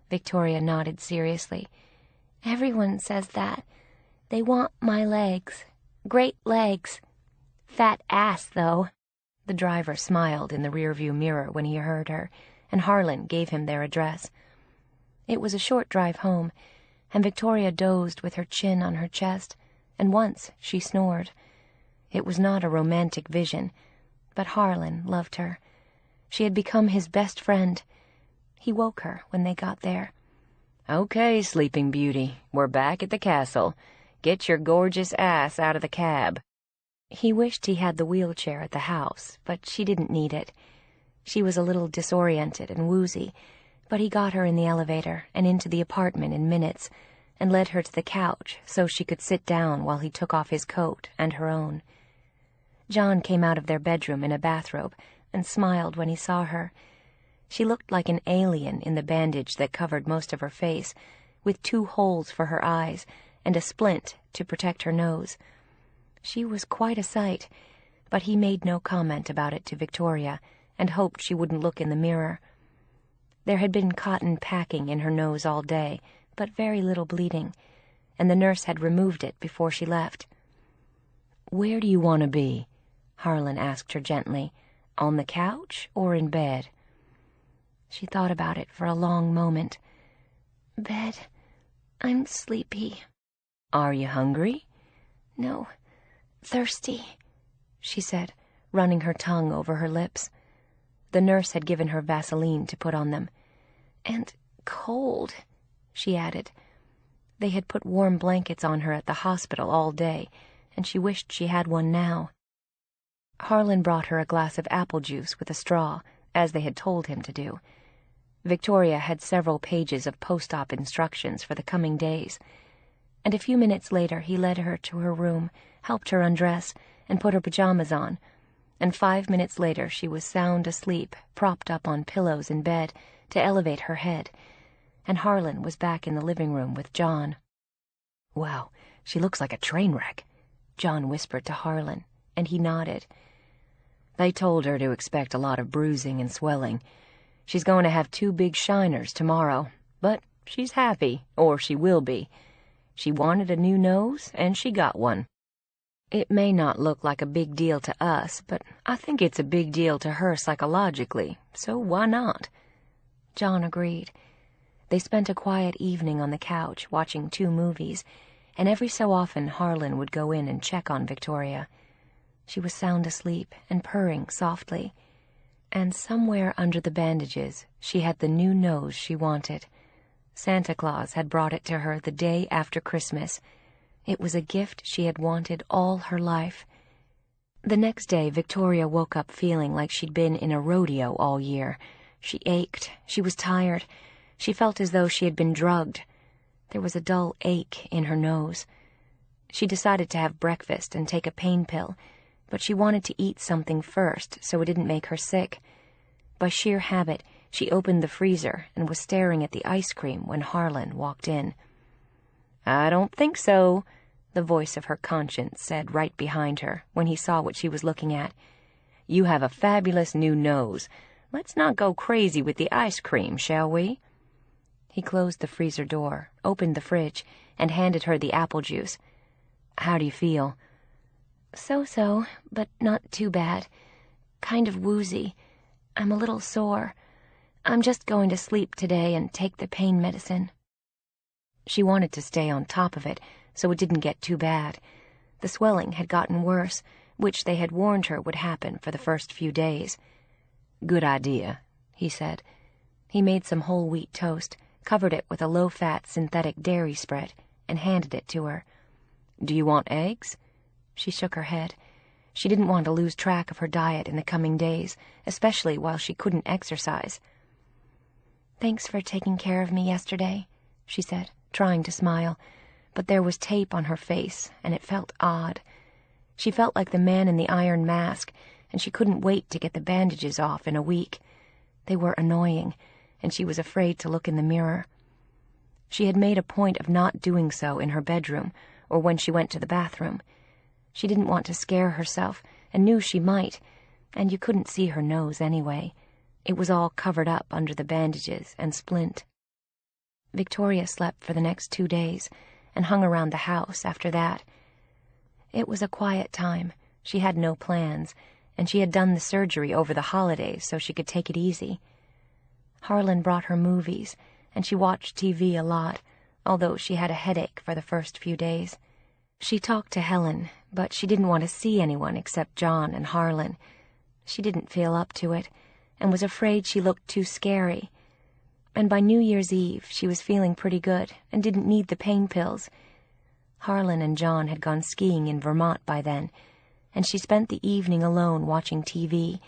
Victoria nodded seriously. Everyone says that. They want my legs. Great legs. Fat ass, though. The driver smiled in the rearview mirror when he heard her, and Harlan gave him their address. It was a short drive home, and Victoria dozed with her chin on her chest, and once she snored. It was not a romantic vision, but Harlan loved her. She had become his best friend. He woke her when they got there. Okay, Sleeping Beauty, we're back at the castle. Get your gorgeous ass out of the cab. He wished he had the wheelchair at the house, but she didn't need it. She was a little disoriented and woozy, but he got her in the elevator and into the apartment in minutes, and led her to the couch so she could sit down while he took off his coat and her own. John came out of their bedroom in a bathrobe and smiled when he saw her. She looked like an alien in the bandage that covered most of her face, with 2 holes for her eyes and a splint to protect her nose. She was quite a sight, but he made no comment about it to Victoria and hoped she wouldn't look in the mirror. There had been cotton packing in her nose all day, but very little bleeding, and the nurse had removed it before she left. "Where do you want to be?" Harlan asked her gently. "On the couch or in bed?" She thought about it for a long moment. "Bed. I'm sleepy." "Are you hungry?" "No. Thirsty," she said, running her tongue over her lips. The nurse had given her Vaseline to put on them. "And cold," she added. They had put warm blankets on her at the hospital all day, and she wished she had one now. Harlan brought her a glass of apple juice with a straw, as they had told him to do. Victoria had several pages of post-op instructions for the coming days, and a few minutes later he led her to her room, helped her undress, and put her pajamas on, and 5 minutes later she was sound asleep, propped up on pillows in bed to elevate her head, and Harlan was back in the living room with John. "Wow, she looks like a train wreck," John whispered to Harlan, and he nodded. "They told her to expect a lot of bruising and swelling. She's going to have 2 big shiners tomorrow, but she's happy, or she will be. She wanted a new nose, and she got one. It may not look like a big deal to us, but I think it's a big deal to her psychologically, so why not?" John agreed. They spent a quiet evening on the couch watching 2 movies, and every so often Harlan would go in and check on Victoria. She was sound asleep and purring softly, and somewhere under the bandages she had the new nose she wanted. Santa Claus had brought it to her the day after Christmas. It was a gift she had wanted all her life. The next day Victoria woke up feeling like she'd been in a rodeo all year. She ached, she was tired, she felt as though she had been drugged. There was a dull ache in her nose. She decided to have breakfast and take a pain pill, but she wanted to eat something first so it didn't make her sick. By sheer habit, she opened the freezer and was staring at the ice cream when Harlan walked in. "I don't think so," the voice of her conscience said right behind her when he saw what she was looking at. "You have a fabulous new nose. Let's not go crazy with the ice cream, shall we?" He closed the freezer door, opened the fridge, and handed her the apple juice. "How do you feel?" "So-so, but not too bad. Kind of woozy. I'm a little sore. I'm just going to sleep today and take the pain medicine." She wanted to stay on top of it so it didn't get too bad. The swelling had gotten worse, which they had warned her would happen for the first few days. "Good idea," he said. He made some whole wheat toast, covered it with a low-fat synthetic dairy spread, and handed it to her. "Do you want eggs?" She shook her head. She didn't want to lose track of her diet in the coming days, especially while she couldn't exercise. "Thanks for taking care of me yesterday," she said, trying to smile, but there was tape on her face, and it felt odd. She felt like the man in the iron mask, and she couldn't wait to get the bandages off in a week. They were annoying, and she was afraid to look in the mirror. She had made a point of not doing so in her bedroom or when she went to the bathroom. She didn't want to scare herself, and knew she might, and you couldn't see her nose anyway. It was all covered up under the bandages and splint. Victoria slept for the next 2 days, and hung around the house after that. It was a quiet time. She had no plans, and she had done the surgery over the holidays so she could take it easy. Harlan brought her movies, and she watched TV a lot, although she had a headache for the first few days. She talked to Helen, but she didn't want to see anyone except John and Harlan. She didn't feel up to it, and was afraid she looked too scary. And by New Year's Eve, she was feeling pretty good and didn't need the pain pills. Harlan and John had gone skiing in Vermont by then, and she spent the evening alone watching TV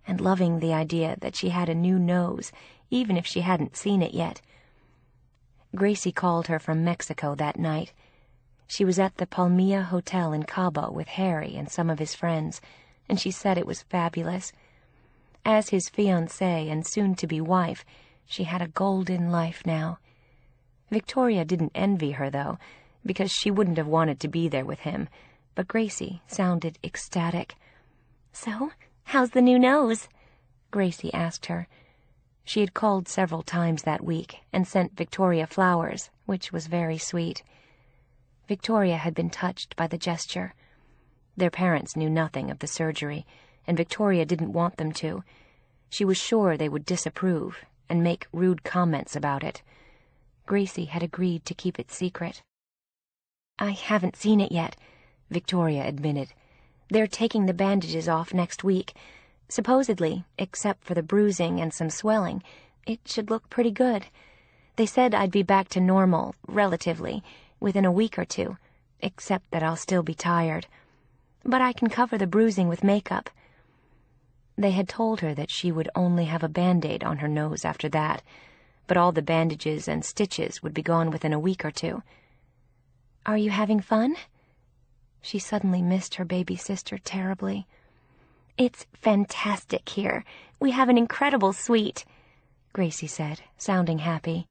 and loving the idea that she had a new nose, even if she hadn't seen it yet. Gracie called her from Mexico that night. She was at the Palmilla Hotel in Cabo with Harry and some of his friends, and she said it was fabulous. As his fiancée and soon-to-be wife, she had a golden life now. Victoria didn't envy her, though, because she wouldn't have wanted to be there with him, but Gracie sounded ecstatic. "So, how's the new nose?" Gracie asked her. She had called several times that week and sent Victoria flowers, which was very sweet. Victoria had been touched by the gesture. Their parents knew nothing of the surgery, and Victoria didn't want them to. She was sure they would disapprove and make rude comments about it. Gracie had agreed to keep it secret. "I haven't seen it yet," Victoria admitted. "They're taking the bandages off next week. Supposedly, except for the bruising and some swelling, it should look pretty good. They said I'd be back to normal, relatively, within a week or two, except that I'll still be tired. But I can cover the bruising with makeup." They had told her that she would only have a Band-Aid on her nose after that, but all the bandages and stitches would be gone within a week or two. "Are you having fun?" She suddenly missed her baby sister terribly. "It's fantastic here. We have an incredible suite," Gracie said, sounding happy.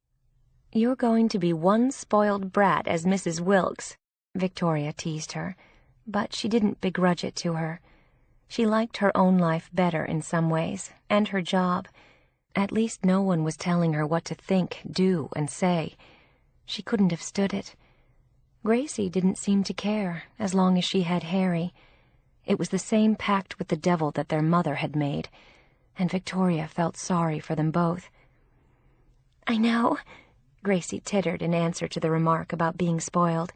"You're going to be one spoiled brat as Mrs. Wilkes," Victoria teased her, but she didn't begrudge it to her. She liked her own life better in some ways, and her job. At least no one was telling her what to think, do, and say. She couldn't have stood it. Gracie didn't seem to care, as long as she had Harry. It was the same pact with the devil that their mother had made, and Victoria felt sorry for them both. "I know," Gracie tittered in answer to the remark about being spoiled.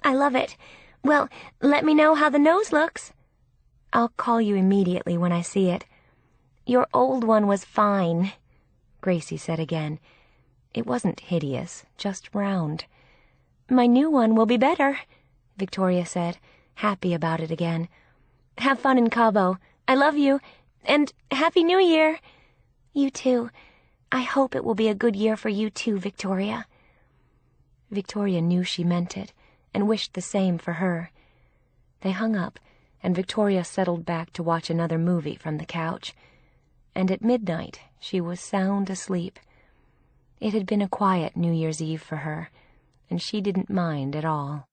"I love it. Well, let me know how the nose looks." "I'll call you immediately when I see it." "Your old one was fine," Gracie said again. It wasn't hideous, just round. "My new one will be better," Victoria said, happy about it again. "Have fun in Cabo. I love you. And Happy New Year." "You too. I hope it will be a good year for you too, Victoria." Victoria knew she meant it, and wished the same for her. They hung up, and Victoria settled back to watch another movie from the couch. And at midnight she was sound asleep. It had been a quiet New Year's Eve for her, and she didn't mind at all.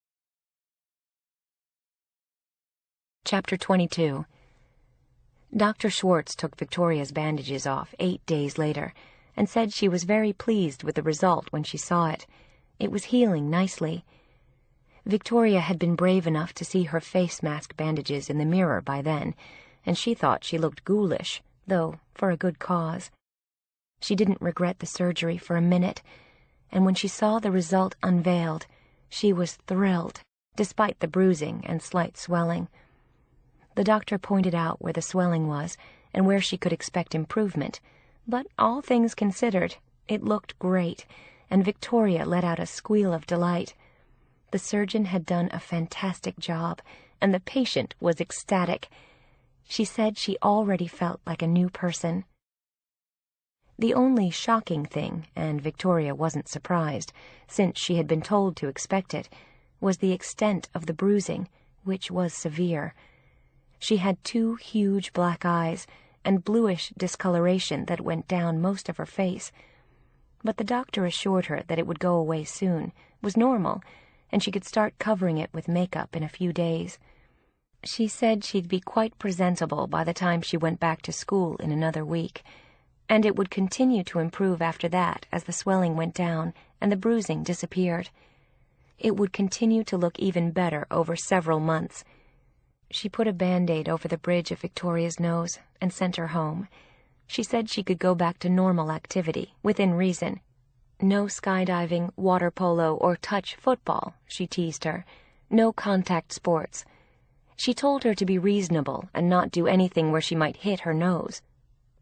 Chapter 22. Dr. Schwartz took Victoria's bandages off 8 days later, and said she was very pleased with the result when she saw it. It was healing nicely. Victoria had been brave enough to see her face mask bandages in the mirror by then, and she thought she looked ghoulish, though for a good cause. She didn't regret the surgery for a minute, and when she saw the result unveiled, she was thrilled, despite the bruising and slight swelling. The doctor pointed out where the swelling was and where she could expect improvement, but all things considered, it looked great, and Victoria let out a squeal of delight. The surgeon had done a fantastic job, and the patient was ecstatic. She said she already felt like a new person. The only shocking thing, and Victoria wasn't surprised, since she had been told to expect it, was the extent of the bruising, which was severe. She had 2 huge black eyes, and bluish discoloration that went down most of her face. But the doctor assured her that it would go away soon, was normal, and she could start covering it with makeup in a few days. She said she'd be quite presentable by the time she went back to school in another week, and it would continue to improve after that as the swelling went down and the bruising disappeared. It would continue to look even better over several months. She put a Band-Aid over the bridge of Victoria's nose and sent her home. She said she could go back to normal activity, within reason. No skydiving, water polo, or touch football, she teased her. No contact sports. She told her to be reasonable and not do anything where she might hit her nose.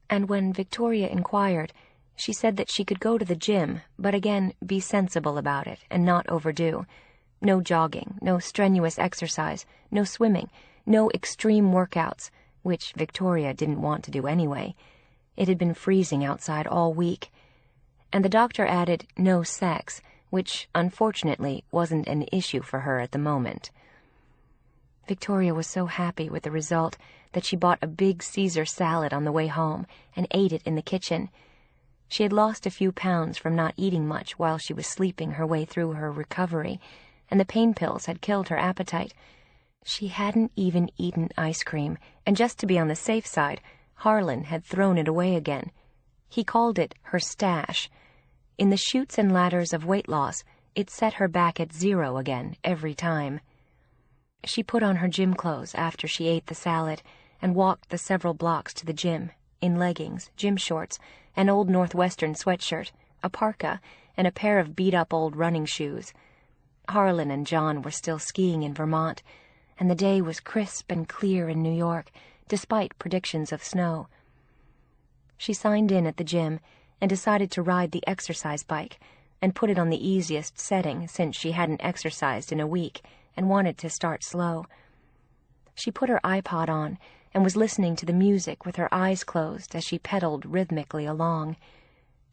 And when Victoria inquired, she said that she could go to the gym, but again be sensible about it and not overdo. No jogging, no strenuous exercise, no swimming, no extreme workouts, which Victoria didn't want to do anyway. It had been freezing outside all week. And the doctor added no sex, which unfortunately wasn't an issue for her at the moment. Victoria was so happy with the result that she bought a big Caesar salad on the way home and ate it in the kitchen. She had lost a few pounds from not eating much while she was sleeping her way through her recovery, and the pain pills had killed her appetite. She hadn't even eaten ice cream, and just to be on the safe side, Harlan had thrown it away again. He called it her stash. In the chutes and ladders of weight loss, It set her back at 0 again every time. She put on her gym clothes after she ate the salad and walked the several blocks to the gym, in leggings, gym shorts, an old Northwestern sweatshirt, a parka, and a pair of beat-up old running shoes. Harlan and John were still skiing in Vermont, and the day was crisp and clear in New York, despite predictions of snow. She signed in at the gym and decided to ride the exercise bike and put it on the easiest setting since she hadn't exercised in a week and wanted to start slow. She put her iPod on and was listening to the music with her eyes closed as she pedaled rhythmically along.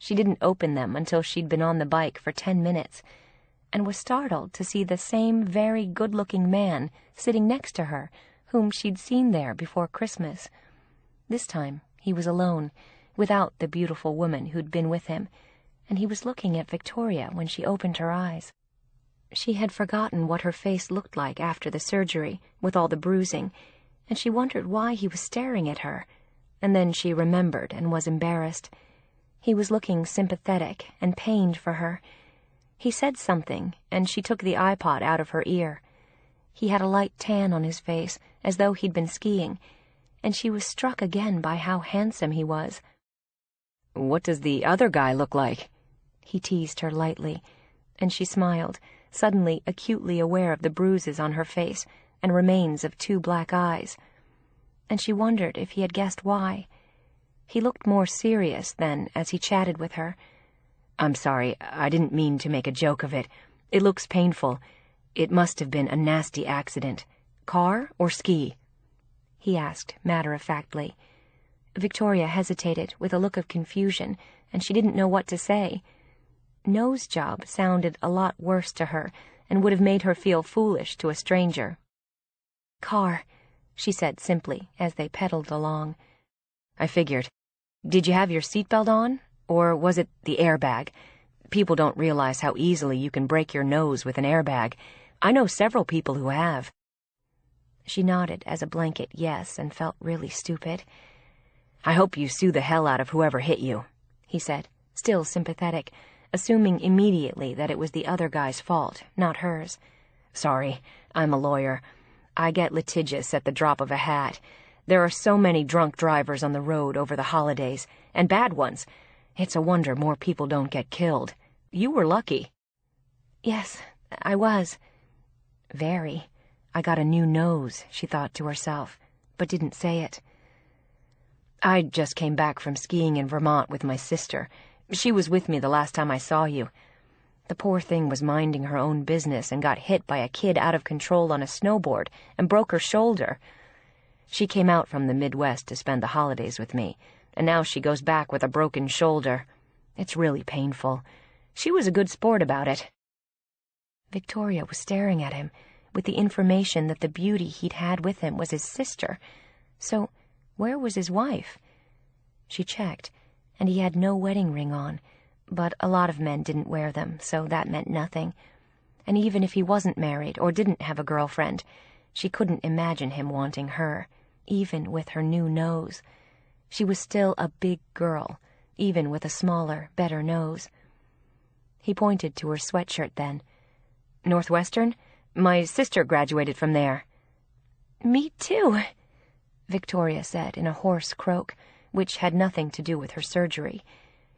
She didn't open them until she'd been on the bike for 10 minutes and was startled to see the same very good-looking man sitting next to her whom she'd seen there before Christmas. This time he was alone, without the beautiful woman who'd been with him, and he was looking at Victoria when she opened her eyes. She had forgotten what her face looked like after the surgery, with all the bruising, and she wondered why he was staring at her, and then she remembered and was embarrassed. He was looking sympathetic and pained for her. He said something, and she took the iPod out of her ear. He had a light tan on his face, as though he'd been skiing, and she was struck again by how handsome he was. "What does the other guy look like?" He teased her lightly, and she smiled, suddenly acutely aware of the bruises on her face and remains of 2 black eyes. And she wondered if he had guessed why. He looked more serious then as he chatted with her. "I'm sorry, I didn't mean to make a joke of it. It looks painful. It must have been a nasty accident. Car or ski?" he asked matter-of-factly. Victoria hesitated with a look of confusion, and she didn't know what to say. Nose job sounded a lot worse to her and would have made her feel foolish to a stranger. "Car," she said simply as they pedaled along. "I figured. Did you have your seatbelt on? Or was it the airbag? People don't realize how easily you can break your nose with an airbag. I know several people who have." She nodded as a blanket yes and felt really stupid. "I hope you sue the hell out of whoever hit you," he said, still sympathetic, assuming immediately that it was the other guy's fault, not hers. "Sorry, I'm a lawyer. I get litigious at the drop of a hat. There are so many drunk drivers on the road over the holidays, and bad ones. It's a wonder more people don't get killed. You were lucky." "Yes, I was." "Very. I got a new nose," she thought to herself, but didn't say it. "I just came back from skiing in Vermont with my sister. She was with me the last time I saw you. The poor thing was minding her own business and got hit by a kid out of control on a snowboard and broke her shoulder. She came out from the Midwest to spend the holidays with me, and now she goes back with a broken shoulder. It's really painful. She was a good sport about it." Victoria was staring at him, with the information that the beauty he'd had with him was his sister. So where was his wife? She checked, and he had no wedding ring on, but a lot of men didn't wear them, so that meant nothing. And even if he wasn't married or didn't have a girlfriend, she couldn't imagine him wanting her, even with her new nose. She was still a big girl, even with a smaller, better nose. He pointed to her sweatshirt then. "Northwestern? My sister graduated from there." "Me too," Victoria said in a hoarse croak, which had nothing to do with her surgery.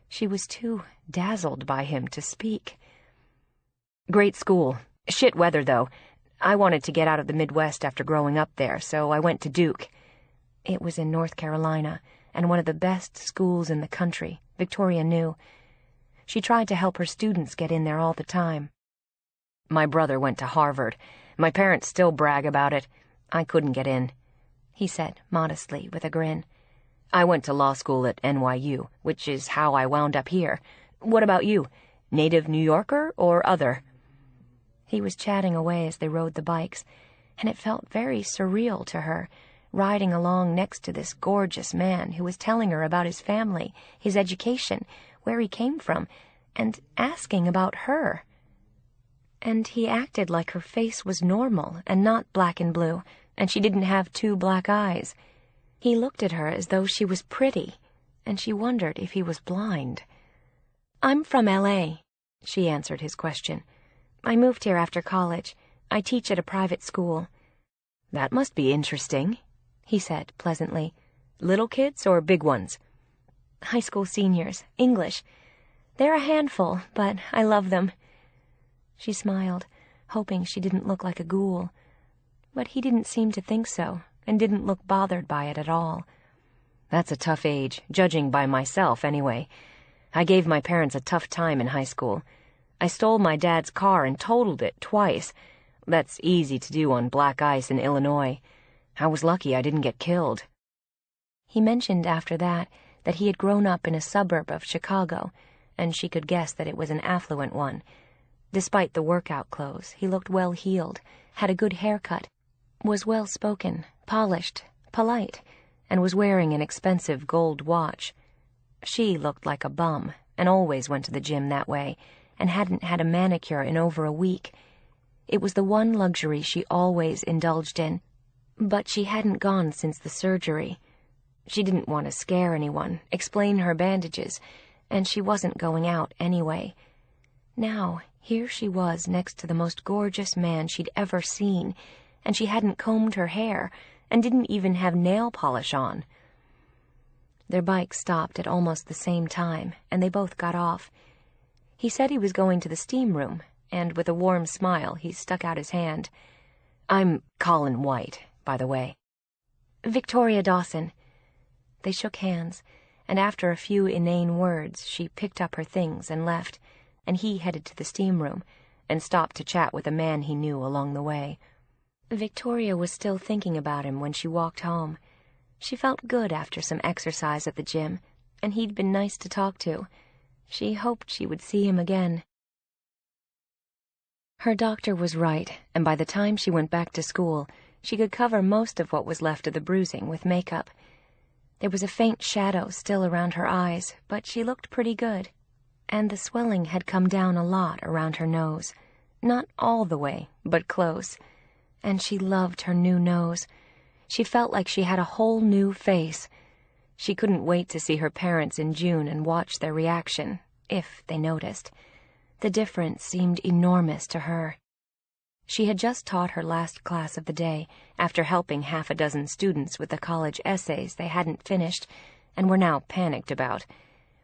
She was too dazzled by him to speak. "Great school. Shit weather, though. I wanted to get out of the Midwest after growing up there, so I went to Duke." It was in North Carolina, and one of the best schools in the country, Victoria knew. She tried to help her students get in there all the time. "My brother went to Harvard. My parents still brag about it. I couldn't get in," he said modestly with a grin. "I went to law school at NYU, which is how I wound up here. What about you? Native New Yorker or other?" He was chatting away as they rode the bikes, and it felt very surreal to her, riding along next to this gorgeous man who was telling her about his family, his education, where he came from, and asking about her. And he acted like her face was normal and not black and blue, and she didn't have 2 black eyes. He looked at her as though she was pretty, and she wondered if he was blind. "I'm from L.A.," she answered his question. I moved here after college. I teach at a private school." "That must be interesting," he said pleasantly. "Little kids or big ones?" "High school seniors, English. They're a handful, but I love them." She smiled, hoping she didn't look like a ghoul. But he didn't seem to think so, and didn't look bothered by it at all. "That's a tough age, judging by myself anyway. I gave my parents a tough time in high school. I stole my dad's car and totaled it twice. That's easy to do on black ice in Illinois. I was lucky I didn't get killed." He mentioned after that he had grown up in a suburb of Chicago, and she could guess that it was an affluent one. Despite the workout clothes, he looked well-heeled, had a good haircut, was well-spoken, polished, polite, and was wearing an expensive gold watch. She looked like a bum, and always went to the gym that way, and hadn't had a manicure in over a week. It was the one luxury she always indulged in, but she hadn't gone since the surgery. She didn't want to scare anyone, explain her bandages, and she wasn't going out anyway. Now, here she was next to the most gorgeous man she'd ever seen, and she hadn't combed her hair, and didn't even have nail polish on. Their bikes stopped at almost the same time, and they both got off. He said he was going to the steam room, and with a warm smile he stuck out his hand. "I'm Colin White, by the way." "Victoria Dawson." They shook hands, and after a few inane words she picked up her things and left, and he headed to the steam room, and stopped to chat with a man he knew along the way. Victoria was still thinking about him when she walked home. She felt good after some exercise at the gym, and he'd been nice to talk to. She hoped she would see him again. Her doctor was right, and by the time she went back to school, she could cover most of what was left of the bruising with makeup. There was a faint shadow still around her eyes, but she looked pretty good. And the swelling had come down a lot around her nose. Not all the way, but close. And she loved her new nose. She felt like she had a whole new face. She couldn't wait to see her parents in June and watch their reaction, if they noticed. The difference seemed enormous to her. She had just taught her last class of the day, after helping half a dozen students with the college essays they hadn't finished, and were now panicked about,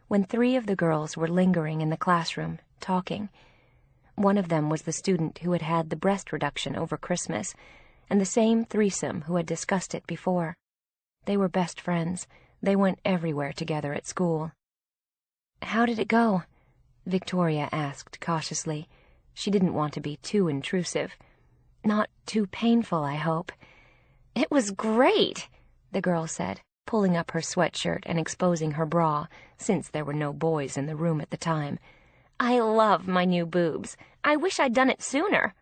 when 3 of the girls were lingering in the classroom, talking. One of them was the student who had had the breast reduction over Christmas, and the same threesome who had discussed it before. They were best friends. They went everywhere together at school. "How did it go?" Victoria asked cautiously. She didn't want to be too intrusive. "Not too painful, I hope." "It was great," the girl said, pulling up her sweatshirt and exposing her bra, since there were no boys in the room at the time. "I love my new boobs. I wish I'd done it sooner."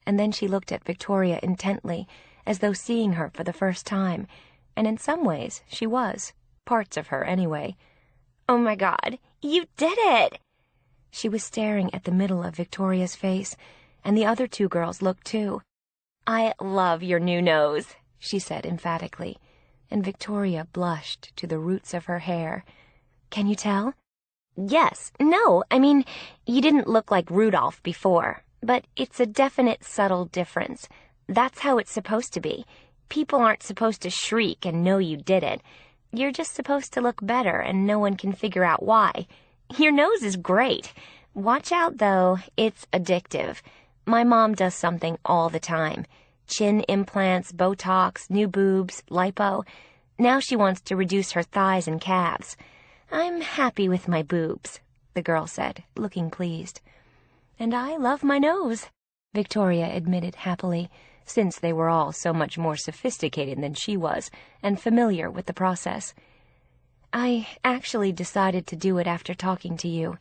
And then she looked at Victoria intently, as though seeing her for the first time, and in some ways she was, parts of her anyway. "Oh my God, you did it!" She was staring at the middle of Victoria's face, and the other 2 girls looked too. "I love your new nose," she said emphatically, and Victoria blushed to the roots of her hair. "Can you tell?" "Yes. No, I mean, you didn't look like Rudolph before, but it's a definite subtle difference. That's how it's supposed to be. People aren't supposed to shriek and know you did it. You're just supposed to look better, and no one can figure out why. Your nose is great. Watch out, though. It's addictive. My mom does something all the time. Chin implants, Botox, new boobs, lipo. Now she wants to reduce her thighs and calves. I'm happy with my boobs," the girl said, looking pleased. "And I love my nose," Victoria admitted happily, since they were all so much more sophisticated than she was, and familiar with the process. "I actually decided to do it after talking to you.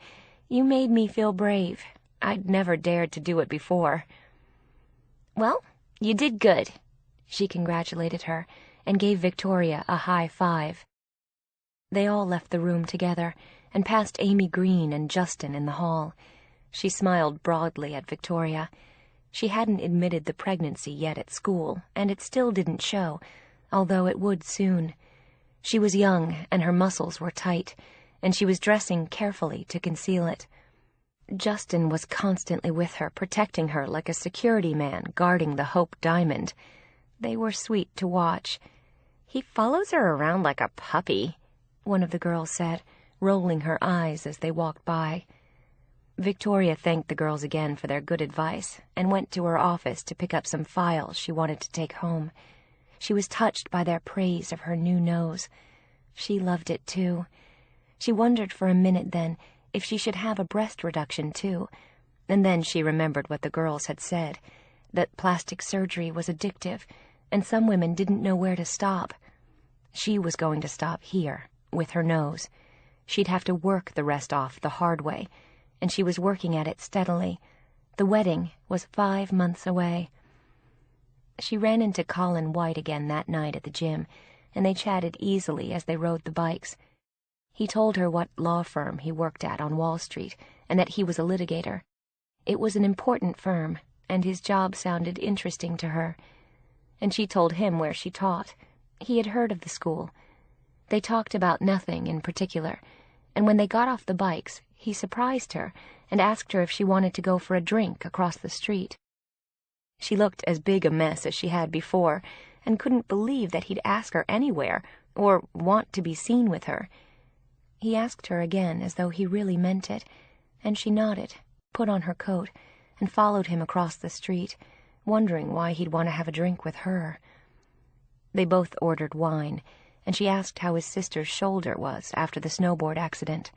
You made me feel brave. I'd never dared to do it before." "Well, you did good," she congratulated her, and gave Victoria a high five. They all left the room together, and passed Amy Green and Justin in the hall. She smiled broadly at Victoria. She hadn't admitted the pregnancy yet at school, and it still didn't show, although it would soon. She was young, and her muscles were tight, and she was dressing carefully to conceal it. Justin was constantly with her, protecting her like a security man guarding the Hope Diamond. They were sweet to watch. "He follows her around like a puppy," one of the girls said, rolling her eyes as they walked by. Victoria thanked the girls again for their good advice and went to her office to pick up some files she wanted to take home. She was touched by their praise of her new nose. She loved it, too. She wondered for a minute then if she should have a breast reduction, too, and then she remembered what the girls had said, that plastic surgery was addictive, and some women didn't know where to stop. She was going to stop here, with her nose. She'd have to work the rest off the hard way, and she was working at it steadily. The wedding was 5 months away. She ran into Colin White again that night at the gym, and they chatted easily as they rode the bikes. He told her what law firm he worked at on Wall Street, and that he was a litigator. It was an important firm, and his job sounded interesting to her. And she told him where she taught. He had heard of the school. They talked about nothing in particular, and when they got off the bikes, he surprised her and asked her if she wanted to go for a drink across the street. She looked as big a mess as she had before, and couldn't believe that he'd ask her anywhere, or want to be seen with her. He asked her again as though he really meant it, and she nodded, put on her coat, and followed him across the street, wondering why he'd want to have a drink with her. They both ordered wine, and she asked how his sister's shoulder was after the snowboard accident.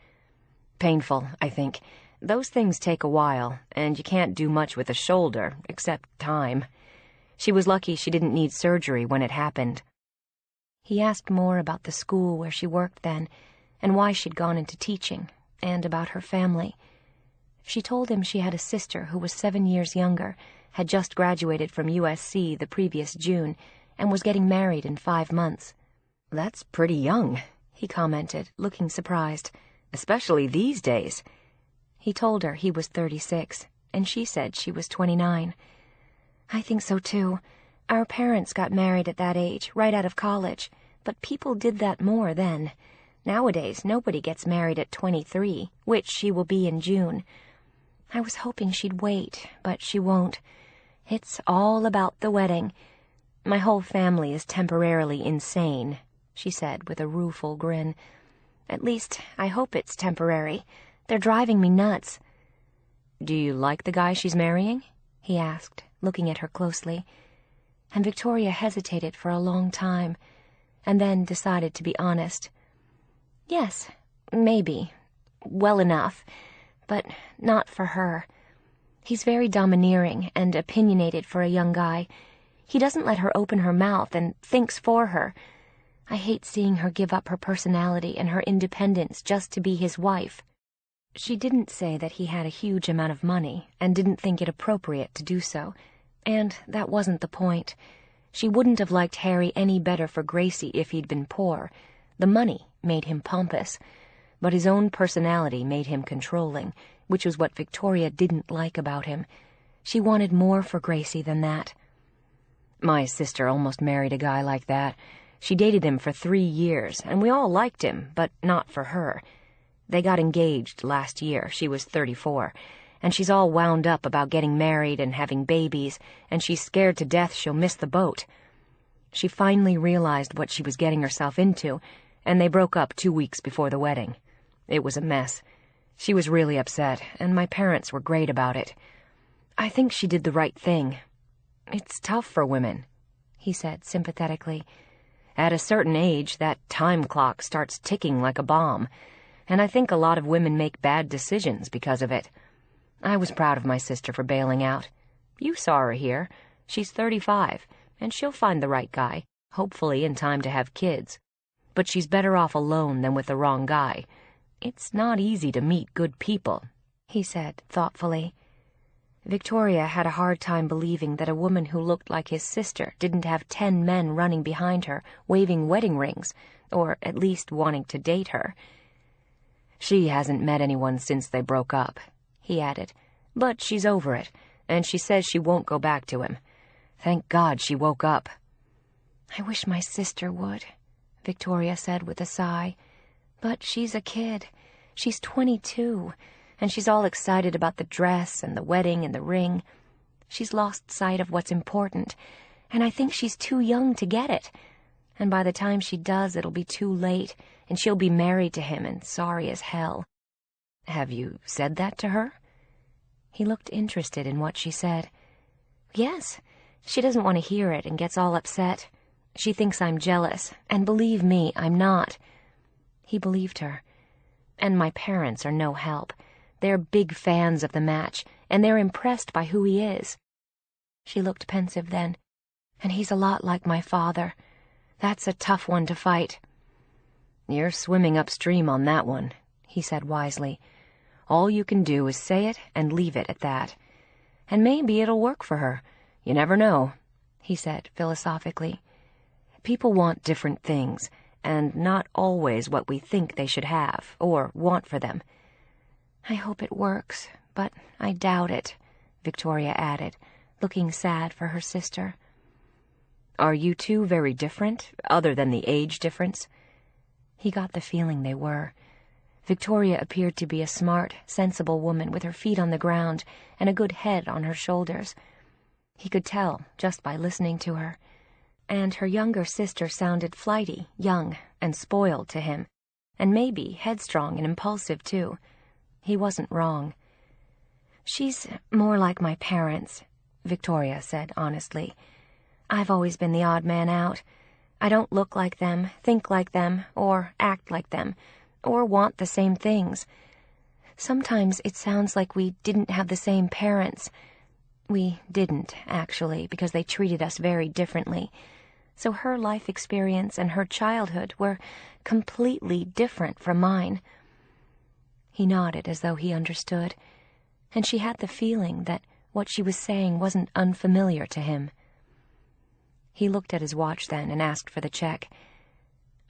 "Painful, I think. Those things take a while, and you can't do much with a shoulder, except time. She was lucky she didn't need surgery when it happened." He asked more about the school where she worked then, and why she'd gone into teaching, and about her family. She told him she had a sister who was 7 years younger, had just graduated from USC the previous June, and was getting married in 5 months. "That's pretty young," he commented, looking surprised, "especially these days." He told her he was 36, and she said she was 29. "I think so, too. Our parents got married at that age, right out of college, but people did that more then. Nowadays, nobody gets married at 23, which she will be in June. I was hoping she'd wait, but she won't. It's all about the wedding. My whole family is temporarily insane," she said with a rueful grin. "At least, I hope it's temporary. They're driving me nuts." "Do you like the guy she's marrying?" he asked, looking at her closely. And Victoria hesitated for a long time, and then decided to be honest. "Yes, maybe. Well enough. But not for her. He's very domineering and opinionated for a young guy. He doesn't let her open her mouth and thinks for her. I hate seeing her give up her personality and her independence just to be his wife." She didn't say that he had a huge amount of money and didn't think it appropriate to do so, and that wasn't the point. She wouldn't have liked Harry any better for Gracie if he'd been poor. The money made him pompous, but his own personality made him controlling, which was what Victoria didn't like about him. She wanted more for Gracie than that. "My sister almost married a guy like that. She dated him for 3 years, and we all liked him, but not for her. They got engaged last year. She was 34, and she's all wound up about getting married and having babies, and she's scared to death she'll miss the boat. She finally realized what she was getting herself into, and they broke up 2 weeks before the wedding. It was a mess. She was really upset, and my parents were great about it. I think she did the right thing. It's tough for women," he said sympathetically. "At a certain age, that time clock starts ticking like a bomb, and I think a lot of women make bad decisions because of it. I was proud of my sister for bailing out. You saw her here. She's 35, and she'll find the right guy, hopefully in time to have kids. But she's better off alone than with the wrong guy. It's not easy to meet good people," he said thoughtfully. Victoria had a hard time believing that a woman who looked like his sister didn't have 10 men running behind her, waving wedding rings, or at least wanting to date her. "She hasn't met anyone since they broke up," he added, "but she's over it, and she says she won't go back to him. Thank God she woke up." "I wish my sister would," Victoria said with a sigh. "But she's a kid. She's 22. and she's all excited about the dress and the wedding and the ring. She's lost sight of what's important, and I think she's too young to get it. And by the time she does, it'll be too late, and she'll be married to him and sorry as hell." "Have you said that to her?" He looked interested in what she said. "Yes. She doesn't want to hear it and gets all upset. She thinks I'm jealous, and believe me, I'm not." He believed her. "And my parents are no help. They're big fans of the match, and they're impressed by who he is." She looked pensive then. "And he's a lot like my father. That's a tough one to fight." "You're swimming upstream on that one," he said wisely. "All you can do is say it and leave it at that. And maybe it'll work for her. You never know," he said philosophically. "People want different things, and not always what we think they should have or want for them." "I hope it works, but I doubt it," Victoria added, looking sad for her sister. "Are you two very different, other than the age difference?" He got the feeling they were. Victoria appeared to be a smart, sensible woman with her feet on the ground and a good head on her shoulders. He could tell just by listening to her. And her younger sister sounded flighty, young, and spoiled to him, and maybe headstrong and impulsive too. He wasn't wrong. "She's more like my parents," Victoria said honestly. "I've always been the odd man out. I don't look like them, think like them, or act like them, or want the same things. Sometimes it sounds like we didn't have the same parents. We didn't, actually, because they treated us very differently. So her life experience and her childhood were completely different from mine." He nodded as though he understood, and she had the feeling that what she was saying wasn't unfamiliar to him. He looked at his watch then and asked for the check.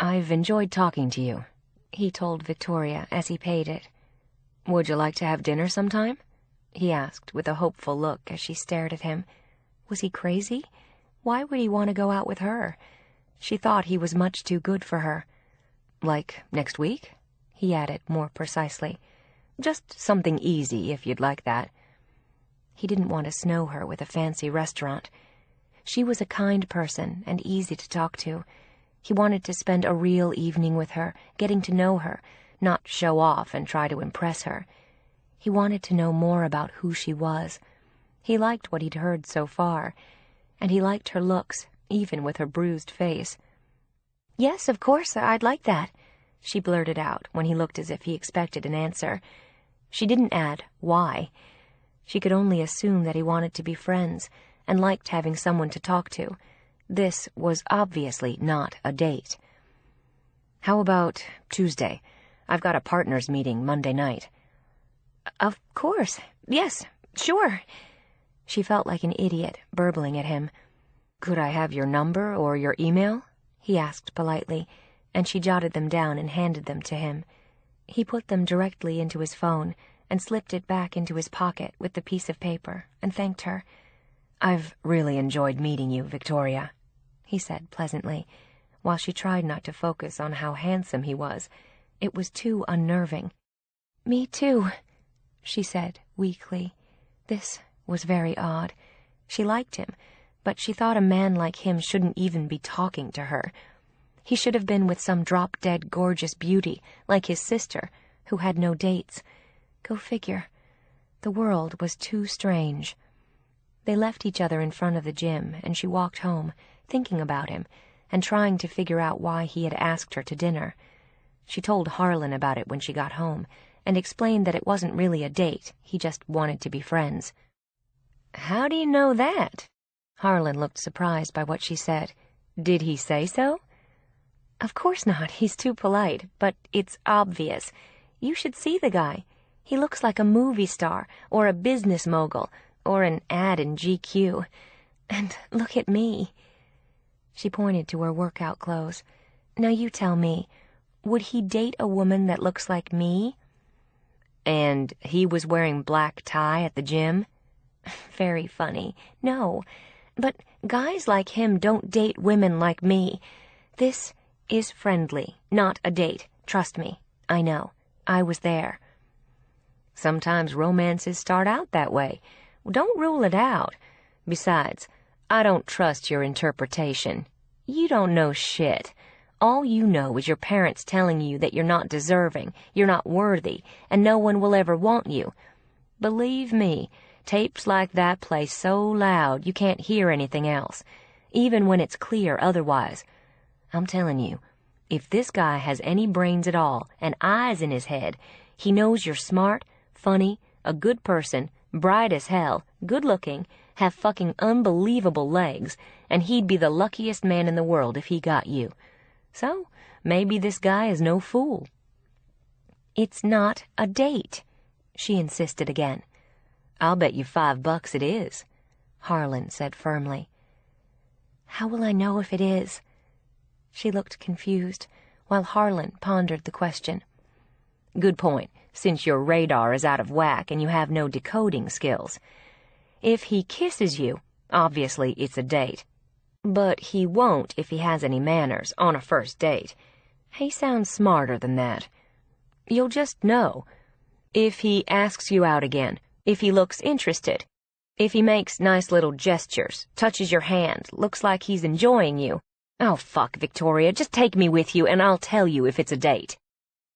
"I've enjoyed talking to you," he told Victoria as he paid it. "Would you like to have dinner sometime?" he asked with a hopeful look as she stared at him. Was he crazy? Why would he want to go out with her? She thought he was much too good for her. "Like next week?" he added more precisely. "Just something easy, if you'd like that." He didn't want to snow her with a fancy restaurant. She was a kind person and easy to talk to. He wanted to spend a real evening with her, getting to know her, not show off and try to impress her. He wanted to know more about who she was. He liked what he'd heard so far, and he liked her looks, even with her bruised face. "Yes, of course, I'd like that," she blurted out when he looked as if he expected an answer. She didn't add why. She could only assume that he wanted to be friends and liked having someone to talk to. This was obviously not a date. "How about Tuesday? I've got a partners meeting Monday night." "Of course. Yes, sure." She felt like an idiot, burbling at him. "Could I have your number or your email?" he asked politely, and she jotted them down and handed them to him. He put them directly into his phone and slipped it back into his pocket with the piece of paper and thanked her. "I've really enjoyed meeting you, Victoria," he said pleasantly, while she tried not to focus on how handsome he was. It was too unnerving. "Me too," she said weakly. This was very odd. She liked him, but she thought a man like him shouldn't even be talking to her. He should have been with some drop-dead gorgeous beauty, like his sister, who had no dates. Go figure. The world was too strange. They left each other in front of the gym, and she walked home, thinking about him, and trying to figure out why he had asked her to dinner. She told Harlan about it when she got home, and explained that it wasn't really a date, he just wanted to be friends. "How do you know that?" Harlan looked surprised by what she said. "Did he say so?" "Of course not, he's too polite, but it's obvious. You should see the guy. He looks like a movie star, or a business mogul, or an ad in GQ. And look at me." She pointed to her workout clothes. "Now you tell me, would he date a woman that looks like me?" "And he was wearing black tie at the gym?" "Very funny. No, but guys like him don't date women like me. This is friendly, not a date. Trust me. I know. I was there." Sometimes romances start out that way. Don't rule it out. Besides, I don't trust your interpretation. You don't know shit. All you know is your parents telling you that you're not deserving, you're not worthy, and no one will ever want you. Believe me, tapes like that play so loud you can't hear anything else, even when it's clear otherwise. I'm telling you, if this guy has any brains at all and eyes in his head, he knows you're smart, funny, a good person, bright as hell, good-looking, have fucking unbelievable legs, and he'd be the luckiest man in the world if he got you. So, maybe this guy is no fool. It's not a date, she insisted again. I'll bet you $5 it is, Harlan said firmly. How will I know if it is? She looked confused, while Harlan pondered the question. Good point, since your radar is out of whack and you have no decoding skills. If he kisses you, obviously it's a date. But he won't if he has any manners on a first date. He sounds smarter than that. You'll just know. If he asks you out again, if he looks interested, if he makes nice little gestures, touches your hand, looks like he's enjoying you. Oh, fuck, Victoria, just take me with you and I'll tell you if it's a date.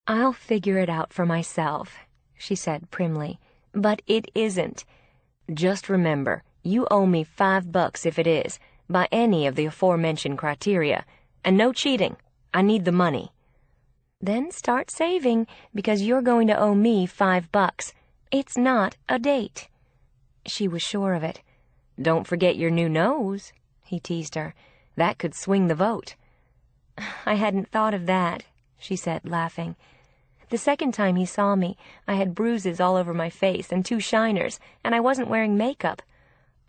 I'll figure it out for myself, she said primly, but it isn't. Just remember, you owe me $5 if it is, by any of the aforementioned criteria, and no cheating. I need the money. Then start saving, because you're going to owe me $5. It's not a date. She was sure of it. Don't forget your new nose, he teased her. That could swing the vote. I hadn't thought of that, she said, laughing. The second time he saw me, I had bruises all over my face and 2 shiners, and I wasn't wearing makeup.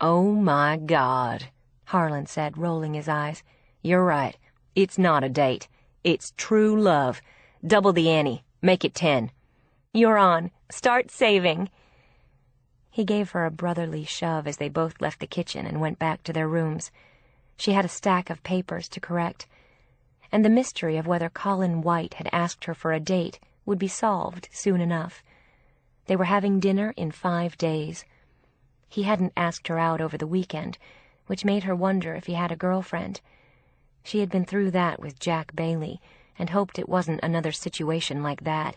Oh, my God, Harlan said, rolling his eyes. You're right. It's not a date. It's true love. Double the ante. Make it 10. You're on. Start saving. He gave her a brotherly shove as they both left the kitchen and went back to their rooms. She had a stack of papers to correct, and the mystery of whether Colin White had asked her for a date would be solved soon enough. They were having dinner in 5 days. He hadn't asked her out over the weekend, which made her wonder if he had a girlfriend. She had been through that with Jack Bailey, and hoped it wasn't another situation like that.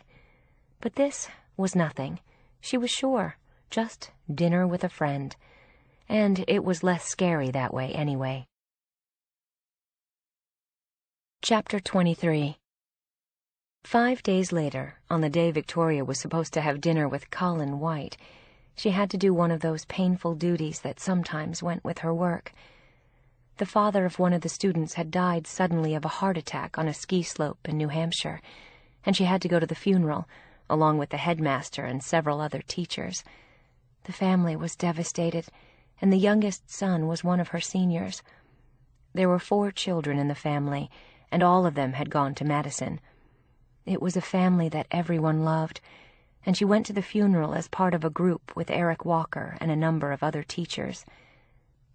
But this was nothing. She was sure. Just dinner with a friend. And it was less scary that way anyway. Chapter 23. 5 days later, on the day Victoria was supposed to have dinner with Colin White, she had to do one of those painful duties that sometimes went with her work. The father of one of the students had died suddenly of a heart attack on a ski slope in New Hampshire, and she had to go to the funeral, along with the headmaster and several other teachers. The family was devastated, and the youngest son was one of her seniors. There were 4 children in the family, and all of them had gone to Madison. It was a family that everyone loved, and she went to the funeral as part of a group with Eric Walker and a number of other teachers.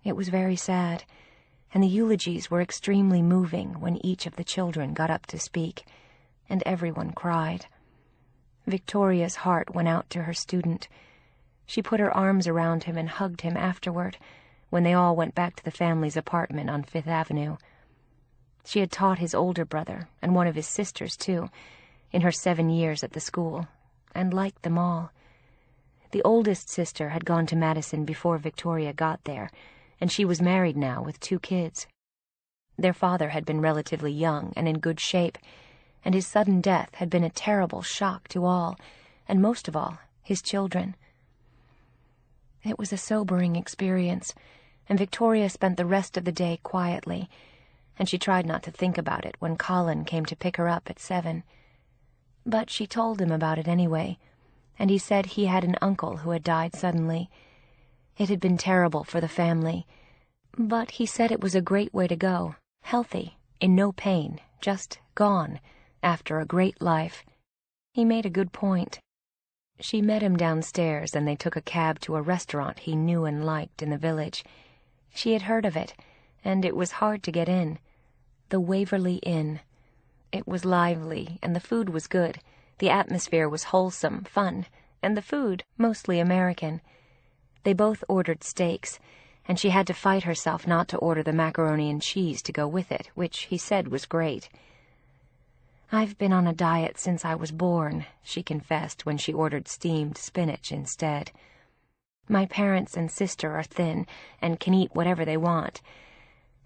It was very sad, and the eulogies were extremely moving when each of the children got up to speak, and everyone cried. Victoria's heart went out to her student. She put her arms around him and hugged him afterward, when they all went back to the family's apartment on 5th Avenue. She had taught his older brother, and one of his sisters, too, in her 7 years at the school, and liked them all. The oldest sister had gone to Madison before Victoria got there, and she was married now with 2 kids. Their father had been relatively young and in good shape, and his sudden death had been a terrible shock to all, and most of all, his children. It was a sobering experience, and Victoria spent the rest of the day quietly, and she tried not to think about it when Colin came to pick her up at 7. But she told him about it anyway, and he said he had an uncle who had died suddenly. It had been terrible for the family, but he said it was a great way to go, healthy, in no pain, just gone, after a great life. He made a good point. She met him downstairs, and they took a cab to a restaurant he knew and liked in the village. She had heard of it, and it was hard to get in. The Waverly Inn. It was lively, and the food was good. The atmosphere was wholesome, fun, and the food mostly American. They both ordered steaks, and she had to fight herself not to order the macaroni and cheese to go with it, which he said was great. "I've been on a diet since I was born," she confessed when she ordered steamed spinach instead. "My parents and sister are thin and can eat whatever they want.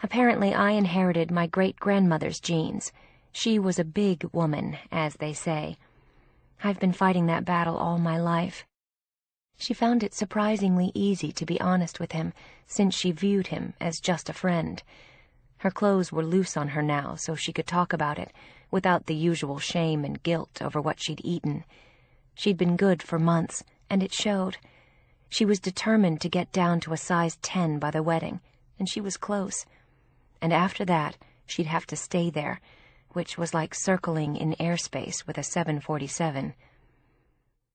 Apparently I inherited my great-grandmother's genes. She was a big woman, as they say. I've been fighting that battle all my life." She found it surprisingly easy to be honest with him, since she viewed him as just a friend. Her clothes were loose on her now, so she could talk about it, without the usual shame and guilt over what she'd eaten. She'd been good for months, and it showed. She was determined to get down to a size 10 by the wedding, and she was close. And after that, she'd have to stay there, which was like circling in airspace with a 747.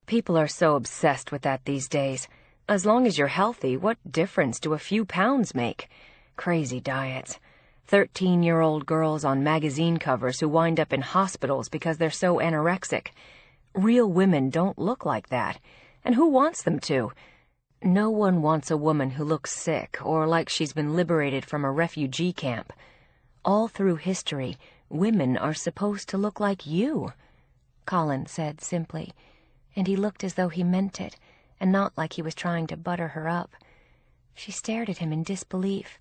People are so obsessed with that these days. As long as you're healthy, what difference do a few pounds make? Crazy diets. 13-year-old girls on magazine covers who wind up in hospitals because they're so anorexic. Real women don't look like that. And who wants them to? No one wants a woman who looks sick or like she's been liberated from a refugee camp. All through history, women are supposed to look like you, Colin said simply, and he looked as though he meant it, and not like he was trying to butter her up. She stared at him in disbelief.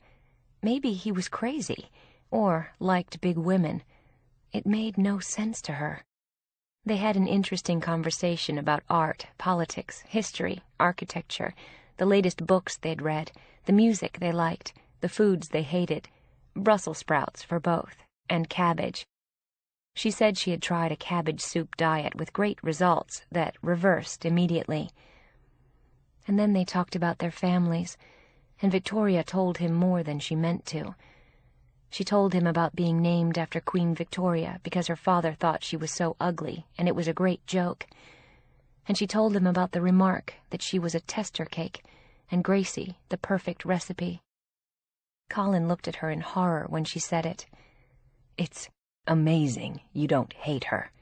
Maybe he was crazy, or liked big women. It made no sense to her. They had an interesting conversation about art, politics, history, architecture, the latest books they'd read, the music they liked, the foods they hated, Brussels sprouts for both, and cabbage. She said she had tried a cabbage soup diet with great results that reversed immediately. And then they talked about their families, and Victoria told him more than she meant to. She told him about being named after Queen Victoria because her father thought she was so ugly, and it was a great joke. And she told him about the remark that she was a tester cake, and Gracie the perfect recipe. Colin looked at her in horror when she said it. "It's amazing you don't hate her,"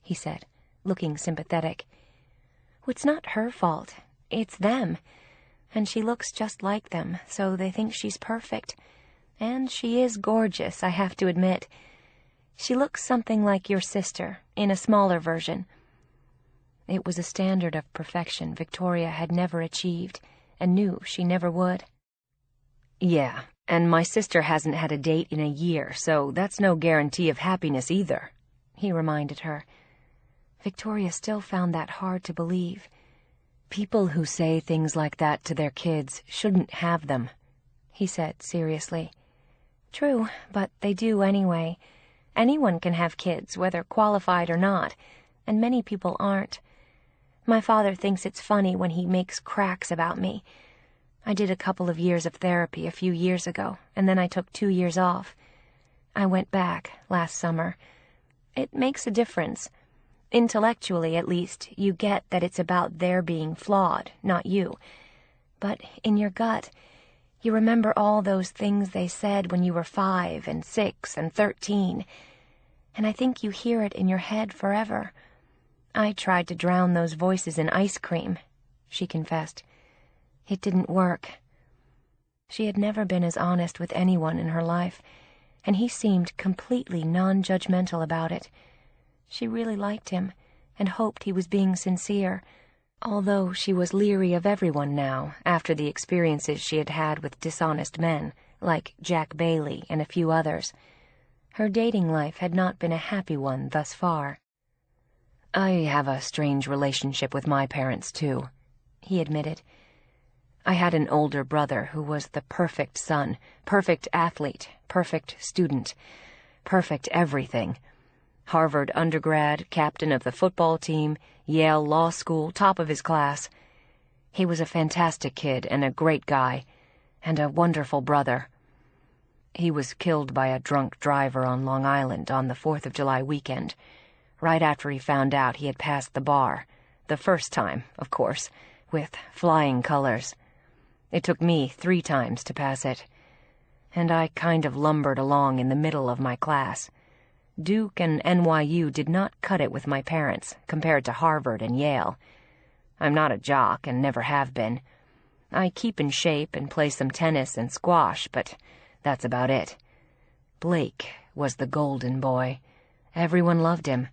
he said, looking sympathetic. "Well, it's not her fault. It's them. And she looks just like them, so they think she's perfect. And she is gorgeous, I have to admit. She looks something like your sister, in a smaller version." It was a standard of perfection Victoria had never achieved, and knew she never would. "Yeah, and my sister hasn't had a date in a year, so that's no guarantee of happiness either," he reminded her. Victoria still found that hard to believe. "People who say things like that to their kids shouldn't have them," he said seriously. "True, but they do anyway. Anyone can have kids, whether qualified or not, and many people aren't. My father thinks it's funny when he makes cracks about me. I did a couple of years of therapy a few years ago, and then I took 2 years off. I went back last summer. It makes a difference. Intellectually, at least, you get that it's about their being flawed, not you. But in your gut, you remember all those things they said when you were 5 and 6 and 13, and I think you hear it in your head forever. I tried to drown those voices in ice cream," she confessed. "It didn't work." She had never been as honest with anyone in her life, and he seemed completely non-judgmental about it. She really liked him, and hoped he was being sincere, although she was leery of everyone now after the experiences she had had with dishonest men, like Jack Bailey and a few others. Her dating life had not been a happy one thus far. "I have a strange relationship with my parents, too," he admitted. "I had an older brother who was the perfect son, perfect athlete, perfect student, perfect everything. Harvard undergrad, captain of the football team, Yale Law School, top of his class. He was a fantastic kid and a great guy, and a wonderful brother. He was killed by a drunk driver on Long Island on the 4th of July weekend, right after he found out he had passed the bar, the first time, of course, with flying colors. It took me 3 times to pass it, and I kind of lumbered along in the middle of my class. Duke and NYU did not cut it with my parents compared to Harvard and Yale. I'm not a jock and never have been. I keep in shape and play some tennis and squash, but that's about it. Blake was the golden boy. Everyone loved him.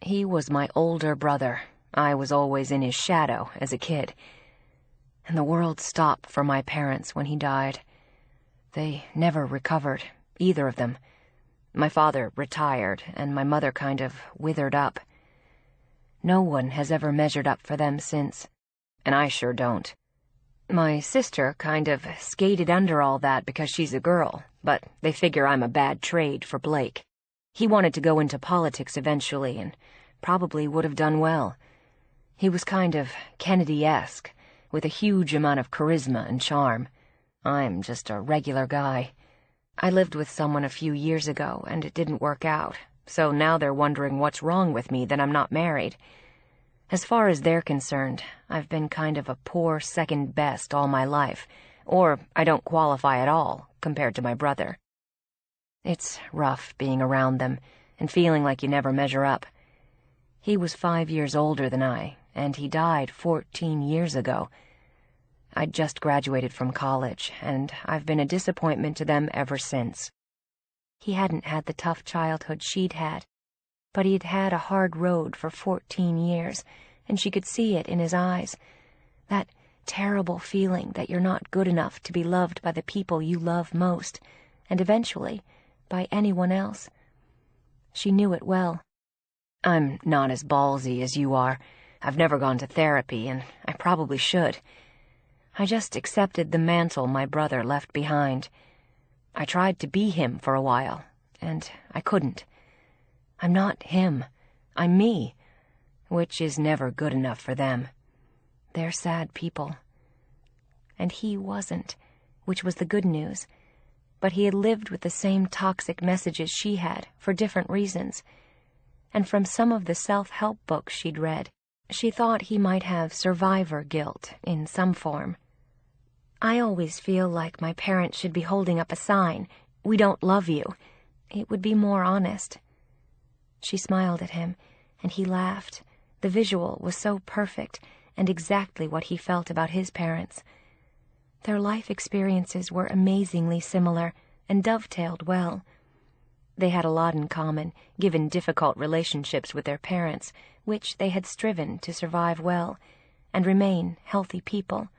He was my older brother. I was always in his shadow as a kid. And the world stopped for my parents when he died. They never recovered, either of them. My father retired, and my mother kind of withered up. No one has ever measured up for them since, and I sure don't. My sister kind of skated under all that because she's a girl, but they figure I'm a bad trade for Blake. He wanted to go into politics eventually, and probably would have done well. He was kind of Kennedy-esque, with a huge amount of charisma and charm. I'm just a regular guy. I lived with someone a few years ago, and it didn't work out, so now they're wondering what's wrong with me that I'm not married. As far as they're concerned, I've been kind of a poor second best all my life, or I don't qualify at all compared to my brother. It's rough being around them and feeling like you never measure up. He was 5 years older than I, and he died 14 years ago. I'd just graduated from college, and I've been a disappointment to them ever since. He hadn't had the tough childhood she'd had, but he'd had a hard road for 14 years, and she could see it in his eyes. That terrible feeling that you're not good enough to be loved by the people you love most, and eventually by anyone else. She knew it well. I'm not as ballsy as you are. I've never gone to therapy, and I probably should. I just accepted the mantle my brother left behind. I tried to be him for a while, and I couldn't. I'm not him. I'm me, which is never good enough for them. They're sad people. And he wasn't, which was the good news. But he had lived with the same toxic messages she had, for different reasons. And from some of the self-help books she'd read, she thought he might have survivor guilt in some form. I always feel like my parents should be holding up a sign, "We don't love you." It would be more honest. She smiled at him, and he laughed. The visual was so perfect, and exactly what he felt about his parents. Their life experiences were amazingly similar, and dovetailed well. They had a lot in common, given difficult relationships with their parents, which they had striven to survive well, and remain healthy people.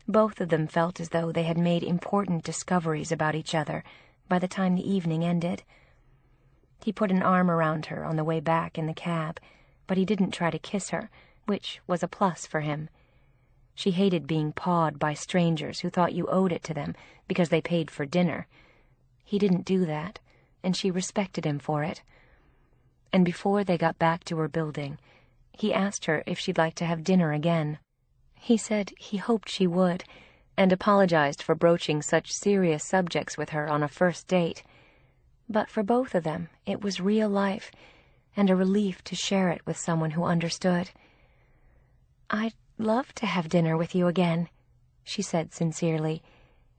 Both of them felt as though they had made important discoveries about each other by the time the evening ended. He put an arm around her on the way back in the cab, but he didn't try to kiss her, which was a plus for him. She hated being pawed by strangers who thought you owed it to them because they paid for dinner. He didn't do that, and she respected him for it. And before they got back to her building, he asked her if she'd like to have dinner again. He said he hoped she would, and apologized for broaching such serious subjects with her on a first date. But for both of them, it was real life, and a relief to share it with someone who understood. "I'd love to have dinner with you again," she said sincerely,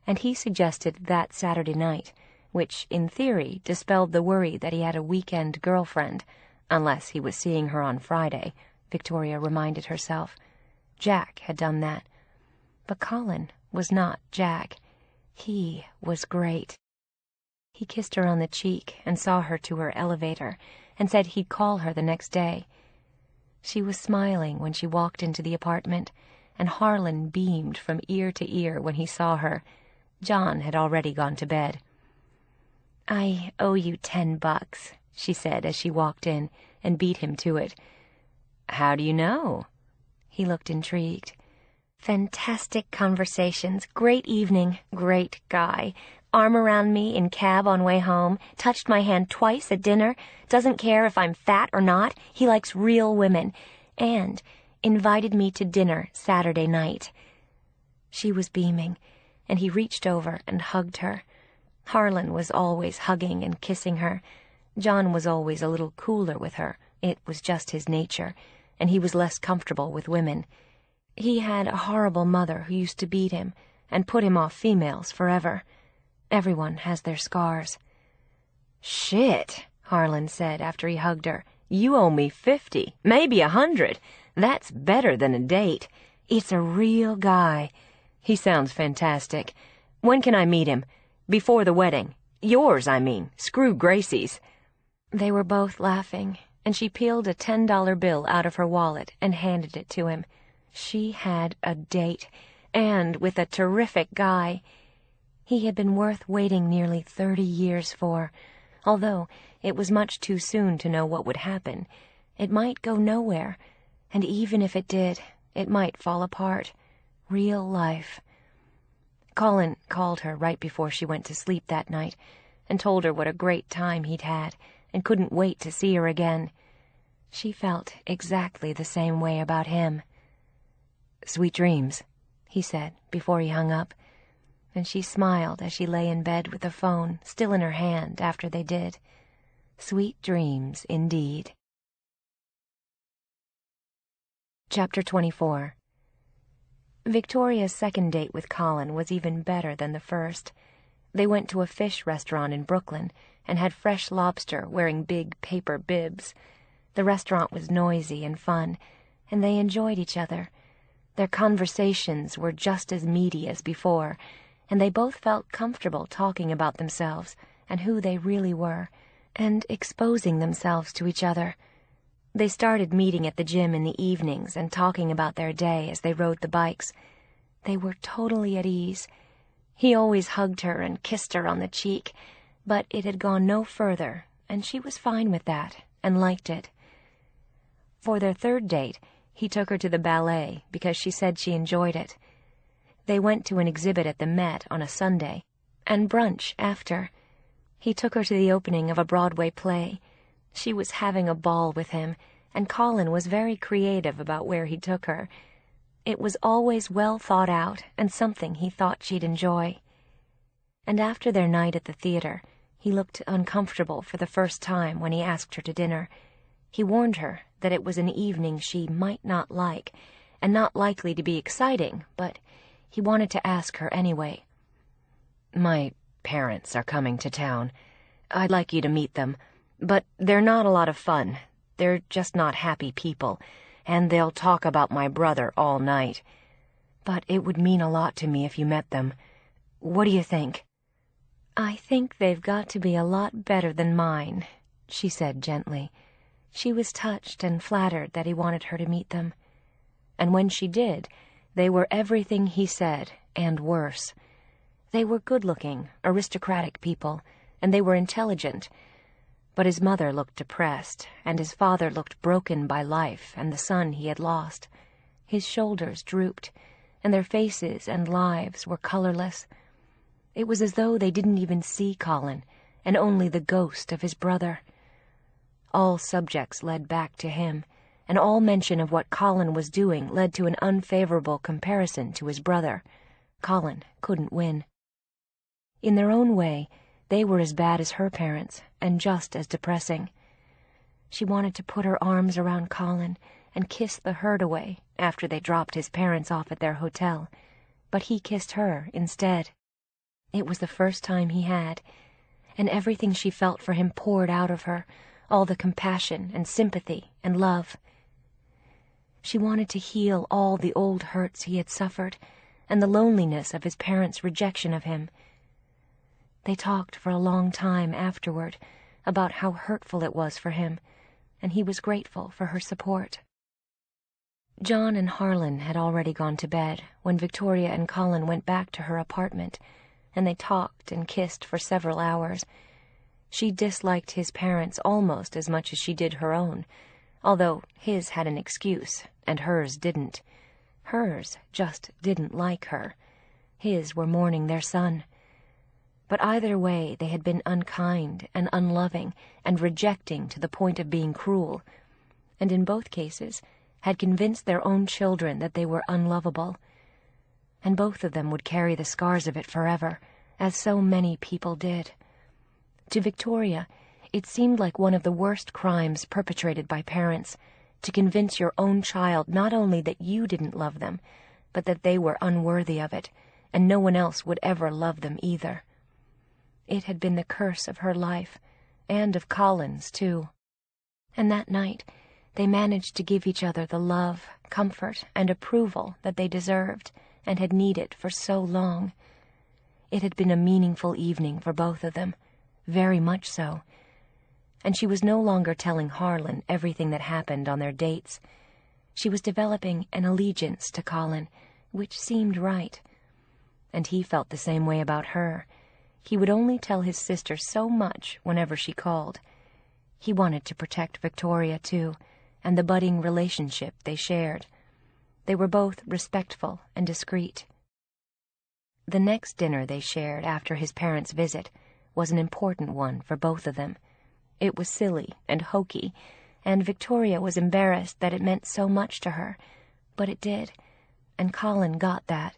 and he suggested that Saturday night, which in theory dispelled the worry that he had a weekend girlfriend, unless he was seeing her on Friday, Victoria reminded herself. Jack had done that. But Colin was not Jack. He was great. He kissed her on the cheek and saw her to her elevator and said he'd call her the next day. She was smiling when she walked into the apartment, and Harlan beamed from ear to ear when he saw her. John had already gone to bed. "I owe you $10, she said as she walked in and beat him to it. "How do you know?" He looked intrigued. "Fantastic conversations, great evening, great guy. Arm around me in cab on way home, touched my hand twice at dinner, doesn't care if I'm fat or not, he likes real women, and invited me to dinner Saturday night." She was beaming, and he reached over and hugged her. Harlan was always hugging and kissing her. John was always a little cooler with her. It was just his nature, and he was less comfortable with women. He had a horrible mother who used to beat him and put him off females forever. Everyone has their scars. "Shit," Harlan said after he hugged her. You owe me 50, maybe 100. That's better than a date. It's a real guy. He sounds fantastic. When can I meet him? Before the wedding. Yours, I mean. Screw Gracie's." They were both laughing, and she peeled a $10 bill out of her wallet and handed it to him. She had a date, and with a terrific guy. He had been worth waiting nearly 30 years for, although it was much too soon to know what would happen. It might go nowhere, and even if it did, it might fall apart. Real life. Colin called her right before she went to sleep that night and told her what a great time he'd had and couldn't wait to see her again. She felt exactly the same way about him. "Sweet dreams," he said before he hung up, and she smiled as she lay in bed with the phone still in her hand after they did. Sweet dreams, indeed. Chapter 24. Victoria's second date with Colin was even better than the first. They went to a fish restaurant in Brooklyn and had fresh lobster wearing big paper bibs. The restaurant was noisy and fun, and they enjoyed each other. Their conversations were just as meaty as before, and they both felt comfortable talking about themselves and who they really were, and exposing themselves to each other. They started meeting at the gym in the evenings and talking about their day as they rode the bikes. They were totally at ease. He always hugged her and kissed her on the cheek, but it had gone no further, and she was fine with that and liked it. For their third date, he took her to the ballet because she said she enjoyed it. They went to an exhibit at the Met on a Sunday, and brunch after. He took her to the opening of a Broadway play. She was having a ball with him, and Colin was very creative about where he took her. It was always well thought out and something he thought she'd enjoy. And after their night at the theater, he looked uncomfortable for the first time when he asked her to dinner. He warned her that it was an evening she might not like, and not likely to be exciting, but he wanted to ask her anyway. "My parents are coming to town. I'd like you to meet them. But they're not a lot of fun. They're just not happy people, and they'll talk about my brother all night. But it would mean a lot to me if you met them. What do you think?" "I think they've got to be a lot better than mine," she said gently. She was touched and flattered that he wanted her to meet them. And when she did, they were everything he said, and worse. They were good-looking, aristocratic people, and they were intelligent. But his mother looked depressed, and his father looked broken by life and the son he had lost. His shoulders drooped, and their faces and lives were colorless. It was as though they didn't even see Colin, and only the ghost of his brother. All subjects led back to him, and all mention of what Colin was doing led to an unfavorable comparison to his brother. Colin couldn't win. In their own way, they were as bad as her parents, and just as depressing. She wanted to put her arms around Colin and kiss the hurt away after they dropped his parents off at their hotel, but he kissed her instead. It was the first time he had, and everything she felt for him poured out of her, all the compassion and sympathy and love. She wanted to heal all the old hurts he had suffered, and the loneliness of his parents' rejection of him. They talked for a long time afterward about how hurtful it was for him, and he was grateful for her support. John and Harlan had already gone to bed when Victoria and Colin went back to her apartment, and they talked and kissed for several hours. She disliked his parents almost as much as she did her own, although his had an excuse and hers didn't. Hers just didn't like her. His were mourning their son. But either way, they had been unkind and unloving and rejecting to the point of being cruel, and in both cases had convinced their own children that they were unlovable. And both of them would carry the scars of it forever, as so many people did. To Victoria, it seemed like one of the worst crimes perpetrated by parents, to convince your own child not only that you didn't love them, but that they were unworthy of it, and no one else would ever love them either. It had been the curse of her life, and of Colin's, too. And that night, they managed to give each other the love, comfort, and approval that they deserved and had needed for so long. It had been a meaningful evening for both of them, very much so. And she was no longer telling Harlan everything that happened on their dates. She was developing an allegiance to Colin, which seemed right. And he felt the same way about her. He would only tell his sister so much whenever she called. He wanted to protect Victoria, too, and the budding relationship they shared. They were both respectful and discreet. The next dinner they shared after his parents' visit was an important one for both of them. It was silly and hokey, and Victoria was embarrassed that it meant so much to her, but it did, and Colin got that.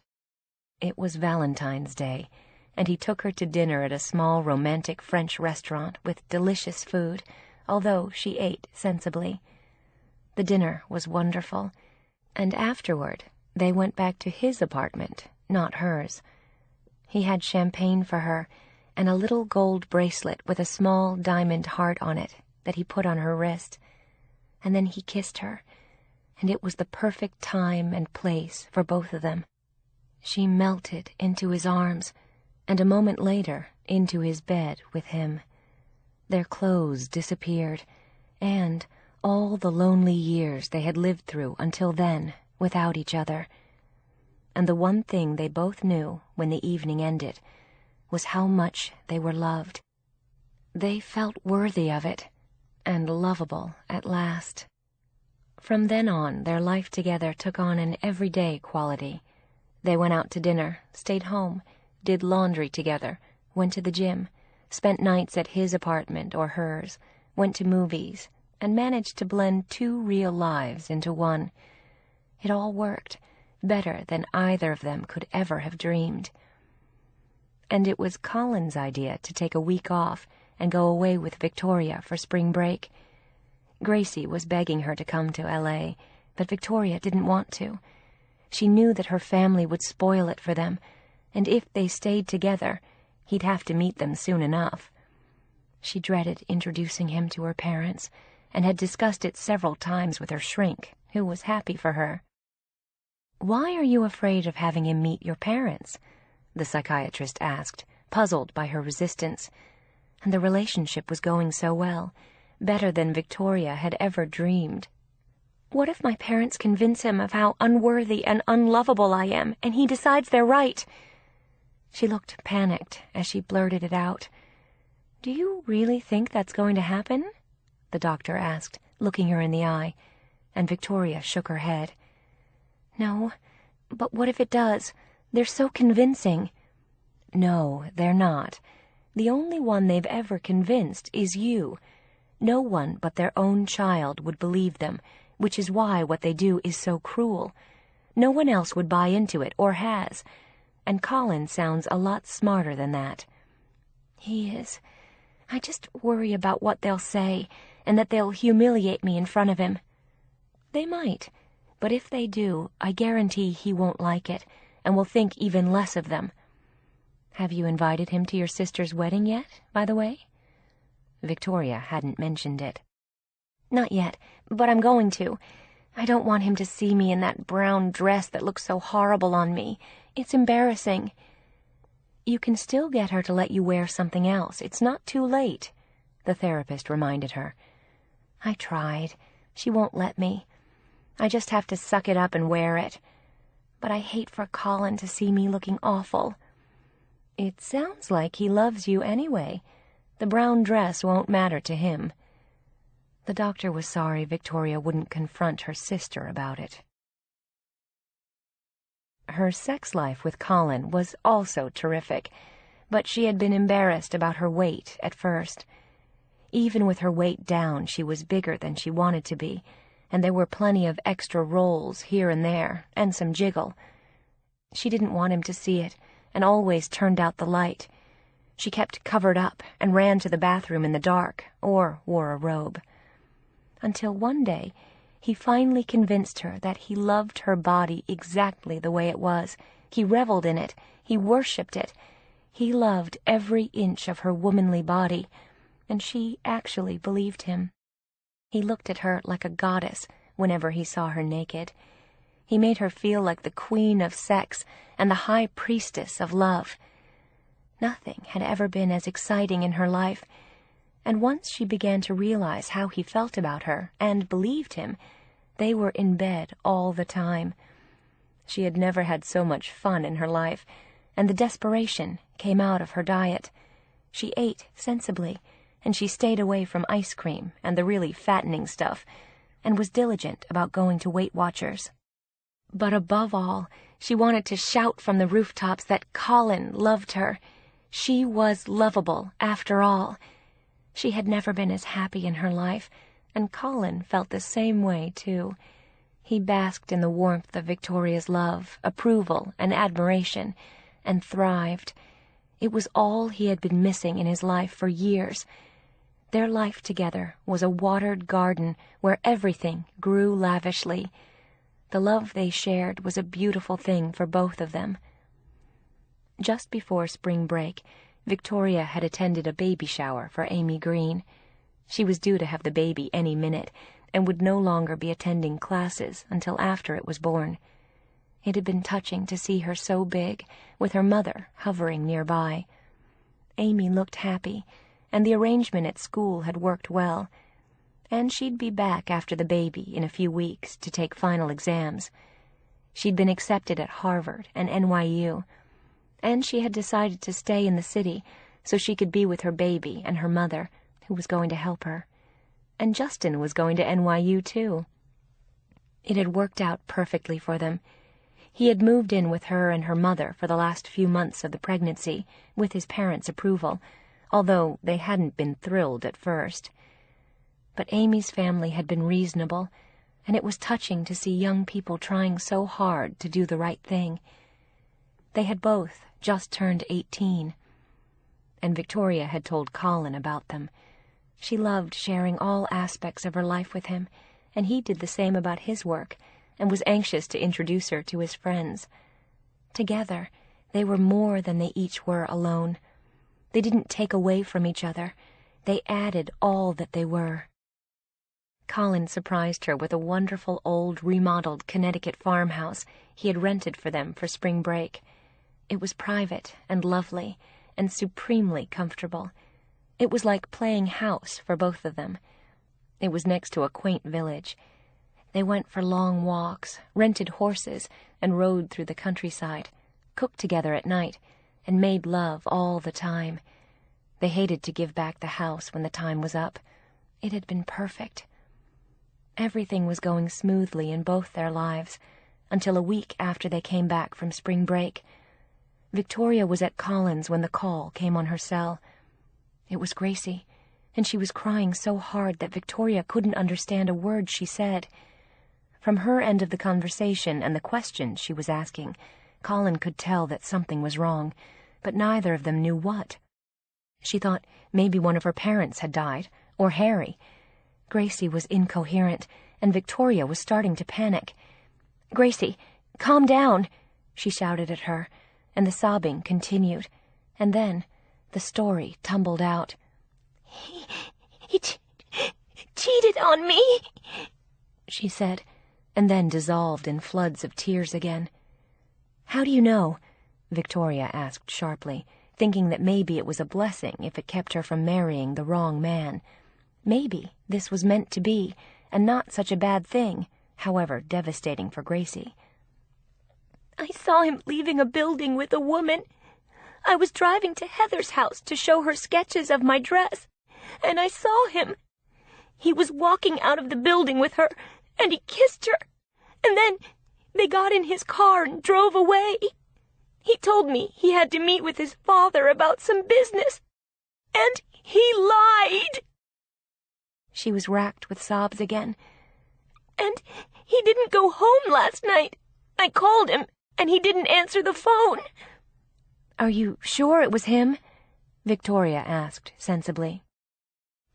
It was Valentine's Day, and he took her to dinner at a small romantic French restaurant with delicious food, although she ate sensibly. The dinner was wonderful, and afterward they went back to his apartment, not hers. He had champagne for her, and a little gold bracelet with a small diamond heart on it that he put on her wrist. And then he kissed her, and it was the perfect time and place for both of them. She melted into his arms, and a moment later into his bed with him. Their clothes disappeared, and all the lonely years they had lived through until then without each other. And the one thing they both knew when the evening ended was how much they were loved. They felt worthy of it, and lovable at last. From then on, their life together took on an everyday quality. They went out to dinner, stayed home, did laundry together, went to the gym, spent nights at his apartment or hers, went to movies, and managed to blend two real lives into one. It all worked, better than either of them could ever have dreamed. And it was Colin's idea to take a week off and go away with Victoria for spring break. Gracie was begging her to come to L.A., but Victoria didn't want to. She knew that her family would spoil it for them, and if they stayed together, he'd have to meet them soon enough. She dreaded introducing him to her parents, and had discussed it several times with her shrink, who was happy for her. "Why are you afraid of having him meet your parents?" the psychiatrist asked, puzzled by her resistance. And the relationship was going so well, better than Victoria had ever dreamed. "What if my parents convince him of how unworthy and unlovable I am, and he decides they're right?" She looked panicked as she blurted it out. "Do you really think that's going to happen?" the doctor asked, looking her in the eye, and Victoria shook her head. "No, but what if it does? They're so convincing." "No, they're not. The only one they've ever convinced is you. No one but their own child would believe them, which is why what they do is so cruel. No one else would buy into it, or has. And Colin sounds a lot smarter than that." "He is. I just worry about what they'll say, and that they'll humiliate me in front of him." "They might, but if they do, I guarantee he won't like it, and will think even less of them. Have you invited him to your sister's wedding yet, by the way?" Victoria hadn't mentioned it. "Not yet, but I'm going to. I don't want him to see me in that brown dress that looks so horrible on me. It's embarrassing." "You can still get her to let you wear something else. It's not too late," the therapist reminded her. "I tried. She won't let me. I just have to suck it up and wear it. But I hate for Colin to see me looking awful." "It sounds like he loves you anyway. The brown dress won't matter to him." The doctor was sorry Victoria wouldn't confront her sister about it. Her sex life with Colin was also terrific, but she had been embarrassed about her weight at first. Even with her weight down, she was bigger than she wanted to be, and there were plenty of extra rolls here and there, and some jiggle. She didn't want him to see it, and always turned out the light. She kept covered up and ran to the bathroom in the dark, or wore a robe. Until one day, he finally convinced her that he loved her body exactly the way it was. He reveled in it. He worshipped it. He loved every inch of her womanly body, and she actually believed him. He looked at her like a goddess whenever he saw her naked. He made her feel like the queen of sex and the high priestess of love. Nothing had ever been as exciting in her life, and once she began to realize how he felt about her and believed him, they were in bed all the time. She had never had so much fun in her life, and the desperation came out of her diet. She ate sensibly, and she stayed away from ice cream and the really fattening stuff, and was diligent about going to Weight Watchers. But above all, she wanted to shout from the rooftops that Colin loved her. She was lovable, after all. She had never been as happy in her life, and Colin felt the same way, too. He basked in the warmth of Victoria's love, approval, and admiration, and thrived. It was all he had been missing in his life for years. Their life together was a watered garden where everything grew lavishly. The love they shared was a beautiful thing for both of them. Just before spring break, Victoria had attended a baby shower for Amy Green. She was due to have the baby any minute, and would no longer be attending classes until after it was born. It had been touching to see her so big, with her mother hovering nearby. Amy looked happy, and the arrangement at school had worked well, and she'd be back after the baby in a few weeks to take final exams. She'd been accepted at Harvard and NYU, and she had decided to stay in the city so she could be with her baby and her mother, who was going to help her. And Justin was going to NYU, too. It had worked out perfectly for them. He had moved in with her and her mother for the last few months of the pregnancy, with his parents' approval, although they hadn't been thrilled at first. But Amy's family had been reasonable, and it was touching to see young people trying so hard to do the right thing. They had both just turned 18, and Victoria had told Colin about them. She loved sharing all aspects of her life with him, and he did the same about his work, and was anxious to introduce her to his friends. Together, they were more than they each were alone. They didn't take away from each other. They added all that they were. Colin surprised her with a wonderful old remodeled Connecticut farmhouse he had rented for them for spring break. It was private and lovely and supremely comfortable. It was like playing house for both of them. It was next to a quaint village. They went for long walks, rented horses, and rode through the countryside, cooked together at night, and made love all the time. They hated to give back the house when the time was up. It had been perfect. Everything was going smoothly in both their lives, until a week after they came back from spring break. Victoria was at Colin's when the call came on her cell. It was Gracie, and she was crying so hard that Victoria couldn't understand a word she said. From her end of the conversation and the questions she was asking, Colin could tell that something was wrong, but neither of them knew what. She thought maybe one of her parents had died, or Harry. Gracie was incoherent, and Victoria was starting to panic. "Gracie, calm down," she shouted at her, and the sobbing continued, and then the story tumbled out. He cheated on me," she said, and then dissolved in floods of tears again. "How do you know?" Victoria asked sharply, thinking that maybe it was a blessing if it kept her from marrying the wrong man. Maybe this was meant to be, and not such a bad thing, however devastating for Gracie. "I saw him leaving a building with a woman. I was driving to Heather's house to show her sketches of my dress, and I saw him. He was walking out of the building with her, and he kissed her, and then they got in his car and drove away. He told me he had to meet with his father about some business, and he lied." She was racked with sobs again. "And he didn't go home last night. I called him, and he didn't answer the phone." "Are you sure it was him?" Victoria asked sensibly.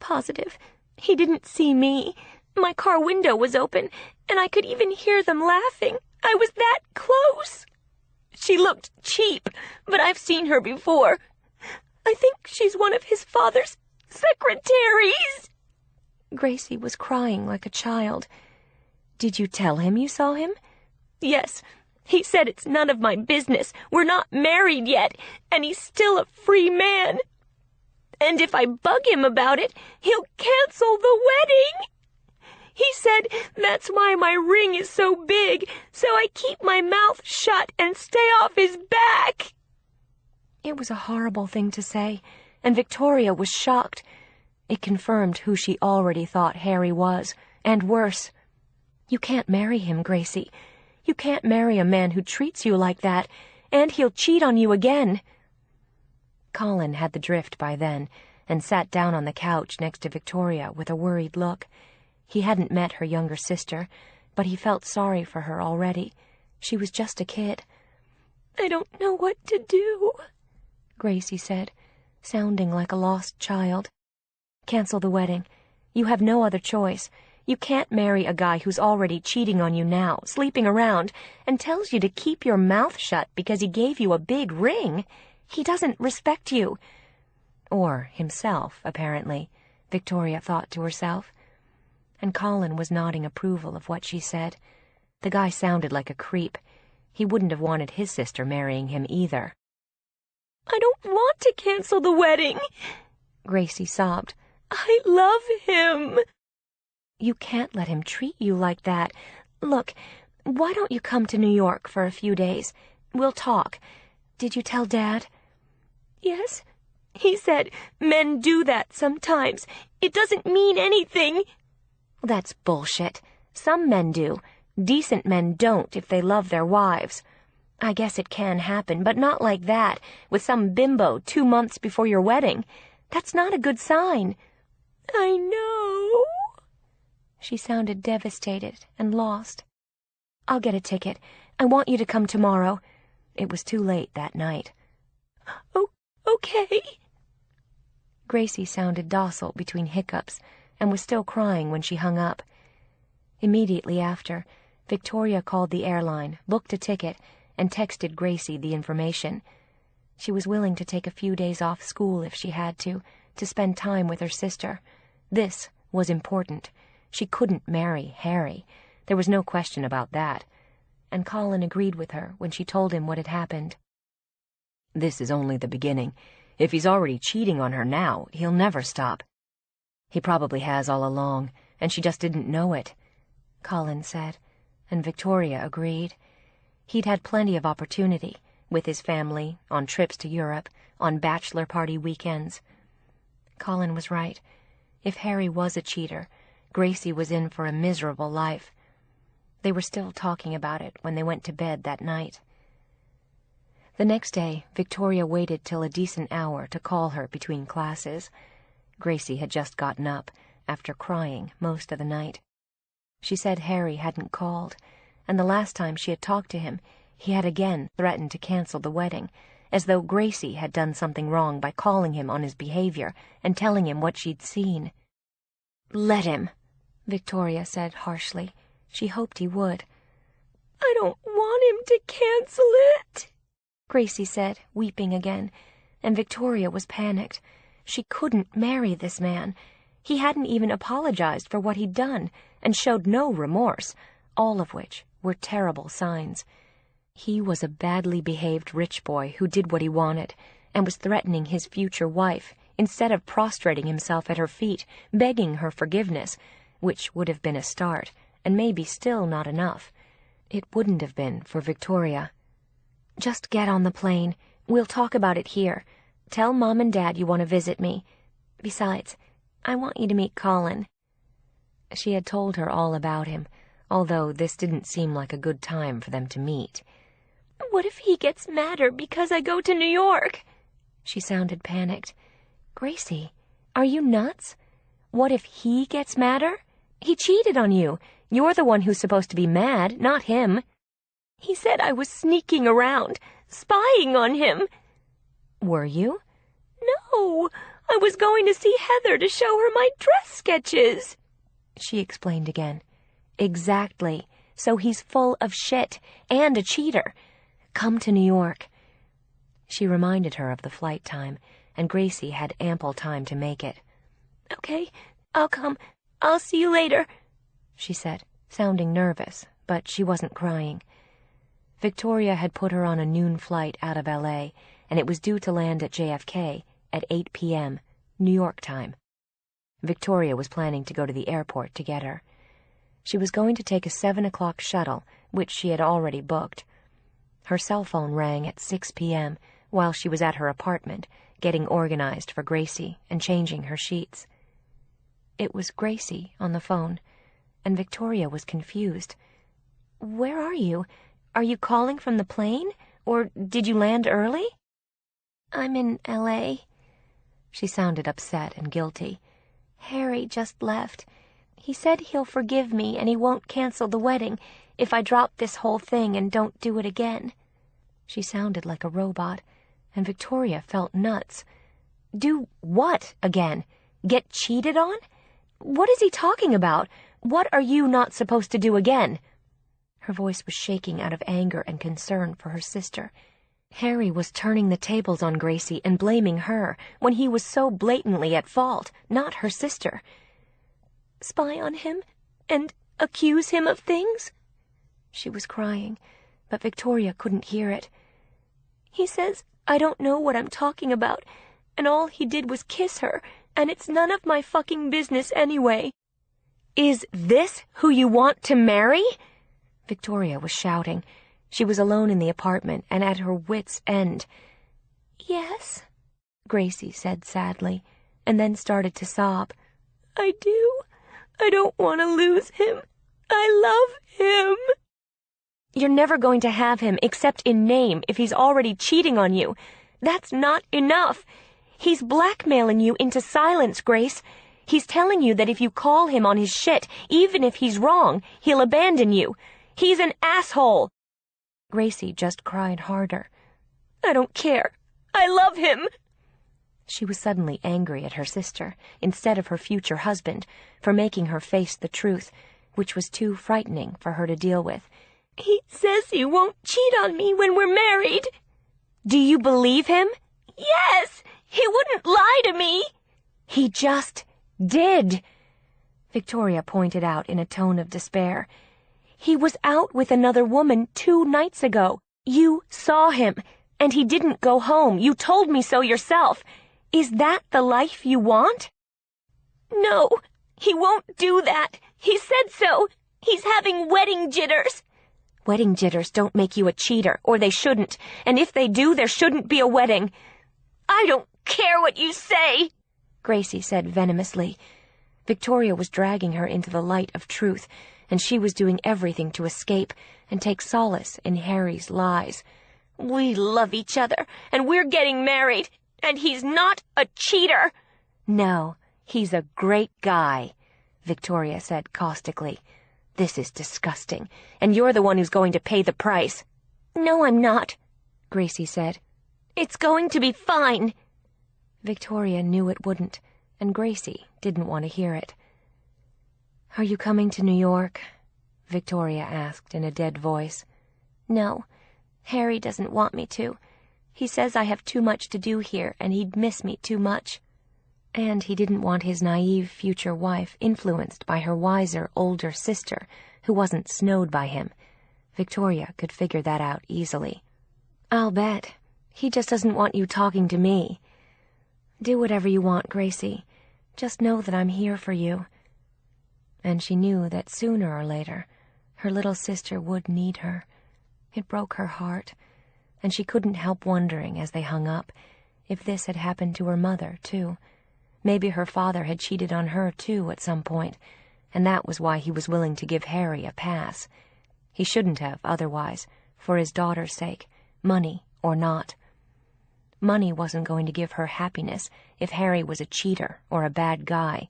"Positive. He didn't see me. My car window was open, and I could even hear them laughing. I was that close. She looked cheap, but I've seen her before. I think she's one of his father's secretaries." Gracie was crying like a child. "Did you tell him you saw him?" "Yes. He said it's none of my business. We're not married yet, and he's still a free man. And if I bug him about it, he'll cancel the wedding. He said that's why my ring is so big, so I keep my mouth shut and stay off his back." It was a horrible thing to say, and Victoria was shocked. It confirmed who she already thought Harry was, and worse. "You can't marry him, Gracie. You can't marry a man who treats you like that, and he'll cheat on you again." Colin had the drift by then, and sat down on the couch next to Victoria with a worried look. He hadn't met her younger sister, but he felt sorry for her already. She was just a kid. "I don't know what to do," Gracie said, sounding like a lost child. "Cancel the wedding. You have no other choice. You can't marry a guy who's already cheating on you now, sleeping around, and tells you to keep your mouth shut because he gave you a big ring. He doesn't respect you." Or himself, apparently, Victoria thought to herself. And Colin was nodding approval of what she said. The guy sounded like a creep. He wouldn't have wanted his sister marrying him either. "I don't want to cancel the wedding," Gracie sobbed. "I love him." "You can't let him treat you like that. Look, why don't you come to New York for a few days? We'll talk. Did you tell Dad?" "Yes. He said men do that sometimes. It doesn't mean anything." "That's bullshit. Some men do. Decent men don't if they love their wives. I guess it can happen, but not like that, with some bimbo 2 months before your wedding. That's not a good sign." "I know." She sounded devastated and lost. "I'll get a ticket. I want you to come tomorrow." It was too late that night. "Oh, okay." Gracie sounded docile between hiccups and was still crying when she hung up. Immediately after, Victoria called the airline, booked a ticket, and texted Gracie the information. She was willing to take a few days off school if she had to spend time with her sister. This was important. She couldn't marry Harry. There was no question about that. And Colin agreed with her when she told him what had happened. "This is only the beginning. If he's already cheating on her now, he'll never stop. He probably has all along, and she just didn't know it," Colin said, and Victoria agreed. He'd had plenty of opportunity, with his family, on trips to Europe, on bachelor party weekends. Colin was right. If Harry was a cheater, Gracie was in for a miserable life. They were still talking about it when they went to bed that night. The next day, Victoria waited till a decent hour to call her between classes. Gracie had just gotten up, after crying most of the night. She said Harry hadn't called, and the last time she had talked to him, he had again threatened to cancel the wedding, as though Gracie had done something wrong by calling him on his behavior and telling him what she'd seen. "Let him," Victoria said harshly. She hoped he would. "I don't want him to cancel it," Gracie said, weeping again, and Victoria was panicked. She couldn't marry this man. He hadn't even apologized for what he'd done, and showed no remorse, all of which were terrible signs. He was a badly behaved rich boy who did what he wanted, and was threatening his future wife, instead of prostrating himself at her feet, begging her forgiveness, which would have been a start, and maybe still not enough. It wouldn't have been for Victoria. "Just get on the plane. We'll talk about it here. Tell Mom and Dad you want to visit me. Besides, I want you to meet Colin." She had told her all about him, although this didn't seem like a good time for them to meet. "What if he gets madder because I go to New York?" She sounded panicked. "Gracie, are you nuts? What if he gets madder? He cheated on you. You're the one who's supposed to be mad, not him." "He said I was sneaking around, spying on him." "Were you?" "No, I was going to see Heather to show her my dress sketches." She explained again. "Exactly. So he's full of shit, and a cheater. Come to New York." She reminded her of the flight time, and Gracie had ample time to make it. "Okay, I'll come. I'll see you later," she said, sounding nervous, but she wasn't crying. Victoria had put her on a noon flight out of L.A., and it was due to land at JFK at 8 p.m., New York time. Victoria was planning to go to the airport to get her. She was going to take a 7 o'clock shuttle, which she had already booked. Her cell phone rang at 6 p.m. while she was at her apartment, getting organized for Gracie and changing her sheets. It was Gracie on the phone, and Victoria was confused. "Where are you? Are you calling from the plane? Or did you land early?" "I'm in L.A." She sounded upset and guilty. "Harry just left. He said he'll forgive me and he won't cancel the wedding if I drop this whole thing and don't do it again." She sounded like a robot, and Victoria felt nuts. Do what again? Get cheated on? What is he talking about? What are you not supposed to do again? Her voice was shaking out of anger and concern for her sister. Harry was turning the tables on Gracie and blaming her when he was so blatantly at fault, not her sister. "Spy on him and accuse him of things?" She was crying, but Victoria couldn't hear it. "He says I don't know what I'm talking about, and all he did was kiss her, and it's none of my fucking business anyway." "Is this who you want to marry?" Victoria was shouting. She was alone in the apartment and at her wits' end. "Yes," Gracie said sadly, and then started to sob. "I do. I don't want to lose him. I love him." "You're never going to have him except in name if he's already cheating on you. That's not enough. He's blackmailing you into silence, Grace. He's telling you that if you call him on his shit, even if he's wrong, he'll abandon you. He's an asshole." Gracie just cried harder. "I don't care. I love him." She was suddenly angry at her sister, instead of her future husband, for making her face the truth, which was too frightening for her to deal with. "He says he won't cheat on me when we're married." "Do you believe him?" "Yes! He wouldn't lie to me." "He just did," Victoria pointed out in a tone of despair. "He was out with another woman 2 nights ago. You saw him, and he didn't go home. You told me so yourself. Is that the life you want?" "No, he won't do that. He said so. He's having wedding jitters." "Wedding jitters don't make you a cheater, or they shouldn't. And if they do, there shouldn't be a wedding." "I don't care what you say," Gracie said venomously. Victoria was dragging her into the light of truth, and she was doing everything to escape and take solace in Harry's lies. "We love each other, and we're getting married, and he's not a cheater." "No, he's a great guy," Victoria said caustically. "This is disgusting, and you're the one who's going to pay the price." "No, I'm not," Gracie said. "It's going to be fine." Victoria knew it wouldn't, and Gracie didn't want to hear it. "Are you coming to New York?" Victoria asked in a dead voice. "No, Harry doesn't want me to. He says I have too much to do here, and he'd miss me too much." And he didn't want his naive future wife influenced by her wiser older sister, who wasn't snowed by him. Victoria could figure that out easily. "I'll bet. He just doesn't want you talking to me. Do whatever you want, Gracie. Just know that I'm here for you." And she knew that sooner or later her little sister would need her. It broke her heart, and she couldn't help wondering as they hung up if this had happened to her mother, too. Maybe her father had cheated on her, too, at some point, and that was why he was willing to give Harry a pass. He shouldn't have, otherwise, for his daughter's sake, money or not. Money wasn't going to give her happiness if Harry was a cheater or a bad guy.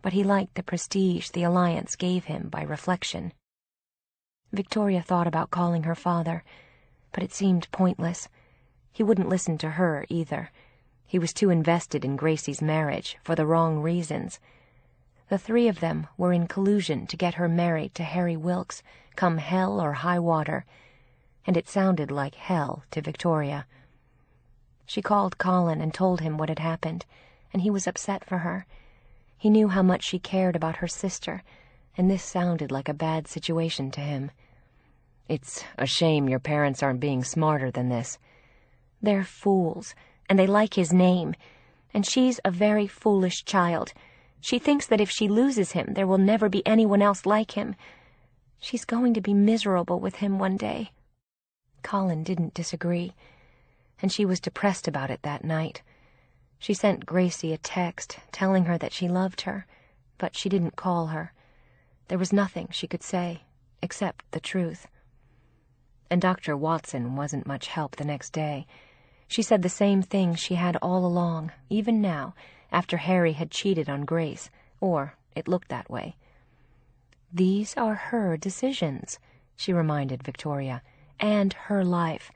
But he liked the prestige the alliance gave him by reflection. Victoria thought about calling her father, but it seemed pointless. He wouldn't listen to her, either. He was too invested in Gracie's marriage for the wrong reasons. The 3 of them were in collusion to get her married to Harry Wilkes, come hell or high water, and it sounded like hell to Victoria. She called Colin and told him what had happened, and he was upset for her. He knew how much she cared about her sister, and this sounded like a bad situation to him. It's a shame your parents aren't being smarter than this. They're fools, and they like his name. And she's a very foolish child. She thinks that if she loses him, there will never be anyone else like him. She's going to be miserable with him one day. Colin didn't disagree, and she was depressed about it that night. She sent Gracie a text telling her that she loved her, but she didn't call her. There was nothing she could say, except the truth. And Dr. Watson wasn't much help the next day. She said the same thing she had all along, even now, after Harry had cheated on Grace, or it looked that way. These are her decisions, she reminded Victoria, and her life.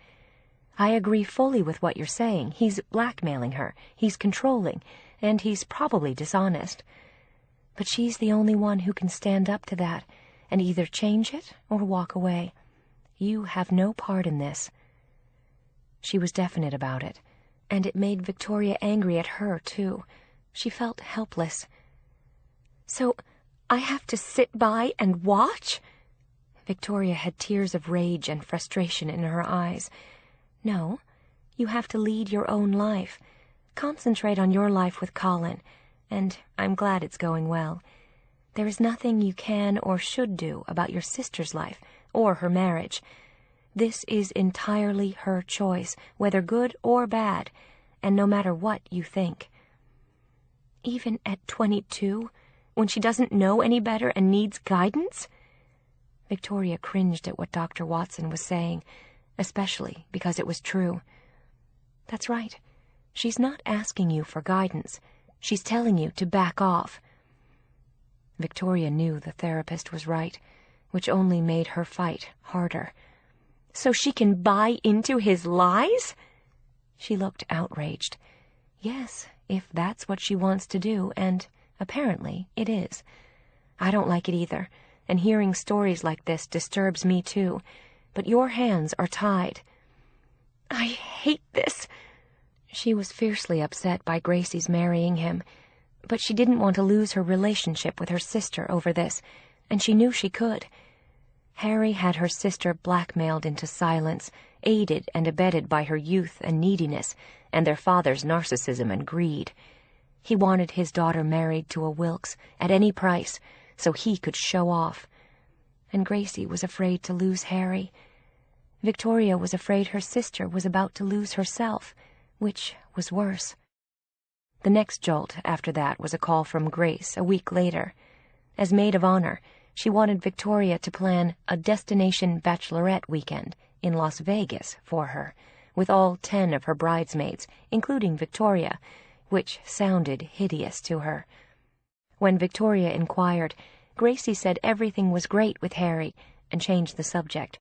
I agree fully with what you're saying. He's blackmailing her, he's controlling, and he's probably dishonest. But she's the only one who can stand up to that, and either change it or walk away. You have no part in this. She was definite about it, and it made Victoria angry at her, too. She felt helpless. So I have to sit by and watch? Victoria had tears of rage and frustration in her eyes. No, you have to lead your own life. Concentrate on your life with Colin, and I'm glad it's going well. There is nothing you can or should do about your sister's life or her marriage. This is entirely her choice, whether good or bad, and no matter what you think. Even at 22, when she doesn't know any better and needs guidance? Victoria cringed at what Dr. Watson was saying, especially because it was true. That's right. She's not asking you for guidance. She's telling you to back off. Victoria knew the therapist was right, which only made her fight harder. So she can buy into his lies? She looked outraged. Yes, if that's what she wants to do, and apparently it is. I don't like it either, and hearing stories like this disturbs me too, but your hands are tied. I hate this. She was fiercely upset by Gracie's marrying him, but she didn't want to lose her relationship with her sister over this, and she knew she could. Harry had her sister blackmailed into silence, aided and abetted by her youth and neediness, and their father's narcissism and greed. He wanted his daughter married to a Wilkes at any price, so he could show off. And Gracie was afraid to lose Harry. Victoria was afraid her sister was about to lose herself, which was worse. The next jolt after that was a call from Grace a week later. As maid of honor, she wanted Victoria to plan a destination bachelorette weekend in Las Vegas for her, with all 10 of her bridesmaids, including Victoria, which sounded hideous to her. When Victoria inquired, Gracie said everything was great with Harry and changed the subject.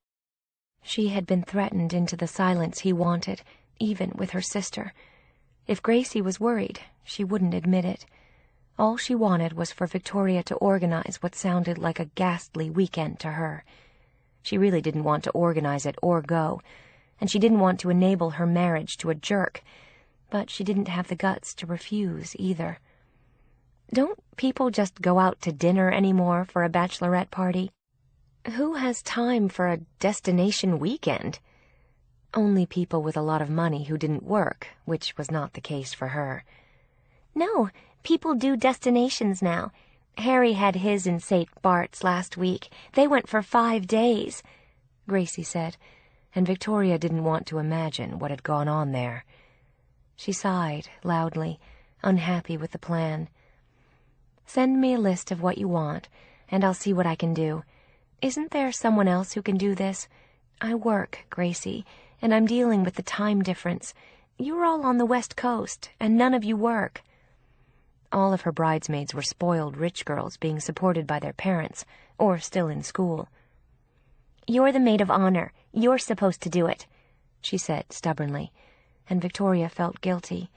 She had been threatened into the silence he wanted, even with her sister. If Gracie was worried, she wouldn't admit it. All she wanted was for Victoria to organize what sounded like a ghastly weekend to her. She really didn't want to organize it or go, and she didn't want to enable her marriage to a jerk, but she didn't have the guts to refuse either. Don't people just go out to dinner anymore for a bachelorette party? Who has time for a destination weekend? Only people with a lot of money who didn't work, which was not the case for her. No, people do destinations now. Harry had his in St. Bart's last week. They went for 5 days, Gracie said, and Victoria didn't want to imagine what had gone on there. She sighed loudly, unhappy with the plan. Send me a list of what you want, and I'll see what I can do. Isn't there someone else who can do this? I work, Gracie, and I'm dealing with the time difference. You're all on the West Coast, and none of you work. All of her bridesmaids were spoiled rich girls being supported by their parents, or still in school. You're the maid of honor. You're supposed to do it, she said stubbornly, and Victoria felt guilty.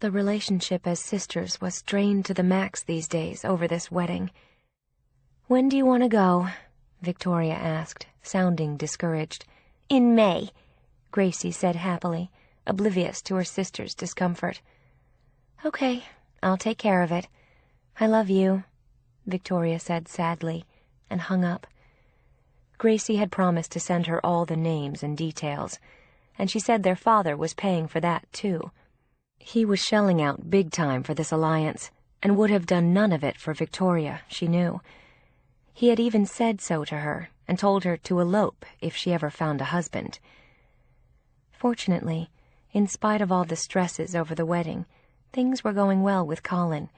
The relationship as sisters was strained to the max these days over this wedding. When do you want to go? Victoria asked, sounding discouraged. In May, Gracie said happily, oblivious to her sister's discomfort. Okay, I'll take care of it. "I love you," Victoria said sadly, and hung up. Gracie had promised to send her all the names and details, and she said their father was paying for that, too. He was shelling out big time for this alliance, and would have done none of it for Victoria, she knew. He had even said so to her, and told her to elope if she ever found a husband. Fortunately, in spite of all the stresses over the wedding, things were going well with Colin,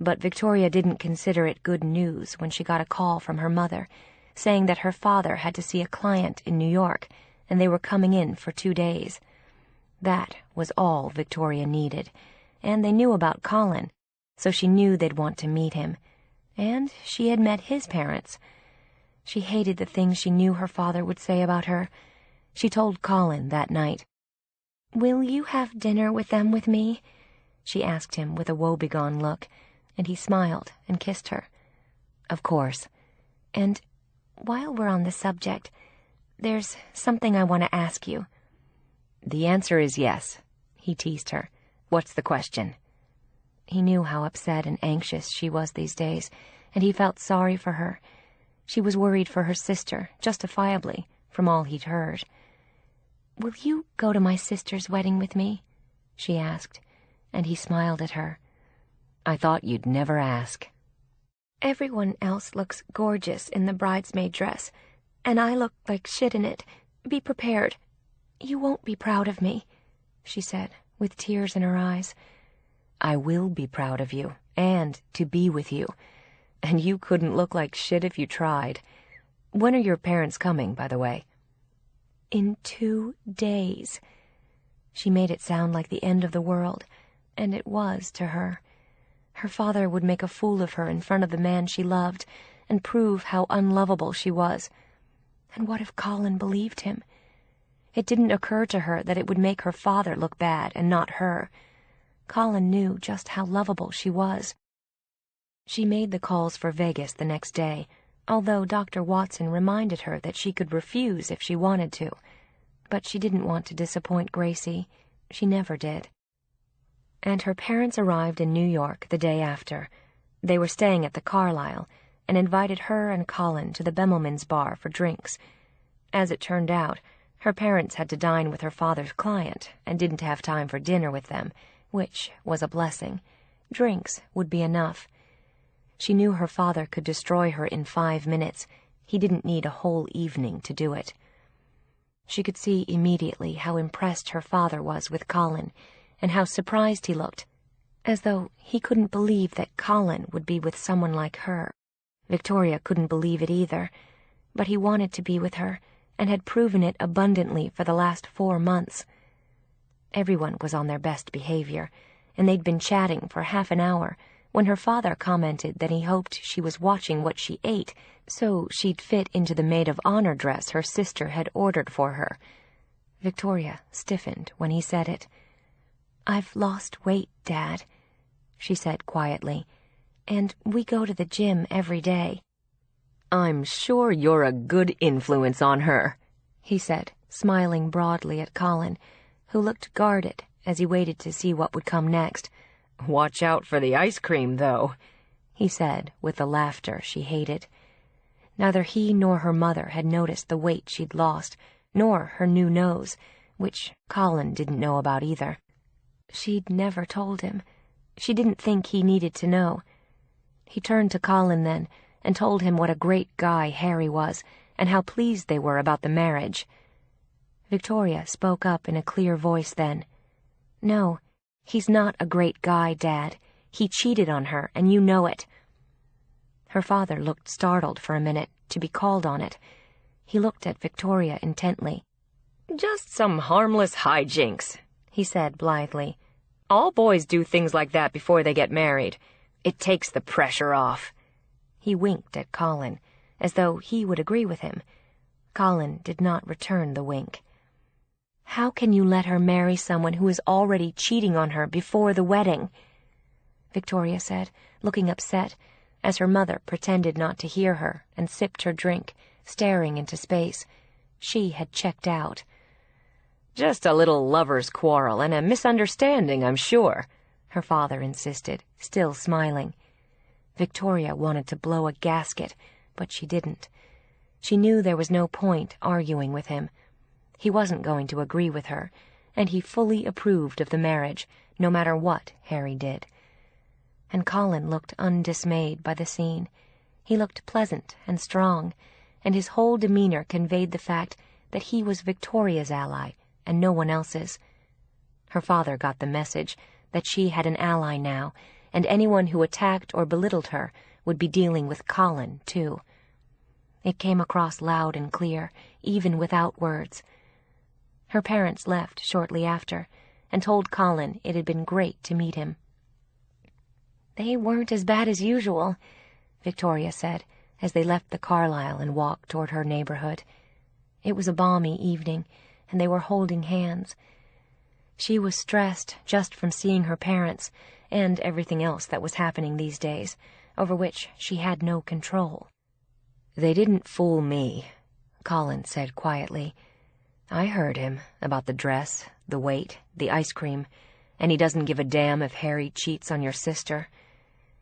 but Victoria didn't consider it good news when she got a call from her mother, saying that her father had to see a client in New York, and they were coming in for 2 days. That was all Victoria needed, and they knew about Colin, so she knew they'd want to meet him. And she had met his parents. She hated the things she knew her father would say about her. She told Colin that night. "Will you have dinner with them with me?" she asked him with a woebegone look, and he smiled and kissed her. "Of course." "And while we're on the subject, there's something I want to ask you." "The answer is yes," he teased her. "What's the question?" He knew how upset and anxious she was these days, and he felt sorry for her. She was worried for her sister, justifiably, from all he'd heard. "Will you go to my sister's wedding with me?" she asked, and he smiled at her. "I thought you'd never ask." "Everyone else looks gorgeous in the bridesmaid dress, and I look like shit in it. Be prepared. You won't be proud of me," she said, with tears in her eyes. "I will be proud of you, and to be with you. And you couldn't look like shit if you tried. When are your parents coming, by the way?" "In 2 days." She made it sound like the end of the world, and it was to her. Her father would make a fool of her in front of the man she loved, and prove how unlovable she was. And what if Colin believed him? It didn't occur to her that it would make her father look bad and not her. Colin knew just how lovable she was. She made the calls for Vegas the next day, although Dr. Watson reminded her that she could refuse if she wanted to. But she didn't want to disappoint Gracie. She never did. And her parents arrived in New York the day after. They were staying at the Carlyle, and invited her and Colin to the Bemelmans' bar for drinks. As it turned out, her parents had to dine with her father's client, and didn't have time for dinner with them, which was a blessing. Drinks would be enough. She knew her father could destroy her in 5 minutes. He didn't need a whole evening to do it. She could see immediately how impressed her father was with Colin, and how surprised he looked, as though he couldn't believe that Colin would be with someone like her. Victoria couldn't believe it either, but he wanted to be with her, and had proven it abundantly for the last 4 months. Everyone was on their best behavior, and they'd been chatting for half an hour when her father commented that he hoped she was watching what she ate so she'd fit into the maid of honor dress her sister had ordered for her. Victoria stiffened when he said it. "I've lost weight, Dad," she said quietly, "and we go to the gym every day." "I'm sure you're a good influence on her," he said, smiling broadly at Colin, who looked guarded as he waited to see what would come next. "Watch out for the ice cream, though," he said with the laughter she hated. Neither he nor her mother had noticed the weight she'd lost, nor her new nose, which Colin didn't know about either. She'd never told him. She didn't think he needed to know. He turned to Colin then, and told him what a great guy Harry was, and how pleased they were about the marriage. Victoria spoke up in a clear voice then. "No, he's not a great guy, Dad. He cheated on her, and you know it." Her father looked startled for a minute to be called on it. He looked at Victoria intently. "Just some harmless hijinks," he said blithely. "All boys do things like that before they get married. It takes the pressure off." He winked at Colin, as though he would agree with him. Colin did not return the wink. "How can you let her marry someone who is already cheating on her before the wedding?" Victoria said, looking upset, as her mother pretended not to hear her and sipped her drink, staring into space. She had checked out. "Just a little lover's quarrel and a misunderstanding, I'm sure," her father insisted, still smiling. Victoria wanted to blow a gasket, but she didn't. She knew there was no point arguing with him. He wasn't going to agree with her, and he fully approved of the marriage, no matter what Harry did. And Colin looked undismayed by the scene. He looked pleasant and strong, and his whole demeanor conveyed the fact that he was Victoria's ally and no one else's. Her father got the message that she had an ally now, and anyone who attacked or belittled her would be dealing with Colin, too. It came across loud and clear, even without words. Her parents left shortly after, and told Colin it had been great to meet him. "They weren't as bad as usual," Victoria said, as they left the Carlisle and walked toward her neighborhood. It was a balmy evening, and they were holding hands. She was stressed just from seeing her parents and everything else that was happening these days, over which she had no control. "They didn't fool me," Colin said quietly. "I heard him about the dress, the weight, the ice cream, and he doesn't give a damn if Harry cheats on your sister.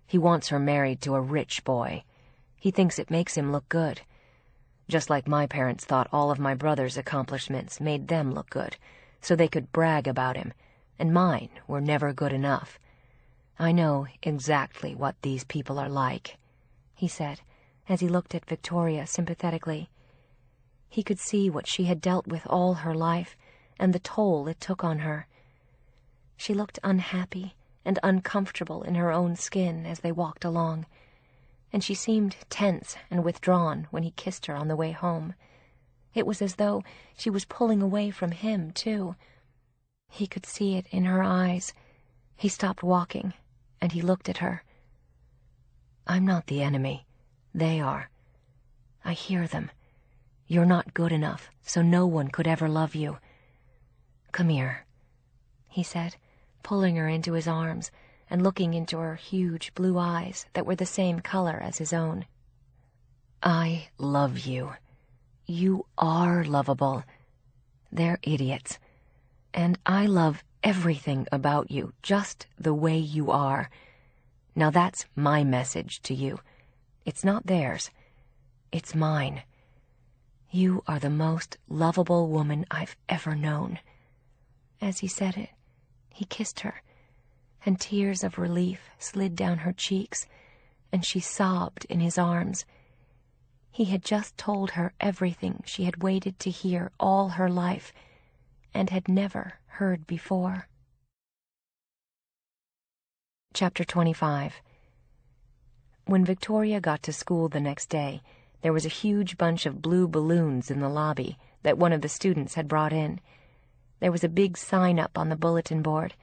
He wants her married to a rich boy. He thinks it makes him look good. Just like my parents thought all of my brother's accomplishments made them look good, so they could brag about him, and mine were never good enough. I know exactly what these people are like," he said, as he looked at Victoria sympathetically. He could see what she had dealt with all her life, and the toll it took on her. She looked unhappy and uncomfortable in her own skin as they walked along, and she seemed tense and withdrawn when he kissed her on the way home. It was as though she was pulling away from him, too. He could see it in her eyes. He stopped walking, and he looked at her. "I'm not the enemy. They are. I hear them. You're not good enough, so no one could ever love you. Come here," he said, pulling her into his arms and looking into her huge blue eyes that were the same color as his own. "I love you. You are lovable. They're idiots. And I love everything about you, just the way you are. Now that's my message to you. It's not theirs. It's mine. You are the most lovable woman I've ever known." As he said it, he kissed her, and tears of relief slid down her cheeks, and she sobbed in his arms. He had just told her everything she had waited to hear all her life, and had never heard before. Chapter 25. When Victoria got to school the next day, there was a huge bunch of blue balloons in the lobby that one of the students had brought in. There was a big sign up on the bulletin board.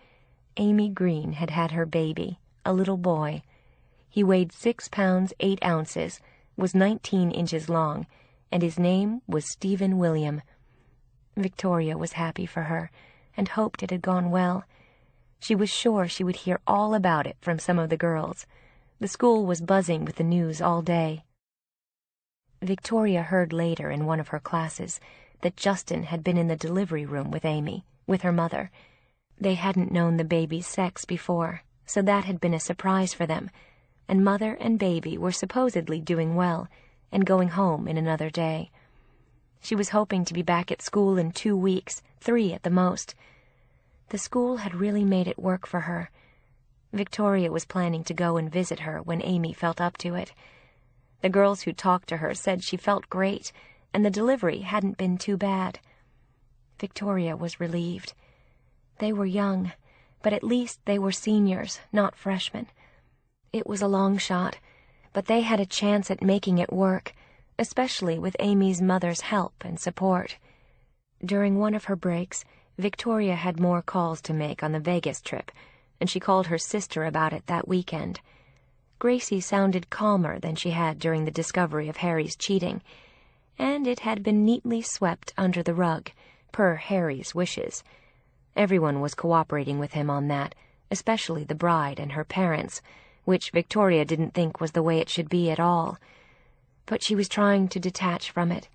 Amy Green had had her baby, a little boy. He weighed 6 pounds 8 ounces, was 19 inches long, and his name was Stephen William. Victoria was happy for her, and hoped it had gone well. She was sure she would hear all about it from some of the girls. The school was buzzing with the news all day. Victoria heard later in one of her classes that Justin had been in the delivery room with Amy, with her mother. They hadn't known the baby's sex before, so that had been a surprise for them, and mother and baby were supposedly doing well and going home in another day. She was hoping to be back at school in 2 weeks, 3 at the most. The school had really made it work for her. Victoria was planning to go and visit her when Amy felt up to it. The girls who talked to her said she felt great, and the delivery hadn't been too bad. Victoria was relieved. They were young, but at least they were seniors, not freshmen. It was a long shot, but they had a chance at making it work, especially with Amy's mother's help and support. During one of her breaks, Victoria had more calls to make on the Vegas trip, and she called her sister about it that weekend. Gracie sounded calmer than she had during the discovery of Harry's cheating, and it had been neatly swept under the rug, per Harry's wishes. Everyone was cooperating with him on that, especially the bride and her parents, which Victoria didn't think was the way it should be at all. But she was trying to detach from it.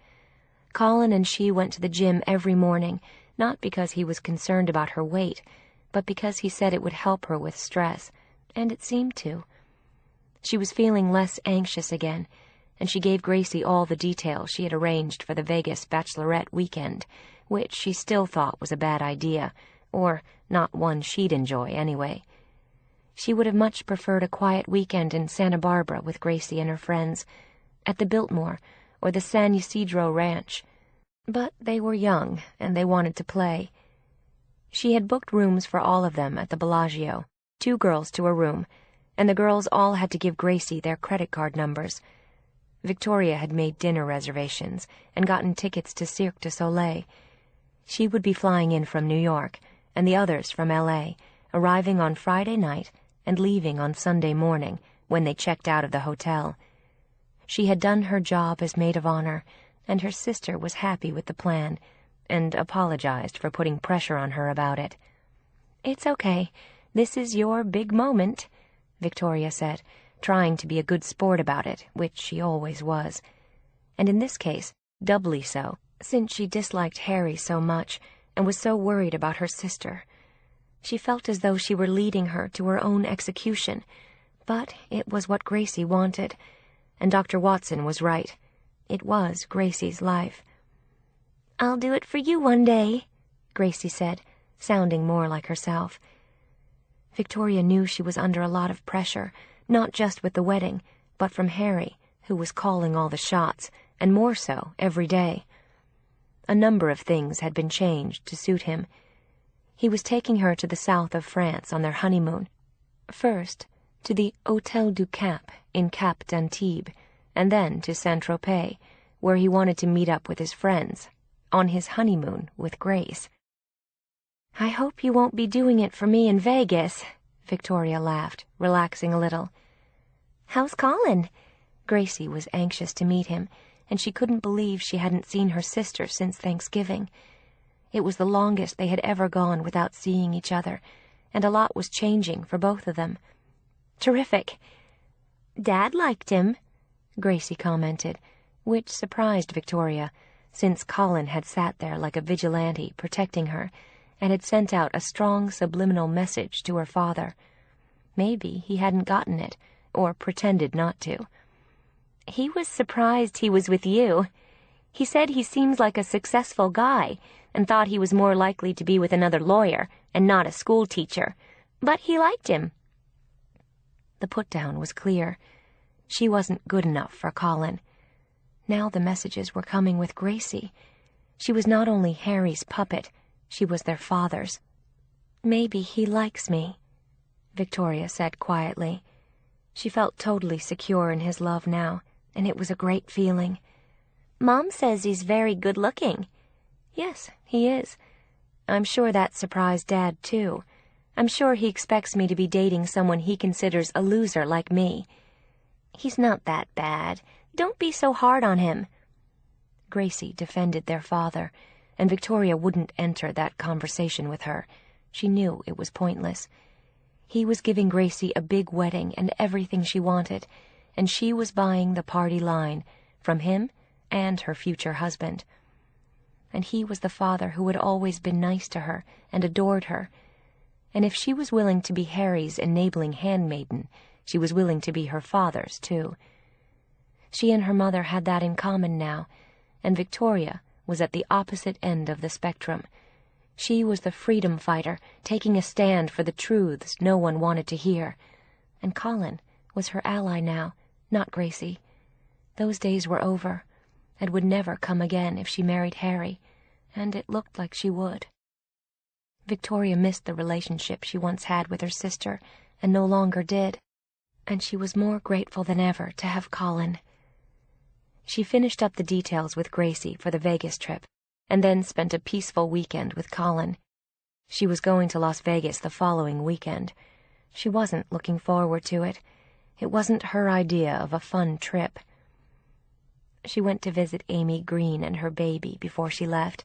Colin and she went to the gym every morning, not because he was concerned about her weight, but because he said it would help her with stress, and it seemed to. She was feeling less anxious again, and she gave Gracie all the details she had arranged for the Vegas bachelorette weekend, which she still thought was a bad idea, or not one she'd enjoy anyway. She would have much preferred a quiet weekend in Santa Barbara with Gracie and her friends, at the Biltmore or the San Ysidro Ranch. But they were young, and they wanted to play. She had booked rooms for all of them at the Bellagio, 2 girls to a room, and the girls all had to give Gracie their credit card numbers. Victoria had made dinner reservations and gotten tickets to Cirque du Soleil. She would be flying in from New York, and the others from L.A., arriving on Friday night and leaving on Sunday morning when they checked out of the hotel. She had done her job as maid of honor, and her sister was happy with the plan, and apologized for putting pressure on her about it. "It's okay. This is your big moment," Victoria said, trying to be a good sport about it, which she always was. And in this case, doubly so, since she disliked Harry so much and was so worried about her sister. She felt as though she were leading her to her own execution, but it was what Gracie wanted, and Dr. Watson was right. It was Gracie's life. "I'll do it for you one day," Gracie said, sounding more like herself. Victoria knew she was under a lot of pressure, not just with the wedding, but from Harry, who was calling all the shots, and more so every day. A number of things had been changed to suit him. He was taking her to the south of France on their honeymoon. First, to the Hôtel du Cap in Cap d'Antibes, and then to Saint-Tropez, where he wanted to meet up with his friends, on his honeymoon with Grace. "I hope you won't be doing it for me in Vegas," Victoria laughed, relaxing a little. "How's Colin?" Gracie was anxious to meet him, and she couldn't believe she hadn't seen her sister since Thanksgiving. It was the longest they had ever gone without seeing each other, and a lot was changing for both of them. "Terrific." "Dad liked him," Gracie commented, which surprised Victoria, since Colin had sat there like a vigilante protecting her, and had sent out a strong subliminal message to her father. Maybe he hadn't gotten it, or pretended not to. "He was surprised he was with you. He said he seems like a successful guy, and thought he was more likely to be with another lawyer and not a school teacher, but he liked him." The put-down was clear. She wasn't good enough for Colin. Now the messages were coming with Gracie. She was not only Harry's puppet, she was their father's. "Maybe he likes me," Victoria said quietly. She felt totally secure in his love now, and it was a great feeling. "Mom says he's very good-looking." "Yes, he is. I'm sure that surprised Dad, too. I'm sure he expects me to be dating someone he considers a loser like me." "He's not that bad. Don't be so hard on him." Gracie defended their father, and Victoria wouldn't enter that conversation with her. She knew it was pointless. He was giving Gracie a big wedding and everything she wanted, and she was buying the party line from him and her future husband. And he was the father who had always been nice to her and adored her. And if she was willing to be Harry's enabling handmaiden, she was willing to be her father's, too. She and her mother had that in common now, and Victoria was at the opposite end of the spectrum. She was the freedom fighter, taking a stand for the truths no one wanted to hear. And Colin was her ally now, not Gracie. Those days were over, and would never come again if she married Harry, and it looked like she would. Victoria missed the relationship she once had with her sister, and no longer did, and she was more grateful than ever to have Colin. She finished up the details with Gracie for the Vegas trip, and then spent a peaceful weekend with Colin. She was going to Las Vegas the following weekend. She wasn't looking forward to it. It wasn't her idea of a fun trip. She went to visit Amy Green and her baby before she left.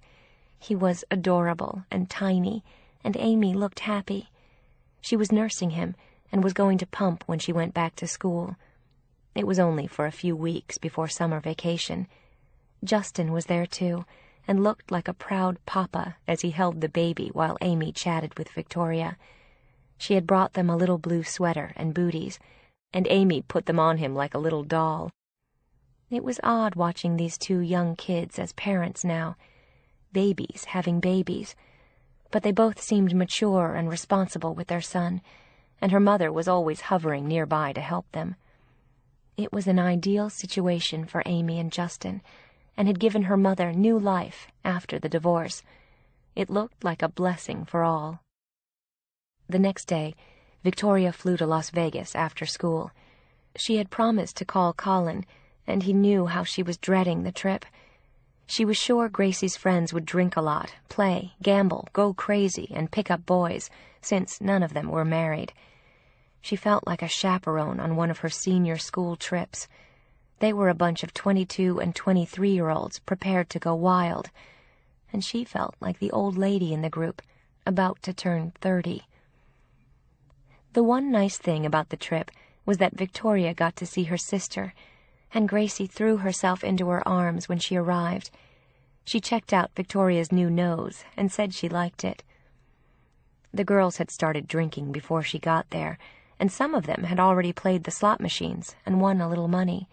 He was adorable and tiny, and Amy looked happy. She was nursing him and was going to pump when she went back to school. It was only for a few weeks before summer vacation. Justin was there too, and looked like a proud papa as he held the baby while Amy chatted with Victoria. She had brought them a little blue sweater and booties, and Amy put them on him like a little doll. It was odd watching these two young kids as parents now, babies having babies, but they both seemed mature and responsible with their son, and her mother was always hovering nearby to help them. It was an ideal situation for Amy and Justin, and had given her mother new life after the divorce. It looked like a blessing for all. The next day, Victoria flew to Las Vegas after school. She had promised to call Colin, and he knew how she was dreading the trip. She was sure Gracie's friends would drink a lot, play, gamble, go crazy, and pick up boys, since none of them were married. She felt like a chaperone on one of her senior school trips. They were a bunch of 22 and 23-year-olds prepared to go wild, and she felt like the old lady in the group, about to turn 30. The one nice thing about the trip was that Victoria got to see her sister, and Gracie threw herself into her arms when she arrived. She checked out Victoria's new nose and said she liked it. The girls had started drinking before she got there, and some of them had already played the slot machines and won a little money.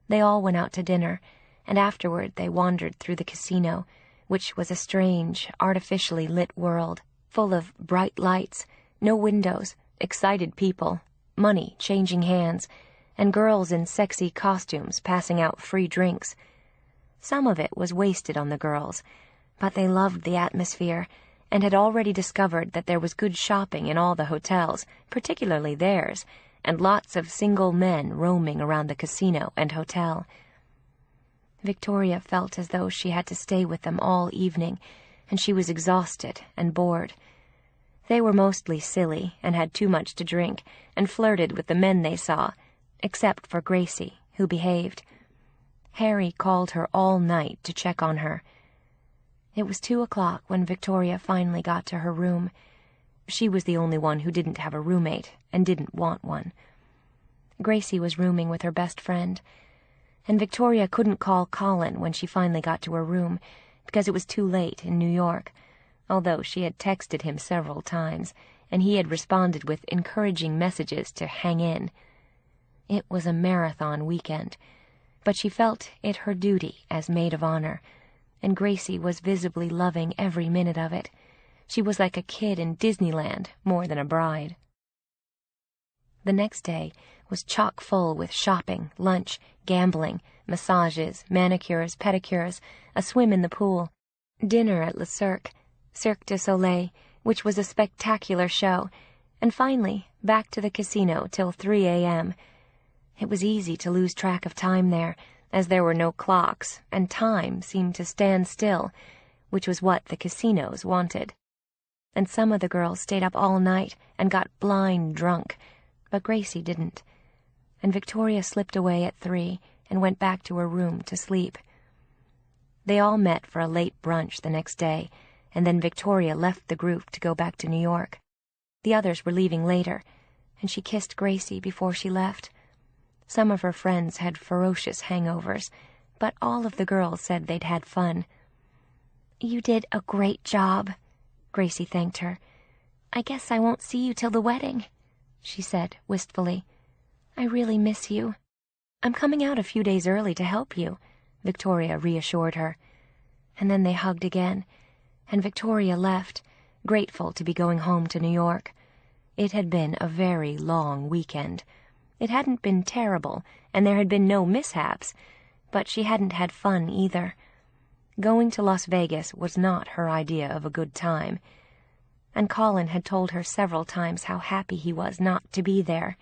They all went out to dinner, and afterward they wandered through the casino, which was a strange, artificially lit world, full of bright lights, no windows, excited people, money changing hands, and girls in sexy costumes passing out free drinks. Some of it was wasted on the girls, but they loved the atmosphere, and had already discovered that there was good shopping in all the hotels, particularly theirs, and lots of single men roaming around the casino and hotel. Victoria felt as though she had to stay with them all evening, and she was exhausted and bored. They were mostly silly and had too much to drink, and flirted with the men they saw, except for Gracie, who behaved. Harry called her all night to check on her. It was 2:00 when Victoria finally got to her room. She was the only one who didn't have a roommate and didn't want one. Gracie was rooming with her best friend, and Victoria couldn't call Colin when she finally got to her room because it was too late in New York, although she had texted him several times, and he had responded with encouraging messages to hang in. It was a marathon weekend, but she felt it her duty as maid of honor, and Gracie was visibly loving every minute of it. She was like a kid in Disneyland more than a bride. The next day was chock full with shopping, lunch, gambling, massages, manicures, pedicures, a swim in the pool, dinner at Le Cirque du Soleil, which was a spectacular show, and finally back to the casino till 3 a.m. It was easy to lose track of time there, as there were no clocks, and time seemed to stand still, which was what the casinos wanted. And some of the girls stayed up all night and got blind drunk, but Gracie didn't. And Victoria slipped away at 3 and went back to her room to sleep. They all met for a late brunch the next day, and then Victoria left the group to go back to New York. The others were leaving later, and she kissed Gracie before she left. Some of her friends had ferocious hangovers, but all of the girls said they'd had fun. "You did a great job," Gracie thanked her. "I guess I won't see you till the wedding," she said wistfully. "I really miss you." "I'm coming out a few days early to help you," Victoria reassured her. And then they hugged again, and Victoria left, grateful to be going home to New York. It had been a very long weekend. It hadn't been terrible, and there had been no mishaps, but she hadn't had fun either. Going to Las Vegas was not her idea of a good time, and Colin had told her several times how happy he was not to be there.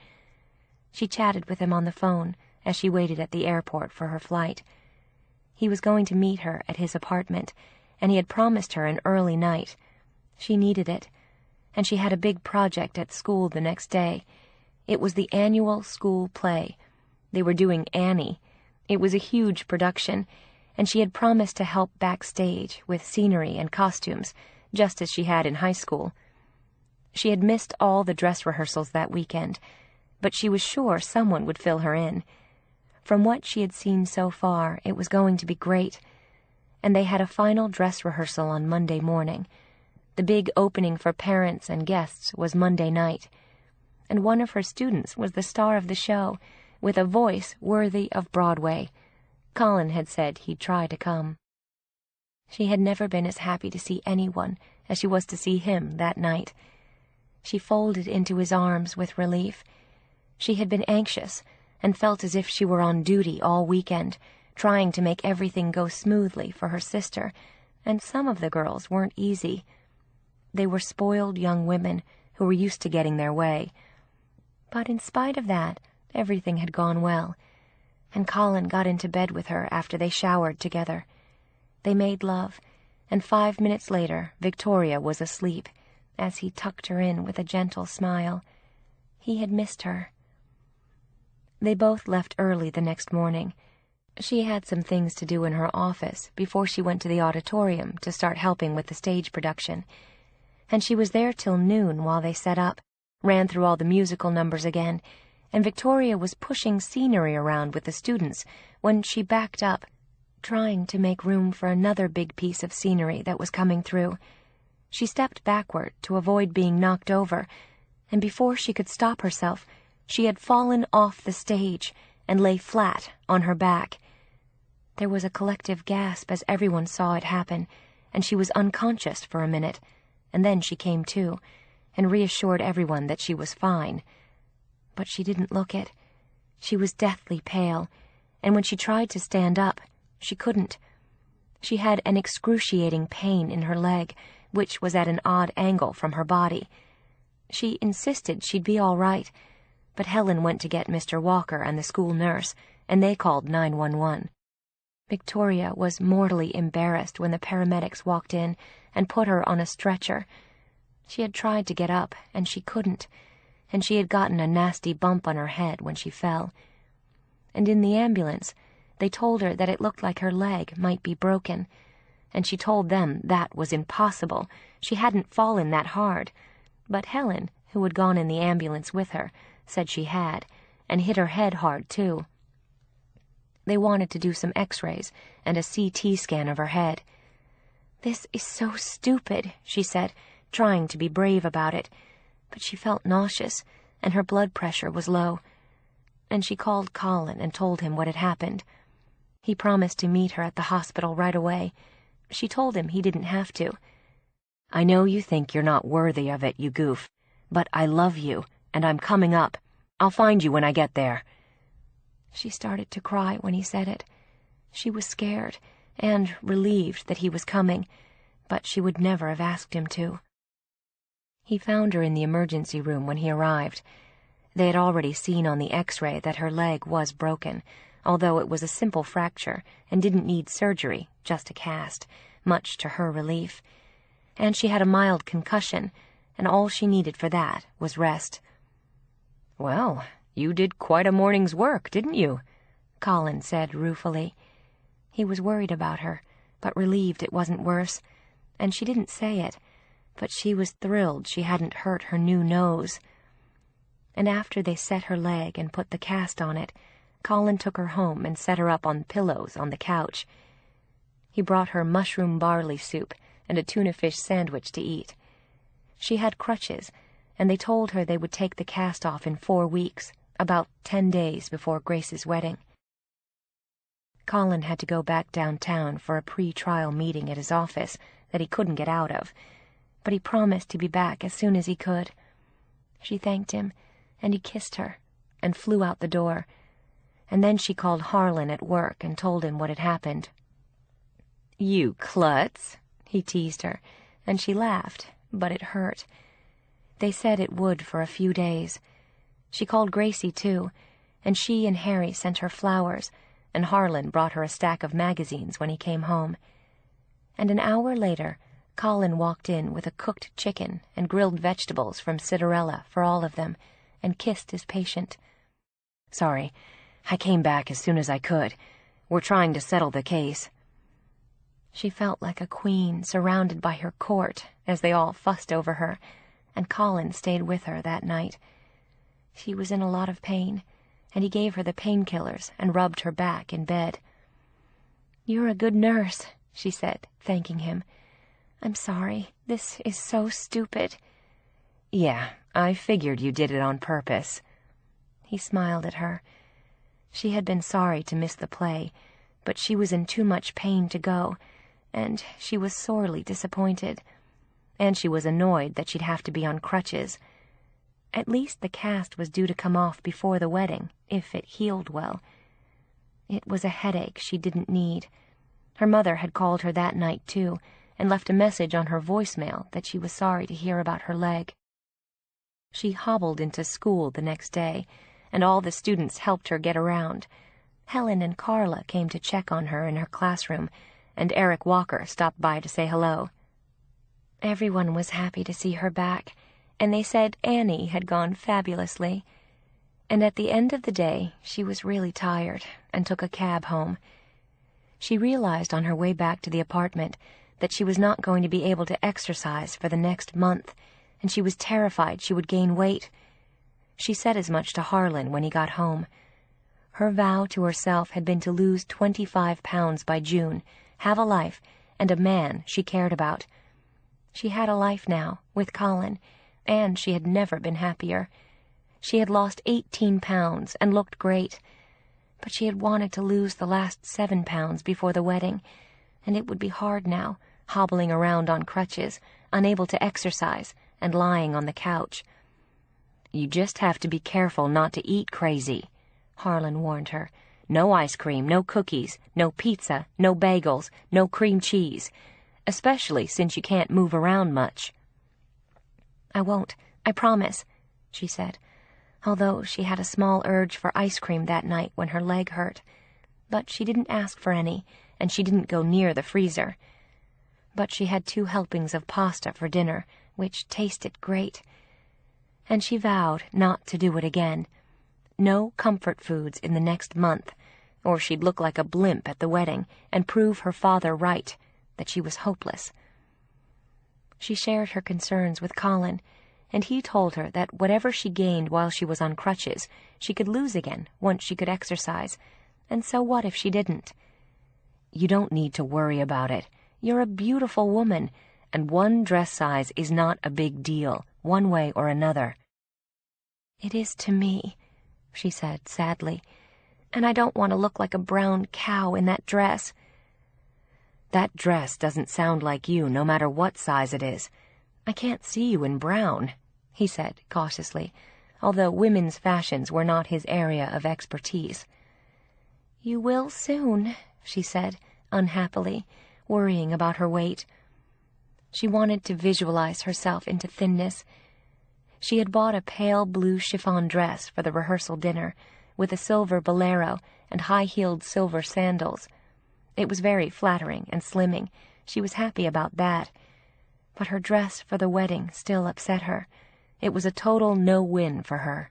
She chatted with him on the phone as she waited at the airport for her flight. He was going to meet her at his apartment, and he had promised her an early night. She needed it, and she had a big project at school the next day. It was the annual school play. They were doing Annie. It was a huge production, and she had promised to help backstage with scenery and costumes, just as she had in high school. She had missed all the dress rehearsals that weekend, but she was sure someone would fill her in. From what she had seen so far, it was going to be great, and they had a final dress rehearsal on Monday morning. The big opening for parents and guests was Monday night. and one of her students was the star of the show, with a voice worthy of Broadway. Colin had said he'd try to come. She had never been as happy to see anyone as she was to see him that night. She folded into his arms with relief. She had been anxious and felt as if she were on duty all weekend, trying to make everything go smoothly for her sister, and some of the girls weren't easy. They were spoiled young women who were used to getting their way. But in spite of that, everything had gone well, and Colin got into bed with her after they showered together. They made love, and 5 minutes later Victoria was asleep, as he tucked her in with a gentle smile. He had missed her. They both left early the next morning. She had some things to do in her office before she went to the auditorium to start helping with the stage production, and she was there till noon while they set up, ran through all the musical numbers again, and Victoria was pushing scenery around with the students when she backed up, trying to make room for another big piece of scenery that was coming through. She stepped backward to avoid being knocked over, and before she could stop herself, she had fallen off the stage and lay flat on her back. There was a collective gasp as everyone saw it happen, and she was unconscious for a minute, and then she came to, and reassured everyone that she was fine. But she didn't look it. She was deathly pale, and when she tried to stand up, she couldn't. She had an excruciating pain in her leg, which was at an odd angle from her body. She insisted she'd be all right, but Helen went to get Mr. Walker and the school nurse, and they called 911. Victoria was mortally embarrassed when the paramedics walked in and put her on a stretcher. She had tried to get up, and she couldn't, and she had gotten a nasty bump on her head when she fell. And in the ambulance, they told her that it looked like her leg might be broken, and she told them that was impossible. She hadn't fallen that hard. But Helen, who had gone in the ambulance with her, said she had, and hit her head hard, too. They wanted to do some x-rays and a CT scan of her head. "This is so stupid," she said, trying to be brave about it, but she felt nauseous, and her blood pressure was low. And she called Colin and told him what had happened. He promised to meet her at the hospital right away. She told him he didn't have to. "I know you think you're not worthy of it, you goof, but I love you, and I'm coming up. I'll find you when I get there." She started to cry when he said it. She was scared and relieved that he was coming, but she would never have asked him to. He found her in the emergency room when he arrived. They had already seen on the x-ray that her leg was broken, although it was a simple fracture and didn't need surgery, just a cast, much to her relief. And she had a mild concussion, and all she needed for that was rest. "Well, you did quite a morning's work, didn't you?" Colin said ruefully. He was worried about her, but relieved it wasn't worse, and she didn't say it, but she was thrilled she hadn't hurt her new nose. And after they set her leg and put the cast on it, Colin took her home and set her up on pillows on the couch. He brought her mushroom barley soup and a tuna fish sandwich to eat. She had crutches, and they told her they would take the cast off in 4 weeks, about 10 days before Grace's wedding. Colin had to go back downtown for a pre-trial meeting at his office that he couldn't get out of, but he promised to be back as soon as he could. She thanked him, and he kissed her, and flew out the door, and then she called Harlan at work and told him what had happened. "You klutz," he teased her, and she laughed, but it hurt. They said it would for a few days. She called Gracie, too, and she and Harry sent her flowers, and Harlan brought her a stack of magazines when he came home. And an hour later, Colin walked in with a cooked chicken and grilled vegetables from Cinderella for all of them, and kissed his patient. "Sorry, I came back as soon as I could. We're trying to settle the case." She felt like a queen surrounded by her court as they all fussed over her, and Colin stayed with her that night. She was in a lot of pain, and he gave her the painkillers and rubbed her back in bed. "You're a good nurse," she said, thanking him. "I'm sorry. This is so stupid." Yeah, I figured you did it on purpose. He smiled at her. She had been sorry to miss the play, but she was in too much pain to go, and she was sorely disappointed. And she was annoyed that she'd have to be on crutches. At least the cast was due to come off before the wedding, if it healed well. It was a headache she didn't need. Her mother had called her that night, too, and left a message on her voicemail that she was sorry to hear about her leg. She hobbled into school the next day, and all the students helped her get around. Helen and Carla came to check on her in her classroom, and Eric Walker stopped by to say hello. Everyone was happy to see her back, and they said Annie had gone fabulously. And at the end of the day, she was really tired and took a cab home. She realized on her way back to the apartment that she was not going to be able to exercise for the next month, and she was terrified she would gain weight. She said as much to Harlan when he got home. Her vow to herself had been to lose 25 pounds by June, have a life, and a man she cared about. She had a life now, with Colin, and she had never been happier. She had lost 18 pounds and looked great, but she had wanted to lose the last 7 pounds before the wedding, and it would be hard now, hobbling around on crutches, unable to exercise, and lying on the couch. "You just have to be careful not to eat crazy," Harlan warned her. "No ice cream, no cookies, no pizza, no bagels, no cream cheese, especially since you can't move around much." "I won't, I promise," she said, although she had a small urge for ice cream that night when her leg hurt. But she didn't ask for any, and she didn't go near the freezer. But she had 2 helpings of pasta for dinner, which tasted great. And she vowed not to do it again. No comfort foods in the next month, or she'd look like a blimp at the wedding and prove her father right, that she was hopeless. She shared her concerns with Colin, and he told her that whatever she gained while she was on crutches, she could lose again once she could exercise, and so what if she didn't? "You don't need to worry about it. You're a beautiful woman, and 1 dress size is not a big deal, one way or another." "It is to me," she said sadly, "and I don't want to look like a brown cow in that dress." "That dress doesn't sound like you, no matter what size it is. I can't see you in brown," he said cautiously, although women's fashions were not his area of expertise. "You will soon," she said, unhappily, worrying about her weight. She wanted to visualize herself into thinness. She had bought a pale blue chiffon dress for the rehearsal dinner, with a silver bolero and high-heeled silver sandals. It was very flattering and slimming. She was happy about that. But her dress for the wedding still upset her. It was a total no-win for her.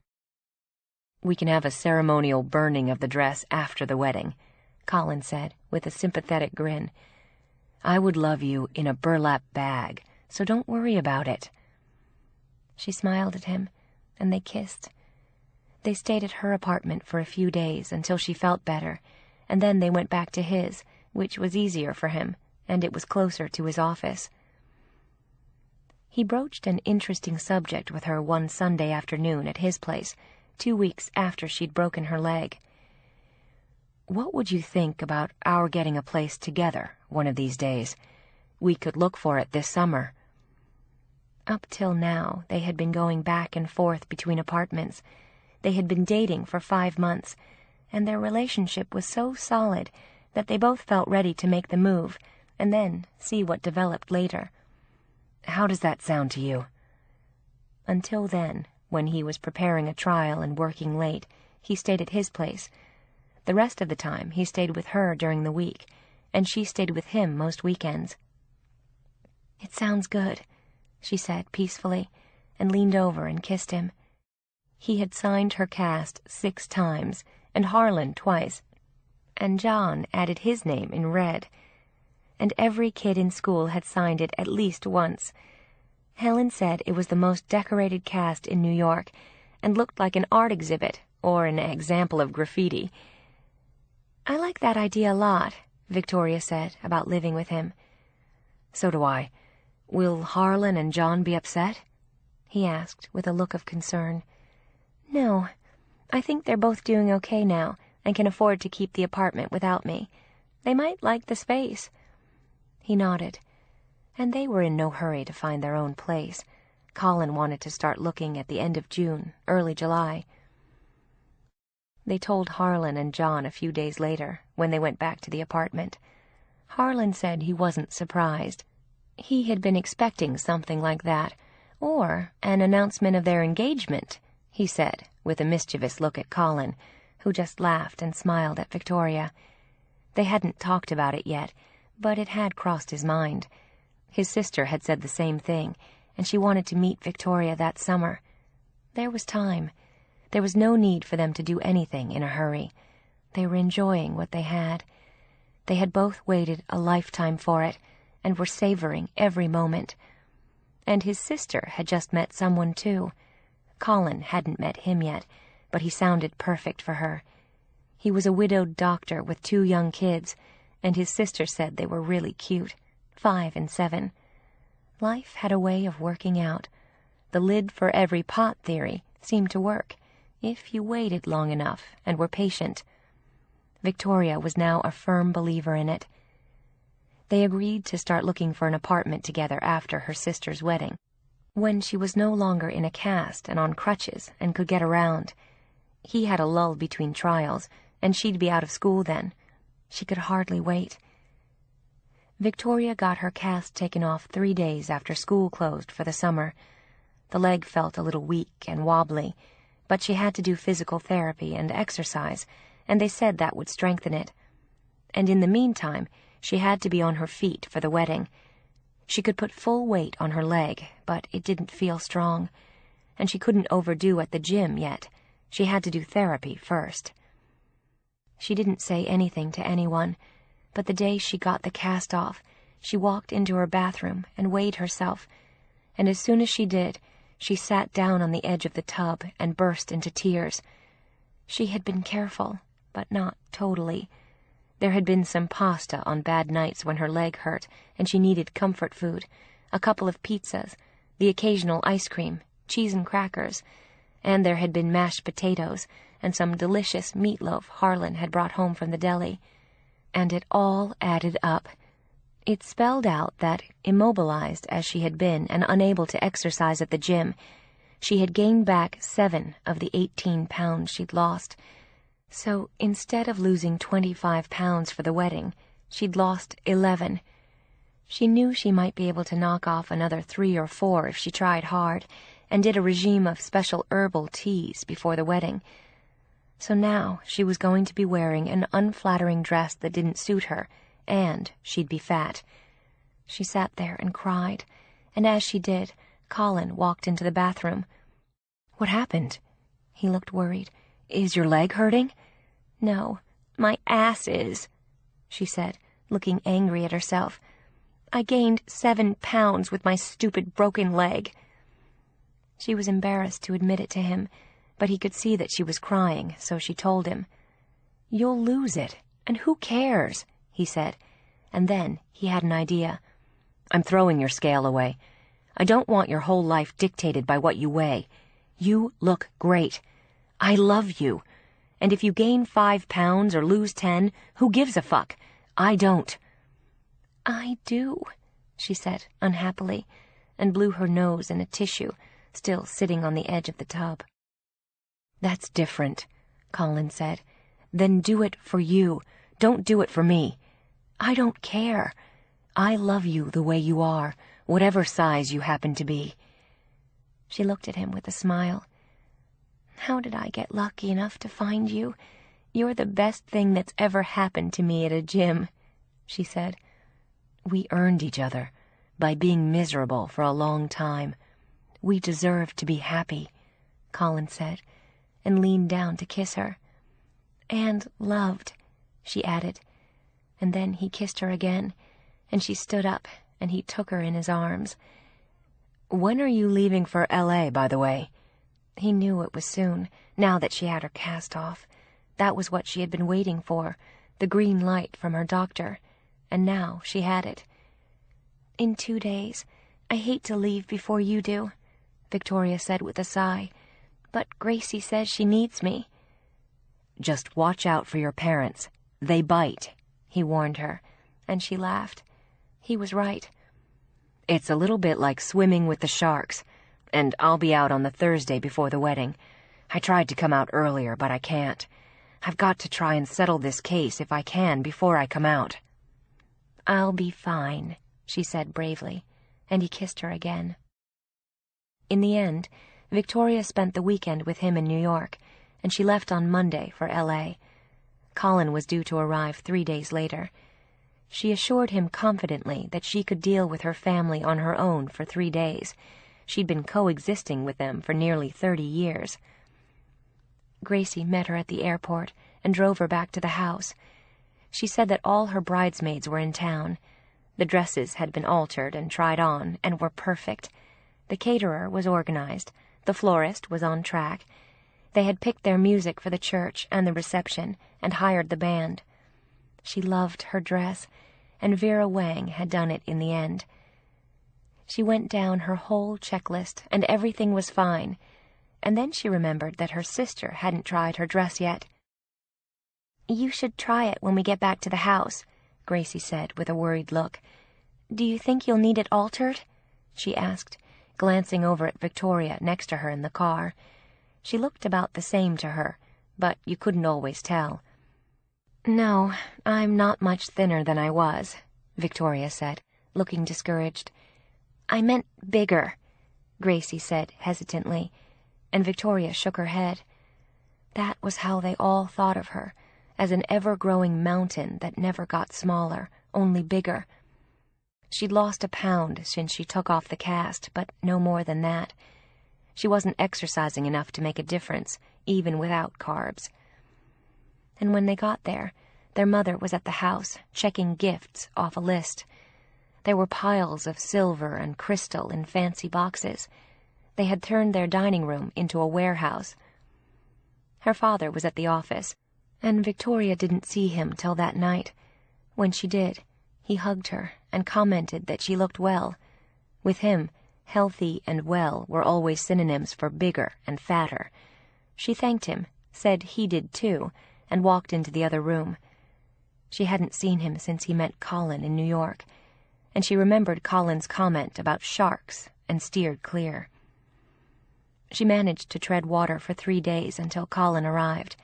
"We can have a ceremonial burning of the dress after the wedding," Colin said, with a sympathetic grin. "I would love you in a burlap bag, so don't worry about it." She smiled at him, and they kissed. They stayed at her apartment for a few days until she felt better, and then they went back to his, which was easier for him, and it was closer to his office. He broached an interesting subject with her one Sunday afternoon at his place, 2 weeks after she'd broken her leg. "What would you think about our getting a place together one of these days? We could look for it this summer." Up till now, they had been going back and forth between apartments. They had been dating for 5 months, and their relationship was so solid that they both felt ready to make the move, and then see what developed later. "How does that sound to you?" Until then, when he was preparing a trial and working late, he stayed at his place. The rest of the time, he stayed with her during the week, and she stayed with him most weekends. "It sounds good," she said peacefully, and leaned over and kissed him. He had signed her cast 6 times, and Harlan twice, and John added his name in red. And every kid in school had signed it at least once. Helen said it was the most decorated cast in New York, and looked like an art exhibit or an example of graffiti. "I like that idea a lot," Victoria said about living with him. "So do I. Will Harlan and John be upset?" he asked with a look of concern. "No, I think they're both doing okay now and can afford to keep the apartment without me. They might like the space." He nodded. And they were in no hurry to find their own place. Colin wanted to start looking at the end of June, early July. They told Harlan and John a few days later, when they went back to the apartment. Harlan said he wasn't surprised. He had been expecting something like that, or an announcement of their engagement, he said, with a mischievous look at Colin, who just laughed and smiled at Victoria. They hadn't talked about it yet, but it had crossed his mind. His sister had said the same thing, and she wanted to meet Victoria that summer. There was time. There was no need for them to do anything in a hurry. They were enjoying what they had. They had both waited a lifetime for it, and were savoring every moment. And his sister had just met someone, too. Colin hadn't met him yet, but he sounded perfect for her. He was a widowed doctor with 2 young kids, and his sister said they were really cute, 5 and 7. Life had a way of working out. The lid for every pot theory seemed to work, if you waited long enough and were patient. Victoria was now a firm believer in it. They agreed to start looking for an apartment together after her sister's wedding, when she was no longer in a cast and on crutches and could get around. He had a lull between trials, and she'd be out of school then. She could hardly wait. Victoria got her cast taken off 3 days after school closed for the summer. The leg felt a little weak and wobbly, but she had to do physical therapy and exercise, and they said that would strengthen it. And in the meantime, she had to be on her feet for the wedding. She could put full weight on her leg, but it didn't feel strong. And she couldn't overdo at the gym yet. She had to do therapy first. She didn't say anything to anyone, but the day she got the cast off, she walked into her bathroom and weighed herself, and as soon as she did, she sat down on the edge of the tub and burst into tears. She had been careful, but not totally. There had been some pasta on bad nights when her leg hurt, and she needed comfort food, a couple of pizzas, the occasional ice cream, cheese and crackers, and there had been mashed potatoes and some delicious meatloaf Harlan had brought home from the deli. And it all added up. It spelled out that, immobilized as she had been and unable to exercise at the gym, she had gained back 7 of the 18 pounds she'd lost. So instead of losing 25 pounds for the wedding, she'd lost 11. She knew she might be able to knock off another 3 or 4 if she tried hard, and did a regime of special herbal teas before the wedding. So now she was going to be wearing an unflattering dress that didn't suit her, and she'd be fat. She sat there and cried, and as she did, Colin walked into the bathroom. "What happened?" He looked worried. "Is your leg hurting?" "No, my ass is," she said, looking angry at herself. "I gained 7 pounds with my stupid broken leg." She was embarrassed to admit it to him, but he could see that she was crying, so she told him. "You'll lose it, and who cares?" he said, and then he had an idea. "I'm throwing your scale away. I don't want your whole life dictated by what you weigh. You look great. I love you. And if you gain 5 pounds or lose 10, who gives a fuck? I don't." "I do," she said unhappily, and blew her nose in a tissue, still sitting on the edge of the tub. "That's different," Colin said. "Then do it for you. Don't do it for me. I don't care. I love you the way you are, whatever size you happen to be." She looked at him with a smile. "How did I get lucky enough to find you? You're the best thing that's ever happened to me at a gym," she said. "We earned each other by being miserable for a long time. We deserve to be happy," Colin said, and leaned down to kiss her. "And loved," she added, and then he kissed her again, and she stood up, and he took her in his arms. "When are you leaving for L.A., by the way?" He knew it was soon, now that she had her cast off. That was what she had been waiting for, the green light from her doctor, and now she had it. "In 2 days. I hate to leave before you do. Victoria said with a sigh. But Gracie says she needs me. Just watch out for your parents. They bite, he warned her, and she laughed. He was right. It's a little bit like swimming with the sharks, and I'll be out on the Thursday before the wedding. I tried to come out earlier, but I can't. I've got to try and settle this case if I can before I come out. I'll be fine, she said bravely, and he kissed her again. In the end, Victoria spent the weekend with him in New York, and she left on Monday for L.A. Colin was due to arrive 3 days later. She assured him confidently that she could deal with her family on her own for 3 days. She'd been coexisting with them for nearly 30 years. Gracie met her at the airport and drove her back to the house. She said that all her bridesmaids were in town. The dresses had been altered and tried on and were perfect. The caterer was organized. The florist was on track. They had picked their music for the church and the reception and hired the band. She loved her dress, and Vera Wang had done it in the end. She went down her whole checklist, and everything was fine. And then she remembered that her sister hadn't tried her dress yet. "You should try it when we get back to the house," Gracie said with a worried look. "Do you think you'll need it altered?" she asked, glancing over at Victoria next to her in the car. She looked about the same to her, but you couldn't always tell. "No, I'm not much thinner than I was," Victoria said, looking discouraged. "I meant bigger," Gracie said hesitantly, and Victoria shook her head. That was how they all thought of her, as an ever-growing mountain that never got smaller, only bigger. She'd lost a pound since she took off the cast, but no more than that. She wasn't exercising enough to make a difference, even without carbs. And when they got there, their mother was at the house, checking gifts off a list. There were piles of silver and crystal in fancy boxes. They had turned their dining room into a warehouse. Her father was at the office, and Victoria didn't see him till that night. When she did, he hugged her and commented that she looked well. With him, healthy and well were always synonyms for bigger and fatter. She thanked him, said he did too, and walked into the other room. She hadn't seen him since he met Colin in New York, and she remembered Colin's comment about sharks and steered clear. She managed to tread water for 3 days until Colin arrived.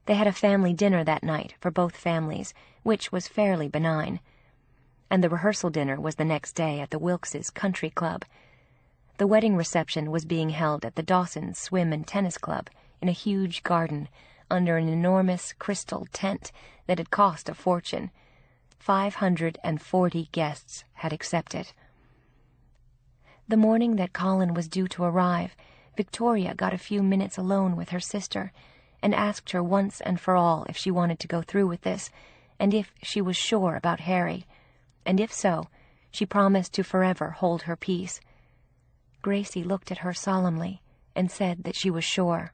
They had a family dinner that night for both families, which was fairly benign. And the rehearsal dinner was the next day at the Wilkes' Country Club. The wedding reception was being held at the Dawsons Swim and Tennis Club in a huge garden under an enormous crystal tent that had cost a fortune. 540 guests had accepted. The morning that Colin was due to arrive, Victoria got a few minutes alone with her sister and asked her once and for all if she wanted to go through with this, and if she was sure about Harry. And if so, she promised to forever hold her peace. Gracie looked at her solemnly and said that she was sure.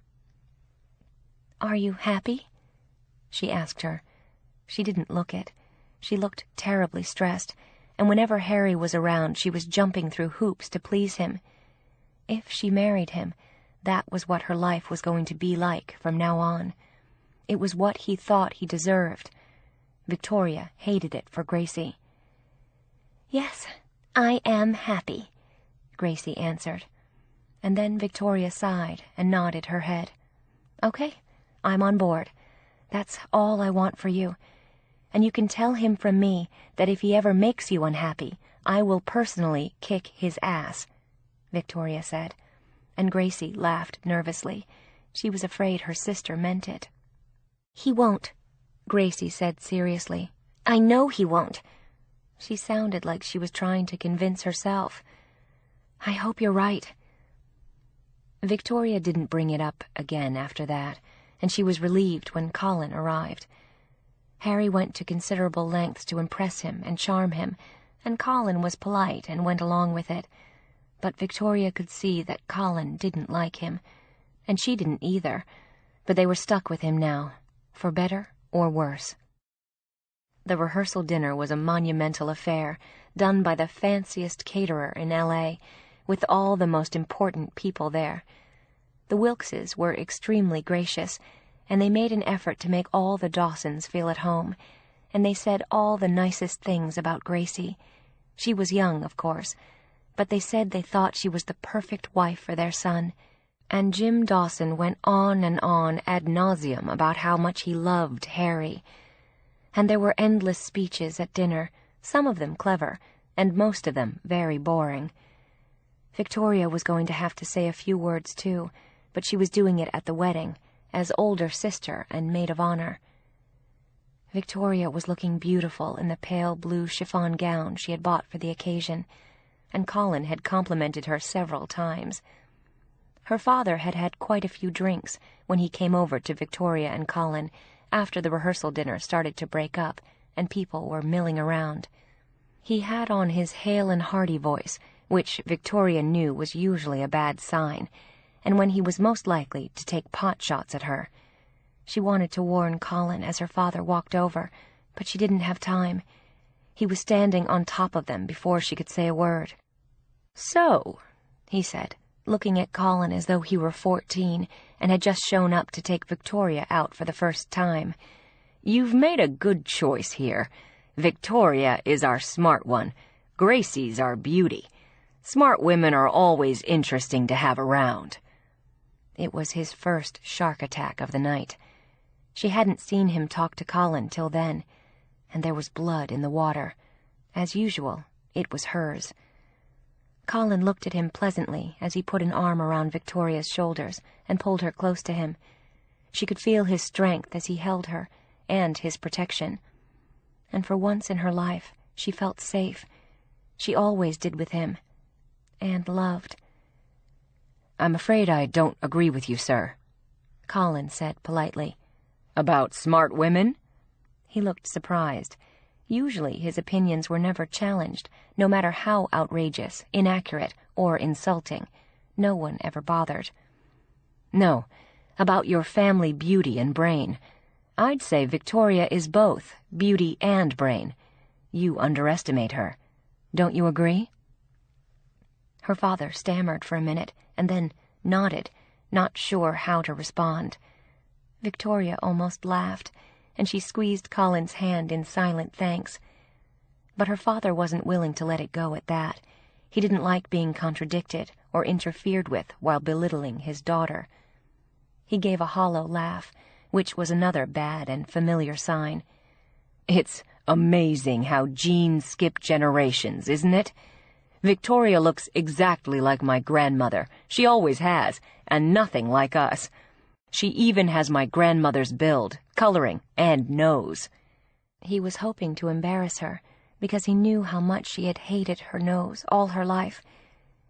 "Are you happy?" she asked her. She didn't look it. She looked terribly stressed, and whenever Harry was around, she was jumping through hoops to please him. If she married him, that was what her life was going to be like from now on. It was what he thought he deserved. Victoria hated it for Gracie. "Yes, I am happy," Gracie answered. And then Victoria sighed and nodded her head. "Okay, I'm on board. That's all I want for you. And you can tell him from me that if he ever makes you unhappy, I will personally kick his ass," Victoria said, and Gracie laughed nervously. She was afraid her sister meant it. "He won't," Gracie said seriously. "I know he won't." She sounded like she was trying to convince herself. "I hope you're right." Victoria didn't bring it up again after that, and she was relieved when Colin arrived. Harry went to considerable lengths to impress him and charm him, and Colin was polite and went along with it. But Victoria could see that Colin didn't like him, and she didn't either, but they were stuck with him now, for better or worse. The rehearsal dinner was a monumental affair, done by the fanciest caterer in L.A., with all the most important people there. The Wilkses were extremely gracious, and they made an effort to make all the Dawsons feel at home, and they said all the nicest things about Gracie. She was young, of course, but they said they thought she was the perfect wife for their son. And Jim Dawson went on and on ad nauseum about how much he loved Harry. And there were endless speeches at dinner, some of them clever, and most of them very boring. Victoria was going to have to say a few words, too, but she was doing it at the wedding, as older sister and maid of honor. Victoria was looking beautiful in the pale blue chiffon gown she had bought for the occasion, and Colin had complimented her several times. Her father had had quite a few drinks when he came over to Victoria and Colin after the rehearsal dinner started to break up and people were milling around. He had on his hale and hearty voice, which Victoria knew was usually a bad sign, and when he was most likely to take pot shots at her. She wanted to warn Colin as her father walked over, but she didn't have time. He was standing on top of them before she could say a word. "So," he said, looking at Colin as though he were 14 and had just shown up to take Victoria out for the first time, "you've made a good choice here. Victoria is our smart one. Gracie's our beauty. Smart women are always interesting to have around." It was his first shark attack of the night. She hadn't seen him talk to Colin till then, and there was blood in the water. As usual, it was hers. Colin looked at him pleasantly as he put an arm around Victoria's shoulders and pulled her close to him. She could feel his strength as he held her, and his protection. And for once in her life, she felt safe. She always did with him. And loved. "I'm afraid I don't agree with you, sir," Colin said politely. "About smart women?" He looked surprised. Usually his opinions were never challenged, no matter how outrageous, inaccurate, or insulting. No one ever bothered. "No, about your family beauty and brain. I'd say Victoria is both beauty and brain. You underestimate her. Don't you agree?" Her father stammered for a minute, and then nodded, not sure how to respond. Victoria almost laughed, and she squeezed Colin's hand in silent thanks. But her father wasn't willing to let it go at that. He didn't like being contradicted or interfered with while belittling his daughter. He gave a hollow laugh, which was another bad and familiar sign. "It's amazing how genes skip generations, isn't it? Victoria looks exactly like my grandmother. She always has, and nothing like us. She even has my grandmother's build, coloring, and nose." He was hoping to embarrass her, because he knew how much she had hated her nose all her life.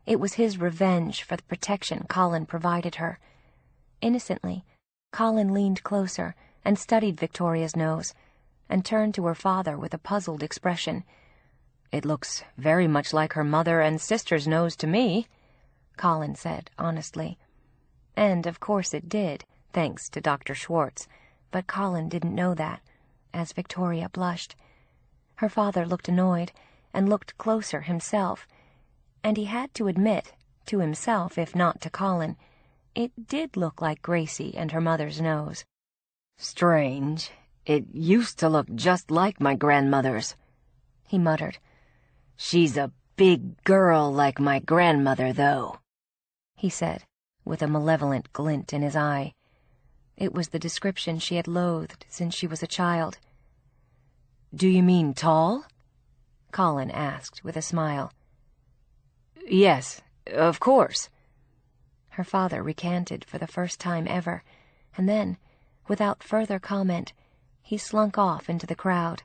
It was his revenge for the protection Colin provided her. Innocently, Colin leaned closer and studied Victoria's nose, and turned to her father with a puzzled expression. "It looks very much like her mother and sister's nose to me," Colin said honestly. And of course it did, thanks to Dr. Schwartz, but Colin didn't know that, as Victoria blushed. Her father looked annoyed, and looked closer himself, and he had to admit, to himself if not to Colin, it did look like Gracie and her mother's nose. "Strange. It used to look just like my grandmother's," he muttered. "She's a big girl like my grandmother, though," he said, with a malevolent glint in his eye. It was the description she had loathed since she was a child. "Do you mean tall?" Colin asked with a smile. "Yes, of course." Her father recanted for the first time ever, and then, without further comment, he slunk off into the crowd.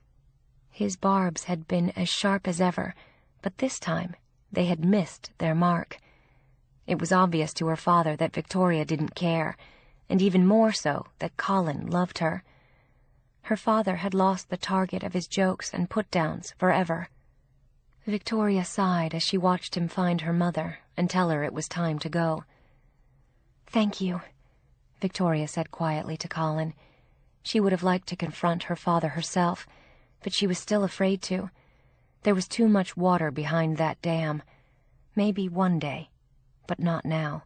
His barbs had been as sharp as ever, but this time they had missed their mark. It was obvious to her father that Victoria didn't care, and even more so that Colin loved her. Her father had lost the target of his jokes and put-downs forever. Victoria sighed as she watched him find her mother and tell her it was time to go. "Thank you," Victoria said quietly to Colin. She would have liked to confront her father herself, but she was still afraid to. There was too much water behind that dam. Maybe one day, but not now.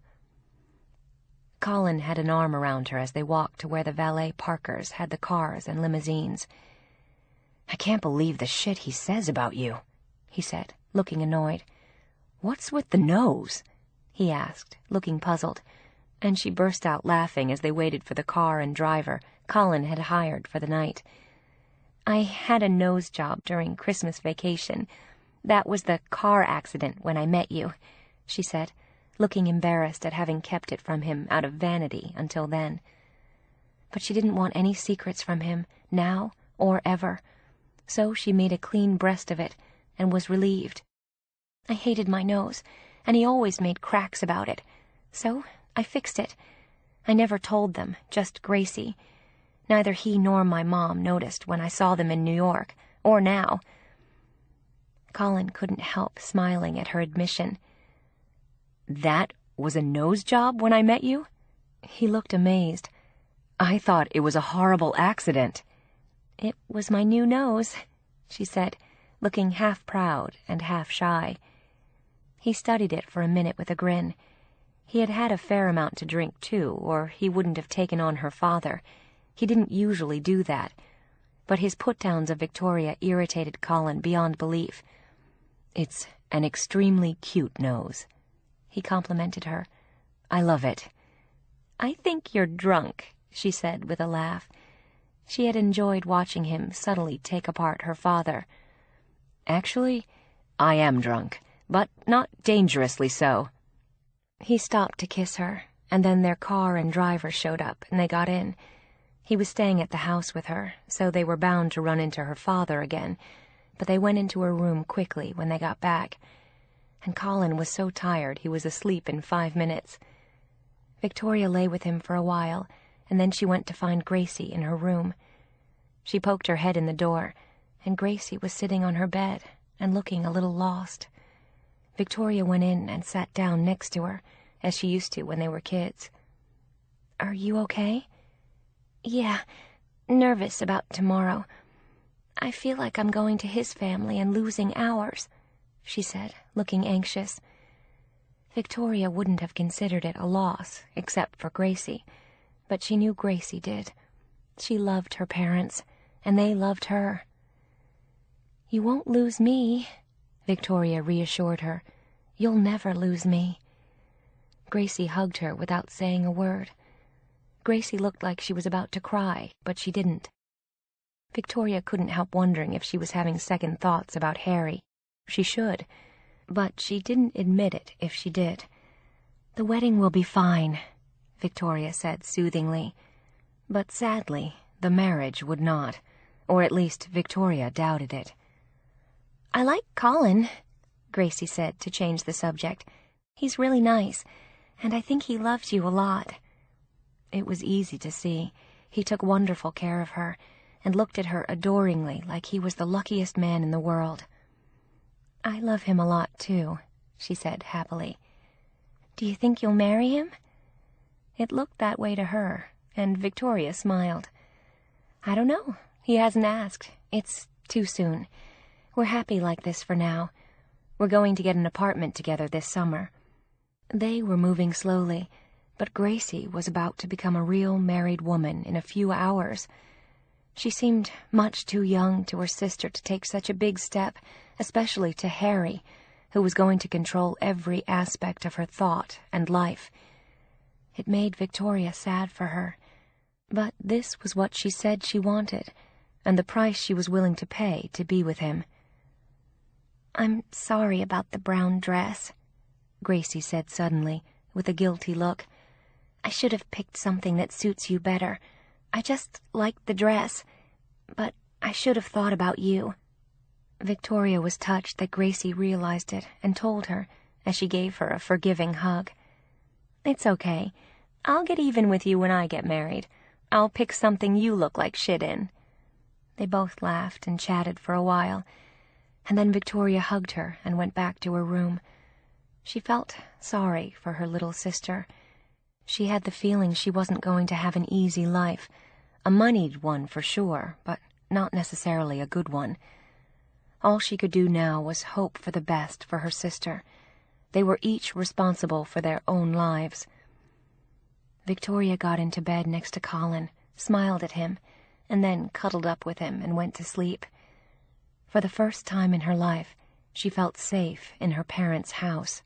Colin had an arm around her as they walked to where the valet parkers had the cars and limousines. "I can't believe the shit he says about you," he said, looking annoyed. "What's with the nose?" he asked, looking puzzled, and she burst out laughing as they waited for the car and driver Colin had hired for the night. "I had a nose job during Christmas vacation. That was the car accident when I met you," she said, looking embarrassed at having kept it from him out of vanity until then. But she didn't want any secrets from him, now or ever, so she made a clean breast of it and was relieved. "I hated my nose, and he always made cracks about it, so I fixed it. I never told them, just Gracie. Neither he nor my mom noticed when I saw them in New York, or now." Colin couldn't help smiling at her admission. "That was a nose job when I met you?" He looked amazed. "I thought it was a horrible accident." "It was my new nose," she said, looking half proud and half shy. He studied it for a minute with a grin. He had had a fair amount to drink, too, or he wouldn't have taken on her father. He didn't usually do that, but his put-downs of Victoria irritated Colin beyond belief. "It's an extremely cute nose," he complimented her. "I love it." "I think you're drunk," she said with a laugh. She had enjoyed watching him subtly take apart her father. "Actually, I am drunk, but not dangerously so." He stopped to kiss her, and then their car and driver showed up, and they got in. He was staying at the house with her, so they were bound to run into her father again, but they went into her room quickly when they got back, and Colin was so tired he was asleep in 5 minutes. Victoria lay with him for a while, and then she went to find Gracie in her room. She poked her head in the door, and Gracie was sitting on her bed and looking a little lost. Victoria went in and sat down next to her, as she used to when they were kids. "Are you okay?" "Yeah, nervous about tomorrow. I feel like I'm going to his family and losing ours," she said, looking anxious. Victoria wouldn't have considered it a loss, except for Gracie, but she knew Gracie did. She loved her parents, and they loved her. "You won't lose me," Victoria reassured her. "You'll never lose me." Gracie hugged her without saying a word. Gracie looked like she was about to cry, but she didn't. Victoria couldn't help wondering if she was having second thoughts about Harry. She should, but she didn't admit it if she did. "The wedding will be fine," Victoria said soothingly. But sadly, the marriage would not, or at least Victoria doubted it. "I like Colin," Gracie said to change the subject. "He's really nice, and I think he loves you a lot." It was easy to see. He took wonderful care of her, and looked at her adoringly like he was the luckiest man in the world. "I love him a lot, too," she said happily. "Do you think you'll marry him?" It looked that way to her, and Victoria smiled. "I don't know. He hasn't asked. It's too soon. We're happy like this for now. We're going to get an apartment together this summer." They were moving slowly, but Gracie was about to become a real married woman in a few hours. She seemed much too young to her sister to take such a big step, especially to Harry, who was going to control every aspect of her thought and life. It made Victoria sad for her, but this was what she said she wanted, and the price she was willing to pay to be with him. "I'm sorry about the brown dress," Gracie said suddenly, with a guilty look. "I should have picked something that suits you better. I just liked the dress, but I should have thought about you." Victoria was touched that Gracie realized it and told her, as she gave her a forgiving hug. "It's okay. I'll get even with you when I get married. I'll pick something you look like shit in." They both laughed and chatted for a while, and then Victoria hugged her and went back to her room. She felt sorry for her little sister. She had the feeling she wasn't going to have an easy life, a moneyed one for sure, but not necessarily a good one. All she could do now was hope for the best for her sister, They were each responsible for their own lives. Victoria got into bed next to Colin, smiled at him, and then cuddled up with him and went to sleep. For the first time in her life, she felt safe in her parents' house.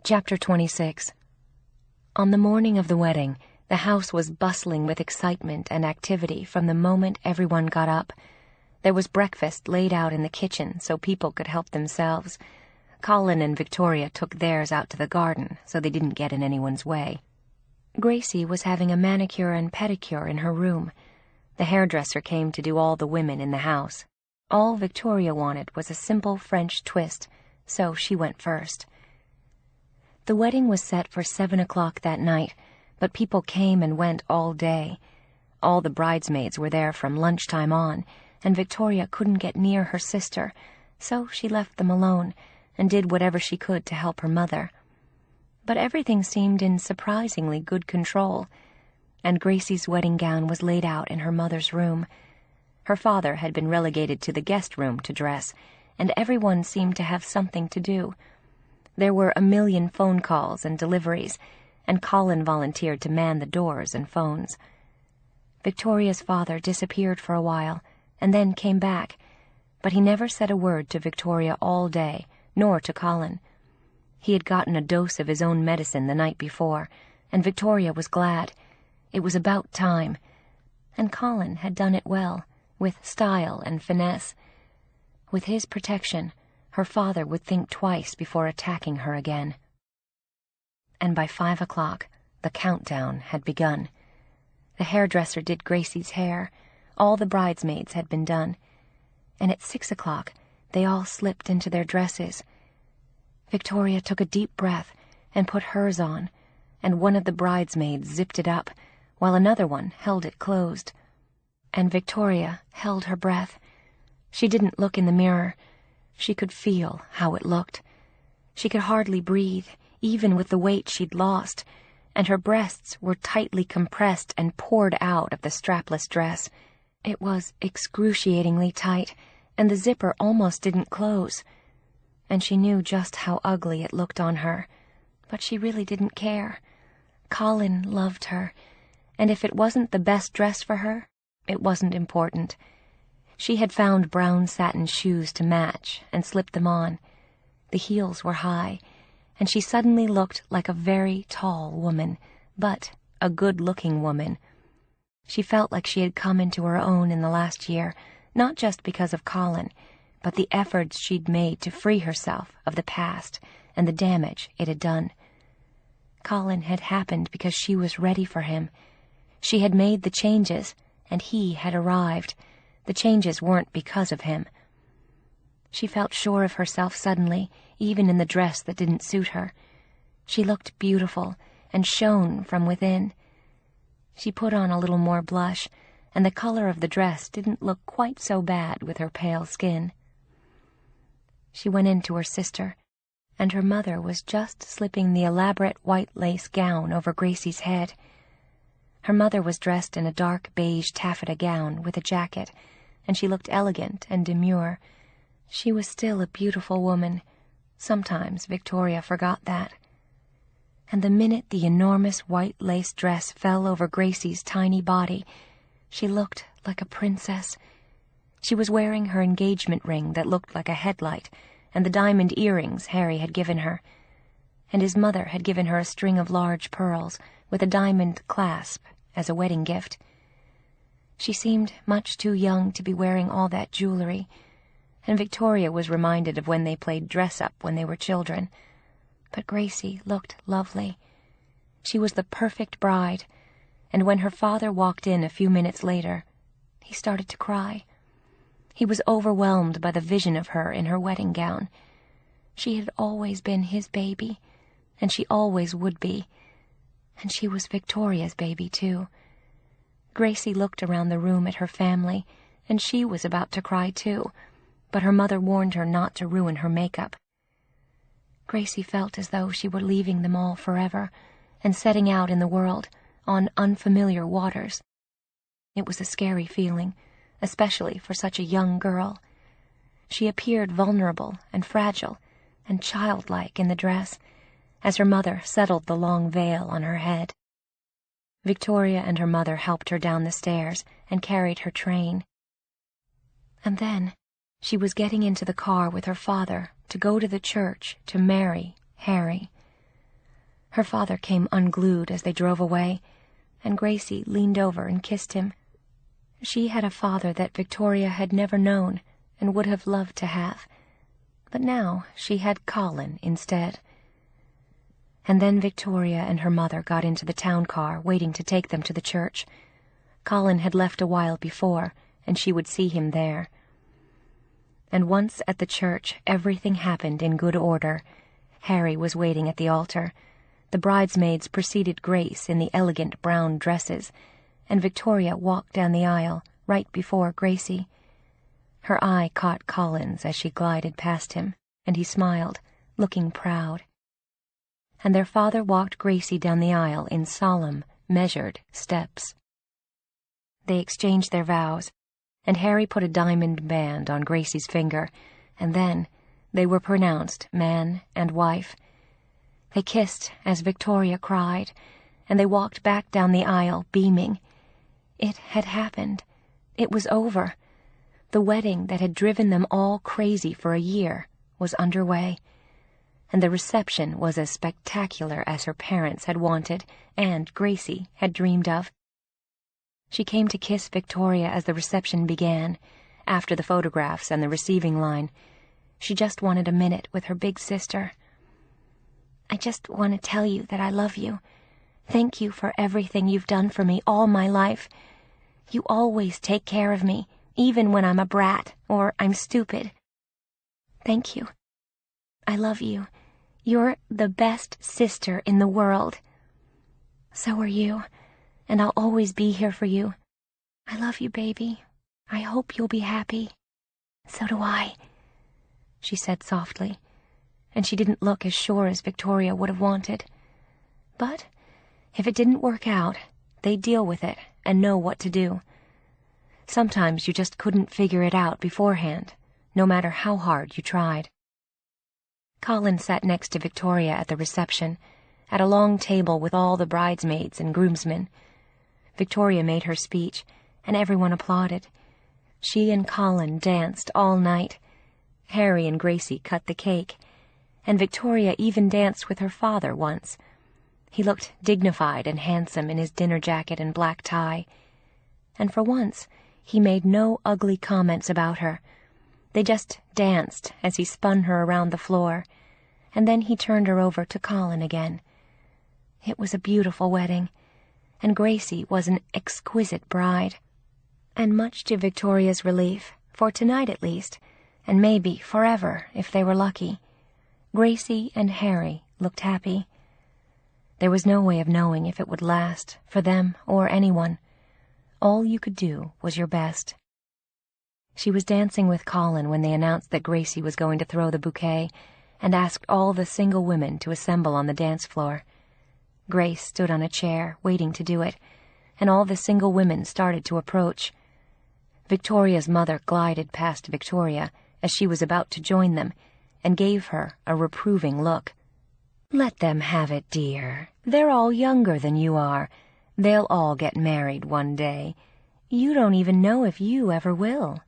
Chapter 26. On the morning of the wedding, the house was bustling with excitement and activity from the moment everyone got up. There was breakfast laid out in the kitchen so people could help themselves. Colin and Victoria took theirs out to the garden so they didn't get in anyone's way. Gracie was having a manicure and pedicure in her room. The hairdresser came to do all the women in the house. All Victoria wanted was a simple French twist, so she went first. The wedding was set for 7 o'clock that night, but people came and went all day. All the bridesmaids were there from lunchtime on, and Victoria couldn't get near her sister, so she left them alone and did whatever she could to help her mother. But everything seemed in surprisingly good control, and Gracie's wedding gown was laid out in her mother's room. Her father had been relegated to the guest room to dress, and everyone seemed to have something to do. There were a million phone calls and deliveries, and Colin volunteered to man the doors and phones. Victoria's father disappeared for a while, and then came back, but he never said a word to Victoria all day, nor to Colin. He had gotten a dose of his own medicine the night before, and Victoria was glad. It was about time, and Colin had done it well, with style and finesse. With his protection, her father would think twice before attacking her again. And by 5 o'clock, the countdown had begun. The hairdresser did Gracie's hair. All the bridesmaids had been done. And at 6 o'clock, they all slipped into their dresses. Victoria took a deep breath and put hers on, and one of the bridesmaids zipped it up, while another one held it closed. And Victoria held her breath. She didn't look in the mirror. She could feel how it looked. She could hardly breathe, even with the weight she'd lost, and her breasts were tightly compressed and poured out of the strapless dress. It was excruciatingly tight, and the zipper almost didn't close. And she knew just how ugly it looked on her, but she really didn't care. Colin loved her, and if it wasn't the best dress for her, it wasn't important. She had found brown satin shoes to match and slipped them on. The heels were high, and she suddenly looked like a very tall woman, but a good-looking woman. She felt like she had come into her own in the last year, not just because of Colin, but the efforts she'd made to free herself of the past and the damage it had done. Colin had happened because she was ready for him. She had made the changes, and he had arrived. The changes weren't because of him. She felt sure of herself suddenly, even in the dress that didn't suit her. She looked beautiful and shone from within. She put on a little more blush, and the color of the dress didn't look quite so bad with her pale skin. She went in to her sister, and her mother was just slipping the elaborate white lace gown over Gracie's head. Her mother was dressed in a dark beige taffeta gown with a jacket, and she looked elegant and demure. She was still a beautiful woman. Sometimes Victoria forgot that. And the minute the enormous white lace dress fell over Gracie's tiny body, she looked like a princess. She was wearing her engagement ring that looked like a headlight, and the diamond earrings Harry had given her. And his mother had given her a string of large pearls with a diamond clasp as a wedding gift. She seemed much too young to be wearing all that jewelry, and Victoria was reminded of when they played dress-up when they were children. But Gracie looked lovely. She was the perfect bride, and when her father walked in a few minutes later, he started to cry. He was overwhelmed by the vision of her in her wedding gown. She had always been his baby, and she always would be. And she was Victoria's baby, too. Gracie looked around the room at her family, and she was about to cry, too, but her mother warned her not to ruin her makeup. Gracie felt as though she were leaving them all forever and setting out in the world on unfamiliar waters. It was a scary feeling, especially for such a young girl. She appeared vulnerable and fragile and childlike in the dress, as her mother settled the long veil on her head. Victoria and her mother helped her down the stairs and carried her train. And then she was getting into the car with her father to go to the church to marry Harry. Her father came unglued as they drove away, and Gracie leaned over and kissed him. She had a father that Victoria had never known and would have loved to have, but now she had Colin instead. And then Victoria and her mother got into the town car waiting to take them to the church. Colin had left a while before, and she would see him there. And once at the church, everything happened in good order. Harry was waiting at the altar. The bridesmaids preceded Grace in the elegant brown dresses, and Victoria walked down the aisle right before Gracie. Her eye caught Colin's as she glided past him, and he smiled, looking proud. And their father walked Gracie down the aisle in solemn, measured steps. They exchanged their vows, and Harry put a diamond band on Gracie's finger, and then they were pronounced man and wife. They kissed as Victoria cried, and they walked back down the aisle beaming. It had happened. It was over. The wedding that had driven them all crazy for a year was underway, and the reception was as spectacular as her parents had wanted and Gracie had dreamed of. She came to kiss Victoria as the reception began, after the photographs and the receiving line. She just wanted a minute with her big sister. "I just want to tell you that I love you. Thank you for everything you've done for me all my life. You always take care of me, even when I'm a brat or I'm stupid. Thank you. I love you. You're the best sister in the world. So are you, and I'll always be here for you. I love you, baby. I hope you'll be happy." "So do I," she said softly, and she didn't look as sure as Victoria would have wanted. But if it didn't work out, they'd deal with it and know what to do. Sometimes you just couldn't figure it out beforehand, no matter how hard you tried. Colin sat next to Victoria at the reception, at a long table with all the bridesmaids and groomsmen. Victoria made her speech, and everyone applauded. She and Colin danced all night. Harry and Gracie cut the cake, and Victoria even danced with her father once. He looked dignified and handsome in his dinner jacket and black tie, and for once he made no ugly comments about her. They just danced as he spun her around the floor, and then he turned her over to Colin again. It was a beautiful wedding, and Gracie was an exquisite bride. And much to Victoria's relief, for tonight at least, and maybe forever if they were lucky, Gracie and Harry looked happy. There was no way of knowing if it would last, for them or anyone. All you could do was your best. She was dancing with Colin when they announced that Gracie was going to throw the bouquet, and asked all the single women to assemble on the dance floor. Grace stood on a chair, waiting to do it, and all the single women started to approach. Victoria's mother glided past Victoria as she was about to join them, and gave her a reproving look. "Let them have it, dear. They're all younger than you are. They'll all get married one day. You don't even know if you ever will."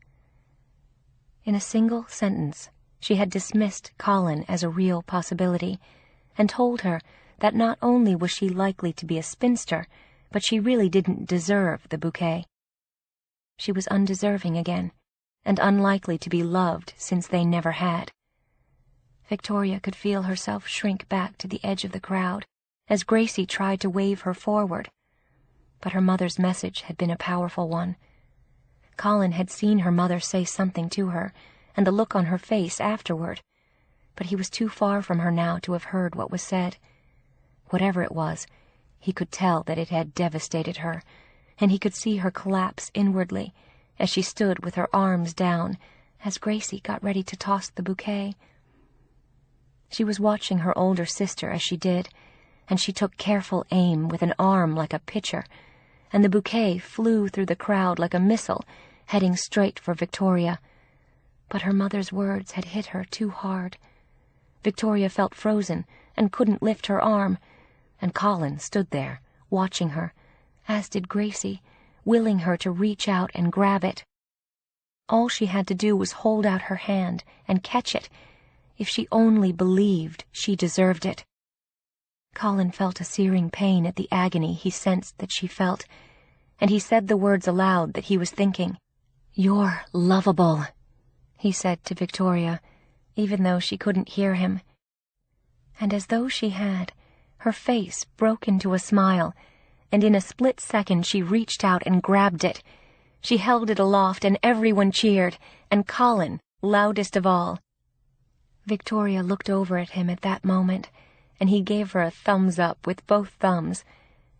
In a single sentence, she had dismissed Colin as a real possibility, and told her that not only was she likely to be a spinster, but she really didn't deserve the bouquet. She was undeserving again, and unlikely to be loved since they never had. Victoria could feel herself shrink back to the edge of the crowd as Gracie tried to wave her forward. But her mother's message had been a powerful one. Colin had seen her mother say something to her, and the look on her face afterward, but he was too far from her now to have heard what was said. Whatever it was, he could tell that it had devastated her, and he could see her collapse inwardly as she stood with her arms down as Gracie got ready to toss the bouquet. She was watching her older sister as she did, and she took careful aim with an arm like a pitcher, and the bouquet flew through the crowd like a missile, heading straight for Victoria. But her mother's words had hit her too hard. Victoria felt frozen and couldn't lift her arm, and Colin stood there, watching her, as did Gracie, willing her to reach out and grab it. All she had to do was hold out her hand and catch it, if she only believed she deserved it. Colin felt a searing pain at the agony he sensed that she felt, and he said the words aloud that he was thinking. "You're lovable," he said to Victoria, even though she couldn't hear him. And as though she had, her face broke into a smile, and in a split second she reached out and grabbed it. She held it aloft, and everyone cheered, and Colin, loudest of all. Victoria looked over at him at that moment, and he gave her a thumbs up with both thumbs,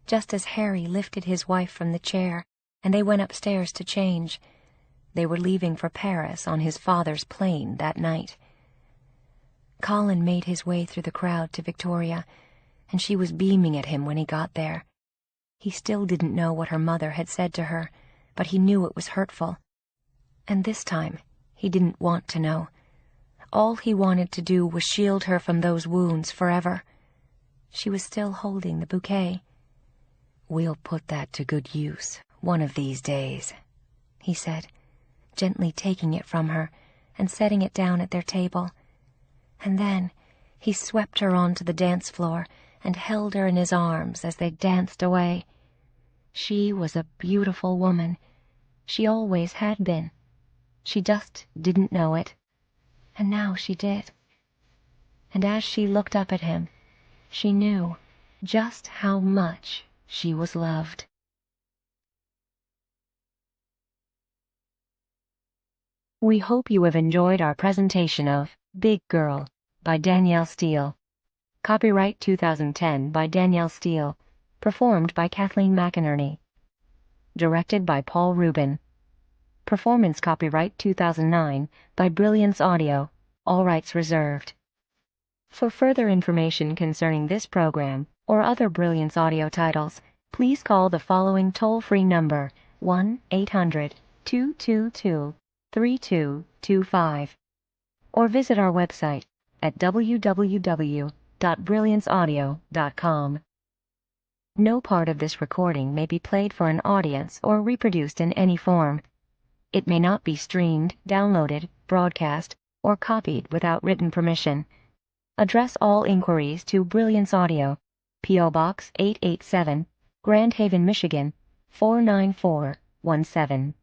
just as Harry lifted his wife from the chair, and they went upstairs to change. They were leaving for Paris on his father's plane that night. Colin made his way through the crowd to Victoria, and she was beaming at him when he got there. He still didn't know what her mother had said to her, but he knew it was hurtful. And this time, he didn't want to know. All he wanted to do was shield her from those wounds forever. She was still holding the bouquet. "We'll put that to good use one of these days," he said, gently taking it from her and setting it down at their table. And then he swept her onto the dance floor and held her in his arms as they danced away. She was a beautiful woman. She always had been. She just didn't know it. And now she did. And as she looked up at him, she knew just how much she was loved. We hope you have enjoyed our presentation of Big Girl by Danielle Steel. Copyright 2010 by Danielle Steel. Performed by Kathleen McInerney. Directed by Paul Rubin. Performance copyright 2009 by Brilliance Audio. All rights reserved. For further information concerning this program or other Brilliance Audio titles, please call the following toll-free number 1-800-222-3225 or visit our website at www.brillianceaudio.com. No part of this recording may be played for an audience or reproduced in any form. It may not be streamed, downloaded, broadcast, or copied without written permission. Address all inquiries to Brilliance Audio, P.O. Box 887, Grand Haven, Michigan 49417.